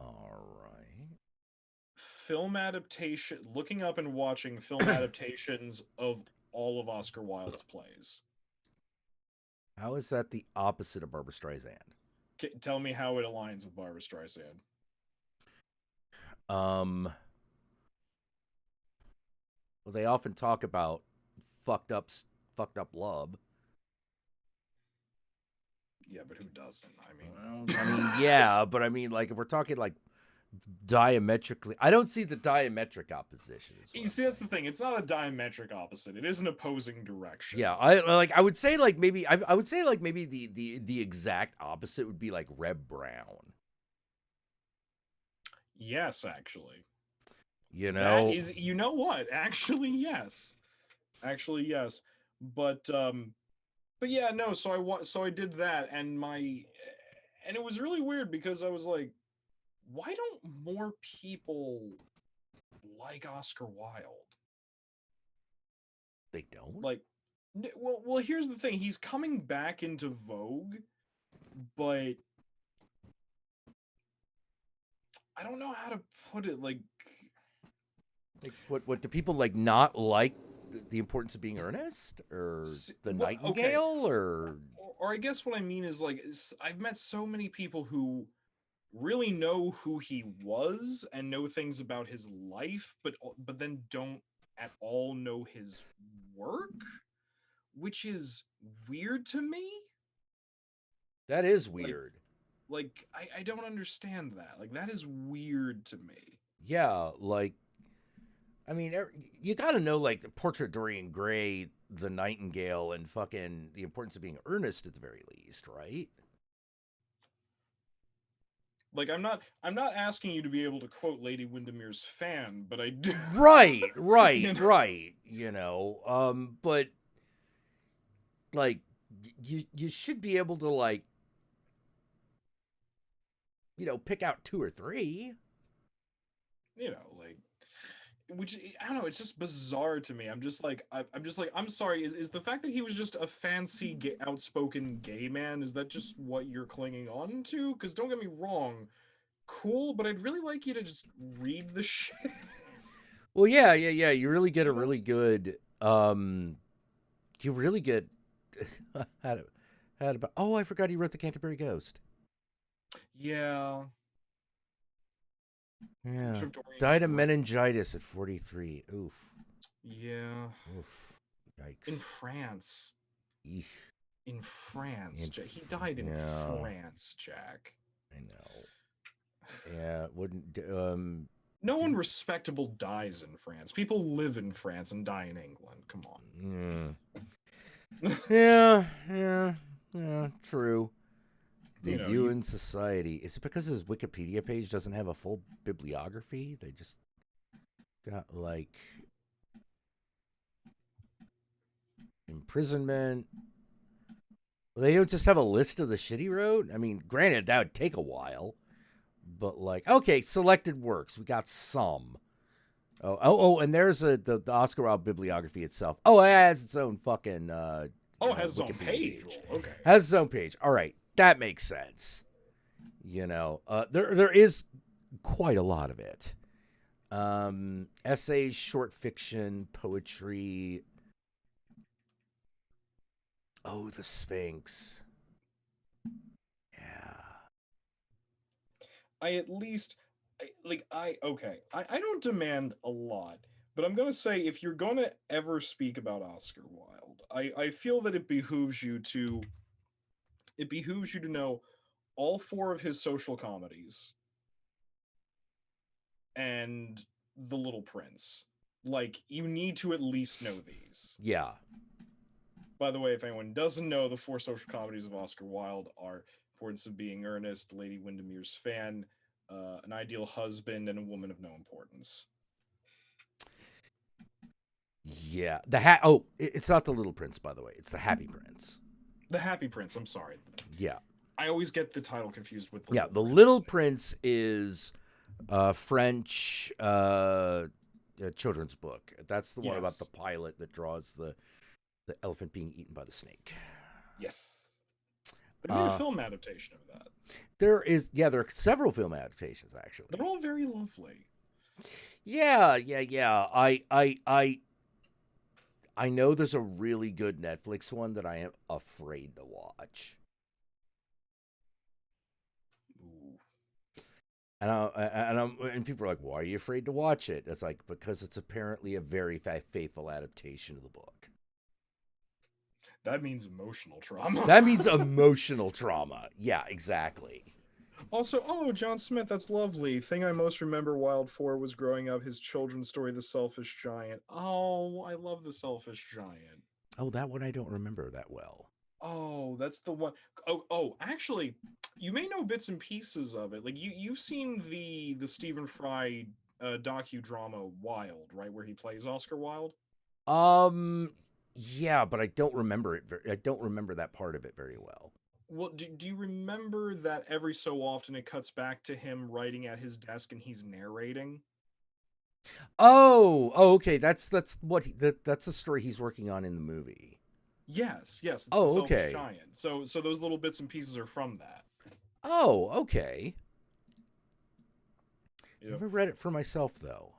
S2: right.
S5: Film adaptation, looking up and watching film adaptations of all of Oscar Wilde's plays.
S2: How is that the opposite of Barbra Streisand?
S5: Tell me how it aligns with Barbra Streisand.
S2: Well, they often talk about fucked up love.
S5: Yeah, but who doesn't?
S2: Yeah, but I mean, like, if we're talking like diametrically, I don't see the diametric opposition.
S5: You see, that's the thing. It's not a diametric opposite. It is an opposing direction.
S2: Yeah, I would say like maybe the exact opposite would be like Reb Brown.
S5: Yes, actually.
S2: You know,
S5: that is, you know what? Actually, yes. But yeah, no. So I did that, and it was really weird because I was like, why don't more people like Oscar Wilde?
S2: They don't?
S5: Like, well, here's the thing. He's coming back into vogue, but I don't know how to put it. Like
S2: what do people like not like the importance of being earnest, or the Nightingale,
S5: or I guess what I mean is like I've met so many people who really know who he was and know things about his life, but then don't at all know his work, which is weird to me.
S2: That is weird.
S5: Like I don't understand that. Like, that is weird to me.
S2: Yeah, like, I mean, you got to know, like, the Portrait of Dorian Gray, The Nightingale, and fucking The Importance of Being Earnest at the very least, right?
S5: Like, I'm not asking you to be able to quote Lady Windermere's Fan, but I do.
S2: Right. You know, but like, you should be able to, like, you know, pick out 2 or 3.
S5: You know, like, which, I don't know, it's just bizarre to me. I'm just like, I'm sorry, is the fact that he was just a fancy, outspoken gay man, is that just what you're clinging on to? Because don't get me wrong, cool, but I'd really like you to just read the shit.
S2: Well, yeah, you really get a really good, you really get, oh, I forgot he wrote The Canterbury Ghost.
S5: Yeah.
S2: Yeah. Died of meningitis at 43. Oof.
S5: Yeah.
S2: Oof. Yikes.
S5: In France.
S2: Eesh.
S5: In France. He died in France, Jack.
S2: I know. Yeah, wouldn't
S5: no one respectable dies in France. People live in France and die in England. Come on.
S2: Yeah, true. Debut in society. Is it because his Wikipedia page doesn't have a full bibliography? They just got like imprisonment. Well, they don't just have a list of the shit he wrote. I mean, granted, that would take a while, but like, okay, selected works. We got some. And there's the Oscar Wilde bibliography itself. Oh, it has its own fucking.
S5: It has its own page. Well, okay.
S2: Has its own page. All right, that makes sense. There is quite a lot of it. Essays, short fiction, poetry. Oh, the Sphinx. Yeah.
S5: I don't demand a lot, but I'm going to say if you're going to ever speak about Oscar Wilde, I feel that it behooves you to know all 4 of his social comedies and The Little Prince. Like, you need to at least know these.
S2: Yeah.
S5: By the way, if anyone doesn't know, the 4 social comedies of Oscar Wilde are Importance of Being Earnest, Lady Windermere's Fan, An Ideal Husband, and A Woman of No Importance.
S2: Yeah. It's not The Little Prince, by the way. It's The Happy Prince.
S5: The Happy Prince, I'm sorry.
S2: Yeah.
S5: I always get the title confused with
S2: The Little Prince is French children's book. That's the one about the pilot that draws the elephant being eaten by the snake.
S5: Yes. They made a film adaptation of that.
S2: There are several film adaptations, actually.
S5: They're all very lovely.
S2: Yeah. I know there's a really good Netflix one that I am afraid to watch. And people are like, why are you afraid to watch it? It's like, because it's apparently a very faithful adaptation of the book.
S5: That means emotional trauma.
S2: That means emotional trauma. Yeah, exactly.
S5: Also, John Smith, that's lovely. Thing I most remember Wilde for was growing up his children's story, The Selfish Giant. Oh, I love The Selfish Giant.
S2: Oh, that one I don't remember that well.
S5: Oh, that's the one. Oh, actually, you may know bits and pieces of it. Like you've seen the Stephen Fry docudrama Wilde, right, where he plays Oscar Wilde?
S2: Yeah, but I don't remember it. I don't remember that part of it very well.
S5: Well, do you remember that every so often it cuts back to him writing at his desk and he's narrating?
S2: Oh, okay. That's the story he's working on in the movie.
S5: Yes. It's
S2: oh,
S5: The Selfish
S2: okay.
S5: Giant. So those little bits and pieces are from that.
S2: Oh, okay. Never read it for myself though.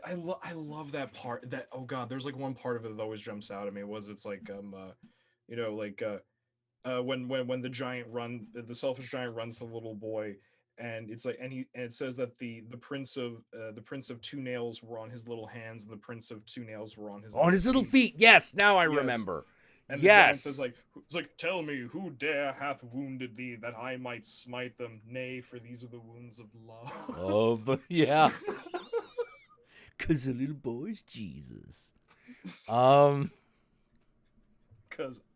S5: I love that part. That, oh god, there's like one part of it that always jumps out at me. It's like when the giant the selfish giant runs the little boy, and it's like and it says that the prince of two nails were on his little hands, and the prince of two nails were on his
S2: little feet. Yes, now I remember.
S5: And the giant says it's like, tell me, who dare hath wounded thee, that I might smite them? Nay, for these are the wounds of love.
S2: Yeah. Because the little boy's Jesus.
S5: Because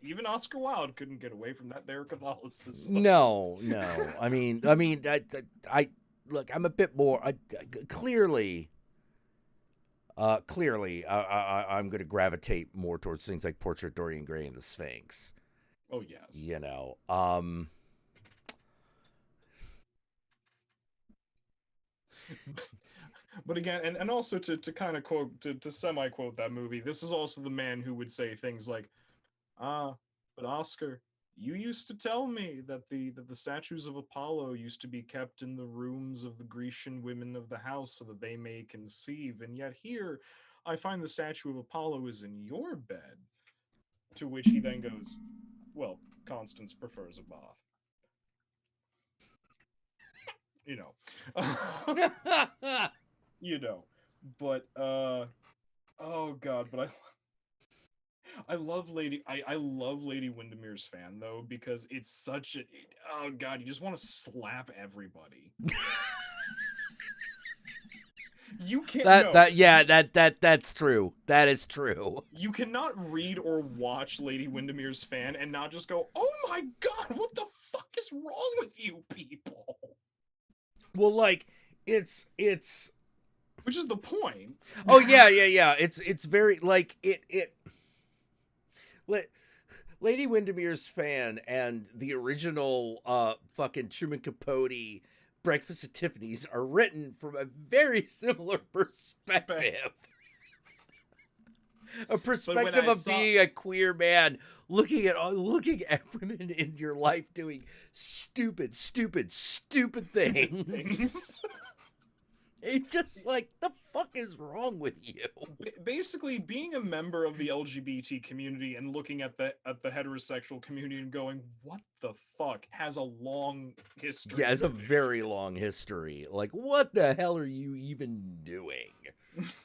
S5: even Oscar Wilde couldn't get away from that there Catholicism.
S2: No. I mean, I look. I'm a bit more. Clearly, I'm going to gravitate more towards things like Portrait of Dorian Gray and the Sphinx.
S5: Oh yes. But again, and also to kind of quote, to semi-quote that movie, this is also the man who would say things like, but Oscar, you used to tell me that the statues of Apollo used to be kept in the rooms of the Grecian women of the house so that they may conceive, and yet here I find the statue of Apollo is in your bed. To which he then goes, well, Constance prefers a bath. But oh god, but I love Lady Windermere's Fan though, because it's such oh god, you just want to slap everybody. You can't
S2: that's true. That is true.
S5: You cannot read or watch Lady Windermere's Fan and not just go, oh my god, what the fuck is wrong with you people?
S2: Well, like it's
S5: Which is the point.
S2: Oh yeah. It's very like Lady Windermere's fan and the original fucking Truman Capote Breakfast at Tiffany's are written from a very similar perspective. A perspective of being a queer man, looking at women in your life doing stupid things. It's just like, the fuck is wrong with you?
S5: Basically, being a member of the LGBT community and looking at the heterosexual community and going, "What the fuck?" has a long history.
S2: Yeah, it's a very long history. Like, what the hell are you even doing?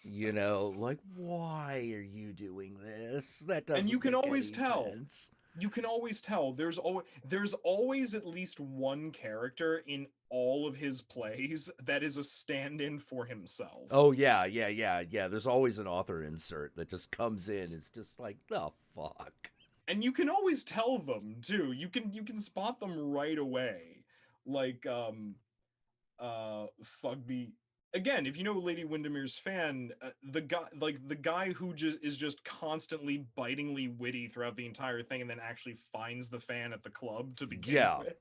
S2: You know, like, why are you doing this? That doesn't.
S5: And you can
S2: make
S5: always
S2: any
S5: tell.
S2: sense.
S5: You can always tell. There's always at least one character in all of his plays that is a stand-in for himself.
S2: Oh yeah. There's always an author insert that just comes in. It's just like, the fuck.
S5: And you can always tell them too. You can spot them right away. Like again, if you know Lady Windermere's fan, the guy who is just constantly bitingly witty throughout the entire thing, and then actually finds the fan at the club to begin with.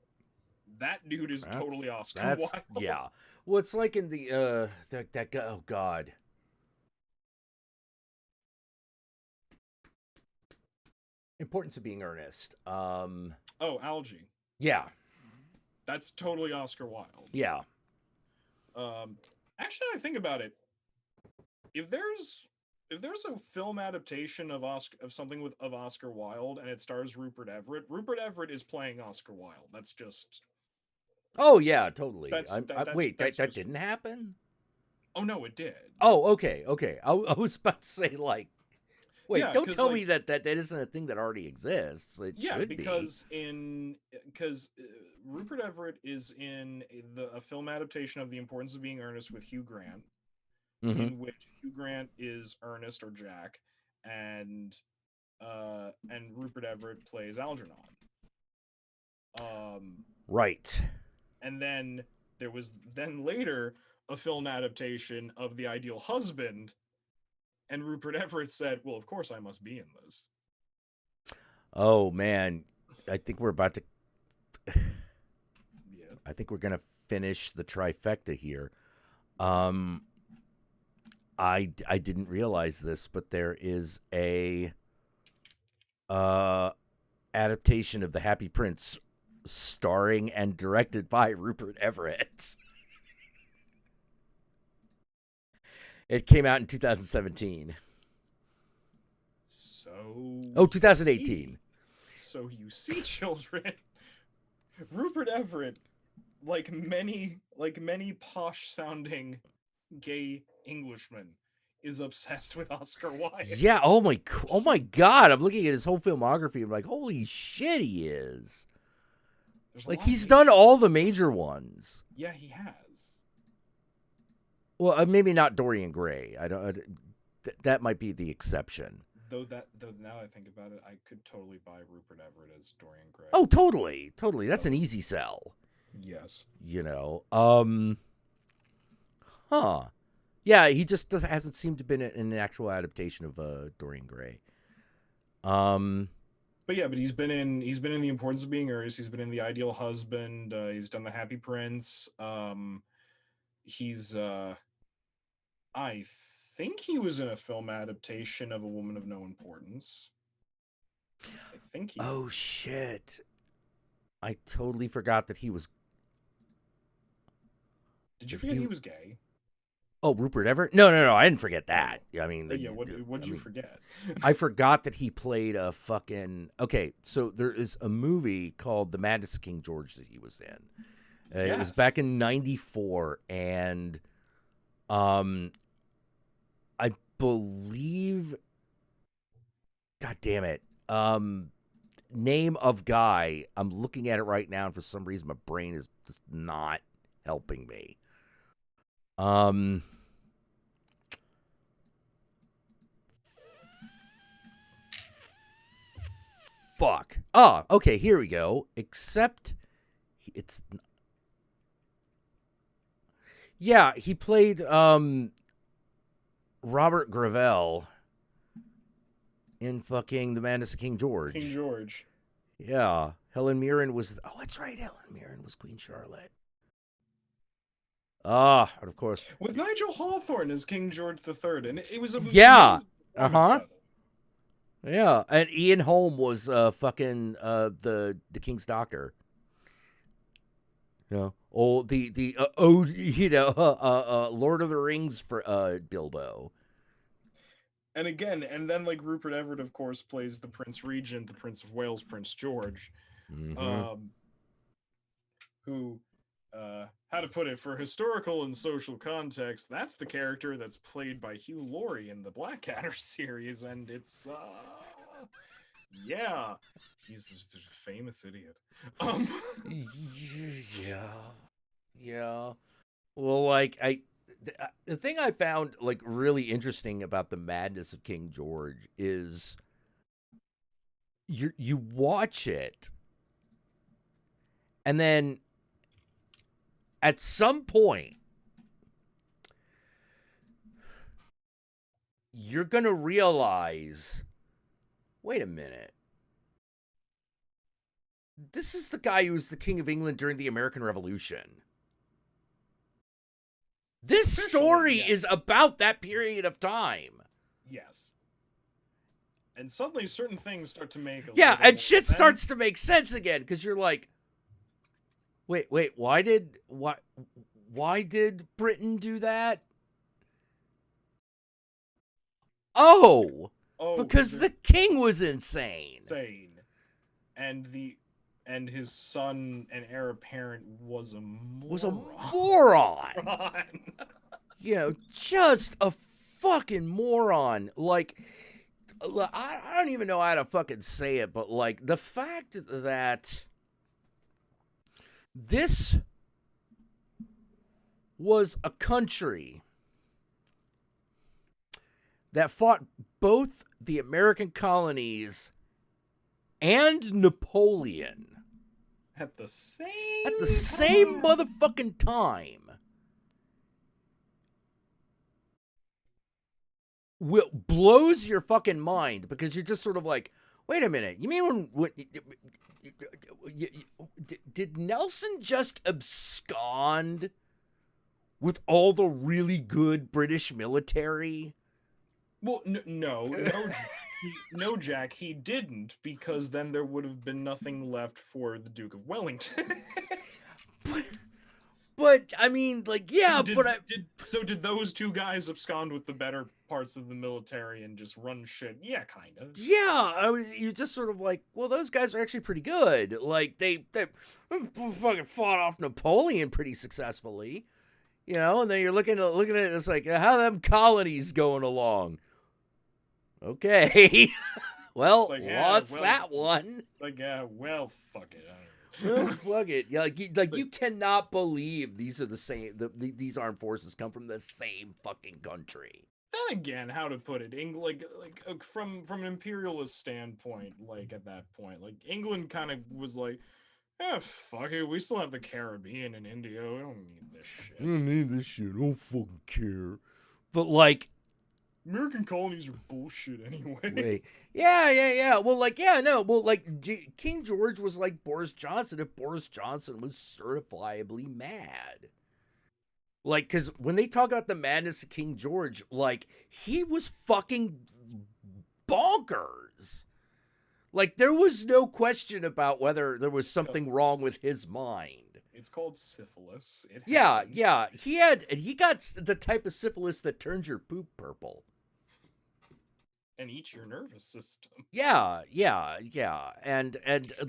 S5: That dude is totally Oscar Wilde.
S2: Yeah. Well, it's like in the that guy. Oh God. Importance of Being Earnest.
S5: Oh, Algie.
S2: Yeah.
S5: That's totally Oscar Wilde.
S2: Yeah.
S5: Actually, I think about it. If there's a film adaptation of something of Oscar Wilde and it stars Rupert Everett is playing Oscar Wilde. That's just.
S2: Oh yeah, totally.
S5: Wait,
S2: that didn't happen?
S5: Oh no, it did.
S2: Oh, okay. I was about to say, like, wait,
S5: Yeah,
S2: don't tell
S5: like,
S2: me that isn't a thing that already exists. It should be.
S5: because Rupert Everett is in a film adaptation of The Importance of Being Earnest with Hugh Grant, in which Hugh Grant is Ernest or Jack, and Rupert Everett plays Algernon.
S2: Right.
S5: And then there was later a film adaptation of The Ideal Husband, and Rupert Everett said, "Well, of course I must be in this."
S2: Oh man, I think we're about to. I think we're gonna finish the trifecta here. I didn't realize this, but there is a adaptation of The Happy Prince, starring and directed by Rupert Everett. It came out in 2017.
S5: So
S2: 2018.
S5: So you see, children, Rupert Everett, like many posh-sounding gay Englishmen, is obsessed with Oscar Wilde.
S2: Yeah. Oh my God! I'm looking at his whole filmography. I'm like, holy shit, he is. Like, he's done all the major ones.
S5: Yeah, he has.
S2: Well, maybe not Dorian Gray. That might be the exception.
S5: Though now I think about it, I could totally buy Rupert Everett as Dorian Gray.
S2: Oh, totally. That's an easy sell.
S5: Yes.
S2: You know. Huh. Yeah, he just hasn't seemed to been in an actual adaptation of Dorian Gray.
S5: But he's been in The Importance of Being Earnest. He's been in The Ideal Husband. He's done The Happy Prince. He's I think he was in a film adaptation of A Woman of No Importance. I think he.
S2: Oh shit! I totally forgot that he was.
S5: Did you forget he was gay?
S2: Oh, Rupert Everett? No, I didn't forget that. I mean,
S5: what did you forget?
S2: I forgot that he played a fucking. Okay, so there is a movie called The Madness of King George that he was in. It was back in '94, and I believe. God damn it. Name of guy. I'm looking at it right now, and for some reason, my brain is just not helping me. Fuck. Oh, okay, here we go. Except yeah, he played Robert Gravel in fucking The Madness of King George.
S5: King George.
S2: Yeah. Helen Mirren was... Oh, that's right. Helen Mirren was Queen Charlotte. Ah, and of course.
S5: With Nigel Hawthorne as King George III, and it was a...
S2: Yeah. Uh-huh. Yeah. And Ian Holm was fucking the King's Doctor. You know, Lord of the Rings for Bilbo.
S5: And again, and then like Rupert Everett, of course, plays the Prince Regent, the Prince of Wales, Prince George, who, how to put it, for historical and social context, that's the character that's played by Hugh Laurie in the Blackadder series, and it's, yeah, he's just a famous idiot.
S2: Yeah. Well, like, the thing I found, like, really interesting about The Madness of King George is you watch it, and then at some point, you're going to realize, wait a minute. This is the guy who was the King of England during the American Revolution. This story is about that period of time.
S5: Yes. And suddenly certain things start to make
S2: and shit starts to make sense again, because you're like, wait, why did Britain do that? Oh, because the king was insane.
S5: And his son and heir apparent was a
S2: moron. You know, just a fucking moron. Like, I don't even know how to fucking say it, but like the fact that this was a country that fought both the American colonies and Napoleon
S5: at the
S2: same motherfucking time blows your fucking mind, because you're just sort of like, wait a minute, you mean when did Nelson just abscond with all the really good British military?
S5: Well, no, Jack, he didn't, because then there would have been nothing left for the Duke of Wellington.
S2: But I mean, like, yeah,
S5: so did those two guys abscond with the better parts of the military and just run shit? Yeah, kind of.
S2: Yeah, you just sort of like, well, those guys are actually pretty good. Like, they fucking fought off Napoleon pretty successfully, you know. And then you're looking at it, it's like, how are them colonies going along? Okay, well,
S5: like,
S2: that one.
S5: Like, yeah, well, fuck it.
S2: Well, fuck it. Yeah, you cannot believe these are the same. These armed forces come from the same fucking country.
S5: Then again, how to put it? From an imperialist standpoint, like at that point, like England kind of was like, fuck it, we still have the Caribbean and India. We don't need this shit.
S2: I don't fucking care. But like,
S5: American colonies are bullshit anyway.
S2: Wait. Yeah. Well, like, yeah, no. Well, like, King George was like Boris Johnson if Boris Johnson was certifiably mad. Like, because when they talk about the madness of King George, like, he was fucking bonkers. Like, there was no question about whether there was something wrong with his mind.
S5: It's called syphilis.
S2: Yeah. He got the type of syphilis that turns your poop purple.
S5: And eats your nervous system.
S2: Yeah. And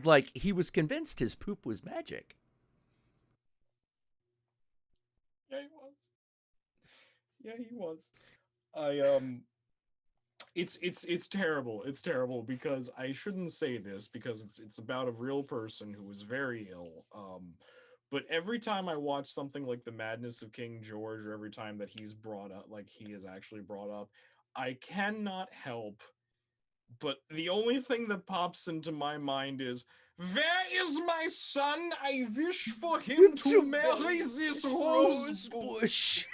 S2: like, he was convinced his poop was magic.
S5: Yeah, he was. It's terrible. It's terrible, because I shouldn't say this, because it's about a real person who was very ill. But every time I watch something like The Madness of King George, or every time that he's brought up, like he is actually brought up, I cannot help but the only thing that pops into my mind is, where is my son? I wish for him to marry this rose bush.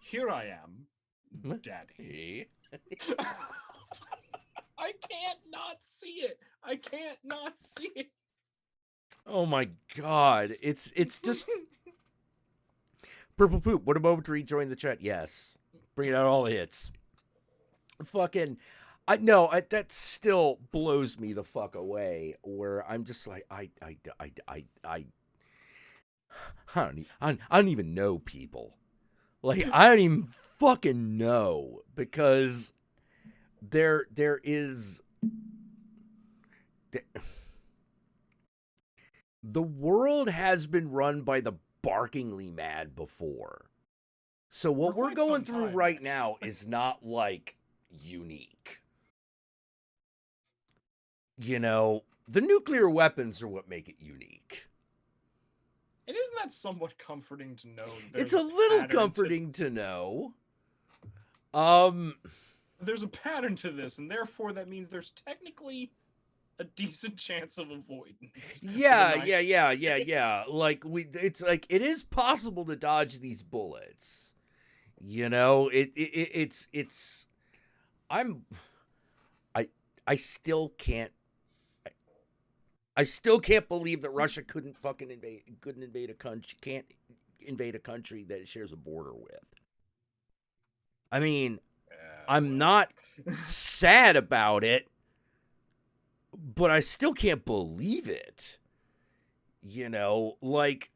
S5: Here I am, Daddy. I can't not see it. I can't not see it.
S2: Oh my god. It's just Purple Poop, what a moment to rejoin the chat. Yes. Bringing out all the hits. Fucking that still blows me the fuck away, where I'm just like I don't even know people. Like, I don't even fucking know, because there is the world has been run by the barkingly mad before. So what we're going through right now is not like unique. You know, the nuclear weapons are what make it unique.
S5: And isn't that somewhat comforting to know?
S2: It's a little comforting to know.
S5: There's a pattern to this, and therefore that means there's technically a decent chance of avoidance.
S2: Yeah. Like it's like it is possible to dodge these bullets. You know, I still can't. I still can't believe that Russia couldn't invade a country, can't invade a country that it shares a border with. I mean, I'm not sad about it, but I still can't believe it. You know, like,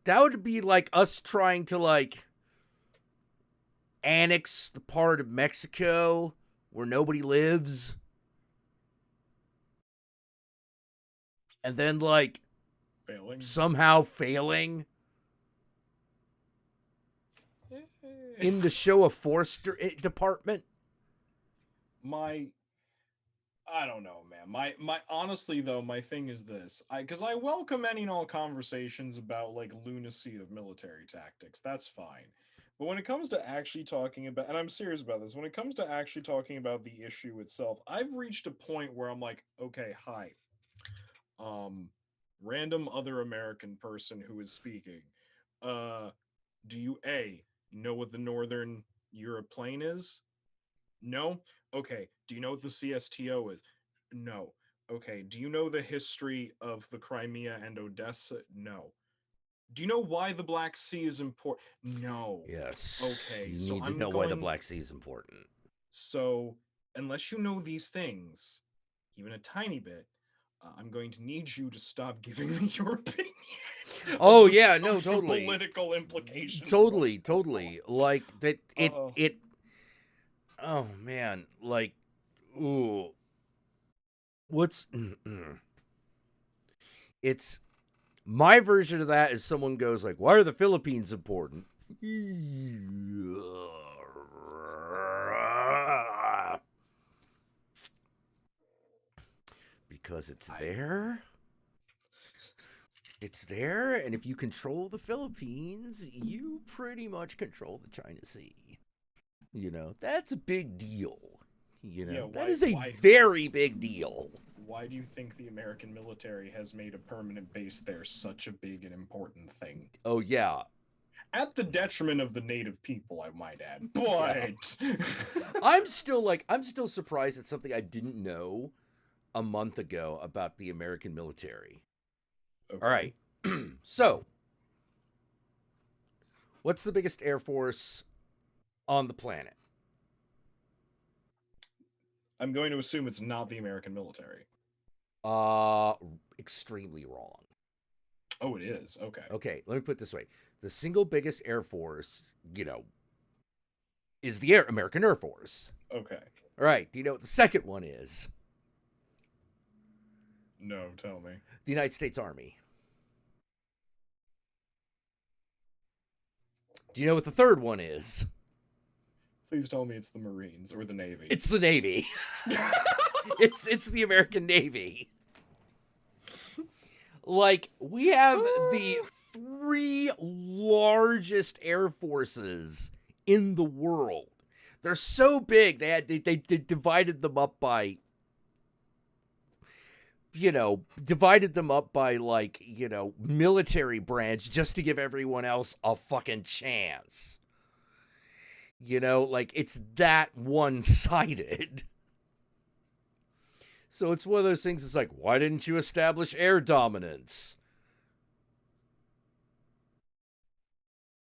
S2: that would be like us trying to, like, annex the part of Mexico where nobody lives. And then, like, somehow failing in the show of Force Department.
S5: I don't know, man. My honestly though, my thing is this. Because I welcome any and all conversations about, like, lunacy of military tactics. That's fine. But when it comes to actually talking about, and I'm serious about this, when it comes to actually talking about the issue itself, I've reached a point where I'm like, okay, hi. Random other American person who is speaking. Do you A, know what the Northern Europe plane is? No? Okay. Do you know what the CSTO is? No. Okay. Do you know the history of the Crimea and Odessa? No. Do you know why the Black Sea is important? No.
S2: Yes.
S5: Okay.
S2: You need to know why the Black Sea is important.
S5: So, unless you know these things, even a tiny bit, I'm going to need you to stop giving me your opinion.
S2: Oh yeah, no, totally.
S5: Political implications.
S2: Totally. Like that. It. Oh man, like, ooh. What's? It's my version of that is someone goes like, "Why are the Philippines important?" Because it's there. It's there, and if you control the Philippines, you pretty much control the China Sea. You know, that's a big deal. You know, that is a very big deal.
S5: Why do you think the American military has made a permanent base there such a big and important thing?
S2: Oh, yeah.
S5: At the detriment of the native people, I might add. But
S2: yeah. I'm still surprised at something I didn't know a month ago about the American military. Okay. All right. So, what's the biggest air force on the planet?
S5: I'm going to assume it's not the American military.
S2: Extremely wrong.
S5: Oh, it is. Okay.
S2: Okay, let me put it this way. The single biggest air force, you know, is the American Air Force.
S5: Okay.
S2: All right. Do you know what the second one is?
S5: No, tell me.
S2: The United States Army. Do you know what the third one is?
S5: Please tell me it's the Marines or the Navy.
S2: It's the Navy. It's the American Navy. Like, we have the 3 largest air forces in the world. They're so big they divided them up by, you know, like, you know, military branch just to give everyone else a fucking chance. You know, like, it's that one-sided. So it's one of those things, it's like, why didn't you establish air dominance?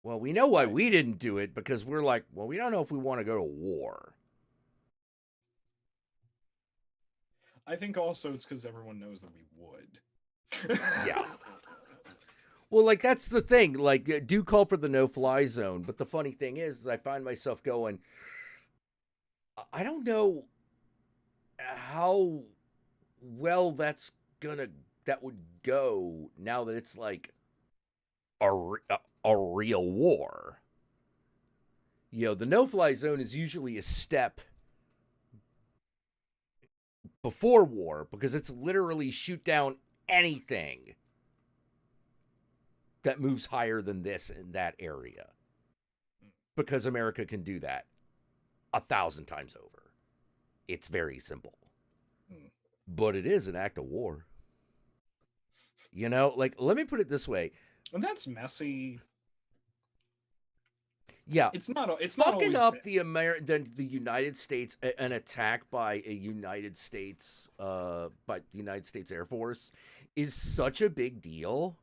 S2: Well, we know why we didn't do it, because we're like, well, we don't know if we want to go to war.
S5: I think also it's because everyone knows that we would.
S2: Yeah. Well, like, that's the thing. Like, do call for the no-fly zone. But the funny thing is I find myself going, I don't know how well that would go now that it's like a real war. You know, the no-fly zone is usually a step before war, because it's literally shoot down anything that moves higher than this in that area, because America can do that 1,000 times over. It's very simple, but it is an act of war. You know, like, let me put it this way.
S5: And that's messy.
S2: Yeah,
S5: it's not
S2: fucking
S5: always
S2: up the United States. An attack by the United States Air Force is such a big deal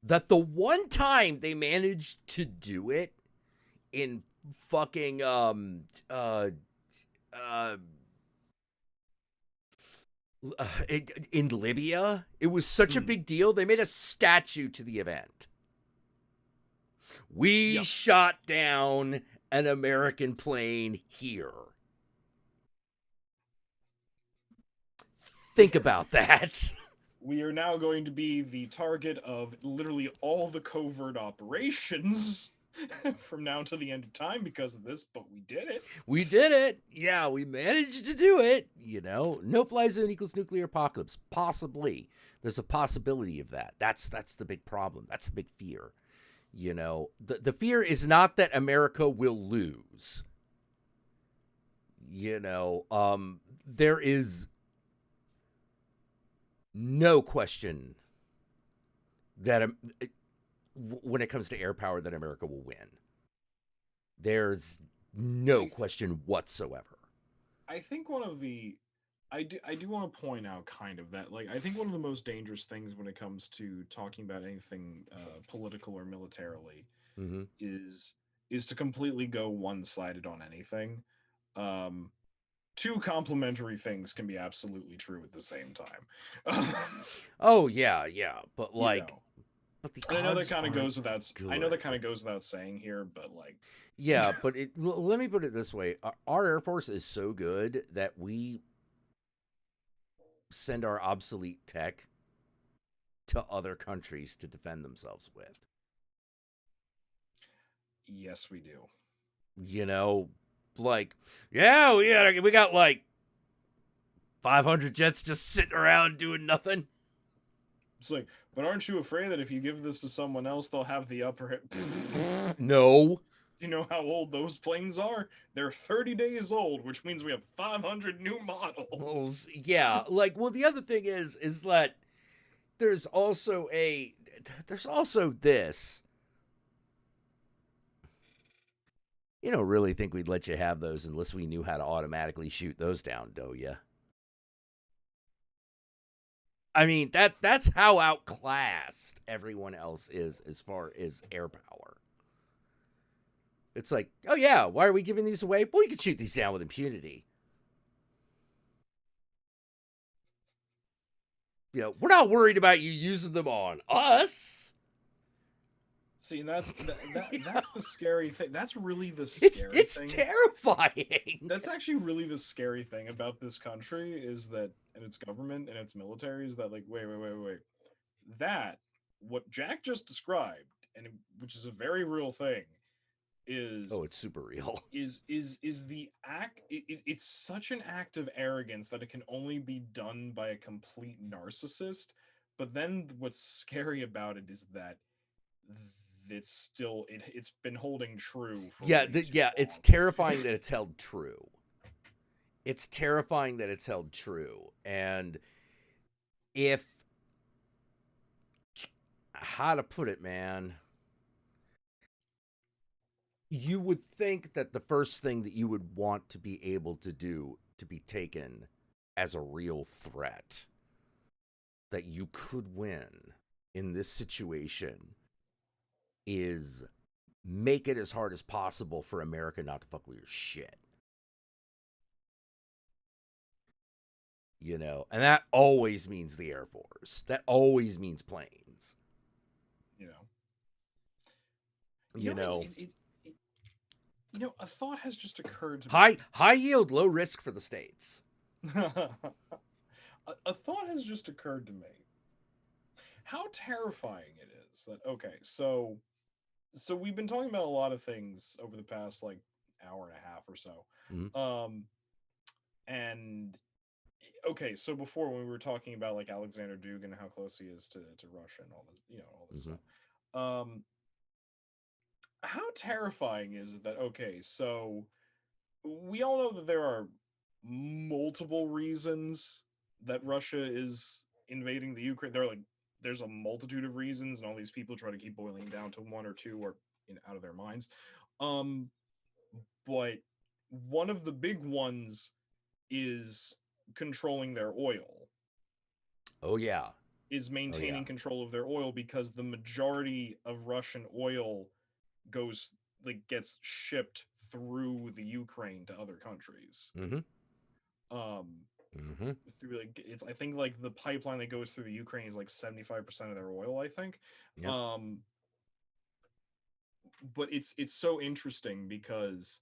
S2: that the one time they managed to do it in fucking in Libya, it was such a big deal they made a statue to the event. We shot down an American plane here. Think about that.
S5: We are now going to be the target of literally all the covert operations from now to the end of time because of this, but we did it.
S2: We did it. Yeah, we managed to do it. You know, no-fly zone equals nuclear apocalypse. Possibly. There's a possibility of that. That's the big problem. That's the big fear. You know, the fear is not that America will lose. You know, there is no question that when it comes to air power, that America will win. There's no question whatsoever.
S5: I think one of the I do want to point out kind of that, like, I think one of the most dangerous things when it comes to talking about anything political or militarily is to completely go one-sided on anything. Two complementary things can be absolutely true at the same time.
S2: Oh yeah, but like, but the
S5: I know that
S2: odds
S5: kind of
S2: aren't
S5: goes without.
S2: good.
S5: I know that kind of goes without saying here, but like,
S2: yeah, but let me put it this way: our Air Force is so good that we send our obsolete tech to other countries to defend themselves with.
S5: Yes, we do.
S2: You know, like, yeah, we got like 500 jets just sitting around doing nothing.
S5: It's like, but aren't you afraid that if you give this to someone else, they'll have the upper hand?
S2: No.
S5: You know how old those planes are? They're 30 days old, which means we have 500 new models.
S2: Yeah, like, well, the other thing is that there's also this. You don't really think we'd let you have those unless we knew how to automatically shoot those down, do you? I mean, that's how outclassed everyone else is as far as air power. It's like, oh yeah, why are we giving these away? Well, we can shoot these down with impunity. You know, we're not worried about you using them on us.
S5: See, and that's the scary thing. That's really the scary thing.
S2: It's terrifying.
S5: That's actually really the scary thing about this country is that, and its government and its military, is that, like, wait. That, what Jack just described, and which is a very real thing, is
S2: it's super real.
S5: Is the act? It's such an act of arrogance that it can only be done by a complete narcissist. But then what's scary about it is that it's still it's been holding true for
S2: it's terrifying that it's held true. It's terrifying that it's held true. And if, how to put it, man, you would think that the first thing that you would want to be able to do to be taken as a real threat that you could win in this situation is make it as hard as possible for America not to fuck with your shit. You know, and that always means the Air Force. That always means planes. You know,
S5: a thought has just occurred to
S2: me. High yield, low risk for the states.
S5: A thought has just occurred to me. How terrifying it is that, okay, so we've been talking about a lot of things over the past like hour and a half or so.
S2: Mm-hmm.
S5: And okay, so before when we were talking about like Alexander Dugin and how close he is to Russia and all this, all this stuff. How terrifying is it that, okay, so we all know that there are multiple reasons that Russia is invading the Ukraine. There's a multitude of reasons, and all these people try to keep boiling down to one or two or out of their minds. But one of the big ones is controlling their oil.
S2: Oh yeah.
S5: Is maintaining control of their oil, because the majority of Russian oil gets shipped through the Ukraine to other countries.
S2: Mm-hmm.
S5: Through I think like the pipeline that goes through the Ukraine is like 75% of their oil, I think.
S2: Yep.
S5: But it's so interesting because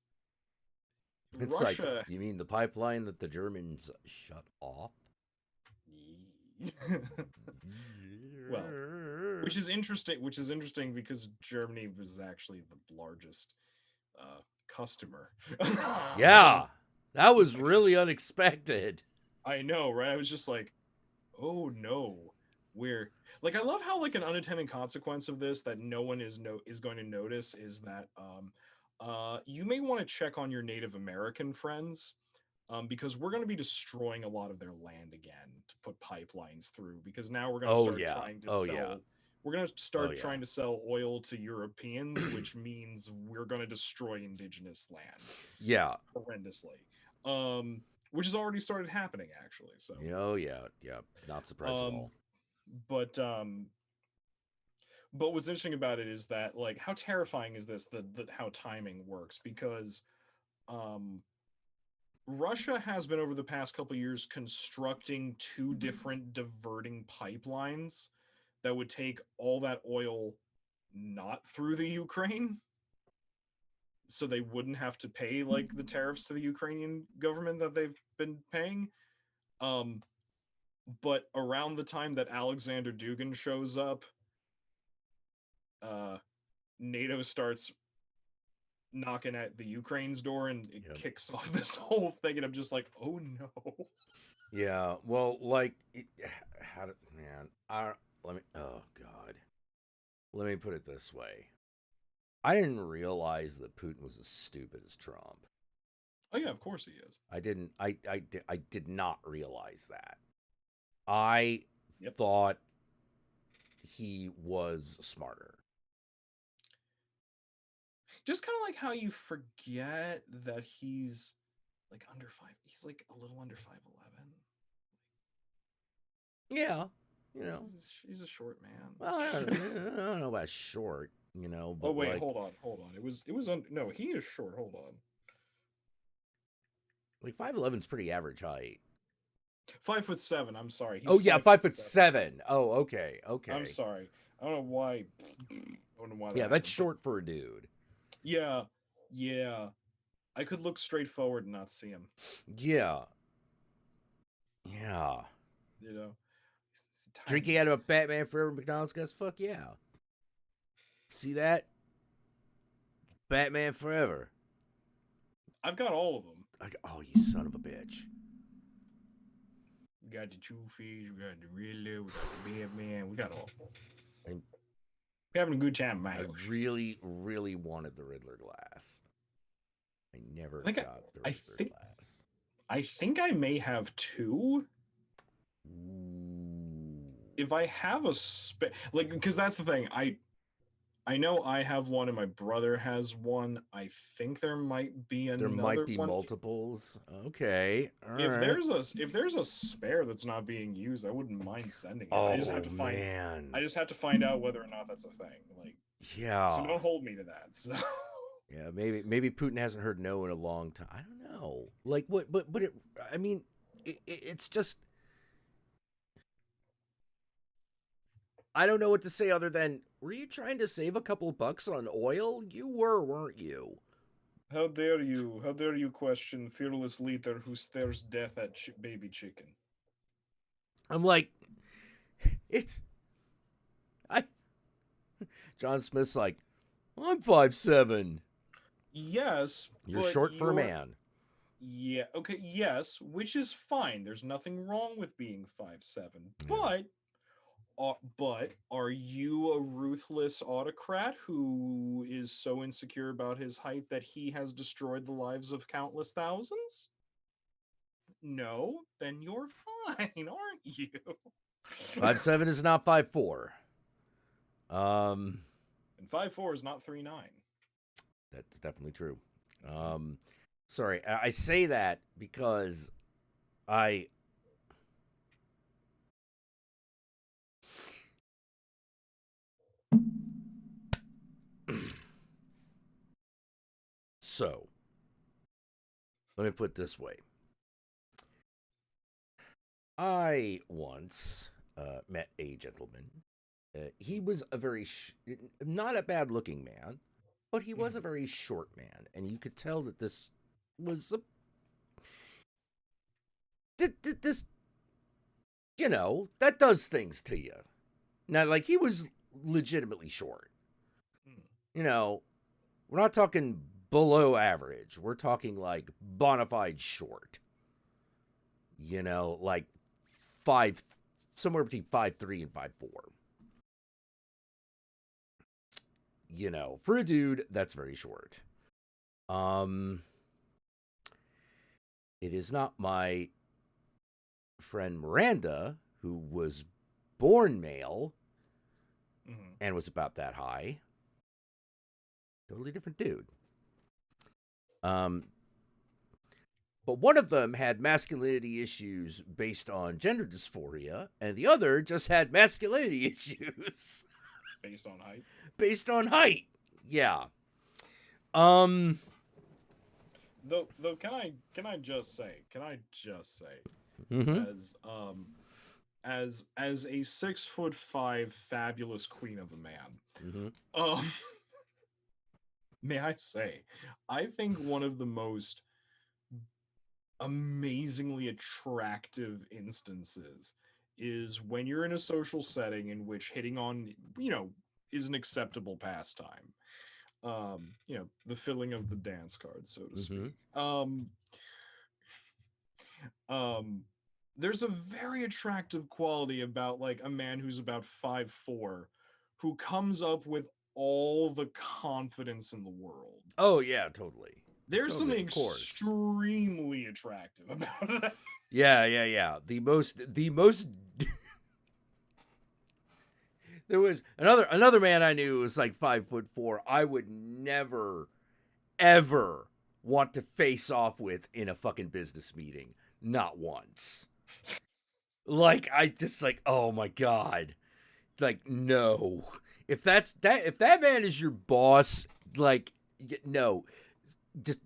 S2: it's
S5: Russia.
S2: Like, you mean the pipeline that the Germans shut off?
S5: Well, which is interesting because Germany was actually the largest customer.
S2: Yeah, that was really unexpected.
S5: I know, right? I was just like, oh no, we're like, I love how like an unintended consequence of this that no one is going to notice is that you may want to check on your Native American friends. Because we're going to be destroying a lot of their land again to put pipelines through. Because now we're going to start trying to sell. We're going to start trying to sell oil to Europeans, which means we're going to destroy indigenous land.
S2: Yeah,
S5: horrendously. Which has already started happening, actually. So.
S2: Oh yeah, not surprised at all.
S5: But what's interesting about it is that, like, how terrifying is this? That how timing works, because Russia has been over the past couple of years constructing 2 different diverting pipelines that would take all that oil not through the Ukraine, so they wouldn't have to pay like the tariffs to the Ukrainian government that they've been paying. But around the time that Alexander Dugin shows up, NATO starts knocking at the Ukraine's door, and it kicks off this whole thing, and I'm just like, oh no.
S2: Yeah, well, like, let me put it this way. I didn't realize that Putin was as stupid as Trump.
S5: Oh yeah, of course he is.
S2: I did not realize that. I thought he was smarter.
S5: Just kind of like how you forget that he's like under 5. He's like a little under 5'11".
S2: Yeah, you know,
S5: he's a short man.
S2: Well, I don't know about short, you know. But
S5: wait,
S2: like,
S5: hold on. It was no, he is short. Hold on.
S2: Like 5'11" is pretty average height.
S5: 5'7". I'm sorry.
S2: He's 5'7". Oh, okay.
S5: I'm sorry. I don't know why.
S2: Yeah, that's short for a dude.
S5: Yeah. I could look straight forward and not see him.
S2: Yeah.
S5: You know.
S2: Drinking out of a Batman Forever McDonald's, guys. Fuck yeah. See that? Batman Forever.
S5: I've got all of them.
S2: Oh, you son of a bitch.
S5: We got the Two-Face, we got the Riddler, we got the Batman, we got all. We're having a good time, man.
S2: I really, really wanted the Riddler glass. I never got the Riddler glass.
S5: I think I may have 2. If I have a because that's the thing. I know I have one and my brother has one. I think there might be
S2: There
S5: another
S2: might be
S5: one.
S2: multiples. Okay. All
S5: If
S2: right.
S5: there's a spare that's not being used, I wouldn't mind sending it.
S2: Oh,
S5: I just have to find
S2: man.
S5: I just have to find out whether or not that's a thing. Like,
S2: Yeah.
S5: so don't hold me to that. So
S2: Yeah, maybe Putin hasn't heard no in a long time. I don't know. Like what? But it. I mean, it's just. I don't know what to say other than, were you trying to save a couple bucks on oil? You were, weren't you?
S5: how dare you? How dare you question fearless leader who stares death at baby chicken?
S2: I'm like, it's. John Smith's like, I'm 5'7".
S5: Yes,
S2: You're
S5: but
S2: short for a man.
S5: Yeah. Okay. Yes, which is fine. There's nothing wrong with being 5'7". But are you a ruthless autocrat who is so insecure about his height that he has destroyed the lives of countless thousands? No, then you're fine, aren't you?
S2: 5'7" is not 5'4".
S5: And 5'4" is not 3'9".
S2: That's definitely true. Sorry, I say that because I. So, let me put it this way. I once met a gentleman. He was a very, not a bad looking man, but he was a very short man. And you could tell that this was this, that does things to you. Now, like, he was legitimately short. We're not talking below average. We're talking like bona fide short. Like somewhere between 5'3" and 5'4". For a dude, that's very short. It is not my friend Miranda, who was born male and was about that high. Totally different dude. But one of them had masculinity issues based on gender dysphoria, and the other just had masculinity issues.
S5: Based on height?
S2: Based on height. Yeah.
S5: Though can I just say, as a 6'5" fabulous queen of a man, may I say, I think one of the most amazingly attractive instances is when you're in a social setting in which hitting on, is an acceptable pastime. The filling of the dance card, so to speak. There's a very attractive quality about like a man who's about 5'4", who comes up with all the confidence in the world.
S2: Oh yeah, totally.
S5: There's something extremely attractive about that.
S2: Yeah. The most there was another man I knew who was like 5'4". I would never, ever want to face off with in a fucking business meeting. Not once. Like, I just like, oh my God. Like, no. If that man is your boss, like, no. Just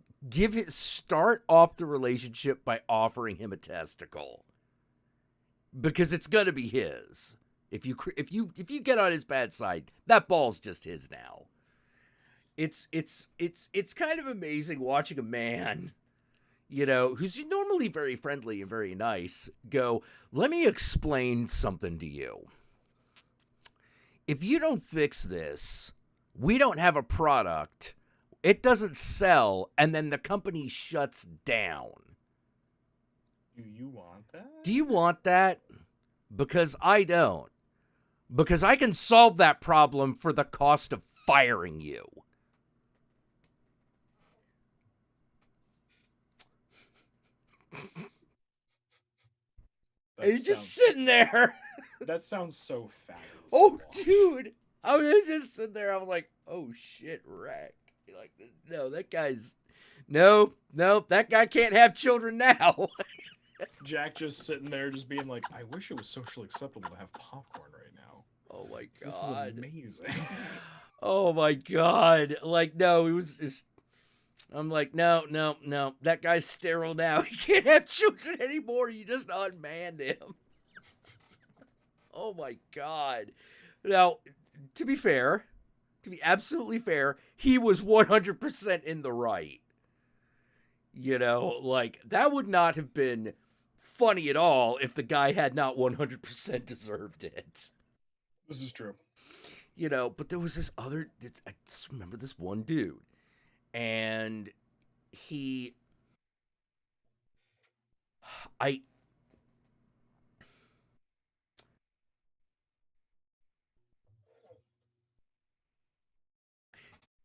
S2: start off the relationship by offering him a testicle. Because it's gonna be his. If you get on his bad side, that ball's just his now. It's kind of amazing watching a man, who's normally very friendly and very nice, go, let me explain something to you. If you don't fix this, we don't have a product, it doesn't sell, and then the company shuts down.
S5: Do you want that?
S2: Do you want that? Because I don't. Because I can solve that problem for the cost of firing you. And you're just sitting there.
S5: That sounds so fabulous.
S2: Oh, dude. I was just sitting there. I was like, "Oh shit, Rack!" Like, no, that guy's no, that guy can't have children now.
S5: Jack just sitting there, just being like, "I wish it was socially acceptable to have popcorn right now."
S2: Oh my god,
S5: this is amazing.
S2: Oh my god, like no, it was just. I'm like, no, that guy's sterile now. He can't have children anymore. You just unmanned him. Oh my god. Now, to be fair, to be absolutely fair, he was 100% in the right. You know, like, that would not have been funny at all if the guy had not 100% deserved it.
S5: This is true.
S2: You know, but there was this other, I just remember this one dude. And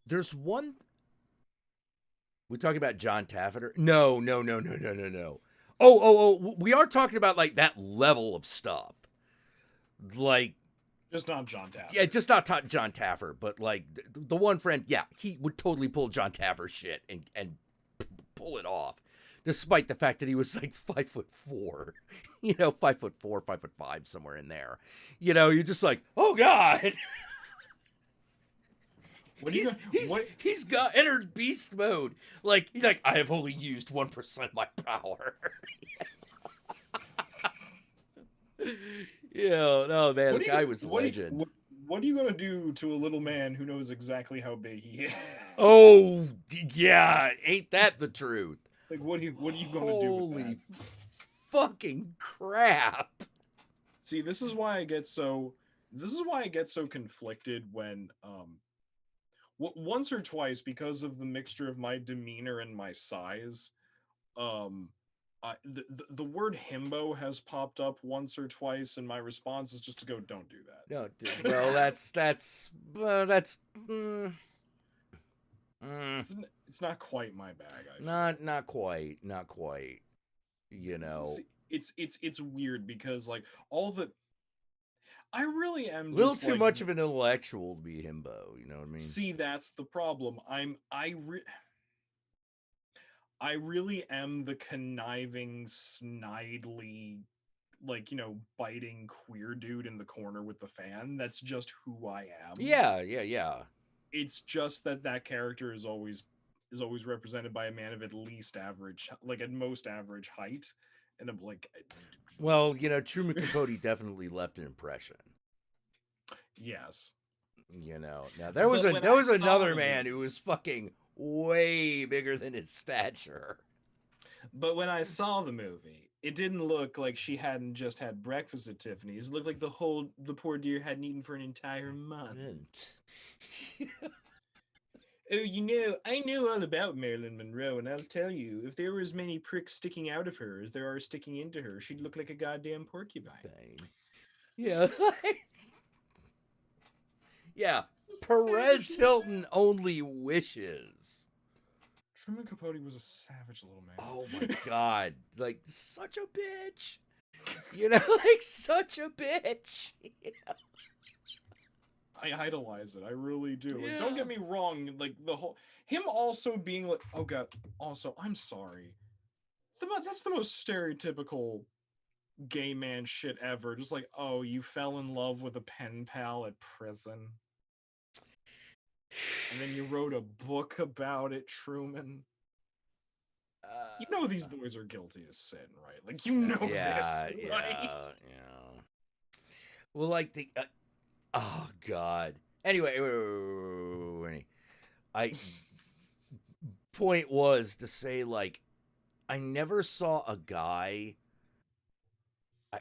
S2: there's one, we talking about John Taffeter? No. Oh, we are talking about like that level of stuff. Like,
S5: just not John Taffer.
S2: Yeah, just not John Taffer, but like the one friend, yeah, he would totally pull John Taffer shit and pull it off, despite the fact that he was like 5'4", you know, 5'4", 5'5", somewhere in there. You know, you're just like, oh god. He's got entered beast mode. Like I have only used 1% of my power. Yeah, no man, the guy was legend.
S5: What are you gonna do to a little man who knows exactly how big he is?
S2: Oh yeah, ain't that the truth?
S5: Like what are you gonna do with that?
S2: Holy fucking crap!
S5: See, this is why I get so conflicted when once or twice, because of the mixture of my demeanor and my size, the word himbo has popped up once or twice, and my response is just to go, don't do that.
S2: No, well, that's
S5: it's not quite my bag.
S2: Not quite. You know,
S5: it's weird because like I really am
S2: a little
S5: just,
S2: too
S5: like,
S2: much of an intellectual to be himbo. You know what I mean?
S5: See, that's the problem. I really am the conniving, snidely, like, you know, biting queer dude in the corner with the fan. That's just who I am.
S2: Yeah.
S5: It's just that character is always represented by a man of at least average, like at most average height, and I'm like,
S2: well, you know, Truman Capote definitely left an impression.
S5: Yes.
S2: You know, now there was another man who was fucking way bigger than his stature.
S5: But when I saw the movie, it didn't look like she hadn't just had breakfast at Tiffany's. It looked like the poor dear hadn't eaten for an entire month. Oh, you know, I know all about Marilyn Monroe, and I'll tell you, if there were as many pricks sticking out of her as there are sticking into her, she'd look like a goddamn porcupine.
S2: Yeah. Yeah. Perez Hilton only wishes.
S5: Truman Capote was a savage little man.
S2: Oh my god. Like, such a bitch. You know, like, such a bitch. You know?
S5: I idolize it. I really do. Like, don't get me wrong. Like, him also being like, oh god, also, I'm sorry. That's the most stereotypical gay man shit ever. Just like, oh, you fell in love with a pen pal at prison. And then you wrote a book about it, Truman. You know these boys are guilty as sin, right? Like, you know this, right?
S2: Yeah. Well, like the... oh, God. Anyway, wait. Point was to say, like, I never saw a guy...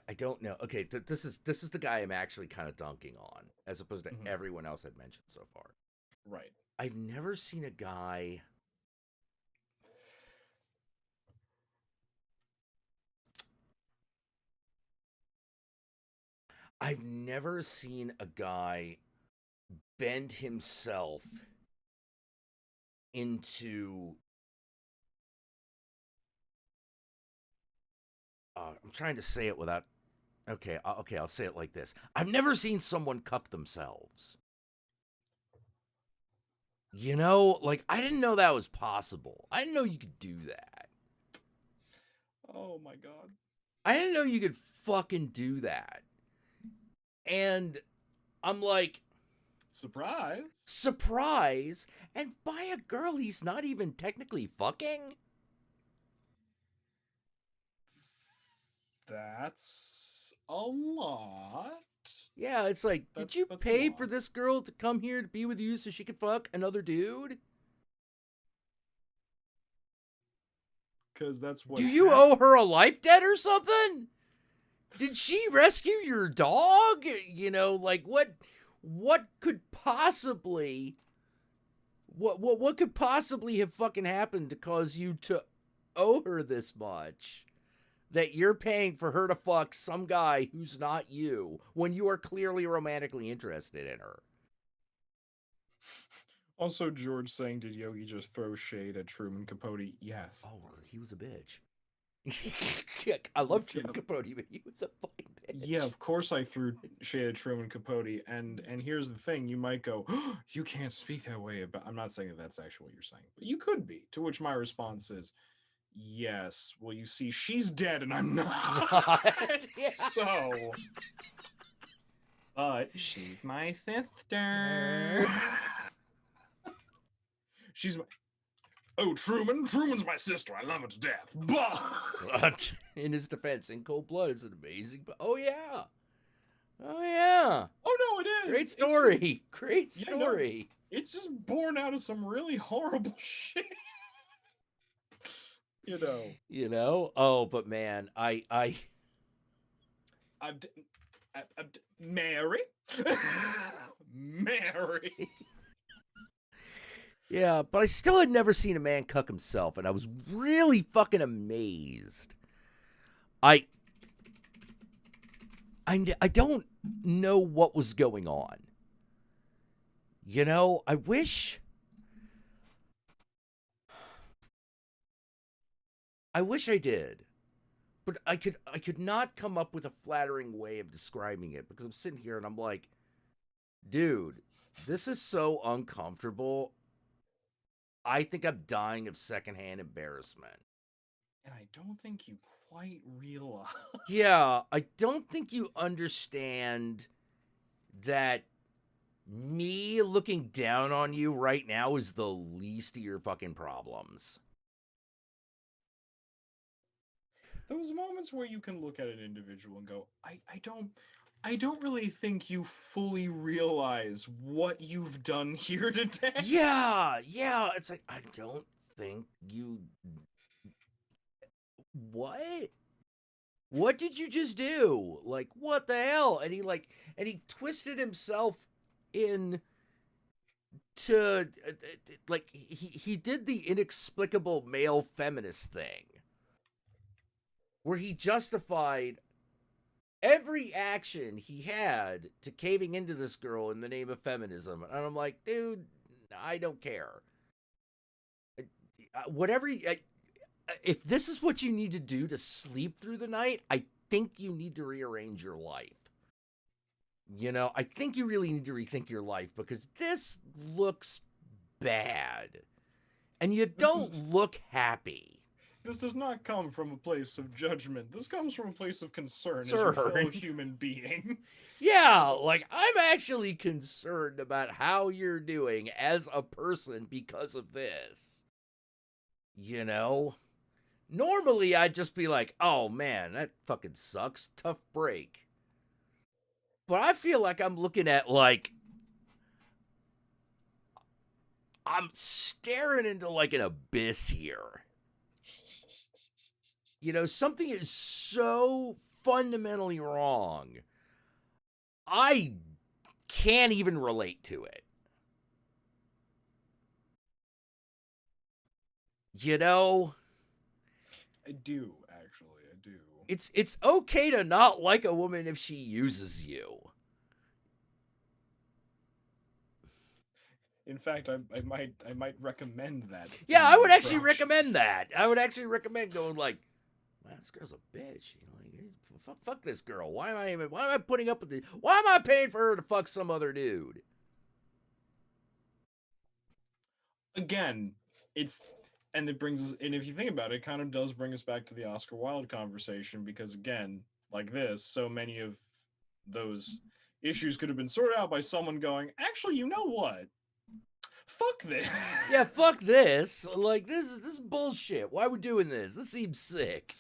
S2: I don't know. Okay, this is the guy I'm actually kind of dunking on, as opposed to everyone else I've mentioned so far.
S5: Right.
S2: I've never seen a guy... I've never seen a guy bend himself into... I'm trying to say it without... Okay, I'll say it like this. I've never seen someone cuck themselves. You know, like, I didn't know that was possible. I didn't know you could do that.
S5: Oh my god.
S2: I didn't know you could fucking do that. And I'm like, surprise, and by a girl he's not even technically fucking?
S5: That's a lot.
S2: Yeah, it's like, did you pay for this girl to come here to be with you so she could fuck another dude?
S5: Because that's what.
S2: Do you owe her a life debt or something? Did she rescue your dog? You know, like, what could possibly, what could possibly have fucking happened to cause you to owe her this much? That you're paying for her to fuck some guy who's not you when you are clearly romantically interested in her.
S5: Also, George saying, did Yogi just throw shade at Truman Capote? Yes.
S2: Oh, he was a bitch. I love Truman Capote, but he was a fucking bitch.
S5: Yeah, of course I threw shade at Truman Capote, and here's the thing: you might go, oh, "You can't speak that way about." I'm not saying that that's actually what you're saying, but you could be. To which my response is, "Yes." Well, you see, she's dead, and I'm not.
S2: Yeah.
S5: So, but she's my sister. She's my. Oh, Truman's my sister. I love her to death.
S2: But in his defense, In Cold Blood is an amazing. Oh yeah, oh yeah.
S5: Oh no, it is.
S2: Great story. Great story.
S5: No, it's just born out of some really horrible shit. You know.
S2: Oh, but man,
S5: Mary. Mary.
S2: Yeah, but I still had never seen a man cuck himself, and I was really fucking amazed. I don't know what was going on. You know, I wish I did. But I could not come up with a flattering way of describing it, because I'm sitting here and I'm like, dude, this is so uncomfortable. I think I'm dying of secondhand embarrassment.
S5: And I don't think you quite realize.
S2: Yeah, I don't think you understand that me looking down on you right now is the least of your fucking problems.
S5: Those moments where you can look at an individual and go, I don't really think you fully realize what you've done here today.
S2: Yeah. It's like, I don't think you... What? What did you just do? Like, what the hell? And he twisted himself in to, like, he did the inexplicable male feminist thing. Where he justified every action he had to caving into this girl in the name of feminism. And I'm like, dude, I don't care. Whatever, if this is what you need to do to sleep through the night, I think you need to rearrange your life. You know, I think you really need to rethink your life, because this looks bad. And you don't look happy.
S5: This does not come from a place of judgment. This comes from a place of concern as your fellow human being.
S2: Yeah, like, I'm actually concerned about how you're doing as a person because of this. You know? Normally, I'd just be like, oh man, that fucking sucks. Tough break. But I feel like I'm looking at, like, I'm staring into, like, an abyss here. You know, something is so fundamentally wrong, I can't even relate to it. You know?
S5: I do, actually, I do.
S2: It's okay to not like a woman if she uses you.
S5: In fact, I might recommend that.
S2: Yeah, I would actually recommend that. I would actually recommend going like, man, this girl's a bitch. You know, fuck this girl. Why am I putting up with this? Why am I paying for her to fuck some other dude?
S5: again, and it brings us, and if you think about it, it kind of does bring us back to the Oscar Wilde conversation, because again, like this, so many of those issues could have been sorted out by someone going, actually, you know what? Fuck this.
S2: Yeah, fuck this. Like, this is bullshit. Why are we doing this? This seems sick.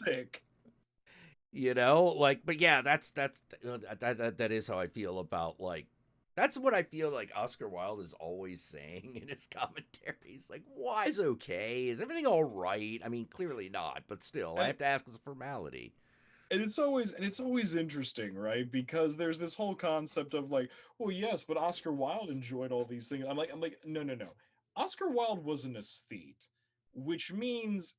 S2: You know, like, but yeah, that is how I feel about, like, that's what I feel like Oscar Wilde is always saying in his commentaries. Like, why is okay? Is everything all right? I mean, clearly not, but still, I have to ask as a formality.
S5: And it's always interesting, right? Because there's this whole concept of like, well, yes, but Oscar Wilde enjoyed all these things. I'm like, no. Oscar Wilde was an aesthete, which means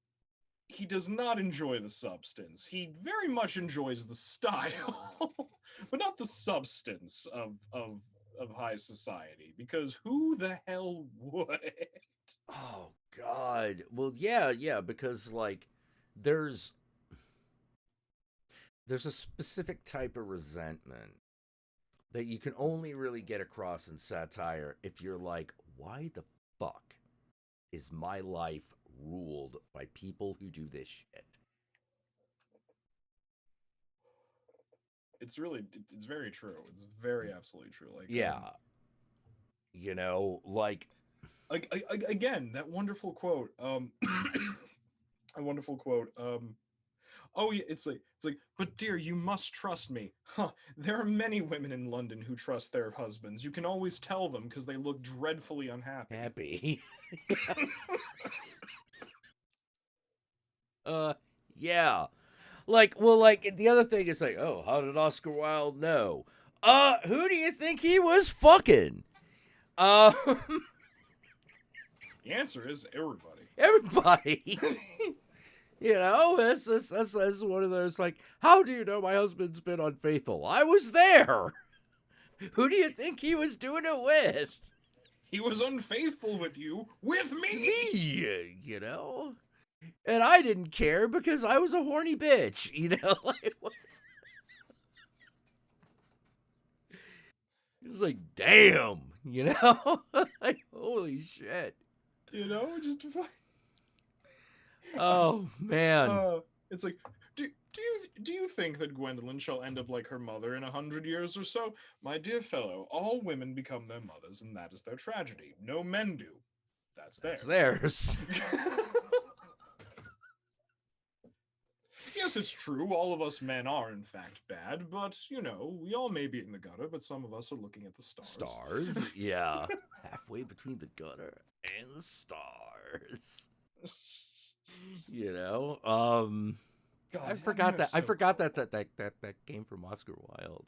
S5: he does not enjoy the substance. He very much enjoys the style, but not the substance of high society. Because who the hell would?
S2: Oh God. Well, yeah, because like there's a specific type of resentment that you can only really get across in satire if you're like, why the fuck is my life ruled by people who do this shit?
S5: It's very true. It's very absolutely true. Like,
S2: yeah, you know, like
S5: again, that wonderful quote. A wonderful quote. Oh yeah, it's like, but dear, you must trust me. Huh, there are many women in London who trust their husbands. You can always tell them because they look dreadfully unhappy.
S2: Yeah. Like, well, like, the other thing is like, oh, how did Oscar Wilde know? Who do you think he was fucking?
S5: The answer is everybody.
S2: Everybody. You know, that's one of those, like, how do you know my husband's been unfaithful? I was there. Who do you think he was doing it with?
S5: He was unfaithful with you, with me.
S2: You know? And I didn't care because I was a horny bitch, you know? Like, it was like, damn, you know? Like, holy shit.
S5: You know, just...
S2: Oh, man.
S5: It's like, do you think that Gwendolyn shall end up like her mother in 100 years or so? My dear fellow, all women become their mothers, and that is their tragedy. No men do. That's
S2: theirs.
S5: Yes, it's true. All of us men are, in fact, bad, but, you know, we all may be in the gutter, but some of us are looking at the stars.
S2: Stars? Yeah. Halfway between the gutter and the stars. You know? God, I forgot that. I forgot that came from Oscar Wilde.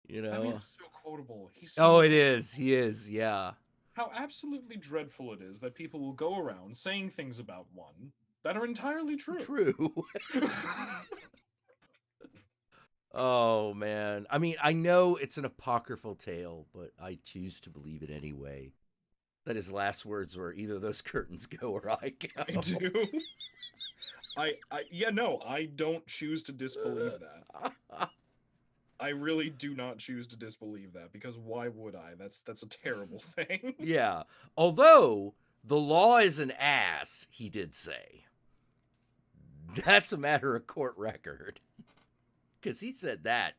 S2: You know?
S5: I mean, it's so quotable.
S2: It is. He is, yeah.
S5: How absolutely dreadful it is that people will go around saying things about one that are entirely true.
S2: True. Oh, man. I mean, I know it's an apocryphal tale, but I choose to believe it anyway. That his last words were, either those curtains go or I go.
S5: I do. I don't choose to disbelieve that. I really do not choose to disbelieve that, because why would I? That's a terrible thing.
S2: Yeah. Although, the law is an ass, he did say. That's a matter of court record. Because he said that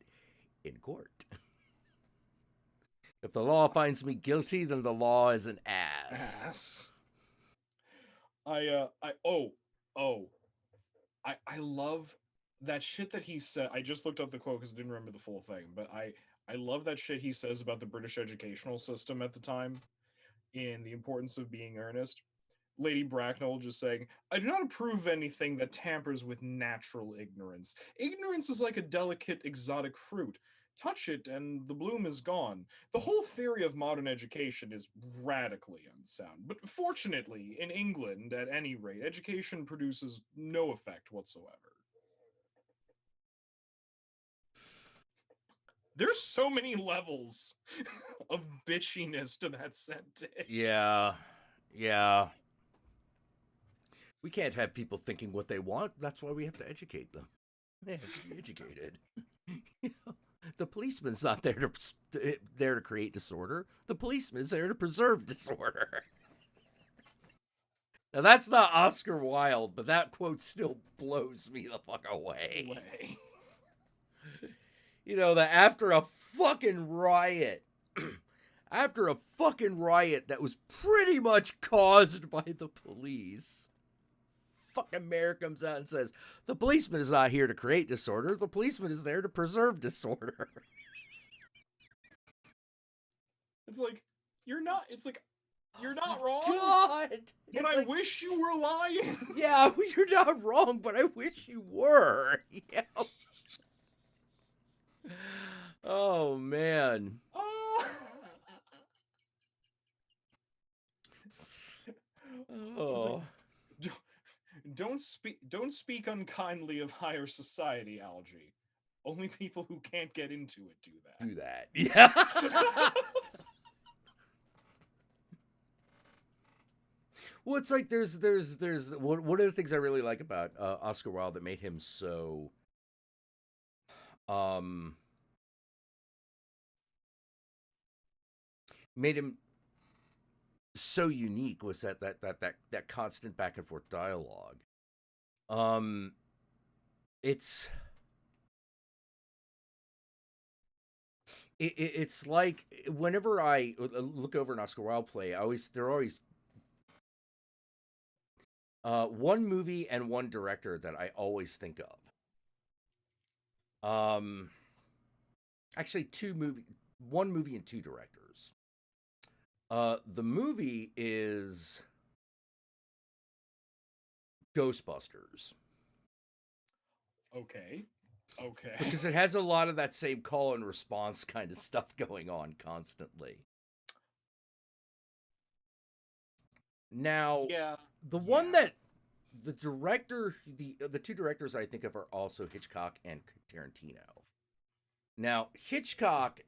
S2: in court. If the law finds me guilty, then the law is an ass.
S5: I love that shit that he said. I just looked up the quote because I didn't remember the full thing, but I love that shit he says about the British educational system at the time, in the importance of being earnest. Lady Bracknell just saying, I do not approve of anything that tampers with natural ignorance. Ignorance is like a delicate, exotic fruit. Touch it and the bloom is gone. The whole theory of modern education is radically unsound. But fortunately, in England, at any rate, education produces no effect whatsoever. There's so many levels of bitchiness to that sentence.
S2: Yeah. We can't have people thinking what they want. That's why we have to educate them. They have to be educated. You know, the policeman's not there to create disorder. The policeman's there to preserve disorder. Now that's not Oscar Wilde, but that quote still blows me the fuck away. You know, that after a fucking riot, that was pretty much caused by the police, fucking mayor comes out and says, the policeman is not here to create disorder, the policeman is there to preserve disorder.
S5: It's like, you're not wrong.
S2: God!
S5: But I wish you were lying.
S2: Yeah, you're not wrong, but I wish you were. Yeah. Oh, man. Oh.
S5: Don't speak unkindly of higher society, Algie. Only people who can't get into it do that.
S2: Do that. Yeah. Well, it's like there's one of the things I really like about Oscar Wilde that made him so unique was that constant back and forth dialogue. It's like whenever I look over an Oscar Wilde play, there are always one movie and one director that I always think of. Actually, one movie and two directors. The movie is Ghostbusters.
S5: Okay.
S2: Because it has a lot of that same call and response kind of stuff going on constantly. Now, the two directors I think of are also Hitchcock and Tarantino. Now, Hitchcock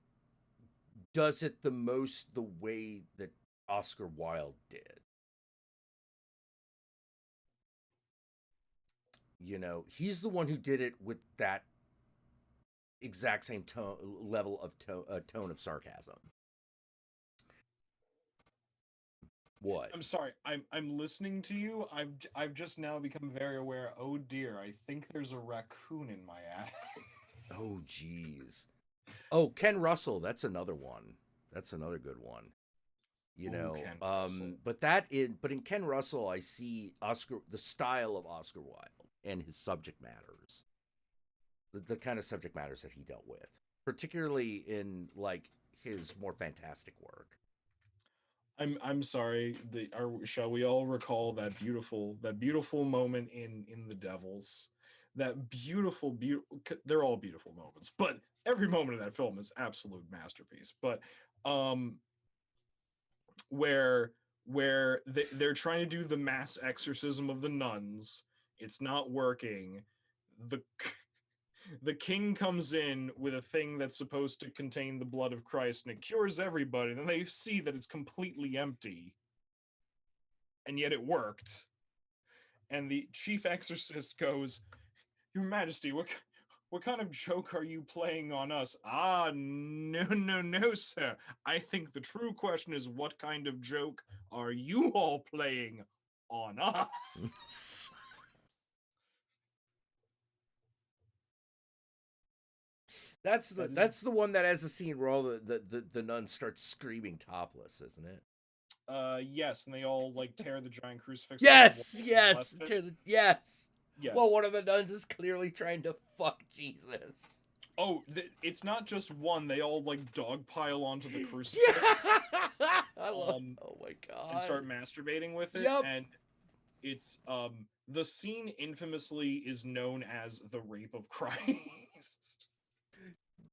S2: does it the most the way that Oscar Wilde did. You know, he's the one who did it with that exact same tone of sarcasm. What?
S5: I'm sorry. I'm listening to you. I've just now become very aware. Oh dear, I think there's a raccoon in my attic.
S2: Oh jeez. Oh, Ken Russell. That's another one. That's another good one. You know, but in Ken Russell, I see the style of Oscar Wilde and his subject matters, the kind of subject matters that he dealt with, particularly in like his more fantastic work.
S5: I'm sorry. Shall we all recall that beautiful moment in The Devils? That beautiful. They're all beautiful moments, but every moment of that film is absolute masterpiece. But where they're trying to do the mass exorcism of the nuns, it's not working. The king comes in with a thing that's supposed to contain the blood of Christ, and it cures everybody. And then they see that it's completely empty, and yet it worked. And the chief exorcist goes, "Your Majesty, what kind of joke are you playing on us?" "Ah, no, sir. I think the true question is, what kind of joke are you all playing on us?"
S2: That's the one that has the scene where all the nuns start screaming topless, isn't it?
S5: Yes, and they all like tear the giant crucifix.
S2: Yes.
S5: Yes.
S2: Well, one of the nuns is clearly trying to fuck Jesus.
S5: Oh, it's not just one. They all like dogpile onto the crucifix.
S2: Oh my god!
S5: And start masturbating with it.
S2: Yep.
S5: And it's the scene infamously is known as the rape of Christ.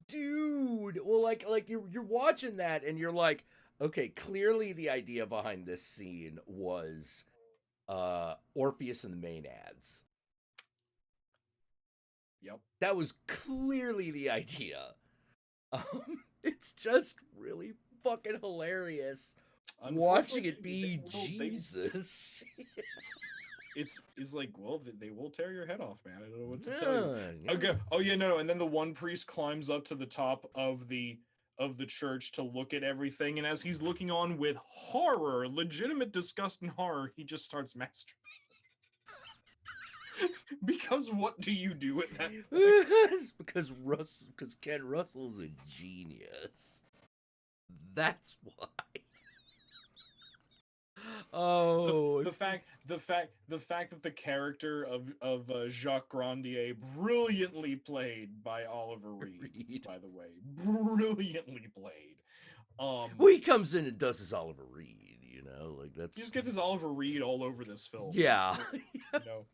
S2: Dude, well, like you're watching that and you're like, okay, clearly the idea behind this scene was Orpheus and the Maenads.
S5: Yep.
S2: That was clearly the idea. It's just really fucking hilarious watching it be Jesus.
S5: It's like, well, they will tear your head off, man. I don't know what to tell you. Yeah. Okay. Oh yeah, no. And then the one priest climbs up to the top of the of the church to look at everything, and as he's looking on with horror, legitimate disgust and horror, he just starts masturbating. Because what do you do at that point?
S2: because Ken Russell's a genius. That's why. Oh,
S5: the fact that the character of Jacques Grandier, brilliantly played by Oliver Reed, by the way, brilliantly played.
S2: Well, he comes in and does his Oliver Reed, you know, like that's.
S5: He just gets his Oliver Reed all over this film.
S2: Yeah.
S5: You know,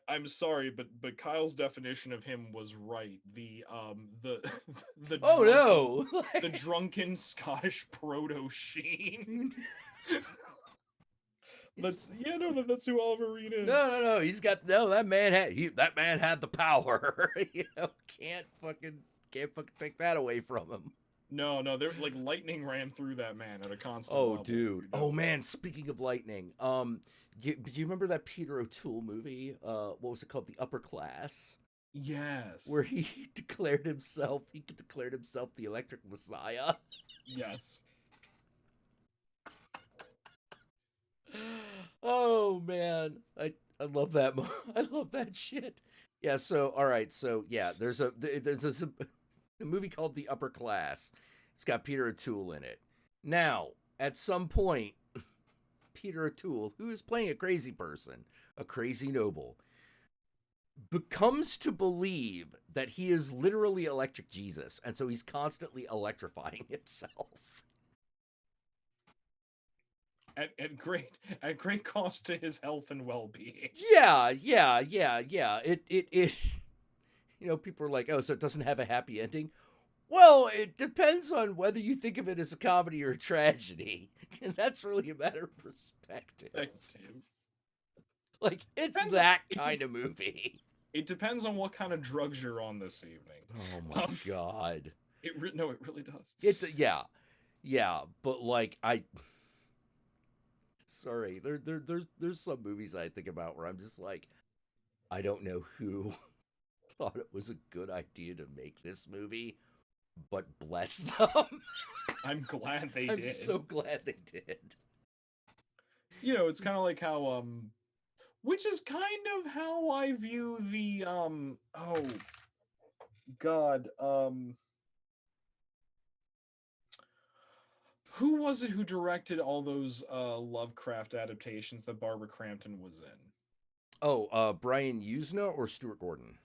S5: I'm sorry, but Kyle's definition of him was right. The
S2: oh
S5: drunken,
S2: no,
S5: the drunken Scottish proto Sheen. That's who Oliver Reed is.
S2: No. He's got that man had the power. You know, can't fucking take that away from him.
S5: No, they're like lightning ran through that man at a constant
S2: Oh,
S5: level,
S2: dude.
S5: you know?
S2: Oh man, speaking of lightning, do you remember that Peter O'Toole movie? What was it called? The Upper Class.
S5: Yes.
S2: Where he declared himself the Electric Messiah.
S5: Yes.
S2: Oh man, I love that. I love that shit. Yeah. So all right. So yeah, there's a movie called The Upper Class. It's got Peter O'Toole in it. Now, at some point, Peter O'Toole, who is playing a crazy person, a crazy noble, becomes to believe that he is literally Electric Jesus, and so he's constantly electrifying himself.
S5: At great cost to his health and well-being.
S2: Yeah. It you know, people are like, oh, so it doesn't have a happy ending. Well, it depends on whether you think of it as a comedy or a tragedy. And that's really a matter of perspective. Like, it's that kind of movie.
S5: It depends on what kind of drugs you're on this evening.
S2: Oh my god.
S5: It really does.
S2: Yeah, but like sorry, there's some movies I think about where I'm just like, I don't know who thought it was a good idea to make this movie, but bless them.
S5: I'm glad they did.
S2: I'm so glad they did.
S5: You know, it's kind of like how which is kind of how I view the oh god, who was it who directed all those Lovecraft adaptations that Barbara Crampton was in?
S2: Oh, Brian Usna or Stuart Gordon?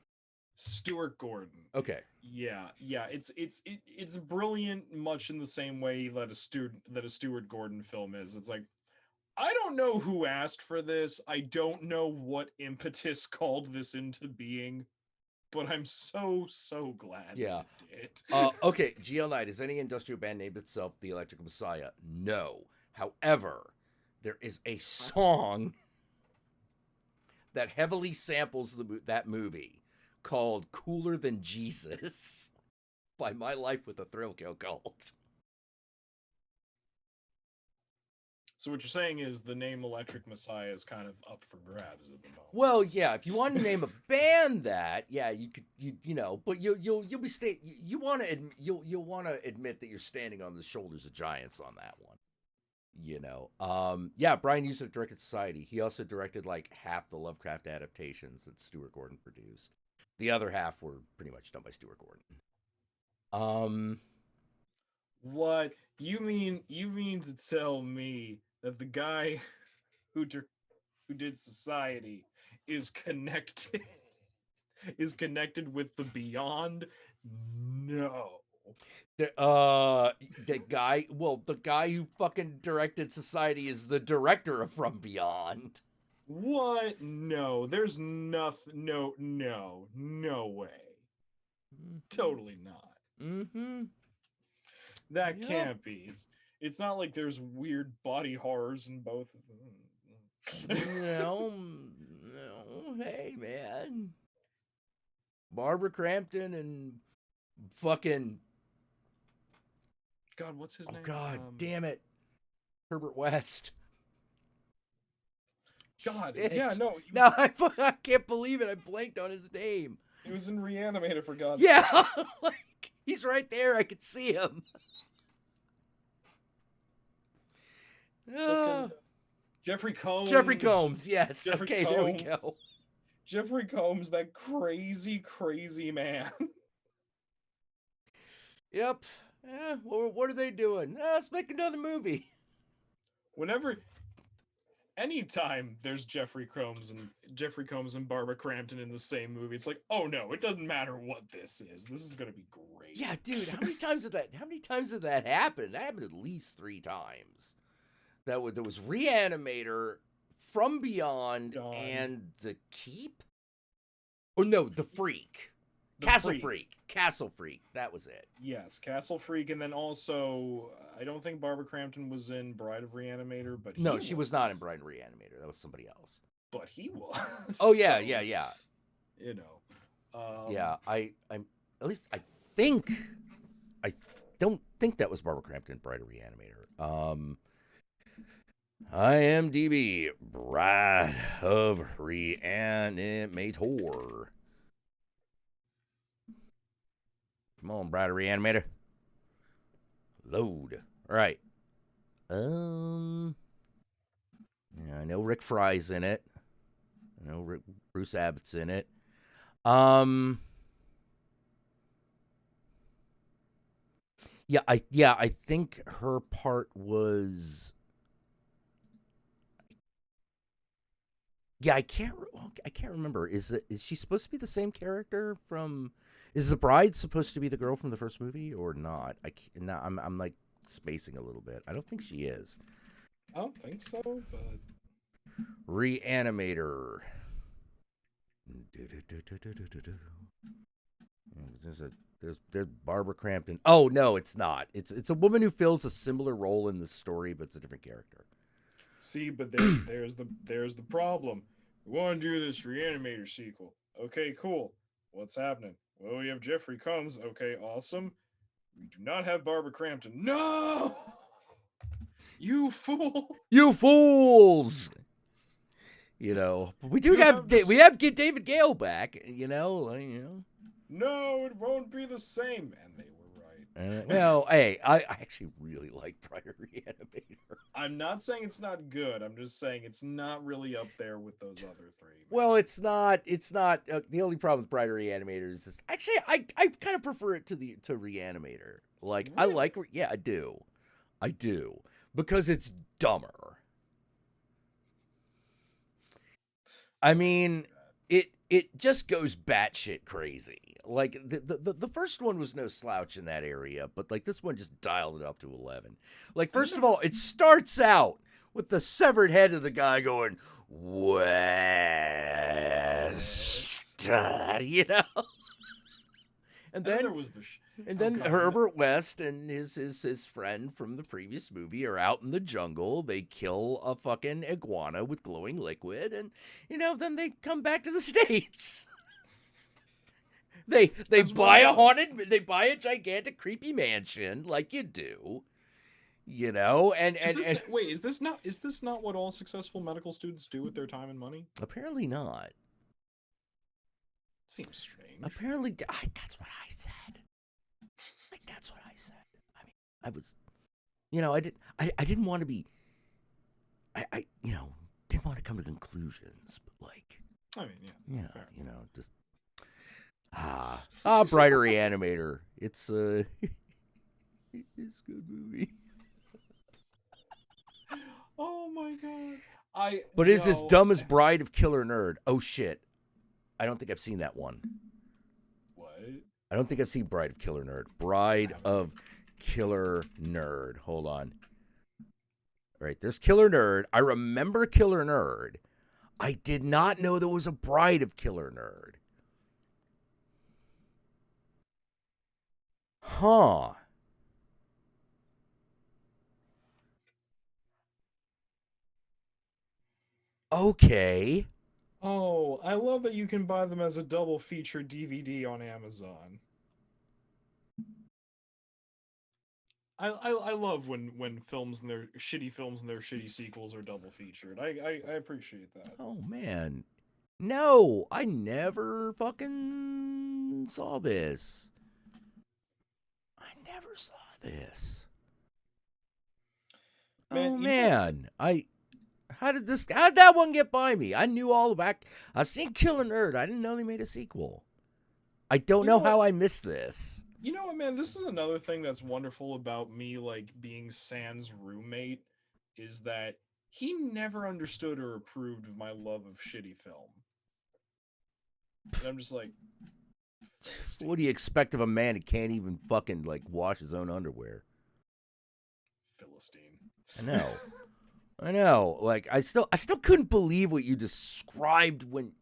S5: Stuart Gordon.
S2: Okay.
S5: Yeah. It's brilliant, much in the same way that a Stuart Gordon film is. It's like, I don't know who asked for this. I don't know what impetus called this into being, but I'm so glad that it did.
S2: Okay, GL9, is any industrial band named itself the Electric Messiah? No. However, there is a song that heavily samples that movie called Cooler Than Jesus by My Life with a Thrill Kill Cult.
S5: So what you're saying is the name Electric Messiah is kind of up for grabs at the moment.
S2: Well, yeah, if you want to name a band that, yeah, you could, you know, but you'll be you'll want to admit that you're standing on the shoulders of giants on that one. You know, yeah, Brian Usna directed Society. He also directed like half the Lovecraft adaptations that Stuart Gordon produced. The other half were pretty much done by Stuart Gordon.
S5: What you mean to tell me that the guy who did Society is connected with the Beyond? No.
S2: The guy who fucking directed Society is the director of From Beyond.
S5: What? No, there's nothing. No way. Totally not.
S2: Mm-hmm.
S5: That can't be. It's not like there's weird body horrors in both of them.
S2: No, hey man. Barbara Crampton and fucking
S5: God, what's his name?
S2: God damn it. Herbert West.
S5: God,
S2: Shit.
S5: yeah, no.
S2: I can't believe it. I blanked on his name.
S5: He was in Reanimator, for God's
S2: sake.
S5: sake.
S2: Like, He's right there. I could see him.
S5: Jeffrey Combs.
S2: Jeffrey Combs, yes.
S5: Jeffrey
S2: Okay,
S5: Combs.
S2: there we go.
S5: Jeffrey Combs, that crazy, crazy man.
S2: Yep. What are they doing? Let's make another movie.
S5: Anytime there's Jeffrey Combs and Barbara Crampton in the same movie, it's like, oh no, it doesn't matter what this is. This is gonna be great.
S2: Yeah, dude. How many times did that happen? That happened at least 3 times. There was Reanimator, From Beyond, and The Keep. Or no, The Freak. Castle Freak. That was it.
S5: Yes, Castle Freak, and then also, I don't think Barbara Crampton was in Bride of Reanimator, but
S2: she was not in Bride of Reanimator. That was somebody else.
S5: But he was.
S2: Oh yeah, so, yeah.
S5: You know.
S2: Yeah, I don't think that was Barbara Crampton in Bride of Reanimator. IMDb, Bride of Reanimator. Come on, Bride of Reanimator. Load. All right. Yeah, I know Rick Fry's in it. I know Bruce Abbott's in it. Yeah, I think her part was. Yeah, I can't remember. Is she supposed to be the same character from? Is the bride supposed to be the girl from the first movie or not? I'm like spacing a little bit. I don't think she is.
S5: I don't think so, but
S2: Reanimator. There's Barbara Crampton. Oh no, it's not. It's a woman who fills a similar role in the story, but it's a different character.
S5: See, but there's the problem. We want to do this Reanimator sequel. Okay, cool. What's happening? Well, we have Jeffrey Combs. Okay, awesome. We do not have Barbara Crampton. No! You fool!
S2: You fools! You know, but we have David Gale back. You know.
S5: No, it won't be the same. And they were right.
S2: Well, hey, I actually really like Bride of Reanimator.
S5: I'm not saying it's not good. I'm just saying it's not really up there with those other 3.
S2: Well, it's not. The only problem with Bride of Reanimator is just, actually I kind of prefer it to Reanimator. Like, really? I do because it's dumber. I mean, it just goes batshit crazy. Like the first one was no slouch in that area, but like this one just dialed it up to 11. Like, first of all, it starts out with the severed head of the guy going west, you know. And then there was Herbert West and his friend from the previous movie are out in the jungle. They kill a fucking iguana with glowing liquid, and then they come back to the States. They buy a gigantic creepy mansion like you do.
S5: Wait, is this not what all successful medical students do with their time and money?
S2: Apparently not.
S5: Seems strange.
S2: Apparently, that's what I said. Like, that's what I said. I mean, I was, I didn't want to be, I didn't want to come to conclusions, but like,
S5: I mean, yeah,
S2: just, Bride of Reanimator. It's it's a good movie.
S5: Oh my god.
S2: But is as dumb as Bride of Killer Nerd? Oh shit. I don't think I've seen that one.
S5: What?
S2: I don't think I've seen Bride of Killer Nerd. Bride of Killer Nerd. Hold on. All right, there's Killer Nerd. I remember Killer Nerd. I did not know there was a Bride of Killer Nerd. Huh. Okay.
S5: Oh, I love that you can buy them as a double feature DVD on Amazon. I love when films and their shitty sequels are double featured. I appreciate that.
S2: Oh man. No, I never fucking saw this. I never saw this.
S5: Man,
S2: Oh man, how did that one get by me? I knew all about. I seen Kill a Nerd. I didn't know they made a sequel. I don't know how I missed this.
S5: You know what, man? This is another thing that's wonderful about me, like, being Sans' roommate, is that he never understood or approved of my love of shitty film. And I'm just like,
S2: What do you expect of a man who can't even fucking, like, wash his own underwear?
S5: Philistine.
S2: I know. Like, I still couldn't believe what you described when...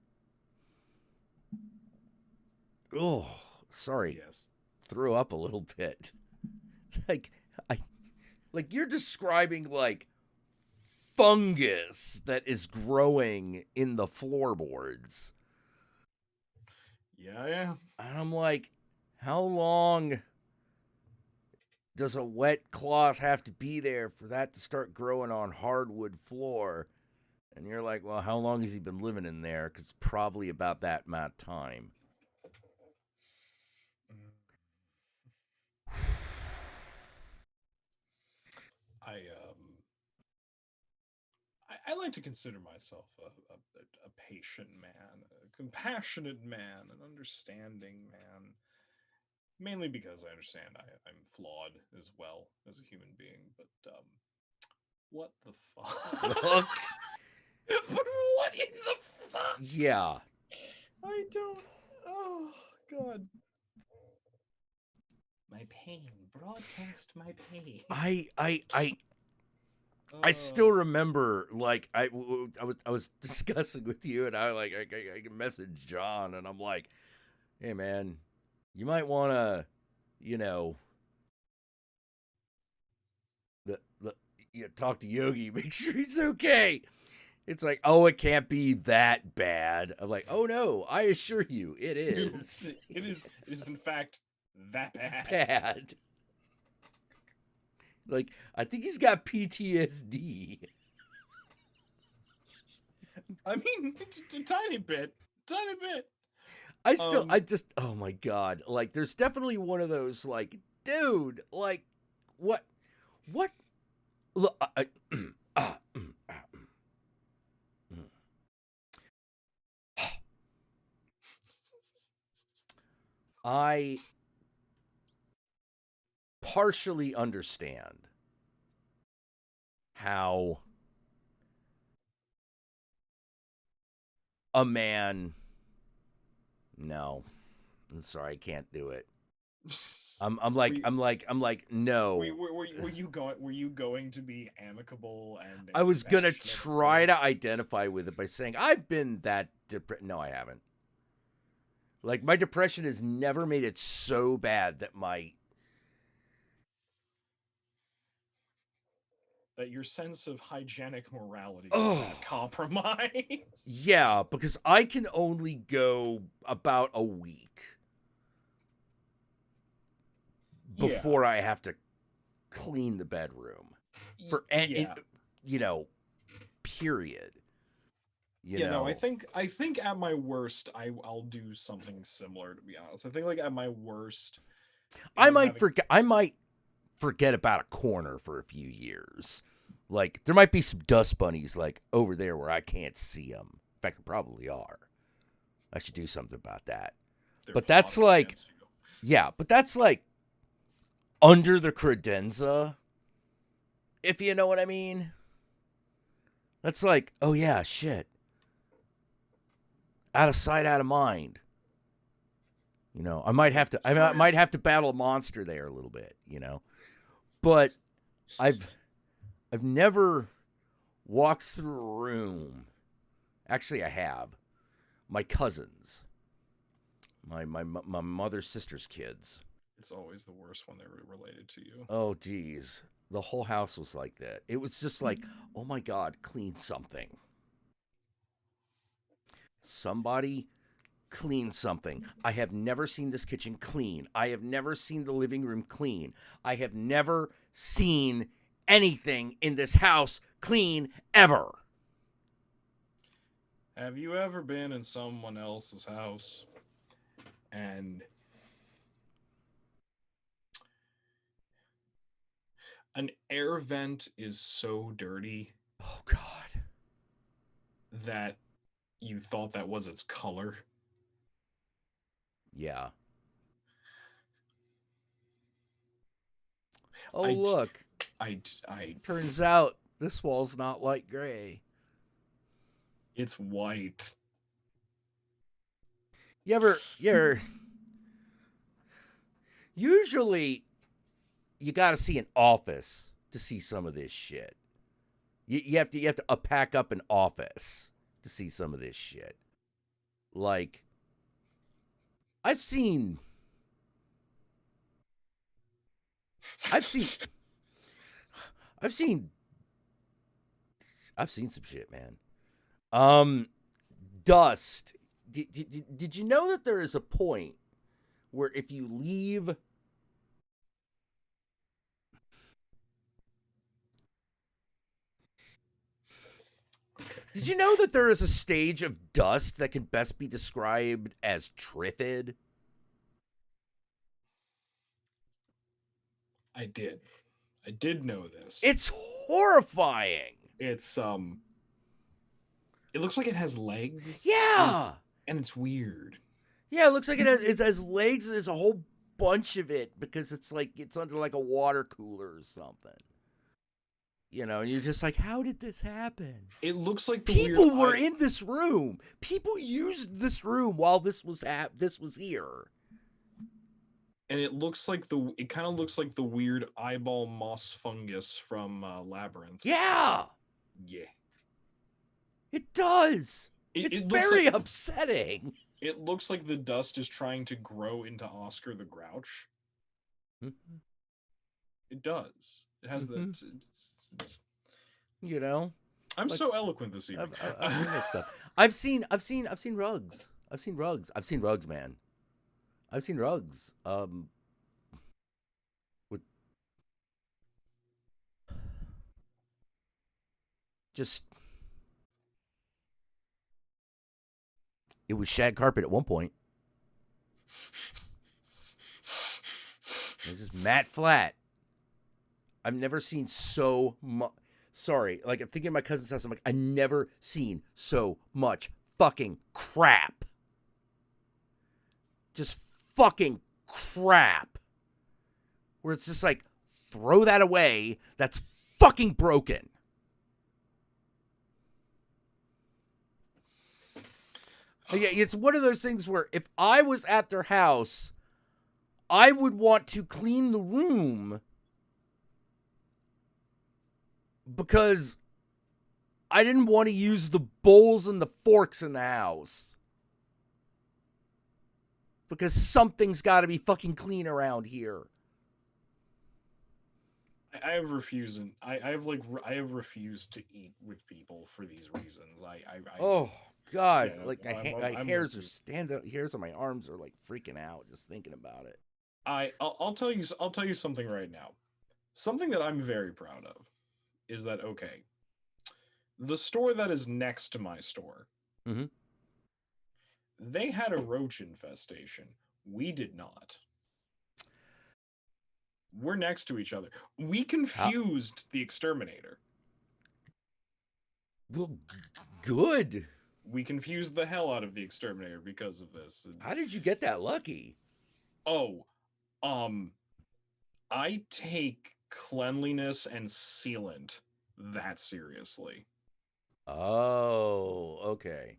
S2: Oh, sorry.
S5: Yes.
S2: Threw up a little bit. Like you're describing, like, fungus that is growing in the floorboards.
S5: Yeah.
S2: And I'm like, how long does a wet cloth have to be there for that to start growing on hardwood floor? And you're like, well, how long has he been living in there? Because probably about that amount of time.
S5: I like to consider myself a patient man, a compassionate man, an understanding man. Mainly because I understand I'm flawed as well as a human being, but what the fuck?
S2: Look.
S5: What in the fuck?
S2: Yeah.
S5: I don't. Oh God. My pain. Broadcast my pain.
S2: I still remember, like, I was discussing with you, and I messaged John, and I'm like, hey man, you might want to, talk to Yogi, make sure he's okay. It's like, oh, it can't be that bad. I'm like, oh no, I assure you, it is.
S5: It is in fact that bad.
S2: Bad. Like, I think he's got PTSD.
S5: I mean, a tiny bit.
S2: I just, oh my God. Like, there's definitely one of those, like, dude, like, what? Look, I partially understand how a man... No, I'm sorry, I can't do it. I'm like, no.
S5: Were you going to be amicable and?
S2: I was gonna try to identify with it by saying I've been that depressed. No, I haven't. Like, my depression has never made it so bad that
S5: that your sense of hygienic morality is that compromised.
S2: Yeah, because I can only go about a week before I have to clean the bedroom for period. You know?
S5: No, I think at my worst I'll do something similar, to be honest. I think, like, at my worst
S2: I might forget about a corner for a few years. Like, there might be some dust bunnies, like, over there where I can't see them. In fact, there probably are. I should do something about that. But that's like, but that's like under the credenza, if you know what I mean. That's like, oh yeah, shit. Out of sight, out of mind. You know, I might have to battle a monster there a little bit, But I've never walked through a room. Actually, I have. My cousins. My mother's sister's kids.
S5: It's always the worst when they're related to you.
S2: Oh, geez. The whole house was like that. It was just like, oh my God, clean something. Somebody clean something. I have never seen this kitchen clean. I have never seen the living room clean. I have never seen anything in this house clean ever.
S5: Have you ever been in someone else's house and An air vent is so dirty.
S2: Oh God.
S5: That you thought that was its color.
S2: Yeah. Oh, look. Turns out this wall's not light gray.
S5: It's white.
S2: You ever usually you got to see an office to see some of this shit. You have to pack up an office to see some of this shit. Like I've seen some shit, man. Dust. Did you know that there is a point where if you leave Did you know that there is a stage of dust that can best be described as triffid?
S5: I did know this.
S2: It's horrifying.
S5: It's it looks like it has legs.
S2: Yeah.
S5: And it's weird.
S2: Yeah, it looks like it has legs, and there's a whole bunch of it because it's like it's under like a water cooler or something. You know, and you're just like, how did this happen?
S5: It looks like
S2: people were in this room. People used this room while this was here.
S5: And it looks like it kind of looks like the weird eyeball moss fungus from Labyrinth.
S2: Yeah.
S5: Yeah.
S2: It does. It's very upsetting.
S5: It looks like the dust is trying to grow into Oscar the Grouch.
S2: Mm-hmm.
S5: It does. It has
S2: you know,
S5: I'm so eloquent this evening.
S2: I've seen that stuff. I've seen rugs. I've seen rugs, man. I've seen rugs. With just it was shag carpet at one point. This is matte flat. I've never seen so much. Sorry, like I'm thinking of my cousin's house. I'm like, I've never seen so much fucking crap. Just fucking crap. Where it's just like, throw that away. That's fucking broken. Yeah, it's one of those things where if I was at their house, I would want to clean the room because I didn't want to use the bowls and the forks in the house. Because something's got to be fucking clean around here.
S5: I have refused. I have refused to eat with people for these reasons.
S2: Oh God!
S5: Yeah,
S2: like my hairs are stands out. Hairs on my arms are like freaking out just thinking about it.
S5: I'll tell you something right now. Something that I'm very proud of is that the store that is next to my store, they had a roach infestation. We did not. We're next to each other. We confused the exterminator.
S2: Well, good.
S5: We confused the hell out of the exterminator because of this.
S2: How did you get that lucky?
S5: Oh, I take cleanliness and sealant that seriously.
S2: Oh, okay.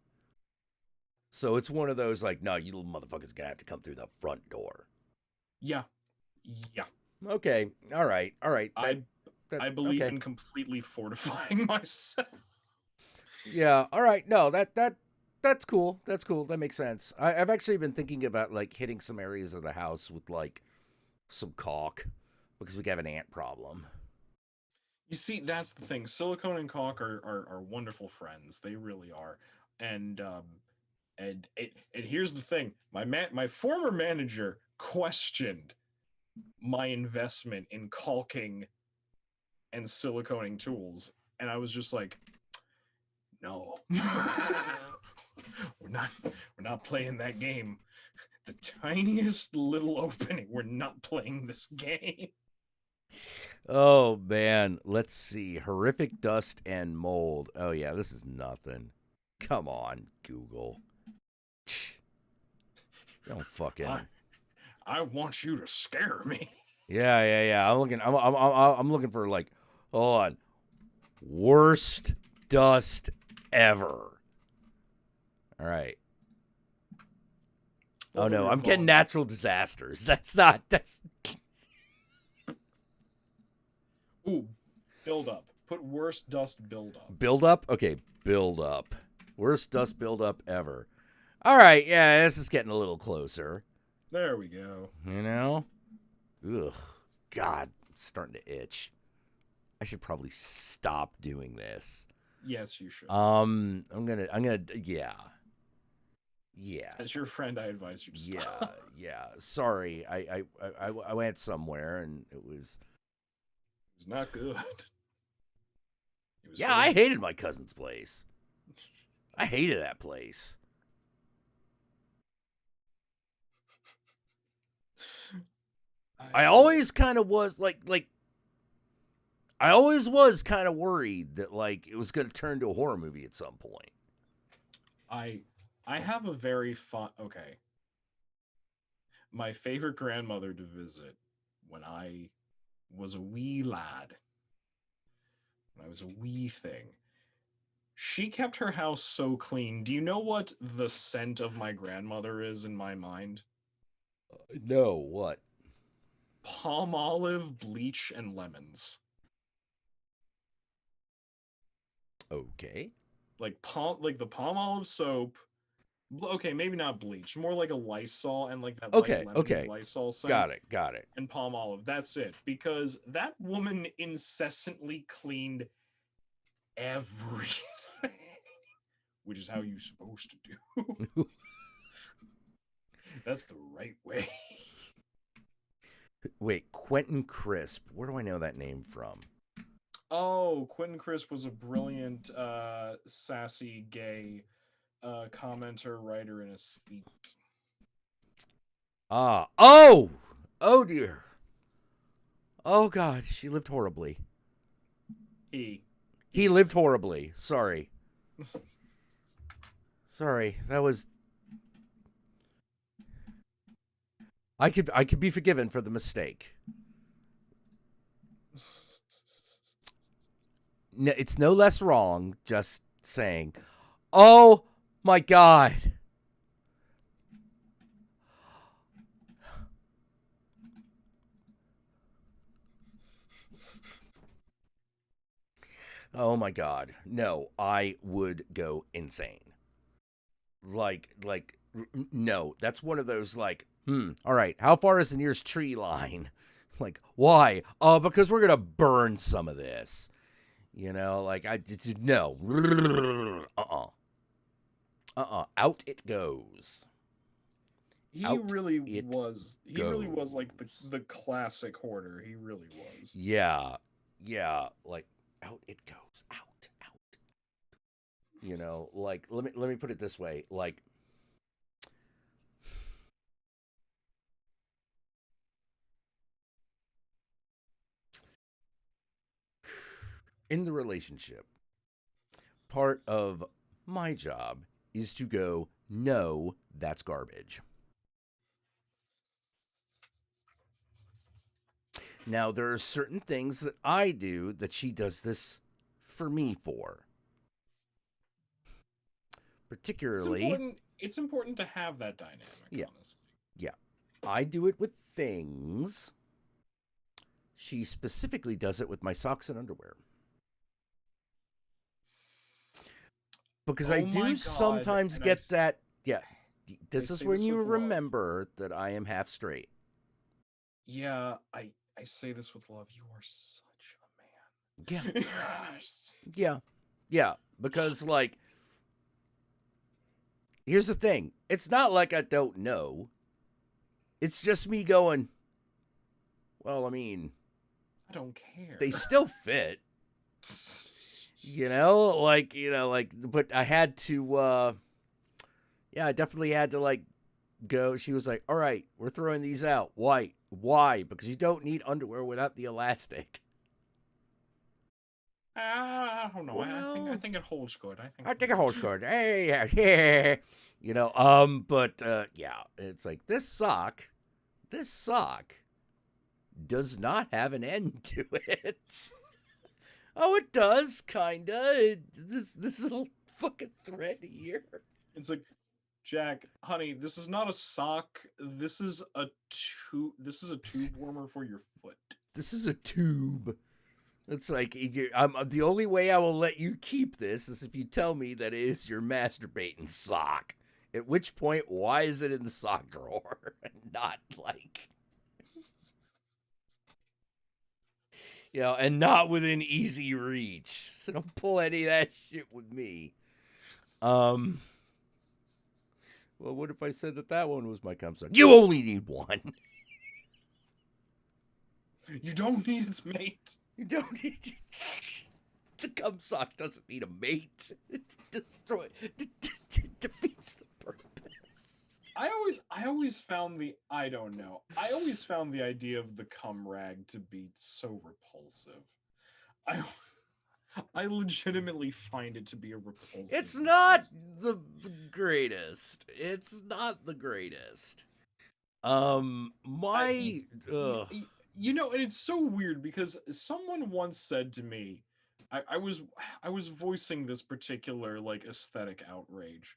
S2: So it's one of those like, no, you little motherfucker's gonna have to come through the front door.
S5: Yeah.
S2: Okay. All right.
S5: I believe in completely fortifying myself.
S2: Yeah. All right. No, that's cool. That's cool. That makes sense. I've actually been thinking about like hitting some areas of the house with like some caulk because we have an ant problem.
S5: You see, that's the thing. Silicone and caulk are wonderful friends. They really are. And here's the thing. My former manager questioned my investment in caulking and siliconing tools, and I was just like, no. we're not playing that game. The tiniest little opening, we're not playing this game.
S2: Oh, man. Let's see. Horrific dust and mold. Oh, yeah, this is nothing. Come on, Google. Don't fucking...
S5: I want you to scare me.
S2: Yeah. I'm looking for, like, hold on. Worst dust ever. All right. Oh, no, I'm getting natural disasters. That's...
S5: Ooh, build up. Put worst dust build up.
S2: Build up? Okay, build up. Worst dust build up ever. All right, yeah, this is getting a little closer.
S5: There we go.
S2: You know? Ugh. God, I'm starting to itch. I should probably stop doing this.
S5: Yes, you should.
S2: I'm gonna, yeah.
S5: As your friend, I advise you to stop.
S2: Yeah. Sorry, I went somewhere and it was
S5: not good.
S2: Yeah, I hated my cousin's place. I hated that place. I always kind of was like I always was kind of worried that like it was going to turn to a horror movie at some point.
S5: I have a very fun... Okay. My favorite grandmother to visit when I was a wee lad, when I was a wee thing, she kept her house so clean. Do you know what the scent of my grandmother is in my mind?
S2: No, what?
S5: Palm olive, bleach, and lemons.
S2: Okay.
S5: Like the palm olive soap. Okay, maybe not bleach. More like a Lysol and like that light lemony Lysol scent.
S2: Got it.
S5: And palm olive. That's it. Because that woman incessantly cleaned everything. Which is how you're supposed to do. That's the right way.
S2: Wait, Quentin Crisp. Where do I know that name from?
S5: Oh, Quentin Crisp was a brilliant, sassy, gay commenter, writer, and aesthete.
S2: Oh dear. Oh God, she lived horribly. He lived horribly. Sorry. Sorry, that was... I could be forgiven for the mistake. No, it's no less wrong, just saying. Oh my God. Oh my God. No, I would go insane. No, that's one of those all right, how far is the nearest tree line? Like, why? Oh, because we're going to burn some of this. You know, no. Out it goes.
S5: He really was like the classic hoarder. He really was.
S2: Yeah, like out it goes. Out. You know, like let me put it this way, like in the relationship, part of my job is to go, no, that's garbage. Now, there are certain things that I do that she does this for me for. Particularly...
S5: It's important to have that dynamic, honestly.
S2: Yeah. I do it with things. She specifically does it with my socks and underwear. Because I do sometimes get that... Yeah. This is when you remember that I am half straight.
S5: Yeah, I say this with love. You are such a man.
S2: Yeah. Yeah. Because, like... Here's the thing. It's not like I don't know. It's just me going, well, I mean...
S5: I don't care.
S2: They still fit. But I had to, I definitely had to, go. She was like, all right, we're throwing these out. Why? Because you don't need underwear without the elastic.
S5: I don't know.
S2: Well,
S5: I think it holds good.
S2: I think it holds good. Hey, yeah. You know, but yeah, it's like this sock does not have an end to it. Oh, it does, kinda. This little fucking thread here.
S5: It's like, Jack, honey, this is not a sock. This is a tube. This is a tube warmer for your foot.
S2: This is a tube. It's like, the only way I will let you keep this is if you tell me that it is your masturbating sock. At which point, why is it in the sock drawer? Not like, you know, and not within easy reach. So don't pull any of that shit with me. Well, what if I said that one was my cum sock? You only need one.
S5: You don't need its mate.
S2: You don't need the cum sock doesn't need a mate. It defeats the purpose.
S5: I always found the I always found the idea of the cum rag to be so repulsive. I legitimately find it to be a repulsive.
S2: It's not the greatest. It's not the greatest.
S5: You know, and it's so weird because someone once said to me, I was voicing this particular like aesthetic outrage,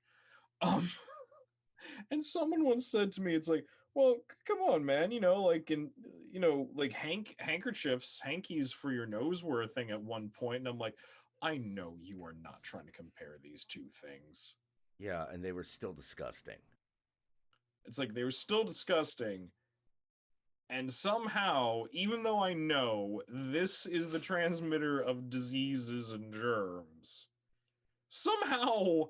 S5: and someone once said to me, it's like, well, come on, man, you know, like like handkerchiefs, hankies for your nose were a thing at one point, and I'm like, I know you are not trying to compare these two things.
S2: Yeah, and they were still disgusting.
S5: It's like they were still disgusting. And somehow, even though I know this is the transmitter of diseases and germs, somehow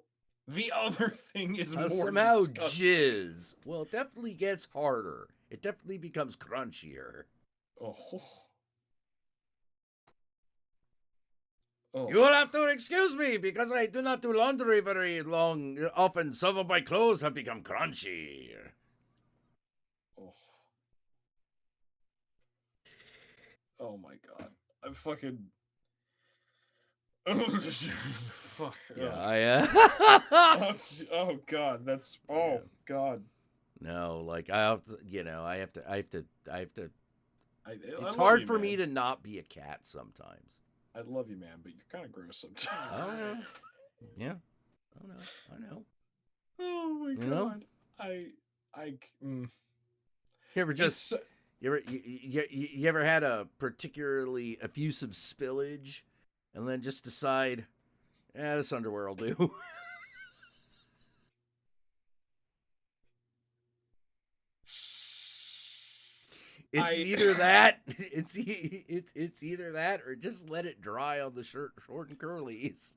S5: the other thing is more
S2: somehow
S5: disgusting.
S2: Jizz. Well, it definitely gets harder. It definitely becomes crunchier.
S5: Oh.
S2: You will have to excuse me because I do not do laundry very long. Often some of my clothes have become crunchy.
S5: Oh my god. I fucking... Fuck.
S2: Yeah,
S5: oh god, that's... Oh god.
S2: No, like I have to, you know, I have to. It's
S5: love
S2: hard
S5: you,
S2: for
S5: man.
S2: me to not be a cat sometimes.
S5: I love you, man, but you're kind of gross sometimes.
S2: Oh yeah. I know.
S5: Oh my god.
S2: Know? You ever just you ever had a particularly effusive spillage and then just decide, this underwear will do. Either that, it's either that, or just let it dry on the shirt, short and curlies.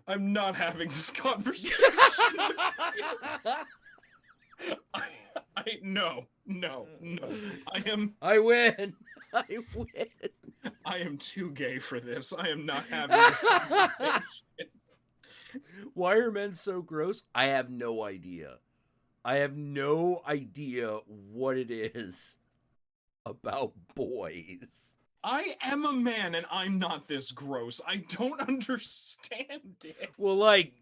S5: I'm not having this conversation. No.
S2: I win.
S5: I am too gay for this. I am not having this conversation.
S2: Why are men so gross? I have no idea. I have no idea what it is about boys.
S5: I am a man and I'm not this gross. I don't understand it.
S2: Well, like,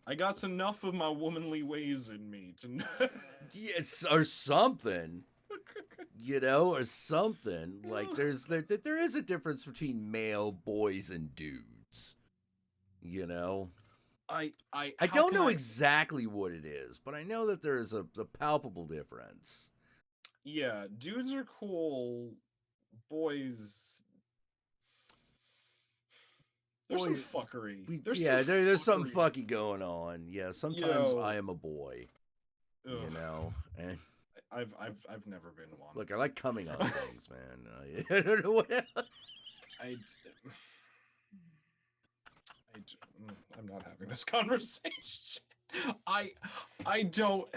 S5: I got enough of my womanly ways in me to know.
S2: Yes, or something. You know, or something. Like, there is a difference between male boys and dudes. You know? I don't know exactly what it is, but I know that there is a palpable difference.
S5: Yeah, dudes are cool. Boys... There's some fuckery.
S2: There's some fucky going on. Yeah, sometimes I am a boy.
S5: Ugh.
S2: You know, and
S5: I've never been one.
S2: Look, I like coming on things, man. I don't know what else.
S5: I'm not having this conversation. I don't.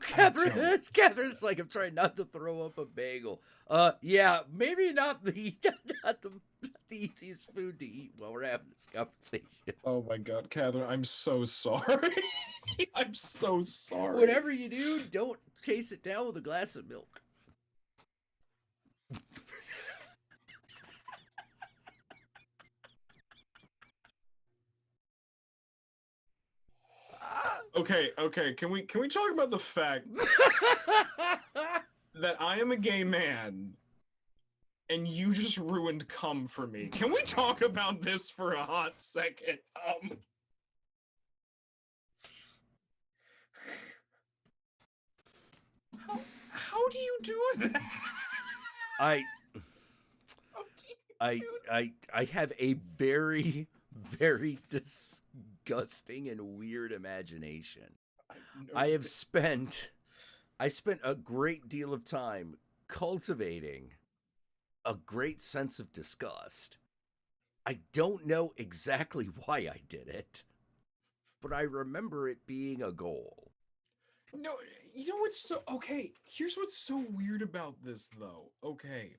S2: Catherine's like, I'm trying not to throw up a bagel. Yeah, maybe not the the easiest food to eat while we're having this conversation.
S5: Oh my god, Catherine, I'm so sorry. I'm so sorry.
S2: Whatever you do, don't chase it down with a glass of milk.
S5: Okay, can we talk about the fact that I am a gay man and you just ruined cum for me? Can we talk about this for a hot second? How do you do that?
S2: I have a very, very disgusting and weird imagination. I spent a great deal of time cultivating a great sense of disgust. I don't know exactly why I did it, but I remember it being a goal.
S5: No, you know what's so... Okay, here's what's so weird about this, though. Okay.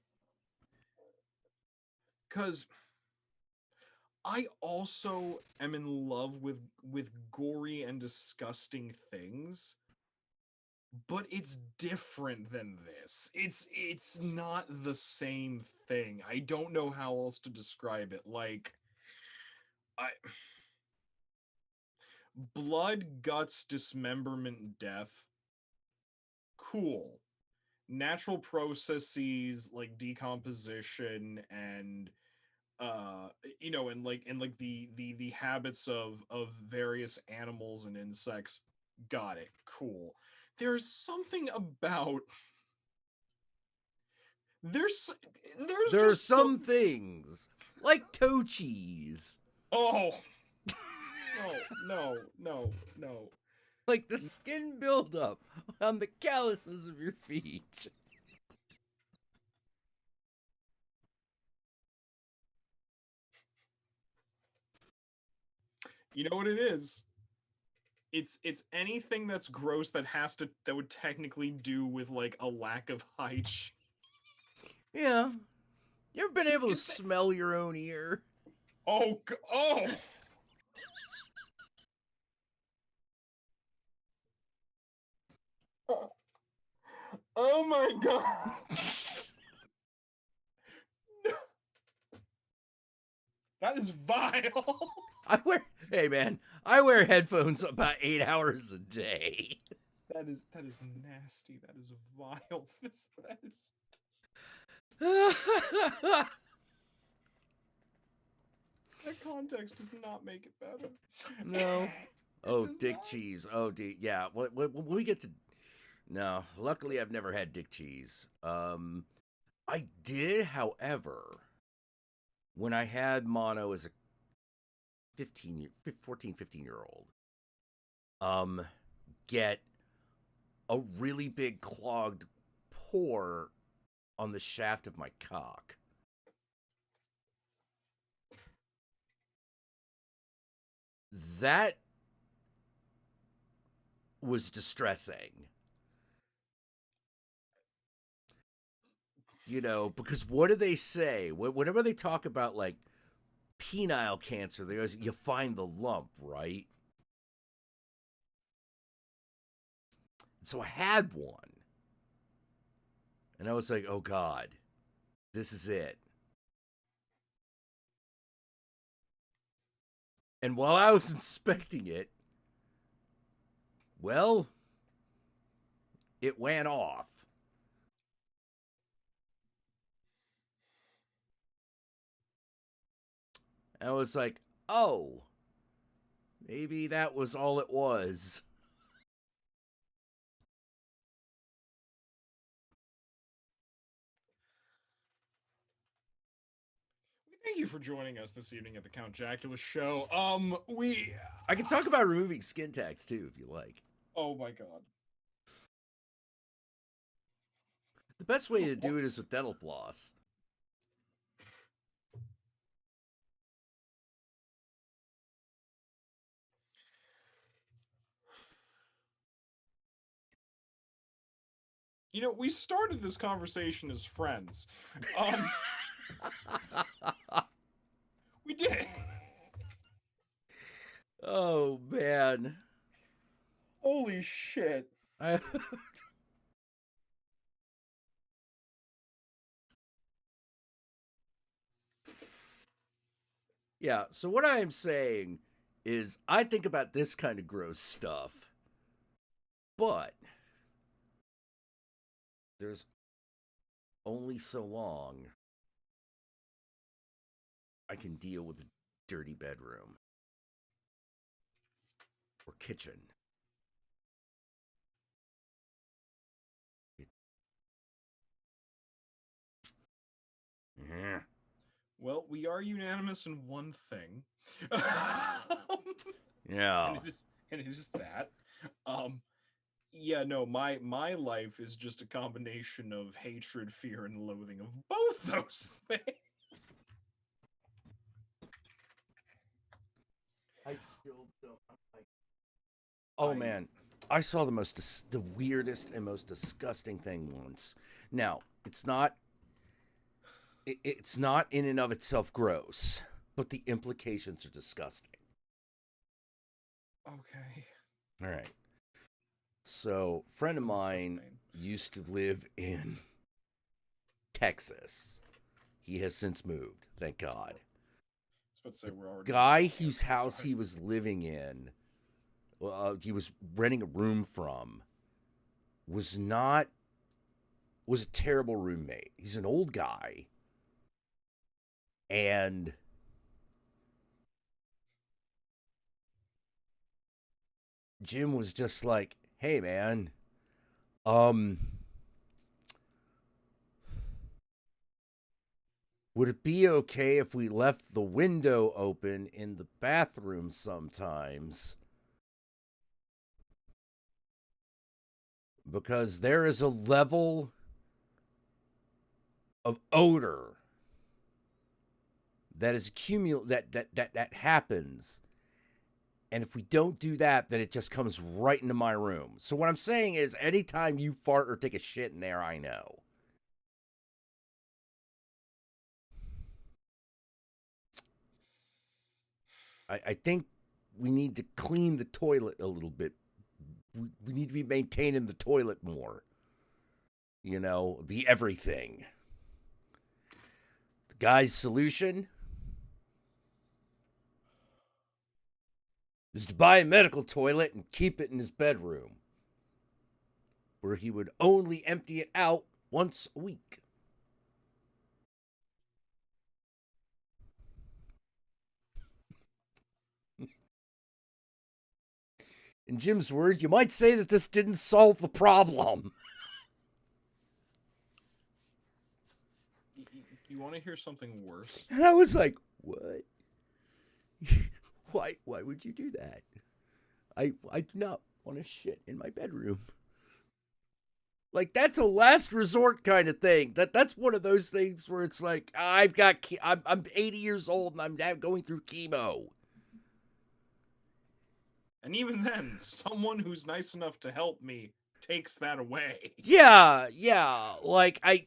S5: Because I also am in love with gory and disgusting things, but it's different than this. It's not the same thing. I don't know how else to describe it. Like, blood, guts, dismemberment, death. Cool. Natural processes like decomposition and the habits of various animals and insects. Got it. Cool. There's something about there are
S2: some things like toe cheese.
S5: Oh. No.
S2: Like the skin buildup on the calluses of your feet.
S5: You know what it is? It's anything that's gross that would technically do with like a lack of hygiene.
S2: Yeah. You ever been able to smell your own ear?
S5: Oh. Oh my god. No. That is vile.
S2: Hey man, I wear headphones about 8 hours a day.
S5: That is nasty. That is vile. That context does not make it better.
S2: No. Oh, dick cheese. Oh, yeah. When we get to... No, luckily I've never had dick cheese. I did, however, when I had mono as a 14, 15-year-old, get a really big clogged pore on the shaft of my cock. That was distressing. You know, because what do they say? Whenever they talk about, like, penile cancer, they always, you find the lump, right? So I had one. And I was like, oh, God, this is it. And while I was inspecting it, well, it went off. And I was like, oh, maybe that was all it was.
S5: Thank you for joining us this evening at the Count Jackula show.
S2: I can talk about removing skin tags too, if you like.
S5: Oh my god.
S2: The best way to do it is with dental floss.
S5: You know, we started this conversation as friends. We did.
S2: Oh man.
S5: Holy shit.
S2: Yeah, so what I am saying is I think about this kind of gross stuff, but there's only so long I can deal with a dirty bedroom or kitchen. Yeah.
S5: Well, we are unanimous in one thing.
S2: Yeah.
S5: And it is that. Yeah, no, my life is just a combination of hatred, fear, and loathing of both those things.
S2: I still don't like. Oh man, I saw the weirdest and most disgusting thing once. Now, it's not in and of itself gross, but the implications are disgusting.
S5: Okay.
S2: All right. So, a friend of mine used to live in Texas. He has since moved, thank God.
S5: I was about to say, we're already
S2: Guy whose house he was living in, he was renting a room from, was a terrible roommate. He's an old guy. And Jim was just like, hey man, would it be okay if we left the window open in the bathroom sometimes? Because there is a level of odor that is that happens. And if we don't do that, then it just comes right into my room. So what I'm saying is anytime you fart or take a shit in there, I know. I think we need to clean the toilet a little bit. We need to be maintaining the toilet more. You know, the everything. The guy's solution is to buy a medical toilet and keep it in his bedroom, where he would only empty it out once a week. In Jim's words, you might say that this didn't solve the problem.
S5: You want to hear something worse?
S2: And I was like, what? Why would you do that? I do not want to shit in my bedroom. Like, that's a last resort kind of thing. That's one of those things where it's like, I'm 80 years old and I'm going through chemo.
S5: And even then, someone who's nice enough to help me takes that away.
S2: Yeah. Like, I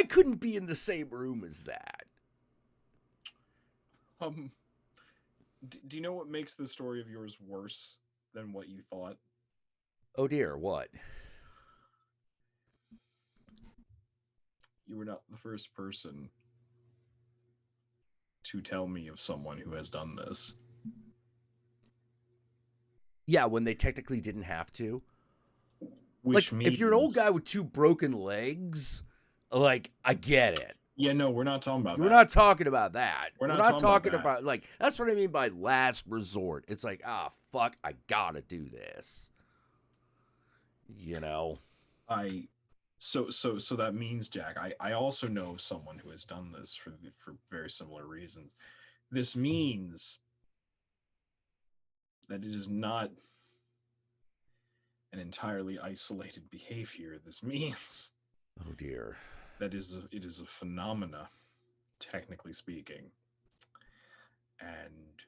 S2: couldn't be in the same room as that.
S5: Do you know what makes the story of yours worse than what you thought?
S2: Oh dear, what?
S5: You were not the first person to tell me of someone who has done this.
S2: Yeah, when they technically didn't have to.
S5: Which
S2: like,
S5: means...
S2: if you're an old guy with 2 broken legs, like, I get it.
S5: Yeah, no, we're not talking about that.
S2: We're not talking about that.
S5: We're not talking
S2: about, like, that's what I mean by last resort. It's like, fuck, I gotta do this. You know?
S5: So that means, Jack, I also know of someone who has done this for very similar reasons. This means that it is not an entirely isolated behavior. This means,
S2: oh dear,
S5: that it is a phenomena, technically speaking. And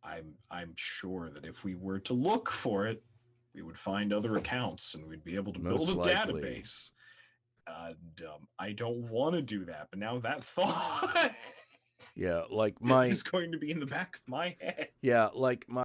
S5: I'm sure that if we were to look for it, we would find other accounts and we'd be able to build a database. And I don't want to do that, but now that thought
S2: Yeah, like my
S5: is going to be in the back of my head.
S2: Yeah, like my